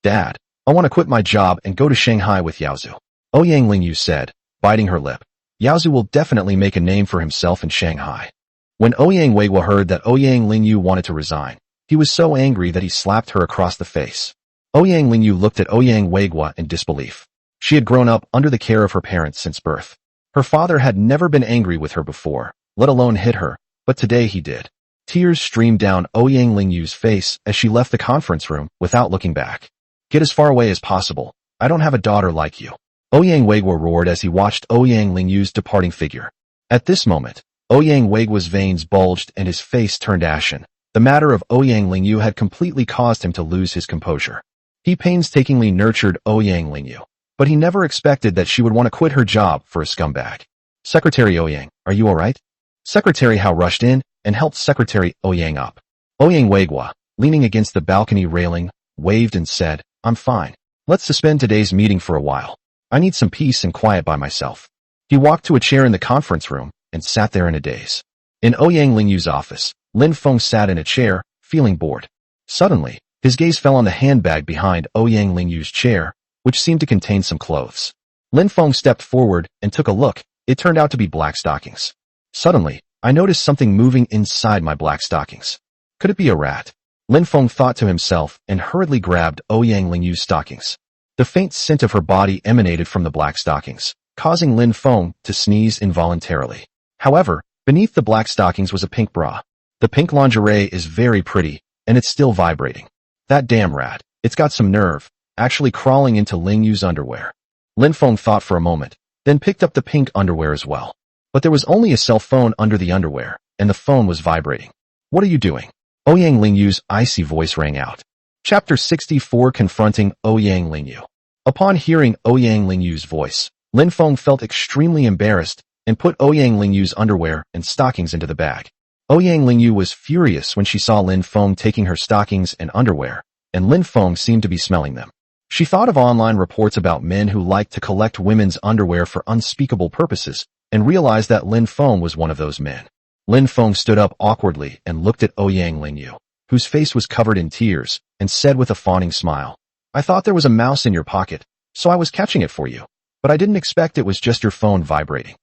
Dad, I want to quit my job and go to Shanghai with Yaozu. Ouyang Lingyu said, biting her lip. Yaozu will definitely make a name for himself in Shanghai. When Ouyang Weigua heard that Ouyang Lingyu wanted to resign, he was so angry that he slapped her across the face. Ouyang Lingyu looked at Ouyang Weigua in disbelief. She had grown up under the care of her parents since birth. Her father had never been angry with her before, let alone hit her, but today he did. Tears streamed down Ouyang Lingyu's face as she left the conference room without looking back. Get as far away as possible. I don't have a daughter like you. Ouyang Weigua roared as he watched Ouyang Lingyu's departing figure. At this moment, Ouyang Weigua's veins bulged and his face turned ashen. The matter of Ouyang Lingyu had completely caused him to lose his composure. He painstakingly nurtured Ouyang Lingyu, but he never expected that she would want to quit her job for a scumbag. Secretary Ouyang, are you alright? Secretary Hao rushed in and helped Secretary Ouyang up. Ouyang Weigua, leaning against the balcony railing, waved and said, I'm fine. Let's suspend today's meeting for a while. I need some peace and quiet by myself. He walked to a chair in the conference room and sat there in a daze. In Ouyang Lingyu's office, Lin Feng sat in a chair, feeling bored. Suddenly, his gaze fell on the handbag behind Ouyang Lingyu's chair, which seemed to contain some clothes. Lin Feng stepped forward and took a look. It turned out to be black stockings. Suddenly, I noticed something moving inside my black stockings. Could it be a rat? Lin Feng thought to himself and hurriedly grabbed Ouyang Lingyu's stockings. The faint scent of her body emanated from the black stockings, causing Lin Feng to sneeze involuntarily. However, beneath the black stockings was a pink bra. The pink lingerie is very pretty, and it's still vibrating. That damn rat, it's got some nerve, actually crawling into Lingyu's underwear. Lin Feng thought for a moment, then picked up the pink underwear as well. But there was only a cell phone under the underwear, and the phone was vibrating. What are you doing? Ouyang Lingyu's icy voice rang out. Chapter 64 Confronting Ouyang Lingyu. Upon hearing Ouyang Lingyu's voice, Lin Feng felt extremely embarrassed and put Ouyang Lingyu's underwear and stockings into the bag. Ouyang Lingyu was furious when she saw Lin Feng taking her stockings and underwear, and Lin Feng seemed to be smelling them. She thought of online reports about men who liked to collect women's underwear for unspeakable purposes, and realized that Lin Feng was one of those men. Lin Feng stood up awkwardly and looked at Ouyang Lingyu, whose face was covered in tears, and said with a fawning smile, "I thought there was a mouse in your pocket, so I was catching it for you, but I didn't expect it was just your phone vibrating."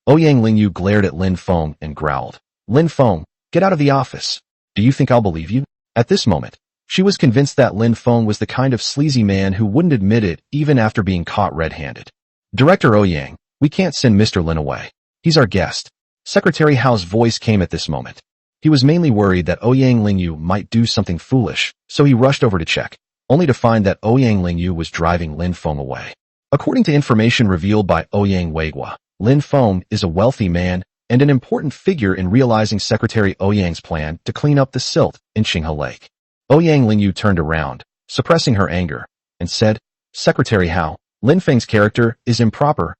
Ouyang Lingyu glared at Lin Feng and growled, "Lin Feng, get out of the office. Do you think I'll believe you?" At this moment, she was convinced that Lin Feng was the kind of sleazy man who wouldn't admit it even after being caught red-handed. "Director Ouyang, we can't send Mr. Lin away. He's our guest." Secretary Hao's voice came at this moment. He was mainly worried that Ouyang Lingyu might do something foolish, so he rushed over to check, only to find that Ouyang Lingyu was driving Lin Feng away. According to information revealed by Ouyang Weiguo, Lin Feng is a wealthy man and an important figure in realizing Secretary Ouyang's plan to clean up the silt in Qinghe Lake. Ouyang Lingyu turned around, suppressing her anger, and said, "Secretary Hao, Lin Feng's character is improper,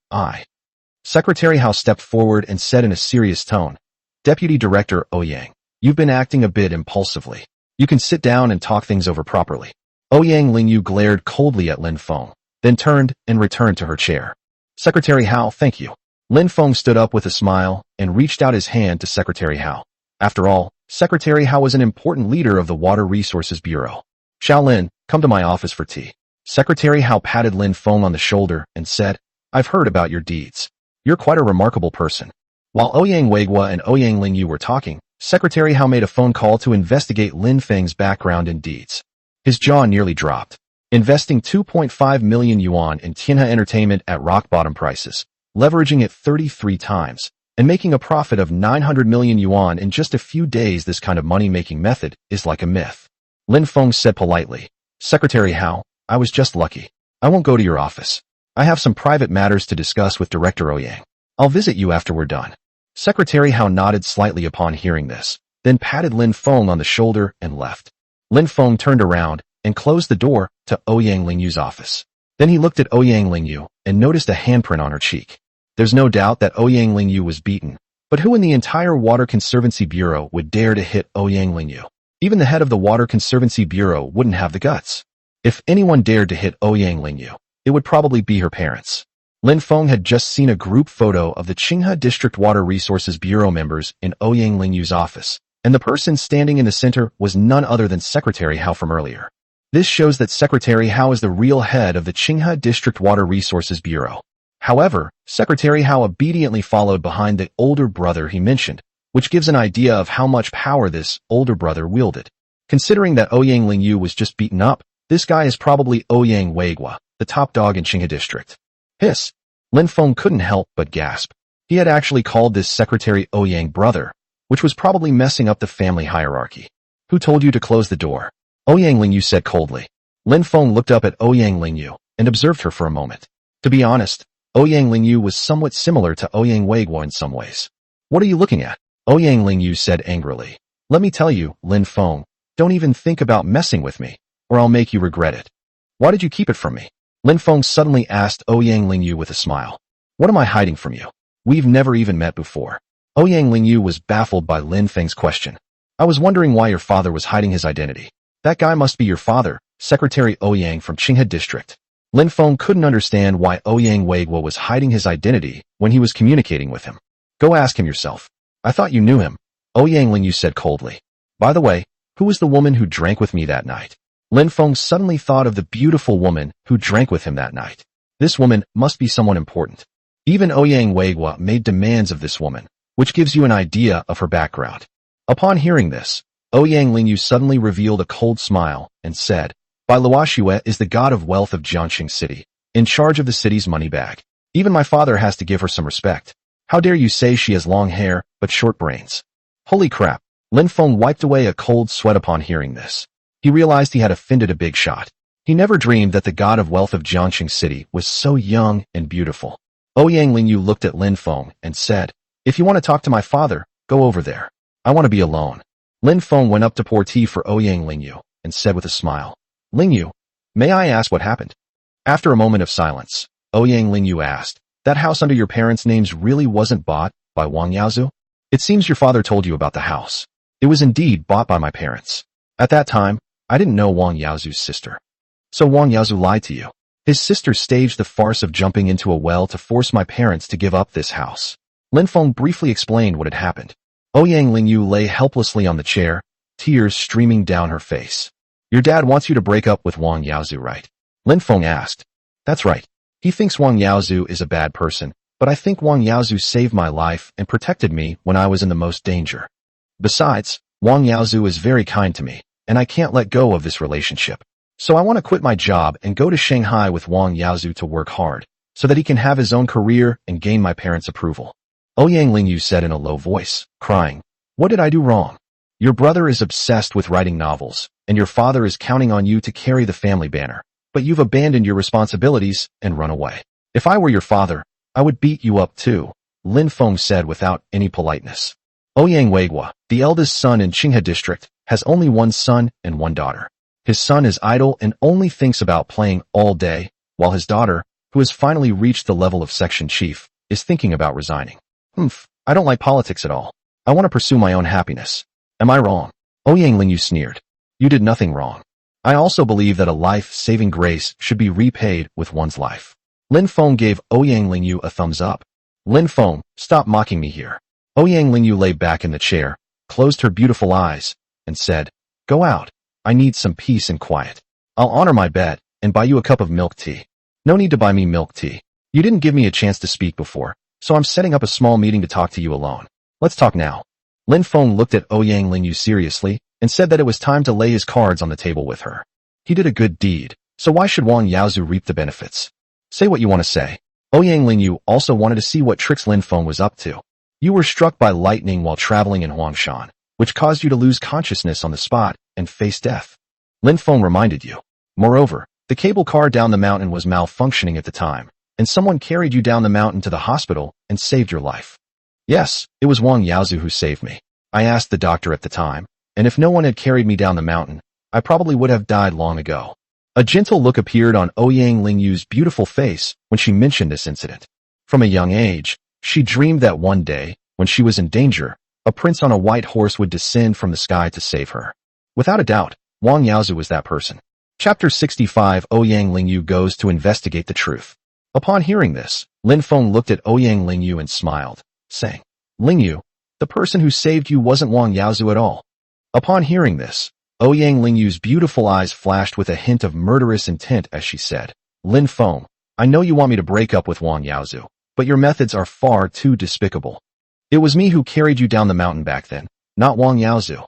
Secretary Hao stepped forward and said in a serious tone, "Deputy Director Ouyang, you've been acting a bit impulsively. You can sit down and talk things over properly." Ouyang Lingyu glared coldly at Lin Feng, then turned and returned to her chair. "Secretary Hao, thank you." Lin Feng stood up with a smile and reached out his hand to Secretary Hao. After all, Secretary Hao was an important leader of the Water Resources Bureau. "Shaolin, come to my office for tea." Secretary Hao patted Lin Feng on the shoulder and said, "I've heard about your deeds. You're quite a remarkable person." While Ouyang Weiguo and Ouyang Lingyu were talking, Secretary Hao made a phone call to investigate Lin Feng's background and deeds. His jaw nearly dropped. Investing 2.5 million yuan in Tianhe Entertainment at rock-bottom prices, leveraging it 33 times, and making a profit of 900 million yuan in just a few days, this kind of money-making method is like a myth. Lin Feng said politely, "Secretary Hao, I was just lucky. I won't go to your office. I have some private matters to discuss with Director Ouyang. I'll visit you after we're done." Secretary Hao nodded slightly upon hearing this, then patted Lin Feng on the shoulder and left. Lin Feng turned around and closed the door to Ouyang Lingyu's office. Then he looked at Ouyang Lingyu and noticed a handprint on her cheek. There's no doubt that Ouyang Lingyu was beaten, but who in the entire Water Conservancy Bureau would dare to hit Ouyang Lingyu? Even the head of the Water Conservancy Bureau wouldn't have the guts. If anyone dared to hit Ouyang Lingyu, it would probably be her parents. Lin Feng had just seen a group photo of the Qinghe District Water Resources Bureau members in Ouyang Lingyu's office, and the person standing in the center was none other than Secretary Hao from earlier. This shows that Secretary Hao is the real head of the Qinghe District Water Resources Bureau. However, Secretary Hao obediently followed behind the older brother he mentioned, which gives an idea of how much power this older brother wielded. Considering that Ouyang Lingyu was just beaten up, this guy is probably Ouyang Weiguo, the top dog in Qinghe District. Hiss! Lin Feng couldn't help but gasp. He had actually called this Secretary Ouyang brother, which was probably messing up the family hierarchy. "Who told you to close the door?" Ouyang Lingyu said coldly. Lin Feng looked up at Ouyang Lingyu and observed her for a moment. To be honest, Ouyang Lingyu was somewhat similar to Ouyang Weiguo in some ways. "What are you looking at?" Ouyang Lingyu said angrily. "Let me tell you, Lin Feng, don't even think about messing with me, or I'll make you regret it." "Why did you keep it from me?" Lin Feng suddenly asked Ouyang Lingyu with a smile. "What am I hiding from you? We've never even met before." Ouyang Lingyu was baffled by Lin Feng's question. "I was wondering why your father was hiding his identity." "That guy must be your father, Secretary Ouyang from Qinghe District." Lin Feng couldn't understand why Ouyang Weiguo was hiding his identity when he was communicating with him. "Go ask him yourself. I thought you knew him," Ouyang Lingyu said coldly. "By the way, who was the woman who drank with me that night?" Lin Feng suddenly thought of the beautiful woman who drank with him that night. This woman must be someone important. Even Ouyang Weiguo made demands of this woman, which gives you an idea of her background. Upon hearing this, Ouyang Lingyu suddenly revealed a cold smile and said, "Bai Luoxue is the god of wealth of Jiangxing City, in charge of the city's money bag. Even my father has to give her some respect. How dare you say she has long hair, but short brains?" Holy crap! Lin Feng wiped away a cold sweat upon hearing this. He realized he had offended a big shot. He never dreamed that the god of wealth of Jiangxing City was so young and beautiful. Ouyang Lingyu looked at Lin Feng and said, "If you want to talk to my father, go over there. I want to be alone." Lin Feng went up to pour tea for Ouyang Lingyu and said with a smile, "Lingyu, may I ask what happened?" After a moment of silence, Ouyang Lingyu asked, That house under your parents' names really wasn't bought by Wang Yaozu? It seems your father told you about the house. It was indeed bought by my parents. At that time, I didn't know Wang Yaozu's sister. So Wang Yaozu lied to you. His sister staged the farce of jumping into a well to force my parents to give up this house. Lin Feng briefly explained what had happened. Ouyang Lingyu lay helplessly on the chair, tears streaming down her face. Your dad wants you to break up with Wang Yaozu, right? Lin Feng asked. That's right. He thinks Wang Yaozu is a bad person, but I think Wang Yaozu saved my life and protected me when I was in the most danger. Besides, Wang Yaozu is very kind to me, and I can't let go of this relationship. So I want to quit my job and go to Shanghai with Wang Yaozu to work hard, so that he can have his own career and gain my parents' approval. Ouyang Lingyu said in a low voice, crying, What did I do wrong? Your brother is obsessed with writing novels, and your father is counting on you to carry the family banner, but you've abandoned your responsibilities and run away. If I were your father, I would beat you up too, Lin Feng said without any politeness. Ouyang Weigua, the eldest son in Qinghe district, has only one son and one daughter. His son is idle and only thinks about playing all day, while his daughter, who has finally reached the level of section chief, is thinking about resigning. I don't like politics at all. I want to pursue my own happiness. Am I wrong? Ouyang Lingyu sneered. You did nothing wrong. I also believe that a life-saving grace should be repaid with one's life. Lin Feng gave Ouyang Lingyu a thumbs up. Lin Feng, stop mocking me here. Ouyang Lingyu lay back in the chair, closed her beautiful eyes, and said, Go out. I need some peace and quiet. I'll honor my bet and buy you a cup of milk tea. No need to buy me milk tea. You didn't give me a chance to speak before, so I'm setting up a small meeting to talk to you alone. Let's talk now. Lin Feng looked at Ouyang Lingyu seriously and said that it was time to lay his cards on the table with her. He did a good deed, so why should Wang Yaozu reap the benefits? Say what you want to say. Ouyang Lingyu also wanted to see what tricks Lin Feng was up to. You were struck by lightning while traveling in Huangshan, which caused you to lose consciousness on the spot and face death. Lin Feng reminded you. Moreover, the cable car down the mountain was malfunctioning at the time, and someone carried you down the mountain to the hospital and saved your life. Yes, it was Wang Yaozu who saved me. I asked the doctor at the time, and if no one had carried me down the mountain, I probably would have died long ago. A gentle look appeared on Ouyang Lingyu's beautiful face when she mentioned this incident. From a young age, she dreamed that one day, when she was in danger, a prince on a white horse would descend from the sky to save her. Without a doubt, Wang Yaozu was that person. Chapter 65 Ouyang Lingyu goes to investigate the truth. Upon hearing this, Lin Feng looked at Ouyang Lingyu and smiled, saying, Lingyu, the person who saved you wasn't Wang Yaozu at all. Upon hearing this, Ouyang Lingyu's beautiful eyes flashed with a hint of murderous intent as she said, Lin Feng, I know you want me to break up with Wang Yaozu, but your methods are far too despicable. It was me who carried you down the mountain back then, not Wang Yaozu.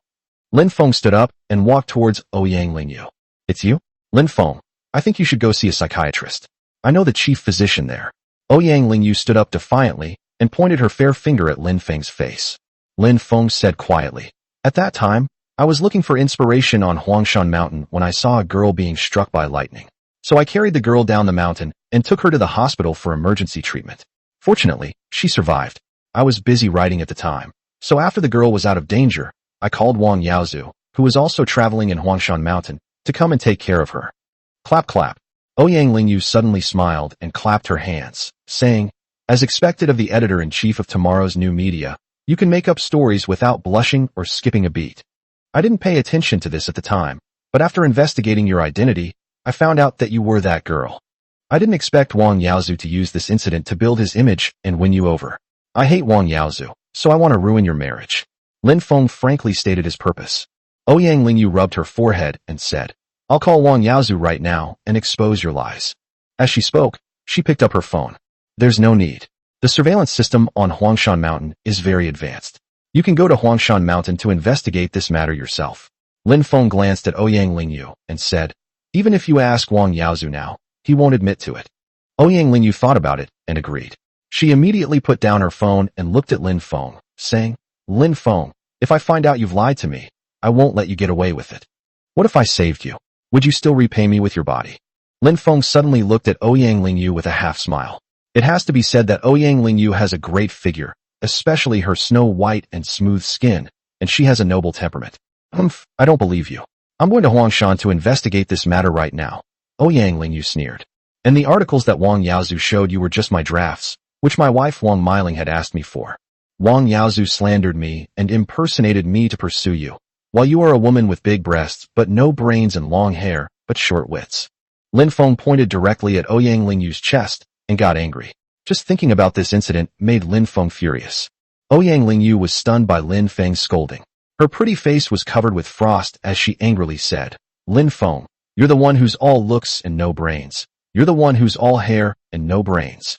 Lin Feng stood up and walked towards Ouyang Lingyu. It's you? Lin Feng, I think you should go see a psychiatrist. I know the chief physician there. Ouyang Lingyu stood up defiantly and pointed her fair finger at Lin Feng's face. Lin Feng said quietly, At that time, I was looking for inspiration on Huangshan Mountain when I saw a girl being struck by lightning. So I carried the girl down the mountain and took her to the hospital for emergency treatment. Fortunately, she survived. I was busy writing at the time. So after the girl was out of danger, I called Wang Yaozu, who was also traveling in Huangshan Mountain, to come and take care of her. Clap clap. Ouyang Lingyu suddenly smiled and clapped her hands, saying, As expected of the editor-in-chief of tomorrow's new media, you can make up stories without blushing or skipping a beat. I didn't pay attention to this at the time, but after investigating your identity, I found out that you were that girl. I didn't expect Wang Yaozu to use this incident to build his image and win you over. I hate Wang Yaozu, so I want to ruin your marriage. Lin Feng frankly stated his purpose. Ouyang Lingyu rubbed her forehead and said, I'll call Wang Yaozu right now and expose your lies. As she spoke, she picked up her phone. There's no need. The surveillance system on Huangshan Mountain is very advanced. You can go to Huangshan Mountain to investigate this matter yourself. Lin Feng glanced at Ouyang Lingyu and said, Even if you ask Wang Yaozu now, he won't admit to it. Ouyang Lingyu thought about it and agreed. She immediately put down her phone and looked at Lin Feng, saying, Lin Feng, if I find out you've lied to me, I won't let you get away with it. What if I saved you? Would you still repay me with your body? Lin Feng suddenly looked at Ouyang Lingyu with a half-smile. It has to be said that Ouyang Lingyu has a great figure, especially her snow-white and smooth skin, and she has a noble temperament. I don't believe you. I'm going to Huangshan to investigate this matter right now. Ouyang Lingyu sneered. And the articles that Wang Yaozu showed you were just my drafts. which my wife Wang Miling had asked me for. Wang Yaozu slandered me and impersonated me to pursue you, while you are a woman with big breasts but no brains and long hair, but short wits. Lin Feng pointed directly at Ouyang Lingyu's chest and got angry. Just thinking about this incident made Lin Feng furious. Ouyang Lingyu was stunned by Lin Feng's scolding. Her pretty face was covered with frost as she angrily said, Lin Feng, you're the one who's all looks and no brains. You're the one who's all hair and no brains.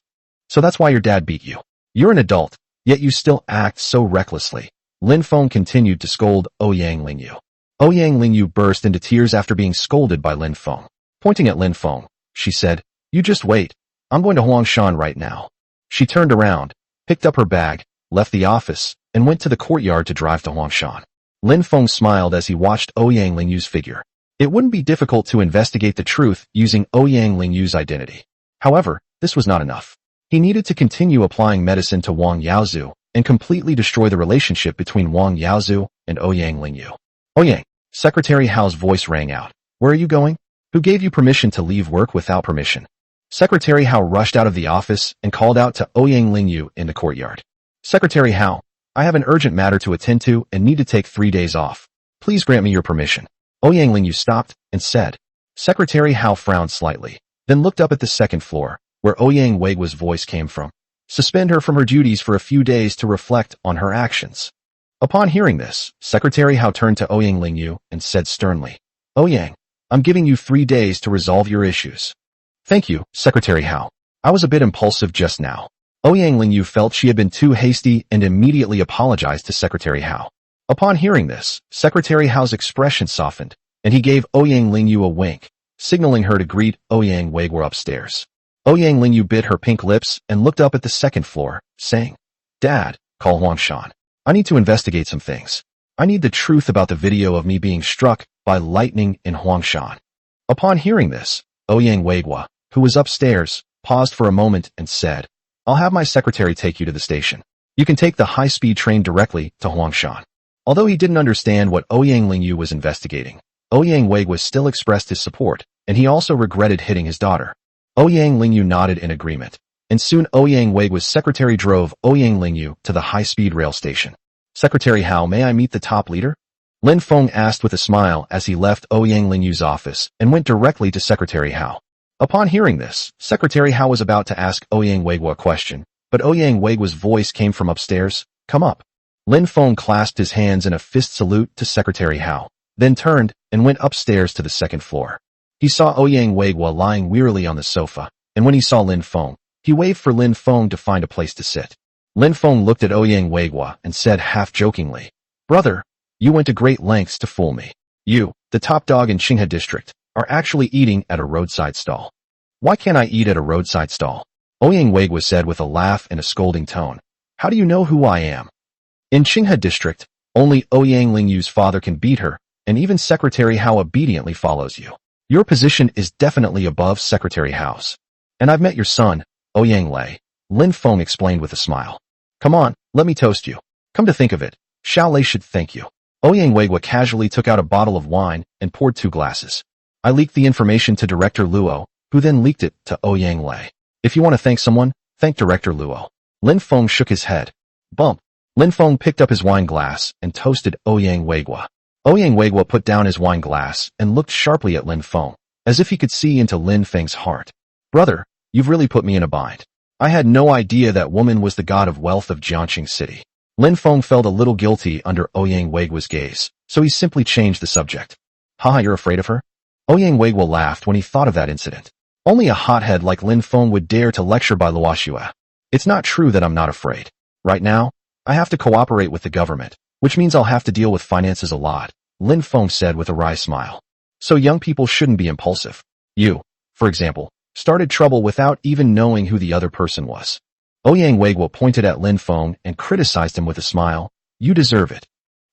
So that's why your dad beat you. You're an adult, yet you still act so recklessly. Lin Feng continued to scold Ouyang Lingyu. Ouyang Lingyu burst into tears after being scolded by Lin Feng. Pointing at Lin Feng, she said, you just wait. I'm going to Huangshan right now. She turned around, picked up her bag, left the office, and went to the courtyard to drive to Huangshan. Lin Feng smiled as he watched Ouyang Lingyu's figure. It wouldn't be difficult to investigate the truth using Ouyang Lingyu's identity. However, this was not enough. He needed to continue applying medicine to Wang Yaozu and completely destroy the relationship between Wang Yaozu and Ouyang Lingyu. Ouyang, Secretary Hao's voice rang out. Where are you going? Who gave you permission to leave work without permission? Secretary Hao rushed out of the office and called out to Ouyang Lingyu in the courtyard. Secretary Hao, I have an urgent matter to attend to and need to take 3 days off. Please grant me your permission. Ouyang Lingyu stopped and said. Secretary Hao frowned slightly, then looked up at the second floor, where Ouyang Weigua's voice came from. Suspend her from her duties for a few days to reflect on her actions. Upon hearing this, Secretary Hao turned to Ouyang Lingyu and said sternly, Ouyang, I'm giving you 3 days to resolve your issues. Thank you, Secretary Hao. I was a bit impulsive just now. Ouyang Lingyu felt she had been too hasty and immediately apologized to Secretary Hao. Upon hearing this, Secretary Hao's expression softened, and he gave Ouyang Lingyu a wink, signaling her to greet Ouyang Weigua upstairs. Ouyang Lingyu bit her pink lips and looked up at the second floor, saying, Dad, call Huangshan. I need to investigate some things. I need the truth about the video of me being struck by lightning in Huangshan. Upon hearing this, Ouyang Weigua, who was upstairs, paused for a moment and said, I'll have my secretary take you to the station. You can take the high-speed train directly to Huangshan. Although he didn't understand what Ouyang Lingyu was investigating, Ouyang Weigua still expressed his support, and he also regretted hitting his daughter. Ouyang Lingyu nodded in agreement, and soon Ouyang Weigua's secretary drove Ouyang Lingyu to the high-speed rail station. Secretary Hao, may I meet the top leader? Lin Feng asked with a smile as he left Ouyang Lingyu's office and went directly to Secretary Hao. Upon hearing this, Secretary Hao was about to ask Ouyang Weigua a question, but Ouyang Weigua's voice came from upstairs, come up. Lin Feng clasped his hands in a fist salute to Secretary Hao, then turned and went upstairs to the second floor. He saw Ouyang Weigua lying wearily on the sofa, and when he saw Lin Feng, he waved for Lin Feng to find a place to sit. Lin Feng looked at Ouyang Weigua and said half-jokingly, Brother, you went to great lengths to fool me. You, the top dog in Qinghe district, are actually eating at a roadside stall. Why can't I eat at a roadside stall? Ouyang Weigua said with a laugh and a scolding tone. How do you know who I am? In Qinghe district, only Ouyang Lingyu's father can beat her, and even Secretary Hao obediently follows you. Your position is definitely above Secretary Hao's. And I've met your son, Ouyang Lei, Lin Feng explained with a smile. Come on, let me toast you. Come to think of it, Xiao Lei should thank you. Ouyang Weigua casually took out a bottle of wine and poured 2 glasses. I leaked the information to Director Luo, who then leaked it to Ouyang Lei. If you want to thank someone, thank Director Luo. Lin Feng shook his head. Bump. Lin Feng picked up his wine glass and toasted Ouyang Weigua. Ouyang Weigua put down his wine glass and looked sharply at Lin Feng, as if he could see into Lin Feng's heart. Brother, you've really put me in a bind. I had no idea that woman was the god of wealth of Jiangqing City. Lin Feng felt a little guilty under Ouyang Weigua's gaze, so he simply changed the subject. Haha, you're afraid of her? Ouyang Weigua laughed when he thought of that incident. Only a hothead like Lin Feng would dare to lecture by Luoxue. It's not true that I'm not afraid. Right now, I have to cooperate with the government, which means I'll have to deal with finances a lot, Lin Feng said with a wry smile. So young people shouldn't be impulsive. You, for example, started trouble without even knowing who the other person was. Ouyang Weigua pointed at Lin Feng and criticized him with a smile. You deserve it.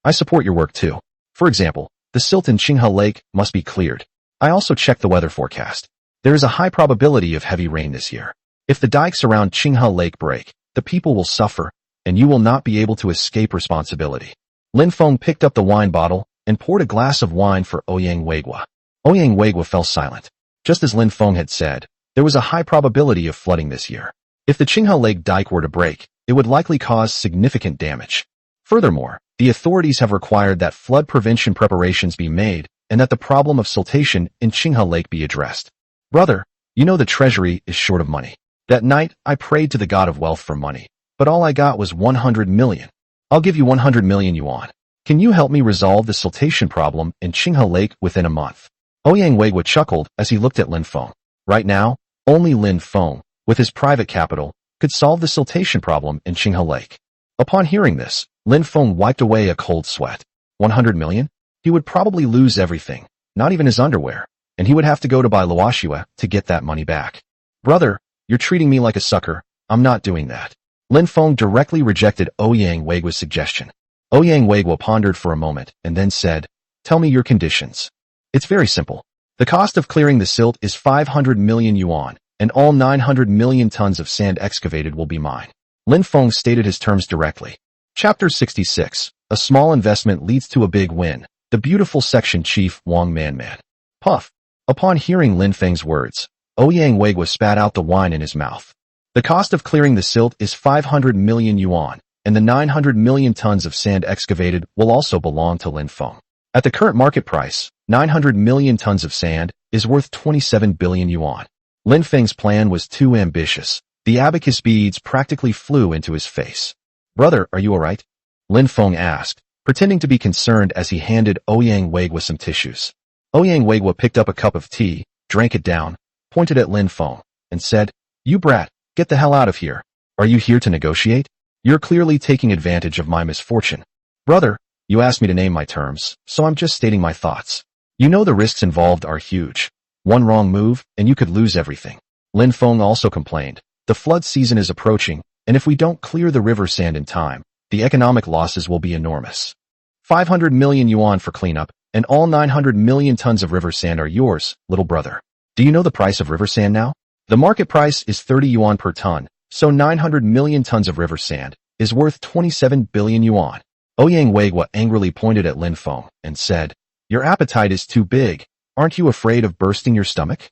I support your work too. For example, the silt in Qinghe Lake must be cleared. I also checked the weather forecast. There is a high probability of heavy rain this year. If the dikes around Qinghe Lake break, the people will suffer, and you will not be able to escape responsibility. Lin Feng picked up the wine bottle and poured a glass of wine for Ouyang Weigua. Ouyang Weigua fell silent. Just as Lin Feng had said, there was a high probability of flooding this year. If the Qinghe Lake dike were to break, it would likely cause significant damage. Furthermore, the authorities have required that flood prevention preparations be made and that the problem of siltation in Qinghe Lake be addressed. Brother, you know the treasury is short of money. That night, I prayed to the god of wealth for money, but all I got was 100 million. I'll give you 100 million yuan. Can you help me resolve the siltation problem in Qinghe Lake within a month? Ouyang Weiguo chuckled as he looked at Lin Feng. Right now, only Lin Feng, with his private capital, could solve the siltation problem in Qinghe Lake. Upon hearing this, Lin Feng wiped away a cold sweat. 100 million? He would probably lose everything, not even his underwear, and he would have to go to buy luoxue to get that money back. Brother, you're treating me like a sucker. I'm not doing that. Lin Feng directly rejected Ouyang Weiguo's suggestion. Ouyang Weiguo pondered for a moment and then said, "Tell me your conditions." It's very simple. The cost of clearing the silt is 500 million yuan, and all 900 million tons of sand excavated will be mine. Lin Feng stated his terms directly. Chapter 66. A small investment leads to a big win. The beautiful section chief Wang Manman. Puff. Upon hearing Lin Feng's words, Ouyang Weiguo spat out the wine in his mouth. The cost of clearing the silt is 500 million yuan, and the 900 million tons of sand excavated will also belong to Lin Feng. At the current market price, 900 million tons of sand is worth 27 billion yuan. Lin Feng's plan was too ambitious. The abacus beads practically flew into his face. Brother, are you alright? Lin Feng asked, pretending to be concerned as he handed Ouyang Weiguo some tissues. Ouyang Weiguo picked up a cup of tea, drank it down, pointed at Lin Feng, and said, "You brat, get the hell out of here. Are you here to negotiate? You're clearly taking advantage of my misfortune." Brother, you asked me to name my terms, so I'm just stating my thoughts. You know the risks involved are huge. One wrong move, and you could lose everything. Lin Feng also complained. The flood season is approaching, and if we don't clear the river sand in time, the economic losses will be enormous. 500 million yuan for cleanup, and all 900 million tons of river sand are yours, little brother. Do you know the price of river sand now? The market price is 30 yuan per ton, so 900 million tons of river sand is worth 27 billion yuan. Ouyang Weiguo angrily pointed at Lin Feng and said, "Your appetite is too big. Aren't you afraid of bursting your stomach?"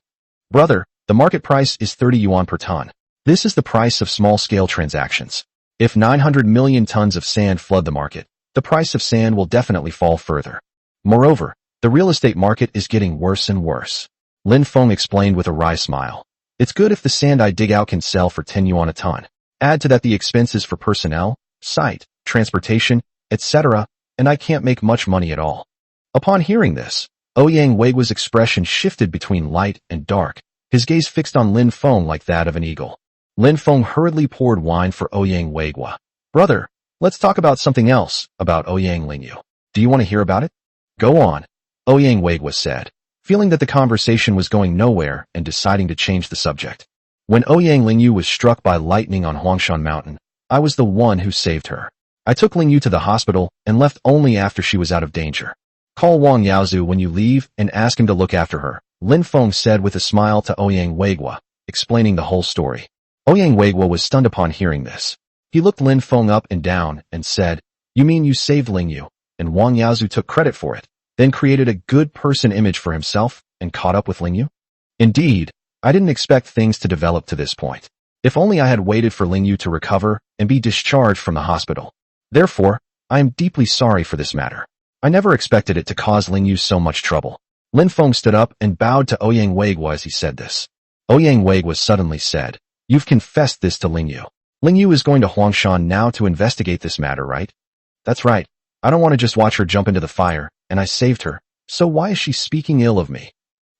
Brother, the market price is 30 yuan per ton. This is the price of small-scale transactions. If 900 million tons of sand flood the market, the price of sand will definitely fall further. Moreover, the real estate market is getting worse and worse. Lin Feng explained with a wry smile. It's good if the sand I dig out can sell for 10 yuan a ton. Add to that the expenses for personnel, site, transportation, etc., and I can't make much money at all. Upon hearing this, Ouyang Weiguo's expression shifted between light and dark, his gaze fixed on Lin Feng like that of an eagle. Lin Feng hurriedly poured wine for Ouyang Weiguo. Brother, let's talk about something else, about Ouyang Lingyu. Do you want to hear about it? Go on, Ouyang Weiguo said, feeling that the conversation was going nowhere and deciding to change the subject. When Ouyang Lingyu was struck by lightning on Huangshan Mountain, I was the one who saved her. I took Lingyu to the hospital and left only after she was out of danger. Call Wang Yaozu when you leave and ask him to look after her, Lin Feng said with a smile to Ouyang Weiguo, explaining the whole story. Ouyang Weiguo was stunned upon hearing this. He looked Lin Feng up and down and said, "You mean you saved Lingyu, and Wang Yaozu took credit for it, then created a good person image for himself and caught up with Lingyu? Indeed, I didn't expect things to develop to this point. If only I had waited for Lingyu to recover and be discharged from the hospital. Therefore, I am deeply sorry for this matter. I never expected it to cause Lingyu so much trouble." Lin Feng stood up and bowed to Ouyang Weiguo as he said this. Ouyang Weiguo suddenly said, "You've confessed this to Lingyu. Lingyu is going to Huangshan now to investigate this matter, right?" "That's right. I don't want to just watch her jump into the fire, and I saved her, so why is she speaking ill of me?"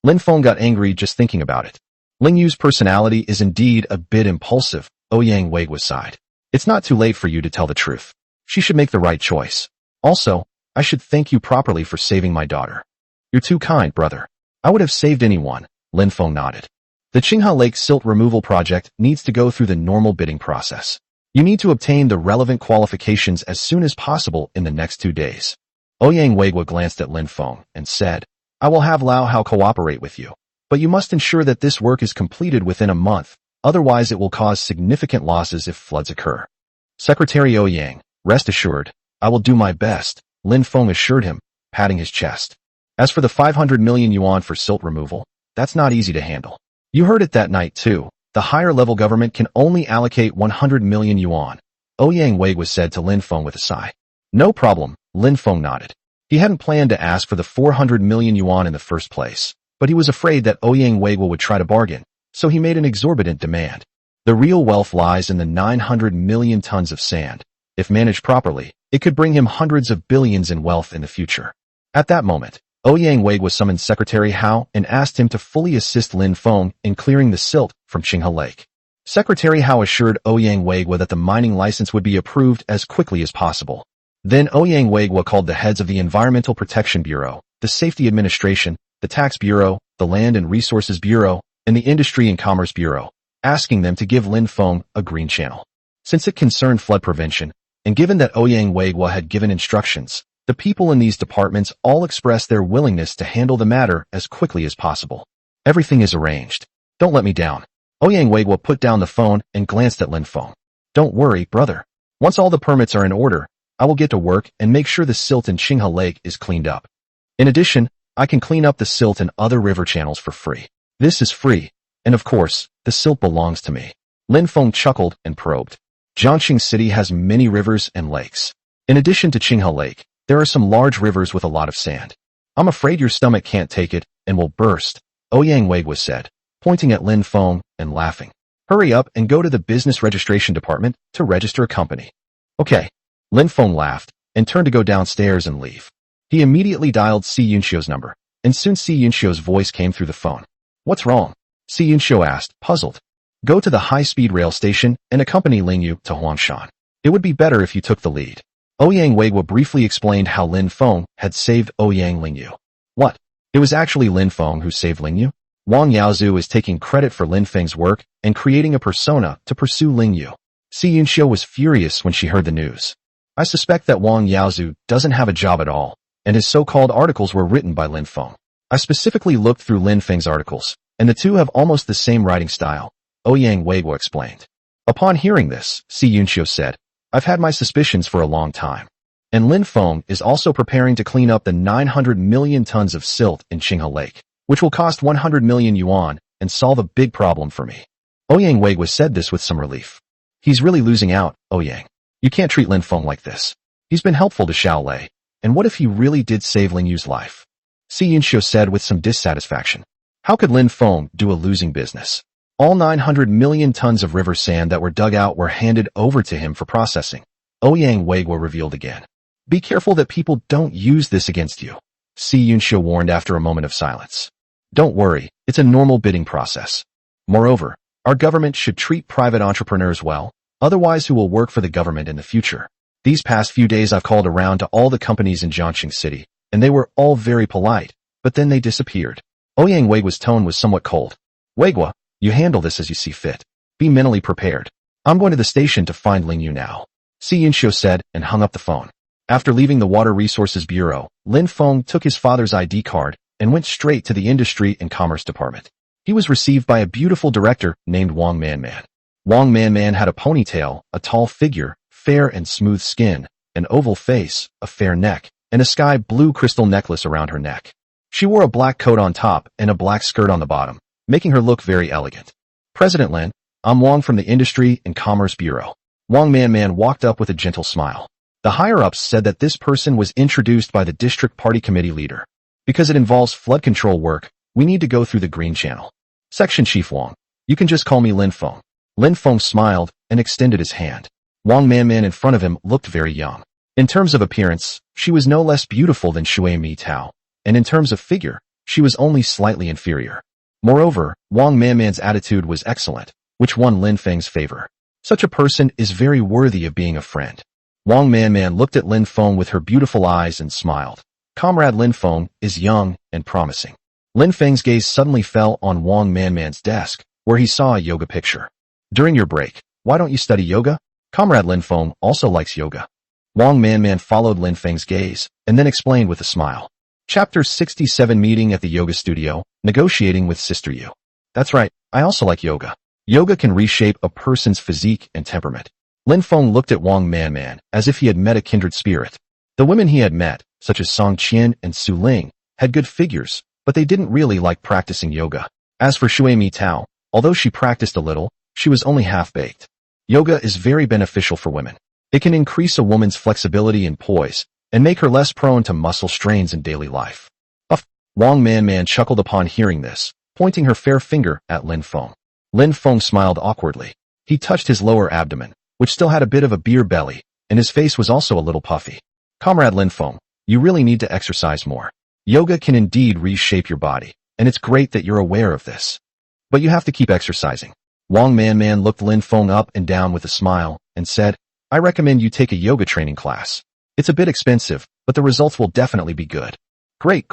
Lin Feng got angry just thinking about it. Lingyu's personality is indeed a bit impulsive, Ouyang Weiguo sighed. "It's not too late for you to tell the truth. She should make the right choice. Also, I should thank you properly for saving my daughter." "You're too kind, brother. I would have saved anyone," Lin Feng nodded. "The Qinghe Lake silt removal project needs to go through the normal bidding process. You need to obtain the relevant qualifications as soon as possible in the next 2 days." Ouyang Weiguo glanced at Lin Feng and said, "I will have Lao Hao cooperate with you, but you must ensure that this work is completed within a month, otherwise it will cause significant losses if floods occur." "Secretary Ouyang, rest assured, I will do my best," Lin Feng assured him, patting his chest. "As for the 500 million yuan for silt removal, that's not easy to handle. You heard it that night too. The higher-level government can only allocate 100 million yuan. Ouyang Weiguo said to Lin Feng with a sigh. No problem, Lin Feng nodded. He hadn't planned to ask for the 400 million yuan in the first place, but he was afraid that Ouyang Weiguo would try to bargain, so he made an exorbitant demand. The real wealth lies in the 900 million tons of sand. If managed properly, it could bring him hundreds of billions in wealth in the future. At that moment, Ouyang Weiguo summoned Secretary Hao and asked him to fully assist Lin Feng in clearing the silt from Qinghe Lake. Secretary Hao assured Ouyang Weiguo that the mining license would be approved as quickly as possible. Then Ouyang Weiguo called the heads of the Environmental Protection Bureau, the Safety Administration, the Tax Bureau, the Land and Resources Bureau, and the Industry and Commerce Bureau, asking them to give Lin Feng a green channel. Since it concerned flood prevention, and given that Ouyang Weiguo had given instructions, the people in these departments all expressed their willingness to handle the matter as quickly as possible. Everything is arranged. Don't let me down. Ouyang Weiguo put down the phone and glanced at Lin Feng. Don't worry, brother. Once all the permits are in order, I will get to work and make sure the silt in Qinghe Lake is cleaned up. In addition, I can clean up the silt in other river channels for free. This is free, and of course, the silt belongs to me. Lin Feng chuckled and probed. Jiangxing City has many rivers and lakes. In addition to Qinghe Lake, there are some large rivers with a lot of sand. I'm afraid your stomach can't take it and will burst, Ouyang Weiguo said, pointing at Lin Feng and laughing. Hurry up and go to the business registration department to register a company. Okay. Lin Feng laughed and turned to go downstairs and leave. He immediately dialed Si Yunxio's number, and soon Si Yunxio's voice came through the phone. What's wrong? Si Yunxio asked, puzzled. Go to the high-speed rail station and accompany Lingyu to Huangshan. It would be better if you took the lead. Ouyang Weiguo briefly explained how Lin Feng had saved Ouyang Lingyu. What? It was actually Lin Feng who saved Lingyu? Wang Yaozu is taking credit for Lin Feng's work and creating a persona to pursue Lingyu. Si Yunxio was furious when she heard the news. I suspect that Wang Yaozu doesn't have a job at all, and his so-called articles were written by Lin Feng. I specifically looked through Lin Feng's articles, and the two have almost the same writing style, Ouyang Weiguo explained. Upon hearing this, Si Yunxio said, I've had my suspicions for a long time. And Lin Feng is also preparing to clean up the 900 million tons of silt in Qinghe Lake, which will cost 100 million yuan and solve a big problem for me. Ouyang Weiguo said this with some relief. He's really losing out, Ouyang. You can't treat Lin Feng like this. He's been helpful to Xiaolei, and what if he really did save Lingyu's life? Si Yunxio said with some dissatisfaction. How could Lin Feng do a losing business? All 900 million tons of river sand that were dug out were handed over to him for processing. Ouyang Weiguo revealed again. Be careful that people don't use this against you. Si Yunxio warned after a moment of silence. Don't worry, it's a normal bidding process. Moreover, our government should treat private entrepreneurs well, otherwise who will work for the government in the future. These past few days I've called around to all the companies in Jiangxing City, and they were all very polite, but then they disappeared. Ouyang Weiguo's tone was somewhat cold. Weiguo, you handle this as you see fit. Be mentally prepared. I'm going to the station to find Lingyu now. Si Yunxio said and hung up the phone. After leaving the Water Resources Bureau, Lin Feng took his father's ID card and went straight to the Industry and Commerce Department. He was received by a beautiful director named Wang Manman. Wang Manman had a ponytail, a tall figure, fair and smooth skin, an oval face, a fair neck, and a sky blue crystal necklace around her neck. She wore a black coat on top and a black skirt on the bottom, making her look very elegant. President Lin, I'm Wang from the Industry and Commerce Bureau. Wang Manman walked up with a gentle smile. The higher-ups said that this person was introduced by the district party committee leader. Because it involves flood control work, we need to go through the green channel. Section Chief Wang, you can just call me Lin Feng. Lin Feng smiled and extended his hand. Wang Manman in front of him looked very young. In terms of appearance, she was no less beautiful than Shui Mi Tao, and in terms of figure, she was only slightly inferior. Moreover, Wang Manman's attitude was excellent, which won Lin Feng's favor. Such a person is very worthy of being a friend. Wang Manman looked at Lin Feng with her beautiful eyes and smiled. Comrade Lin Feng is young and promising. Lin Feng's gaze suddenly fell on Wang Manman's desk, where he saw a yoga picture. During your break, why don't you study yoga? Comrade Lin Feng also likes yoga. Wang Manman followed Lin Feng's gaze, and then explained with a smile. Chapter 67 Meeting at the Yoga Studio, Negotiating with Sister Yu. That's right, I also like yoga. Yoga can reshape a person's physique and temperament. Lin Feng looked at Wang Manman as if he had met a kindred spirit. The women he had met, such as Song Qian and Su Ling, had good figures, but they didn't really like practicing yoga. As for Shui Mi Tao, Although she practiced a little, she was only half-baked. Yoga is very beneficial for women. It can increase a woman's flexibility and poise, and make her less prone to muscle strains in daily life. Wang Man chuckled upon hearing this, pointing her fair finger at Lin Feng. Lin Feng smiled awkwardly. He touched his lower abdomen, which still had a bit of a beer belly, and his face was also a little puffy. Comrade Lin Feng, you really need to exercise more. Yoga can indeed reshape your body, and it's great that you're aware of this. But you have to keep exercising. Wang Man looked Lin Feng up and down with a smile, and said, I recommend you take a yoga training class. It's a bit expensive, but the results will definitely be good. Great.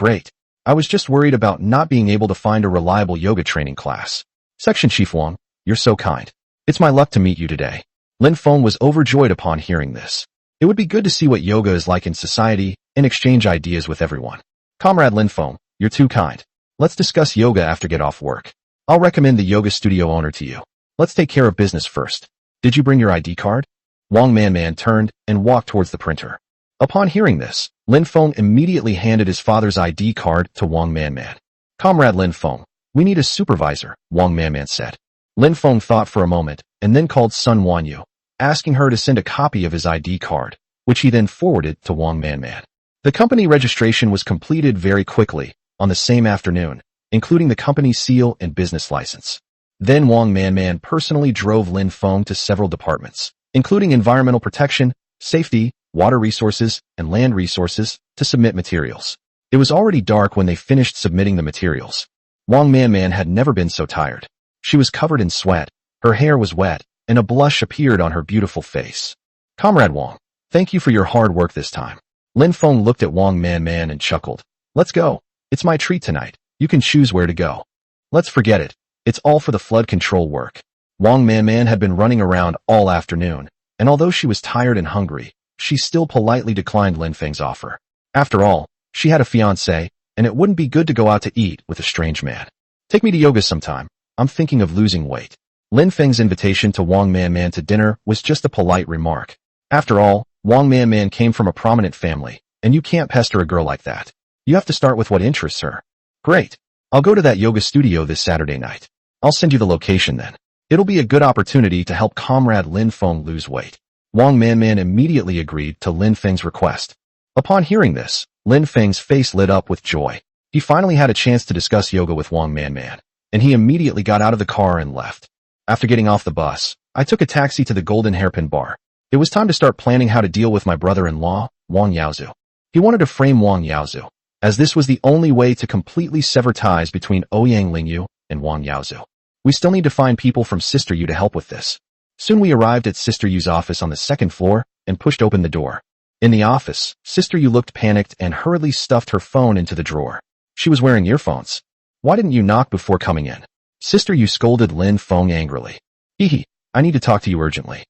I was just worried about not being able to find a reliable yoga training class. Section Chief Wang, you're so kind. It's my luck to meet you today. Lin Feng was overjoyed upon hearing this. It would be good to see what yoga is like in society and exchange ideas with everyone. Comrade Lin Feng, you're too kind. Let's discuss yoga after get off work. I'll recommend the yoga studio owner to you. Let's take care of business first. Did you bring your ID card? Wang Man turned and walked towards the printer. Upon hearing this, Lin Feng immediately handed his father's ID card to Wang Man. Comrade Lin Feng, we need a supervisor, Wang Man said. Lin Feng thought for a moment and then called Sun Wanyu, asking her to send a copy of his ID card, which he then forwarded to Wang Man. The company registration was completed very quickly, on the same afternoon, including the company seal and business license. Then Wang Man personally drove Lin Feng to several departments, including environmental protection, safety, water resources, and land resources, to submit materials. It was already dark when they finished submitting the materials. Wang Man had never been so tired. She was covered in sweat, her hair was wet, and a blush appeared on her beautiful face. Comrade Wang, thank you for your hard work this time. Lin Feng looked at Wang Man and chuckled. Let's go. It's my treat tonight. You can choose where to go. Let's forget it. It's all for the flood control work. Wang Man had been running around all afternoon, and although she was tired and hungry, she still politely declined Lin Feng's offer. After all, she had a fiancé, and it wouldn't be good to go out to eat with a strange man. Take me to yoga sometime. I'm thinking of losing weight. Lin Feng's invitation to Wang Man to dinner was just a polite remark. After all, Wang Man came from a prominent family, and you can't pester a girl like that. You have to start with what interests her. Great. I'll go to that yoga studio this Saturday night. I'll send you the location then. It'll be a good opportunity to help Comrade Lin Feng lose weight. Wang Man immediately agreed to Lin Feng's request. Upon hearing this, Lin Feng's face lit up with joy. He finally had a chance to discuss yoga with Wang Man, and he immediately got out of the car and left. After getting off the bus, I took a taxi to the Golden Hairpin Bar. It was time to start planning how to deal with my brother-in-law, Wang Yaozu. He wanted to frame Wang Yaozu, as this was the only way to completely sever ties between Ouyang Lingyu and Wang Yaozu. We still need to find people from Sister Yu to help with this. Soon we arrived at Sister Yu's office on the second floor and pushed open the door. In the office, Sister Yu looked panicked and hurriedly stuffed her phone into the drawer. She was wearing earphones. Why didn't you knock before coming in? Sister Yu scolded Lin Feng angrily. Hee, I need to talk to you urgently.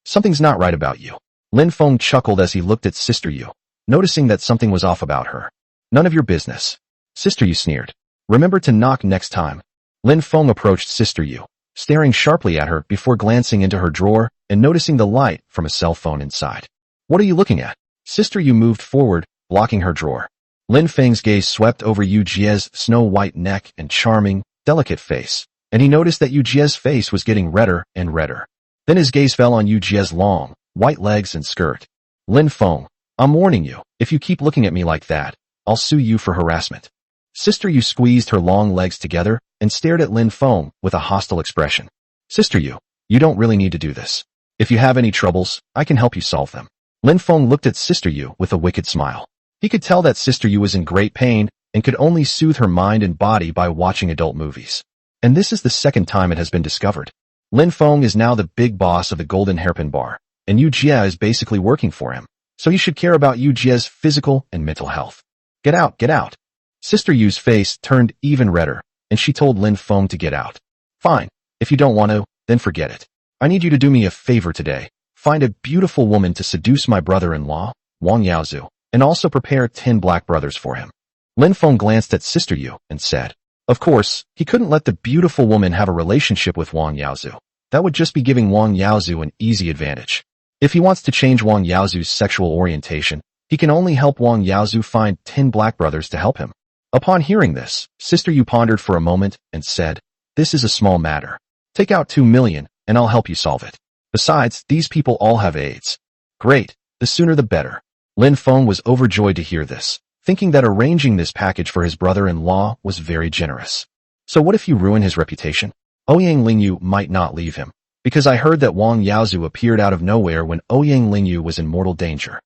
Something's not right about you. Lin Feng chuckled as he looked at Sister Yu, noticing that something was off about her. None of your business. Sister Yu sneered. Remember to knock next time. Lin Feng approached Sister Yu, staring sharply at her before glancing into her drawer and noticing the light from a cell phone inside. What are you looking at? Sister Yu moved forward, blocking her drawer. Lin Feng's gaze swept over Yu Jie's snow-white neck and charming, delicate face, and he noticed that Yu Jie's face was getting redder and redder. Then his gaze fell on Yu Jie's long, white legs and skirt. Lin Feng, I'm warning you, if you keep looking at me like that, I'll sue you for harassment. Sister Yu squeezed her long legs together and stared at Lin Feng with a hostile expression. Sister Yu, you don't really need to do this. If you have any troubles, I can help you solve them. Lin Feng looked at Sister Yu with a wicked smile. He could tell that Sister Yu was in great pain and could only soothe her mind and body by watching adult movies. And this is the second time it has been discovered. Lin Feng is now the big boss of the Golden Hairpin Bar, and Yu Jie is basically working for him, so he should care about Yu Jie's physical and mental health. Get out, get out. Sister Yu's face turned even redder, and she told Lin Feng to get out. Fine, if you don't want to, then forget it. I need you to do me a favor today. Find a beautiful woman to seduce my brother-in-law, Wang Yaozu, and also prepare 10 black brothers for him. Lin Feng glanced at Sister Yu and said, of course, he couldn't let the beautiful woman have a relationship with Wang Yaozu. That would just be giving Wang Yaozu an easy advantage. If he wants to change Wang Yaozu's sexual orientation, he can only help Wang Yaozu find 10 black brothers to help him. Upon hearing this, Sister Yu pondered for a moment and said, This is a small matter. Take out 2 million, and I'll help you solve it. Besides, these people all have AIDS. Great, the sooner the better. Lin Feng was overjoyed to hear this, thinking that arranging this package for his brother-in-law was very generous. So what if you ruin his reputation? Ouyang Lingyu might not leave him, because I heard that Wang Yaozu appeared out of nowhere when Ouyang Lingyu was in mortal danger.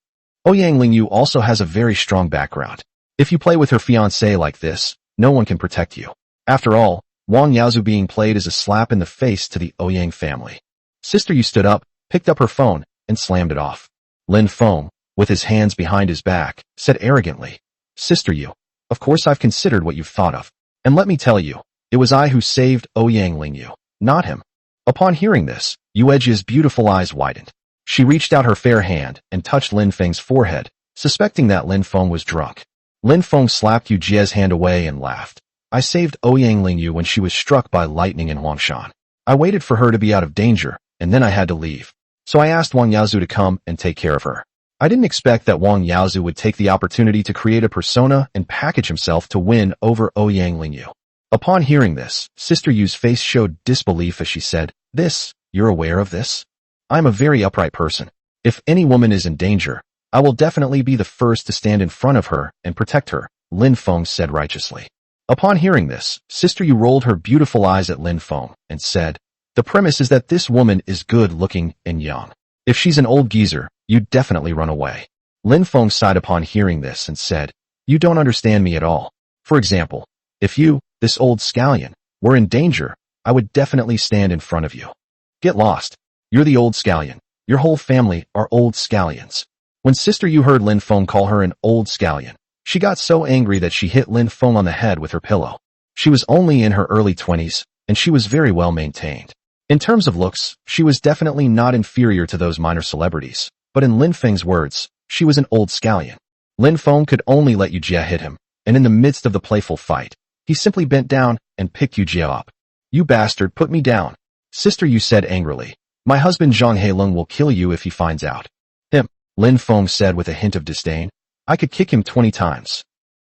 Ouyang Lingyu also has a very strong background. If you play with her fiancé like this, no one can protect you. After all, Wang Yaozu being played is a slap in the face to the Ouyang family. Sister Yu stood up, picked up her phone, and slammed it off. Lin Feng, with his hands behind his back, said arrogantly, Sister Yu, of course I've considered what you've thought of. And let me tell you, it was I who saved Ouyang Lingyu, not him. Upon hearing this, Yu Edge's beautiful eyes widened. She reached out her fair hand and touched Lin Feng's forehead, suspecting that Lin Feng was drunk. Lin Feng slapped Yu Jie's hand away and laughed. I saved Ouyang Lingyu when she was struck by lightning in Huangshan. I waited for her to be out of danger, and then I had to leave. So I asked Wang Yaozu to come and take care of her. I didn't expect that Wang Yaozu would take the opportunity to create a persona and package himself to win over Ouyang Lingyu. Upon hearing this, Sister Yu's face showed disbelief as she said, This, you're aware of this? I'm a very upright person. If any woman is in danger, I will definitely be the first to stand in front of her and protect her, Lin Feng said righteously. Upon hearing this, Sister Yu rolled her beautiful eyes at Lin Feng and said, The premise is that this woman is good-looking and young. If she's an old geezer, you'd definitely run away. Lin Feng sighed upon hearing this and said, You don't understand me at all. For example, if you, this old scallion, were in danger, I would definitely stand in front of you. Get lost. You're the old scallion. Your whole family are old scallions. When Sister Yu heard Lin Feng call her an old scallion, she got so angry that she hit Lin Feng on the head with her pillow. She was only in her early 20s, and she was very well maintained. In terms of looks, she was definitely not inferior to those minor celebrities, but in Lin Feng's words, she was an old scallion. Lin Feng could only let Yu Jie hit him, and in the midst of the playful fight, he simply bent down and picked Yu Jie up. You bastard, put me down. Sister Yu said angrily. My husband Zhang Heilong will kill you if he finds out. Him, Lin Feng said with a hint of disdain. I could kick him 20 times.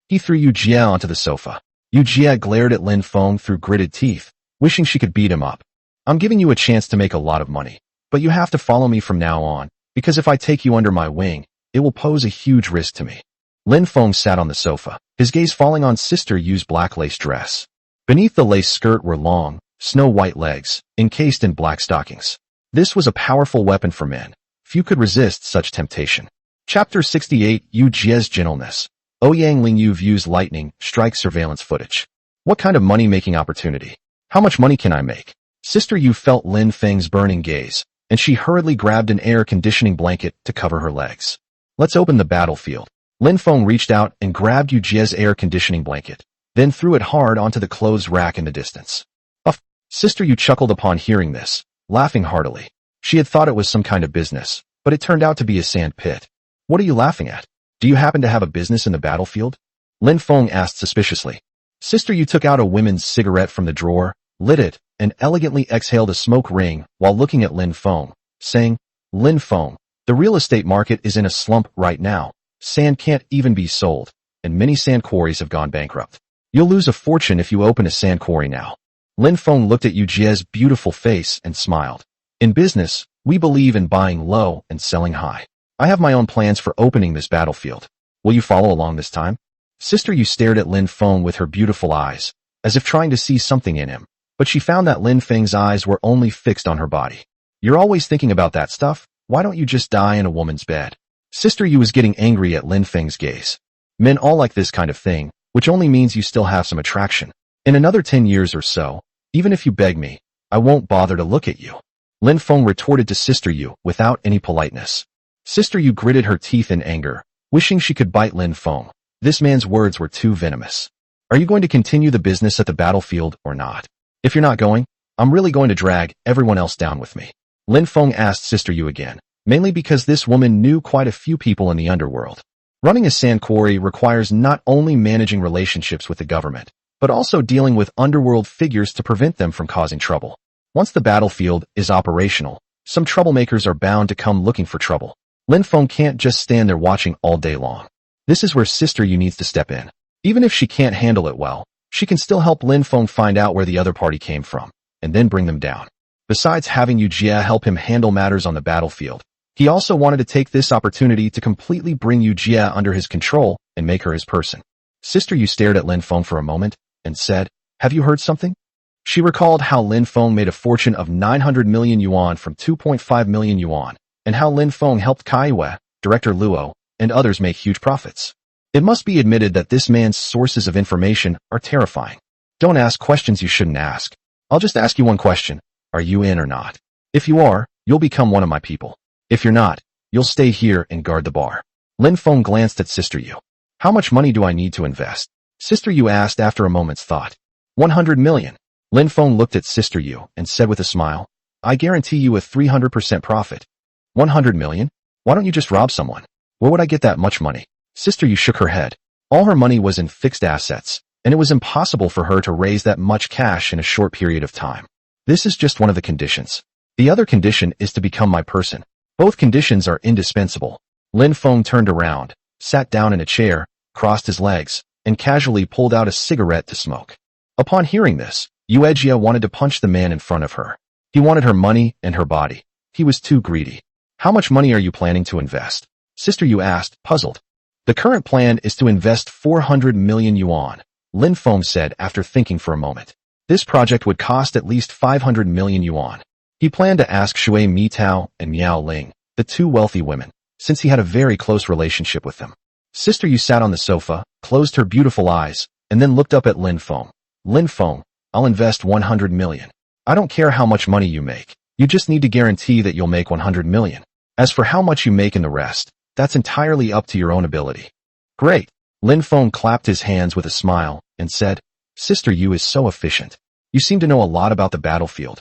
He threw Yu Jie onto the sofa. Yu Jie glared at Lin Feng through gritted teeth, wishing she could beat him up. I'm giving you a chance to make a lot of money, but you have to follow me from now on, because if I take you under my wing, it will pose a huge risk to me. Lin Feng sat on the sofa, his gaze falling on Sister Yu's black lace dress. Beneath the lace skirt were long, snow-white legs, encased in black stockings. This was a powerful weapon for men. Few could resist such temptation. Chapter 68 Yu Jie's Gentleness. Ouyang Lingyu views lightning strike surveillance footage. What kind of money-making opportunity? How much money can I make? Sister Yu felt Lin Feng's burning gaze, and she hurriedly grabbed an air-conditioning blanket to cover her legs. Let's open the battlefield. Lin Feng reached out and grabbed Yu Jie's air-conditioning blanket, then threw it hard onto the clothes rack in the distance. Uff! Sister Yu chuckled upon hearing this, laughing heartily. She had thought it was some kind of business, but it turned out to be a sand pit. What are you laughing at? Do you happen to have a business in the battlefield? Lin Feng asked suspiciously. Sister Yu took out a women's cigarette from the drawer, lit it, and elegantly exhaled a smoke ring while looking at Lin Feng, saying, Lin Feng, the real estate market is in a slump right now. Sand can't even be sold, and many sand quarries have gone bankrupt. You'll lose a fortune if you open a sand quarry now. Lin Feng looked at Yu Jie's beautiful face and smiled. In business, we believe in buying low and selling high. I have my own plans for opening this battlefield. Will you follow along this time? Sister Yu stared at Lin Feng with her beautiful eyes, as if trying to see something in him, but she found that Lin Feng's eyes were only fixed on her body. You're always thinking about that stuff? Why don't you just die in a woman's bed? Sister Yu was getting angry at Lin Feng's gaze. Men all like this kind of thing, which only means you still have some attraction. In another 10 years or so, even if you beg me, I won't bother to look at you. Lin Feng retorted to Sister Yu without any politeness. Sister Yu gritted her teeth in anger, wishing she could bite Lin Feng. This man's words were too venomous. Are you going to continue the business at the battlefield or not? If you're not going, I'm really going to drag everyone else down with me. Lin Feng asked Sister Yu again, mainly because this woman knew quite a few people in the underworld. Running a sand quarry requires not only managing relationships with the government, but also dealing with underworld figures to prevent them from causing trouble. Once the battlefield is operational, some troublemakers are bound to come looking for trouble. Lin Feng can't just stand there watching all day long. This is where Sister Yu needs to step in. Even if she can't handle it well, She can still help Lin Feng find out where the other party came from, and then bring them down. Besides having Yu Jie help him handle matters on the battlefield, he also wanted to take this opportunity to completely bring Yu Jie under his control and make her his person. Sister Yu stared at Lin Feng for a moment and said, "Have you heard something?" She recalled how Lin Feng made a fortune of 900 million yuan from 2.5 million yuan, and how Lin Feng helped Kai Yue, Director Luo, and others make huge profits. It must be admitted that this man's sources of information are terrifying. Don't ask questions you shouldn't ask. I'll just ask you one question. Are you in or not? If you are, you'll become one of my people. If you're not, you'll stay here and guard the bar. Lin Feng glanced at Sister Yu. How much money do I need to invest? Sister Yu asked after a moment's thought. 100 million. Lin Feng looked at Sister Yu and said with a smile, I guarantee you a 300% profit. 100 million? Why don't you just rob someone? Where would I get that much money? Sister Yu shook her head. All her money was in fixed assets, and it was impossible for her to raise that much cash in a short period of time. This is just one of the conditions. The other condition is to become my person. Both conditions are indispensable. Lin Feng turned around, sat down in a chair, crossed his legs, and casually pulled out a cigarette to smoke. Upon hearing this, Yu Ejia wanted to punch the man in front of her. He wanted her money and her body. He was too greedy. How much money are you planning to invest? Sister Yu asked, puzzled. The current plan is to invest 400 million yuan, Lin Feng said after thinking for a moment. This project would cost at least 500 million yuan. He planned to ask Shui Mitao and Miao Ling, the two wealthy women, since he had a very close relationship with them. Sister Yu sat on the sofa, closed her beautiful eyes, and then looked up at Lin Feng. Lin Feng, I'll invest 100 million. I don't care how much money you make. You just need to guarantee that you'll make 100 million. As for how much you make in the rest, that's entirely up to your own ability. Great. Lin Feng clapped his hands with a smile and said, Sister Yu is so efficient. You seem to know a lot about the battlefield.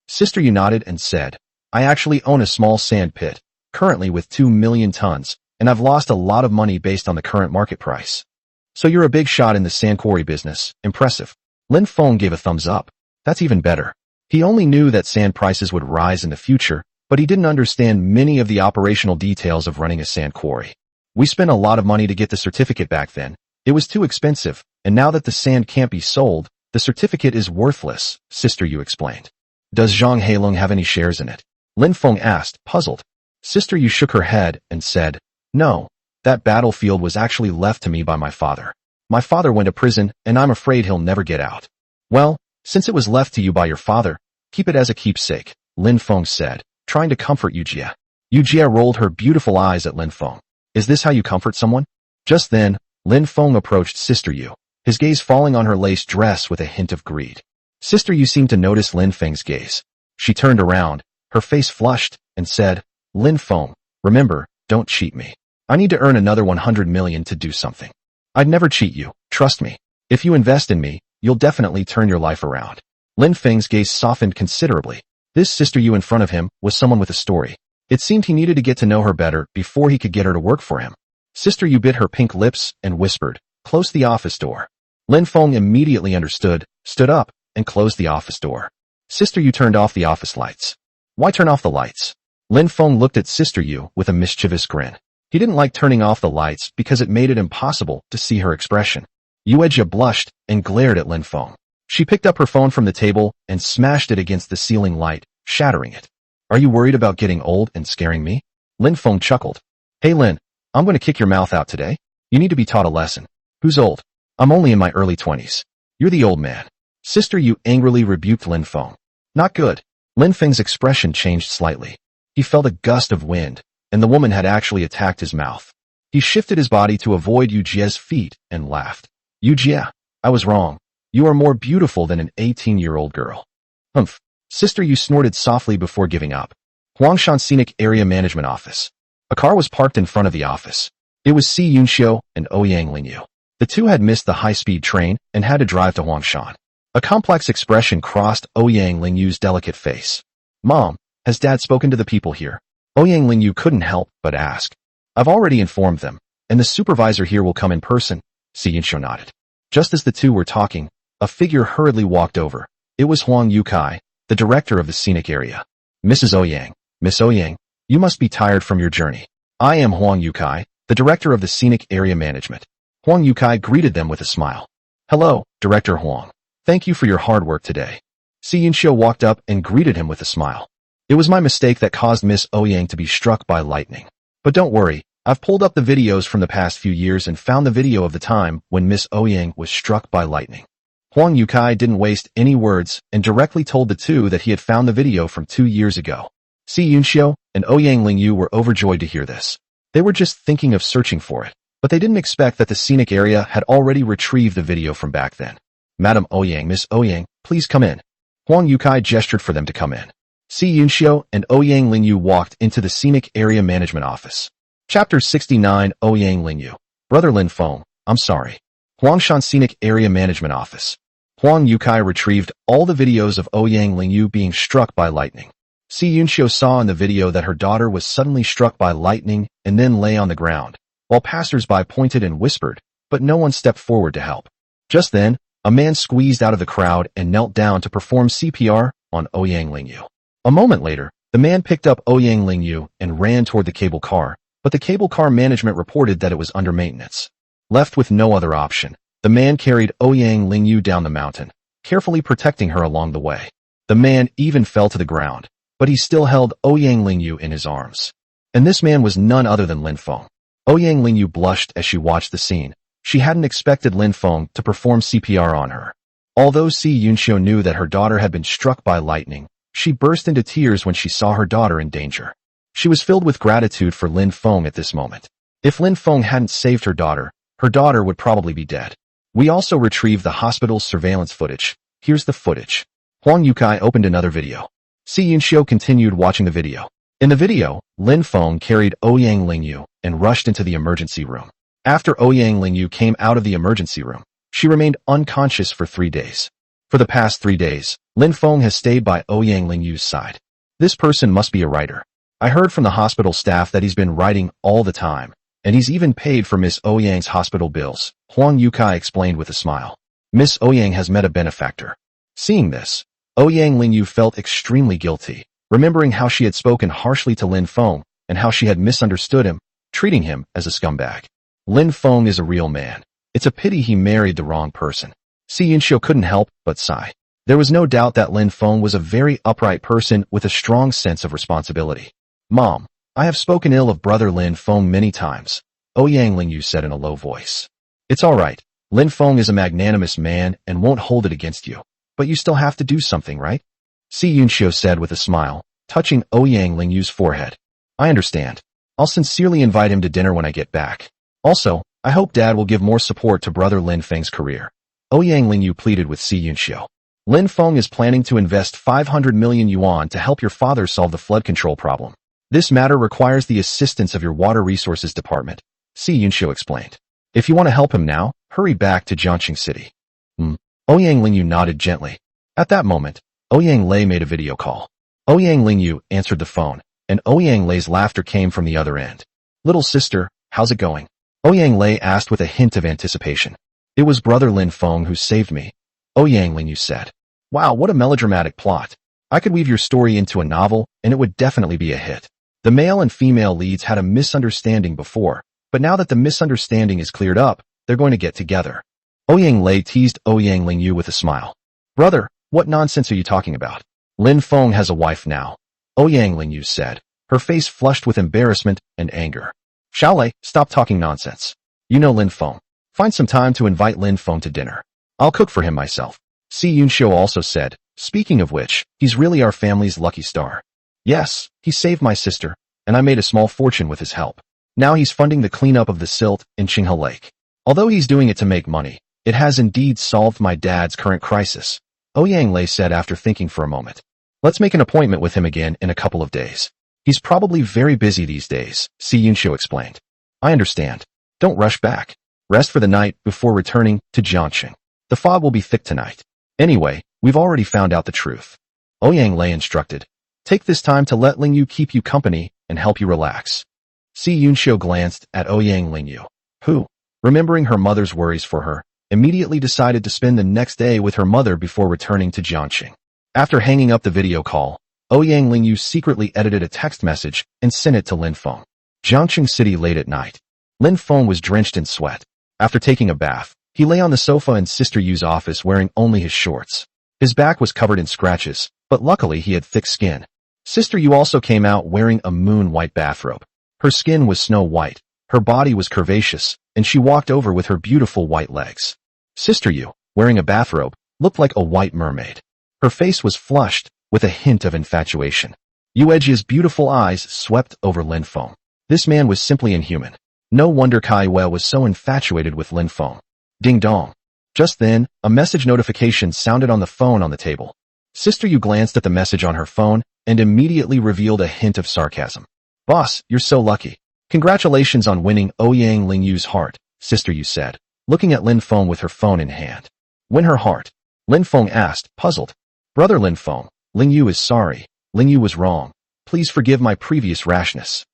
Sister Yu nodded and said, I actually own a small sand pit, currently with 2 million tons, and I've lost a lot of money based on the current market price. So you're a big shot in the sand quarry business. Impressive. Lin Feng gave a thumbs up. That's even better. He only knew that sand prices would rise in the future, but he didn't understand many of the operational details of running a sand quarry. We spent a lot of money to get the certificate back then. It was too expensive, and now that the sand can't be sold, the certificate is worthless, Sister Yu explained. Does Zhang Heilong have any shares in it? Lin Feng asked, puzzled. Sister Yu shook her head and said, No, that battlefield was actually left to me by my father. My father went to prison, and I'm afraid he'll never get out. Well, since it was left to you by your father, keep it as a keepsake, Lin Feng said, trying to comfort Yu Jie. Yu Jie rolled her beautiful eyes at Lin Feng. Is this how you comfort someone? Just then, Lin Feng approached Sister Yu, his gaze falling on her lace dress with a hint of greed. Sister Yu seemed to notice Lin Feng's gaze. She turned around, her face flushed, and said, Lin Feng, remember, don't cheat me. I need to earn another 100 million to do something. I'd never cheat you, trust me. If you invest in me, you'll definitely turn your life around. Lin Feng's gaze softened considerably. This Sister Yu in front of him was someone with a story. It seemed he needed to get to know her better before he could get her to work for him. Sister Yu bit her pink lips and whispered, Close the office door. Lin Feng immediately understood, stood up, and closed the office door. Sister Yu turned off the office lights. Why turn off the lights? Lin Feng looked at Sister Yu with a mischievous grin. He didn't like turning off the lights because it made it impossible to see her expression. Yu Ejia blushed and glared at Lin Feng. She picked up her phone from the table and smashed it against the ceiling light, shattering it. Are you worried about getting old and scaring me? Lin Feng chuckled. Hey Lin, I'm going to kick your mouth out today. You need to be taught a lesson. Who's old? I'm only in my early 20s. You're the old man. Sister Yu angrily rebuked Lin Feng. Not good. Lin Feng's expression changed slightly. He felt a gust of wind, and the woman had actually attacked his mouth. He shifted his body to avoid Yu Jie's feet and laughed. Yu Jie, I was wrong. You are more beautiful than an 18-year-old girl. Humph. Sister Yu snorted softly before giving up. Huangshan Scenic Area Management Office. A car was parked in front of the office. It was Si Yunxiu and Ouyang Lingyu. The two had missed the high-speed train and had to drive to Huangshan. A complex expression crossed Ouyang Lingyu's delicate face. Mom, has Dad spoken to the people here? Ouyang Lingyu couldn't help but ask. I've already informed them, and the supervisor here will come in person, Si Yunxiu nodded. Just as the two were talking, a figure hurriedly walked over. It was Huang Yukai, the director of the scenic area. Mrs. Ouyang, Miss Ouyang, you must be tired from your journey. I am Huang Yukai, the director of the scenic area management. Huang Yukai greeted them with a smile. Hello, Director Huang. Thank you for your hard work today. Si Yunxiu walked up and greeted him with a smile. It was my mistake that caused Miss Ouyang to be struck by lightning. But don't worry, I've pulled up the videos from the past few years and found the video of the time when Miss Ouyang was struck by lightning. Huang Yukai didn't waste any words and directly told the two that he had found the video from 2 years ago. Si Yunxiu and Ouyang Lingyu were overjoyed to hear this. They were just thinking of searching for it, but they didn't expect that the scenic area had already retrieved the video from back then. Madam Ouyang, Miss Ouyang, please come in. Huang Yukai gestured for them to come in. Si Yunxiu and Ouyang Lingyu walked into the Scenic Area Management Office. Chapter 69. Ouyang Lingyu. Brother Lin Feng, I'm sorry. Huangshan Scenic Area Management Office. Huang Yukai retrieved all the videos of Ouyang Lingyu being struck by lightning. Si Yunxiu saw in the video that her daughter was suddenly struck by lightning and then lay on the ground, while passers-by pointed and whispered, but no one stepped forward to help. Just then, a man squeezed out of the crowd and knelt down to perform CPR on Ouyang Lingyu. A moment later, the man picked up Ouyang Lingyu and ran toward the cable car, but the cable car management reported that it was under maintenance. Left with no other option, the man carried Ouyang Lingyu down the mountain, carefully protecting her along the way. The man even fell to the ground, but he still held Ouyang Lingyu in his arms. And this man was none other than Lin Feng. Ouyang Lingyu blushed as she watched the scene. She hadn't expected Lin Feng to perform CPR on her. Although Si Yunxiu knew that her daughter had been struck by lightning, she burst into tears when she saw her daughter in danger. She was filled with gratitude for Lin Feng at this moment. If Lin Feng hadn't saved her daughter would probably be dead. We also retrieved the hospital's surveillance footage. Here's the footage. Huang Yukai opened another video. Si Yunxiu continued watching the video. In the video, Lin Feng carried Ouyang Lingyu and rushed into the emergency room. After Ouyang Lingyu came out of the emergency room, she remained unconscious for 3 days. For the past 3 days, Lin Feng has stayed by Ouyang Lingyu's side. This person must be a writer. I heard from the hospital staff that he's been writing all the time, and he's even paid for Miss Ouyang's hospital bills, Huang Yukai explained with a smile. Miss Ouyang has met a benefactor. Seeing this, Ouyang Lingyu felt extremely guilty, remembering how she had spoken harshly to Lin Feng and how she had misunderstood him, treating him as a scumbag. Lin Feng is a real man. It's a pity he married the wrong person. Si Yunxiu couldn't help but sigh. There was no doubt that Lin Feng was a very upright person with a strong sense of responsibility. Mom, I have spoken ill of brother Lin Feng many times, Ouyang Lingyu said in a low voice. It's all right. Lin Feng is a magnanimous man and won't hold it against you. But you still have to do something, right? Si Yunxiu said with a smile, touching Ouyang Lingyu's forehead. I understand. I'll sincerely invite him to dinner when I get back. Also, I hope Dad will give more support to brother Lin Feng's career. Ouyang Lingyu pleaded with Si Yunxiu. Lin Feng is planning to invest 500 million yuan to help your father solve the flood control problem. This matter requires the assistance of your Water Resources Department, Si Yunxiu explained. If you want to help him now, hurry back to Jiangxing City. Ouyang Lingyu nodded gently. At that moment, Ouyang Lei made a video call. Ouyang Lingyu answered the phone, and Ouyang Lei's laughter came from the other end. Little sister, how's it going? Ouyang Lei asked with a hint of anticipation. It was brother Lin Feng who saved me, Ouyang Lingyu said. Wow, what a melodramatic plot. I could weave your story into a novel, and it would definitely be a hit. The male and female leads had a misunderstanding before, but now that the misunderstanding is cleared up, they're going to get together. Ouyang Lei teased Ouyang Lingyu with a smile. Brother, what nonsense are you talking about? Lin Feng has a wife now, Ouyang Lingyu said, her face flushed with embarrassment and anger. Xiaolei, stop talking nonsense. You know Lin Feng. Find some time to invite Lin Feng to dinner. I'll cook for him myself. Si Yunxiu also said, speaking of which, he's really our family's lucky star. Yes, he saved my sister, and I made a small fortune with his help. Now he's funding the cleanup of the silt in Qinghe Lake. Although he's doing it to make money, it has indeed solved my dad's current crisis, Ouyang Lei said after thinking for a moment. Let's make an appointment with him again in a couple of days. He's probably very busy these days, Si Yunxiu explained. I understand. Don't rush back. Rest for the night before returning to Jiangxing. The fog will be thick tonight. Anyway, we've already found out the truth. Ouyang Lei instructed. Take this time to let Lingyu keep you company and help you relax. Si Yunxiu glanced at Ouyang Lingyu, who, remembering her mother's worries for her, immediately decided to spend the next day with her mother before returning to Jiangxing. After hanging up the video call, Ouyang Lingyu secretly edited a text message and sent it to Lin Feng. Jiangxing City late at night. Lin Feng was drenched in sweat. After taking a bath, He lay on the sofa in Sister Yu's office wearing only his shorts. His back was covered in scratches, but luckily he had thick skin. Sister Yu also came out wearing a moon-white bathrobe. Her skin was snow white, her body was curvaceous, and she walked over with her beautiful white legs. Sister Yu, wearing a bathrobe, looked like a white mermaid. Her face was flushed, with a hint of infatuation. Yuejia's beautiful eyes swept over Lin Feng. This man was simply inhuman. No wonder Kai Wei was so infatuated with Lin Feng. Ding dong. Just then, a message notification sounded on the phone on the table. Sister Yu glanced at the message on her phone and immediately revealed a hint of sarcasm. Boss, you're so lucky. Congratulations on winning Ouyang Lingyu's heart, Sister Yu said, looking at Lin Feng with her phone in hand. Win her heart? Lin Feng asked, puzzled. Brother Lin Feng, Lingyu is sorry. Lingyu was wrong. Please forgive my previous rashness.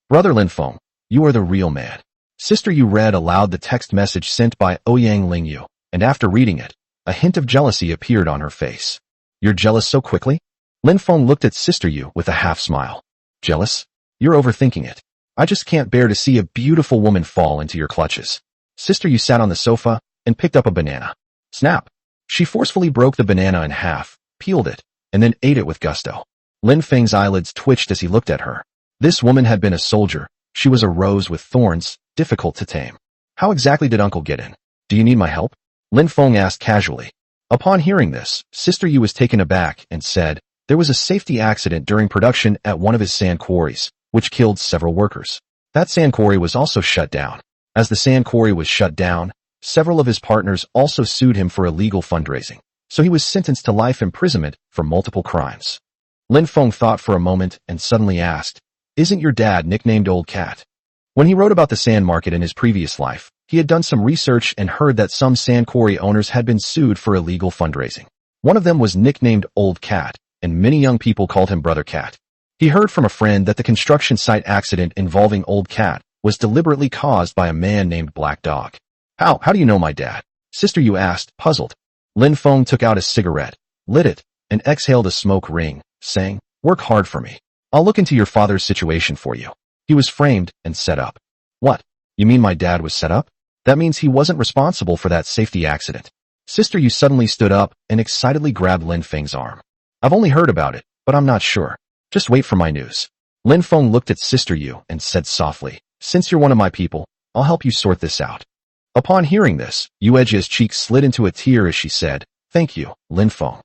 Brother Lin Feng, you are the real man. Sister Yu read aloud the text message sent by Ouyang Lingyu, and after reading it, a hint of jealousy appeared on her face. You're jealous so quickly? Lin Feng looked at Sister Yu with a half-smile. Jealous? You're overthinking it. I just can't bear to see a beautiful woman fall into your clutches. Sister Yu sat on the sofa and picked up a banana. Snap! She forcefully broke the banana in half, peeled it, and then ate it with gusto. Lin Feng's eyelids twitched as he looked at her. This woman had been a soldier. She was a rose with thorns, difficult to tame. How exactly did Uncle get in? Do you need my help? Lin Feng asked casually. Upon hearing this, Sister Yu was taken aback and said, there was a safety accident during production at one of his sand quarries, which killed several workers. That sand quarry was also shut down. As the sand quarry was shut down, several of his partners also sued him for illegal fundraising, so he was sentenced to life imprisonment for multiple crimes. Lin Feng thought for a moment and suddenly asked, isn't your dad nicknamed Old Cat? When he wrote about the sand market in his previous life, he had done some research and heard that some sand quarry owners had been sued for illegal fundraising. One of them was nicknamed Old Cat, and many young people called him Brother Cat. He heard from a friend that the construction site accident involving Old Cat was deliberately caused by a man named Black Dog. How do you know my dad? Sister Yu asked, puzzled. Lin Feng took out a cigarette, lit it, and exhaled a smoke ring, saying, work hard for me. I'll look into your father's situation for you. He was framed and set up. What? You mean my dad was set up? That means he wasn't responsible for that safety accident. Sister Yu suddenly stood up and excitedly grabbed Lin Feng's arm. I've only heard about it, but I'm not sure. Just wait for my news. Lin Feng looked at Sister Yu and said softly, since you're one of my people, I'll help you sort this out. Upon hearing this, Yuejia's cheeks slid into a tear as she said, thank you, Lin Feng.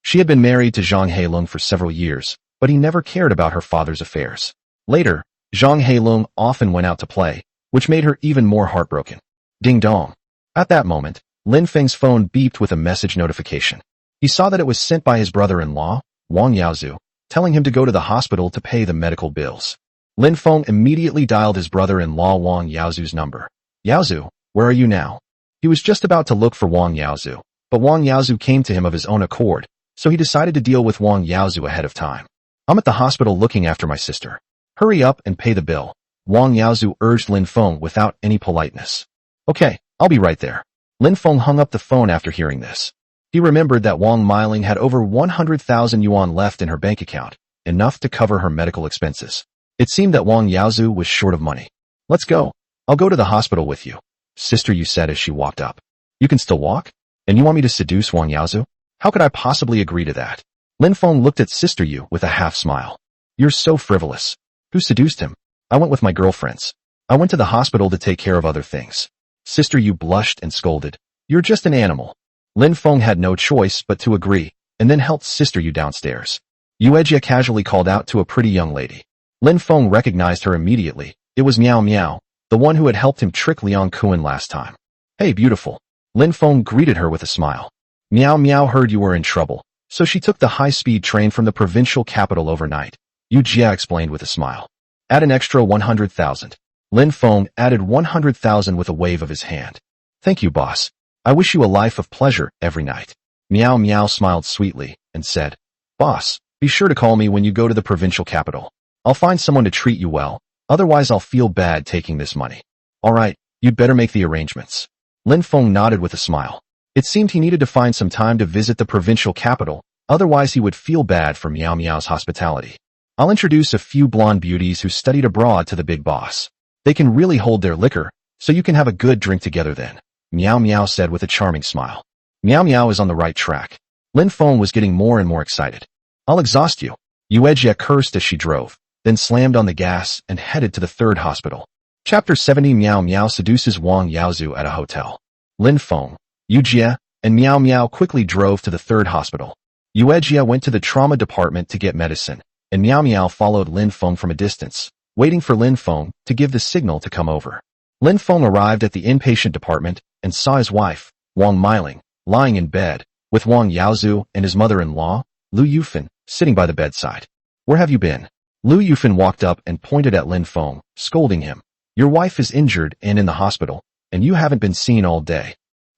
She had been married to Zhang Heilong for several years, but he never cared about her father's affairs. Later, Zhang Heilong often went out to play, which made her even more heartbroken. Ding dong. At that moment, Lin Feng's phone beeped with a message notification. He saw that it was sent by his brother-in-law, Wang Yaozu, telling him to go to the hospital to pay the medical bills. Lin Feng immediately dialed his brother-in-law Wang Yaozu's number. Yaozu, where are you now? He was just about to look for Wang Yaozu, but Wang Yaozu came to him of his own accord, so he decided to deal with Wang Yaozu ahead of time. I'm at the hospital looking after my sister. Hurry up and pay the bill. Wang Yaozu urged Lin Feng without any politeness. Okay, I'll be right there. Lin Feng hung up the phone after hearing this. He remembered that Wang Meiling had over 100,000 yuan left in her bank account, enough to cover her medical expenses. It seemed that Wang Yaozu was short of money. Let's go. I'll go to the hospital with you, Sister Yu said as she walked up. You can still walk? And you want me to seduce Wang Yaozu? How could I possibly agree to that? Lin Feng looked at Sister Yu with a half-smile. You're so frivolous. Who seduced him? I went with my girlfriends. I went to the hospital to take care of other things. Sister Yu blushed and scolded. You're just an animal. Lin Feng had no choice but to agree, and then helped Sister Yu downstairs. Yuejia casually called out to a pretty young lady. Lin Feng recognized her immediately. It was Miao Miao, the one who had helped him trick Liang Kuan last time. Hey, beautiful. Lin Feng greeted her with a smile. Miao Miao heard you were in trouble, so she took the high-speed train from the provincial capital overnight. Yu Jia explained with a smile. Add an extra 100,000. Lin Feng added 100,000 with a wave of his hand. Thank you, boss. I wish you a life of pleasure every night. Miao Miao smiled sweetly and said, Boss, be sure to call me when you go to the provincial capital. I'll find someone to treat you well, otherwise I'll feel bad taking this money. All right, you'd better make the arrangements. Lin Feng nodded with a smile. It seemed he needed to find some time to visit the provincial capital, otherwise he would feel bad for Miao Miao's hospitality. I'll introduce a few blonde beauties who studied abroad to the big boss. They can really hold their liquor, so you can have a good drink together then. Meow Meow said with a charming smile. Meow Meow is on the right track. Lin Feng was getting more and more excited. I'll exhaust you. Yuejia cursed as she drove, then slammed on the gas and headed to the third hospital. Chapter 70 Meow Meow seduces Wang Yaozu at a hotel. Lin Feng, Yuejia, and Meow Meow quickly drove to the third hospital. Yuejia went to the trauma department to get medicine, and Meow Meow followed Lin Feng from a distance, waiting for Lin Feng to give the signal to come over. Lin Feng arrived at the inpatient department and saw his wife, Wang Miling, lying in bed, with Wang Yaozu and his mother-in-law, Lu Yufan, sitting by the bedside. Where have you been? Lu Yufan walked up and pointed at Lin Feng, scolding him. Your wife is injured and in the hospital, and you haven't been seen all day.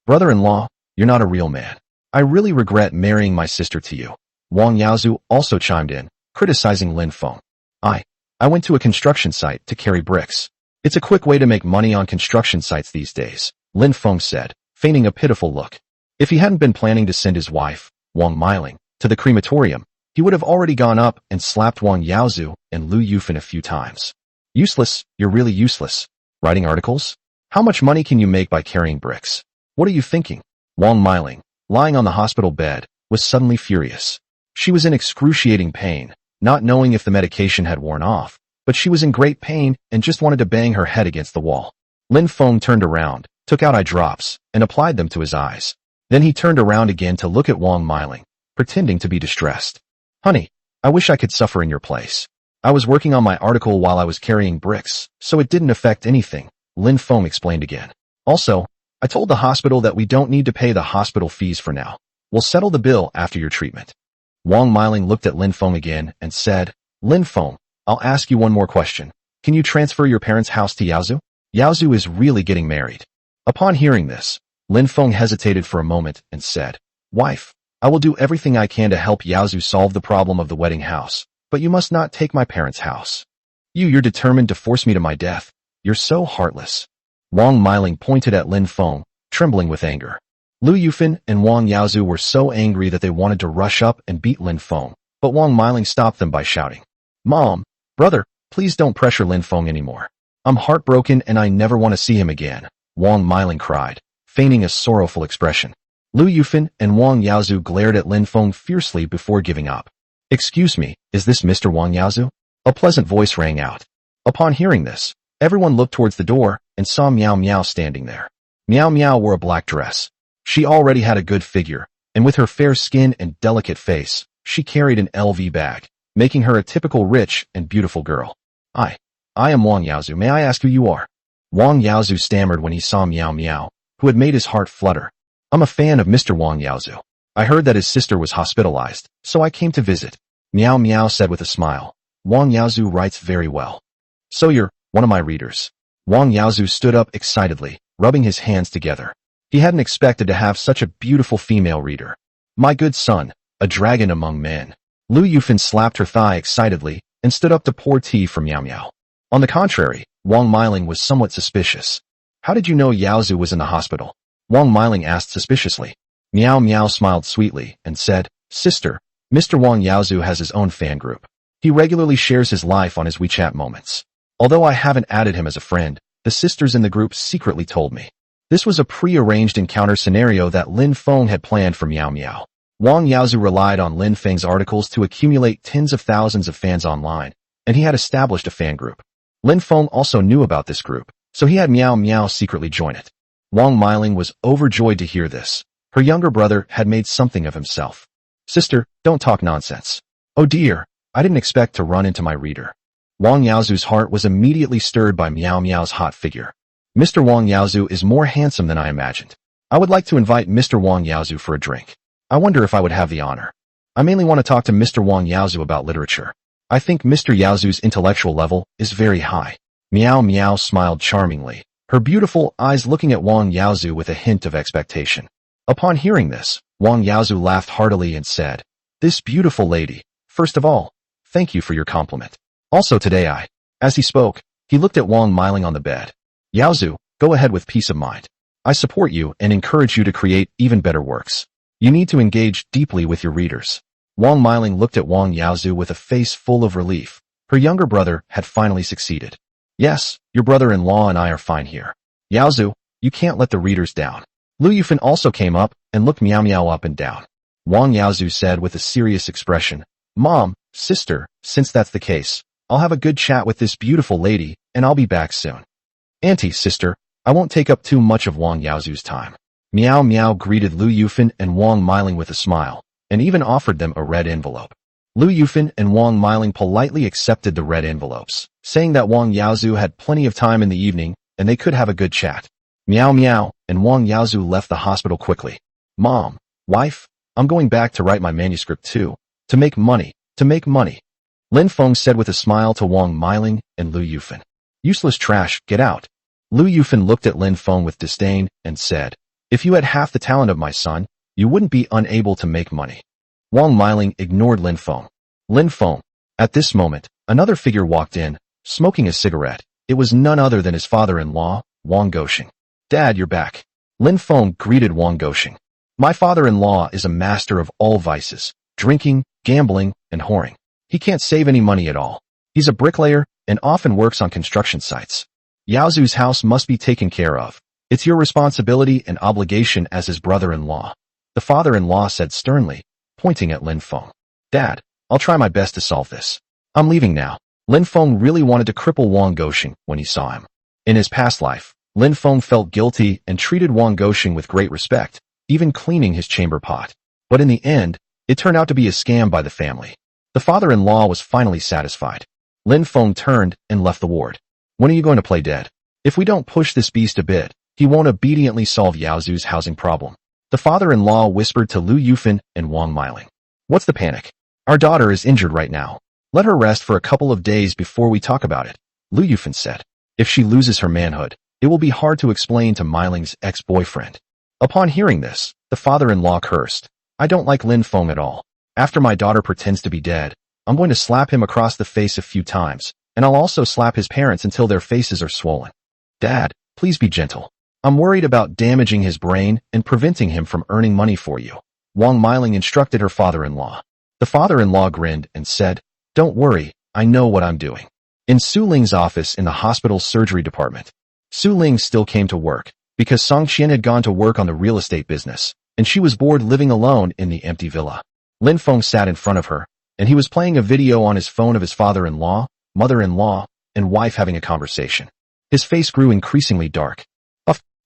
Brother-in-law, you're not a real man. I really regret marrying my sister to you. Wang Yaozu also chimed in, criticizing Lin Feng. I went to a construction site to carry bricks. It's a quick way to make money on construction sites these days, Lin Feng said, feigning a pitiful look. If he hadn't been planning to send his wife, Wang Miling, to the crematorium, he would have already gone up and slapped Wang Yaozu and Lu Yufan a few times. Useless, you're really useless. Writing articles? How much money can you make by carrying bricks? What are you thinking? Wang Miling, lying on the hospital bed, was suddenly furious. She was in excruciating pain, not knowing if the medication had worn off, but she was in great pain and just wanted to bang her head against the wall. Lin Feng turned around, took out eye drops, and applied them to his eyes. Then he turned around again to look at Wang Miling, pretending to be distressed. Honey, I wish I could suffer in your place. I was working on my article while I was carrying bricks, so it didn't affect anything, Lin Feng explained again. Also, I told the hospital that we don't need to pay the hospital fees for now. We'll settle the bill after your treatment. Wang Miling looked at Lin Feng again and said, Lin Feng, I'll ask you one more question. Can you transfer your parents' house to Yaozu? Yaozu is really getting married. Upon hearing this, Lin Feng hesitated for a moment and said, Wife, I will do everything I can to help Yaozu solve the problem of the wedding house, but you must not take my parents' house. You're determined to force me to my death. You're so heartless. Wang Miling pointed at Lin Feng, trembling with anger. Lu Yufan and Wang Yaozu were so angry that they wanted to rush up and beat Lin Feng, but Wang Miling stopped them by shouting, Mom, brother, please don't pressure Lin Feng anymore. I'm heartbroken and I never want to see him again, Wang Miling cried, feigning a sorrowful expression. Lu Yufan and Wang Yaozu glared at Lin Feng fiercely before giving up. Excuse me, is this Mr. Wang Yaozu? A pleasant voice rang out. Upon hearing this, everyone looked towards the door and saw Meow Meow standing there. Meow Meow wore a black dress. She already had a good figure, and with her fair skin and delicate face, she carried an LV bag, making her a typical rich and beautiful girl. I am Wang Yaozu. May I ask who you are? Wang Yaozu stammered when he saw Meow Meow, who had made his heart flutter. I'm a fan of Mr. Wang Yaozu. I heard that his sister was hospitalized, so I came to visit. Meow Meow said with a smile. Wang Yaozu writes very well. So you're one of my readers. Wang Yaozu stood up excitedly, rubbing his hands together. He hadn't expected to have such a beautiful female reader. My good son, a dragon among men. Lu Yufan slapped her thigh excitedly and stood up to pour tea for Meow Meow. On the contrary, Wang Miling was somewhat suspicious. How did you know Yaozu was in the hospital? Wang Miling asked suspiciously. Meow Meow smiled sweetly and said, Sister, Mr. Wang Yaozu has his own fan group. He regularly shares his life on his WeChat moments. Although I haven't added him as a friend, the sisters in the group secretly told me. This was a pre-arranged encounter scenario that Lin Feng had planned for Meow Meow. Wang Yaozu relied on Lin Feng's articles to accumulate tens of thousands of fans online, and he had established a fan group. Lin Feng also knew about this group, so he had Meow Meow secretly join it. Wang Miling was overjoyed to hear this. Her younger brother had made something of himself. Sister, don't talk nonsense. Oh dear, I didn't expect to run into my reader. Wang Yaozu's heart was immediately stirred by Meow Meow's hot figure. Mr. Wang Yaozu is more handsome than I imagined. I would like to invite Mr. Wang Yaozu for a drink. I wonder if I would have the honor. I mainly want to talk to Mr. Wang Yaozu about literature. I think Mr. Yaozu's intellectual level is very high. Meow Meow smiled charmingly, her beautiful eyes looking at Wang Yaozu with a hint of expectation. Upon hearing this, Wang Yaozu laughed heartily and said, This beautiful lady, first of all, thank you for your compliment. Also today As he spoke, he looked at Wang Miling on the bed. Yaozu, go ahead with peace of mind. I support you and encourage you to create even better works. You need to engage deeply with your readers. Wang Miling looked at Wang Yaozu with a face full of relief. Her younger brother had finally succeeded. Yes, your brother-in-law and I are fine here. Yaozu, You can't let the readers down. Lu Yufan also came up and looked Miao Miao up and down. Wang Yaozu said with a serious expression, Mom, sister, since that's the case, I'll have a good chat with this beautiful lady, and I'll be back soon. Auntie, sister, I won't take up too much of Wang Yaozu's time. Miao Miao greeted Lu Yufan and Wang Miling with a smile, and even offered them a red envelope. Lu Yufan and Wang Miling politely accepted the red envelopes, saying that Wang Yaozu had plenty of time in the evening, and they could have a good chat. Miao Miao and Wang Yaozu left the hospital quickly. Mom, wife, I'm going back to write my manuscript too. To make money. Lin Feng said with a smile to Wang Miling and Lu Yufan. Useless trash, get out. Lu Yufan looked at Lin Feng with disdain and said, if you had half the talent of my son, you wouldn't be unable to make money. Wang Miling ignored Lin Feng. Lin Feng. At this moment, another figure walked in, smoking a cigarette. It was none other than his father-in-law, Wang Gosheng. Dad, you're back. Lin Feng greeted Wang Gosheng. My father-in-law is a master of all vices, drinking, gambling, and whoring. He can't save any money at all. He's a bricklayer and often works on construction sites. Yaozu's house must be taken care of. It's your responsibility and obligation as his brother-in-law. The father-in-law said sternly, pointing at Lin Feng. Dad, I'll try my best to solve this. I'm leaving now. Lin Feng really wanted to cripple Wang Gosheng when he saw him. In his past life, Lin Feng felt guilty and treated Wang Gosheng with great respect, even cleaning his chamber pot. But in the end, it turned out to be a scam by the family. The father-in-law was finally satisfied. Lin Feng turned and left the ward. When are you going to play dead? If we don't push this beast a bit, he won't obediently solve Yaozu's housing problem. The father-in-law whispered to Lu Yufan and Wang Miling. What's the panic? Our daughter is injured right now. Let her rest for a couple of days before we talk about it, Lu Yufan said. If she loses her manhood, it will be hard to explain to Miling's ex-boyfriend. Upon hearing this, the father-in-law cursed. I don't like Lin Feng at all. After my daughter pretends to be dead, I'm going to slap him across the face a few times, and I'll also slap his parents until their faces are swollen. Dad, please be gentle. I'm worried about damaging his brain and preventing him from earning money for you. Wang Miling instructed her father-in-law. The father-in-law grinned and said, Don't worry, I know what I'm doing. In Su Ling's office in the hospital's surgery department, Su Ling still came to work, because Song Qian had gone to work on the real estate business, and she was bored living alone in the empty villa. Lin Feng sat in front of her, and he was playing a video on his phone of his father-in-law, mother-in-law, and wife having a conversation. His face grew increasingly dark.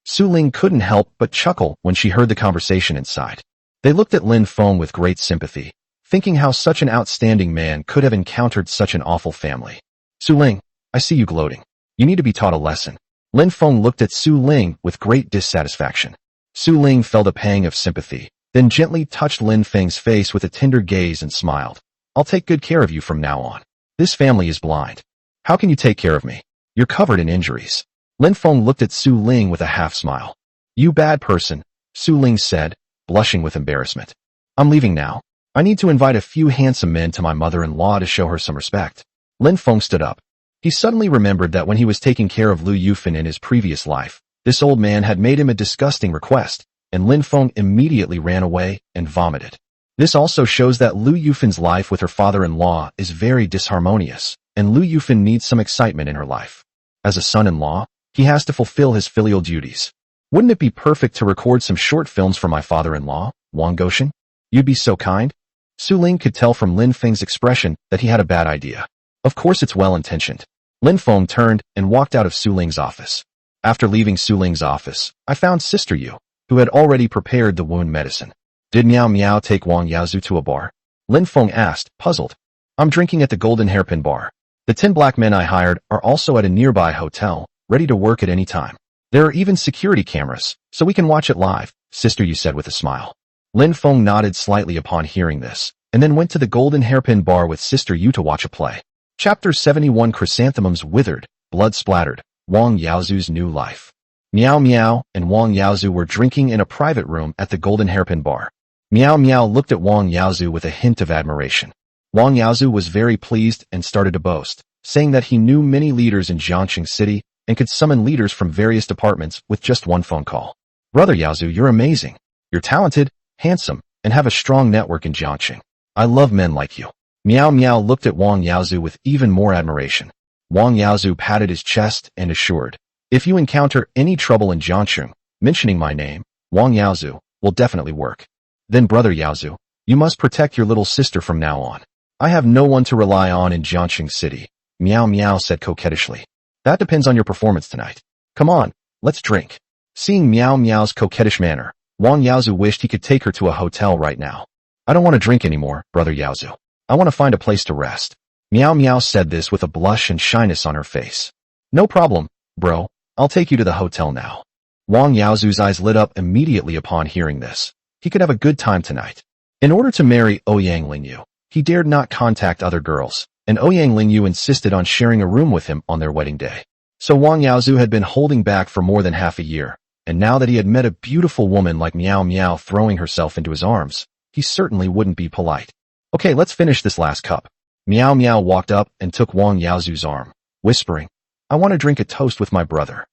Su Ling couldn't help but chuckle when she heard the conversation inside. They looked at Lin Feng with great sympathy, thinking how such an outstanding man could have encountered such an awful family. Su Ling, I see you gloating. You need to be taught a lesson. Lin Feng looked at Su Ling with great dissatisfaction. Su Ling felt a pang of sympathy, then gently touched Lin Feng's face with a tender gaze and smiled. I'll take good care of you from now on. This family is blind. How can you take care of me? You're covered in injuries. Lin Feng looked at Su Ling with a half-smile. You bad person, Su Ling said, blushing with embarrassment. I'm leaving now. I need to invite a few handsome men to my mother-in-law to show her some respect. Lin Feng stood up. He suddenly remembered that when he was taking care of Lu Yufan in his previous life, this old man had made him a disgusting request, and Lin Feng immediately ran away and vomited. This also shows that Lu Yufan's life with her father-in-law is very disharmonious, and Lu Yufan needs some excitement in her life. As a son-in-law, he has to fulfill his filial duties. Wouldn't it be perfect to record some short films for my father-in-law, Wang Gosheng? You'd be so kind. Su Ling could tell from Lin Feng's expression that he had a bad idea. Of course it's well-intentioned. Lin Feng turned and walked out of Su Ling's office. After leaving Su Ling's office, I found Sister Yu, who had already prepared the wound medicine. Did Miao Miao take Wang Yaozu to a bar? Lin Feng asked, puzzled. I'm drinking at the Golden Hairpin bar. The 10 black men I hired are also at a nearby hotel, ready to work at any time. There are even security cameras, so we can watch it live, Sister Yu said with a smile. Lin Feng nodded slightly upon hearing this, and then went to the Golden Hairpin bar with Sister Yu to watch a play. Chapter 71 Chrysanthemums Withered, Blood Splattered, Wang Yaozu's New Life. Miao Miao and Wang Yaozu were drinking in a private room at the Golden Hairpin bar. Miao Miao looked at Wang Yaozu with a hint of admiration. Wang Yaozu was very pleased and started to boast, saying that he knew many leaders in Jiangxing City and could summon leaders from various departments with just one phone call. Brother Yaozu, you're amazing. You're talented, handsome, and have a strong network in Jiangxing. I love men like you. Miao Miao looked at Wang Yaozu with even more admiration. Wang Yaozu patted his chest and assured, If you encounter any trouble in Jiangcheng, mentioning my name, Wang Yaozu, will definitely work. Then brother Yaozu, you must protect your little sister from now on. I have no one to rely on in Jiangcheng City, Miao Miao said coquettishly. That depends on your performance tonight. Come on, let's drink. Seeing Miao Miao's coquettish manner, Wang Yaozu wished he could take her to a hotel right now. I don't want to drink anymore, brother Yaozu. I want to find a place to rest. Miao Miao said this with a blush and shyness on her face. No problem, bro. I'll take you to the hotel now. Wang Yaozu's eyes lit up immediately upon hearing this. He could have a good time tonight. In order to marry Ouyang Lingyu, he dared not contact other girls, and Ouyang Lingyu insisted on sharing a room with him on their wedding day. So Wang Yaozu had been holding back for more than half a year, and now that he had met a beautiful woman like Miao Miao throwing herself into his arms, he certainly wouldn't be polite. Okay, let's finish this last cup. Miao Miao walked up and took Wang Yaozu's arm, whispering, I want to drink a toast with my brother.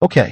Okay.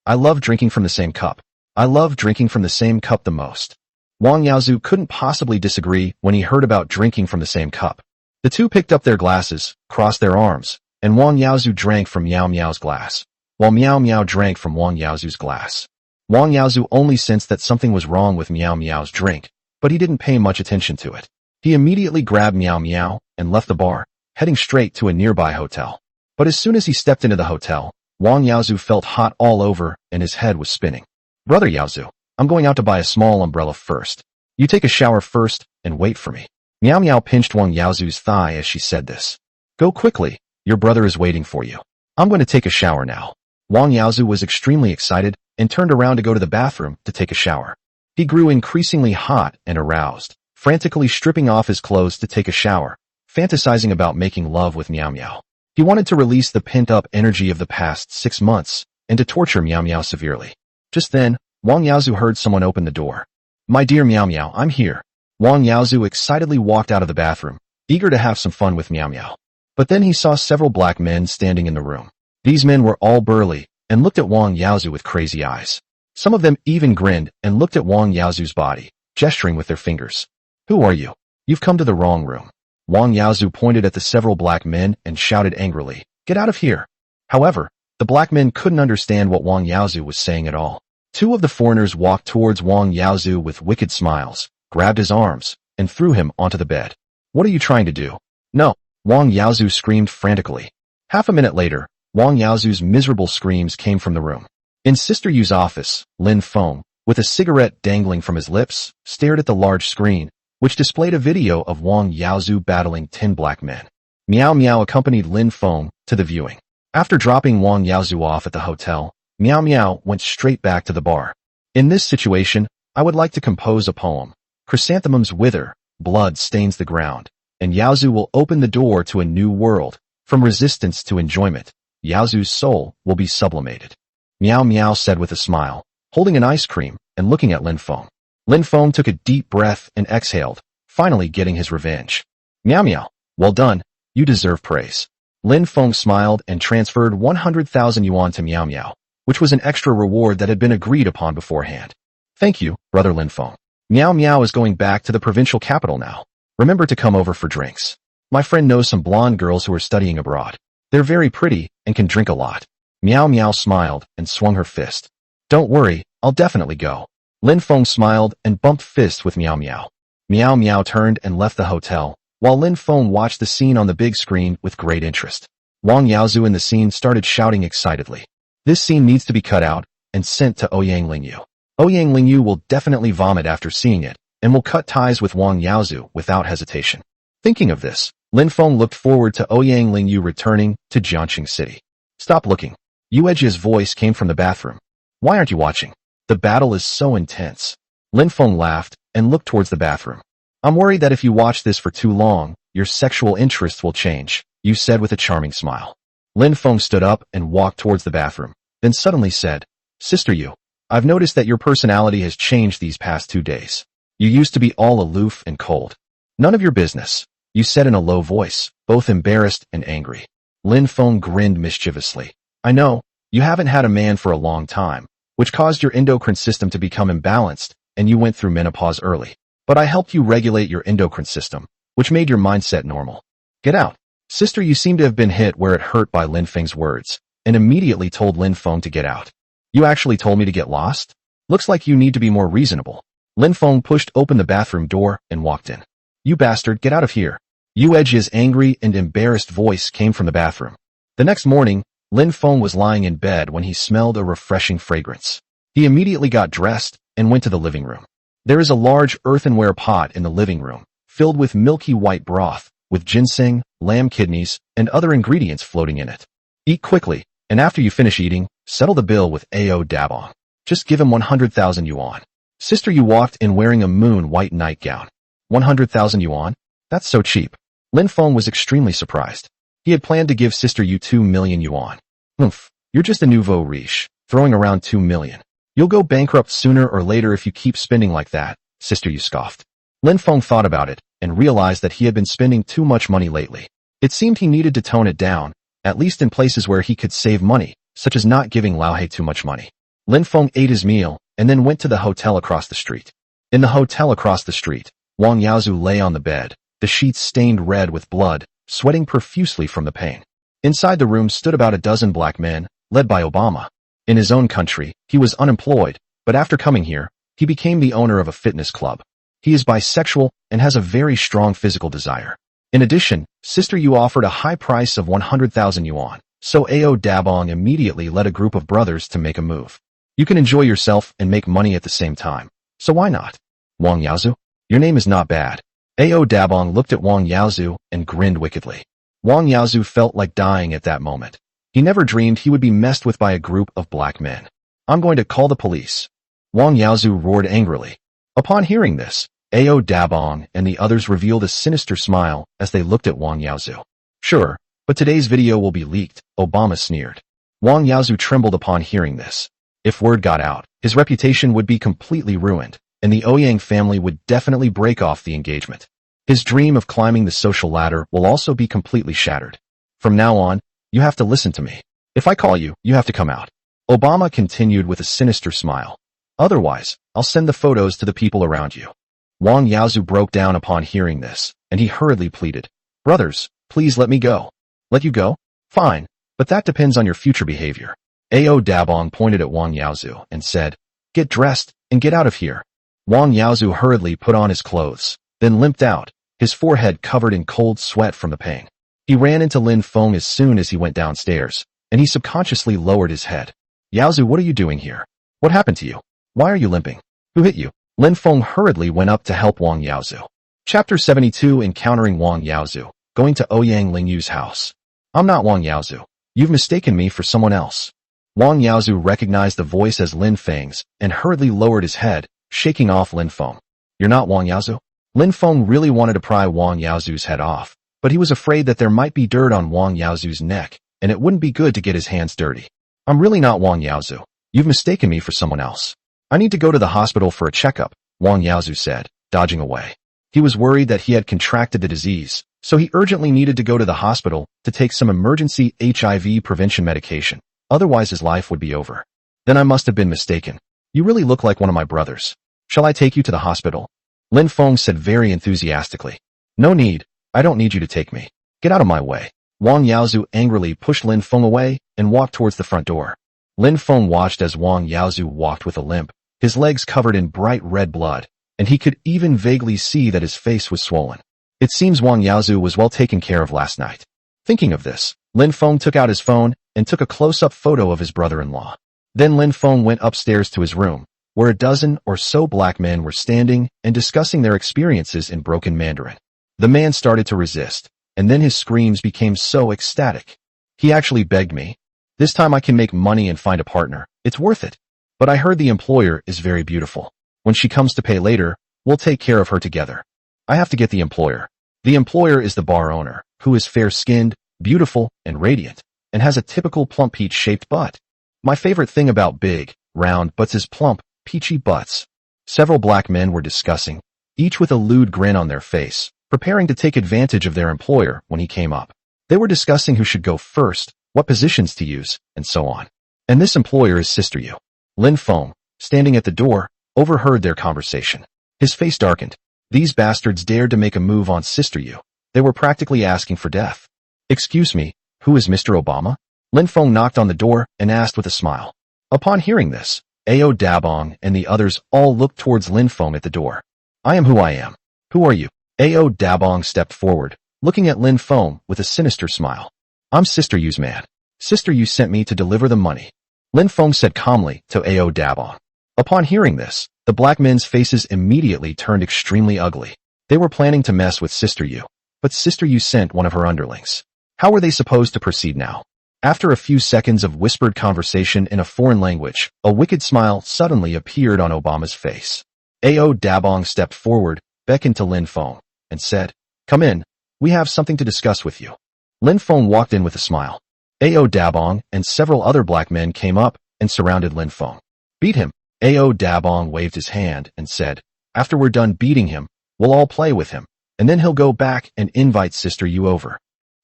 I love drinking from the same cup. I love drinking from the same cup the most. Wang Yaozu couldn't possibly disagree when he heard about drinking from the same cup. The two picked up their glasses, crossed their arms, and Wang Yaozu drank from Miao Miao's glass, while Miao Miao drank from Wang Yaozu's glass. Wang Yaozu only sensed that something was wrong with Miao Miao's drink, but he didn't pay much attention to it. He immediately grabbed Miao Miao and left the bar, heading straight to a nearby hotel. But as soon as he stepped into the hotel, Wang Yaozu felt hot all over and his head was spinning. Brother Yaozu, I'm going out to buy a small umbrella first. You take a shower first and wait for me. Miao Miao pinched Wang Yaozu's thigh as she said this. Go quickly, your brother is waiting for you. I'm going to take a shower now. Wang Yaozu was extremely excited and turned around to go to the bathroom to take a shower. He grew increasingly hot and aroused, frantically stripping off his clothes to take a shower, fantasizing about making love with Miao Miao. He wanted to release the pent-up energy of the past 6 months and to torture Miao Miao severely. Just then, Wang Yaozu heard someone open the door. My dear Miao Miao, I'm here. Wang Yaozu excitedly walked out of the bathroom, eager to have some fun with Miao Miao. But then he saw several black men standing in the room. These men were all burly and looked at Wang Yaozu with crazy eyes. Some of them even grinned and looked at Wang Yaozu's body, gesturing with their fingers. Who are you? You've come to the wrong room. Wang Yaozu pointed at the several black men and shouted angrily, Get out of here! However, the black men couldn't understand what Wang Yaozu was saying at all. Two of the foreigners walked towards Wang Yaozu with wicked smiles, grabbed his arms, and threw him onto the bed. What are you trying to do? No! Wang Yaozu screamed frantically. Half a minute later, Wang Yaozu's miserable screams came from the room. In Sister Yu's office, Lin Feng, with a cigarette dangling from his lips, stared at the large screen, which displayed a video of Wang Yaozu battling 10 black men. Miao Miao accompanied Lin Feng to the viewing. After dropping Wang Yaozu off at the hotel, Miao Miao went straight back to the bar. In this situation, I would like to compose a poem. Chrysanthemums wither, blood stains the ground, and Yaozu will open the door to a new world. From resistance to enjoyment, Yaozu's soul will be sublimated. Miao Miao said with a smile, holding an ice cream and looking at Lin Feng. Lin Feng took a deep breath and exhaled, finally getting his revenge. Miao Miao, well done, you deserve praise. Lin Feng smiled and transferred 100,000 yuan to Miao Miao, which was an extra reward that had been agreed upon beforehand. Thank you, brother Lin Feng. Miao Miao is going back to the provincial capital now. Remember to come over for drinks. My friend knows some blonde girls who are studying abroad. They're very pretty and can drink a lot. Miao Miao smiled and swung her fist. Don't worry, I'll definitely go. Lin Feng smiled and bumped fists with Miao Miao. Miao Miao turned and left the hotel, while Lin Feng watched the scene on the big screen with great interest. Wang Yaozu in the scene started shouting excitedly. This scene needs to be cut out and sent to Ouyang Lingyu. Ouyang Lingyu will definitely vomit after seeing it, and will cut ties with Wang Yaozu without hesitation. Thinking of this, Lin Feng looked forward to Ouyang Lingyu returning to Jiangcheng City. Stop looking. Yuejia's voice came from the bathroom. Why aren't you watching? The battle is so intense. Lin Feng laughed and looked towards the bathroom. I'm worried that if you watch this for too long, your sexual interests will change, Yu said with a charming smile. Lin Feng stood up and walked towards the bathroom, then suddenly said, Sister Yu, I've noticed that your personality has changed these past 2 days. You used to be all aloof and cold. None of your business, Yu said in a low voice, both embarrassed and angry. Lin Feng grinned mischievously. I know, you haven't had a man for a long time, which caused your endocrine system to become imbalanced, and you went through menopause early. But I helped you regulate your endocrine system, which made your mindset normal. Get out. Sister, you seem to have been hit where it hurt by Lin Feng's words, and immediately told Lin Feng to get out. You actually told me to get lost? Looks like you need to be more reasonable. Lin Feng pushed open the bathroom door and walked in. You bastard, get out of here. Yu Edge's angry and embarrassed voice came from the bathroom. The next morning, Lin Feng was lying in bed when he smelled a refreshing fragrance. He immediately got dressed and went to the living room. There is a large earthenware pot in the living room, filled with milky white broth, with ginseng, lamb kidneys, and other ingredients floating in it. Eat quickly, and after you finish eating, settle the bill with Ao Dabong. Just give him 100,000 yuan. Sister Yu walked in wearing a moon-white nightgown. 100,000 yuan? That's so cheap. Lin Feng was extremely surprised. He had planned to give Sister Yu 2 million yuan. Oomph, you're just a nouveau riche, throwing around 2 million. You'll go bankrupt sooner or later if you keep spending like that, Sister Yu scoffed. Lin Feng thought about it and realized that he had been spending too much money lately. It seemed he needed to tone it down, at least in places where he could save money, such as not giving Lao He too much money. Lin Feng ate his meal and then went to the hotel across the street. In the hotel across the street, Wang Yaozu lay on the bed, the sheets stained red with blood, sweating profusely from the pain. Inside the room stood about a dozen black men, led by Obama. In his own country, he was unemployed, but after coming here, he became the owner of a fitness club. He is bisexual and has a very strong physical desire. In addition, Sister Yu offered a high price of 100,000 yuan, so Ao Dabong immediately led a group of brothers to make a move. You can enjoy yourself and make money at the same time, so why not? Wang Yaozu? Your name is not bad. Ao Dabong looked at Wang Yaozu and grinned wickedly. Wang Yaozu felt like dying at that moment. He never dreamed he would be messed with by a group of black men. I'm going to call the police. Wang Yaozu roared angrily. Upon hearing this, Ao Dabong and the others revealed a sinister smile as they looked at Wang Yaozu. Sure, but today's video will be leaked, Obama sneered. Wang Yaozu trembled upon hearing this. If word got out, his reputation would be completely ruined, and the Ouyang family would definitely break off the engagement. His dream of climbing the social ladder will also be completely shattered. From now on, you have to listen to me. If I call you, you have to come out. Obama continued with a sinister smile. Otherwise, I'll send the photos to the people around you. Wang Yaozu broke down upon hearing this, and he hurriedly pleaded. Brothers, please let me go. Let you go? Fine, but that depends on your future behavior. Ao Dabong pointed at Wang Yaozu and said, Get dressed and get out of here. Wang Yaozu hurriedly put on his clothes, then limped out, his forehead covered in cold sweat from the pain. He ran into Lin Feng as soon as he went downstairs, and he subconsciously lowered his head. Yaozu, what are you doing here? What happened to you? Why are you limping? Who hit you? Lin Feng hurriedly went up to help Wang Yaozu. Chapter 72 Encountering Wang Yaozu, going to Ouyang Lingyu's house. I'm not Wang Yaozu. You've mistaken me for someone else. Wang Yaozu recognized the voice as Lin Feng's and hurriedly lowered his head, shaking off Lin Feng. You're not Wang Yaozu? Lin Feng really wanted to pry Wang Yaozu's head off, but he was afraid that there might be dirt on Wang Yaozu's neck, and it wouldn't be good to get his hands dirty. I'm really not Wang Yaozu. You've mistaken me for someone else. I need to go to the hospital for a checkup, Wang Yaozu said, dodging away. He was worried that he had contracted the disease, so he urgently needed to go to the hospital to take some emergency HIV prevention medication. Otherwise his life would be over. Then I must have been mistaken. You really look like one of my brothers. Shall I take you to the hospital? Lin Feng said very enthusiastically. No need. I don't need you to take me. Get out of my way. Wang Yaozu angrily pushed Lin Feng away and walked towards the front door. Lin Feng watched as Wang Yaozu walked with a limp, his legs covered in bright red blood, and he could even vaguely see that his face was swollen. It seems Wang Yaozu was well taken care of last night. Thinking of this, Lin Feng took out his phone and took a close-up photo of his brother-in-law. Then Lin Feng went upstairs to his room, where a dozen or so black men were standing and discussing their experiences in broken Mandarin. The man started to resist, and then his screams became so ecstatic. He actually begged me. This time I can make money and find a partner. It's worth it. But I heard the employer is very beautiful. When she comes to pay later, we'll take care of her together. I have to get the employer. The employer is the bar owner, who is fair-skinned, beautiful, and radiant, and has a typical plump peach-shaped butt. My favorite thing about big, round butts is plump, peachy butts. Several black men were discussing, each with a lewd grin on their face, preparing to take advantage of their employer when he came up. They were discussing who should go first, what positions to use, and so on. And this employer is Sister Yu. Lin Feng, standing at the door, overheard their conversation. His face darkened. These bastards dared to make a move on Sister Yu. They were practically asking for death. Excuse me, who is Mr. Obama? Lin Feng knocked on the door and asked with a smile. Upon hearing this, Ao Dabong and the others all looked towards Lin Feng at the door. I am who I am. Who are you? Ao Dabong stepped forward, looking at Lin Feng with a sinister smile. I'm Sister Yu's man. Sister Yu sent me to deliver the money. Lin Feng said calmly to Ao Dabong. Upon hearing this, the black men's faces immediately turned extremely ugly. They were planning to mess with Sister Yu, but Sister Yu sent one of her underlings. How were they supposed to proceed now? After a few seconds of whispered conversation in a foreign language, a wicked smile suddenly appeared on Obama's face. Ao Dabong stepped forward, beckoned to Lin Feng, and said, Come in, we have something to discuss with you. Lin Feng walked in with a smile. Ao Dabong and several other black men came up and surrounded Lin Feng. Beat him. Ao Dabong waved his hand and said, After we're done beating him, we'll all play with him, and then he'll go back and invite Sister Yu over.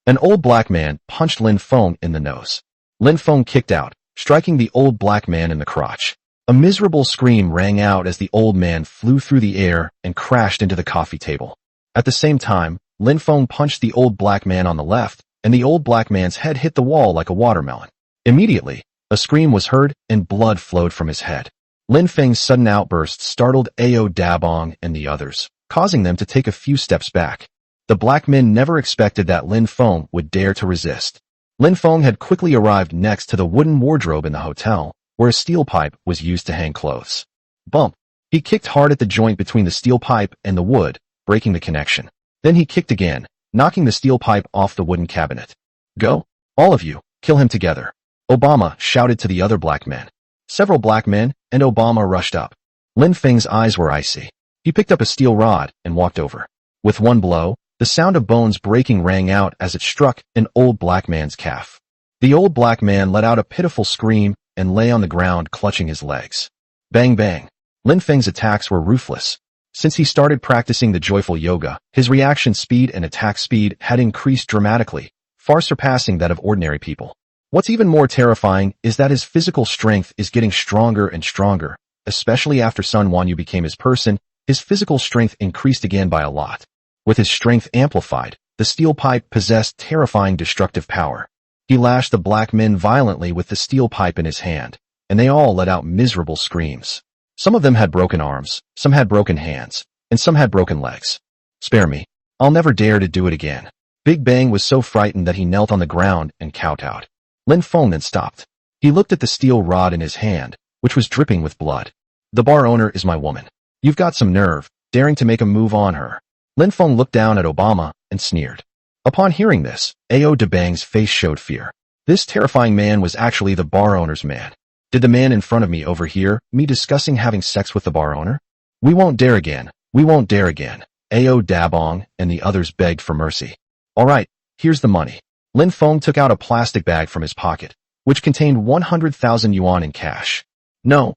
An old black man punched Lin Feng in the nose. Lin Feng kicked out, striking the old black man in the crotch. A miserable scream rang out as the old man flew through the air and crashed into the coffee table. At the same time, Lin Feng punched the old black man on the left, and the old black man's head hit the wall like a watermelon. Immediately, a scream was heard and blood flowed from his head. Lin Feng's sudden outburst startled Ao Dabong and the others, causing them to take a few steps back. The black men never expected that Lin Feng would dare to resist. Lin Feng had quickly arrived next to the wooden wardrobe in the hotel, where a steel pipe was used to hang clothes. Bump! He kicked hard at the joint between the steel pipe and the wood, breaking the connection. Then he kicked again, knocking the steel pipe off the wooden cabinet. Go! All of you, kill him together! Obama shouted to the other black men. Several black men and Obama rushed up. Lin Feng's eyes were icy. He picked up a steel rod and walked over. With one blow, the sound of bones breaking rang out as it struck an old black man's calf. The old black man let out a pitiful scream and lay on the ground clutching his legs. Bang bang. Lin Feng's attacks were ruthless. Since he started practicing the joyful yoga, his reaction speed and attack speed had increased dramatically, far surpassing that of ordinary people. What's even more terrifying is that his physical strength is getting stronger and stronger, especially after Sun Wanyu became his person. His physical strength increased again by a lot. With his strength amplified, the steel pipe possessed terrifying destructive power. He lashed the black men violently with the steel pipe in his hand, and they all let out miserable screams. Some of them had broken arms, some had broken hands, and some had broken legs. Spare me. I'll never dare to do it again. Big Bang was so frightened that he knelt on the ground and kowtowed. Lin Feng then stopped. He looked at the steel rod in his hand, which was dripping with blood. The bar owner is my woman. You've got some nerve, daring to make a move on her. Lin Feng looked down at Obama and sneered. Upon hearing this, Ao Dabang's face showed fear. This terrifying man was actually the bar owner's man. Did the man in front of me overhear me discussing having sex with the bar owner? We won't dare again. We won't dare again. Ao Dabong and the others begged for mercy. All right, here's the money. Lin Feng took out a plastic bag from his pocket, which contained 100,000 yuan in cash. No,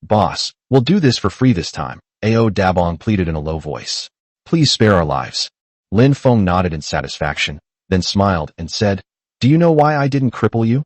boss, we'll do this for free this time, Ao Dabong pleaded in a low voice. Please spare our lives. Lin Feng nodded in satisfaction, then smiled and said, Do you know why I didn't cripple you?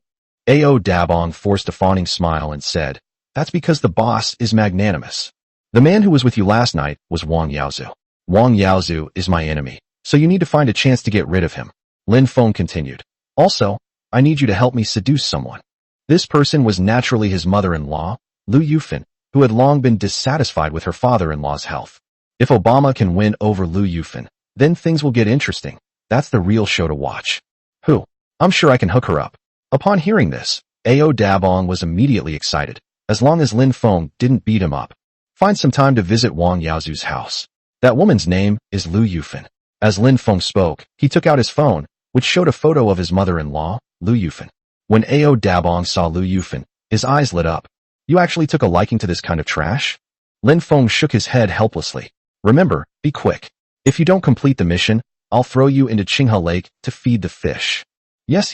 Ao Dabong forced a fawning smile and said, That's because the boss is magnanimous. The man who was with you last night was Wang Yaozu. Wang Yaozu is my enemy, so you need to find a chance to get rid of him. Lin Feng continued. Also, I need you to help me seduce someone. This person was naturally his mother-in-law, Lu Yufan, who had long been dissatisfied with her father-in-law's health. If Obama can win over Lu Yufan, then things will get interesting. That's the real show to watch. Who? I'm sure I can hook her up. Upon hearing this, Ao Dabong was immediately excited, as long as Lin Feng didn't beat him up. Find some time to visit Wang Yaozu's house. That woman's name is Lu Yufan. As Lin Feng spoke, he took out his phone, which showed a photo of his mother-in-law, Lu Yufan. When Ao Dabong saw Lu Yufan, his eyes lit up. You actually took a liking to this kind of trash? Lin Feng shook his head helplessly. Remember, be quick. If you don't complete the mission, I'll throw you into Qinghe Lake to feed the fish. Yes,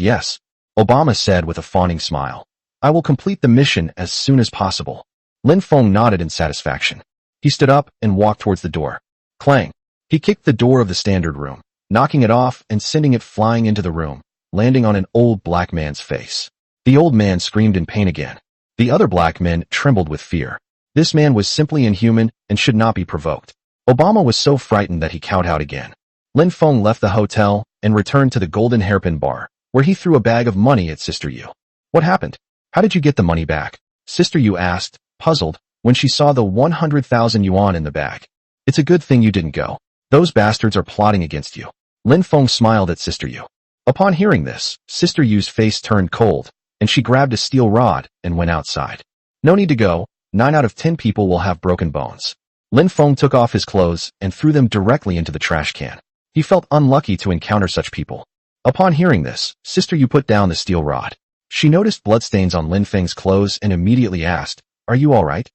Obama said with a fawning smile. I will complete the mission as soon as possible. Lin Feng nodded in satisfaction. He stood up and walked towards the door. Clang. He kicked the door of the standard room, knocking it off and sending it flying into the room, landing on an old black man's face. The old man screamed in pain again. The other black men trembled with fear. This man was simply inhuman and should not be provoked. Obama was so frightened that he kowtowed again. Lin Feng left the hotel and returned to the Golden Hairpin Bar, where he threw a bag of money at Sister Yu. What happened? How did you get the money back? Sister Yu asked, puzzled, when she saw the 100,000 yuan in the bag. It's a good thing you didn't go. Those bastards are plotting against you. Lin Feng smiled at Sister Yu. Upon hearing this, Sister Yu's face turned cold, and she grabbed a steel rod and went outside. No need to go. 9 out of 10 people will have broken bones. Lin Feng took off his clothes and threw them directly into the trash can. He felt unlucky to encounter such people. Upon hearing this, Sister Yu put down the steel rod. She noticed bloodstains on Lin Feng's clothes and immediately asked, "Are you alright?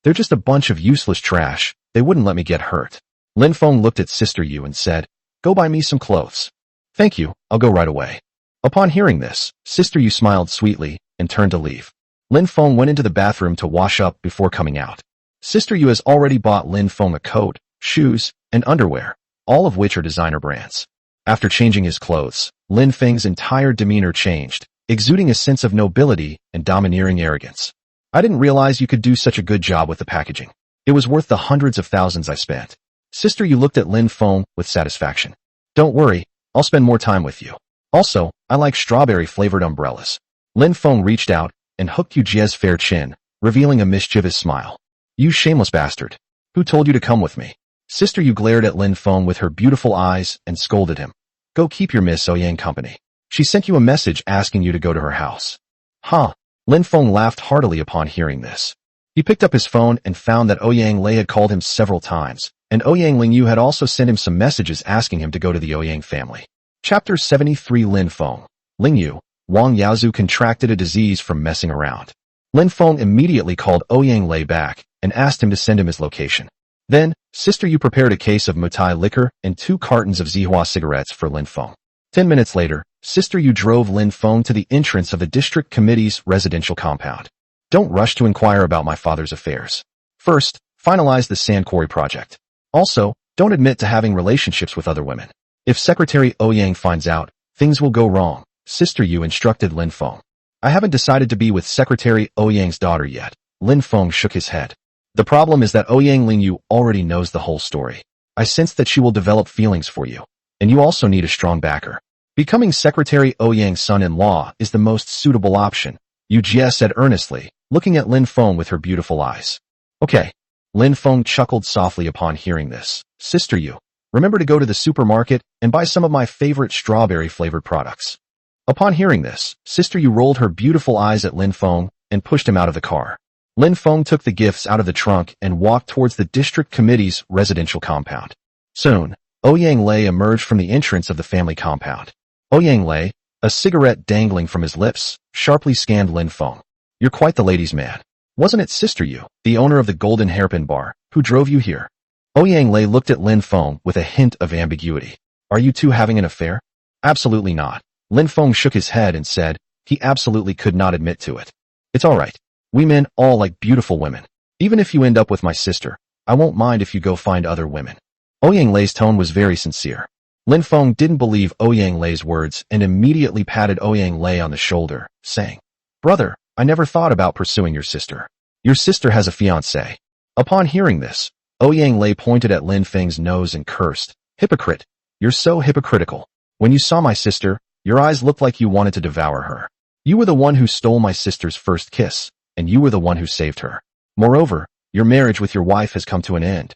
They're just a bunch of useless trash. They wouldn't let me get hurt." Lin Feng looked at Sister Yu and said, "Go buy me some clothes." "Thank you, I'll go right away." Upon hearing this, Sister Yu smiled sweetly and turned to leave. Lin Feng went into the bathroom to wash up before coming out. Sister Yu has already bought Lin Feng a coat, shoes, and underwear, all of which are designer brands. After changing his clothes, Lin Feng's entire demeanor changed, exuding a sense of nobility and domineering arrogance. "I didn't realize you could do such a good job with the packaging. It was worth the hundreds of thousands I spent." Sister Yu looked at Lin Feng with satisfaction. "Don't worry, I'll spend more time with you. Also, I like strawberry-flavored umbrellas." Lin Feng reached out and hooked Yu Jie's fair chin, revealing a mischievous smile. "You shameless bastard. Who told you to come with me?" Sister Yu glared at Lin Feng with her beautiful eyes and scolded him. "Go keep your Miss Ouyang company. She sent you a message asking you to go to her house." "Huh?" Lin Feng laughed heartily upon hearing this. He picked up his phone and found that Ouyang Lei had called him several times, and Ouyang Lingyu had also sent him some messages asking him to go to the Ouyang family. Chapter 73. Lin Feng. Lingyu, Wang Yaozu contracted a disease from messing around. Lin Feng immediately called Ouyang Lei back and asked him to send him his location. Then, Sister Yu prepared a case of Mutai liquor and 2 cartons of Zihua cigarettes for Lin Feng. 10 minutes later, Sister Yu drove Lin Feng to the entrance of the district committee's residential compound. "Don't rush to inquire about my father's affairs. First, finalize the sand quarry project. Also, don't admit to having relationships with other women. If Secretary Ouyang finds out, things will go wrong," Sister Yu instructed Lin Feng. "I haven't decided to be with Secretary Ouyang's daughter yet." Lin Feng shook his head. "The problem is that Ouyang Lingyu already knows the whole story. I sense that she will develop feelings for you, and you also need a strong backer. Becoming Secretary Ouyang's son-in-law is the most suitable option," Yu Jie said earnestly, looking at Lin Feng with her beautiful eyes. "Okay." Lin Feng chuckled softly upon hearing this. "Sister Yu, remember to go to the supermarket and buy some of my favorite strawberry-flavored products." Upon hearing this, Sister Yu rolled her beautiful eyes at Lin Feng and pushed him out of the car. Lin Feng took the gifts out of the trunk and walked towards the district committee's residential compound. Soon, Ouyang Lei emerged from the entrance of the family compound. Ouyang Lei, a cigarette dangling from his lips, sharply scanned Lin Feng. "You're quite the ladies' man. Wasn't it Sister Yu, the owner of the Golden Hairpin Bar, who drove you here?" Ouyang Lei looked at Lin Feng with a hint of ambiguity. "Are you two having an affair?" "Absolutely not." Lin Feng shook his head and said he absolutely could not admit to it. "It's all right. We men all like beautiful women. Even if you end up with my sister, I won't mind if you go find other women." Ouyang Lei's tone was very sincere. Lin Feng didn't believe Ouyang Lei's words and immediately patted Ouyang Lei on the shoulder, saying, "Brother, I never thought about pursuing your sister. Your sister has a fiancé." Upon hearing this, Ouyang Lei pointed at Lin Feng's nose and cursed, "Hypocrite! You're so hypocritical. When you saw my sister, your eyes looked like you wanted to devour her. You were the one who stole my sister's first kiss, and you were the one who saved her. Moreover, your marriage with your wife has come to an end."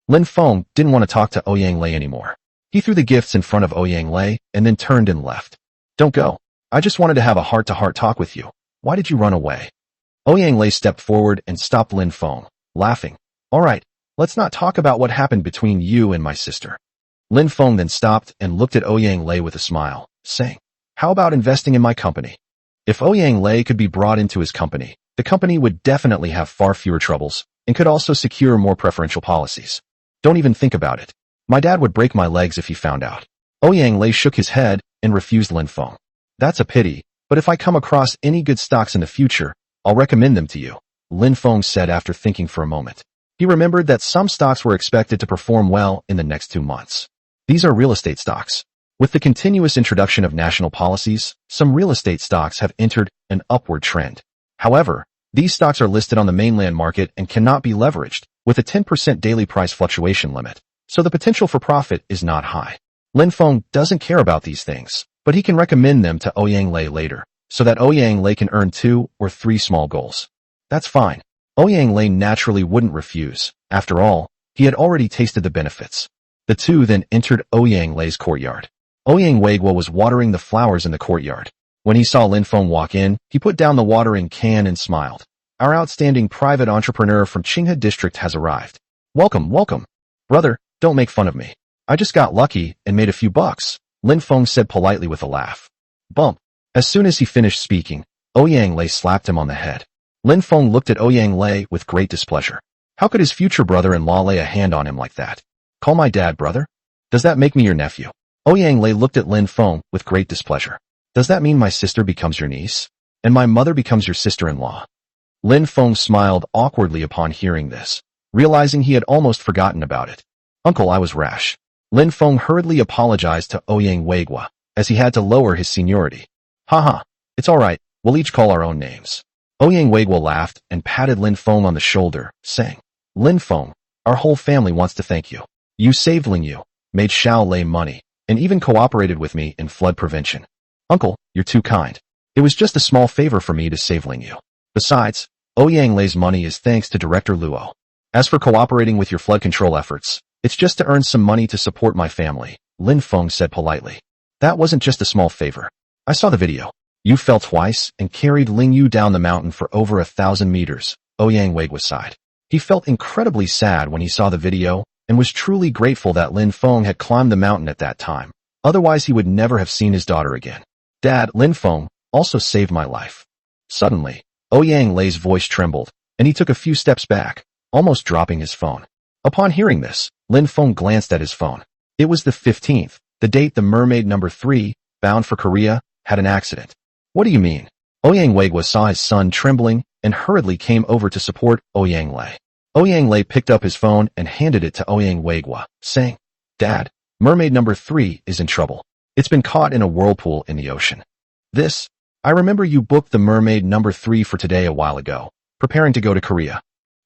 Lin Feng didn't want to talk to Ouyang Lei anymore. He threw the gifts in front of Ouyang Lei and then turned and left. "Don't go. I just wanted to have a heart-to-heart talk with you. Why did you run away?" Ouyang Lei stepped forward and stopped Lin Feng, laughing. "All right, let's not talk about what happened between you and my sister." Lin Feng then stopped and looked at Ouyang Lei with a smile, saying, "How about investing in my company?" If Ouyang Lei could be brought into his company, the company would definitely have far fewer troubles and could also secure more preferential policies. "Don't even think about it. My dad would break my legs if he found out." Ouyang Lei shook his head and refused Lin Feng. "That's a pity, but if I come across any good stocks in the future, I'll recommend them to you," Lin Feng said after thinking for a moment. He remembered that some stocks were expected to perform well in the next 2 months. These are real estate stocks. With the continuous introduction of national policies, some real estate stocks have entered an upward trend. However, these stocks are listed on the mainland market and cannot be leveraged, with a 10% daily price fluctuation limit, so the potential for profit is not high. Lin Feng doesn't care about these things, but he can recommend them to Ouyang Lei later, so that Ouyang Lei can earn 2 or 3 small goals. That's fine. Ouyang Lei naturally wouldn't refuse. After all, he had already tasted the benefits. The two then entered Ouyang Lei's courtyard. Ouyang Weiguo was watering the flowers in the courtyard. When he saw Lin Feng walk in, he put down the watering can and smiled. Our outstanding private entrepreneur from Qinghe district has arrived. Welcome, welcome. Brother, don't make fun of me. I just got lucky and made a few bucks, Lin Feng said politely with a laugh. Bump. As soon as he finished speaking, Ouyang Lei slapped him on the head. Lin Feng looked at Ouyang Lei with great displeasure. How could his future brother-in-law lay a hand on him like that? Call my dad brother? Does that make me your nephew? Ouyang Lei looked at Lin Feng with great displeasure. Does that mean my sister becomes your niece? And my mother becomes your sister-in-law? Lin Feng smiled awkwardly upon hearing this, realizing he had almost forgotten about it. Uncle, I was rash. Lin Feng hurriedly apologized to Ouyang Weiguo, as he had to lower his seniority. Haha, it's alright, we'll each call our own names. Ouyang Weiguo laughed and patted Lin Feng on the shoulder, saying, Lin Feng, our whole family wants to thank you. You saved Ling Yu, made Xiao Lei money, and even cooperated with me in flood prevention. Uncle, you're too kind. It was just a small favor for me to save Ling Yu. Besides, Ouyang Lei's money is thanks to Director Luo. As for cooperating with your flood control efforts, it's just to earn some money to support my family, Lin Feng said politely. That wasn't just a small favor. I saw the video. You fell twice and carried Ling Yu down the mountain for over 1,000 meters, Ouyang Weiguo sighed. He felt incredibly sad when he saw the video and was truly grateful that Lin Feng had climbed the mountain at that time. Otherwise he would never have seen his daughter again. Dad, Lin Feng also saved my life. Suddenly, Ouyang Lei's voice trembled, and he took a few steps back, almost dropping his phone. Upon hearing this, Lin Feng glanced at his phone. It was the 15th, the date the mermaid number 3, bound for Korea, had an accident. What do you mean? Ouyang Weiguo saw his son trembling and hurriedly came over to support Ouyang Lei. Ouyang Lei picked up his phone and handed it to Ouyang Weiguo, saying, Dad, mermaid number 3 is in trouble. It's been caught in a whirlpool in the ocean. I remember you booked the mermaid number 3 for today a while ago, preparing to go to Korea.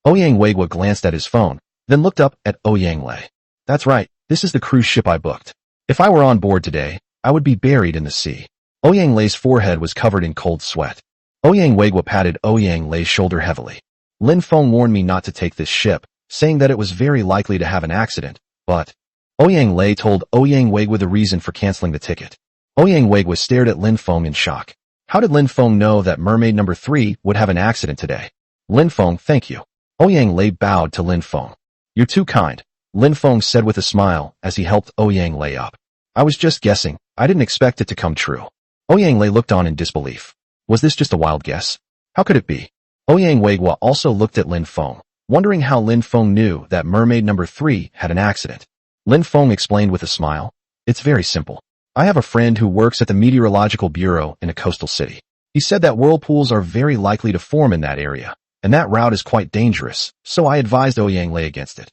Ouyang Weiguo glanced at his phone, then looked up at Ouyang Lei. That's right, this is the cruise ship I booked. If I were on board today, I would be buried in the sea. Ouyang Lei's forehead was covered in cold sweat. Ouyang Weiguo patted Ouyang Lei's shoulder heavily. Lin Feng warned me not to take this ship, saying that it was very likely to have an accident, but Ouyang Lei told Ouyang Weiguo the reason for canceling the ticket. Ouyang Weiguo stared at Lin Feng in shock. How did Lin Feng know that mermaid number 3 would have an accident today? Lin Feng, thank you. Ouyang Lei bowed to Lin Feng. You're too kind, Lin Feng said with a smile as he helped Ouyang Lei up. I was just guessing, I didn't expect it to come true. Ouyang Lei looked on in disbelief. Was this just a wild guess? How could it be? Ouyang Weiguo also looked at Lin Feng, wondering how Lin Feng knew that mermaid number 3 had an accident. Lin Feng explained with a smile. It's very simple. I have a friend who works at the Meteorological Bureau in a coastal city. He said that whirlpools are very likely to form in that area, and that route is quite dangerous, so I advised Ouyang Lei against it.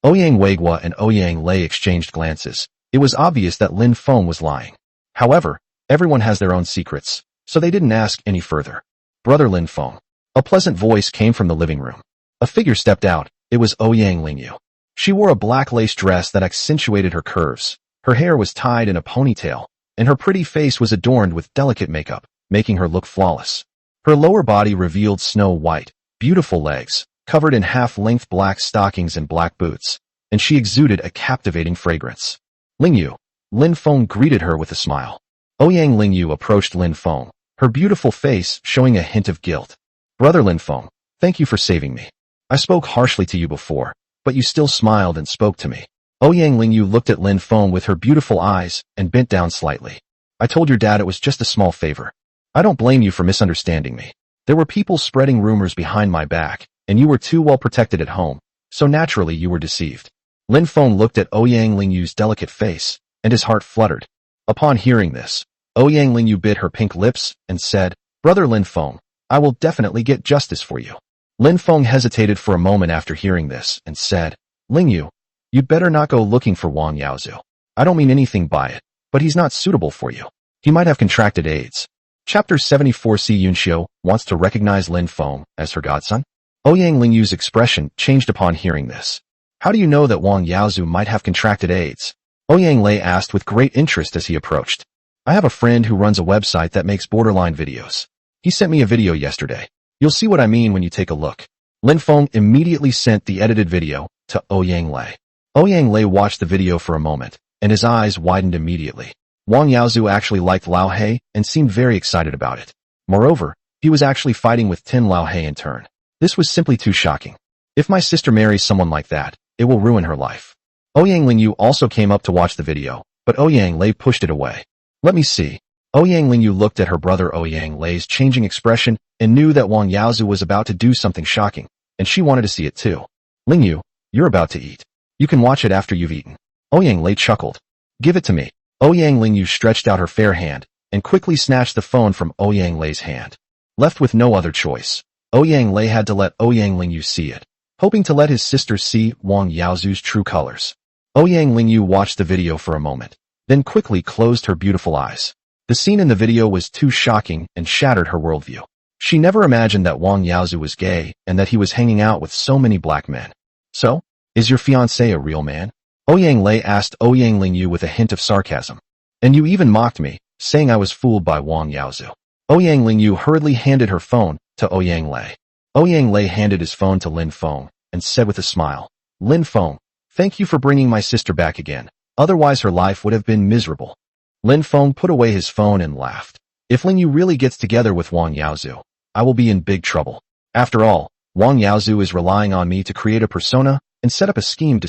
Ouyang Weiguo and Ouyang Lei exchanged glances. It was obvious that Lin Feng was lying. However, everyone has their own secrets, so they didn't ask any further. Brother Lin Feng. A pleasant voice came from the living room. A figure stepped out. It was Ouyang Ling Yu. She wore a black lace dress that accentuated her curves. Her hair was tied in a ponytail, and her pretty face was adorned with delicate makeup, making her look flawless. Her lower body revealed snow-white, beautiful legs, covered in half-length black stockings and black boots, and she exuded a captivating fragrance. Ling Yu. Lin Feng greeted her with a smile. Ouyang Ling Yu approached Lin Feng, her beautiful face showing a hint of guilt. Brother Lin Feng, thank you for saving me. I spoke harshly to you before, but you still smiled and spoke to me. Ouyang Ling Yu looked at Lin Feng with her beautiful eyes and bent down slightly. I told your dad it was just a small favor. I don't blame you for misunderstanding me. There were people spreading rumors behind my back, and you were too well protected at home, so naturally you were deceived. Lin Feng looked at Ouyang Ling Yu's delicate face, and his heart fluttered. Upon hearing this, Ouyang Ling Yu bit her pink lips and said, Brother Lin Feng, I will definitely get justice for you. Lin Feng hesitated for a moment after hearing this and said, Ling Yu, you'd better not go looking for Wang Yaozu. I don't mean anything by it, but he's not suitable for you. He might have contracted AIDS. Chapter 74. Si Yunxiu wants to recognize Lin Feng as her godson. Ouyang Ling Yu's expression changed upon hearing this. How do you know that Wang Yaozu might have contracted AIDS? Ouyang Lei asked with great interest as he approached. I have a friend who runs a website that makes borderline videos. He sent me a video yesterday. You'll see what I mean when you take a look. Lin Feng immediately sent the edited video to Ouyang Lei. Ouyang Lei watched the video for a moment, and his eyes widened immediately. Wang Yaozu actually liked Lao He and seemed very excited about it. Moreover, he was actually fighting with Tin Lao He in turn. This was simply too shocking. If my sister marries someone like that, it will ruin her life. Ouyang Lingyu also came up to watch the video, but Ouyang Lei pushed it away. Let me see. Ouyang Lingyu looked at her brother Ouyang Lei's changing expression and knew that Wang Yaozu was about to do something shocking, and she wanted to see it too. Lingyu, you're about to eat. You can watch it after you've eaten. Ouyang Lei chuckled. Give it to me. Ouyang Lingyu stretched out her fair hand and quickly snatched the phone from Ouyang Lei's hand. Left with no other choice, Ouyang Lei had to let Ouyang Lingyu see it, hoping to let his sister see Wang Yaozu's true colors. Ouyang Lingyu watched the video for a moment, then quickly closed her beautiful eyes. The scene in the video was too shocking and shattered her worldview. She never imagined that Wang Yaozu was gay and that he was hanging out with so many black men. So, is your fiancé a real man? Ouyang Lei asked Ouyang Lingyu with a hint of sarcasm. And you even mocked me, saying I was fooled by Wang Yaozu. Ouyang Lingyu hurriedly handed her phone to Ouyang Lei. Ouyang Lei handed his phone to Lin Feng and said with a smile, Lin Feng, thank you for bringing my sister back again. Otherwise her life would have been miserable. Lin Feng put away his phone and laughed. If Lingyu really gets together with Wang Yaozu, I will be in big trouble. After all, Wang Yaozu is relying on me to create a persona and set up a scheme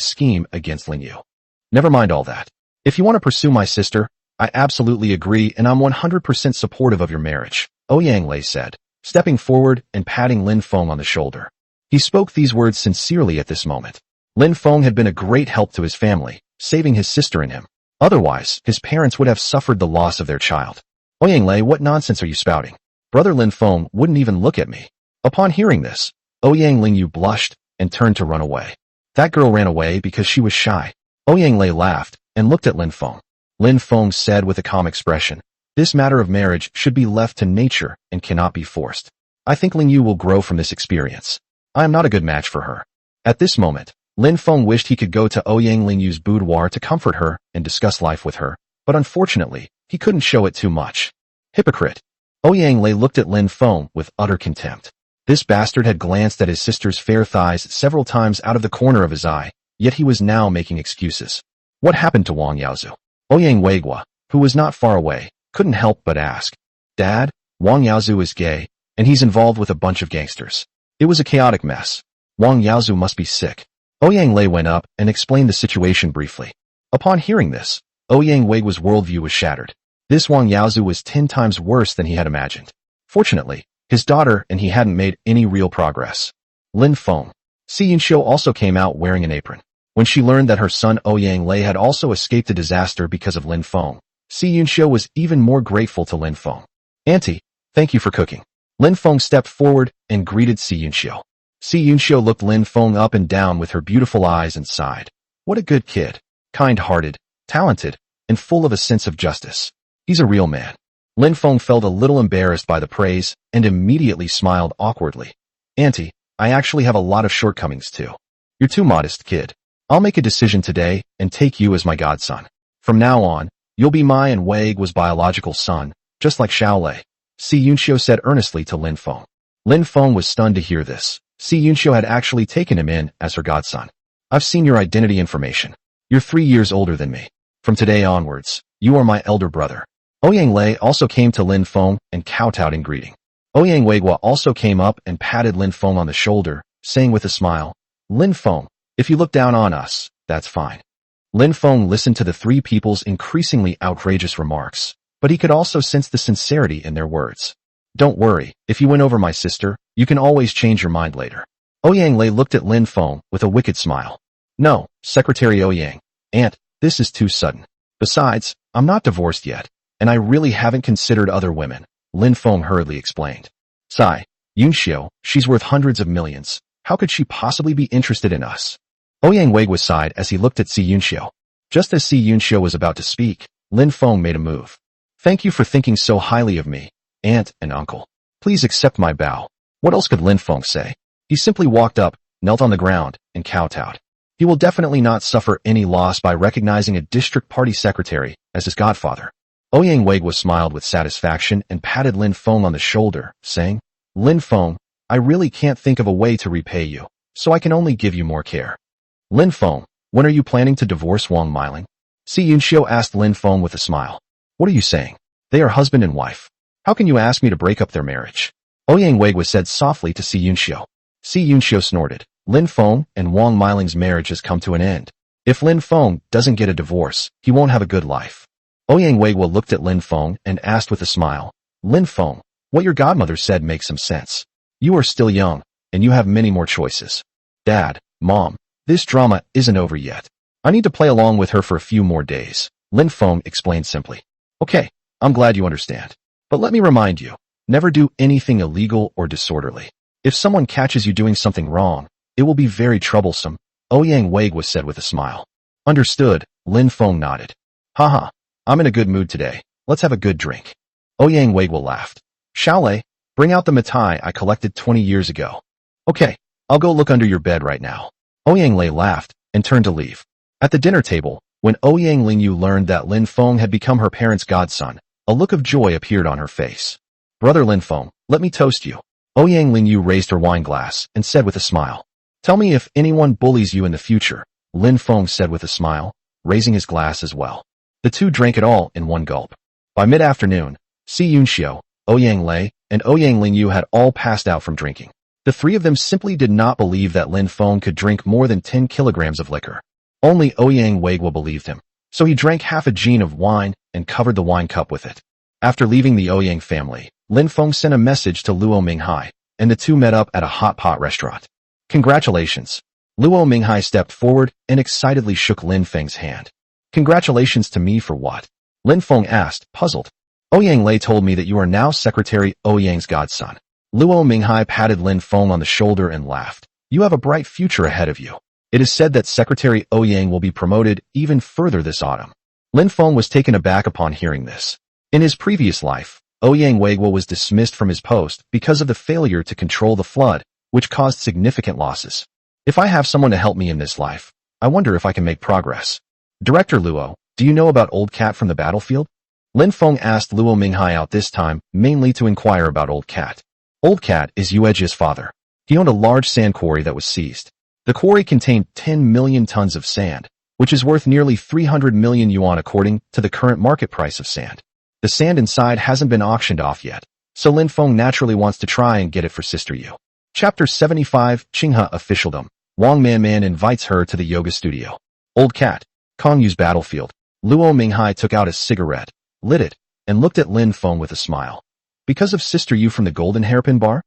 against Lingyu. Never mind all that. If you want to pursue my sister, I absolutely agree and I'm 100% supportive of your marriage, Ouyang Lei said, stepping forward and patting Lin Feng on the shoulder. He spoke these words sincerely at this moment. Lin Feng had been a great help to his family, saving his sister and him. Otherwise, his parents would have suffered the loss of their child. Ouyang Lei, what nonsense are you spouting? Brother Lin Feng wouldn't even look at me. Upon hearing this, Ouyang Lingyu blushed and turned to run away. That girl ran away because she was shy. Ouyang Lei laughed and looked at Lin Feng. Lin Feng said with a calm expression, this matter of marriage should be left to nature and cannot be forced. I think Lingyu will grow from this experience. I am not a good match for her. At this moment, Lin Feng wished he could go to Ouyang Lingyu's boudoir to comfort her and discuss life with her, but unfortunately, he couldn't show it too much. Hypocrite. Ouyang Lei looked at Lin Feng with utter contempt. This bastard had glanced at his sister's fair thighs several times out of the corner of his eye, yet he was now making excuses. What happened to Wang Yaozu? Ouyang Weigua, who was not far away, couldn't help but ask. Dad, Wang Yaozu is gay, and he's involved with a bunch of gangsters. It was a chaotic mess. Wang Yaozu must be sick. Ouyang Lei went up and explained the situation briefly. Upon hearing this, Ouyang Weigua's worldview was shattered. This Wang Yaozu was 10 times worse than he had imagined. Fortunately, his daughter and he hadn't made any real progress. Lin Feng. Si Yunxiu also came out wearing an apron. When she learned that her son Ouyang Lei had also escaped a disaster because of Lin Feng, Si Yunxiu was even more grateful to Lin Feng. Auntie, thank you for cooking. Lin Feng stepped forward and greeted Si Yunxiu. Si Yunxiu looked Lin Feng up and down with her beautiful eyes and sighed. What a good kid. Kind-hearted, talented, and full of a sense of justice. He's a real man. Lin Feng felt a little embarrassed by the praise and immediately smiled awkwardly. Auntie, I actually have a lot of shortcomings too. You're too modest, kid. I'll make a decision today and take you as my godson. From now on, you'll be my and Weigua's biological son, just like Xiaolei. Si Yunxiu said earnestly to Lin Feng. Lin Feng was stunned to hear this. Si Yunxiu had actually taken him in as her godson. I've seen your identity information. You're 3 years older than me. From today onwards, you are my elder brother. Ouyang Lei also came to Lin Feng and kowtowed in greeting. Ouyang Weigua also came up and patted Lin Feng on the shoulder, saying with a smile, Lin Feng, if you look down on us, that's fine. Lin Feng listened to the three people's increasingly outrageous remarks, but he could also sense the sincerity in their words. Don't worry, if you win over my sister, you can always change your mind later. Ouyang Lei looked at Lin Feng with a wicked smile. No, Secretary Ouyang, Aunt, this is too sudden. Besides, I'm not divorced yet, and I really haven't considered other women, Lin Feng hurriedly explained. Sigh, Yunxiu, she's worth hundreds of millions. How could she possibly be interested in us? Ouyang Weigua sighed as he looked at Si Yunxiu. Just as Si Yunxiu was about to speak, Lin Feng made a move. Thank you for thinking so highly of me, Aunt and Uncle. Please accept my bow. What else could Lin Feng say? He simply walked up, knelt on the ground, and kowtowed. He will definitely not suffer any loss by recognizing a district party secretary as his godfather. Ouyang Weiguo smiled with satisfaction and patted Lin Feng on the shoulder, saying, Lin Feng, I really can't think of a way to repay you, so I can only give you more care. Lin Feng, when are you planning to divorce Wang Miling? Si Yunxiu asked Lin Feng with a smile. What are you saying? They are husband and wife. How can you ask me to break up their marriage? Ouyang Weiguo said softly to Si Yunxiu. Si Yunxiu snorted. Lin Feng and Wang Miling's marriage has come to an end. If Lin Feng doesn't get a divorce, he won't have a good life. Ouyang Weiguo looked at Lin Feng and asked with a smile, Lin Feng, what your godmother said makes some sense. You are still young, and you have many more choices. Dad, Mom, this drama isn't over yet. I need to play along with her for a few more days, Lin Feng explained simply. Okay, I'm glad you understand. But let me remind you, never do anything illegal or disorderly. If someone catches you doing something wrong, it will be very troublesome, Ouyang Weiguo said with a smile. Understood, Lin Feng nodded. Haha, I'm in a good mood today. Let's have a good drink. Ouyang Weiguo laughed. Xiaolei, bring out the mitai I collected 20 years ago. Okay, I'll go look under your bed right now. Ouyang Lei laughed and turned to leave. At the dinner table, when Ouyang Lingyu learned that Lin Feng had become her parents' godson, a look of joy appeared on her face. Brother Lin Feng, let me toast you. Ouyang Lingyu raised her wine glass and said with a smile. Tell me if anyone bullies you in the future, Lin Feng said with a smile, raising his glass as well. The two drank it all in one gulp. By mid-afternoon, Si Yunxiu, Ouyang Lei, and Ouyang Lingyu had all passed out from drinking. The three of them simply did not believe that Lin Feng could drink more than 10 kilograms of liquor. Only Ouyang Weiguo believed him, so he drank half a jean of wine and covered the wine cup with it. After leaving the Ouyang family, Lin Feng sent a message to Luo Minghai, and the two met up at a hot pot restaurant. Congratulations. Luo Minghai stepped forward and excitedly shook Lin Feng's hand. Congratulations to me for what? Lin Feng asked, puzzled. Ouyang Lei told me that you are now Secretary Ouyang's godson. Luo Minghai patted Lin Feng on the shoulder and laughed. You have a bright future ahead of you. It is said that Secretary Ouyang will be promoted even further this autumn. Lin Feng was taken aback upon hearing this. In his previous life, Ouyang Weiguo was dismissed from his post because of the failure to control the flood, which caused significant losses. If I have someone to help me in this life, I wonder if I can make progress. Director Luo, do you know about Old Cat from the battlefield? Lin Feng asked Luo Minghai out this time, mainly to inquire about Old Cat. Old Cat is Yueji's father. He owned a large sand quarry that was seized. The quarry contained 10 million tons of sand, which is worth nearly 300 million yuan according to the current market price of sand. The sand inside hasn't been auctioned off yet, so Lin Feng naturally wants to try and get it for Sister Yu. Chapter 75 Qinghe Officialdom. Wang Manman invites her to the yoga studio. Old Cat. Kongyu's battlefield. Luo Minghai took out a cigarette, lit it, and looked at Lin Feng with a smile. Because of Sister Yu from the Golden Hairpin Bar?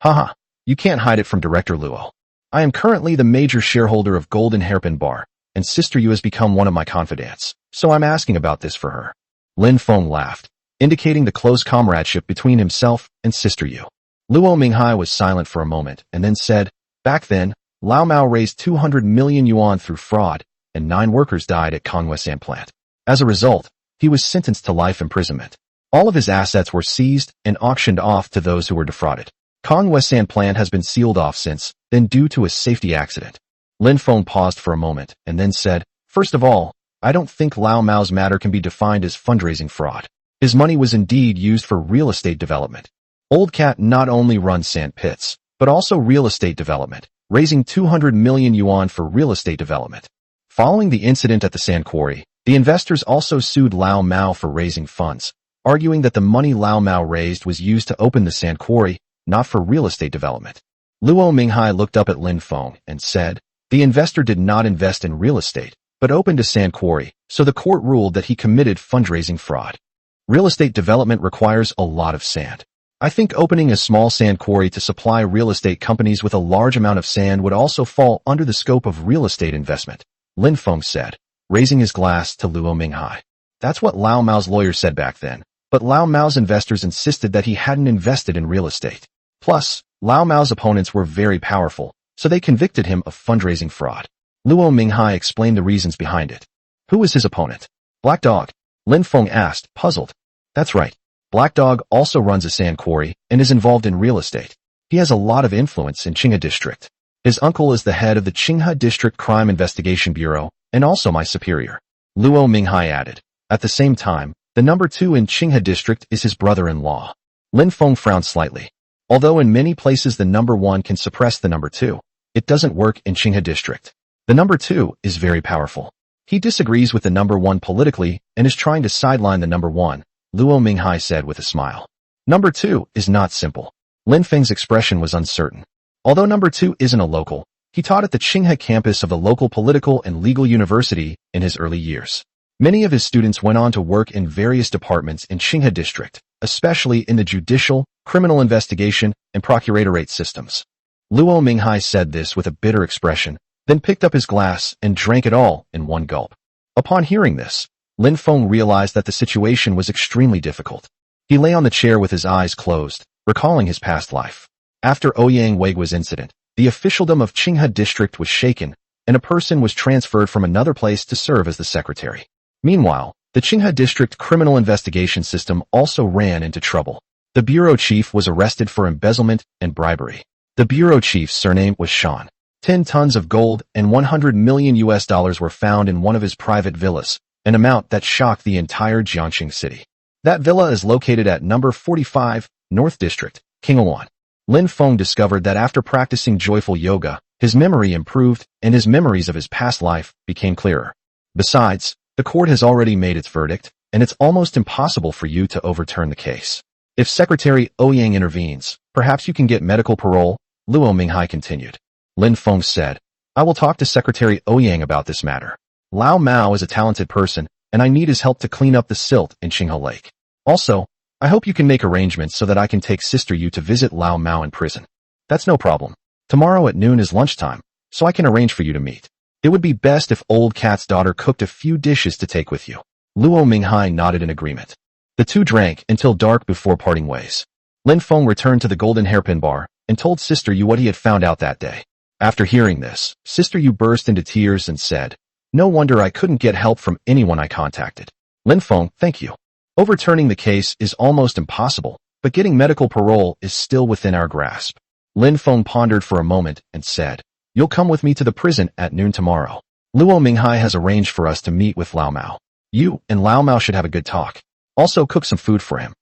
Haha, you can't hide it from Director Luo. I am currently the major shareholder of Golden Hairpin Bar, and Sister Yu has become one of my confidants, so I'm asking about this for her. Lin Feng laughed, indicating the close comradeship between himself and Sister Yu. Luo Minghai was silent for a moment and then said, back then, Lao Mao raised 200 million yuan through fraud, and 9 workers died at Manhwa sand plant. As a result, he was sentenced to life imprisonment. All of his assets were seized and auctioned off to those who were defrauded. Manhwa sand plant has been sealed off since then due to a safety accident. Lin Feng paused for a moment and then said, first of all, I don't think Lao Mao's matter can be defined as fundraising fraud. His money was indeed used for real estate development. Old Cat not only runs sand pits, but also real estate development, raising 200 million yuan for real estate development. Following the incident at the sand quarry, the investors also sued Lao Mao for raising funds, arguing that the money Lao Mao raised was used to open the sand quarry, not for real estate development. Luo Minghai looked up at Lin Feng and said, the investor did not invest in real estate, but opened a sand quarry, so the court ruled that he committed fundraising fraud. Real estate development requires a lot of sand. I think opening a small sand quarry to supply real estate companies with a large amount of sand would also fall under the scope of real estate investment, Lin Feng said, raising his glass to Luo Minghai. That's what Lao Mao's lawyer said back then, but Lao Mao's investors insisted that he hadn't invested in real estate. Plus, Lao Mao's opponents were very powerful, so they convicted him of fundraising fraud. Luo Minghai explained the reasons behind it. Who was his opponent? Black Dog? Lin Feng asked, puzzled. That's right. Black Dog also runs a sand quarry and is involved in real estate. He has a lot of influence in Qinghe District. His uncle is the head of the Qinghe District Crime Investigation Bureau and also my superior. Luo Minghai added. At the same time, The number 2 in Qinghe district is his brother-in-law. Lin Feng frowned slightly. Although in many places the number 1 can suppress the number 2, it doesn't work in Qinghe district. The number 2 is very powerful. He disagrees with the number 1 politically and is trying to sideline the number 1, Luo Minghai said with a smile. Number 2 is not simple. Lin Feng's expression was uncertain. Although number 2 isn't a local, he taught at the Qinghe campus of the local political and legal university in his early years. Many of his students went on to work in various departments in Qinghe district, especially in the judicial, criminal investigation, and procuratorate systems. Luo Minghai said this with a bitter expression, then picked up his glass and drank it all in one gulp. Upon hearing this, Lin Feng realized that the situation was extremely difficult. He lay on the chair with his eyes closed, recalling his past life. After Ouyang Weigua's incident, the officialdom of Qinghe district was shaken, and a person was transferred from another place to serve as the secretary. Meanwhile, the Qinghe district criminal investigation system also ran into trouble. The bureau chief was arrested for embezzlement and bribery. The bureau chief's surname was Sean. 10 tons of gold and $100 million were found in one of his private villas, an amount that shocked the entire Jiangxing city. That villa is located at number 45, North District, Qinghuan. Lin Feng discovered that after practicing joyful yoga, his memory improved and his memories of his past life became clearer. Besides, the court has already made its verdict, and it's almost impossible for you to overturn the case. If Secretary Ouyang intervenes, perhaps you can get medical parole, Luo Minghai continued. Lin Feng said, I will talk to Secretary Ouyang about this matter. Lao Mao is a talented person, and I need his help to clean up the silt in Qinghe Lake. Also, I hope you can make arrangements so that I can take Sister Yu to visit Lao Mao in prison. That's no problem. Tomorrow at noon is lunchtime, so I can arrange for you to meet. It would be best if Old Cat's daughter cooked a few dishes to take with you. Luo Minghai nodded in agreement. The two drank until dark before parting ways. Lin Feng returned to the Golden Hairpin Bar and told Sister Yu what he had found out that day. After hearing this, Sister Yu burst into tears and said, No wonder I couldn't get help from anyone I contacted. Lin Feng, thank you. Overturning the case is almost impossible, but getting medical parole is still within our grasp. Lin Feng pondered for a moment and said, You'll come with me to the prison at noon tomorrow. Luo Minghai has arranged for us to meet with Lao Mao. You and Lao Mao should have a good talk. Also cook some food for him.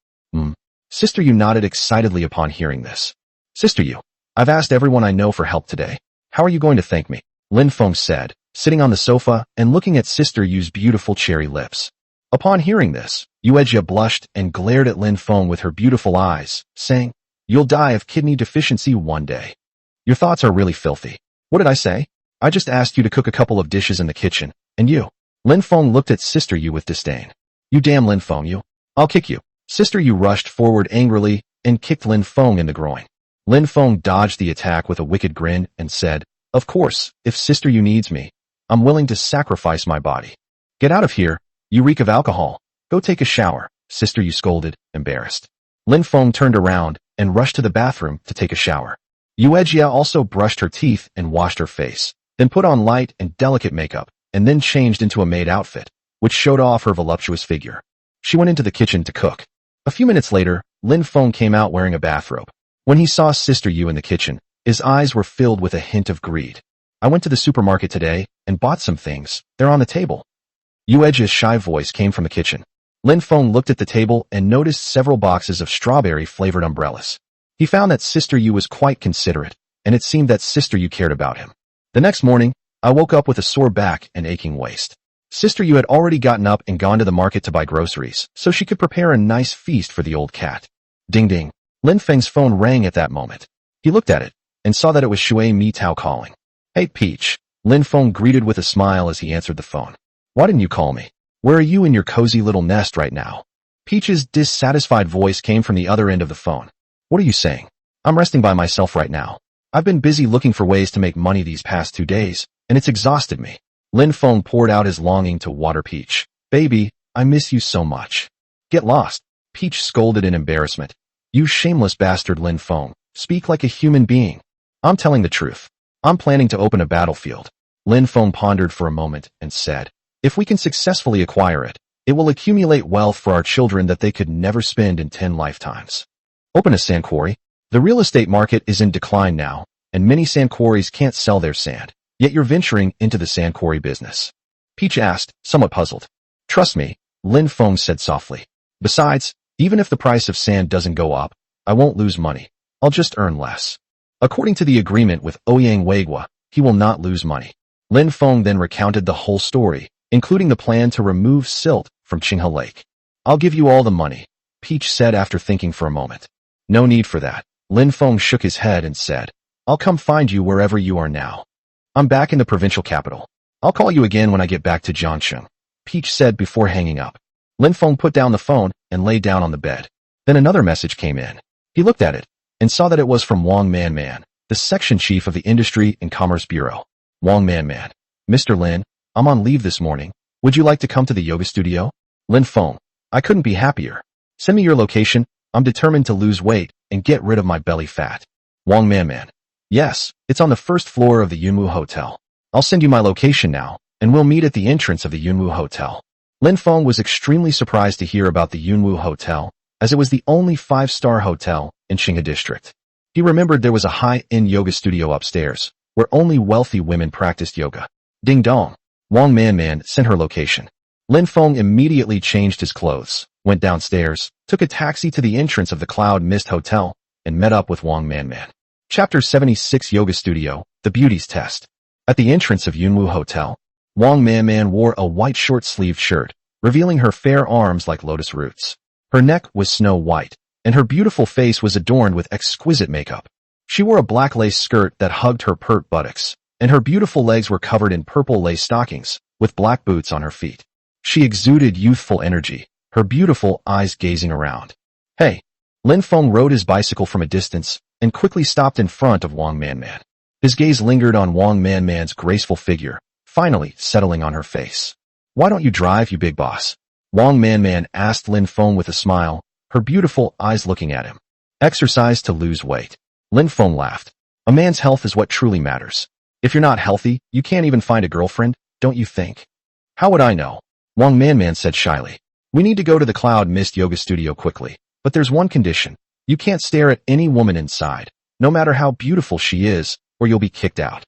Sister Yu nodded excitedly upon hearing this. Sister Yu, I've asked everyone I know for help today. How are you going to thank me? Lin Feng said, sitting on the sofa and looking at Sister Yu's beautiful cherry lips. Upon hearing this, Yuejia blushed and glared at Lin Feng with her beautiful eyes, saying, You'll die of kidney deficiency one day. Your thoughts are really filthy. What did I say? I just asked you to cook a couple of dishes in the kitchen, and you. Lin Feng looked at Sister Yu with disdain. You damn Lin Feng, you. I'll kick you. Sister Yu rushed forward angrily and kicked Lin Feng in the groin. Lin Feng dodged the attack with a wicked grin and said, Of course, if Sister Yu needs me, I'm willing to sacrifice my body. Get out of here. You reek of alcohol. Go take a shower, Sister Yu scolded, embarrassed. Lin Feng turned around and rushed to the bathroom to take a shower. Yuejia also brushed her teeth and washed her face, then put on light and delicate makeup, and then changed into a maid outfit, which showed off her voluptuous figure. She went into the kitchen to cook. A few minutes later, Lin Feng came out wearing a bathrobe. When he saw Sister Yu in the kitchen, his eyes were filled with a hint of greed. I went to the supermarket today and bought some things. They're on the table. Yuejia's shy voice came from the kitchen. Lin Feng looked at the table and noticed several boxes of strawberry-flavored umbrellas. He found that Sister Yu was quite considerate, and it seemed that Sister Yu cared about him. The next morning, I woke up with a sore back and aching waist. Sister Yu had already gotten up and gone to the market to buy groceries, so she could prepare a nice feast for the old cat. Ding ding. Lin Feng's phone rang at that moment. He looked at it, and saw that it was Shui Mi Tao calling. Hey Peach. Lin Feng greeted with a smile as he answered the phone. Why didn't you call me? Where are you in your cozy little nest right now? Peach's dissatisfied voice came from the other end of the phone. What are you saying? I'm resting by myself right now. I've been busy looking for ways to make money these past 2 days, and it's exhausted me. Lin Feng poured out his longing to water Peach. Baby, I miss you so much. Get lost. Peach scolded in embarrassment. You shameless bastard, Lin Feng. Speak like a human being. I'm telling the truth. I'm planning to open a battlefield. Lin Feng pondered for a moment and said, If we can successfully acquire it, it will accumulate wealth for our children that they could never spend in 10 lifetimes. Open a sand quarry. The real estate market is in decline now, and many sand quarries can't sell their sand, yet you're venturing into the sand quarry business. Peach asked, somewhat puzzled. Trust me, Lin Feng said softly. Besides, even if the price of sand doesn't go up, I won't lose money. I'll just earn less. According to the agreement with Ouyang Weigua, he will not lose money. Lin Feng then recounted the whole story, including the plan to remove silt from Qinghe Lake. I'll give you all the money, Peach said after thinking for a moment. No need for that. Lin Feng shook his head and said, I'll come find you wherever you are now. I'm back in the provincial capital. I'll call you again when I get back to Jiangcheng, Peach said before hanging up. Lin Feng put down the phone and lay down on the bed. Then another message came in. He looked at it and saw that it was from Wang Manman, the section chief of the Industry and Commerce Bureau. Wang Manman. Mr. Lin, I'm on leave this morning. Would you like to come to the yoga studio? Lin Feng. I couldn't be happier. Send me your location. I'm determined to lose weight and get rid of my belly fat. Wang Manman. Yes, it's on the first floor of the Yunwu Hotel. I'll send you my location now, and we'll meet at the entrance of the Yunwu Hotel. Lin Feng was extremely surprised to hear about the Yunwu Hotel, as it was the only 5-star hotel in Qinghe District. He remembered there was a high-end yoga studio upstairs, where only wealthy women practiced yoga. Ding dong. Wang Manman sent her location. Lin Feng immediately changed his clothes, went downstairs, took a taxi to the entrance of the Cloud Mist Hotel, and met up with Wang Manman. Chapter 76 Yoga Studio, The Beauty's Test. At the entrance of Yunwu Hotel, Wang Manman wore a white short-sleeved shirt, revealing her fair arms like lotus roots. Her neck was snow white, and her beautiful face was adorned with exquisite makeup. She wore a black lace skirt that hugged her pert buttocks, and her beautiful legs were covered in purple lace stockings, with black boots on her feet. She exuded youthful energy, her beautiful eyes gazing around. Hey! Lin Feng rode his bicycle from a distance and quickly stopped in front of Wang Manman. His gaze lingered on Wang Manman's graceful figure, finally settling on her face. Why don't you drive, you big boss? Wang Manman asked Lin Feng with a smile, her beautiful eyes looking at him. Exercise to lose weight. Lin Feng laughed. A man's health is what truly matters. If you're not healthy, you can't even find a girlfriend, don't you think? How would I know? Wang Manman said shyly. We need to go to the Cloud Mist Yoga Studio quickly, but there's one condition. You can't stare at any woman inside, no matter how beautiful she is, or you'll be kicked out.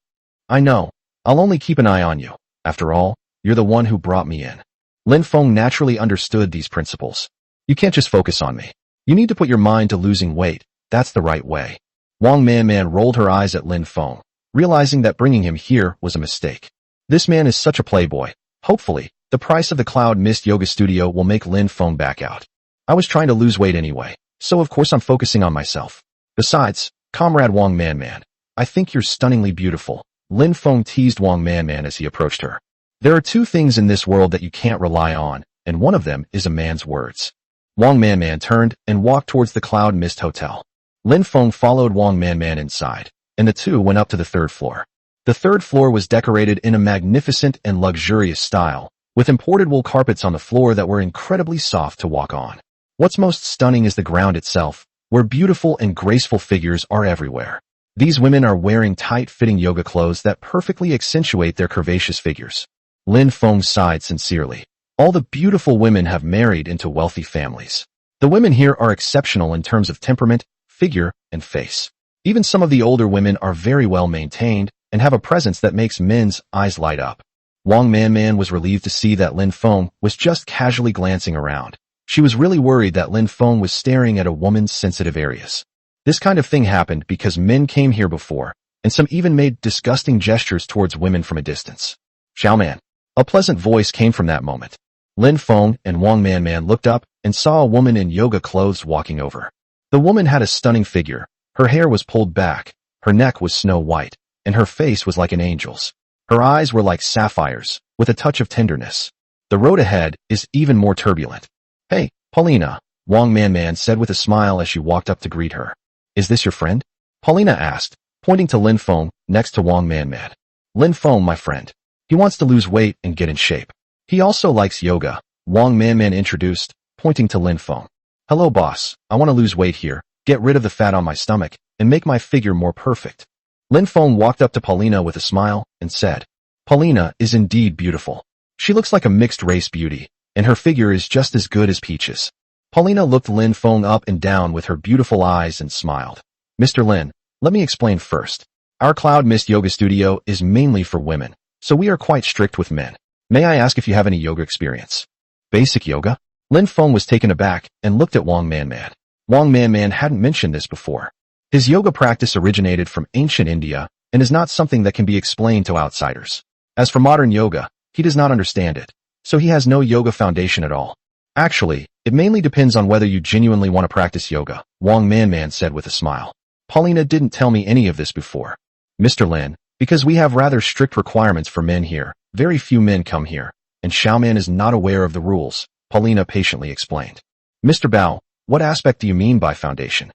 I know. I'll only keep an eye on you. After all, you're the one who brought me in. Lin Feng naturally understood these principles. You can't just focus on me. You need to put your mind to losing weight. That's the right way. Wang Manman rolled her eyes at Lin Feng, realizing that bringing him here was a mistake. This man is such a playboy. Hopefully, the price of the Cloud Mist Yoga Studio will make Lin Feng back out. I was trying to lose weight anyway, so of course I'm focusing on myself. Besides, Comrade Wang Manman, I think you're stunningly beautiful. Lin Feng teased Wang Manman as he approached her. There are two things in this world that you can't rely on, and one of them is a man's words. Wang Manman turned and walked towards the Cloud Mist Hotel. Lin Feng followed Wang Manman inside, and the two went up to the third floor. The third floor was decorated in a magnificent and luxurious style, with imported wool carpets on the floor that were incredibly soft to walk on. What's most stunning is the ground itself, where beautiful and graceful figures are everywhere. These women are wearing tight-fitting yoga clothes that perfectly accentuate their curvaceous figures. Lin Feng sighed sincerely. All the beautiful women have married into wealthy families. The women here are exceptional in terms of temperament, figure, and face. Even some of the older women are very well maintained and have a presence that makes men's eyes light up. Wang Manman was relieved to see that Lin Feng was just casually glancing around. She was really worried that Lin Feng was staring at a woman's sensitive areas. This kind of thing happened because men came here before, and some even made disgusting gestures towards women from a distance. Xiaoman. A pleasant voice came from that moment. Lin Feng and Wang Manman looked up and saw a woman in yoga clothes walking over. The woman had a stunning figure. Her hair was pulled back, her neck was snow white, and her face was like an angel's. Her eyes were like sapphires, with a touch of tenderness. The road ahead is even more turbulent. Hey, Paulina, Wang Manman said with a smile as she walked up to greet her. Is this your friend? Paulina asked, pointing to Lin Feng next to Wang Manman. Lin Feng, my friend. He wants to lose weight and get in shape. He also likes yoga, Wang Manman introduced, pointing to Lin Feng. Hello boss, I want to lose weight here, get rid of the fat on my stomach, and make my figure more perfect. Lin Feng walked up to Paulina with a smile and said, Paulina is indeed beautiful. She looks like a mixed-race beauty, and her figure is just as good as Peach's. Paulina looked Lin Feng up and down with her beautiful eyes and smiled. Mr. Lin, let me explain first. Our Cloud Mist Yoga Studio is mainly for women, so we are quite strict with men. May I ask if you have any yoga experience? Basic yoga? Lin Feng was taken aback and looked at Wang Manman. Wang Manman hadn't mentioned this before. His yoga practice originated from ancient India and is not something that can be explained to outsiders. As for modern yoga, he does not understand it, so he has no yoga foundation at all. Actually, it mainly depends on whether you genuinely want to practice yoga, Wang Manman said with a smile. Paulina didn't tell me any of this before. Mr. Lin, because we have rather strict requirements for men here, very few men come here, and Xiaoman is not aware of the rules, Paulina patiently explained. Mr. Bao, what aspect do you mean by foundation?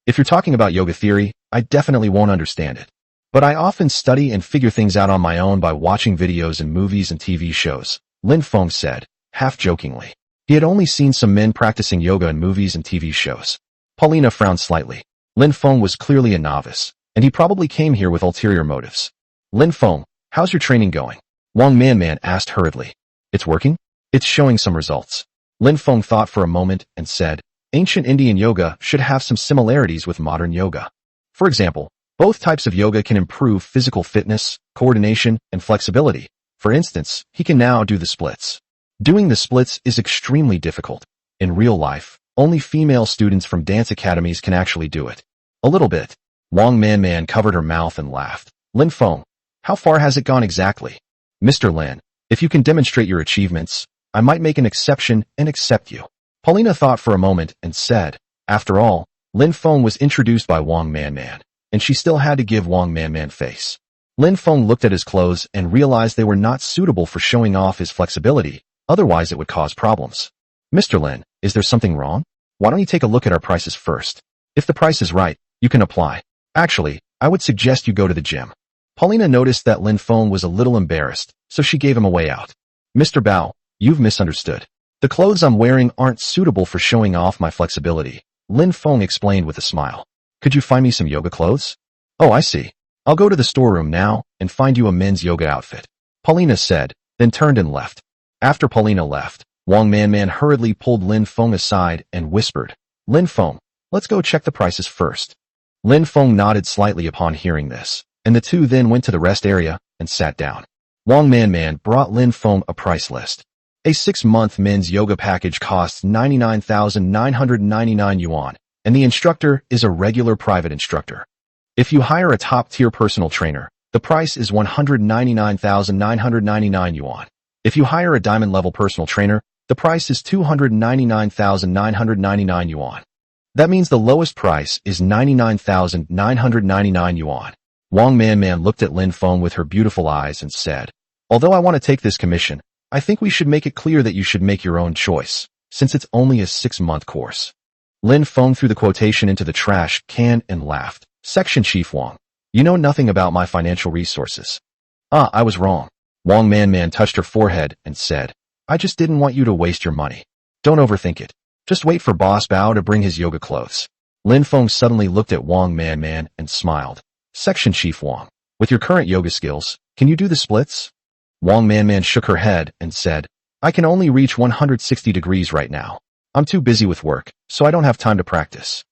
If you're talking about yoga theory, I definitely won't understand it. But I often study and figure things out on my own by watching videos in movies and TV shows, Lin Feng said, half jokingly. He had only seen some men practicing yoga in movies and TV shows. Paulina frowned slightly. Lin Feng was clearly a novice, and he probably came here with ulterior motives. Lin Feng, how's your training going? Wang Manman asked hurriedly. It's working? It's showing some results. Lin Feng thought for a moment and said, ancient Indian yoga should have some similarities with modern yoga. For example, both types of yoga can improve physical fitness, coordination, and flexibility. For instance, he can now do the splits. Doing the splits is extremely difficult. In real life, only female students from dance academies can actually do it. A little bit. Wang Manman covered her mouth and laughed. Lin Feng, how far has it gone exactly? Mr. Lin, if you can demonstrate your achievements, I might make an exception and accept you. Paulina thought for a moment and said, after all, Lin Feng was introduced by Wang Manman, and she still had to give Wang Manman face. Lin Feng looked at his clothes and realized they were not suitable for showing off his flexibility, otherwise it would cause problems. Mr. Lin, is there something wrong? Why don't you take a look at our prices first? If the price is right, you can apply. Actually, I would suggest you go to the gym. Paulina noticed that Lin Feng was a little embarrassed, so she gave him a way out. Mr. Bao, you've misunderstood. The clothes I'm wearing aren't suitable for showing off my flexibility, Lin Feng explained with a smile. Could you find me some yoga clothes? Oh, I see. I'll go to the storeroom now and find you a men's yoga outfit, Paulina said, then turned and left. After Paulina left, Wang Manman hurriedly pulled Lin Feng aside and whispered, Lin Feng, let's go check the prices first. Lin Feng nodded slightly upon hearing this, and the two then went to the rest area and sat down. Wang Manman brought Lin Feng a price list. A 6-month men's yoga package costs 99,999 yuan, and the instructor is a regular private instructor. If you hire a top-tier personal trainer, the price is 199,999 yuan. If you hire a diamond-level personal trainer, the price is 299,999 yuan. That means the lowest price is 99,999 yuan. Wang Manman looked at Lin Feng with her beautiful eyes and said, although I want to take this commission, I think we should make it clear that you should make your own choice, since it's only a 6-month course. Lin Feng threw the quotation into the trash can and laughed. Section Chief Wang, you know nothing about my financial resources. Ah, I was wrong. Wang Manman touched her forehead and said, I just didn't want you to waste your money. Don't overthink it. Just wait for Boss Bao to bring his yoga clothes. Lin Feng suddenly looked at Wang Manman and smiled. Section Chief Wang, with your current yoga skills, can you do the splits? Wang Manman shook her head and said, I can only reach 160 degrees right now. I'm too busy with work, so I don't have time to practice.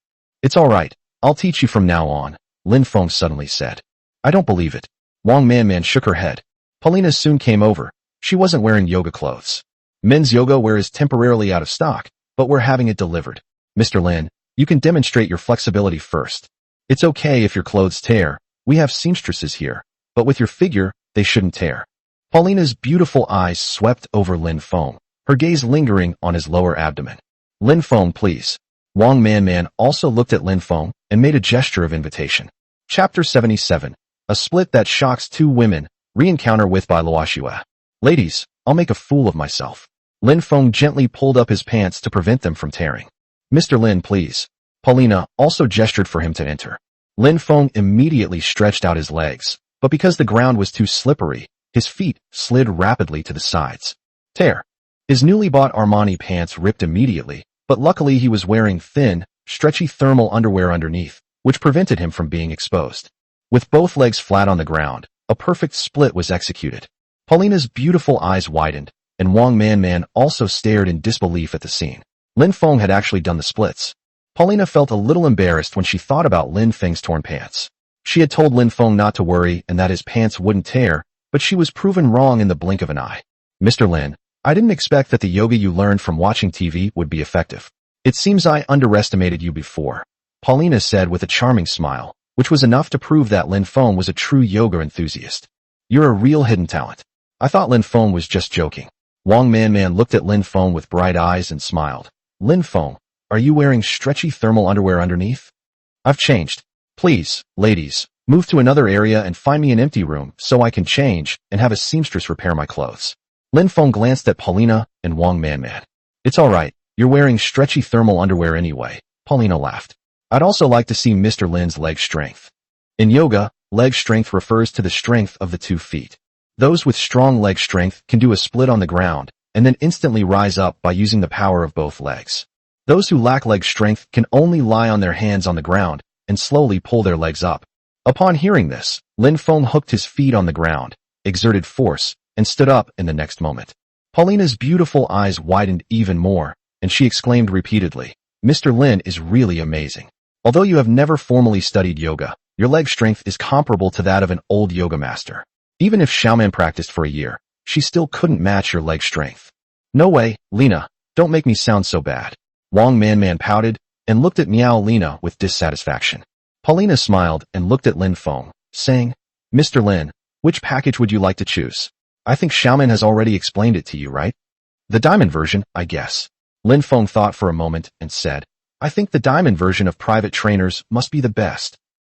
It's all right. I'll teach you from now on, Lin Feng suddenly said. I don't believe it. Wang Manman shook her head. Paulina soon came over. She wasn't wearing yoga clothes. Men's yoga wear is temporarily out of stock, but we're having it delivered. Mr. Lin, you can demonstrate your flexibility first. It's okay if your clothes tear. We have seamstresses here, but with your figure, they shouldn't tear. Paulina's beautiful eyes swept over Lin Feng, her gaze lingering on his lower abdomen. Lin Feng, please. Wang Manman also looked at Lin Feng and made a gesture of invitation. Chapter 77. A split that shocks two women, re-encounter with Bai Luoxue. Ladies, I'll make a fool of myself. Lin Feng gently pulled up his pants to prevent them from tearing. Mr. Lin, please. Paulina also gestured for him to enter. Lin Feng immediately stretched out his legs, but because the ground was too slippery, his feet slid rapidly to the sides. Tear. His newly bought Armani pants ripped immediately, but luckily he was wearing thin, stretchy thermal underwear underneath, which prevented him from being exposed. With both legs flat on the ground, a perfect split was executed. Paulina's beautiful eyes widened, and Wang Manman also stared in disbelief at the scene. Lin Feng had actually done the splits. Paulina felt a little embarrassed when she thought about Lin Feng's torn pants. She had told Lin Feng not to worry and that his pants wouldn't tear, but she was proven wrong in the blink of an eye. Mr. Lin, I didn't expect that the yoga you learned from watching TV would be effective. It seems I underestimated you before, Paulina said with a charming smile, which was enough to prove that Lin Feng was a true yoga enthusiast. You're a real hidden talent. I thought Lin Feng was just joking. Wang Manman looked at Lin Feng with bright eyes and smiled. Lin Feng, are you wearing stretchy thermal underwear underneath? I've changed. Please, ladies, move to another area and find me an empty room so I can change and have a seamstress repair my clothes. Lin Feng glanced at Paulina and Wang Manman. It's all right. You're wearing stretchy thermal underwear anyway, Paulina laughed. I'd also like to see Mr. Lin's leg strength. In yoga, leg strength refers to the strength of the 2 feet. Those with strong leg strength can do a split on the ground and then instantly rise up by using the power of both legs. Those who lack leg strength can only lie on their hands on the ground and slowly pull their legs up. Upon hearing this, Lin Feng hooked his feet on the ground, exerted force, and stood up in the next moment. Paulina's beautiful eyes widened even more, and she exclaimed repeatedly, Mr. Lin is really amazing. Although you have never formally studied yoga, your leg strength is comparable to that of an old yoga master. Even if Xiaoman practiced for a year, she still couldn't match your leg strength. No way, Lena, don't make me sound so bad. Wang Manman pouted and looked at Miao Lena with dissatisfaction. Paulina smiled and looked at Lin Feng, saying, Mr. Lin, which package would you like to choose? I think Xiaoman has already explained it to you, right? The diamond version, I guess. Lin Feng thought for a moment and said, I think the diamond version of private trainers must be the best.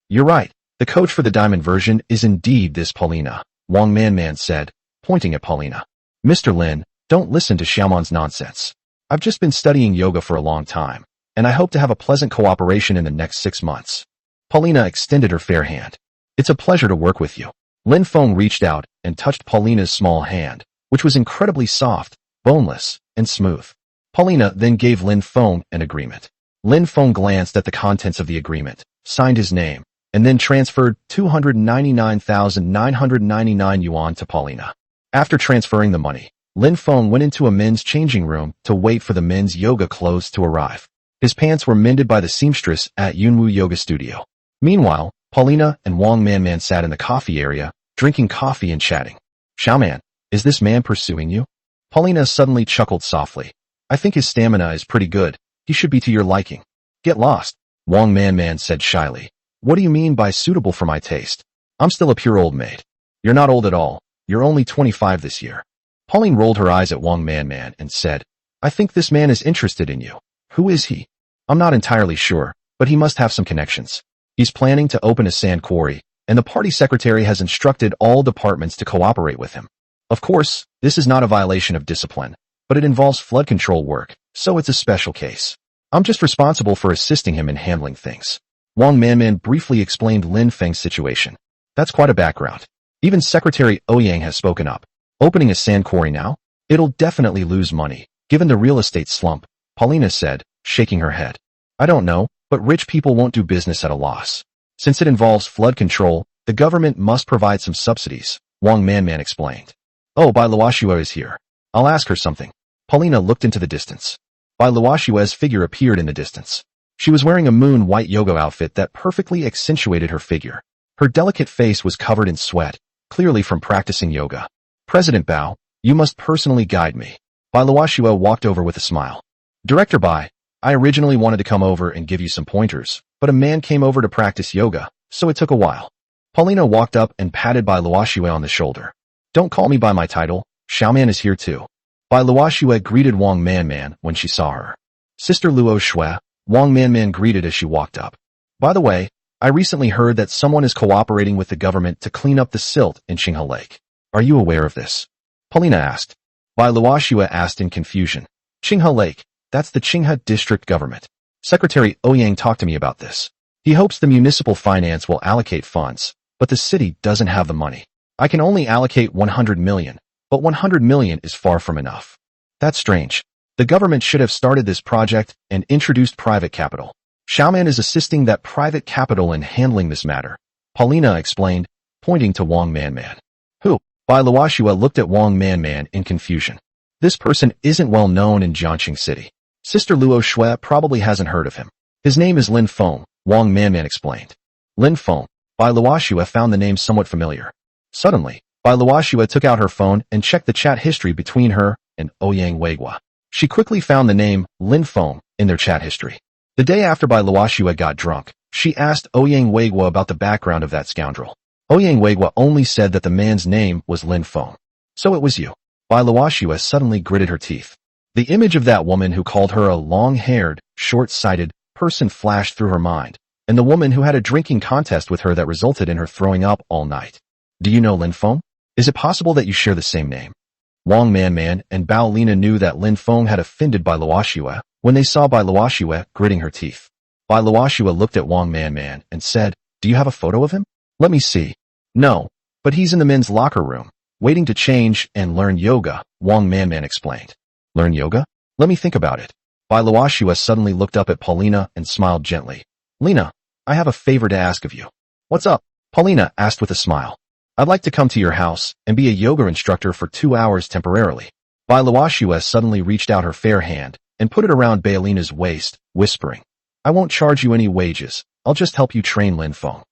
You're right. The coach for the diamond version is indeed this Paulina, Wang Manman said, pointing at Paulina. Mr. Lin, don't listen to Xiaoman's nonsense. I've just been studying yoga for a long time, and I hope to have a pleasant cooperation in the next 6 months. Paulina extended her fair hand. It's a pleasure to work with you. Lin Feng reached out and touched Paulina's small hand, which was incredibly soft, boneless, and smooth. Paulina then gave Lin Feng an agreement. Lin Feng glanced at the contents of the agreement, signed his name, and then transferred 299,999 yuan to Paulina. After transferring the money, Lin Feng went into a men's changing room to wait for the men's yoga clothes to arrive. His pants were mended by the seamstress at Yunwu Yoga Studio. Meanwhile, Paulina and Wang Manman sat in the coffee area, drinking coffee and chatting. Xiaoman, is this man pursuing you? Paulina suddenly chuckled softly. I think his stamina is pretty good. He should be to your liking. Get lost, Wang Manman said shyly. What do you mean by suitable for my taste? I'm still a pure old maid. You're not old at all. You're only 25 this year. Pauline rolled her eyes at Wang Manman and said, I think this man is interested in you. Who is he? I'm not entirely sure, but he must have some connections. He's planning to open a sand quarry, and the party secretary has instructed all departments to cooperate with him. Of course, this is not a violation of discipline, but it involves flood control work, so it's a special case. I'm just responsible for assisting him in handling things. Wang Manman briefly explained Lin Feng's situation. That's quite a background. Even Secretary Ouyang has spoken up. Opening a sand quarry now? It'll definitely lose money, given the real estate slump, Paulina said, shaking her head. I don't know, but rich people won't do business at a loss. Since it involves flood control, the government must provide some subsidies, Wang Manman explained. Oh, Bai Luoxue is here. I'll ask her something. Paulina looked into the distance. Bai Luoxue's figure appeared in the distance. She was wearing a moon-white yoga outfit that perfectly accentuated her figure. Her delicate face was covered in sweat, clearly from practicing yoga. President Bao, you must personally guide me. Bai Luoxue walked over with a smile. Director Bai, I originally wanted to come over and give you some pointers, but a man came over to practice yoga, so it took a while. Paulina walked up and patted Bai Luoxue on the shoulder. Don't call me by my title, Xiaoman is here too. Bai Luoxue greeted Wang Manman when she saw her. Sister Luo Shui, Wang Manman greeted as she walked up. By the way, I recently heard that someone is cooperating with the government to clean up the silt in Qinghe Lake. Are you aware of this? Paulina asked. Bai Luoxue asked in confusion. Qinghe Lake, that's the Qinghe district government. Secretary Ouyang talked to me about this. He hopes the municipal finance will allocate funds, but the city doesn't have the money. I can only allocate 100 million, but 100 million is far from enough. That's strange. The government should have started this project and introduced private capital. Xiaoman is assisting that private capital in handling this matter, Paulina explained, pointing to Wang Manman. Who? Bai Luoxue looked at Wang Manman in confusion. This person isn't well known in Jiangxing City. Sister Luo Shui probably hasn't heard of him. His name is Lin Feng, Wang Manman explained. Lin Feng. Bai Luoxue found the name somewhat familiar. Suddenly, Bai Luoxue took out her phone and checked the chat history between her and Ouyang Weigua. She quickly found the name Lin Feng in their chat history. The day after Bai Luoxue got drunk, she asked Ouyang Weigua about the background of that scoundrel. Ouyang Weigua only said that the man's name was Lin Feng. So it was you. Bai Luoxue suddenly gritted her teeth. The image of that woman who called her a long-haired, short-sighted person flashed through her mind, and the woman who had a drinking contest with her that resulted in her throwing up all night. Do you know Lin Feng? Is it possible that you share the same name? Wang Manman and Bao Lina knew that Lin Feng had offended Bai Luoxue when they saw Bai Luoxue gritting her teeth. Bai Luoxue looked at Wang Manman and said, "Do you have a photo of him? Let me see." "No, but he's in the men's locker room, waiting to change and learn yoga," Wang Manman explained. "Learn yoga? Let me think about it." Bai Luoxue suddenly looked up at Paulina and smiled gently. "Lina, I have a favor to ask of you." "What's up?" Paulina asked with a smile. "I'd like to come to your house and be a yoga instructor for 2 hours temporarily." Bai Luoxue suddenly reached out her fair hand and put it around Bailina's waist, whispering, "I won't charge you any wages. I'll just help you train Lin Feng."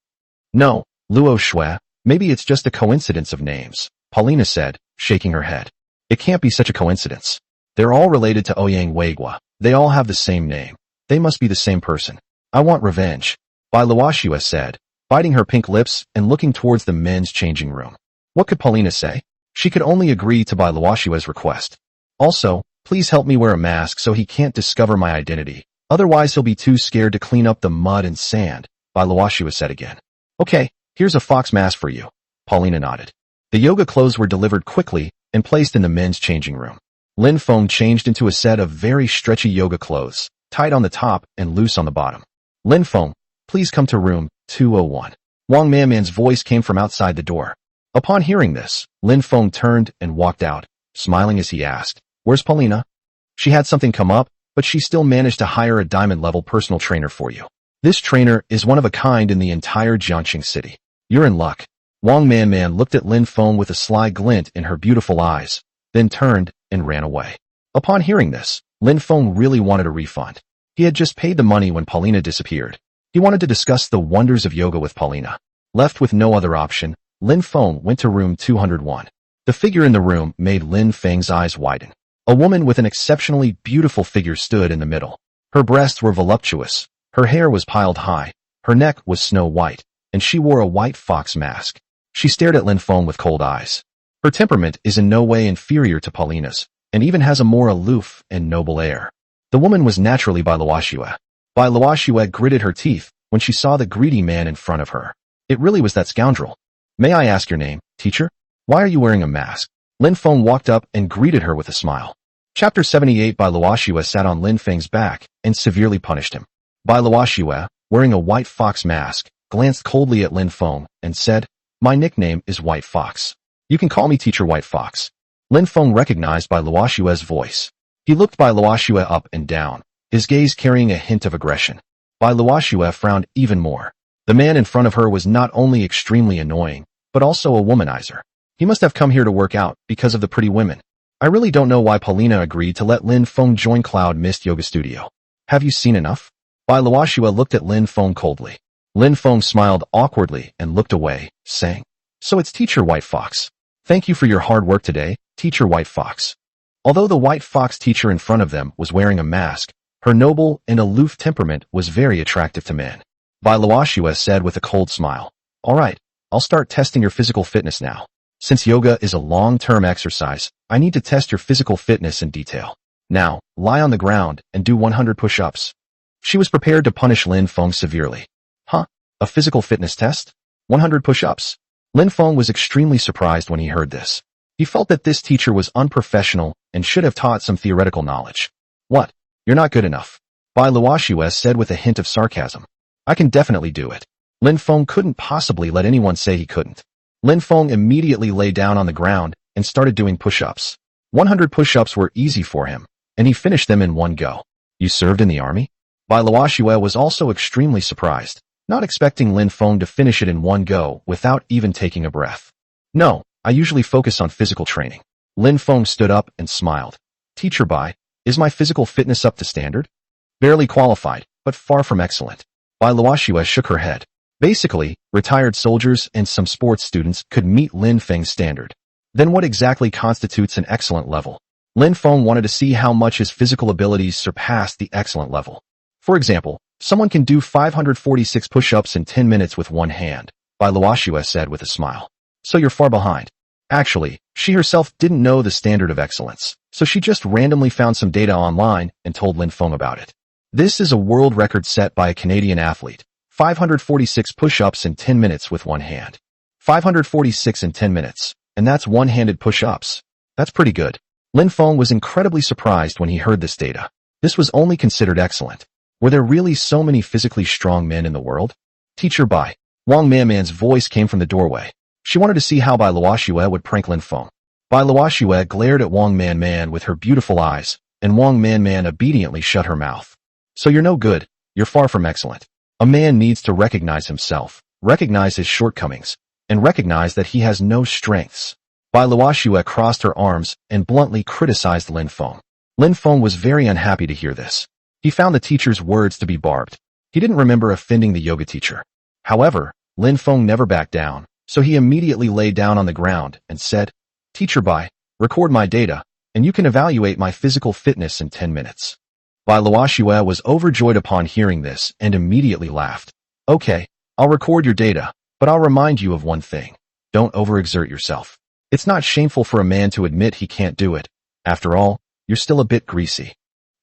"No, Luo Shui, maybe it's just a coincidence of names," Paulina said, shaking her head. "It can't be such a coincidence. They're all related to Ouyang Weigua. They all have the same name. They must be the same person. I want revenge," Bai Luoxue said, biting her pink lips and looking towards the men's changing room. What could Paulina say? She could only agree to Bai Luoxue's request. "Also, please help me wear a mask so he can't discover my identity. Otherwise he'll be too scared to clean up the mud and sand," Bai Luoxue said again. "Okay, here's a fox mask for you." Paulina nodded. The yoga clothes were delivered quickly and placed in the men's changing room. Lin Feng changed into a set of very stretchy yoga clothes, tight on the top and loose on the bottom. "Lin Feng, please come to room 201. Wang Manman's voice came from outside the door. Upon hearing this, Lin Feng turned and walked out, smiling as he asked, "Where's Paulina?" "She had something come up, but she still managed to hire a diamond-level personal trainer for you. This trainer is one of a kind in the entire Jiangxing city. You're in luck." Wang Manman looked at Lin Feng with a sly glint in her beautiful eyes, then turned and ran away. Upon hearing this, Lin Feng really wanted a refund. He had just paid the money when Paulina disappeared. He wanted to discuss the wonders of yoga with Paulina. Left with no other option, Lin Feng went to room 201. The figure in the room made Lin Feng's eyes widen. A woman with an exceptionally beautiful figure stood in the middle. Her breasts were voluptuous, her hair was piled high, her neck was snow white, and she wore a white fox mask. She stared at Lin Feng with cold eyes. Her temperament is in no way inferior to Paulina's, and even has a more aloof and noble air. The woman was naturally Bai Luoxue. Bai Luoxue gritted her teeth when she saw the greedy man in front of her. It really was that scoundrel. "May I ask your name, teacher? Why are you wearing a mask?" Lin Feng walked up and greeted her with a smile. Chapter 78. Bai Luoxue sat on Lin Feng's back and severely punished him. Bai Luoxue, wearing a white fox mask, glanced coldly at Lin Feng and said, "My nickname is White Fox. You can call me Teacher White Fox." Lin Feng recognized Bai Luoxue's voice. He looked Bai Luoxue up and down, his gaze carrying a hint of aggression. Bai Luoxue frowned even more. The man in front of her was not only extremely annoying, but also a womanizer. He must have come here to work out because of the pretty women. I really don't know why Paulina agreed to let Lin Feng join Cloud Mist Yoga Studio. Have you seen enough? Bai Luoxue looked at Lin Feng coldly. Lin Feng smiled awkwardly and looked away, saying, "So it's Teacher White Fox. Thank you for your hard work today, Teacher White Fox." Although the White Fox teacher in front of them was wearing a mask, her noble and aloof temperament was very attractive to men. Bai Luoxue said with a cold smile, "All right, I'll start testing your physical fitness now. Since yoga is a long-term exercise, I need to test your physical fitness in detail. Now, lie on the ground and do 100 push-ups." She was prepared to punish Lin Feng severely. "Huh? A physical fitness test? 100 push-ups?" Lin Feng was extremely surprised when he heard this. He felt that this teacher was unprofessional and should have taught some theoretical knowledge. "What? You're not good enough," Bai Luoxue said with a hint of sarcasm. "I can definitely do it." Lin Feng couldn't possibly let anyone say he couldn't. Lin Feng immediately lay down on the ground and started doing push-ups. 100 push-ups were easy for him, and he finished them in one go. "You served in the army?" Bai Luoxue was also extremely surprised, not expecting Lin Feng to finish it in one go without even taking a breath. "No, I usually focus on physical training." Lin Feng stood up and smiled. "Teacher Bai, is my physical fitness up to standard?" "Barely qualified, but far from excellent." Bai Luoxue shook her head. Basically, retired soldiers and some sports students could meet Lin Feng's standard. Then what exactly constitutes an excellent level? Lin Feng wanted to see how much his physical abilities surpassed the excellent level. For example, someone can do 546 push-ups in 10 minutes with one hand, Bai Luoxue said with a smile. So you're far behind. Actually, she herself didn't know the standard of excellence, so she just randomly found some data online and told Lin Feng about it. This is a world record set by a Canadian athlete, 546 push-ups in 10 minutes with one hand. 546 in 10 minutes, and that's one-handed push-ups. That's pretty good. Lin Feng was incredibly surprised when he heard this data. This was only considered excellent. Were there really so many physically strong men in the world? Teacher Bai. Wang Manman's voice came from the doorway. She wanted to see how Bai Luoxue would prank Lin Feng. Bai Luoxue glared at Wang Manman with her beautiful eyes, and Wang Manman obediently shut her mouth. So you're no good. You're far from excellent. A man needs to recognize himself, recognize his shortcomings, and recognize that he has no strengths. Bai Luoxue crossed her arms and bluntly criticized Lin Feng. Lin Feng was very unhappy to hear this. He found the teacher's words to be barbed. He didn't remember offending the yoga teacher. However, Lin Feng never backed down, so he immediately lay down on the ground and said, Teacher Bai, record my data, and you can evaluate my physical fitness in 10 minutes. Bai Luoxue was overjoyed upon hearing this and immediately laughed. Okay, I'll record your data, but I'll remind you of one thing. Don't overexert yourself. It's not shameful for a man to admit he can't do it. After all, you're still a bit greasy.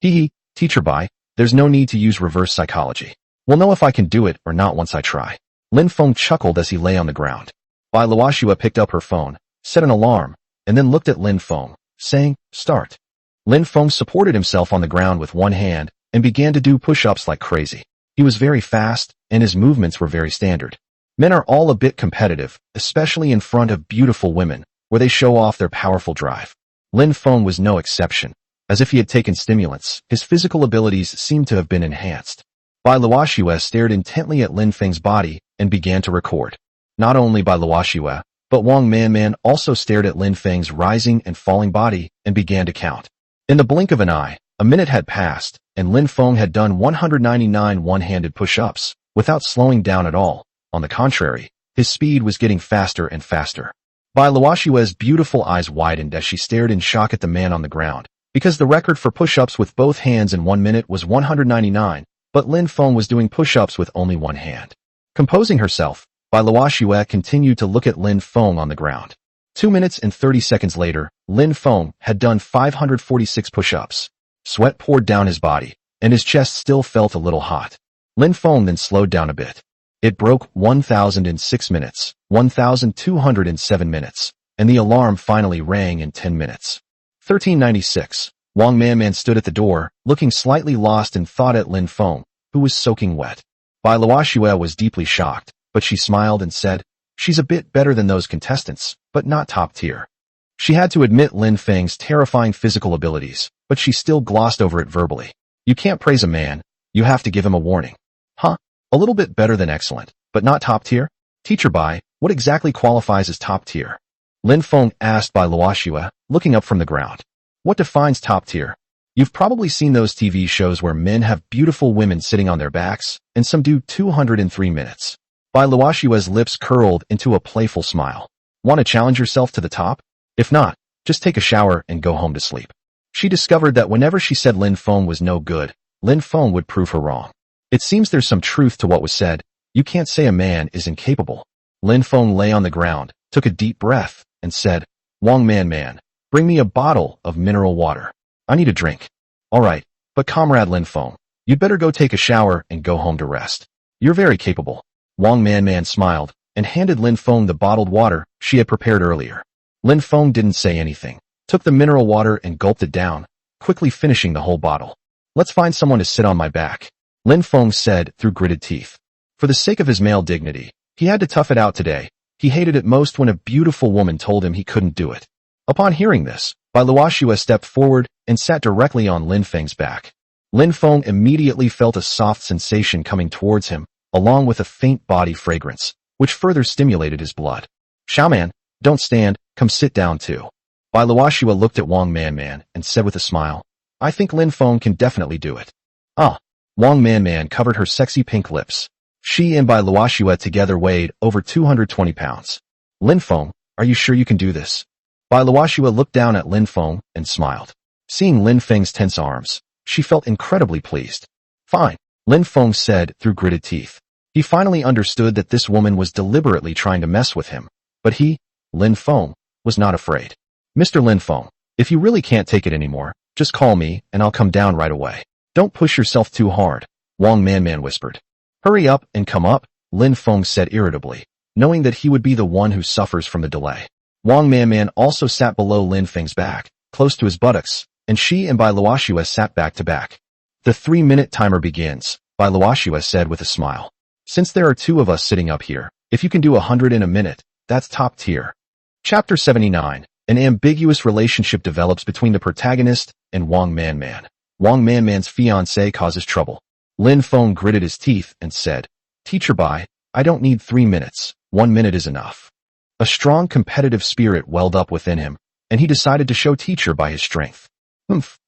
Hee, Teacher Bai, there's no need to use reverse psychology. We'll know if I can do it or not once I try. Lin Feng chuckled as he lay on the ground. Bai Luoxue picked up her phone, set an alarm, and then looked at Lin Feng, saying, Start. Lin Feng supported himself on the ground with one hand and began to do push-ups like crazy. He was very fast, and his movements were very standard. Men are all a bit competitive, especially in front of beautiful women, where they show off their powerful drive. Lin Feng was no exception. As if he had taken stimulants, his physical abilities seemed to have been enhanced. Bai Luoxue stared intently at Lin Feng's body and began to record. Not only Bai Luoxue, but Wang Manman also stared at Lin Feng's rising and falling body and began to count. In the blink of an eye, a minute had passed, and Lin Feng had done 199 one-handed push-ups, without slowing down at all. On the contrary, his speed was getting faster and faster. Bai Luoxue's beautiful eyes widened as she stared in shock at the man on the ground, because the record for push-ups with both hands in 1 minute was 199, but Lin Feng was doing push-ups with only one hand. Composing herself, Bai Luoxue continued to look at Lin Feng on the ground. 2 minutes and 30 seconds later, Lin Feng had done 546 push-ups. Sweat poured down his body, and his chest still felt a little hot. Lin Feng then slowed down a bit. It broke 1,006 minutes, 1,207 minutes, and the alarm finally rang in 10 minutes. 1396. Wang Manman stood at the door, looking slightly lost in thought at Lin Feng, who was soaking wet. Bai Luoxue was deeply shocked, but she smiled and said, She's a bit better than those contestants, but not top tier. She had to admit Lin Feng's terrifying physical abilities, but she still glossed over it verbally. You can't praise a man, you have to give him a warning. Huh? A little bit better than excellent, but not top tier? Teacher Bai, what exactly qualifies as top tier? Lin Feng asked Bai Luoxue, looking up from the ground. What defines top tier? You've probably seen those TV shows where men have beautiful women sitting on their backs, and some do 203 minutes. Bai Luoxue's lips curled into a playful smile. Want to challenge yourself to the top? If not, just take a shower and go home to sleep. She discovered that whenever she said Lin Feng was no good, Lin Feng would prove her wrong. It seems there's some truth to what was said. You can't say a man is incapable. Lin Feng lay on the ground, took a deep breath, and said, Wang Man, bring me a bottle of mineral water. I need a drink. All right, but Comrade Lin Feng, you'd better go take a shower and go home to rest. You're very capable. Wang Man smiled and handed Lin Feng the bottled water she had prepared earlier. Lin Feng didn't say anything, took the mineral water and gulped it down, quickly finishing the whole bottle. Let's find someone to sit on my back, Lin Feng said through gritted teeth. For the sake of his male dignity, he had to tough it out today. He hated it most when a beautiful woman told him he couldn't do it. Upon hearing this, Bai Luoxue stepped forward and sat directly on Lin Feng's back. Lin Feng immediately felt a soft sensation coming towards him, along with a faint body fragrance, which further stimulated his blood. Xiaoman, don't stand, come sit down too. Bai Luoxue looked at Wang Man and said with a smile, I think Lin Feng can definitely do it. Ah. Wang Man covered her sexy pink lips. She and Bai Luoxue together weighed over 220 pounds. Lin Feng, are you sure you can do this? Bai Luoxue looked down at Lin Feng and smiled. Seeing Lin Feng's tense arms, she felt incredibly pleased. Fine, Lin Feng said through gritted teeth. He finally understood that this woman was deliberately trying to mess with him, but he, Lin Feng, was not afraid. Mr. Lin Feng, if you really can't take it anymore, just call me and I'll come down right away. Don't push yourself too hard, Wang Manman whispered. Hurry up and come up, Lin Feng said irritably, knowing that he would be the one who suffers from the delay. Wang Manman also sat below Lin Feng's back, close to his buttocks, and she and Bai Luoxue sat back to back. The 3-minute timer begins, Bai Luoxue said with a smile. Since there are 2 of us sitting up here, if you can do 100 in a minute, that's top tier. Chapter 79. An ambiguous relationship develops between the protagonist and Wang Manman. Wang Manman's fiancée causes trouble. Lin Feng gritted his teeth and said, Teacher Bai, I don't need 3 minutes, 1 minute is enough. A strong competitive spirit welled up within him, and he decided to show Teacher Bai his strength.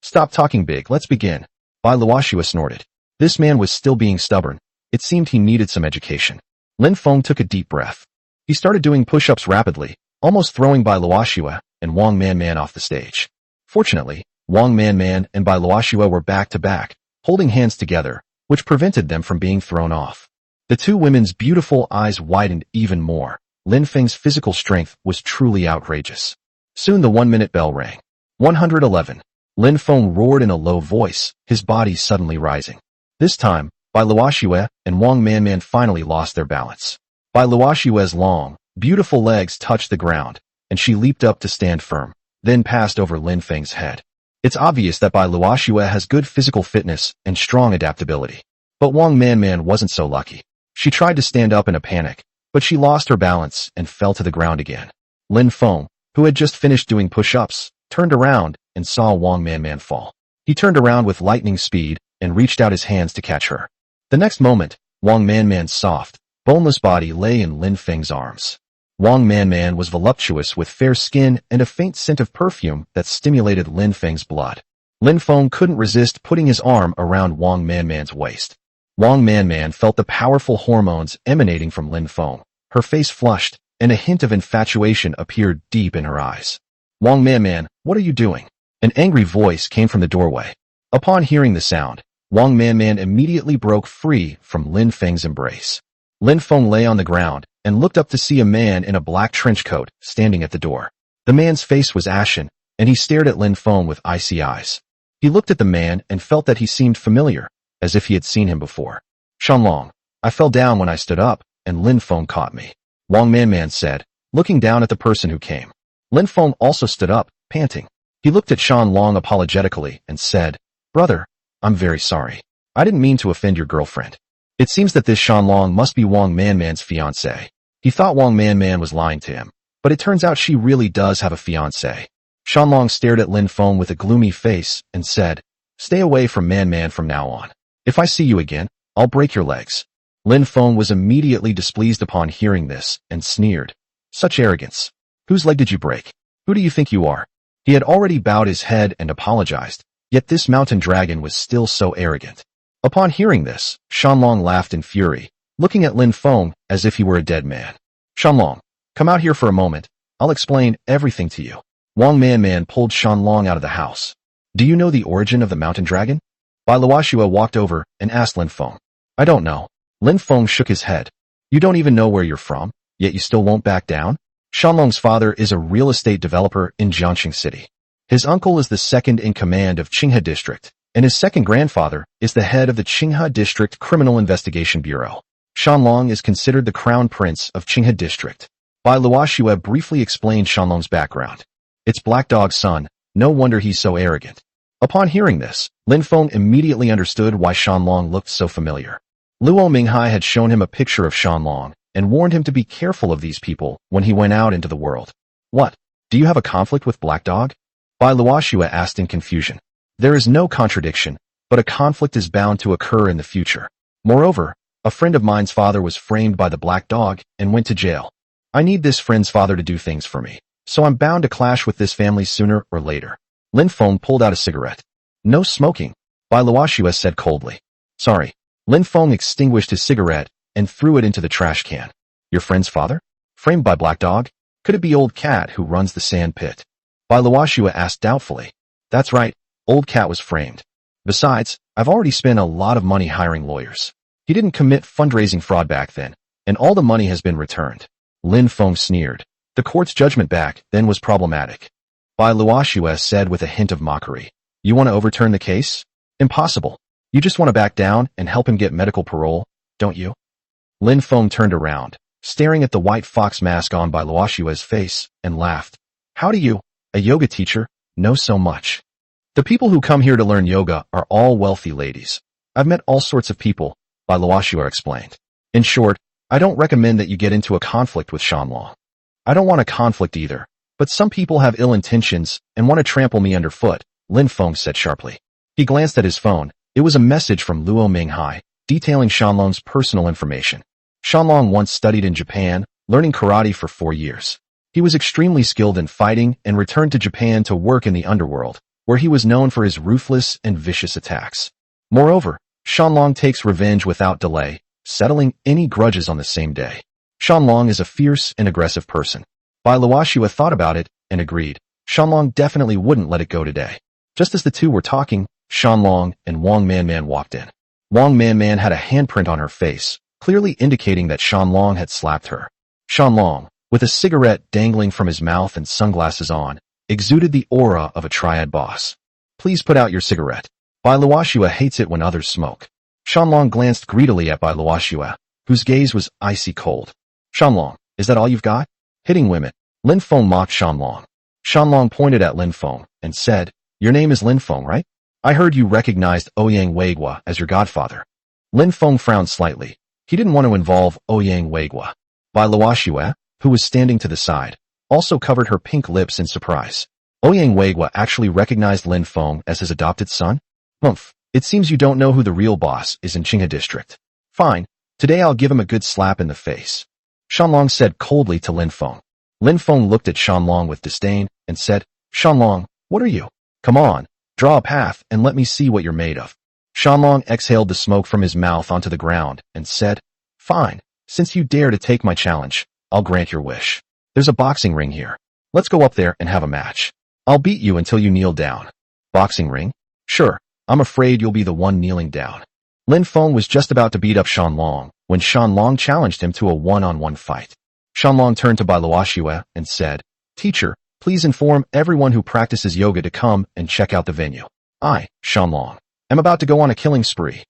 Stop talking big, let's begin. Bai Luoxue snorted. This man was still being stubborn. It seemed he needed some education. Lin Feng took a deep breath. He started doing push-ups rapidly, almost throwing Bai Luoxue and Wang Manman off the stage. Fortunately, Wang Manman and Bai Luoxue were back to back, holding hands together, which prevented them from being thrown off. The 2 women's beautiful eyes widened even more. Lin Feng's physical strength was truly outrageous. Soon the 1-minute bell rang. 111. Lin Feng roared in a low voice, his body suddenly rising. This time, Bai Luoxue and Wang Manman finally lost their balance. Bai Luoxue's long, beautiful legs touched the ground, and she leaped up to stand firm, then passed over Lin Feng's head. It's obvious that Bai Luoxue has good physical fitness and strong adaptability. But Wang Manman wasn't so lucky. She tried to stand up in a panic, but she lost her balance and fell to the ground again. Lin Feng, who had just finished doing push-ups, turned around and saw Wang Manman fall. He turned around with lightning speed and reached out his hands to catch her. The next moment, Wang Manman's soft, boneless body lay in Lin Feng's arms. Wang Manman was voluptuous with fair skin and a faint scent of perfume that stimulated Lin Feng's blood. Lin Feng couldn't resist putting his arm around Wang Manman's waist. Wang Manman felt the powerful hormones emanating from Lin Feng. Her face flushed, and a hint of infatuation appeared deep in her eyes. Wang Manman, what are you doing? An angry voice came from the doorway. Upon hearing the sound, Wang Manman immediately broke free from Lin Feng's embrace. Lin Feng lay on the ground and looked up to see a man in a black trench coat standing at the door. The man's face was ashen, and he stared at Lin Feng with icy eyes. He looked at the man and felt that he seemed familiar, as if he had seen him before. Shanlong, I fell down when I stood up, and Lin Feng caught me, Wang Manman said, looking down at the person who came. Lin Feng also stood up, panting. He looked at Shanlong apologetically and said, Brother, I'm very sorry. I didn't mean to offend your girlfriend. It seems that this Shanlong must be Wang Manman's fiancée. He thought Wang Manman was lying to him, but it turns out she really does have a fiancé. Shanlong stared at Lin Feng with a gloomy face and said, Stay away from Manman from now on. If I see you again, I'll break your legs. Lin Feng was immediately displeased upon hearing this and sneered. Such arrogance. Whose leg did you break? Who do you think you are? He had already bowed his head and apologized, yet this mountain dragon was still so arrogant. Upon hearing this, Shanlong laughed in fury, looking at Lin Feng as if he were a dead man. Shanlong, come out here for a moment. I'll explain everything to you. Wang Manman pulled Shanlong out of the house. Do you know the origin of the mountain dragon? Bai Luoxue walked over and asked Lin Feng. I don't know. Lin Feng shook his head. You don't even know where you're from, yet you still won't back down? Shanlong's father is a real estate developer in Jiangxing City. His uncle is the second in command of Qinghe District, and his second grandfather is the head of the Qinghe District Criminal Investigation Bureau. Shanlong is considered the crown prince of Qinghe District. Bai Luoxue briefly explained Shanlong's background. It's Black Dog's son, no wonder he's so arrogant. Upon hearing this, Lin Feng immediately understood why Shanlong looked so familiar. Luo Minghai had shown him a picture of Shanlong and warned him to be careful of these people when he went out into the world. What? Do you have a conflict with Black Dog? Bai Luoxue asked in confusion. There is no contradiction, but a conflict is bound to occur in the future. Moreover, a friend of mine's father was framed by the Black Dog and went to jail. I need this friend's father to do things for me, so I'm bound to clash with this family sooner or later. Lin Feng pulled out a cigarette. No smoking, Bai Luoxue said coldly. Sorry. Lin Feng extinguished his cigarette and threw it into the trash can. Your friend's father? Framed by Black Dog? Could it be old Cat who runs the sand pit? Bai Luoxue asked doubtfully. That's right. Old Cat was framed. Besides, I've already spent a lot of money hiring lawyers. He didn't commit fundraising fraud back then, and all the money has been returned. Lin Feng sneered. The court's judgment back then was problematic. Bai Luoxue said with a hint of mockery. You want to overturn the case? Impossible. You just want to back down and help him get medical parole, don't you? Lin Feng turned around, staring at the white fox mask on Bai Luoxue's face, and laughed. How do you, a yoga teacher, know so much? The people who come here to learn yoga are all wealthy ladies. I've met all sorts of people, Bai Luoxue explained. In short, I don't recommend that you get into a conflict with Shanlong. I don't want a conflict either, but some people have ill intentions and want to trample me underfoot, Lin Feng said sharply. He glanced at his phone. It was a message from Luo Minghai, detailing Shanlong's personal information. Shanlong once studied in Japan, learning karate for 4 years. He was extremely skilled in fighting and returned to Japan to work in the underworld, where he was known for his ruthless and vicious attacks. Moreover, Shanlong takes revenge without delay, settling any grudges on the same day. Shanlong is a fierce and aggressive person. Bai Luoxue thought about it and agreed. Shanlong definitely wouldn't let it go today. Just as the two were talking, Shanlong and Wang Manman walked in. Wang Manman had a handprint on her face, clearly indicating that Shanlong had slapped her. Shanlong, with a cigarette dangling from his mouth and sunglasses on, exuded the aura of a triad boss. Please put out your cigarette. Bai Luoxue hates it when others smoke. Shanlong glanced greedily at Bai Luoxue, whose gaze was icy cold. Shanlong, is that all you've got? Hitting women. Lin Feng mocked Shanlong. Shanlong pointed at Lin Feng and said, Your name is Lin Feng, right? I heard you recognized Ouyang Weigua as your godfather. Lin Feng frowned slightly. He didn't want to involve Ouyang Weigua. Bai Luoxue, who was standing to the side, also covered her pink lips in surprise. Ouyang Weigua actually recognized Lin Feng as his adopted son? Humph, it seems you don't know who the real boss is in Qinghe district. Fine, today I'll give him a good slap in the face. Shanlong said coldly to Lin Feng. Lin Feng looked at Shanlong with disdain and said, Shanlong, what are you? Come on, draw a path and let me see what you're made of. Shanlong exhaled the smoke from his mouth onto the ground and said, Fine, since you dare to take my challenge, I'll grant your wish. There's a boxing ring here. Let's go up there and have a match. I'll beat you until you kneel down. Boxing ring? Sure, I'm afraid you'll be the one kneeling down. Lin Feng was just about to beat up Shanlong when Shanlong challenged him to a one-on-one fight. Shanlong turned to Bai Luoxue and said, Teacher, please inform everyone who practices yoga to come and check out the venue. I, Shanlong, am about to go on a killing spree.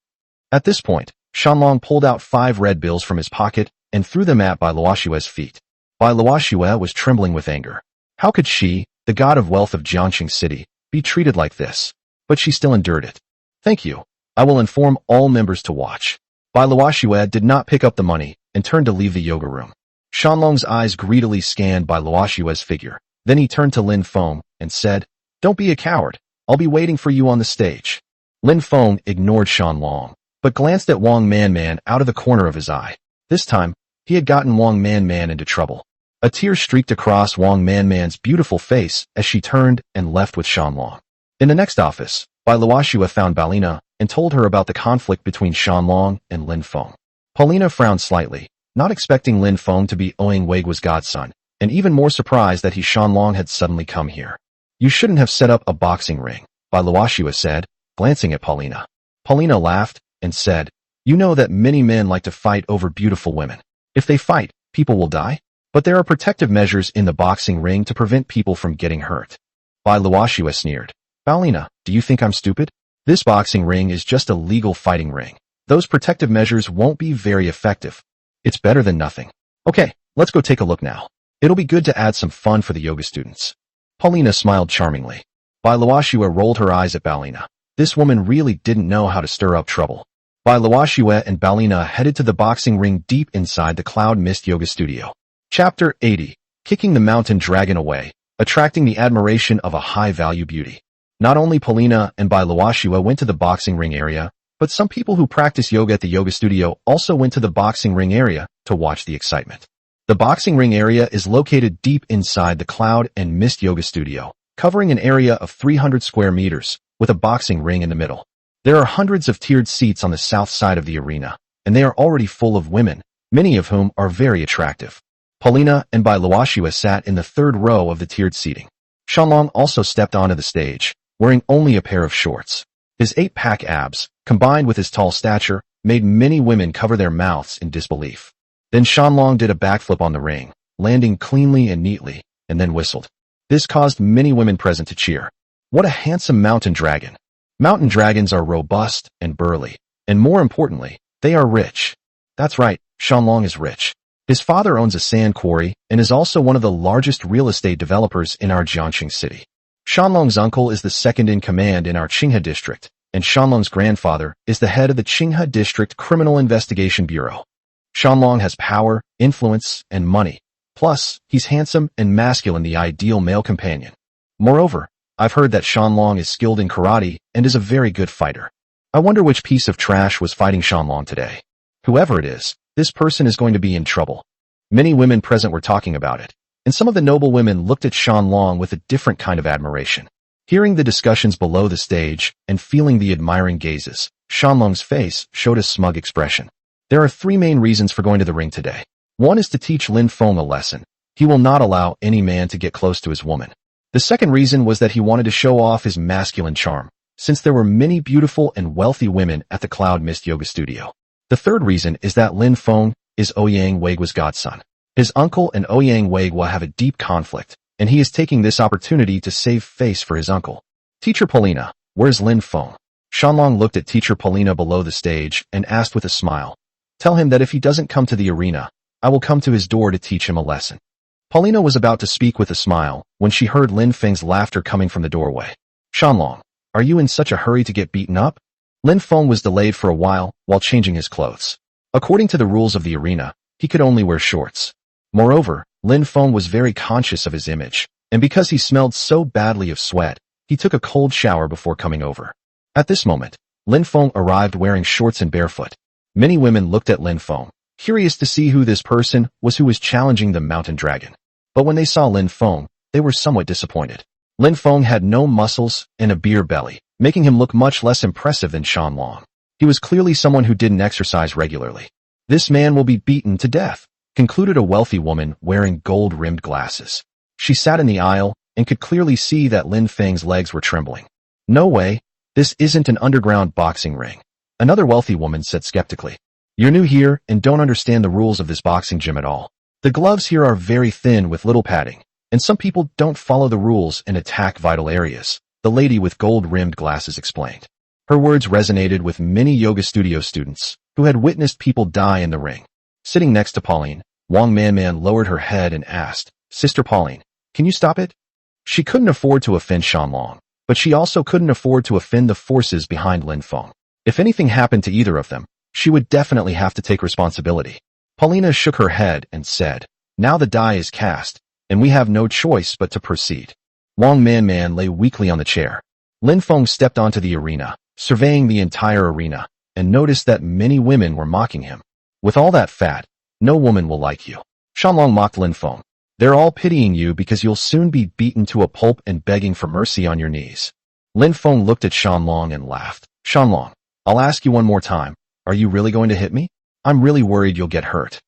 At this point, Shanlong pulled out 5 red bills from his pocket and threw them at Bai Luoxue's feet. Bai Luoxue was trembling with anger. How could she, the god of wealth of Jiangqing City, be treated like this? But she still endured it. Thank you. I will inform all members to watch. Bai Luoxue did not pick up the money and turned to leave the yoga room. Shanlong's eyes greedily scanned Bai Luoxue's figure. Then he turned to Lin Feng and said, Don't be a coward. I'll be waiting for you on the stage. Lin Feng ignored Shanlong, but glanced at Wang Manman out of the corner of his eye. This time, he had gotten Wang Manman into trouble. A tear streaked across Wang Manman's beautiful face as she turned and left with Shanlong. In the next office, Bai Luoxue found Paulina and told her about the conflict between Shanlong and Lin Feng. Paulina frowned slightly, not expecting Lin Feng to be Ouyang Weigua's godson, and even more surprised that Shanlong had suddenly come here. You shouldn't have set up a boxing ring, Bai Luoxue said, glancing at Paulina. Paulina laughed and said, You know that many men like to fight over beautiful women. If they fight, people will die. But there are protective measures in the boxing ring to prevent people from getting hurt. Bai Luoxue sneered. Paulina, do you think I'm stupid? This boxing ring is just a legal fighting ring. Those protective measures won't be very effective. It's better than nothing. Okay, let's go take a look now. It'll be good to add some fun for the yoga students. Paulina smiled charmingly. Bai Luoxue rolled her eyes at Paulina. This woman really didn't know how to stir up trouble. Bai Luoxue and Paulina headed to the boxing ring deep inside the Cloud Mist Yoga Studio. Chapter 80. Kicking the Mountain Dragon Away, attracting the admiration of a high-value beauty. Not only Paulina and Bai Luoxue went to the boxing ring area, but some people who practice yoga at the yoga studio also went to the boxing ring area to watch the excitement. The boxing ring area is located deep inside the Cloud and Mist Yoga Studio, covering an area of 300 square meters, with a boxing ring in the middle. There are hundreds of tiered seats on the south side of the arena, and they are already full of women, many of whom are very attractive. Paulina and Bai Luoxue sat in the third row of the tiered seating. Shanlong also stepped onto the stage, wearing only a pair of shorts. His 8-pack abs, combined with his tall stature, made many women cover their mouths in disbelief. Then Shanlong did a backflip on the ring, landing cleanly and neatly, and then whistled. This caused many women present to cheer. What a handsome mountain dragon! Mountain dragons are robust and burly, and more importantly, they are rich. That's right, Shanlong is rich. His father owns a sand quarry and is also one of the largest real estate developers in our Jiangxing city. Shanlong's uncle is the second in command in our Qinghe district, and Shanlong's grandfather is the head of the Qinghe District Criminal Investigation Bureau. Shanlong has power, influence, and money. Plus, he's handsome and masculine, the ideal male companion. Moreover, I've heard that Shanlong is skilled in karate and is a very good fighter. I wonder which piece of trash was fighting Shanlong today. Whoever it is, this person is going to be in trouble. Many women present were talking about it, and some of the noble women looked at Shanlong with a different kind of admiration. Hearing the discussions below the stage and feeling the admiring gazes, Shanlong's face showed a smug expression. There are 3 main reasons for going to the ring today. One is to teach Lin Feng a lesson. He will not allow any man to get close to his woman. The second reason was that he wanted to show off his masculine charm, since there were many beautiful and wealthy women at the Cloud Mist Yoga Studio. The third reason is that Lin Feng is Ouyang Weigua's godson. His uncle and Ouyang Weigua have a deep conflict, and he is taking this opportunity to save face for his uncle. Teacher Paulina, where's Lin Feng? Shanlong looked at Teacher Paulina below the stage and asked with a smile, tell him that if he doesn't come to the arena, I will come to his door to teach him a lesson. Paulina was about to speak with a smile when she heard Lin Feng's laughter coming from the doorway. Shanlong, are you in such a hurry to get beaten up? Lin Feng was delayed for a while changing his clothes. According to the rules of the arena, he could only wear shorts. Moreover, Lin Feng was very conscious of his image, and because he smelled so badly of sweat, he took a cold shower before coming over. At this moment, Lin Feng arrived wearing shorts and barefoot. Many women looked at Lin Feng, curious to see who this person was who was challenging the mountain dragon. But when they saw Lin Feng, they were somewhat disappointed. Lin Feng had no muscles and a beer belly, making him look much less impressive than Shanlong. He was clearly someone who didn't exercise regularly. This man will be beaten to death, concluded a wealthy woman wearing gold-rimmed glasses. She sat in the aisle and could clearly see that Lin Feng's legs were trembling. No way, this isn't an underground boxing ring. Another wealthy woman said skeptically. You're new here and don't understand the rules of this boxing gym at all. The gloves here are very thin with little padding, and some people don't follow the rules and attack vital areas, the lady with gold-rimmed glasses explained. Her words resonated with many yoga studio students who had witnessed people die in the ring. Sitting next to Pauline, Wang Manman lowered her head and asked, Sister Pauline, can you stop it? She couldn't afford to offend Shanlong, but she also couldn't afford to offend the forces behind Lin Feng. If anything happened to either of them, she would definitely have to take responsibility. Paulina shook her head and said, now the die is cast, and we have no choice but to proceed. Wang Manman lay weakly on the chair. Lin Feng stepped onto the arena, surveying the entire arena, and noticed that many women were mocking him. With all that fat, no woman will like you. Shanlong mocked Lin Feng. They're all pitying you because you'll soon be beaten to a pulp and begging for mercy on your knees. Lin Feng looked at Shanlong and laughed. Shanlong, I'll ask you one more time. Are you really going to hit me? I'm really worried you'll get hurt.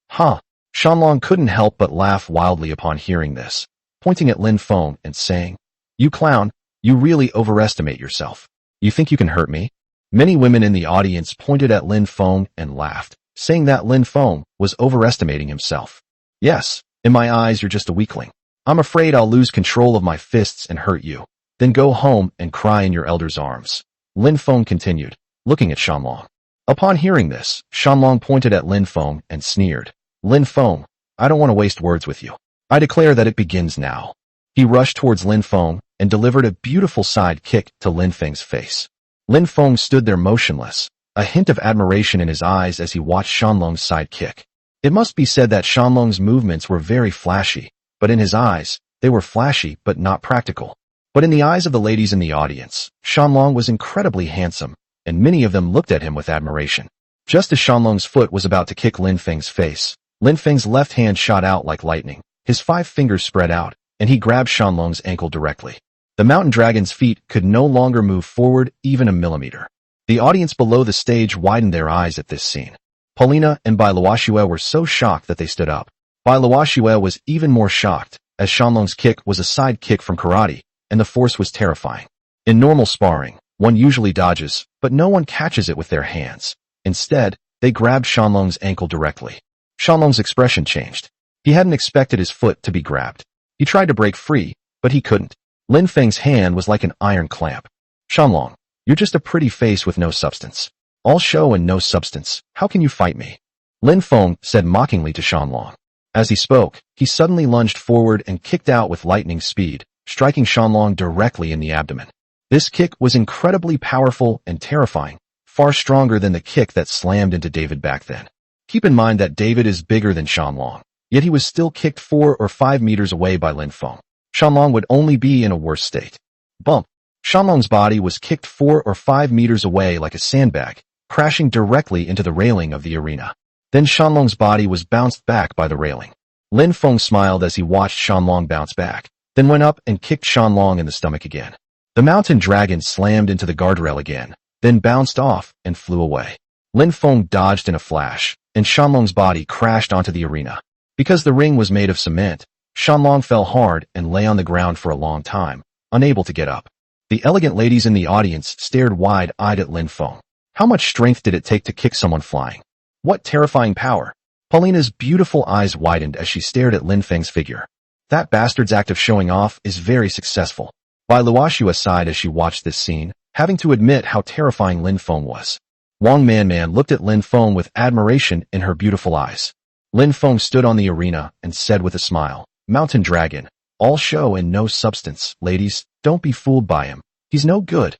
Huh. Shanlong couldn't help but laugh wildly upon hearing this, pointing at Lin Feng and saying, you clown, you really overestimate yourself. You think you can hurt me? Many women in the audience pointed at Lin Feng and laughed, saying that Lin Feng was overestimating himself. Yes, in my eyes you're just a weakling. I'm afraid I'll lose control of my fists and hurt you. Then go home and cry in your elder's arms. Lin Feng continued, looking at Shanlong. Upon hearing this, Shanlong pointed at Lin Feng and sneered. Lin Feng, I don't want to waste words with you. I declare that it begins now. He rushed towards Lin Feng and delivered a beautiful side kick to Lin Feng's face. Lin Feng stood there motionless, a hint of admiration in his eyes as he watched Shanlong's side kick. It must be said that Shanlong's movements were very flashy, but in his eyes, they were flashy but not practical. But in the eyes of the ladies in the audience, Shanlong was incredibly handsome, and many of them looked at him with admiration. Just as Shanlong's foot was about to kick Lin Feng's face, Lin Feng's left hand shot out like lightning, his 5 fingers spread out, and he grabbed Shanlong's ankle directly. The mountain dragon's feet could no longer move forward even a millimeter. The audience below the stage widened their eyes at this scene. Paulina and Bai Luoxue were so shocked that they stood up. Bai Luoxue was even more shocked, as Shanlong's kick was a side kick from karate, and the force was terrifying. In normal sparring, one usually dodges, but no one catches it with their hands. Instead, they grabbed Shanlong's ankle directly. Shanlong's expression changed. He hadn't expected his foot to be grabbed. He tried to break free, but he couldn't. Lin Feng's hand was like an iron clamp. Shanlong, you're just a pretty face with no substance. All show and no substance. How can you fight me? Lin Feng said mockingly to Shanlong. As he spoke, he suddenly lunged forward and kicked out with lightning speed, striking Shanlong directly in the abdomen. This kick was incredibly powerful and terrifying, far stronger than the kick that slammed into David back then. Keep in mind that David is bigger than Shanlong, yet he was still kicked 4 or 5 meters away by Lin Feng. Shanlong would only be in a worse state. Bump! Shanlong's body was kicked 4 or 5 meters away like a sandbag, crashing directly into the railing of the arena. Then Shanlong's body was bounced back by the railing. Lin Feng smiled as he watched Shanlong bounce back, then went up and kicked Shanlong in the stomach again. The mountain dragon slammed into the guardrail again, then bounced off and flew away. Lin Feng dodged in a flash, and Shanlong's body crashed onto the arena. Because the ring was made of cement, Shanlong fell hard and lay on the ground for a long time, unable to get up. The elegant ladies in the audience stared wide-eyed at Lin Feng. How much strength did it take to kick someone flying? What terrifying power! Paulina's beautiful eyes widened as she stared at Lin Feng's figure. That bastard's act of showing off is very successful. Bai Luoxua sighed as she watched this scene, having to admit how terrifying Lin Feng was. Wang Manman looked at Lin Feng with admiration in her beautiful eyes. Lin Feng stood on the arena and said with a smile, "Mountain Dragon, all show and no substance. Ladies, don't be fooled by him. He's no good."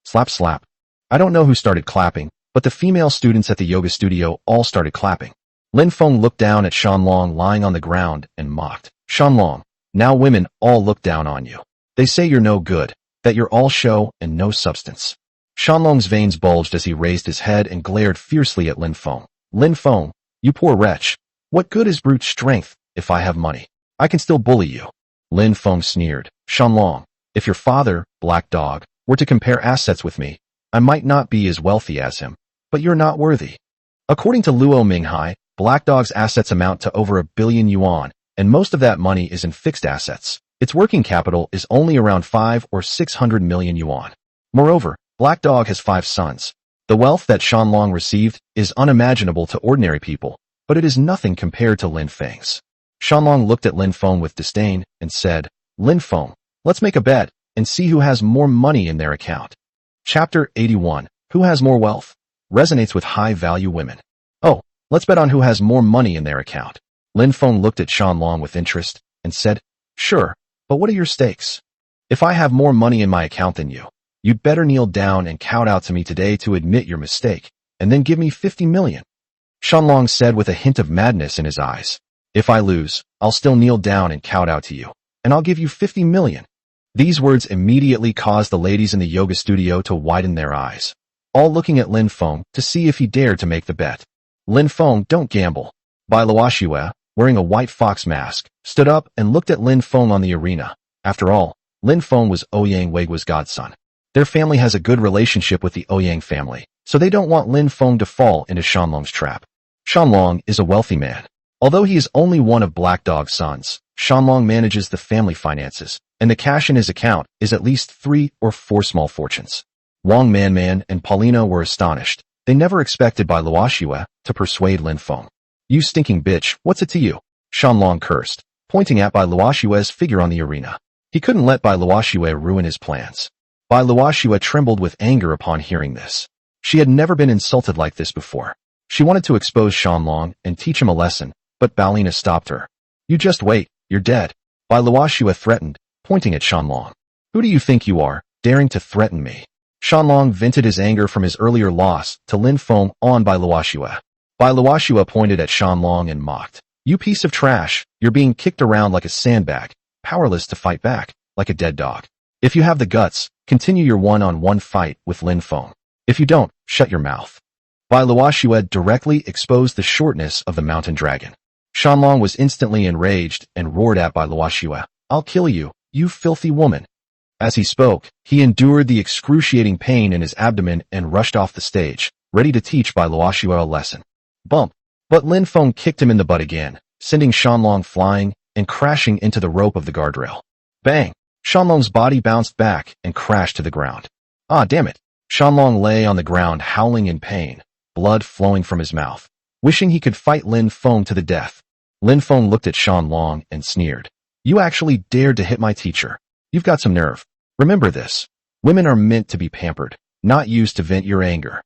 Slap slap. I don't know who started clapping, but the female students at the yoga studio all started clapping. Lin Feng looked down at Shanlong lying on the ground and mocked. "Shanlong, now women all look down on you. They say you're no good, that you're all show and no substance." Shanlong's veins bulged as he raised his head and glared fiercely at Lin Feng. "Lin Feng, you poor wretch. What good is brute strength if I have money? I can still bully you." Lin Feng sneered. "Shanlong, if your father, Black Dog, were to compare assets with me, I might not be as wealthy as him, but you're not worthy." According to Luo Minghai, Black Dog's assets amount to over 1 billion yuan, and most of that money is in fixed assets. Its working capital is only around 5 or 600 million yuan. Moreover, Black Dog has 5 sons. The wealth that Shanlong received is unimaginable to ordinary people, but it is nothing compared to Lin Feng's. Shanlong looked at Lin Feng with disdain and said, "Lin Feng, let's make a bet and see who has more money in their account." Chapter 81, Who Has More Wealth? Resonates with high-value women. "Oh, let's bet on who has more money in their account." Lin Feng looked at Shanlong with interest and said, "Sure, but what are your stakes? If I have more money in my account than you, you'd better kneel down and kowtow to me today to admit your mistake, and then give me 50 million. Shanlong said with a hint of madness in his eyes. "If I lose, I'll still kneel down and kowtow to you, and I'll give you 50 million. These words immediately caused the ladies in the yoga studio to widen their eyes, all looking at Lin Feng to see if he dared to make the bet. "Lin Feng, don't gamble." Bai Luoxua, wearing a white fox mask, stood up and looked at Lin Feng on the arena. After all, Lin Feng was Ouyang Weigua's godson. Their family has a good relationship with the Ouyang family, so they don't want Lin Feng to fall into Shanlong's trap. Shanlong is a wealthy man. Although he is only one of Black Dog's sons, Shanlong manages the family finances, and the cash in his account is at least 3 or 4 small fortunes. Wang Manman and Paulina were astonished. They never expected Bai Luoxua to persuade Lin Feng. "You stinking bitch, what's it to you?" Shanlong cursed, pointing at Bai Luoxua's figure on the arena. He couldn't let Bai Luoxua ruin his plans. Bai Luoxua trembled with anger upon hearing this. She had never been insulted like this before. She wanted to expose Shanlong and teach him a lesson, but Paulina stopped her. "You just wait, you're dead," Bai Luoxua threatened, pointing at Shanlong. "Who do you think you are, daring to threaten me?" Shanlong vented his anger from his earlier loss to Lin Feng on Bai Luoxua. Bai Luoxua pointed at Shanlong and mocked. "You piece of trash, you're being kicked around like a sandbag, powerless to fight back, like a dead dog. If you have the guts, continue your one-on-one fight with Lin Feng. If you don't, shut your mouth." Bai Luoxua directly exposed the shortness of the mountain dragon. Shanlong was instantly enraged and roared at Bai Luoxua, "I'll kill you, you filthy woman." As he spoke, he endured the excruciating pain in his abdomen and rushed off the stage, ready to teach Bai Luoxua a lesson. Bump! But Lin Feng kicked him in the butt again, sending Shanlong flying and crashing into the rope of the guardrail. Bang! Shanlong's body bounced back and crashed to the ground. Ah, damn it. Shanlong lay on the ground howling in pain, blood flowing from his mouth, wishing he could fight Lin Feng to the death. Lin Feng looked at Shanlong and sneered. You actually dared to hit my teacher. You've got some nerve. Remember this. Women are meant to be pampered, not used to vent your anger.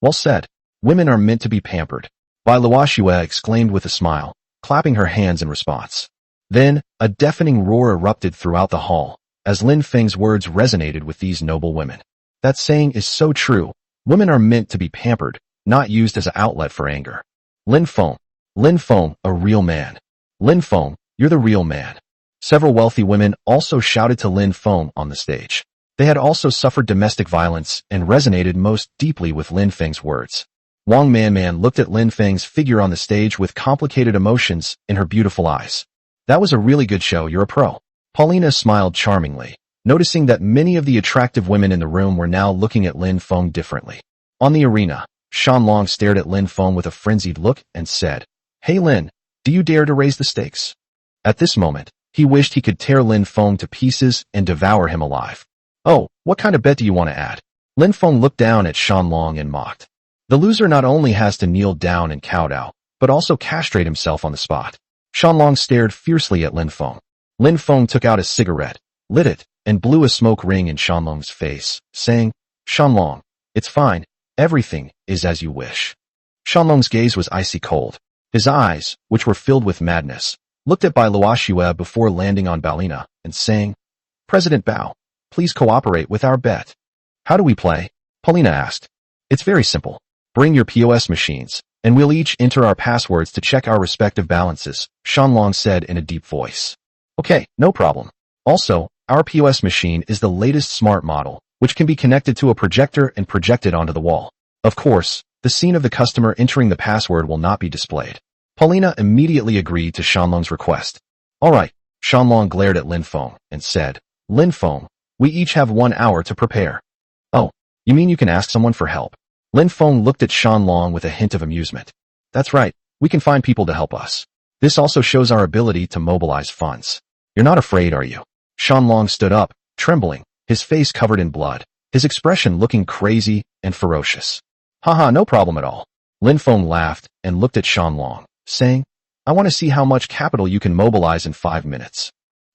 Well said. Women are meant to be pampered. Bai Luoxue exclaimed with a smile, clapping her hands in response. Then, a deafening roar erupted throughout the hall, as Lin Feng's words resonated with these noble women. That saying is so true. Women are meant to be pampered, not used as an outlet for anger. Lin Feng, a real man. Lin Feng, you're the real man. Several wealthy women also shouted to Lin Feng on the stage. They had also suffered domestic violence and resonated most deeply with Lin Feng's words. Wang Manman looked at Lin Feng's figure on the stage with complicated emotions in her beautiful eyes. That was a really good show, you're a pro. Paulina smiled charmingly, noticing that many of the attractive women in the room were now looking at Lin Feng differently. On the arena, Shanlong stared at Lin Feng with a frenzied look and said, Hey Lin, do you dare to raise the stakes? At this moment, he wished he could tear Lin Feng to pieces and devour him alive. Oh, what kind of bet do you want to add? Lin Feng looked down at Shanlong and mocked. The loser not only has to kneel down and kowtow, but also castrate himself on the spot. Shanlong stared fiercely at Lin Feng. Lin Feng took out a cigarette, lit it, and blew a smoke ring in Shanlong's face, saying, Shanlong, it's fine, everything is as you wish. Shanlong's gaze was icy cold. His eyes, which were filled with madness, looked at Bai Luoxue before landing on Balina and saying, President Bao, please cooperate with our bet. How do we play? Paulina asked. It's very simple. Bring your POS machines, and we'll each enter our passwords to check our respective balances, Shanlong said in a deep voice. Okay, no problem. Also, our POS machine is the latest smart model, which can be connected to a projector and projected onto the wall. Of course, the scene of the customer entering the password will not be displayed. Paulina immediately agreed to Shanlong's request. All right, Shanlong glared at Lin Feng and said, Lin Feng, we each have 1 hour to prepare. Oh, you mean you can ask someone for help? Lin Feng looked at Shanlong with a hint of amusement. That's right, we can find people to help us. This also shows our ability to mobilize funds. You're not afraid, are you? Shanlong stood up, trembling, his face covered in blood, his expression looking crazy and ferocious. Haha, no problem at all. Lin Feng laughed and looked at Shanlong, saying, I want to see how much capital you can mobilize in 5 minutes.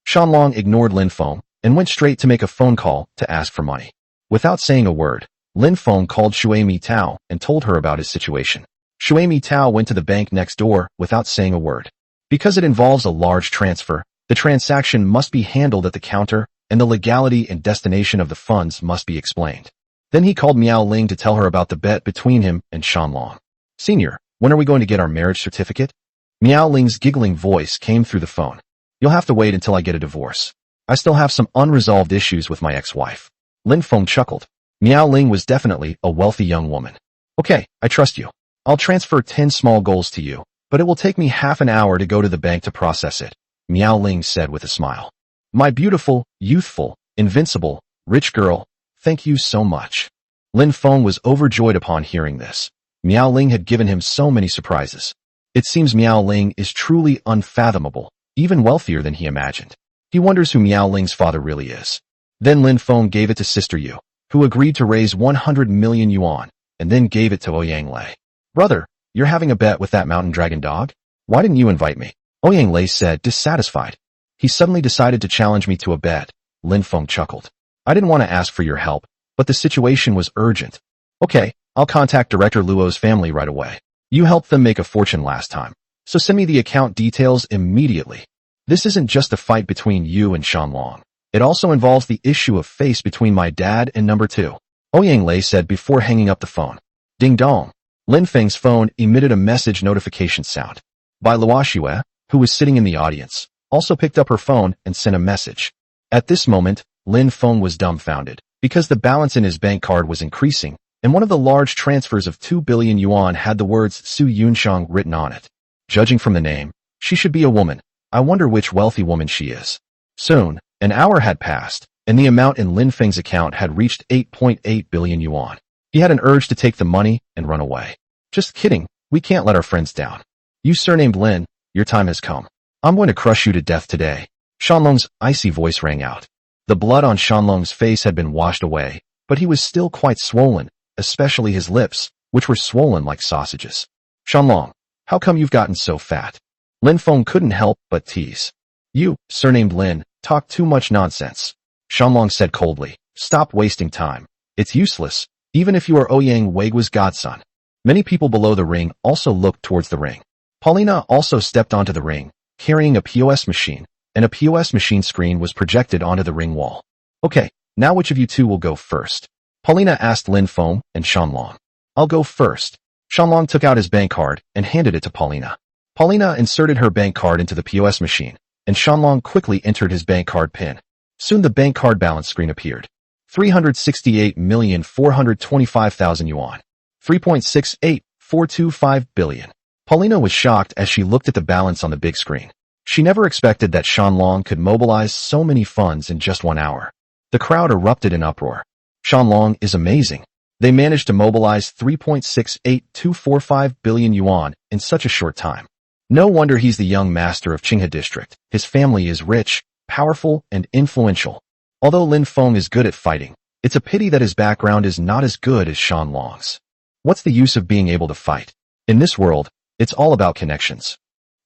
Shanlong ignored Lin Feng and went straight to make a phone call to ask for money. Without saying a word, Lin Feng called Shui Mi Tao and told her about his situation. Shui Mi Tao went to the bank next door without saying a word. Because it involves a large transfer, the transaction must be handled at the counter and the legality and destination of the funds must be explained. Then he called Miao Ling to tell her about the bet between him and Shanlong. Senior, when are we going to get our marriage certificate? Miao Ling's giggling voice came through the phone. You'll have to wait until I get a divorce. I still have some unresolved issues with my ex-wife. Lin Feng chuckled. Miao Ling was definitely a wealthy young woman. Okay, I trust you. I'll transfer 10 small goals to you, but it will take me half an hour to go to the bank to process it, Miao Ling said with a smile. My beautiful, youthful, invincible, rich girl, thank you so much. Lin Feng was overjoyed upon hearing this. Miao Ling had given him so many surprises. It seems Miao Ling is truly unfathomable, even wealthier than he imagined. He wonders who Miao Ling's father really is. Then Lin Feng gave it to Sister Yu, who agreed to raise 100 million yuan, and then gave it to Ouyang Lei. Brother, you're having a bet with that mountain dragon dog? Why didn't you invite me? Ouyang Lei said, dissatisfied. He suddenly decided to challenge me to a bet. Lin Feng chuckled. I didn't want to ask for your help, but the situation was urgent. Okay, I'll contact Director Luo's family right away. You helped them make a fortune last time, so send me the account details immediately. This isn't just a fight between you and Shanlong. It also involves the issue of face between my dad and number 2. Ouyang Lei said before hanging up the phone. Ding dong. Lin Feng's phone emitted a message notification sound. Bai Luoxue, who was sitting in the audience, also picked up her phone and sent a message. At this moment, Lin Feng was dumbfounded, because the balance in his bank card was increasing, and one of the large transfers of 2 billion yuan had the words Su Yunshang written on it. Judging from the name, she should be a woman. I wonder which wealthy woman she is. Soon, an hour had passed, and the amount in Lin Feng's account had reached 8.8 billion yuan. He had an urge to take the money and run away. Just kidding, we can't let our friends down. You surnamed Lin, your time has come. I'm going to crush you to death today. Shanlong's icy voice rang out. The blood on Shanlong's face had been washed away, but he was still quite swollen, especially his lips, which were swollen like sausages. Shanlong, how come you've gotten so fat? Lin Feng couldn't help but tease. You, surnamed Lin, talk too much nonsense. Shanlong said coldly. Stop wasting time. It's useless, even if you are Ouyang Weigua's godson. Many people below the ring also looked towards the ring. Paulina also stepped onto the ring, carrying a POS machine, and a POS machine screen was projected onto the ring wall. Okay, now which of you two will go first? Paulina asked Lin Feng and Shanlong. I'll go first. Shanlong took out his bank card and handed it to Paulina. Paulina inserted her bank card into the POS machine, and Shanlong quickly entered his bank card PIN. Soon the bank card balance screen appeared. 368,425,000 yuan. 3.68425 billion. Paulina was shocked as she looked at the balance on the big screen. She never expected that Shanlong could mobilize so many funds in just 1 hour. The crowd erupted in uproar. Shanlong is amazing. They managed to mobilize 3.68245 billion yuan in such a short time. No wonder he's the young master of Qinghe district. His family is rich, powerful, and influential. Although Lin Feng is good at fighting, it's a pity that his background is not as good as Shanlong's. What's the use of being able to fight? In this world, it's all about connections.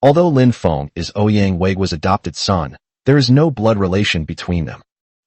Although Lin Feng is Ouyang Weigua's adopted son, there is no blood relation between them.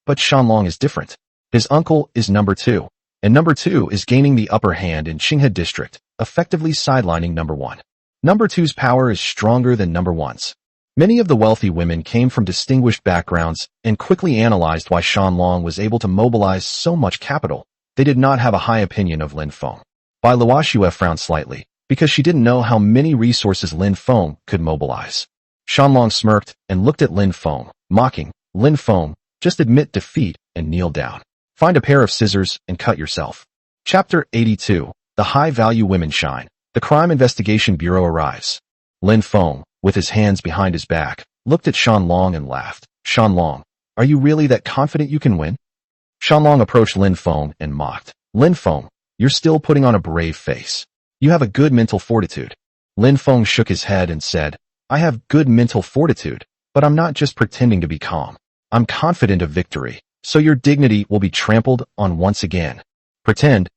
But Shanlong is different. His uncle is number 2, and number 2 is gaining the upper hand in Qinghe district, effectively sidelining number 1. Number 2's power is stronger than number 1's. Many of the wealthy women came from distinguished backgrounds and quickly analyzed why Shanlong was able to mobilize so much capital. They did not have a high opinion of Lin Feng. Bai Luoxue frowned slightly, because she didn't know how many resources Lin Feng could mobilize. Shanlong smirked and looked at Lin Feng, mocking. Lin Feng, just admit defeat and kneel down. Find a pair of scissors and cut yourself. Chapter 82. The High-Value Women Shine. The Crime Investigation Bureau arrives. Lin Feng, with his hands behind his back, looked at Shanlong and laughed. Shanlong, are you really that confident you can win? Shanlong approached Lin Feng and mocked. Lin Feng, you're still putting on a brave face. You have a good mental fortitude. Lin Feng shook his head and said, I have good mental fortitude, but I'm not just pretending to be calm. I'm confident of victory, so your dignity will be trampled on once again. Pretend.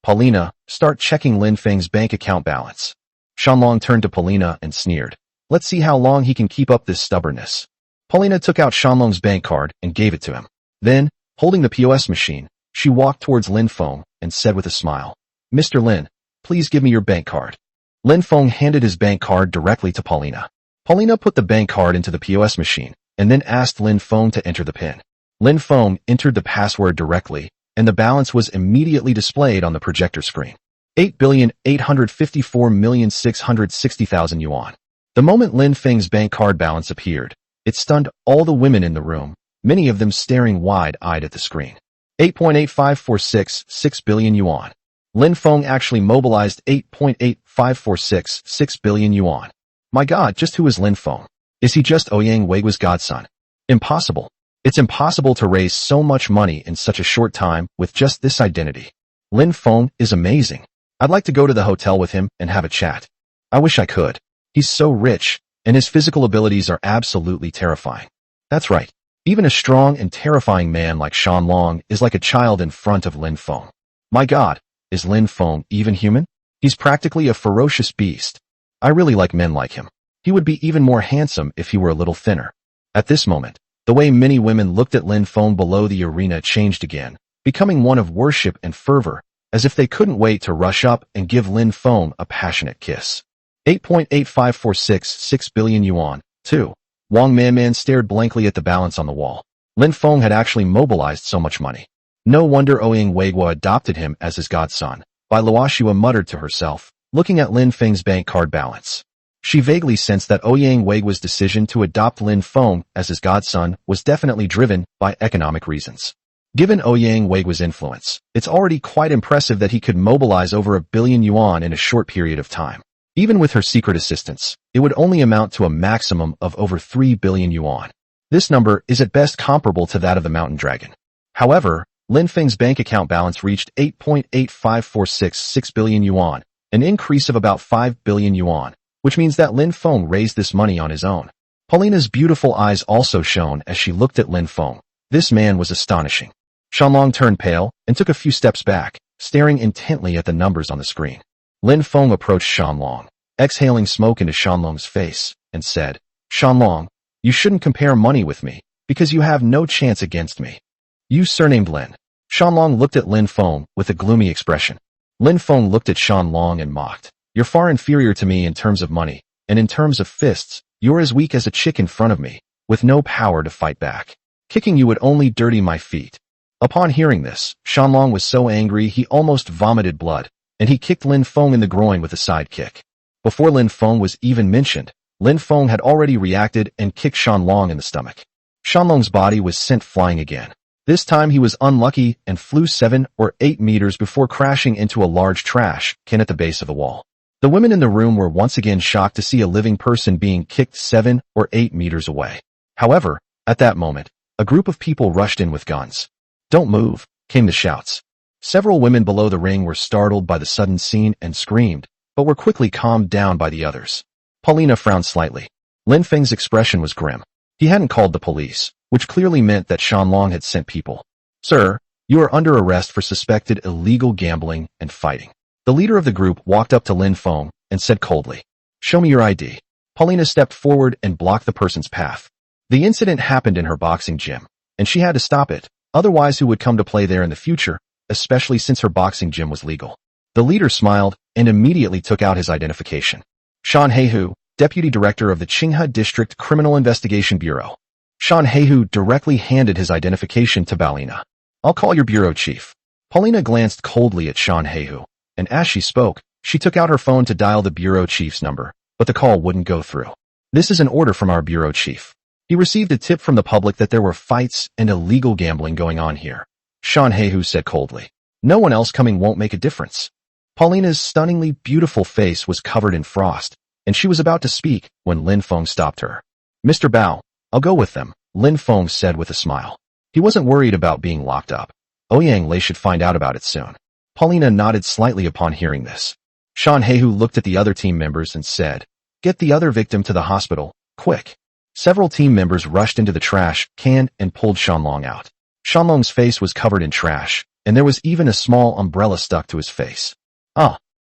Paulina, start checking Lin Feng's bank account balance. Shanlong turned to Paulina and sneered. Let's see how long he can keep up this stubbornness. Paulina took out Shanlong's bank card and gave it to him. Then, holding the POS machine, she walked towards Lin Feng and said with a smile, Mr. Lin, please give me your bank card. Lin Feng handed his bank card directly to Paulina. Paulina put the bank card into the POS machine and then asked Lin Feng to enter the PIN. Lin Feng entered the password directly, and the balance was immediately displayed on the projector screen. 8,854,660,000 yuan. The moment Lin Feng's bank card balance appeared, it stunned all the women in the room, many of them staring wide-eyed at the screen. 8.85466 billion yuan. Lin Feng actually mobilized 8.85466 billion yuan. My god, just who is Lin Feng? Is he just Ouyang Weigua's godson? Impossible. It's impossible to raise so much money in such a short time with just this identity. Lin Feng is amazing. I'd like to go to the hotel with him and have a chat. I wish I could. He's so rich, and his physical abilities are absolutely terrifying. That's right. Even a strong and terrifying man like Shanlong is like a child in front of Lin Feng. My god, is Lin Feng even human? He's practically a ferocious beast. I really like men like him. He would be even more handsome if he were a little thinner. At this moment, the way many women looked at Lin Feng below the arena changed again, becoming one of worship and fervor, as if they couldn't wait to rush up and give Lin Feng a passionate kiss. 8.85466 billion yuan. 2. Wang Manman stared blankly at the balance on the wall. Lin Feng had actually mobilized so much money. No wonder Ouyang Weigua adopted him as his godson. Bai Luoxue muttered to herself, looking at Lin Feng's bank card balance. She vaguely sensed that Ouyang Weigua's decision to adopt Lin Feng as his godson was definitely driven by economic reasons. Given Ouyang Weigua's influence, it's already quite impressive that he could mobilize over 1 billion yuan in a short period of time. Even with her secret assistance, it would only amount to a maximum of over 3 billion yuan. This number is at best comparable to that of the mountain dragon. However, Lin Feng's bank account balance reached 8.85466 billion yuan, an increase of about 5 billion yuan, which means that Lin Feng raised this money on his own. Paulina's beautiful eyes also shone as she looked at Lin Feng. This man was astonishing. Shanlong turned pale and took a few steps back, staring intently at the numbers on the screen. Lin Feng approached Shanlong, exhaling smoke into Shanlong's face, and said, Shanlong, you shouldn't compare money with me, because you have no chance against me. You surnamed Lin. Shanlong looked at Lin Feng with a gloomy expression. Lin Feng looked at Shanlong and mocked. You're far inferior to me in terms of money, and in terms of fists, you're as weak as a chick in front of me, with no power to fight back. Kicking you would only dirty my feet. Upon hearing this, Shanlong was so angry he almost vomited blood, and he kicked Lin Feng in the groin with a side kick. Before Lin Feng was even mentioned, Lin Feng had already reacted and kicked Shanlong in the stomach. Shanlong's body was sent flying again. This time he was unlucky and flew 7 or 8 meters before crashing into a large trash can at the base of the wall. The women in the room were once again shocked to see a living person being kicked 7 or 8 meters away. However, at that moment, a group of people rushed in with guns. Don't move, came the shouts. Several women below the ring were startled by the sudden scene and screamed, but were quickly calmed down by the others. Paulina frowned slightly. Lin Feng's expression was grim. He hadn't called the police, which clearly meant that Shanlong had sent people. Sir, you are under arrest for suspected illegal gambling and fighting. The leader of the group walked up to Lin Feng and said coldly, Show me your ID. Paulina stepped forward and blocked the person's path. The incident happened in her boxing gym, and she had to stop it, otherwise who would come to play there in the future, especially since her boxing gym was legal. The leader smiled and immediately took out his identification. Shan Heihu, Deputy Director of the Qinghe District Criminal Investigation Bureau. Shan Heihu directly handed his identification to Paulina. I'll call your bureau chief. Paulina glanced coldly at Shan Heihu, and as she spoke, she took out her phone to dial the bureau chief's number, but the call wouldn't go through. This is an order from our bureau chief. He received a tip from the public that there were fights and illegal gambling going on here. Shan Heihu said coldly. No one else coming won't make a difference. Paulina's stunningly beautiful face was covered in frost, and she was about to speak when Lin Feng stopped her. Mr. Bao, I'll go with them, Lin Feng said with a smile. He wasn't worried about being locked up. Ouyang Lei should find out about it soon. Paulina nodded slightly upon hearing this. Shan Heihu looked at the other team members and said, Get the other victim to the hospital, quick. Several team members rushed into the trash can and pulled Shanlong out. Shanlong's face was covered in trash, and there was even a small umbrella stuck to his face.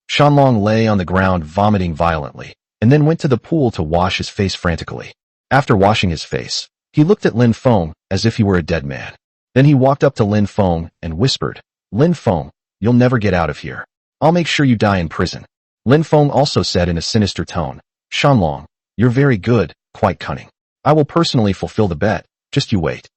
Shanlong lay on the ground vomiting violently, and then went to the pool to wash his face frantically. After washing his face, he looked at Lin Feng as if he were a dead man. Then he walked up to Lin Feng and whispered, Lin Feng, you'll never get out of here. I'll make sure you die in prison. Lin Feng also said in a sinister tone, Shanlong, you're very good, quite cunning. I will personally fulfill the bet, just you wait.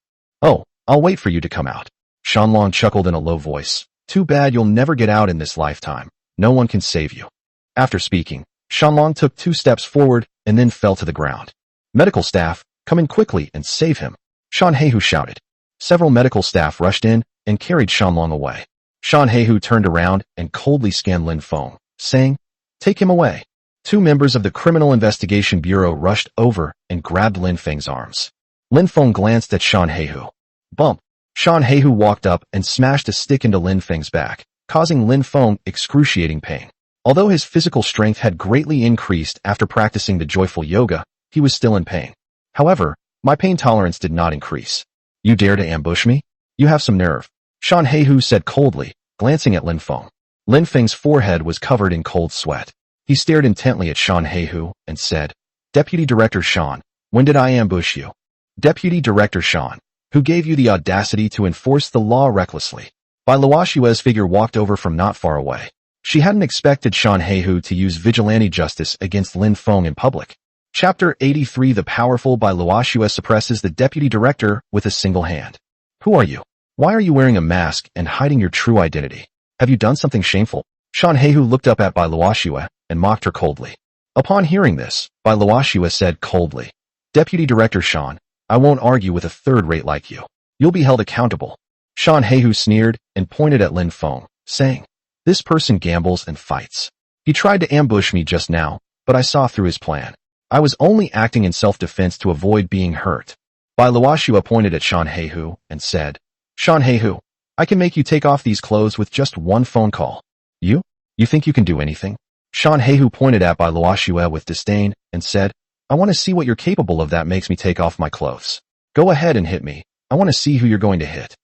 Oh, I'll wait for you to come out. Shanlong chuckled in a low voice. Too bad you'll never get out in this lifetime. No one can save you. After speaking, Shanlong took 2 steps forward and then fell to the ground. Medical staff, come in quickly and save him. Shan Heihu shouted. Several medical staff rushed in and carried Shanlong away. Shan Heihu turned around and coldly scanned Lin Feng, saying, Take him away. 2 members of the Criminal Investigation Bureau rushed over and grabbed Lin Feng's arms. Lin Feng glanced at Shan Heihu. Bump. Shan Heihu walked up and smashed a stick into Lin Feng's back, causing Lin Feng excruciating pain. Although his physical strength had greatly increased after practicing the joyful yoga, he was still in pain. However, my pain tolerance did not increase. You dare to ambush me? You have some nerve. Shan Heihu said coldly, glancing at Lin Feng. Lin Feng's forehead was covered in cold sweat. He stared intently at Shan Heihu and said, Deputy Director Shan, when did I ambush you? Deputy Director Shan, who gave you the audacity to enforce the law recklessly? Bai Luoshue's figure walked over from not far away. She hadn't expected Shan Heihu to use vigilante justice against Lin Feng in public. Chapter 83 The powerful Bai Luoshue suppresses the Deputy Director with a single hand. Who are you? Why are you wearing a mask and hiding your true identity? Have you done something shameful? Shan Heihu looked up at Bai Luoshue and mocked her coldly. Upon hearing this, Bai Luoshue said coldly, Deputy Director Shan, I won't argue with a third-rate like you. You'll be held accountable. Shan Heihu sneered and pointed at Lin Feng, saying, This person gambles and fights. He tried to ambush me just now, but I saw through his plan. I was only acting in self-defense to avoid being hurt. Bai Luoshue pointed at Shan Heihu and said, Shan Heihu, I can make you take off these clothes with just one phone call. You? You think you can do anything? Shan Heihu pointed at Bai Luoshue with disdain and said, I want to see what you're capable of that makes me take off my clothes. Go ahead and hit me, I want to see who you're going to hit.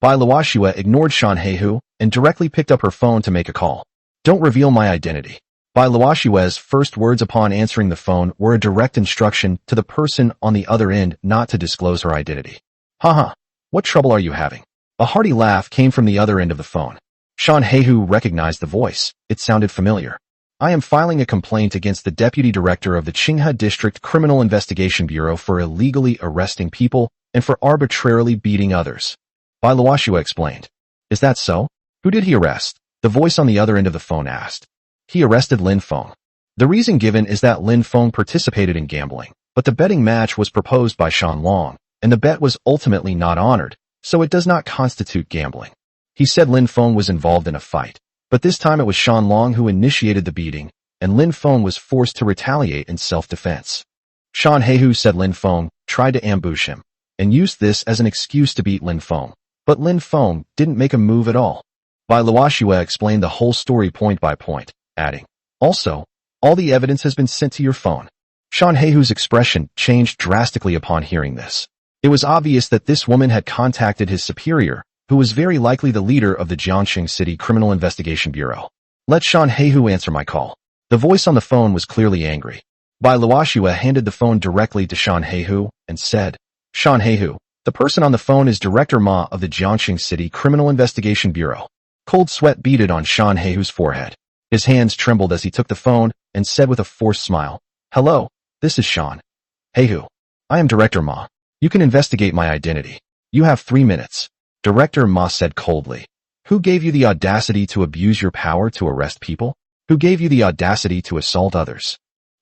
Bai Luoxue ignored Shan Heihu and directly picked up her phone to make a call. Don't reveal my identity. Bai Luoxue's first words upon answering the phone were a direct instruction to the person on the other end not to disclose her identity. Haha, what trouble are you having? A hearty laugh came from the other end of the phone. Shan Heihu recognized the voice. It sounded familiar. I am filing a complaint against the Deputy Director of the Qinghe District Criminal Investigation Bureau for illegally arresting people and for arbitrarily beating others. Bai Luoxue explained. Is that so? Who did he arrest? The voice on the other end of the phone asked. He arrested Lin Feng. The reason given is that Lin Feng participated in gambling, but the betting match was proposed by Shan Long, and the bet was ultimately not honored, so it does not constitute gambling. He said Lin Feng was involved in a fight, but this time it was Shan Long who initiated the beating, and Lin Feng was forced to retaliate in self-defense. Shan Heihu said Lin Feng tried to ambush him, and used this as an excuse to beat Lin Feng, but Lin Feng didn't make a move at all. Bai Luoxue explained the whole story point by point, adding, also, all the evidence has been sent to your phone. Shan Heihu's expression changed drastically upon hearing this. It was obvious that this woman had contacted his superior, who was very likely the leader of the Jiangxing City Criminal Investigation Bureau. Let Shan Heihu answer my call. The voice on the phone was clearly angry. Bai Luoxue handed the phone directly to Shan Heihu and said, Shan Heihu, the person on the phone is Director Ma of the Jiangxing City Criminal Investigation Bureau. Cold sweat beaded on Shan Heihu's forehead. His hands trembled as he took the phone and said with a forced smile, Hello, this is Shan Heihu. I am Director Ma. You can investigate my identity. You have 3 minutes. Director Ma said coldly. Who gave you the audacity to abuse your power to arrest people? Who gave you the audacity to assault others?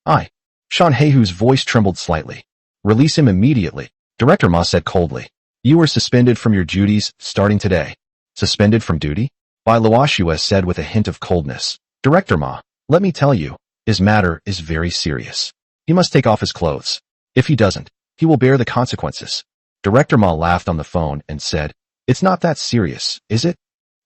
I. Shan Heihu's voice trembled slightly. Release him immediately. Director Ma said coldly. You are suspended from your duties starting today. Suspended from duty? Bai Luoxue said with a hint of coldness. Director Ma, let me tell you, his matter is very serious. He must take off his clothes. If he doesn't, he will bear the consequences. Director Ma laughed on the phone and said, It's not that serious, is it?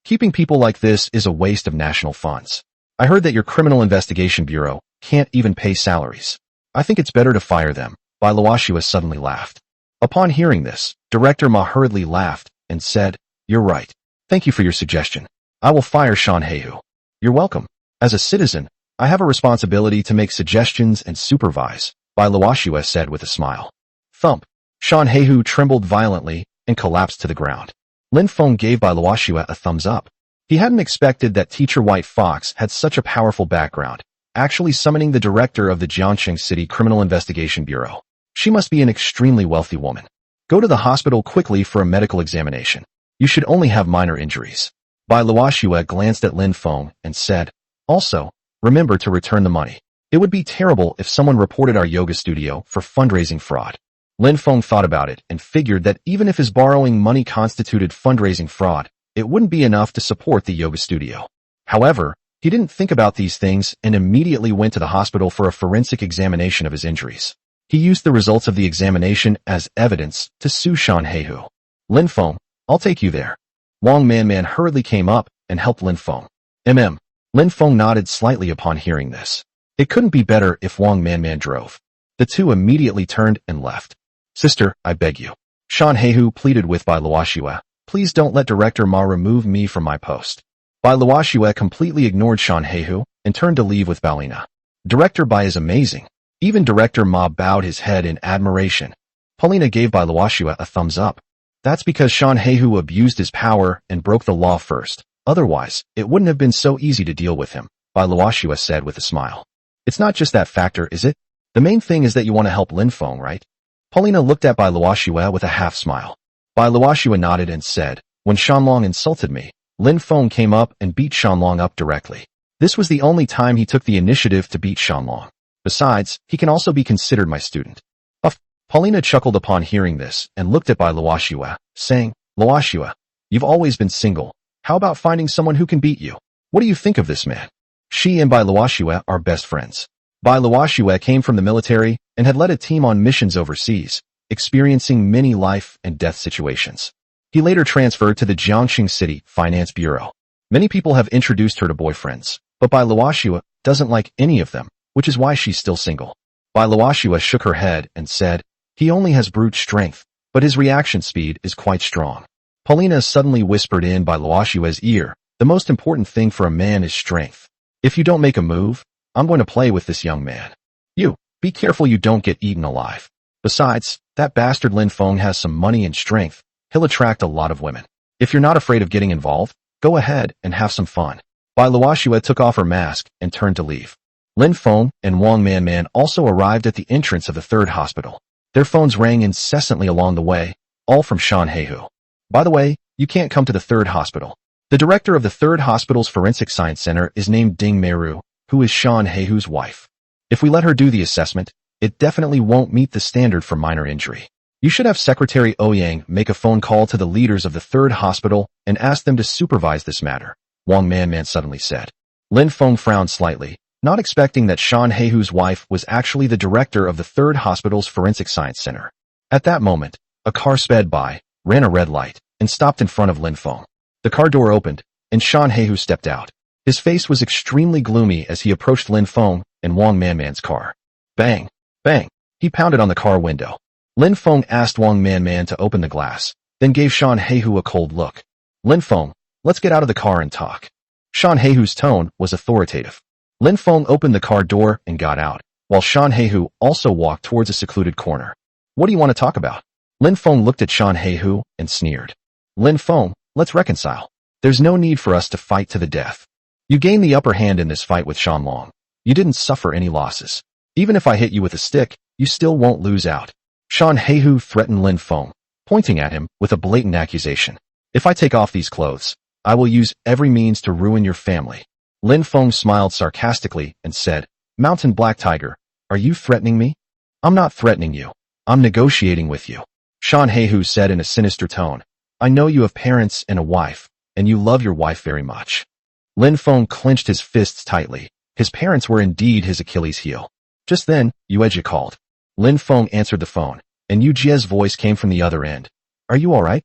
Keeping people like this is a waste of national funds. I heard that your Criminal Investigation Bureau can't even pay salaries. I think it's better to fire them. Bai Luoxue suddenly laughed. Upon hearing this, Director Ma hurriedly laughed and said, You're right. Thank you for your suggestion. I will fire Shan Heihu. You're welcome. As a citizen, I have a responsibility to make suggestions and supervise, Bai Luoxue said with a smile. Thump. Shan Heihu trembled violently and collapsed to the ground. Lin Feng gave Bai Luoxue a thumbs up. He hadn't expected that Teacher White Fox had such a powerful background, actually summoning the director of the Jiangxing City Criminal Investigation Bureau. She must be an extremely wealthy woman. Go to the hospital quickly for a medical examination. You should only have minor injuries. Bai Luoxue glanced at Lin Feng and said, Also, remember to return the money. It would be terrible if someone reported our yoga studio for fundraising fraud. Lin Feng thought about it and figured that even if his borrowing money constituted fundraising fraud, it wouldn't be enough to support the yoga studio. However, he didn't think about these things and immediately went to the hospital for a forensic examination of his injuries. He used the results of the examination as evidence to sue Shan Heihu. Lin Feng, I'll take you there. Wang Manman hurriedly came up and helped Lin Feng. Lin Feng nodded slightly upon hearing this. It couldn't be better if Wang Manman drove. The two immediately turned and left. Sister, I beg you. Shan Heihu pleaded with Bai Luoxue. Please don't let Director Ma remove me from my post. Bai Luoxue completely ignored Shan Heihu and turned to leave with Balina. Director Bai is amazing. Even Director Ma bowed his head in admiration. Paulina gave Bai Luoxue a thumbs up. That's because Shan Heihu abused his power and broke the law first. Otherwise, it wouldn't have been so easy to deal with him, Bai Luoxue said with a smile. It's not just that factor, is it? The main thing is that you want to help Lin Feng, right? Paulina looked at Bai Luoxue with a half smile. Bai Luoxue nodded and said, When Shanlong insulted me, Lin Feng came up and beat Shanlong up directly. This was the only time he took the initiative to beat Shanlong. Besides, he can also be considered my student. Paulina chuckled upon hearing this and looked at Bai Luoxue, saying, Luoxue, you've always been single. How about finding someone who can beat you? What do you think of this man? She and Bai Luoxue are best friends. Bai Luoxue came from the military and had led a team on missions overseas, experiencing many life and death situations. He later transferred to the Jiangxing City Finance Bureau. Many people have introduced her to boyfriends, but Bai Luoxue doesn't like any of them, which is why she's still single. Bai Luoxue shook her head and said, He only has brute strength. but his reaction speed is quite strong. Paulina suddenly whispered in by Luoshue's ear, "The most important thing for a man is strength. If you don't make a move, I'm going to play with this young man. You, be careful you don't get eaten alive. Besides, that bastard Lin Feng has some money and strength. He'll attract a lot of women. If you're not afraid of getting involved, go ahead and have some fun." Bai Luoshue took off her mask and turned to leave. Lin Feng and Wang Manman also arrived at the entrance of the third hospital. Their phones rang incessantly along the way, all from Shan Heihu. "By the way, you can't come to the third hospital. The director of the third hospital's Forensic Science Center is named Ding Meiru, who is Shan Heihu's wife. If we let her do the assessment, it definitely won't meet the standard for minor injury. You should have Secretary Ouyang make a phone call to the leaders of the third hospital and ask them to supervise this matter," Wang Manman suddenly said. Lin Feng frowned slightly, not expecting that Shan Heihu's wife was actually the director of the third hospital's Forensic Science Center. At that moment, a car sped by, ran a red light, and stopped in front of Lin Feng. The car door opened, and Shan Heihu stepped out. His face was extremely gloomy as he approached Lin Feng and Wang Manman's car. Bang! Bang! He pounded on the car window. Lin Feng asked Wang Manman to open the glass, then gave Shan Heihu a cold look. "Lin Feng, let's get out of the car and talk." Shan Heihu's tone was authoritative. Lin Feng opened the car door and got out, while Shan Heihu also walked towards a secluded corner. "What do you want to talk about?" Lin Feng looked at Shan Heihu and sneered. "Lin Feng, let's reconcile. There's no need for us to fight to the death. You gained the upper hand in this fight with Shan Long. You didn't suffer any losses. Even if I hit you with a stick, you still won't lose out." Shan Heihu threatened Lin Feng, pointing at him with a blatant accusation. "If I take off these clothes, I will use every means to ruin your family." Lin Feng smiled sarcastically and said, "Mountain Black Tiger, are you threatening me?" "I'm not threatening you. I'm negotiating with you," Shan Heihu said in a sinister tone. "I know you have parents and a wife, and you love your wife very much." Lin Feng clenched his fists tightly. His parents were indeed his Achilles heel. Just then, Yuejia called. Lin Feng answered the phone, and Yu Jie's voice came from the other end. "Are you all right?"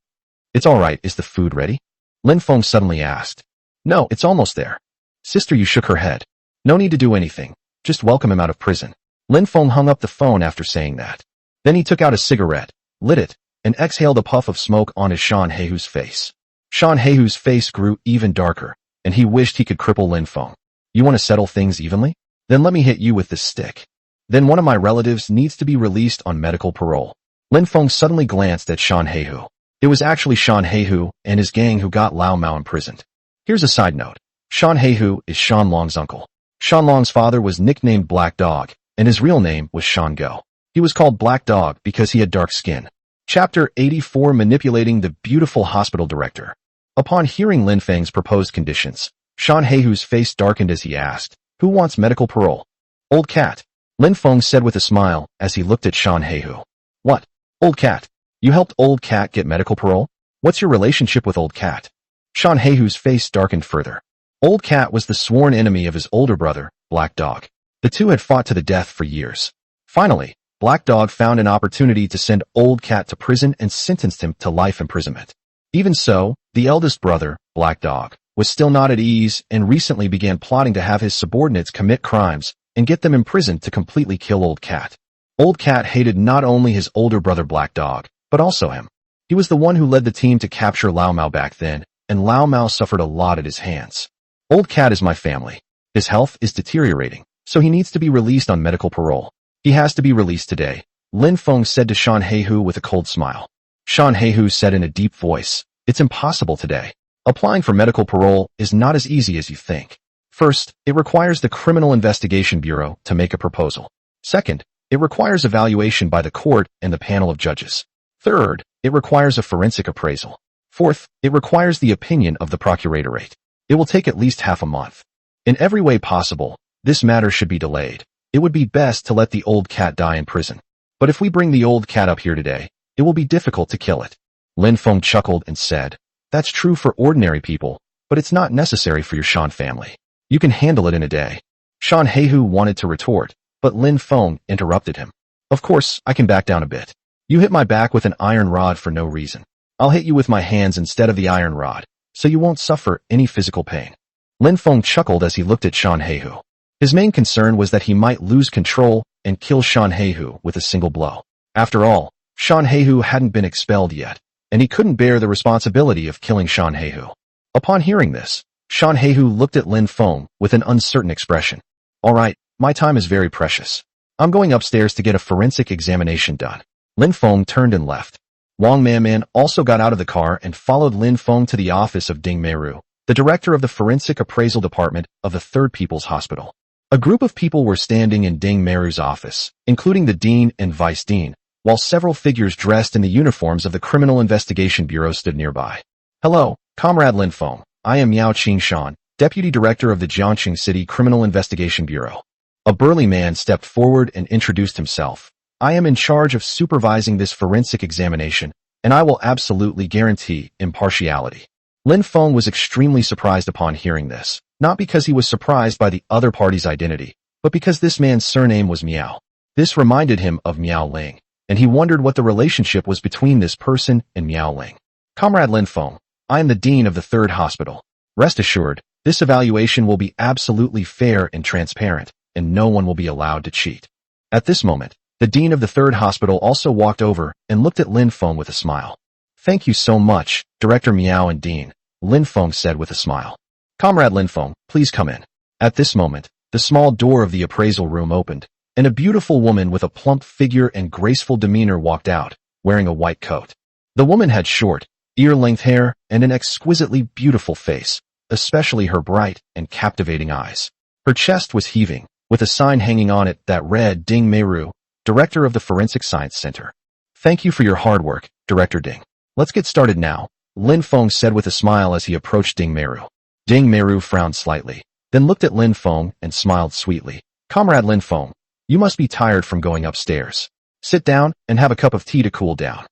"It's all right. Is the food ready?" Lin Feng suddenly asked. "No, it's almost there." Sister Yu shook her head. "No need to do anything. Just welcome him out of prison." Lin Feng hung up the phone after saying that. Then he took out a cigarette, lit it, and exhaled a puff of smoke onto Shan Heihu's face. Shan Heihu's face grew even darker, and he wished he could cripple Lin Feng. "You want to settle things evenly? Then let me hit you with this stick. Then one of my relatives needs to be released on medical parole." Lin Feng suddenly glanced at Shan Heihu. It was actually Shan Heihu and his gang who got Lao Mao imprisoned. Here's a side note. Shan Heihu is Shan Long's uncle. Shan Long's father was nicknamed Black Dog, and his real name was Shan Go. He was called Black Dog because he had dark skin. Chapter 84: Manipulating the Beautiful Hospital Director. Upon hearing Lin Feng's proposed conditions, Shan Heihu's face darkened as he asked, "Who wants medical parole?" "Old Cat," Lin Feng said with a smile as he looked at Shan Heihu. "What? Old Cat? You helped Old Cat get medical parole? What's your relationship with Old Cat?" Shan Heihu's face darkened further. Old Cat was the sworn enemy of his older brother, Black Dog. The two had fought to the death for years. Finally, Black Dog found an opportunity to send Old Cat to prison and sentenced him to life imprisonment. Even so, the eldest brother, Black Dog, was still not at ease and recently began plotting to have his subordinates commit crimes and get them imprisoned to completely kill Old Cat. Old Cat hated not only his older brother Black Dog, but also him. He was the one who led the team to capture Lao Mao back then, and Lao Mao suffered a lot at his hands. Old Cat is my family. His health is deteriorating, so he needs to be released on medical parole. He has to be released today, Lin Feng said to Shan Heihu with a cold smile. Shan Heihu said in a deep voice, "It's impossible today. Applying for medical parole is not as easy as you think. First, it requires the Criminal Investigation Bureau to make a proposal. Second, it requires evaluation by the court and the panel of judges. Third, it requires a forensic appraisal. Fourth, it requires the opinion of the procuratorate. It will take at least half a month. In every way possible, this matter should be delayed. It would be best to let the Old Cat die in prison. But if we bring the Old Cat up here today, it will be difficult to kill it." Lin Feng chuckled and said, "That's true for ordinary people, but it's not necessary for your Shan family. You can handle it in a day." Shan Heihu wanted to retort, but Lin Feng interrupted him. "Of course, I can back down a bit. You hit my back with an iron rod for no reason. I'll hit you with my hands instead of the iron rod, so you won't suffer any physical pain." Lin Feng chuckled as he looked at Shan Heihu. His main concern was that he might lose control and kill Shan Heihu with a single blow. After all, Shan Heihu hadn't been expelled yet, and he couldn't bear the responsibility of killing Shan Heihu. Upon hearing this, Shan Heihu looked at Lin Feng with an uncertain expression. All right, my time is very precious. I'm going upstairs to get a forensic examination done. Lin Feng turned and left. Wang Manman also got out of the car and followed Lin Feng to the office of Ding Meiru, the director of the Forensic Appraisal Department of the Third People's Hospital. A group of people were standing in Ding Meiru's office, including the dean and vice dean, while several figures dressed in the uniforms of the Criminal Investigation Bureau stood nearby. Hello, Comrade Lin Feng. I am Miao Qingshan, Deputy Director of the Jiangxing City Criminal Investigation Bureau. A burly man stepped forward and introduced himself. I am in charge of supervising this forensic examination, and I will absolutely guarantee impartiality. Lin Feng was extremely surprised upon hearing this, not because he was surprised by the other party's identity, but because this man's surname was Miao. This reminded him of Miao Ling, and he wondered what the relationship was between this person and Miao Ling. Comrade Lin Feng, I am the dean of the third hospital. Rest assured, this evaluation will be absolutely fair and transparent, and no one will be allowed to cheat. At this moment, the dean of the third hospital also walked over and looked at Lin Feng with a smile. Thank you so much, Director Miao and Dean, Lin Feng said with a smile. Comrade Lin Feng, please come in. At this moment, the small door of the appraisal room opened, and a beautiful woman with a plump figure and graceful demeanor walked out, wearing a white coat. The woman had short, ear-length hair and an exquisitely beautiful face, especially her bright and captivating eyes. Her chest was heaving, with a sign hanging on it that read Ding Meiru, Director of the Forensic Science Center. Thank you for your hard work, Director Ding. Let's get started now, Lin Feng said with a smile as he approached Ding Meiru. Ding Meiru frowned slightly, then looked at Lin Feng and smiled sweetly. Comrade Lin Feng, you must be tired from going upstairs. Sit down and have a cup of tea to cool down.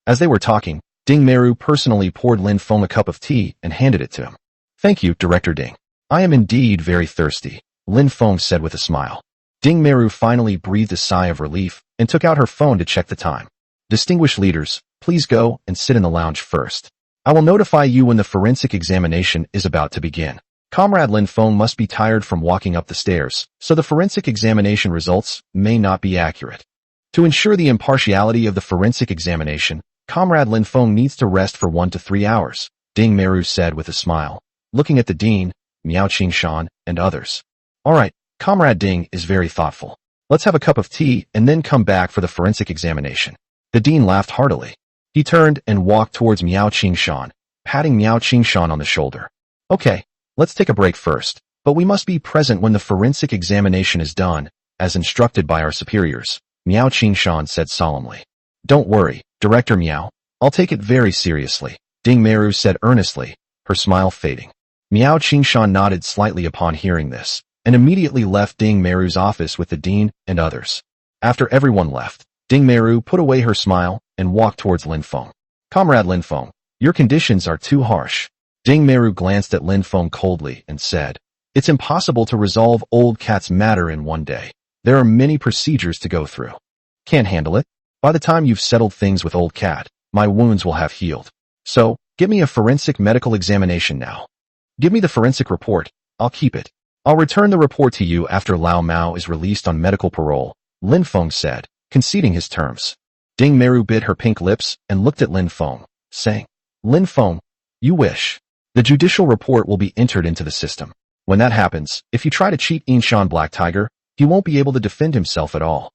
As they were talking, Ding Meiru personally poured Lin Feng a cup of tea and handed it to him. Thank you, Director Ding. I am indeed very thirsty, Lin Feng said with a smile. Ding Meiru finally breathed a sigh of relief and took out her phone to check the time. Distinguished leaders, please go and sit in the lounge first. I will notify you when the forensic examination is about to begin. Comrade Lin Feng must be tired from walking up the stairs, so the forensic examination results may not be accurate. To ensure the impartiality of the forensic examination, Comrade Lin Feng needs to rest for 1 to 3 hours, Ding Meiru said with a smile, looking at the dean, Miao Qingshan, and others. All right, Comrade Ding is very thoughtful. Let's have a cup of tea and then come back for the forensic examination. The dean laughed heartily. He turned and walked towards Miao Qingshan, patting Miao Qingshan on the shoulder. Okay, let's take a break first, but we must be present when the forensic examination is done, as instructed by our superiors, Miao Qingshan said solemnly. Don't worry, Director Miao, I'll take it very seriously, Ding Meiru said earnestly, her smile fading. Miao Qingshan nodded slightly upon hearing this, and immediately left Ding Meiru's office with the dean and others. After everyone left, Ding Meiru put away her smile and walked towards Lin Feng. Comrade Lin Feng, your conditions are too harsh. Ding Meiru glanced at Lin Feng coldly and said, It's impossible to resolve old cat's matter in one day. There are many procedures to go through. Can't handle it? By the time you've settled things with old cat, my wounds will have healed. So, give me a forensic medical examination now. Give me the forensic report, I'll keep it. I'll return the report to you after Lao Mao is released on medical parole, Lin Feng said, conceding his terms. Ding Meiru bit her pink lips and looked at Lin Feng, saying, Lin Feng, you wish. The judicial report will be entered into the system. When that happens, if you try to cheat Yinshan Black Tiger, he won't be able to defend himself at all.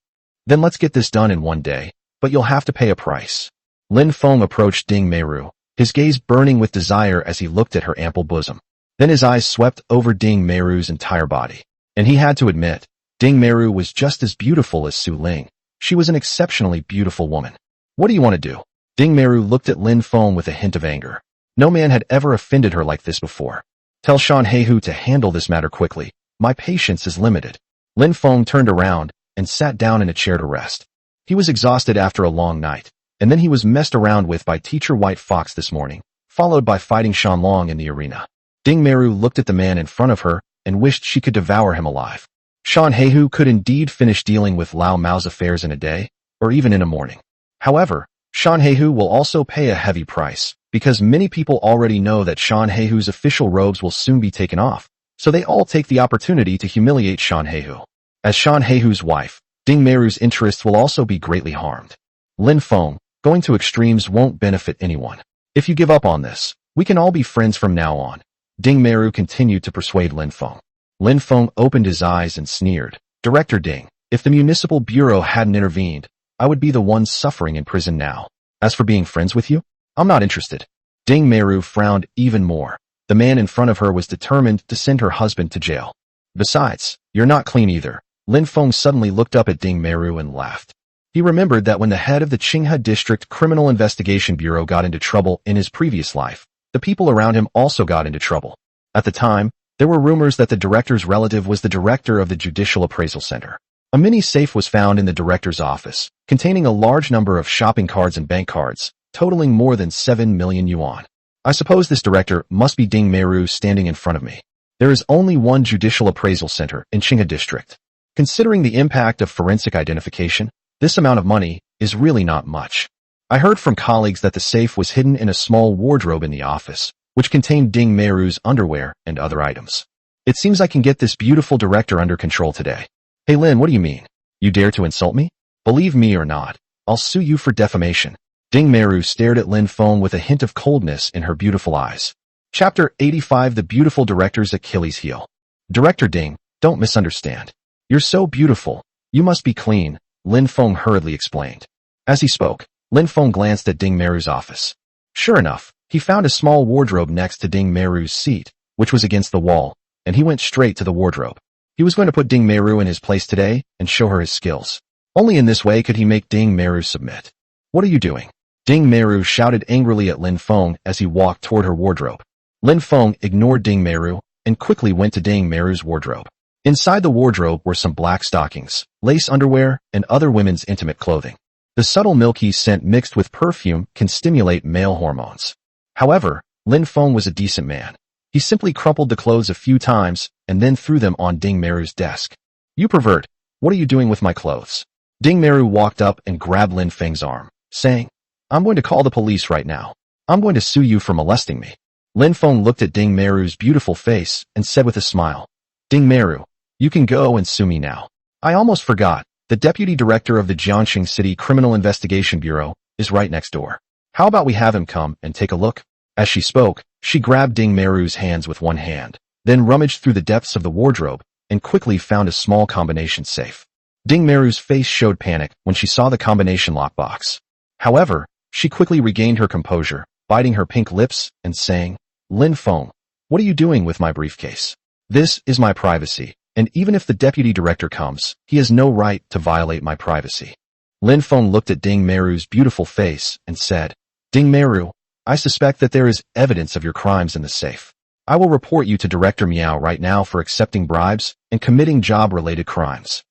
Then let's get this done in one day, but you'll have to pay a price. Lin Feng approached Ding Meiru, his gaze burning with desire as he looked at her ample bosom. Then his eyes swept over Ding Meiru's entire body. And he had to admit, Ding Meiru was just as beautiful as Su Ling. She was an exceptionally beautiful woman. What do you want to do? Ding Meiru looked at Lin Feng with a hint of anger. No man had ever offended her like this before. Tell Shan Heihu to handle this matter quickly. My patience is limited. Lin Feng turned around and sat down in a chair to rest. He was exhausted after a long night, and then he was messed around with by Teacher White Fox this morning, followed by fighting Shan Long in the arena. Ding Meiru looked at the man in front of her and wished she could devour him alive. Shan Heihu could indeed finish dealing with Lao Mao's affairs in a day, or even in a morning. However, Shan Heihu will also pay a heavy price, because many people already know that Shan Heihu's official robes will soon be taken off, so they all take the opportunity to humiliate Shan Heihu. As Shan Heihu's wife, Ding Meiru's interests will also be greatly harmed. Lin Feng, Going to extremes won't benefit anyone. If you give up on this, we can all be friends from now on. Ding Meru continued to persuade Lin Feng. Lin Feng opened his eyes and sneered. Director Ding, if the municipal bureau hadn't intervened, I would be the one suffering in prison now. As for being friends with you, I'm not interested. Ding Meru frowned even more. The man in front of her was determined to send her husband to jail. Besides, you're not clean either. Lin Feng suddenly looked up at Ding Meru and laughed. He remembered that when the head of the Qinghe District Criminal Investigation Bureau got into trouble in his previous life, the people around him also got into trouble. At the time, there were rumors that the director's relative was the director of the Judicial Appraisal Center. A mini safe was found in the director's office, containing a large number of shopping cards and bank cards, totaling more than 7 million yuan. I suppose this director must be Ding Meru standing in front of me. There is only one Judicial Appraisal Center in Qinghe District. Considering the impact of forensic identification, this amount of money is really not much. I heard from colleagues that the safe was hidden in a small wardrobe in the office, which contained Ding Meru's underwear and other items. It seems I can get this beautiful director under control today. Hey Lin, what do you mean? You dare to insult me? Believe me or not, I'll sue you for defamation. Ding Meru stared at Lin Feng with a hint of coldness in her beautiful eyes. Chapter 85 The Beautiful Director's Achilles Heel. Director Ding, don't misunderstand. You're so beautiful. You must be clean, Lin Feng hurriedly explained. As he spoke, Lin Feng glanced at Ding Meru's office. Sure enough, he found a small wardrobe next to Ding Meru's seat, which was against the wall, and he went straight to the wardrobe. He was going to put Ding Meru in his place today and show her his skills. Only in this way could he make Ding Meru submit. What are you doing? Ding Meru shouted angrily at Lin Feng as he walked toward her wardrobe. Lin Feng ignored Ding Meru and quickly went to Ding Meru's wardrobe. Inside the wardrobe were some black stockings, lace underwear, and other women's intimate clothing. The subtle milky scent mixed with perfume can stimulate male hormones. However, Lin Feng was a decent man. He simply crumpled the clothes a few times and then threw them on Ding Meru's desk. You pervert, what are you doing with my clothes? Ding Meru walked up and grabbed Lin Feng's arm, saying, I'm going to call the police right now. I'm going to sue you for molesting me. Lin Feng looked at Ding Meru's beautiful face and said with a smile, Ding Meru, you can go and sue me now. I almost forgot, the deputy director of the Jiangxing City Criminal Investigation Bureau is right next door. How about we have him come and take a look? As she spoke, she grabbed Ding Meru's hands with one hand, then rummaged through the depths of the wardrobe and quickly found a small combination safe. Ding Meru's face showed panic when she saw the combination lockbox. However, she quickly regained her composure, biting her pink lips and saying, Lin Feng, what are you doing with my briefcase? This is my privacy, and even if the deputy director comes, he has no right to violate my privacy. Lin Feng looked at Ding Meru's beautiful face and said, Ding Meru, I suspect that there is evidence of your crimes in the safe. I will report you to Director Miao right now for accepting bribes and committing job-related crimes.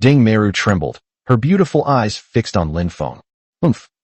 Ding Meru trembled, her beautiful eyes fixed on Lin Feng.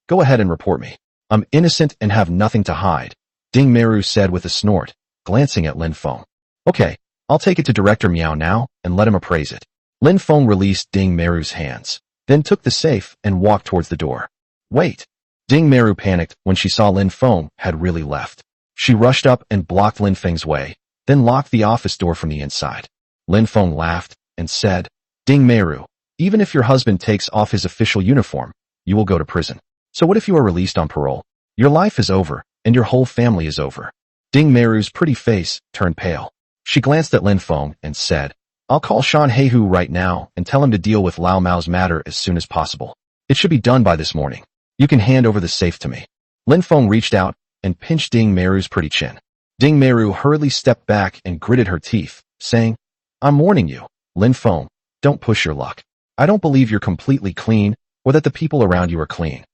Go ahead and report me. I'm innocent and have nothing to hide, Ding Meru said with a snort, glancing at Lin Feng. Okay, I'll take it to Director Miao now and let him appraise it. Lin Feng released Ding Meru's hands, then took the safe and walked towards the door. Wait! Ding Meru panicked when she saw Lin Feng had really left. She rushed up and blocked Lin Feng's way, then locked the office door from the inside. Lin Feng laughed and said, Ding Meru, even if your husband takes off his official uniform, you will go to prison. So what if you are released on parole? Your life is over, and your whole family is over. Ding Meru's pretty face turned pale. She glanced at Lin Feng and said, I'll call Shan Heihu right now and tell him to deal with Lao Mao's matter as soon as possible. It should be done by this morning. You can hand over the safe to me. Lin Feng reached out and pinched Ding Meru's pretty chin. Ding Meru hurriedly stepped back and gritted her teeth, saying, I'm warning you, Lin Feng, don't push your luck. I don't believe you're completely clean or that the people around you are clean.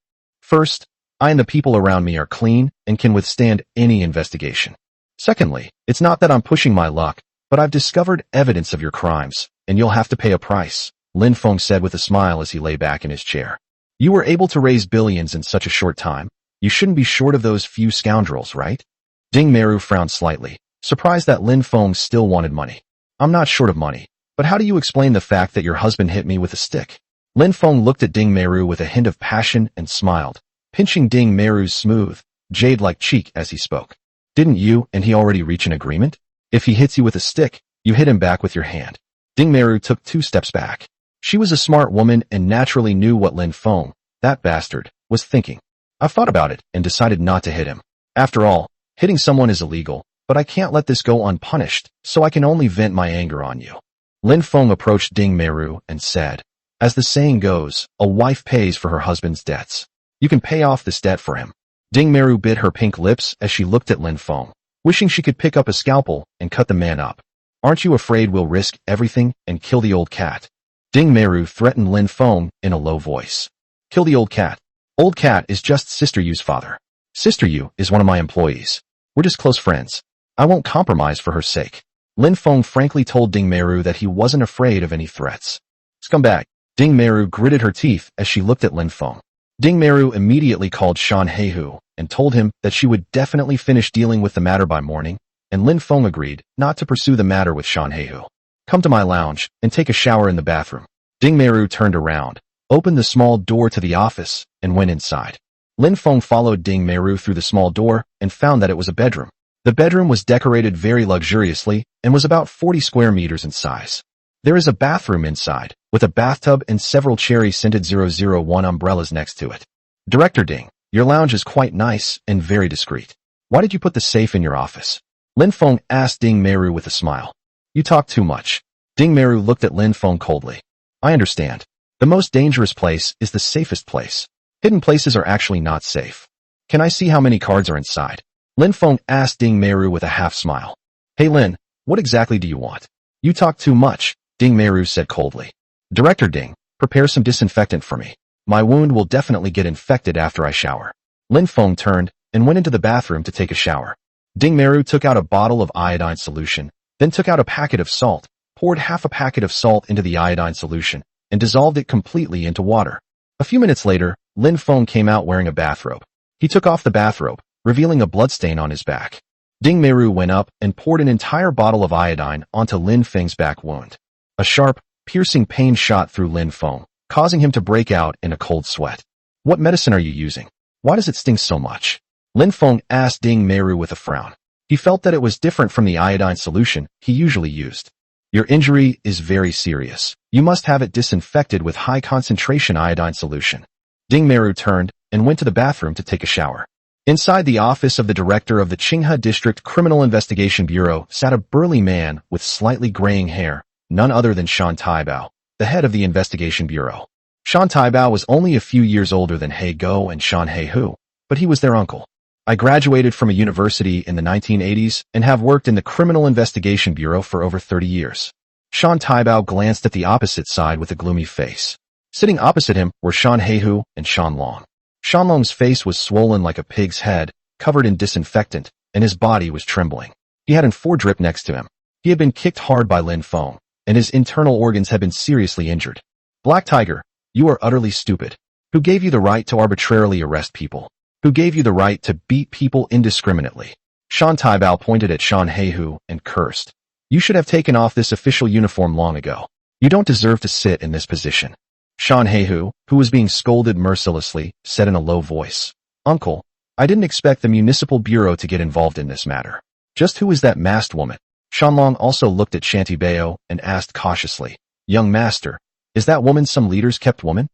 First, I and the people around me are clean and can withstand any investigation. Secondly, it's not that I'm pushing my luck, but I've discovered evidence of your crimes, and you'll have to pay a price, Lin Feng said with a smile as he lay back in his chair. You were able to raise billions in such a short time. You shouldn't be short of those few scoundrels, right? Ding Meru frowned slightly, surprised that Lin Feng still wanted money. I'm not short of money, but how do you explain the fact that your husband hit me with a stick? Lin Feng looked at Ding Meru with a hint of passion and smiled, pinching Ding Meru's smooth, jade-like cheek as he spoke. Didn't you and he already reach an agreement? If he hits you with a stick, you hit him back with your hand. Ding Meru took 2 steps back. She was a smart woman and naturally knew what Lin Feng, that bastard, was thinking. I've thought about it and decided not to hit him. After all, hitting someone is illegal, but I can't let this go unpunished, so I can only vent my anger on you. Lin Feng approached Ding Meru and said, as the saying goes, a wife pays for her husband's debts. You can pay off this debt for him. Ding Meru bit her pink lips as she looked at Lin Feng, wishing she could pick up a scalpel and cut the man up. Aren't you afraid we'll risk everything and kill the old cat? Ding Meru threatened Lin Feng in a low voice. Kill the old cat. Old cat is just Sister Yu's father. Sister Yu is one of my employees. We're just close friends. I won't compromise for her sake. Lin Feng frankly told Ding Meru that he wasn't afraid of any threats. Scumbag. Ding Meru gritted her teeth as she looked at Lin Feng. Ding Meru immediately called Shan Heihu and told him that she would definitely finish dealing with the matter by morning, and Lin Feng agreed not to pursue the matter with Shan Heihu. Come to my lounge and take a shower in the bathroom. Ding Meru turned around, opened the small door to the office, and went inside. Lin Feng followed Ding Meru through the small door and found that it was a bedroom. The bedroom was decorated very luxuriously and was about 40 square meters in size. There is a bathroom inside, with a bathtub and several cherry-scented 001 umbrellas next to it. Director Ding, your lounge is quite nice and very discreet. Why did you put the safe in your office? Lin Feng asked Ding Meru with a smile. You talk too much. Ding Meru looked at Lin Feng coldly. I understand. The most dangerous place is the safest place. Hidden places are actually not safe. Can I see how many cards are inside? Lin Feng asked Ding Meru with a half-smile. Hey Lin, what exactly do you want? You talk too much, Ding Meru said coldly. Director Ding, prepare some disinfectant for me. My wound will definitely get infected after I shower. Lin Feng turned and went into the bathroom to take a shower. Ding Meru took out a bottle of iodine solution, then took out a packet of salt, poured half a packet of salt into the iodine solution, and dissolved it completely into water. A few minutes later, Lin Feng came out wearing a bathrobe. He took off the bathrobe, revealing a bloodstain on his back. Ding Meru went up and poured an entire bottle of iodine onto Lin Feng's back wound. A sharp, piercing pain shot through Lin Feng, causing him to break out in a cold sweat. What medicine are you using? Why does it sting so much? Lin Feng asked Ding Meru with a frown. He felt that it was different from the iodine solution he usually used. Your injury is very serious. You must have it disinfected with high-concentration iodine solution. Ding Meru turned and went to the bathroom to take a shower. Inside the office of the director of the Qinghe District Criminal Investigation Bureau sat a burly man with slightly graying hair, none other than Shan Taibao, the head of the investigation bureau. Shan Taibao was only a few years older than He Go and Shan Heihu, but he was their uncle. I graduated from a university in the 1980s and have worked in the Criminal Investigation Bureau for over 30 years. Shan Taibao glanced at the opposite side with a gloomy face. Sitting opposite him were Shan Heihu and Shan Long. Shan Long's face was swollen like a pig's head, covered in disinfectant, and his body was trembling. He had an IV drip next to him. He had been kicked hard by Lin Feng, and his internal organs had been seriously injured. Black Tiger, you are utterly stupid. Who gave you the right to arbitrarily arrest people? Who gave you the right to beat people indiscriminately? Shan Taibao pointed at Shan Heihu and cursed. You should have taken off this official uniform long ago. You don't deserve to sit in this position. Shan Heihu, who was being scolded mercilessly, said in a low voice, Uncle, I didn't expect the municipal bureau to get involved in this matter. Just who is that masked woman? Shan Long also looked at Shanti Bao and asked cautiously, Young master, is that woman some leader's kept woman?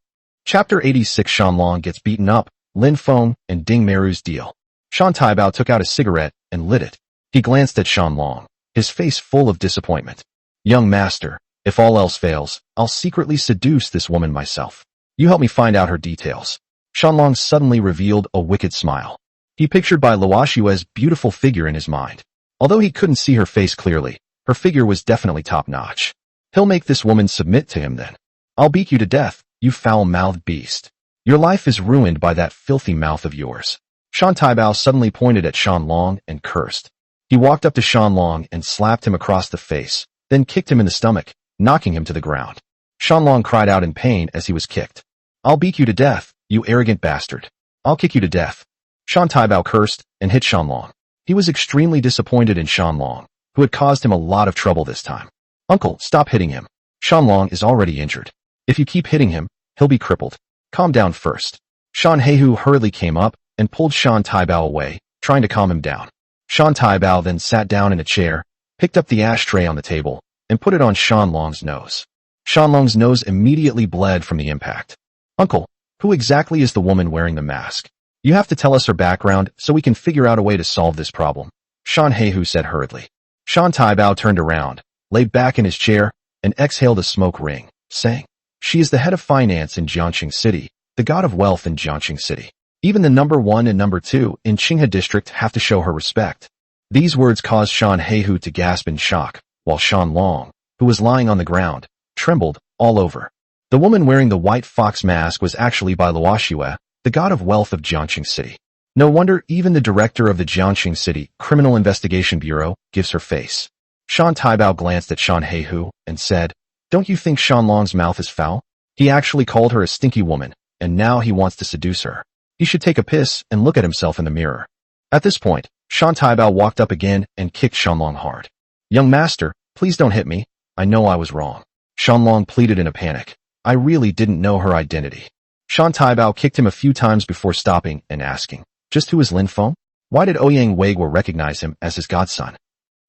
Chapter 86 Shan Long gets beaten up, Lin Feng and Ding Meru's deal. Shan Taibao took out a cigarette and lit it. He glanced at Shan Long, his face full of disappointment. Young master, if all else fails, I'll secretly seduce this woman myself. You help me find out her details. Shan Long suddenly revealed a wicked smile. He pictured Bai Luoshue's beautiful figure in his mind. Although he couldn't see her face clearly, her figure was definitely top-notch. He'll make this woman submit to him then. I'll beat you to death, you foul-mouthed beast. Your life is ruined by that filthy mouth of yours. Shan Taibao suddenly pointed at Shan Long and cursed. He walked up to Shan Long and slapped him across the face, then kicked him in the stomach, knocking him to the ground. Shan Long cried out in pain as he was kicked. I'll beat you to death, you arrogant bastard. I'll kick you to death. Shan Taibao cursed and hit Shan Long. He was extremely disappointed in Shan Long, who had caused him a lot of trouble this time. Uncle, stop hitting him. Shan Long is already injured. If you keep hitting him, he'll be crippled. Calm down first. Shan Heihu hurriedly came up and pulled Shan Taibao away, trying to calm him down. Shan Taibao then sat down in a chair, picked up the ashtray on the table, and put it on Shan Long's nose. Shan Long's nose immediately bled from the impact. Uncle, who exactly is the woman wearing the mask? You have to tell us her background so we can figure out a way to solve this problem, Shan Heihu said hurriedly. Shan Taibao turned around, laid back in his chair, and exhaled a smoke ring, saying, "She is the head of finance in Jiangxing City, the god of wealth in Jiangxing City. Even the number 1 and number 2 in Qinghe district have to show her respect." These words caused Shan Heihu to gasp in shock, while Shan Long, who was lying on the ground, trembled all over. The woman wearing the white fox mask was actually Bai Luoxue, the god of wealth of Jiangxing City. No wonder even the director of the Jiangxing City Criminal Investigation Bureau gives her face. Shan Taibao glanced at Shan Heihu and said, "Don't you think Shan Long's mouth is foul? He actually called her a stinky woman, and now he wants to seduce her. He should take a piss and look at himself in the mirror." At this point, Shan Taibao walked up again and kicked Shan Long hard. "Young master, please don't hit me. I know I was wrong." Shan Long pleaded in a panic. "I really didn't know her identity." Shan Taibao kicked him a few times before stopping and asking, "Just who is Lin Feng? Why did Ouyang Weiguo recognize him as his godson?"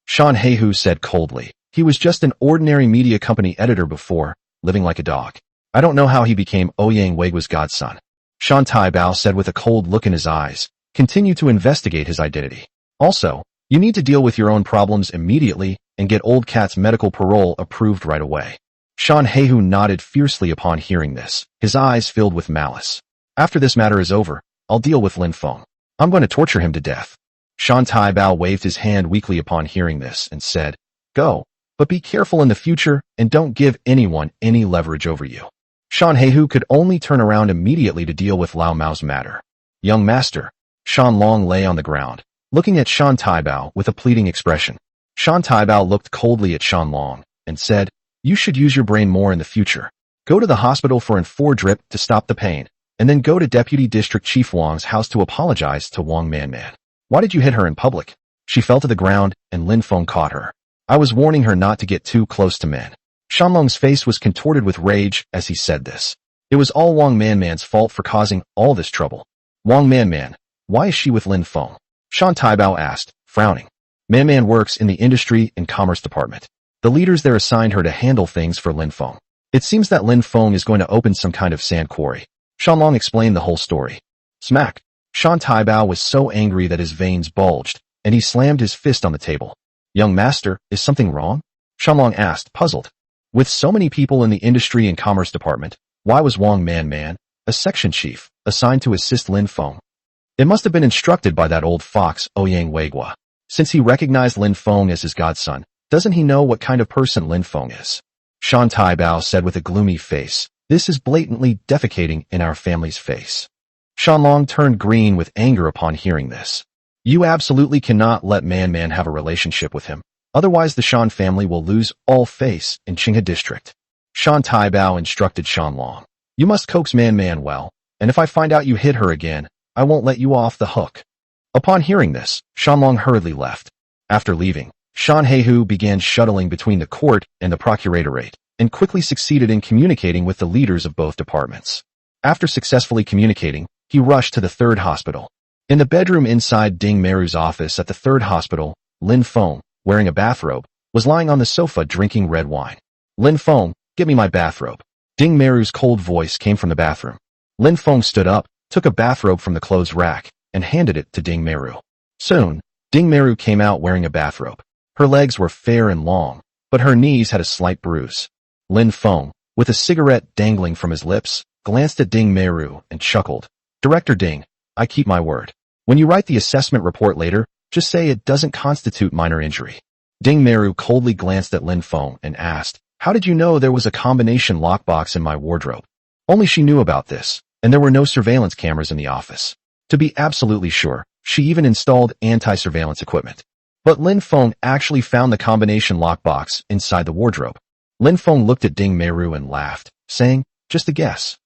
Shan Heihu said coldly, "He was just an ordinary media company editor before, living like a dog. I don't know how he became Ouyang Weiguo's godson." Shan Taibao said with a cold look in his eyes, "Continue to investigate his identity. Also, you need to deal with your own problems immediately and get Old Cat's medical parole approved right away." Shan Heihu nodded fiercely upon hearing this, his eyes filled with malice. "After this matter is over, I'll deal with Lin Feng. I'm going to torture him to death." Shan Taibao waved his hand weakly upon hearing this and said, "Go, but be careful in the future and don't give anyone any leverage over you." Shan Heihu could only turn around immediately to deal with Lao Mao's matter. "Young master." Shan Long lay on the ground, looking at Shan Taibao with a pleading expression. Shan Taibao looked coldly at Shan Long and said, "You should use your brain more in the future. Go to the hospital for an 4 drip to stop the pain, and then go to Deputy District Chief Wang's house to apologize to Wang Manman. Why did you hit her in public?" She fell to the ground, and Lin Feng caught her. "I was warning her not to get too close to men." Shan Long's face was contorted with rage as he said this. It was all Wang Manman's fault for causing all this trouble. "Wang Manman, why is she with Lin Feng?" Shan Taibao asked, frowning. "Manman works in the Industry and Commerce Department. The leaders there assigned her to handle things for Lin Feng. It seems that Lin Feng is going to open some kind of sand quarry." Shan Long explained the whole story. Smack! Shan Taibao was so angry that his veins bulged, and he slammed his fist on the table. "Young master, is something wrong?" Shan Long asked, puzzled. With so many people in the Industry and Commerce Department, why was Wang Manman, a section chief, assigned to assist Lin Feng? It must have been instructed by that old fox, Ouyang Weiguo. Since he recognized Lin Feng as his godson, doesn't he know what kind of person Lin Feng is? Shan Taibao said with a gloomy face, "This is blatantly defecating in our family's face." Shan Long turned green with anger upon hearing this. "You absolutely cannot let Man have a relationship with him, otherwise the Shan family will lose all face in Qinghe district." Shan Taibao instructed Shan Long, "You must coax Man well, and if I find out you hit her again, I won't let you off the hook." Upon hearing this, Shan Long hurriedly left. After leaving, Shan Heihu began shuttling between the court and the procuratorate, and quickly succeeded in communicating with the leaders of both departments. After successfully communicating, he rushed to the 3rd hospital. In the bedroom inside Ding Meru's office at the 3rd hospital, Lin Feng, wearing a bathrobe, was lying on the sofa drinking red wine. "Lin Feng, get me my bathrobe." Ding Meru's cold voice came from the bathroom. Lin Feng stood up, took a bathrobe from the clothes rack, and handed it to Ding Meru. Soon, Ding Meru came out wearing a bathrobe. Her legs were fair and long, but her knees had a slight bruise. Lin Feng, with a cigarette dangling from his lips, glanced at Ding Meru and chuckled. "Director Ding, I keep my word. When you write the assessment report later, just say it doesn't constitute minor injury." Ding Meru coldly glanced at Lin Feng and asked, "How did you know there was a combination lockbox in my wardrobe?" Only she knew about this, and there were no surveillance cameras in the office. To be absolutely sure, she even installed anti-surveillance equipment. But Lin Feng actually found the combination lockbox inside the wardrobe. Lin Feng looked at Ding Meru and laughed, saying, "Just a guess."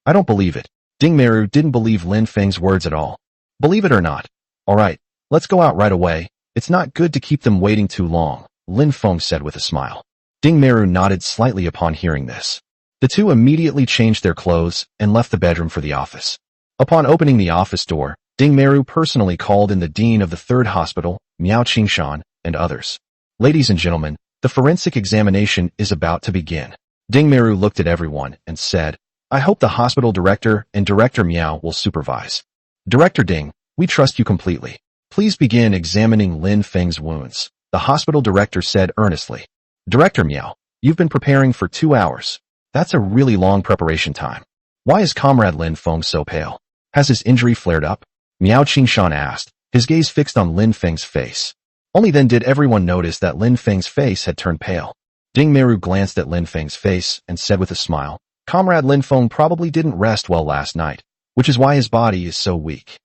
"I don't believe it." Ding Meru didn't believe Lin Feng's words at all. "Believe it or not. All right, let's go out right away. It's not good to keep them waiting too long," Lin Feng said with a smile. Ding Meru nodded slightly upon hearing this. The two immediately changed their clothes and left the bedroom for the office. Upon opening the office door, Ding Meru personally called in the dean of the 3rd hospital, Miao Qingshan, and others. "Ladies and gentlemen, the forensic examination is about to begin." Ding Meru looked at everyone and said, "I hope the hospital director and Director Miao will supervise." Director Ding, we trust you completely. Please begin examining Lin Feng's wounds, the hospital director said earnestly. Director Miao, you've been preparing for 2 hours. That's a really long preparation time. Why is Comrade Lin Feng so pale? Has his injury flared up? Miao Qingshan asked, his gaze fixed on Lin Feng's face. Only then did everyone notice that Lin Feng's face had turned pale. Ding Meru glanced at Lin Feng's face and said with a smile, Comrade Lin Feng probably didn't rest well last night, which is why his body is so weak.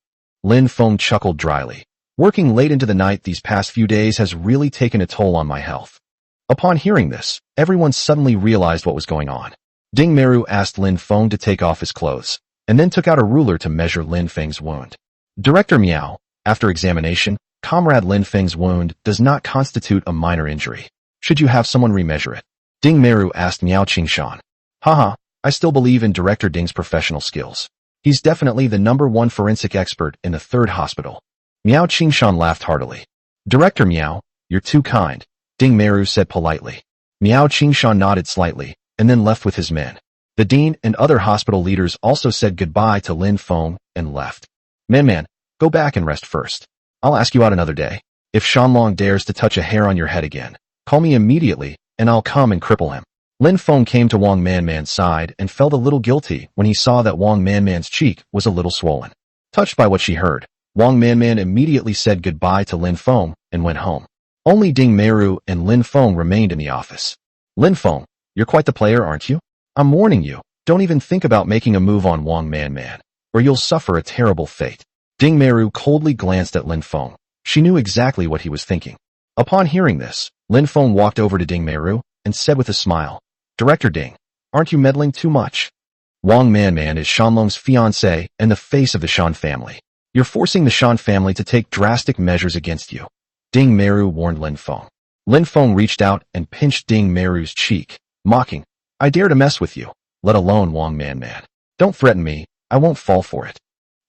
Lin Feng chuckled dryly. Working late into the night these past few days has really taken a toll on my health. Upon hearing this, everyone suddenly realized what was going on. Ding Meru asked Lin Feng to take off his clothes, and then took out a ruler to measure Lin Feng's wound. Director Miao, after examination, Comrade Lin Feng's wound does not constitute a minor injury. Should you have someone remeasure it? Ding Meru asked Miao Qingshan. Haha, I still believe in Director Ding's professional skills. He's definitely the #1 forensic expert in the 3rd hospital. Miao Qingshan laughed heartily. Director Miao, you're too kind, Ding Meru said politely. Miao Qingshan nodded slightly, and then left with his men. The dean and other hospital leaders also said goodbye to Lin Feng and left. Man, go back and rest first. I'll ask you out another day. If Shanlong dares to touch a hair on your head again, call me immediately, and I'll come and cripple him. Lin Feng came to Wang Manman's side and felt a little guilty when he saw that Wang Manman's cheek was a little swollen. Touched by what she heard, Wang Manman immediately said goodbye to Lin Feng and went home. Only Ding Meru and Lin Feng remained in the office. Lin Feng, you're quite the player, aren't you? I'm warning you, don't even think about making a move on Wang Manman, or you'll suffer a terrible fate. Ding Meru coldly glanced at Lin Feng. She knew exactly what he was thinking. Upon hearing this, Lin Feng walked over to Ding Meru and said with a smile, Director Ding, aren't you meddling too much? Wang Manman is Shanlong's fiancé and the face of the Shan family. You're forcing the Shan family to take drastic measures against you. Ding Meru warned Lin Feng. Lin Feng reached out and pinched Ding Meru's cheek, mocking, I dare to mess with you, let alone Wang Manman. Don't threaten me, I won't fall for it.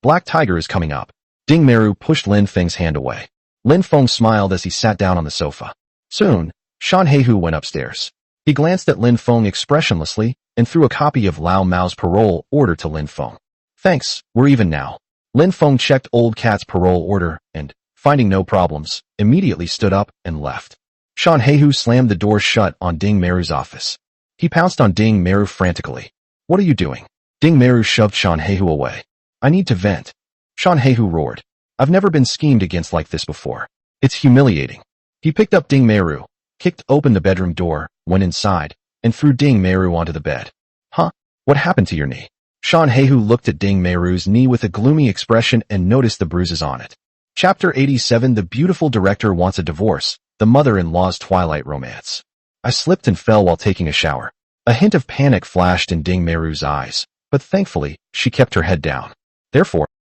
Black Tiger is coming up. Ding Meru pushed Lin Feng's hand away. Lin Feng smiled as he sat down on the sofa. Soon, Shan Heihu went upstairs. He glanced at Lin Feng expressionlessly and threw a copy of Lao Mao's parole order to Lin Feng. Thanks, we're even now. Lin Feng checked Old Cat's parole order and, finding no problems, immediately stood up and left. Shan Heihu slammed the door shut on Ding Meru's office. He pounced on Ding Meru frantically. What are you doing? Ding Meru shoved Shan Heihu away. I need to vent. Shan Heihu roared. I've never been schemed against like this before. It's humiliating. He picked up Ding Meru, kicked open the bedroom door, went inside, and threw Ding Meru onto the bed. Huh? What happened to your knee? Shan Heihu looked at Ding Meru's knee with a gloomy expression and noticed the bruises on it. Chapter 87 The beautiful director wants a divorce, the mother-in-law's twilight romance. I slipped and fell while taking a shower. A hint of panic flashed in Ding Meru's eyes, but thankfully, she kept her head down. Therefore,